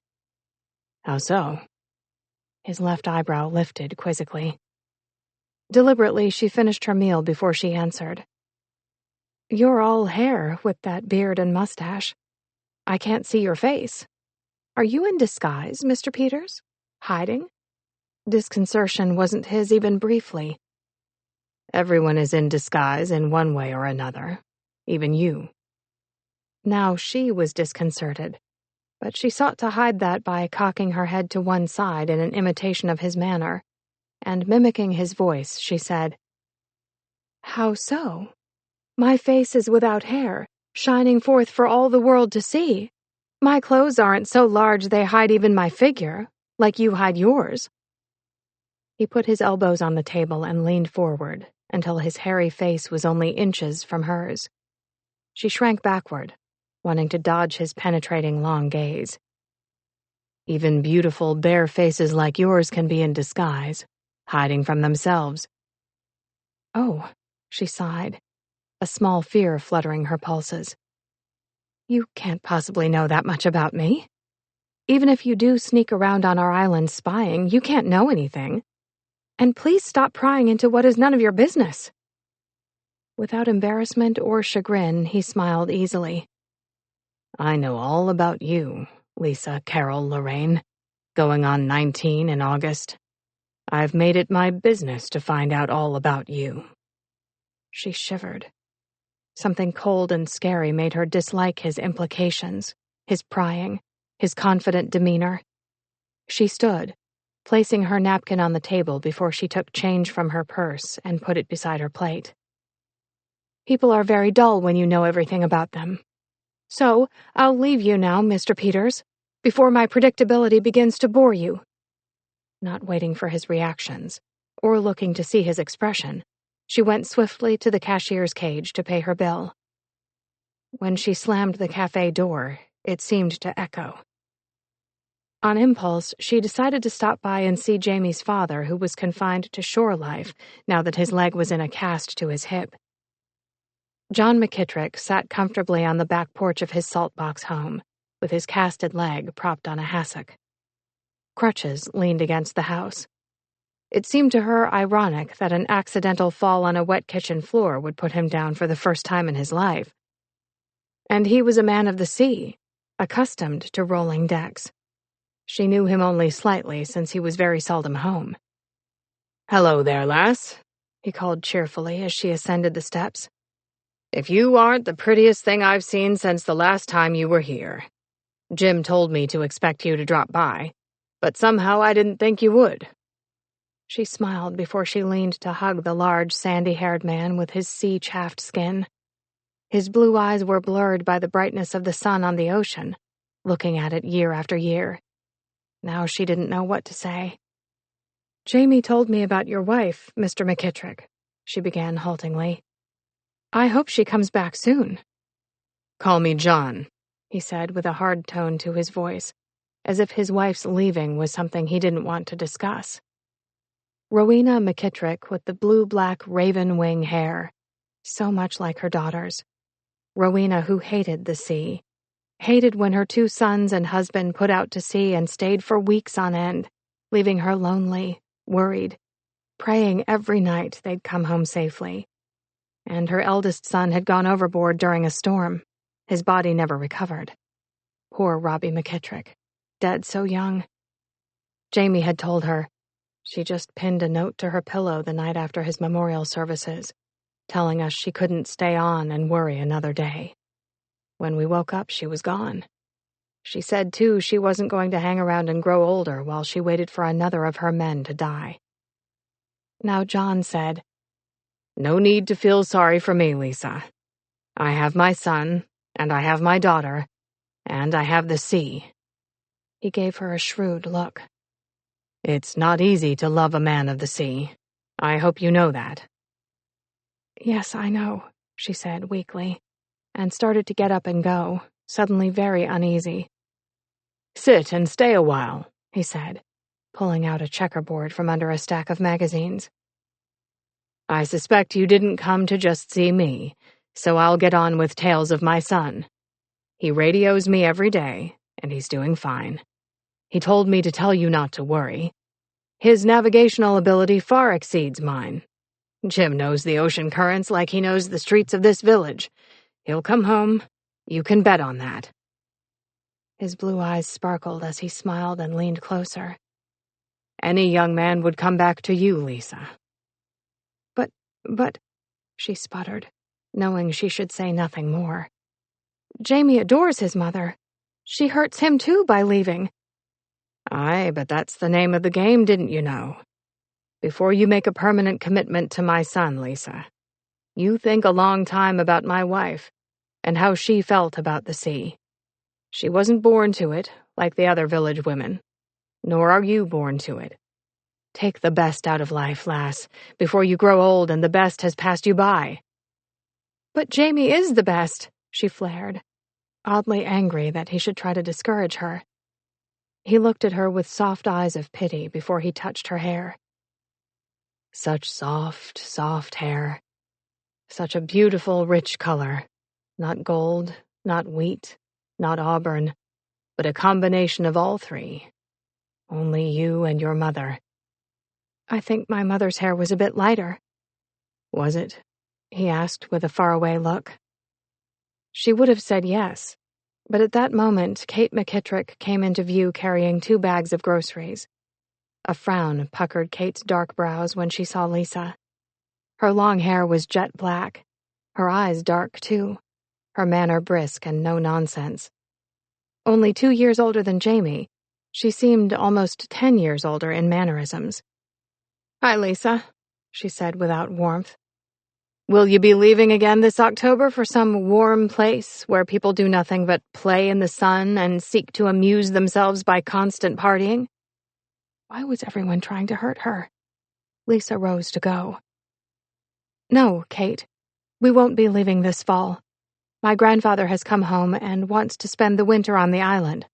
"How so?" His left eyebrow lifted quizzically. Deliberately, she finished her meal before she answered. "You're all hair with that beard and mustache. I can't see your face. Are you in disguise, Mr. Peters? Hiding?" Disconcertion wasn't his even briefly. "Everyone is in disguise in one way or another, even you." Now she was disconcerted, but she sought to hide that by cocking her head to one side in an imitation of his manner, and mimicking his voice, she said, "How so? My face is without hair, shining forth for all the world to see. My clothes aren't so large they hide even my figure, like you hide yours." He put his elbows on the table and leaned forward until his hairy face was only inches from hers. She shrank backward, wanting to dodge his penetrating long gaze. "Even beautiful, bare faces like yours can be in disguise, hiding from themselves." "Oh," she sighed, a small fear fluttering her pulses. "You can't possibly know that much about me. Even if you do sneak around on our island spying, you can't know anything. And please stop prying into what is none of your business." Without embarrassment or chagrin, he smiled easily. "I know all about you, Lisa Carol Lorraine, going on 19 in August. I've made it my business to find out all about you." She shivered. Something cold and scary made her dislike his implications, his prying, his confident demeanor. She stood, placing her napkin on the table before she took change from her purse and put it beside her plate. "People are very dull when you know everything about them. So, I'll leave you now, Mr. Peters, before my predictability begins to bore you." Not waiting for his reactions, or looking to see his expression, she went swiftly to the cashier's cage to pay her bill. When she slammed the cafe door, it seemed to echo. On impulse, she decided to stop by and see Jamie's father, who was confined to shore life now that his leg was in a cast to his hip. John McKittrick sat comfortably on the back porch of his saltbox home, with his casted leg propped on a hassock. Crutches leaned against the house. It seemed to her ironic that an accidental fall on a wet kitchen floor would put him down for the first time in his life. And he was a man of the sea, accustomed to rolling decks. She knew him only slightly since he was very seldom home. "Hello there, lass," he called cheerfully as she ascended the steps. "If you aren't the prettiest thing I've seen since the last time you were here. Jim told me to expect you to drop by, but somehow I didn't think you would." She smiled before she leaned to hug the large, sandy-haired man with his sea-chaffed skin. His blue eyes were blurred by the brightness of the sun on the ocean, looking at it year after year. Now she didn't know what to say. "Jamie told me about your wife, Mr. McKittrick," she began haltingly. "I hope she comes back soon." "Call me John," he said with a hard tone to his voice, as if his wife's leaving was something he didn't want to discuss. Rowena McKittrick with the blue-black raven wing hair, so much like her daughter's. Rowena who hated the sea, hated when her 2 sons and husband put out to sea and stayed for weeks on end, leaving her lonely, worried, praying every night they'd come home safely. And her eldest son had gone overboard during a storm. His body never recovered. Poor Robbie McKittrick, dead so young. Jamie had told her. She just pinned a note to her pillow the night after his memorial services, telling us she couldn't stay on and worry another day. When we woke up, she was gone. She said, too, she wasn't going to hang around and grow older while she waited for another of her men to die. Now John said, "No need to feel sorry for me, Lisa. I have my son, and I have my daughter, and I have the sea." He gave her a shrewd look. "It's not easy to love a man of the sea. I hope you know that." "Yes, I know," she said weakly, and started to get up and go, suddenly very uneasy. "Sit and stay a while," he said, pulling out a checkerboard from under a stack of magazines. "I suspect you didn't come to just see me, so I'll get on with tales of my son. He radios me every day, and he's doing fine. He told me to tell you not to worry. His navigational ability far exceeds mine. Jim knows the ocean currents like he knows the streets of this village. He'll come home. You can bet on that." His blue eyes sparkled as he smiled and leaned closer. "Any young man would come back to you, Lisa." But, she sputtered, knowing she should say nothing more. "Jamie adores his mother. She hurts him too by leaving." "Aye, but that's the name of the game, didn't you know? Before you make a permanent commitment to my son, Lisa, you think a long time about my wife and how she felt about the sea. She wasn't born to it, like the other village women, nor are you born to it. Take the best out of life, lass, before you grow old and the best has passed you by." "But Jamie is the best," she flared, oddly angry that he should try to discourage her. He looked at her with soft eyes of pity before he touched her hair. Such soft, soft hair. Such a beautiful, rich color. Not gold, not wheat, not auburn, but a combination of all 3. Only you and your mother. "I think my mother's hair was a bit lighter." "Was it?" he asked with a faraway look. She would have said yes, but at that moment Kate McKittrick came into view carrying 2 bags of groceries. A frown puckered Kate's dark brows when she saw Lisa. Her long hair was jet black, her eyes dark too, her manner brisk and no nonsense. Only 2 years older than Jamie, she seemed almost 10 years older in mannerisms. "Hi, Lisa," she said without warmth. "Will you be leaving again this October for some warm place where people do nothing but play in the sun and seek to amuse themselves by constant partying?" Why was everyone trying to hurt her? Lisa rose to go. "No, Kate. We won't be leaving this fall. My grandfather has come home and wants to spend the winter on the island."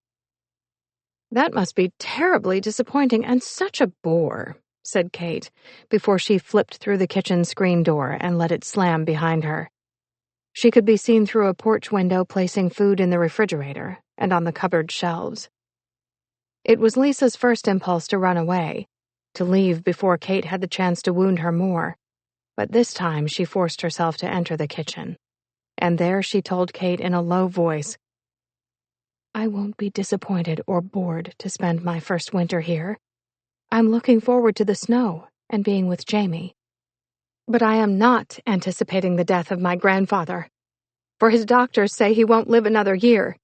"That must be terribly disappointing and such a bore," said Kate, before she flipped through the kitchen screen door and let it slam behind her. She could be seen through a porch window placing food in the refrigerator and on the cupboard shelves. It was Lisa's first impulse to run away, to leave before Kate had the chance to wound her more, but this time she forced herself to enter the kitchen, and there she told Kate in a low voice, "I won't be disappointed or bored to spend my first winter here. I'm looking forward to the snow and being with Jamie. But I am not anticipating the death of my grandfather, for his doctors say he won't live another year."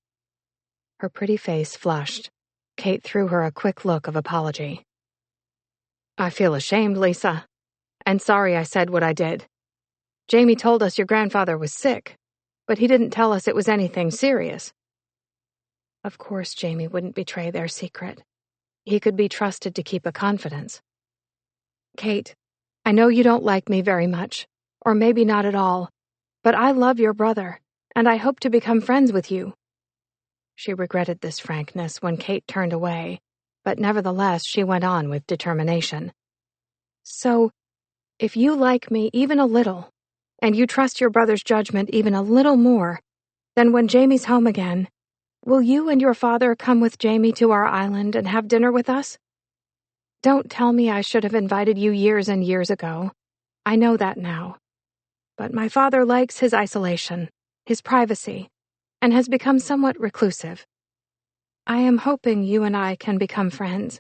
Her pretty face flushed. Kate threw her a quick look of apology. "I feel ashamed, Lisa, and sorry I said what I did. Jamie told us your grandfather was sick. but he didn't tell us it was anything serious. Of course Jamie wouldn't betray their secret. He could be trusted to keep a confidence. Kate, I know you don't like me very much, or maybe not at all, but I love your brother, and I hope to become friends with you. She regretted this frankness when Kate turned away, but nevertheless she went on with determination. So, if you like me even a little, and you trust your brother's judgment even a little more, then when Jamie's home again, will you and your father come with Jamie to our island and have dinner with us? Don't tell me I should have invited you years and years ago. I know that now. But my father likes his isolation, his privacy, and has become somewhat reclusive. I am hoping you and I can become friends.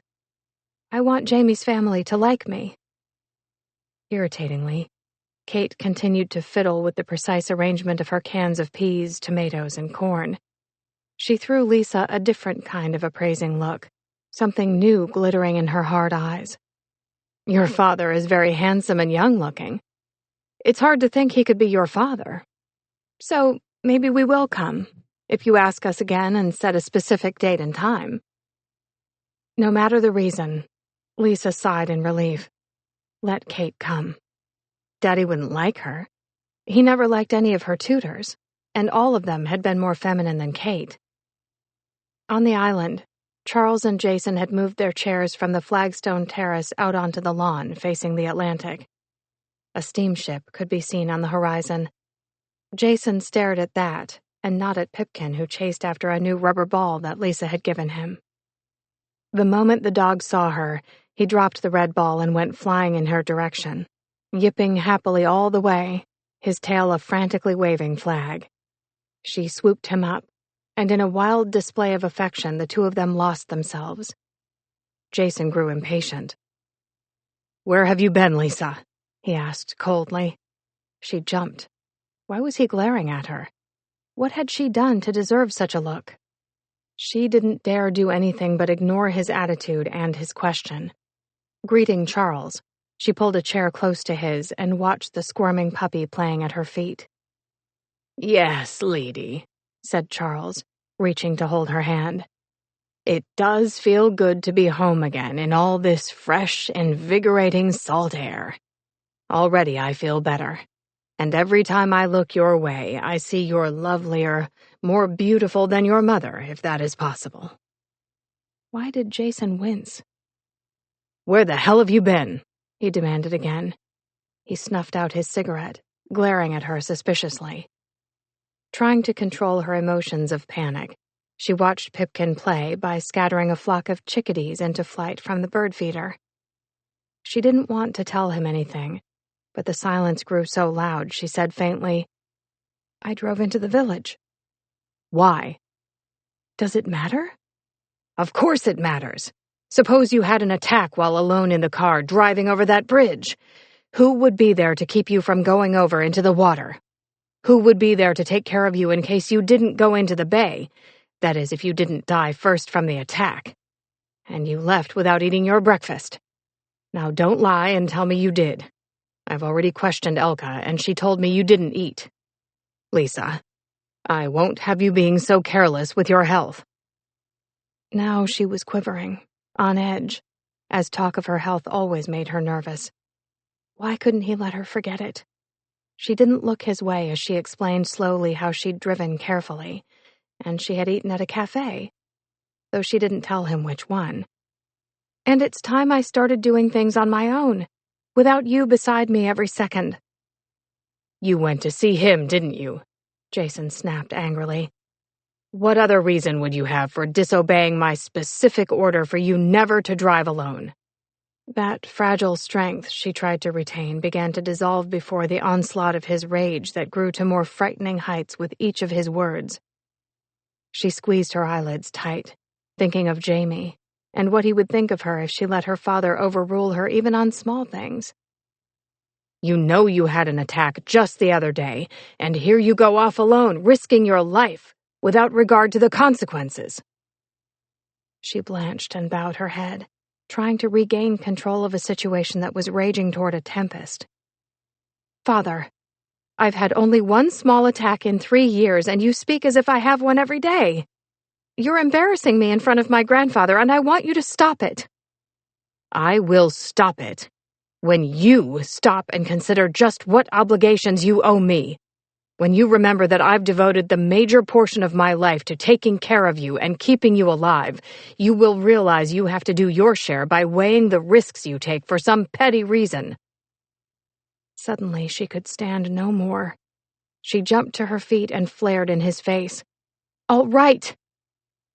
I want Jamie's family to like me. Irritatingly, Kate continued to fiddle with the precise arrangement of her cans of peas, tomatoes, and corn. She threw Lisa a different kind of appraising look, something new glittering in her hard eyes. Your father is very handsome and young-looking. It's hard to think he could be your father. So maybe we will come, if you ask us again and set a specific date and time. No matter the reason, Lisa sighed in relief. Let Kate come. Daddy wouldn't like her. He never liked any of her tutors, and all of them had been more feminine than Kate. On the island, Charles and Jason had moved their chairs from the flagstone terrace out onto the lawn facing the Atlantic. A steamship could be seen on the horizon. Jason stared at that, and not at Pipkin, who chased after a new rubber ball that Lisa had given him. The moment the dog saw her, he dropped the red ball and went flying in her direction, yipping happily all the way, his tail a frantically waving flag. She swooped him up, and in a wild display of affection the two of them lost themselves. Jason grew impatient. "Where have you been, Lisa?" he asked coldly. She jumped. Why was he glaring at her? What had she done to deserve such a look? She didn't dare do anything but ignore his attitude and his question. Greeting Charles, she pulled a chair close to his and watched the squirming puppy playing at her feet. "Yes, lady," said Charles, reaching to hold her hand. "It does feel good to be home again in all this fresh, invigorating salt air. Already I feel better, and every time I look your way, I see you're lovelier, more beautiful than your mother, if that is possible." Why did Jason wince? "Where the hell have you been?" he demanded again. He snuffed out his cigarette, glaring at her suspiciously. Trying to control her emotions of panic, she watched Pipkin play by scattering a flock of chickadees into flight from the bird feeder. She didn't want to tell him anything, but the silence grew so loud she said faintly, "I drove into the village." "Why?" "Does it matter?" "Of course it matters. Suppose you had an attack while alone in the car driving over that bridge. Who would be there to keep you from going over into the water? Who would be there to take care of you in case you didn't go into the bay? That is, if you didn't die first from the attack. And you left without eating your breakfast. Now don't lie and tell me you did. I've already questioned Elka, and she told me you didn't eat. Lisa, I won't have you being so careless with your health." Now she was quivering, on edge, as talk of her health always made her nervous. Why couldn't he let her forget it? She didn't look his way as she explained slowly how she'd driven carefully, and she had eaten at a cafe, though she didn't tell him which one. "And it's time I started doing things on my own, without you beside me every second." "You went to see him, didn't you?" Jason snapped angrily. "What other reason would you have for disobeying my specific order for you never to drive alone?" That fragile strength she tried to retain began to dissolve before the onslaught of his rage that grew to more frightening heights with each of his words. She squeezed her eyelids tight, thinking of Jamie, and what he would think of her if she let her father overrule her even on small things. "You know you had an attack just the other day, and here you go off alone, risking your life, without regard to the consequences." She blanched and bowed her head, trying to regain control of a situation that was raging toward a tempest. "Father, I've had only one small attack in 3 years, and you speak as if I have one every day. You're embarrassing me in front of my grandfather, and I want you to stop it." "I will stop it when you stop and consider just what obligations you owe me. When you remember that I've devoted the major portion of my life to taking care of you and keeping you alive, you will realize you have to do your share by weighing the risks you take for some petty reason." Suddenly she could stand no more. She jumped to her feet and flared in his face. "All right!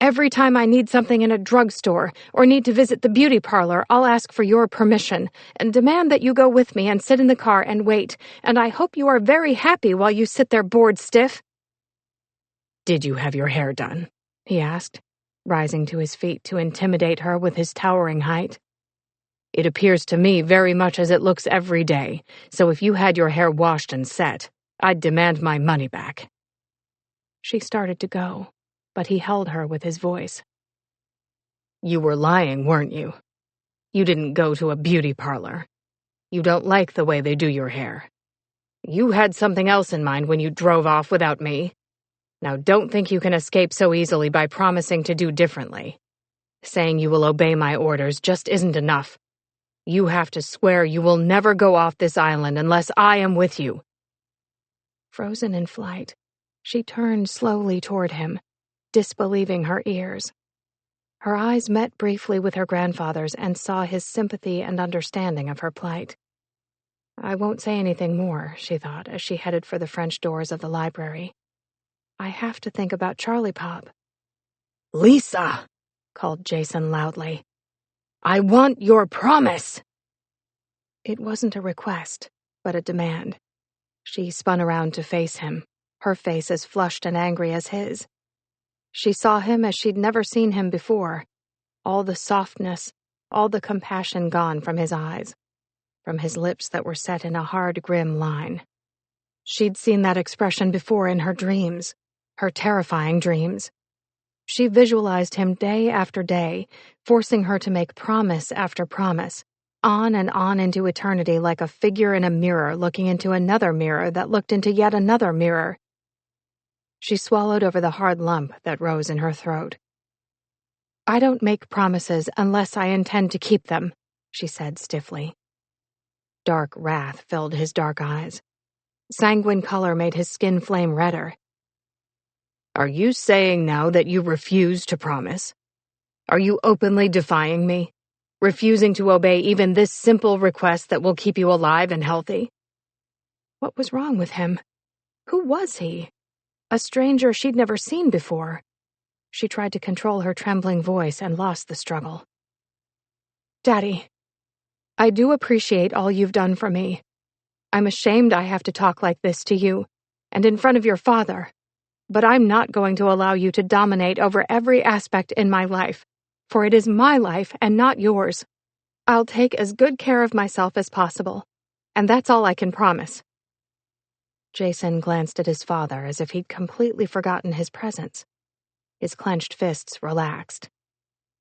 Every time I need something in a drugstore or need to visit the beauty parlor, I'll ask for your permission and demand that you go with me and sit in the car and wait, and I hope you are very happy while you sit there bored stiff." "Did you have your hair done?" he asked, rising to his feet to intimidate her with his towering height. "It appears to me very much as it looks every day, so if you had your hair washed and set, I'd demand my money back." She started to go, but he held her with his voice. "You were lying, weren't you? You didn't go to a beauty parlor. You don't like the way they do your hair. You had something else in mind when you drove off without me. Now don't think you can escape so easily by promising to do differently. Saying you will obey my orders just isn't enough. You have to swear you will never go off this island unless I am with you." Frozen in flight, she turned slowly toward him, disbelieving her ears. Her eyes met briefly with her grandfather's and saw his sympathy and understanding of her plight. "I won't say anything more," she thought as she headed for the French doors of the library. "I have to think about Charlie Pop." "Lisa!" called Jason loudly. "I want your promise!" It wasn't a request, but a demand. She spun around to face him, her face as flushed and angry as his. She saw him as she'd never seen him before, all the softness, all the compassion gone from his eyes, from his lips that were set in a hard, grim line. She'd seen that expression before in her dreams, her terrifying dreams. She visualized him day after day, forcing her to make promise after promise, on and on into eternity like a figure in a mirror looking into another mirror that looked into yet another mirror. She swallowed over the hard lump that rose in her throat. "I don't make promises unless I intend to keep them," she said stiffly. Dark wrath filled his dark eyes. Sanguine color made his skin flame redder. "Are you saying now that you refuse to promise? Are you openly defying me? Refusing to obey even this simple request that will keep you alive and healthy?" What was wrong with him? Who was he? A stranger she'd never seen before. She tried to control her trembling voice and lost the struggle. "Daddy, I do appreciate all you've done for me. I'm ashamed I have to talk like this to you, and in front of your father, but I'm not going to allow you to dominate over every aspect in my life, for it is my life and not yours. I'll take as good care of myself as possible, and that's all I can promise." Jason glanced at his father as if he'd completely forgotten his presence. His clenched fists relaxed.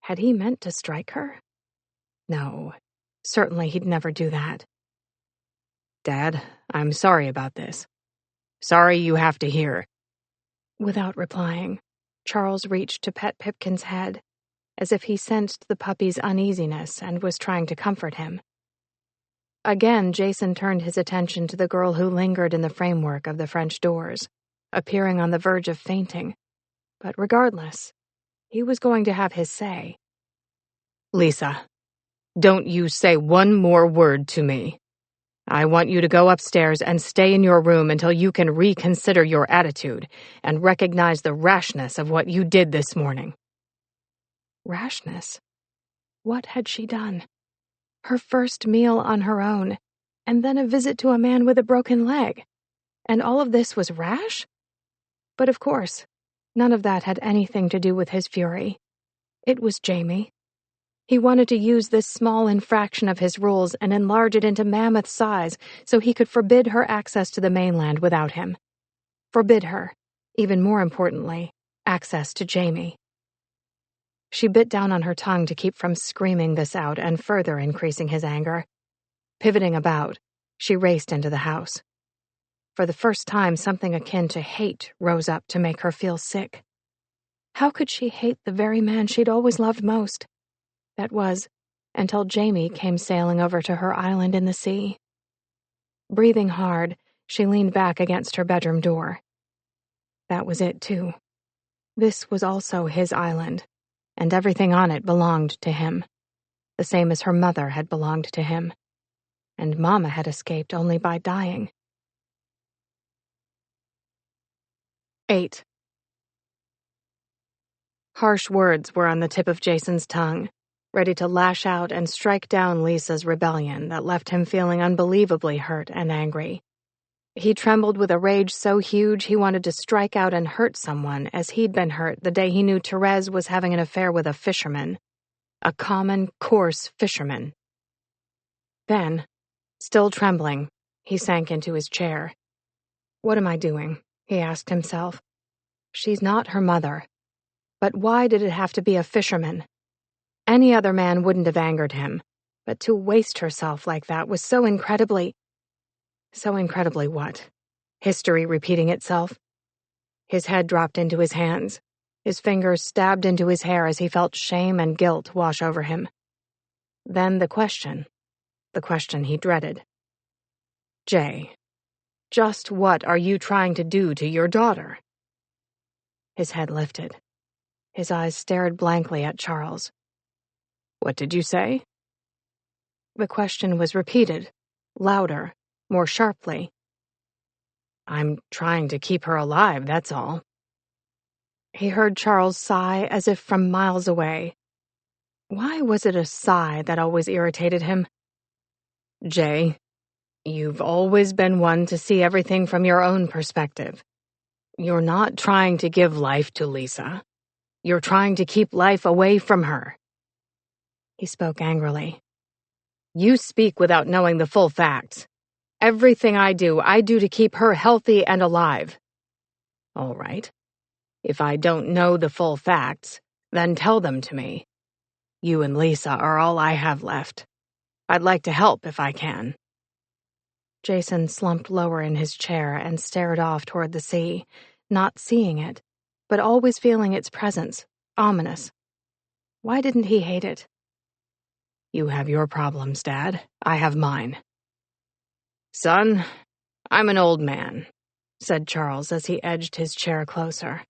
Had he meant to strike her? No, certainly he'd never do that. "Dad, I'm sorry about this. Sorry you have to hear." Without replying, Charles reached to pet Pipkin's head, as if he sensed the puppy's uneasiness and was trying to comfort him. Again, Jason turned his attention to the girl who lingered in the framework of the French doors, appearing on the verge of fainting. But regardless, he was going to have his say. "Lisa, don't you say one more word to me. I want you to go upstairs and stay in your room until you can reconsider your attitude and recognize the rashness of what you did this morning." Rashness? What had she done? Her first meal on her own, and then a visit to a man with a broken leg. And all of this was rash? But of course, none of that had anything to do with his fury. It was Jamie. He wanted to use this small infraction of his rules and enlarge it into mammoth size so he could forbid her access to the mainland without him. Forbid her, even more importantly, access to Jamie. She bit down on her tongue to keep from screaming this out and further increasing his anger. Pivoting about, she raced into the house. For the first time, something akin to hate rose up to make her feel sick. How could she hate the very man she'd always loved most? That was, until Jamie came sailing over to her island in the sea. Breathing hard, she leaned back against her bedroom door. That was it, too. This was also his island, and everything on it belonged to him, the same as her mother had belonged to him, and Mama had escaped only by dying. 8. Harsh words were on the tip of Jason's tongue, ready to lash out and strike down Lisa's rebellion that left him feeling unbelievably hurt and angry. He trembled with a rage so huge he wanted to strike out and hurt someone as he'd been hurt the day he knew Therese was having an affair with a fisherman. A common, coarse fisherman. Then, still trembling, he sank into his chair. What am I doing? He asked himself. She's not her mother. But why did it have to be a fisherman? Any other man wouldn't have angered him, but to waste herself like that was so incredibly what? History repeating itself? His head dropped into his hands. His fingers stabbed into his hair as he felt shame and guilt wash over him. Then the question he dreaded. Jay, just what are you trying to do to your daughter? His head lifted. His eyes stared blankly at Charles. What did you say? The question was repeated, louder, more sharply. I'm trying to keep her alive, that's all. He heard Charles sigh as if from miles away. Why was it a sigh that always irritated him? Jay, you've always been one to see everything from your own perspective. You're not trying to give life to Lisa. You're trying to keep life away from her. He spoke angrily. You speak without knowing the full facts. Everything I do to keep her healthy and alive. All right. If I don't know the full facts, then tell them to me. You and Lisa are all I have left. I'd like to help if I can. Jason slumped lower in his chair and stared off toward the sea, not seeing it, but always feeling its presence, ominous. Why didn't he hate it? You have your problems, Dad. I have mine. Son, I'm an old man, said Charles as he edged his chair closer.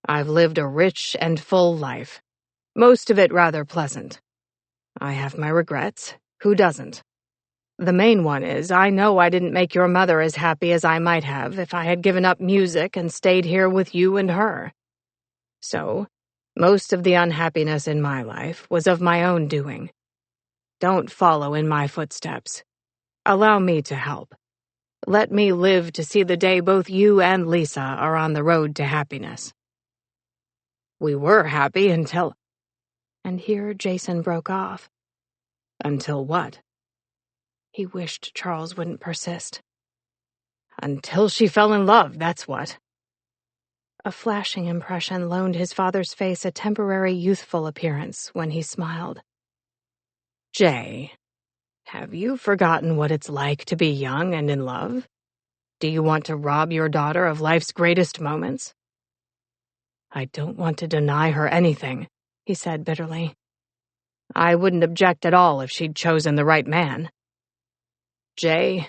I've lived a rich and full life, most of it rather pleasant. I have my regrets. Who doesn't? The main one is I know I didn't make your mother as happy as I might have if I had given up music and stayed here with you and her. So, most of the unhappiness in my life was of my own doing. Don't follow in my footsteps. Allow me to help. Let me live to see the day both you and Lisa are on the road to happiness. We were happy until... And here Jason broke off. Until what? He wished Charles wouldn't persist. Until she fell in love, that's what. A flashing impression loaned his father's face a temporary youthful appearance when he smiled. Jay, have you forgotten what it's like to be young and in love? Do you want to rob your daughter of life's greatest moments? I don't want to deny her anything, he said bitterly. I wouldn't object at all if she'd chosen the right man. Jay,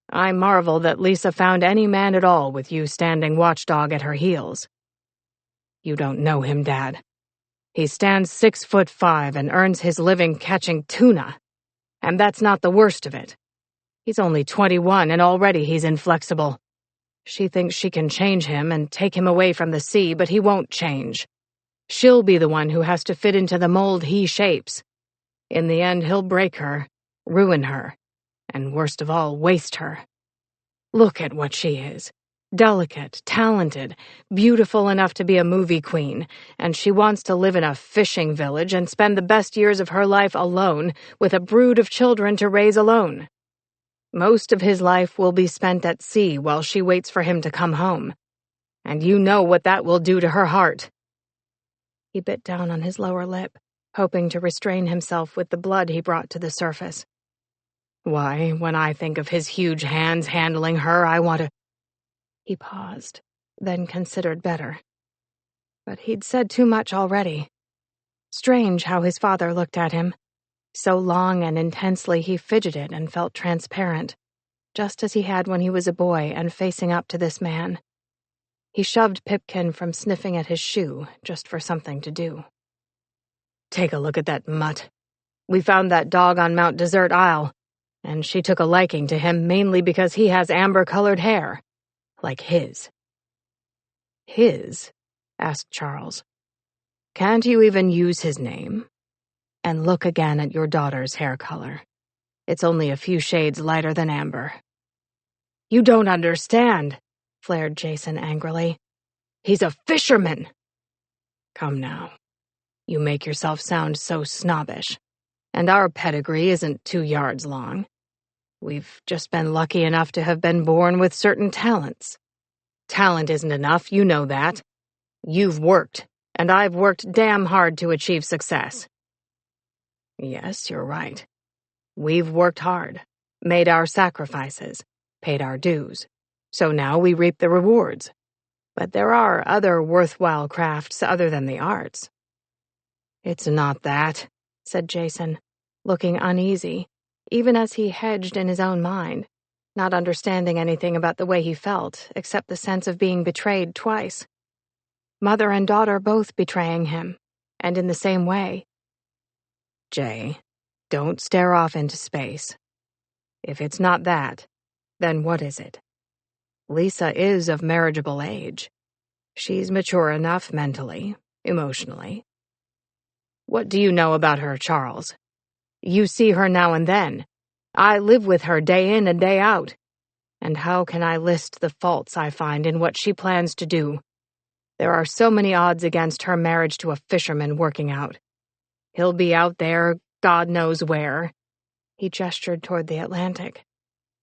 I marvel that Lisa found any man at all with you standing watchdog at her heels. You don't know him, Dad. He stands 6'5" and earns his living catching tuna. And that's not the worst of it. He's only 21 and already he's inflexible. She thinks she can change him and take him away from the sea, but he won't change. She'll be the one who has to fit into the mold he shapes. In the end, he'll break her, ruin her, and worst of all, waste her. Look at what she is. Delicate, talented, beautiful enough to be a movie queen, and she wants to live in a fishing village and spend the best years of her life alone with a brood of children to raise alone. Most of his life will be spent at sea while she waits for him to come home. And you know what that will do to her heart. He bit down on his lower lip, hoping to restrain himself with the blood he brought to the surface. Why, when I think of his huge hands handling her, I want to—" He paused, then considered better. But he'd said too much already. Strange how his father looked at him. So long and intensely he fidgeted and felt transparent, just as he had when he was a boy and facing up to this man. He shoved Pipkin from sniffing at his shoe just for something to do. "Take a look at that mutt. We found that dog on Mount Desert Isle, and she took a liking to him mainly because he has amber-colored hair, like his." "His?" asked Charles. "Can't you even use his name? And look again at your daughter's hair color. It's only a few shades lighter than amber." "You don't understand," flared Jason angrily. "He's a fisherman!" "Come now. You make yourself sound so snobbish. And our pedigree isn't 2 yards long. We've just been lucky enough to have been born with certain talents. Talent isn't enough, you know that. You've worked, and I've worked damn hard to achieve success." "Yes, you're right. We've worked hard, made our sacrifices, paid our dues. So now we reap the rewards. But there are other worthwhile crafts other than the arts." "It's not that," said Jason, looking uneasy, even as he hedged in his own mind, not understanding anything about the way he felt except the sense of being betrayed twice. Mother and daughter both betraying him, and in the same way. "Jay, don't stare off into space. If it's not that, then what is it? Lisa is of marriageable age. She's mature enough mentally, emotionally. What do you know about her, Charles? You see her now and then. I live with her day in and day out. And how can I list the faults I find in what she plans to do? There are so many odds against her marriage to a fisherman working out. He'll be out there, God knows where." He gestured toward the Atlantic.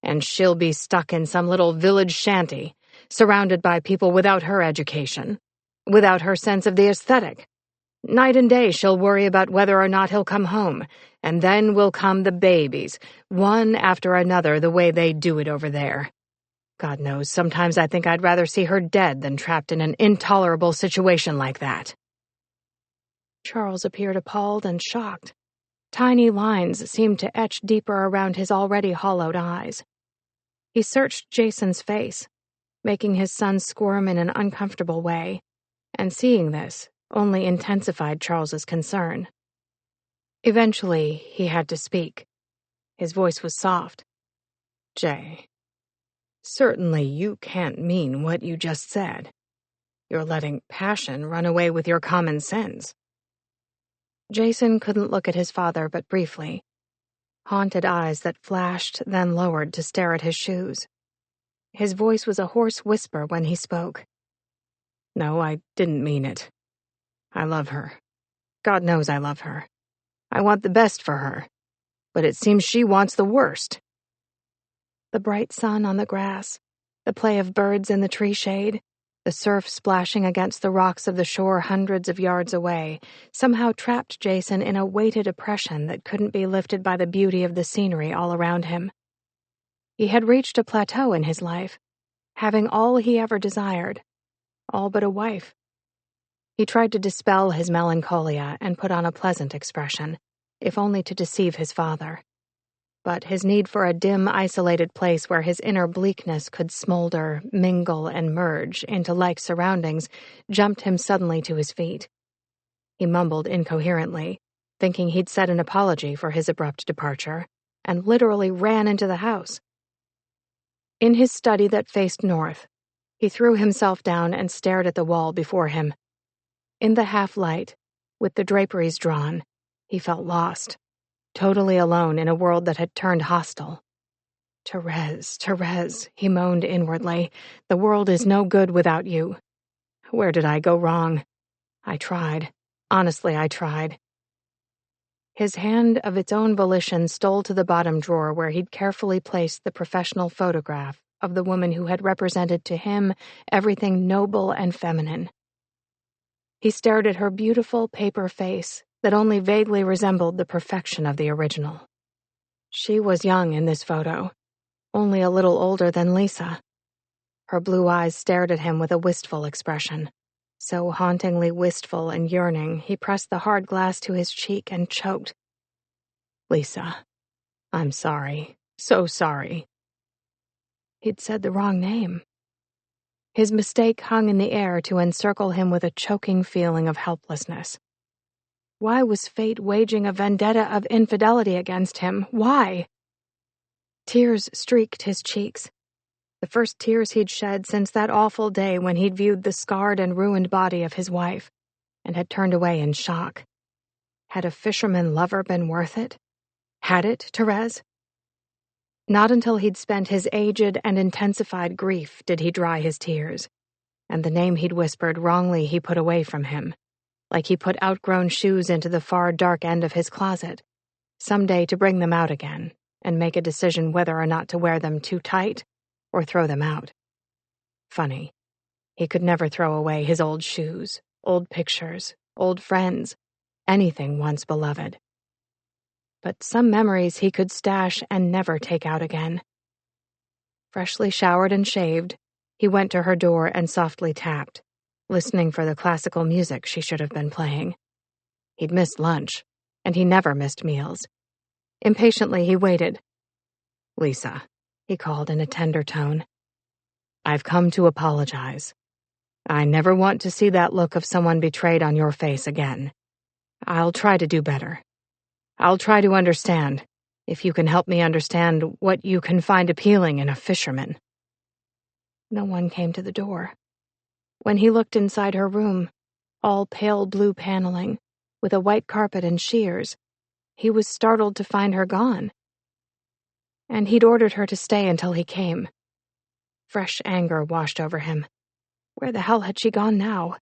"And she'll be stuck in some little village shanty, surrounded by people without her education, without her sense of the aesthetic. Night and day she'll worry about whether or not he'll come home, and then will come the babies, one after another the way they do it over there. God knows, sometimes I think I'd rather see her dead than trapped in an intolerable situation like that." Charles appeared appalled and shocked. Tiny lines seemed to etch deeper around his already hollowed eyes. He searched Jason's face, making his son squirm in an uncomfortable way, and seeing this only intensified Charles's concern. Eventually, he had to speak. His voice was soft. "Jay, certainly you can't mean what you just said. You're letting passion run away with your common sense." Jason couldn't look at his father but briefly. Haunted eyes that flashed, then lowered to stare at his shoes. His voice was a hoarse whisper when he spoke. "No, I didn't mean it. I love her. God knows I love her. I want the best for her. But it seems she wants the worst." The bright sun on the grass, the play of birds in the tree shade, the surf splashing against the rocks of the shore hundreds of yards away, somehow trapped Jason in a weighted oppression that couldn't be lifted by the beauty of the scenery all around him. He had reached a plateau in his life, having all he ever desired, all but a wife. He tried to dispel his melancholia and put on a pleasant expression, if only to deceive his father. But his need for a dim, isolated place where his inner bleakness could smolder, mingle, and merge into like surroundings jumped him suddenly to his feet. He mumbled incoherently, thinking he'd said an apology for his abrupt departure, and literally ran into the house. In his study that faced north, he threw himself down and stared at the wall before him. In the half-light, with the draperies drawn, he felt lost. Totally alone in a world that had turned hostile. Therese, he moaned inwardly. The world is no good without you. Where did I go wrong? I tried. Honestly, I tried. His hand of its own volition stole to the bottom drawer where he'd carefully placed the professional photograph of the woman who had represented to him everything noble and feminine. He stared at her beautiful paper face that only vaguely resembled the perfection of the original. She was young in this photo, only a little older than Lisa. Her blue eyes stared at him with a wistful expression. So hauntingly wistful and yearning, he pressed the hard glass to his cheek and choked. "Lisa, I'm sorry. So sorry." He'd said the wrong name. His mistake hung in the air to encircle him with a choking feeling of helplessness. Why was fate waging a vendetta of infidelity against him? Why? Tears streaked his cheeks. The first tears he'd shed since that awful day when he'd viewed the scarred and ruined body of his wife, and had turned away in shock. Had a fisherman lover been worth it? Had it, Therese? Not until he'd spent his aged and intensified grief did he dry his tears, and the name he'd whispered wrongly he put away from him, like he put outgrown shoes into the far dark end of his closet, someday to bring them out again, and make a decision whether or not to wear them too tight or throw them out. Funny, he could never throw away his old shoes, old pictures, old friends, anything once beloved. But some memories he could stash and never take out again. Freshly showered and shaved, he went to her door and softly tapped, listening for the classical music she should have been playing. He'd missed lunch, and he never missed meals. Impatiently, he waited. "Lisa," he called in a tender tone. "I've come to apologize. I never want to see that look of someone betrayed on your face again. I'll try to do better. I'll try to understand, if you can help me understand what you can find appealing in a fisherman." No one came to the door. When he looked inside her room, all pale blue paneling, with a white carpet and shears, he was startled to find her gone. And he'd ordered her to stay until he came. Fresh anger washed over him. Where the hell had she gone now?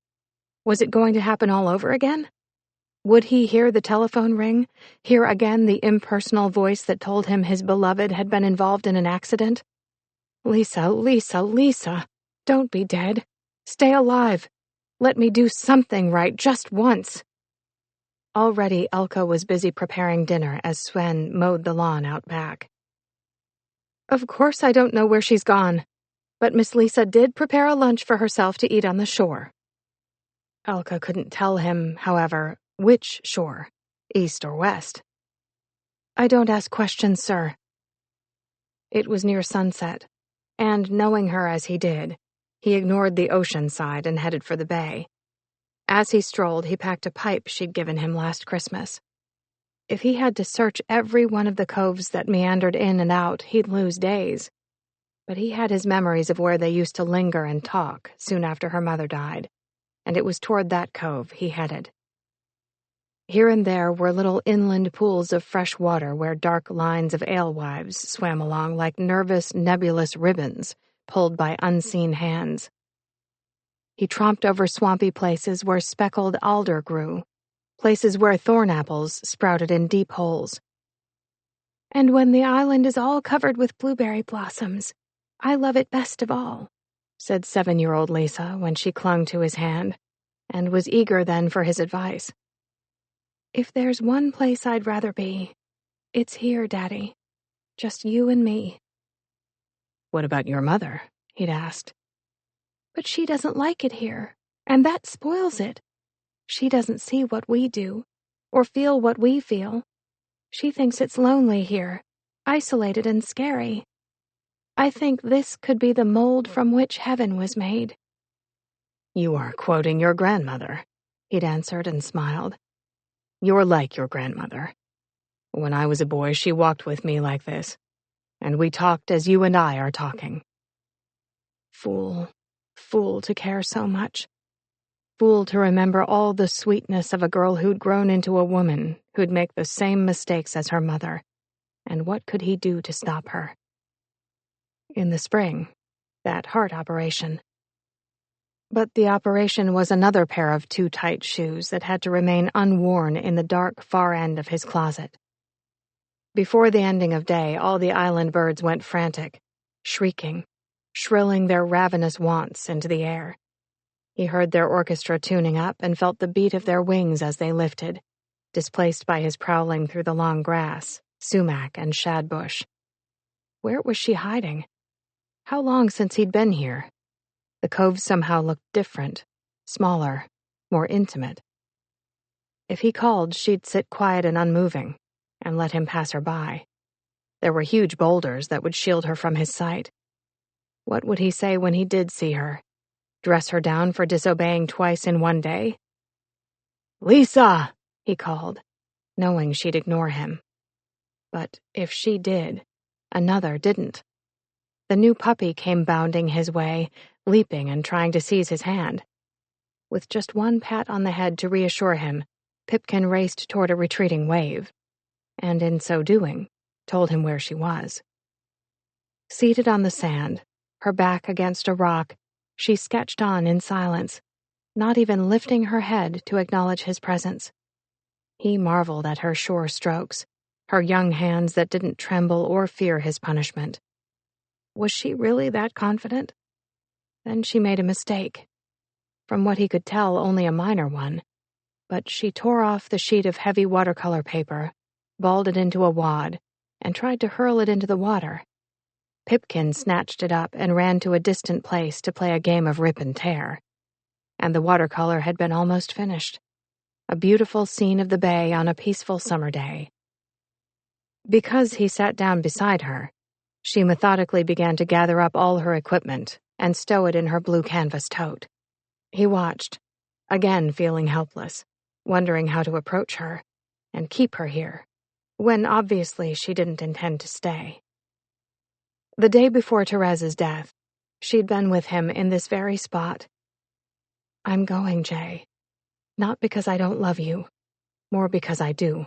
Was it going to happen all over again? Would he hear the telephone ring, hear again the impersonal voice that told him his beloved had been involved in an accident? "Lisa, Lisa, Lisa, don't be dead. Stay alive. Let me do something right just once." Already Elka was busy preparing dinner as Sven mowed the lawn out back. "Of course I don't know where she's gone, but Miss Lisa did prepare a lunch for herself to eat on the shore." Elka couldn't tell him, however, which shore, east or west. "I don't ask questions, sir." It was near sunset, and knowing her as he did, he ignored the ocean side and headed for the bay. As he strolled, he packed a pipe she'd given him last Christmas. If he had to search every one of the coves that meandered in and out, he'd lose days. But he had his memories of where they used to linger and talk soon after her mother died, and it was toward that cove he headed. Here and there were little inland pools of fresh water where dark lines of alewives swam along like nervous, nebulous ribbons pulled by unseen hands. He tromped over swampy places where speckled alder grew, places where thorn apples sprouted in deep holes. "And when the island is all covered with blueberry blossoms, I love it best of all," said 7-year-old Lisa when she clung to his hand, and was eager then for his advice. "If there's one place I'd rather be, it's here, Daddy. Just you and me." "What about your mother?" he'd asked. "But she doesn't like it here, and that spoils it. She doesn't see what we do, or feel what we feel. She thinks it's lonely here, isolated and scary. I think this could be the mold from which heaven was made." "You are quoting your grandmother," he'd answered and smiled. "You're like your grandmother. When I was a boy, she walked with me like this, and we talked as you and I are talking." Fool, fool to care so much. Fool to remember all the sweetness of a girl who'd grown into a woman who'd make the same mistakes as her mother, and what could he do to stop her? In the spring, that heart operation. But the operation was another pair of too tight shoes that had to remain unworn in the dark far end of his closet. Before the ending of day, all the island birds went frantic, shrieking, shrilling their ravenous wants into the air. He heard their orchestra tuning up and felt the beat of their wings as they lifted, displaced by his prowling through the long grass, sumac and shadbush. Where was she hiding? How long since he'd been here? The cove somehow looked different, smaller, more intimate. If he called, she'd sit quiet and unmoving, and let him pass her by. There were huge boulders that would shield her from his sight. What would he say when he did see her? Dress her down for disobeying twice in one day? "Lisa!" he called, knowing she'd ignore him. But if she did, another didn't. The new puppy came bounding his way, leaping and trying to seize his hand. With just one pat on the head to reassure him, Pipkin raced toward a retreating wave, and in so doing, told him where she was. Seated on the sand, her back against a rock, she sketched on in silence, not even lifting her head to acknowledge his presence. He marveled at her sure strokes, her young hands that didn't tremble or fear his punishment. Was she really that confident? Then she made a mistake. From what he could tell, only a minor one. But she tore off the sheet of heavy watercolor paper, balled it into a wad, and tried to hurl it into the water. Pipkin snatched it up and ran to a distant place to play a game of rip and tear. And the watercolor had been almost finished. A beautiful scene of the bay on a peaceful summer day. Because he sat down beside her, she methodically began to gather up all her equipment and stow it in her blue canvas tote. He watched, again feeling helpless, wondering how to approach her and keep her here, when obviously she didn't intend to stay. The day before Therese's death, she'd been with him in this very spot. "I'm going, Jay. Not because I don't love you, more because I do.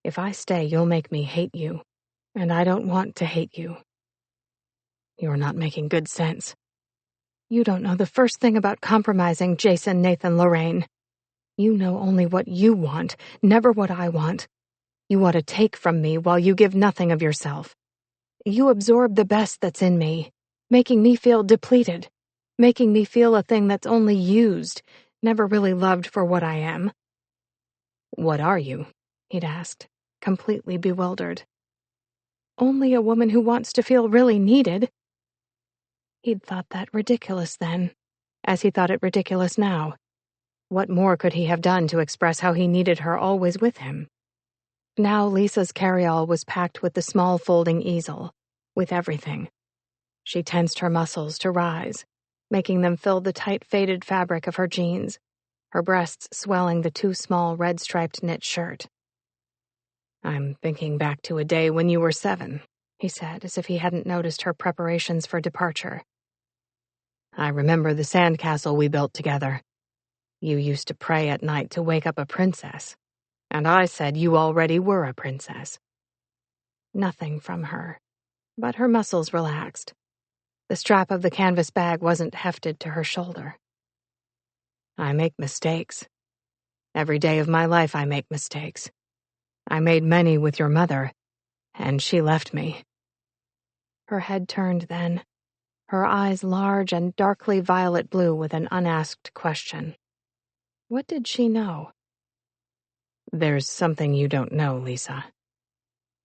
If I stay, you'll make me hate you, and I don't want to hate you." "You're not making good sense." "You don't know the first thing about compromising, Jason Nathan Lorraine. You know only what you want, never what I want. You want to take from me while you give nothing of yourself. You absorb the best that's in me, making me feel depleted, making me feel a thing that's only used, never really loved for what I am." "What are you?" he'd asked, completely bewildered. "Only a woman who wants to feel really needed." He'd thought that ridiculous then, as he thought it ridiculous now. What more could he have done to express how he needed her always with him? Now Lisa's carryall was packed with the small folding easel, with everything. She tensed her muscles to rise, making them fill the tight faded fabric of her jeans, her breasts swelling the too small red-striped knit shirt. "I'm thinking back to a day when you were 7, he said, as if he hadn't noticed her preparations for departure. "I remember the sandcastle we built together. You used to pray at night to wake up a princess, and I said you already were a princess." Nothing from her, but her muscles relaxed. The strap of the canvas bag wasn't hefted to her shoulder. "I make mistakes. Every day of my life I make mistakes. I made many with your mother, and she left me." Her head turned then, her eyes large and darkly violet blue with an unasked question. What did she know? "There's something you don't know, Lisa.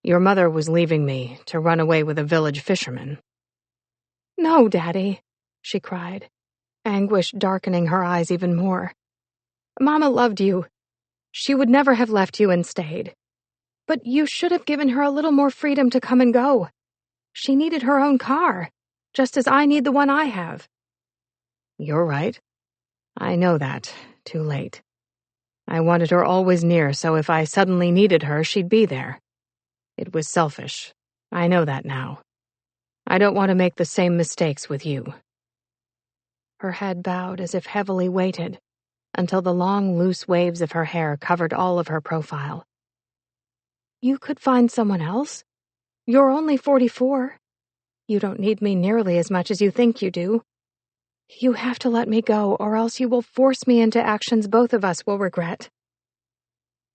Your mother was leaving me to run away with a village fisherman." "No, Daddy," she cried, anguish darkening her eyes even more. "Mama loved you. She would never have left you and stayed. But you should have given her a little more freedom to come and go. She needed her own car, just as I need the one I have." "You're right. I know that, too late. I wanted her always near, so if I suddenly needed her, she'd be there. It was selfish. I know that now. I don't want to make the same mistakes with you." Her head bowed as if heavily weighted, until the long, loose waves of her hair covered all of her profile. "You could find someone else. You're only 44. You don't need me nearly as much as you think you do. You have to let me go, or else you will force me into actions both of us will regret."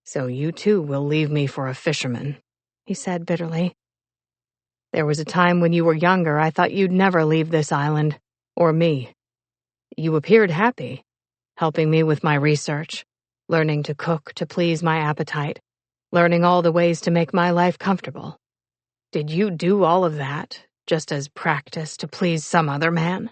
"So you too will leave me for a fisherman," he said bitterly. "There was a time when you were younger I thought you'd never leave this island, or me. You appeared happy, helping me with my research, learning to cook to please my appetite, learning all the ways to make my life comfortable. Did you do all of that just as practice to please some other man?"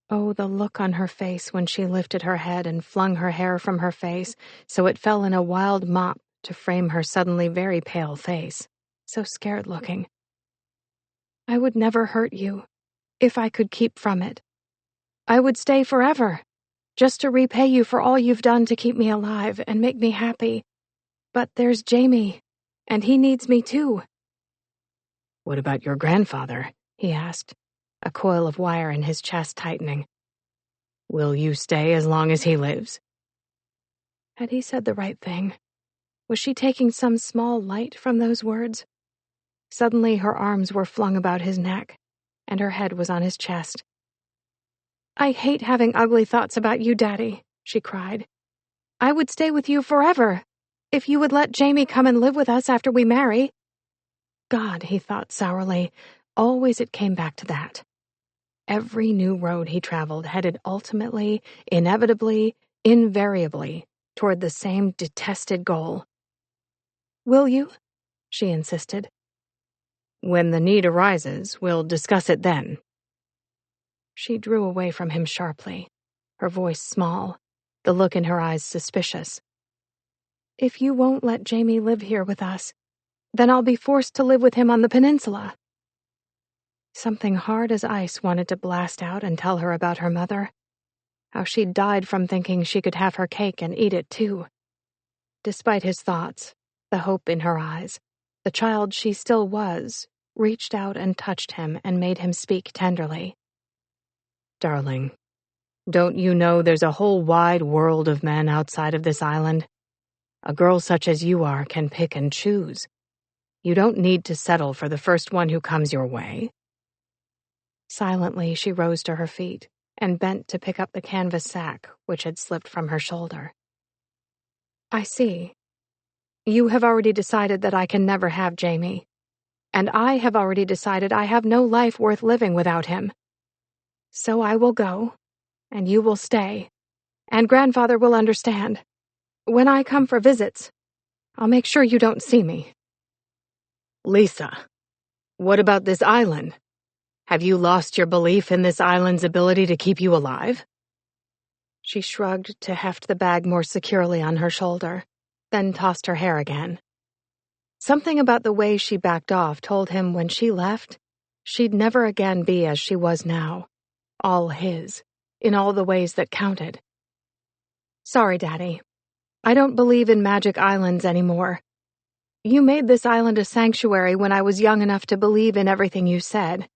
Oh, the look on her face when she lifted her head and flung her hair from her face so it fell in a wild mop to frame her suddenly very pale face, so scared-looking. "I would never hurt you, if I could keep from it. I would stay forever, just to repay you for all you've done to keep me alive and make me happy. But there's Jamie, and he needs me too." "What about your grandfather?" he asked, a coil of wire in his chest tightening. "Will you stay as long as he lives?" Had he said the right thing? Was she taking some small light from those words? Suddenly her arms were flung about his neck, and her head was on his chest. "I hate having ugly thoughts about you, Daddy," she cried. "I would stay with you forever, if you would let Jamie come and live with us after we marry." God, he thought sourly, always it came back to that. Every new road he traveled headed ultimately, inevitably, invariably toward the same detested goal. "Will you?" she insisted. "When the need arises, we'll discuss it then." She drew away from him sharply, her voice small, the look in her eyes suspicious. "If you won't let Jamie live here with us, then I'll be forced to live with him on the peninsula." Something hard as ice wanted to blast out and tell her about her mother, how she'd died from thinking she could have her cake and eat it too. Despite his thoughts, the hope in her eyes, the child she still was, reached out and touched him and made him speak tenderly. "Darling, don't you know there's a whole wide world of men outside of this island? A girl such as you are can pick and choose. You don't need to settle for the first one who comes your way." Silently, she rose to her feet and bent to pick up the canvas sack which had slipped from her shoulder. "I see. You have already decided that I can never have Jamie, and I have already decided I have no life worth living without him. So I will go, and you will stay, and Grandfather will understand. When I come for visits, I'll make sure you don't see me." "Lisa, what about this island? Have you lost your belief in this island's ability to keep you alive?" She shrugged to heft the bag more securely on her shoulder, then tossed her hair again. Something about the way she backed off told him when she left, she'd never again be as she was now, all his, in all the ways that counted. "Sorry, Daddy. I don't believe in magic islands anymore. You made this island a sanctuary when I was young enough to believe in everything you said.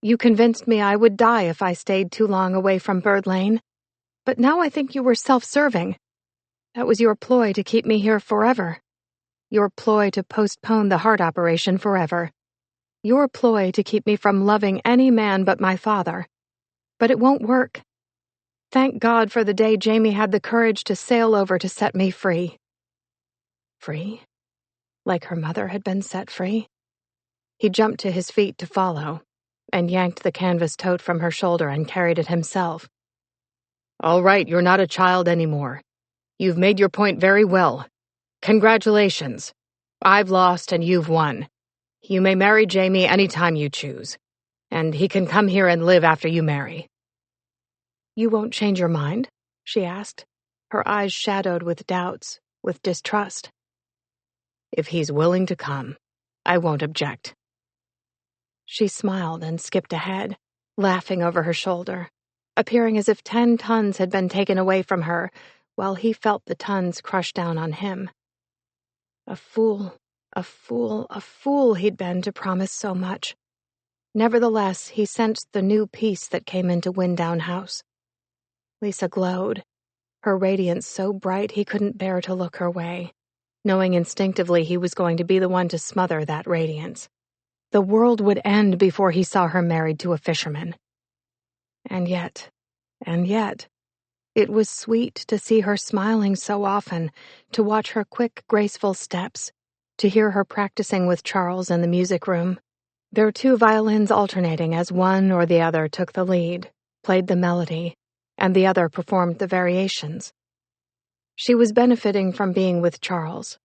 You convinced me I would die if I stayed too long away from Bird Lane. But now I think you were self-serving. That was your ploy to keep me here forever. Your ploy to postpone the heart operation forever. Your ploy to keep me from loving any man but my father. But it won't work. Thank God for the day Jamie had the courage to sail over to set me free." Free? Like her mother had been set free? He jumped to his feet to follow, and yanked the canvas tote from her shoulder and carried it himself. "All right, you're not a child anymore. You've made your point very well. Congratulations. I've lost and you've won. You may marry Jamie any time you choose, and he can come here and live after you marry." "You won't change your mind?" she asked, her eyes shadowed with doubts, with distrust. "If he's willing to come, I won't object." She smiled and skipped ahead, laughing over her shoulder, appearing as if 10 tons had been taken away from her, while he felt the tons crush down on him. A fool, a fool, a fool he'd been to promise so much. Nevertheless, he sensed the new peace that came into Winddown House. Lisa glowed, her radiance so bright he couldn't bear to look her way, knowing instinctively he was going to be the one to smother that radiance. The world would end before he saw her married to a fisherman. And yet, it was sweet to see her smiling so often, to watch her quick, graceful steps, to hear her practicing with Charles in the music room, their 2 violins alternating as one or the other took the lead, played the melody, and the other performed the variations. She was benefiting from being with Charles,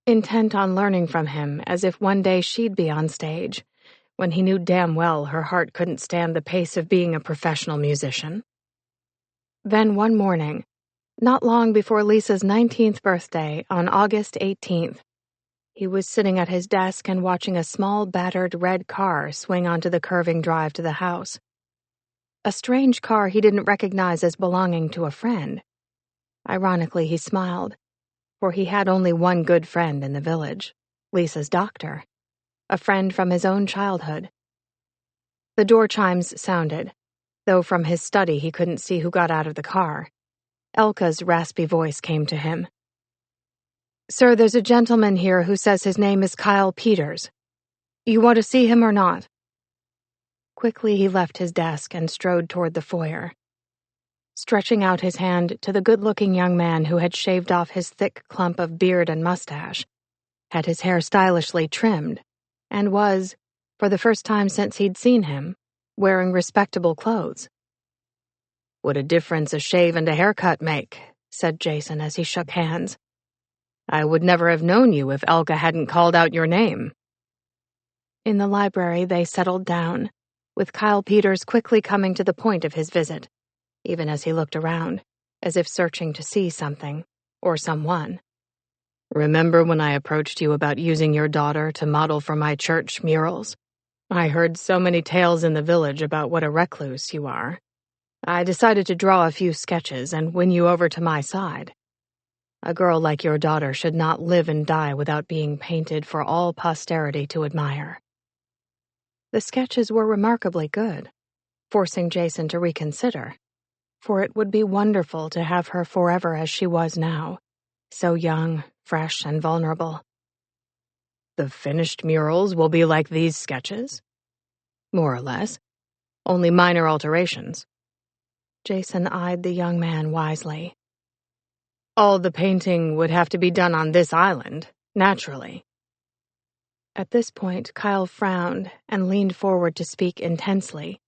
intent on learning from him as if one day she'd be on stage, when he knew damn well her heart couldn't stand the pace of being a professional musician. Then one morning, not long before Lisa's 19th birthday, on August 18th, he was sitting at his desk and watching a small, battered red car swing onto the curving drive to the house. A strange car he didn't recognize as belonging to a friend. Ironically, he smiled, for he had only one good friend in the village, Lisa's doctor, a friend from his own childhood. The door chimes sounded, though from his study he couldn't see who got out of the car. Elka's raspy voice came to him. "Sir, there's a gentleman here who says his name is Kyle Peters. You want to see him or not?" Quickly he left his desk and strode toward the foyer. Stretching out his hand to the good-looking young man who had shaved off his thick clump of beard and mustache, had his hair stylishly trimmed, and was, for the first time since he'd seen him, wearing respectable clothes. "What a difference a shave and a haircut make," said Jason as he shook hands. "I would never have known you if Elka hadn't called out your name." In the library they settled down, with Kyle Peters quickly coming to the point of his visit, even as he looked around, as if searching to see something, or someone. "Remember when I approached you about using your daughter to model for my church murals? I heard so many tales in the village about what a recluse you are. I decided to draw a few sketches and win you over to my side. A girl like your daughter should not live and die without being painted for all posterity to admire." The sketches were remarkably good, forcing Jason to reconsider, for it would be wonderful to have her forever as she was now, so young, fresh, and vulnerable. "The finished murals will be like these sketches?" "More or less. Only minor alterations." Jason eyed the young man wisely. "All the painting would have to be done on this island, naturally." At this point, Kyle frowned and leaned forward to speak intensely.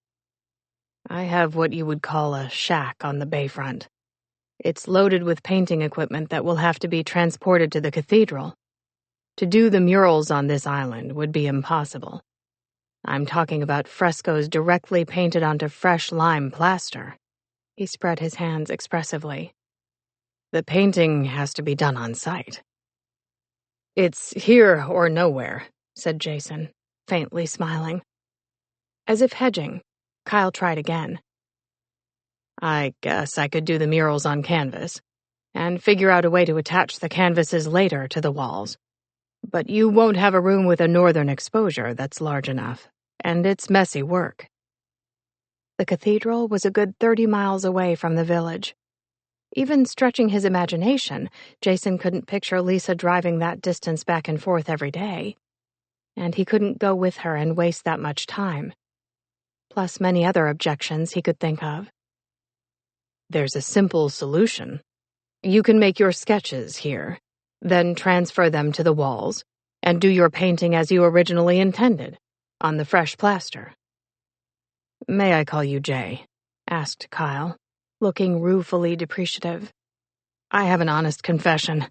"I have what you would call a shack on the bayfront. It's loaded with painting equipment that will have to be transported to the cathedral. To do the murals on this island would be impossible. I'm talking about frescoes directly painted onto fresh lime plaster." He spread his hands expressively. "The painting has to be done on site." "It's here or nowhere," said Jason, faintly smiling. As if hedging, Kyle tried again. "I guess I could do the murals on canvas, and figure out a way to attach the canvases later to the walls. But you won't have a room with a northern exposure that's large enough, and it's messy work." The cathedral was a good 30 miles away from the village. Even stretching his imagination, Jason couldn't picture Lisa driving that distance back and forth every day. And he couldn't go with her and waste that much time. Plus many other objections he could think of. "There's a simple solution. You can make your sketches here, then transfer them to the walls, and do your painting as you originally intended, on the fresh plaster." "May I call you Jay?" asked Kyle, looking ruefully depreciative. "I have an honest confession.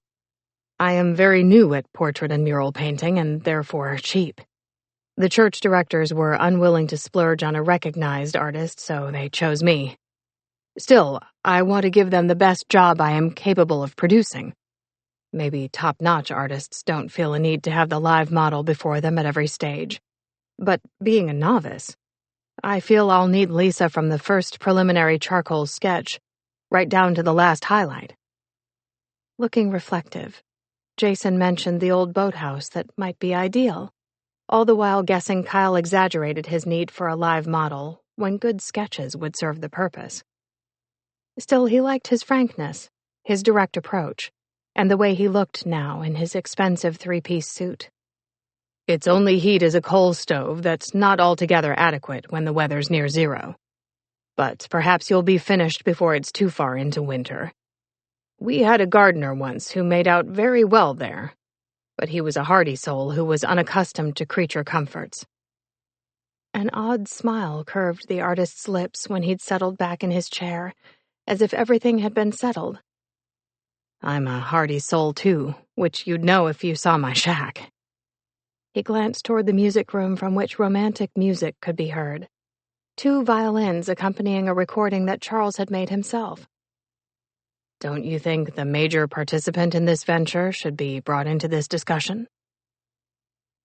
I am very new at portrait and mural painting, and therefore cheap. The church directors were unwilling to splurge on a recognized artist, so they chose me. Still, I want to give them the best job I am capable of producing. Maybe top-notch artists don't feel a need to have the live model before them at every stage. But being a novice, I feel I'll need Lisa from the first preliminary charcoal sketch, right down to the last highlight." Looking reflective, Jason mentioned the old boathouse that might be ideal, all the while guessing Kyle exaggerated his need for a live model when good sketches would serve the purpose. Still, he liked his frankness, his direct approach, and the way he looked now in his expensive three-piece suit. "Its only heat is a coal stove that's not altogether adequate when the weather's near zero. But perhaps you'll be finished before it's too far into winter. We had a gardener once who made out very well there, but he was a hardy soul who was unaccustomed to creature comforts." An odd smile curved the artist's lips when he'd settled back in his chair, as if everything had been settled. "I'm a hardy soul, too," which you'd know if you saw my shack." He glanced toward the music room from which romantic music could be heard. 2 violins accompanying a recording that Charles had made himself. "Don't you think the major participant in this venture should be brought into this discussion?"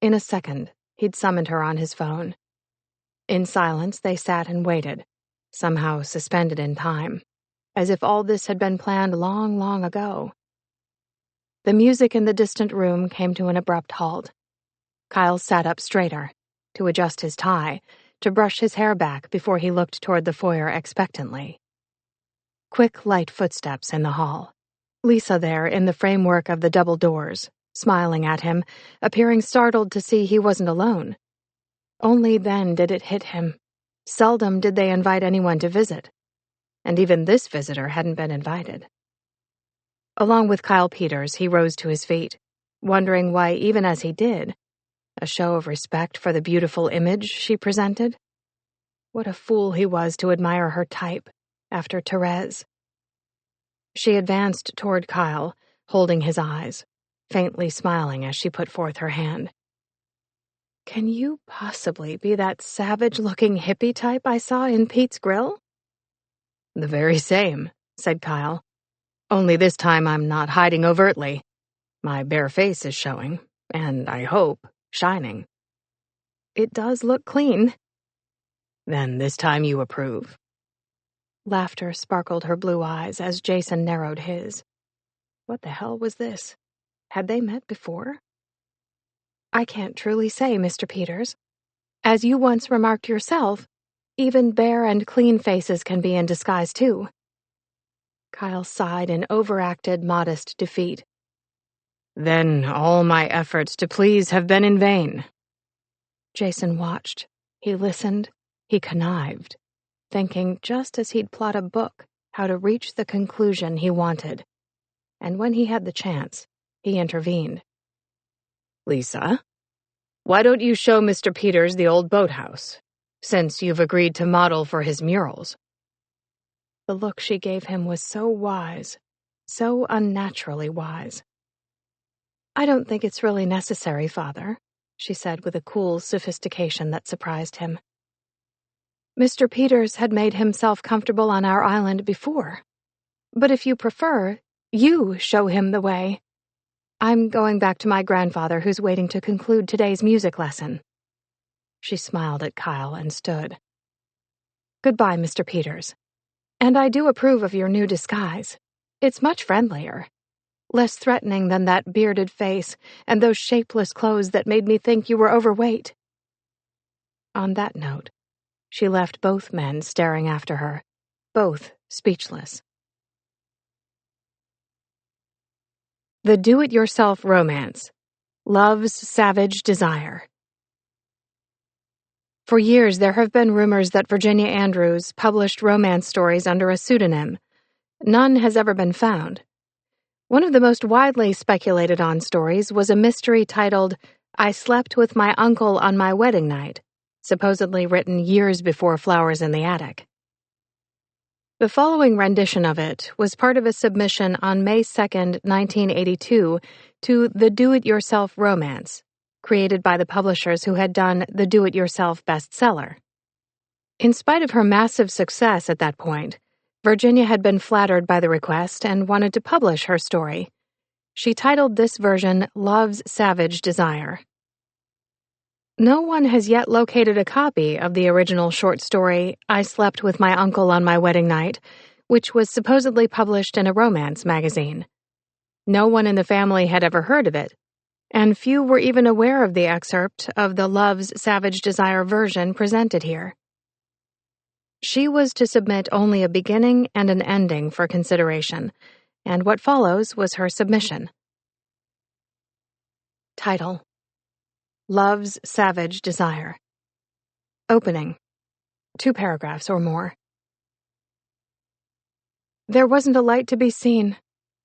In a second, he'd summoned her on his phone. In silence, they sat and waited, somehow suspended in time, as if all this had been planned long, long ago. The music in the distant room came to an abrupt halt. Kyle sat up straighter, to adjust his tie, to brush his hair back before he looked toward the foyer expectantly. Quick, light footsteps in the hall. Lisa there in the framework of the double doors, smiling at him, appearing startled to see he wasn't alone. Only then did it hit him. Seldom did they invite anyone to visit, and even this visitor hadn't been invited. Along with Kyle Peters, he rose to his feet, wondering why, even as he did, a show of respect for the beautiful image she presented. What a fool he was to admire her type, after Therese. She advanced toward Kyle, holding his eyes, faintly smiling as she put forth her hand. "Can you possibly be that savage-looking hippie type I saw in Pete's Grill?" "The very same," said Kyle. "Only this time I'm not hiding overtly. My bare face is showing, and I hope, shining." "It does look clean." "Then this time you approve?" Laughter sparkled her blue eyes as Jason narrowed his. What the hell was this? Had they met before? "I can't truly say, Mr. Peters. As you once remarked yourself, even bare and clean faces can be in disguise too." Kyle sighed in overacted, modest defeat. "Then all my efforts to please have been in vain." Jason watched. He listened. He connived, thinking just as he'd plot a book how to reach the conclusion he wanted. And when he had the chance, he intervened. "Lisa, why don't you show Mr. Peters the old boathouse, since you've agreed to model for his murals?" The look she gave him was so wise, so unnaturally wise. "I don't think it's really necessary, Father," she said with a cool sophistication that surprised him. "Mr. Peters had made himself comfortable on our island before. But if you prefer, you show him the way. I'm going back to my grandfather who's waiting to conclude today's music lesson." She smiled at Kyle and stood. "Goodbye, Mr. Peters. And I do approve of your new disguise. It's much friendlier. Less threatening than that bearded face and those shapeless clothes that made me think you were overweight." On that note, she left both men staring after her, both speechless. The Do-It-Yourself Romance, Love's Savage Desire. For years, there have been rumors that Virginia Andrews published romance stories under a pseudonym. None has ever been found. One of the most widely speculated on stories was a mystery titled "I Slept with My Uncle on My Wedding Night," supposedly written years before Flowers in the Attic. The following rendition of it was part of a submission on May 2, 1982, to The Do-It-Yourself Romance, created by the publishers who had done the Do-It-Yourself bestseller. In spite of her massive success at that point, Virginia had been flattered by the request and wanted to publish her story. She titled this version Love's Savage Desire. No one has yet located a copy of the original short story, I Slept with My Uncle on My Wedding Night, which was supposedly published in a romance magazine. No one in the family had ever heard of it, and few were even aware of the excerpt of the Love's Savage Desire version presented here. She was to submit only a beginning and an ending for consideration, and what follows was her submission. Title: Love's Savage Desire. Opening: 2 paragraphs or more. There wasn't a light to be seen.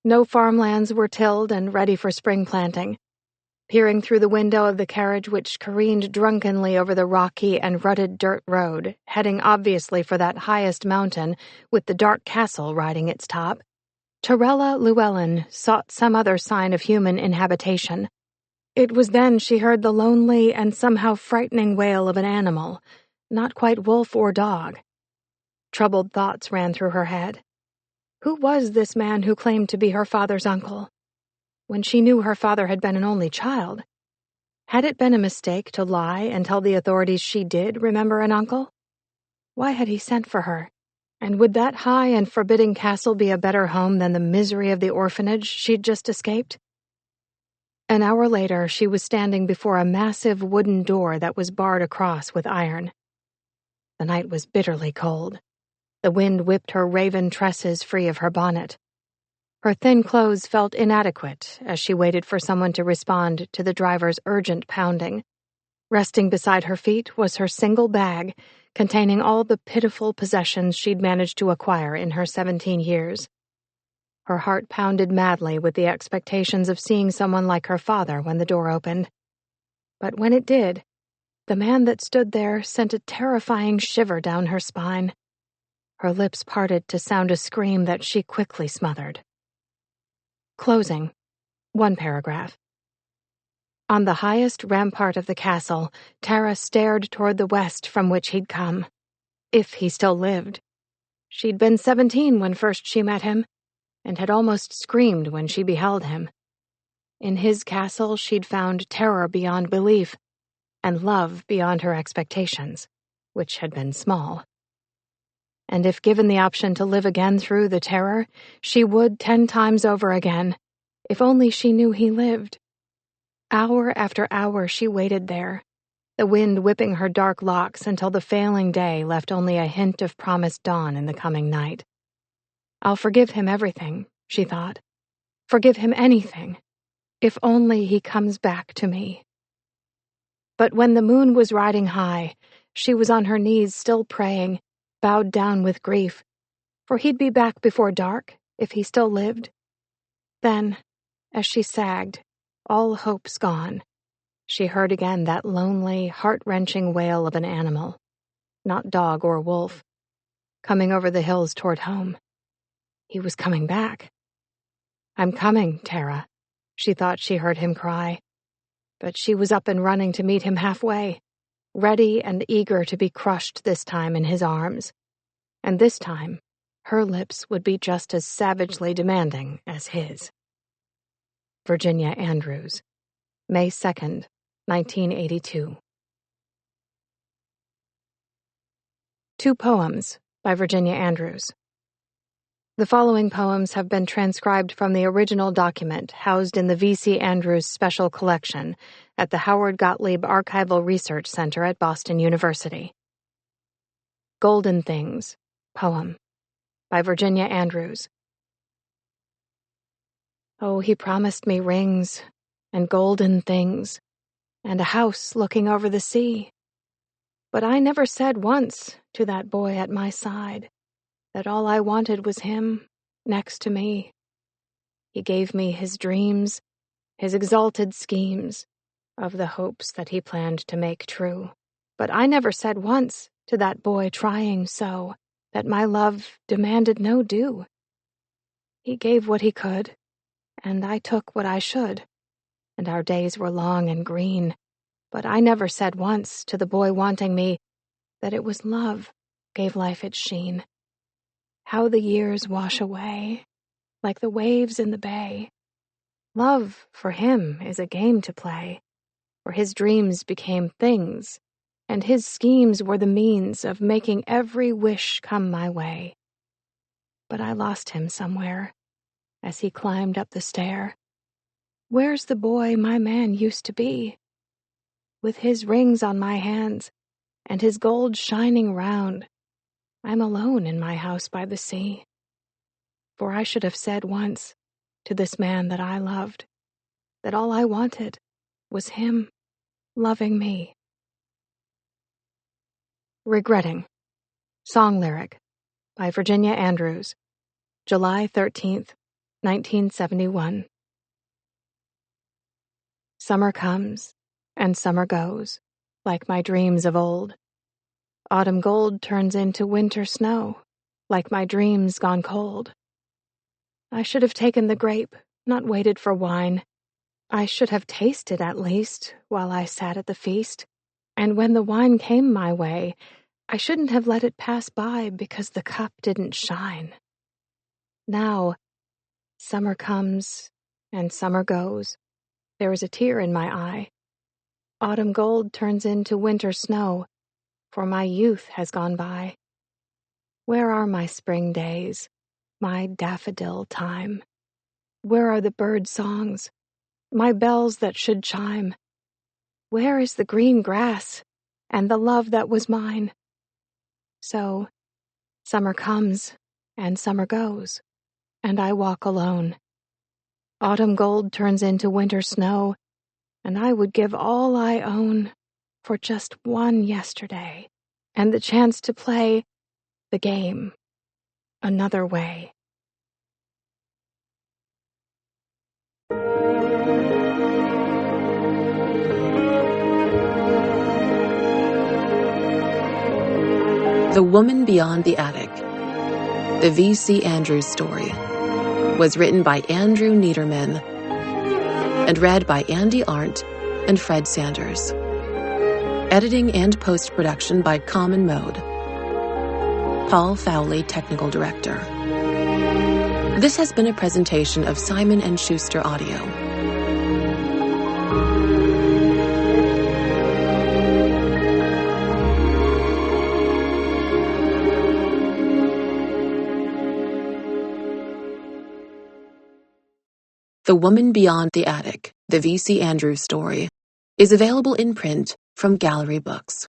No farmlands were tilled and ready for spring planting. Peering through the window of the carriage which careened drunkenly over the rocky and rutted dirt road, heading obviously for that highest mountain with the dark castle riding its top, Torella Llewellyn sought some other sign of human inhabitation. It was then she heard the lonely and somehow frightening wail of an animal, not quite wolf or dog. Troubled thoughts ran through her head. Who was this man who claimed to be her father's uncle? When she knew her father had been an only child, had it been a mistake to lie and tell the authorities she did remember an uncle? Why had he sent for her? And would that high and forbidding castle be a better home than the misery of the orphanage she'd just escaped? An hour later, she was standing before a massive wooden door that was barred across with iron. The night was bitterly cold. The wind whipped her raven tresses free of her bonnet. Her thin clothes felt inadequate as she waited for someone to respond to the driver's urgent pounding. Resting beside her feet was her single bag, containing all the pitiful possessions she'd managed to acquire in her 17 years. Her heart pounded madly with the expectations of seeing someone like her father when the door opened. But when it did, the man that stood there sent a terrifying shiver down her spine. Her lips parted to sound a scream that she quickly smothered. Closing. 1 paragraph. On the highest rampart of the castle, Tara stared toward the west from which he'd come. If he still lived. She'd been 17 when first she met him, and had almost screamed when she beheld him. In his castle she'd found terror beyond belief, and love beyond her expectations, which had been small. And if given the option to live again through the terror, she would 10 times over again, if only she knew he lived. Hour after hour she waited there, the wind whipping her dark locks until the failing day left only a hint of promised dawn in the coming night. I'll forgive him everything, she thought. Forgive him anything, if only he comes back to me. But when the moon was riding high, she was on her knees still praying, bowed down with grief, for he'd be back before dark if he still lived. Then, as she sagged, all hopes gone, she heard again that lonely, heart-wrenching wail of an animal, not dog or wolf, coming over the hills toward home. He was coming back. "I'm coming, Tara," she thought she heard him cry. But she was up and running to meet him halfway, ready and eager to be crushed this time in his arms. And this time, her lips would be just as savagely demanding as his. Virginia Andrews, May 2nd, 1982. 2 poems by Virginia Andrews. The following poems have been transcribed from the original document housed in the V.C. Andrews Special Collection at the Howard Gottlieb Archival Research Center at Boston University. Golden Things, poem, by Virginia Andrews. Oh, he promised me rings and golden things and a house looking over the sea. But I never said once to that boy at my side that all I wanted was him next to me. He gave me his dreams, his exalted schemes of the hopes that he planned to make true. But I never said once to that boy trying so that my love demanded no due. He gave what he could, and I took what I should, and our days were long and green. But I never said once to the boy wanting me that it was love gave life its sheen. How the years wash away, like the waves in the bay. Love, for him, is a game to play, for his dreams became things, and his schemes were the means of making every wish come my way. But I lost him somewhere, as he climbed up the stair. Where's the boy my man used to be? With his rings on my hands, and his gold shining round, I'm alone in my house by the sea. For I should have said once to this man that I loved, that all I wanted was him loving me. Regretting. Song lyric by Virginia Andrews, July 13th, 1971. Summer comes and summer goes, like my dreams of old. Autumn gold turns into winter snow, like my dreams gone cold. I should have taken the grape, not waited for wine. I should have tasted at least, while I sat at the feast, and when the wine came my way, I shouldn't have let it pass by because the cup didn't shine. Now, summer comes and summer goes. There is a tear in my eye. Autumn gold turns into winter snow, for my youth has gone by. Where are my spring days, my daffodil time? Where are the bird songs, my bells that should chime? Where is the green grass and the love that was mine? So, summer comes and summer goes, and I walk alone. Autumn gold turns into winter snow, and I would give all I own for just one yesterday and the chance to play the game another way. The Woman Beyond the Attic, the V.C. Andrews story, was written by Andrew Neiderman and read by Andy Arndt and Fred Sanders. Editing and post-production by Common Mode. Paul Fowley, Technical Director. This has been a presentation of Simon & Schuster Audio. The Woman Beyond the Attic, the V.C. Andrews story, is available in print from Gallery Books.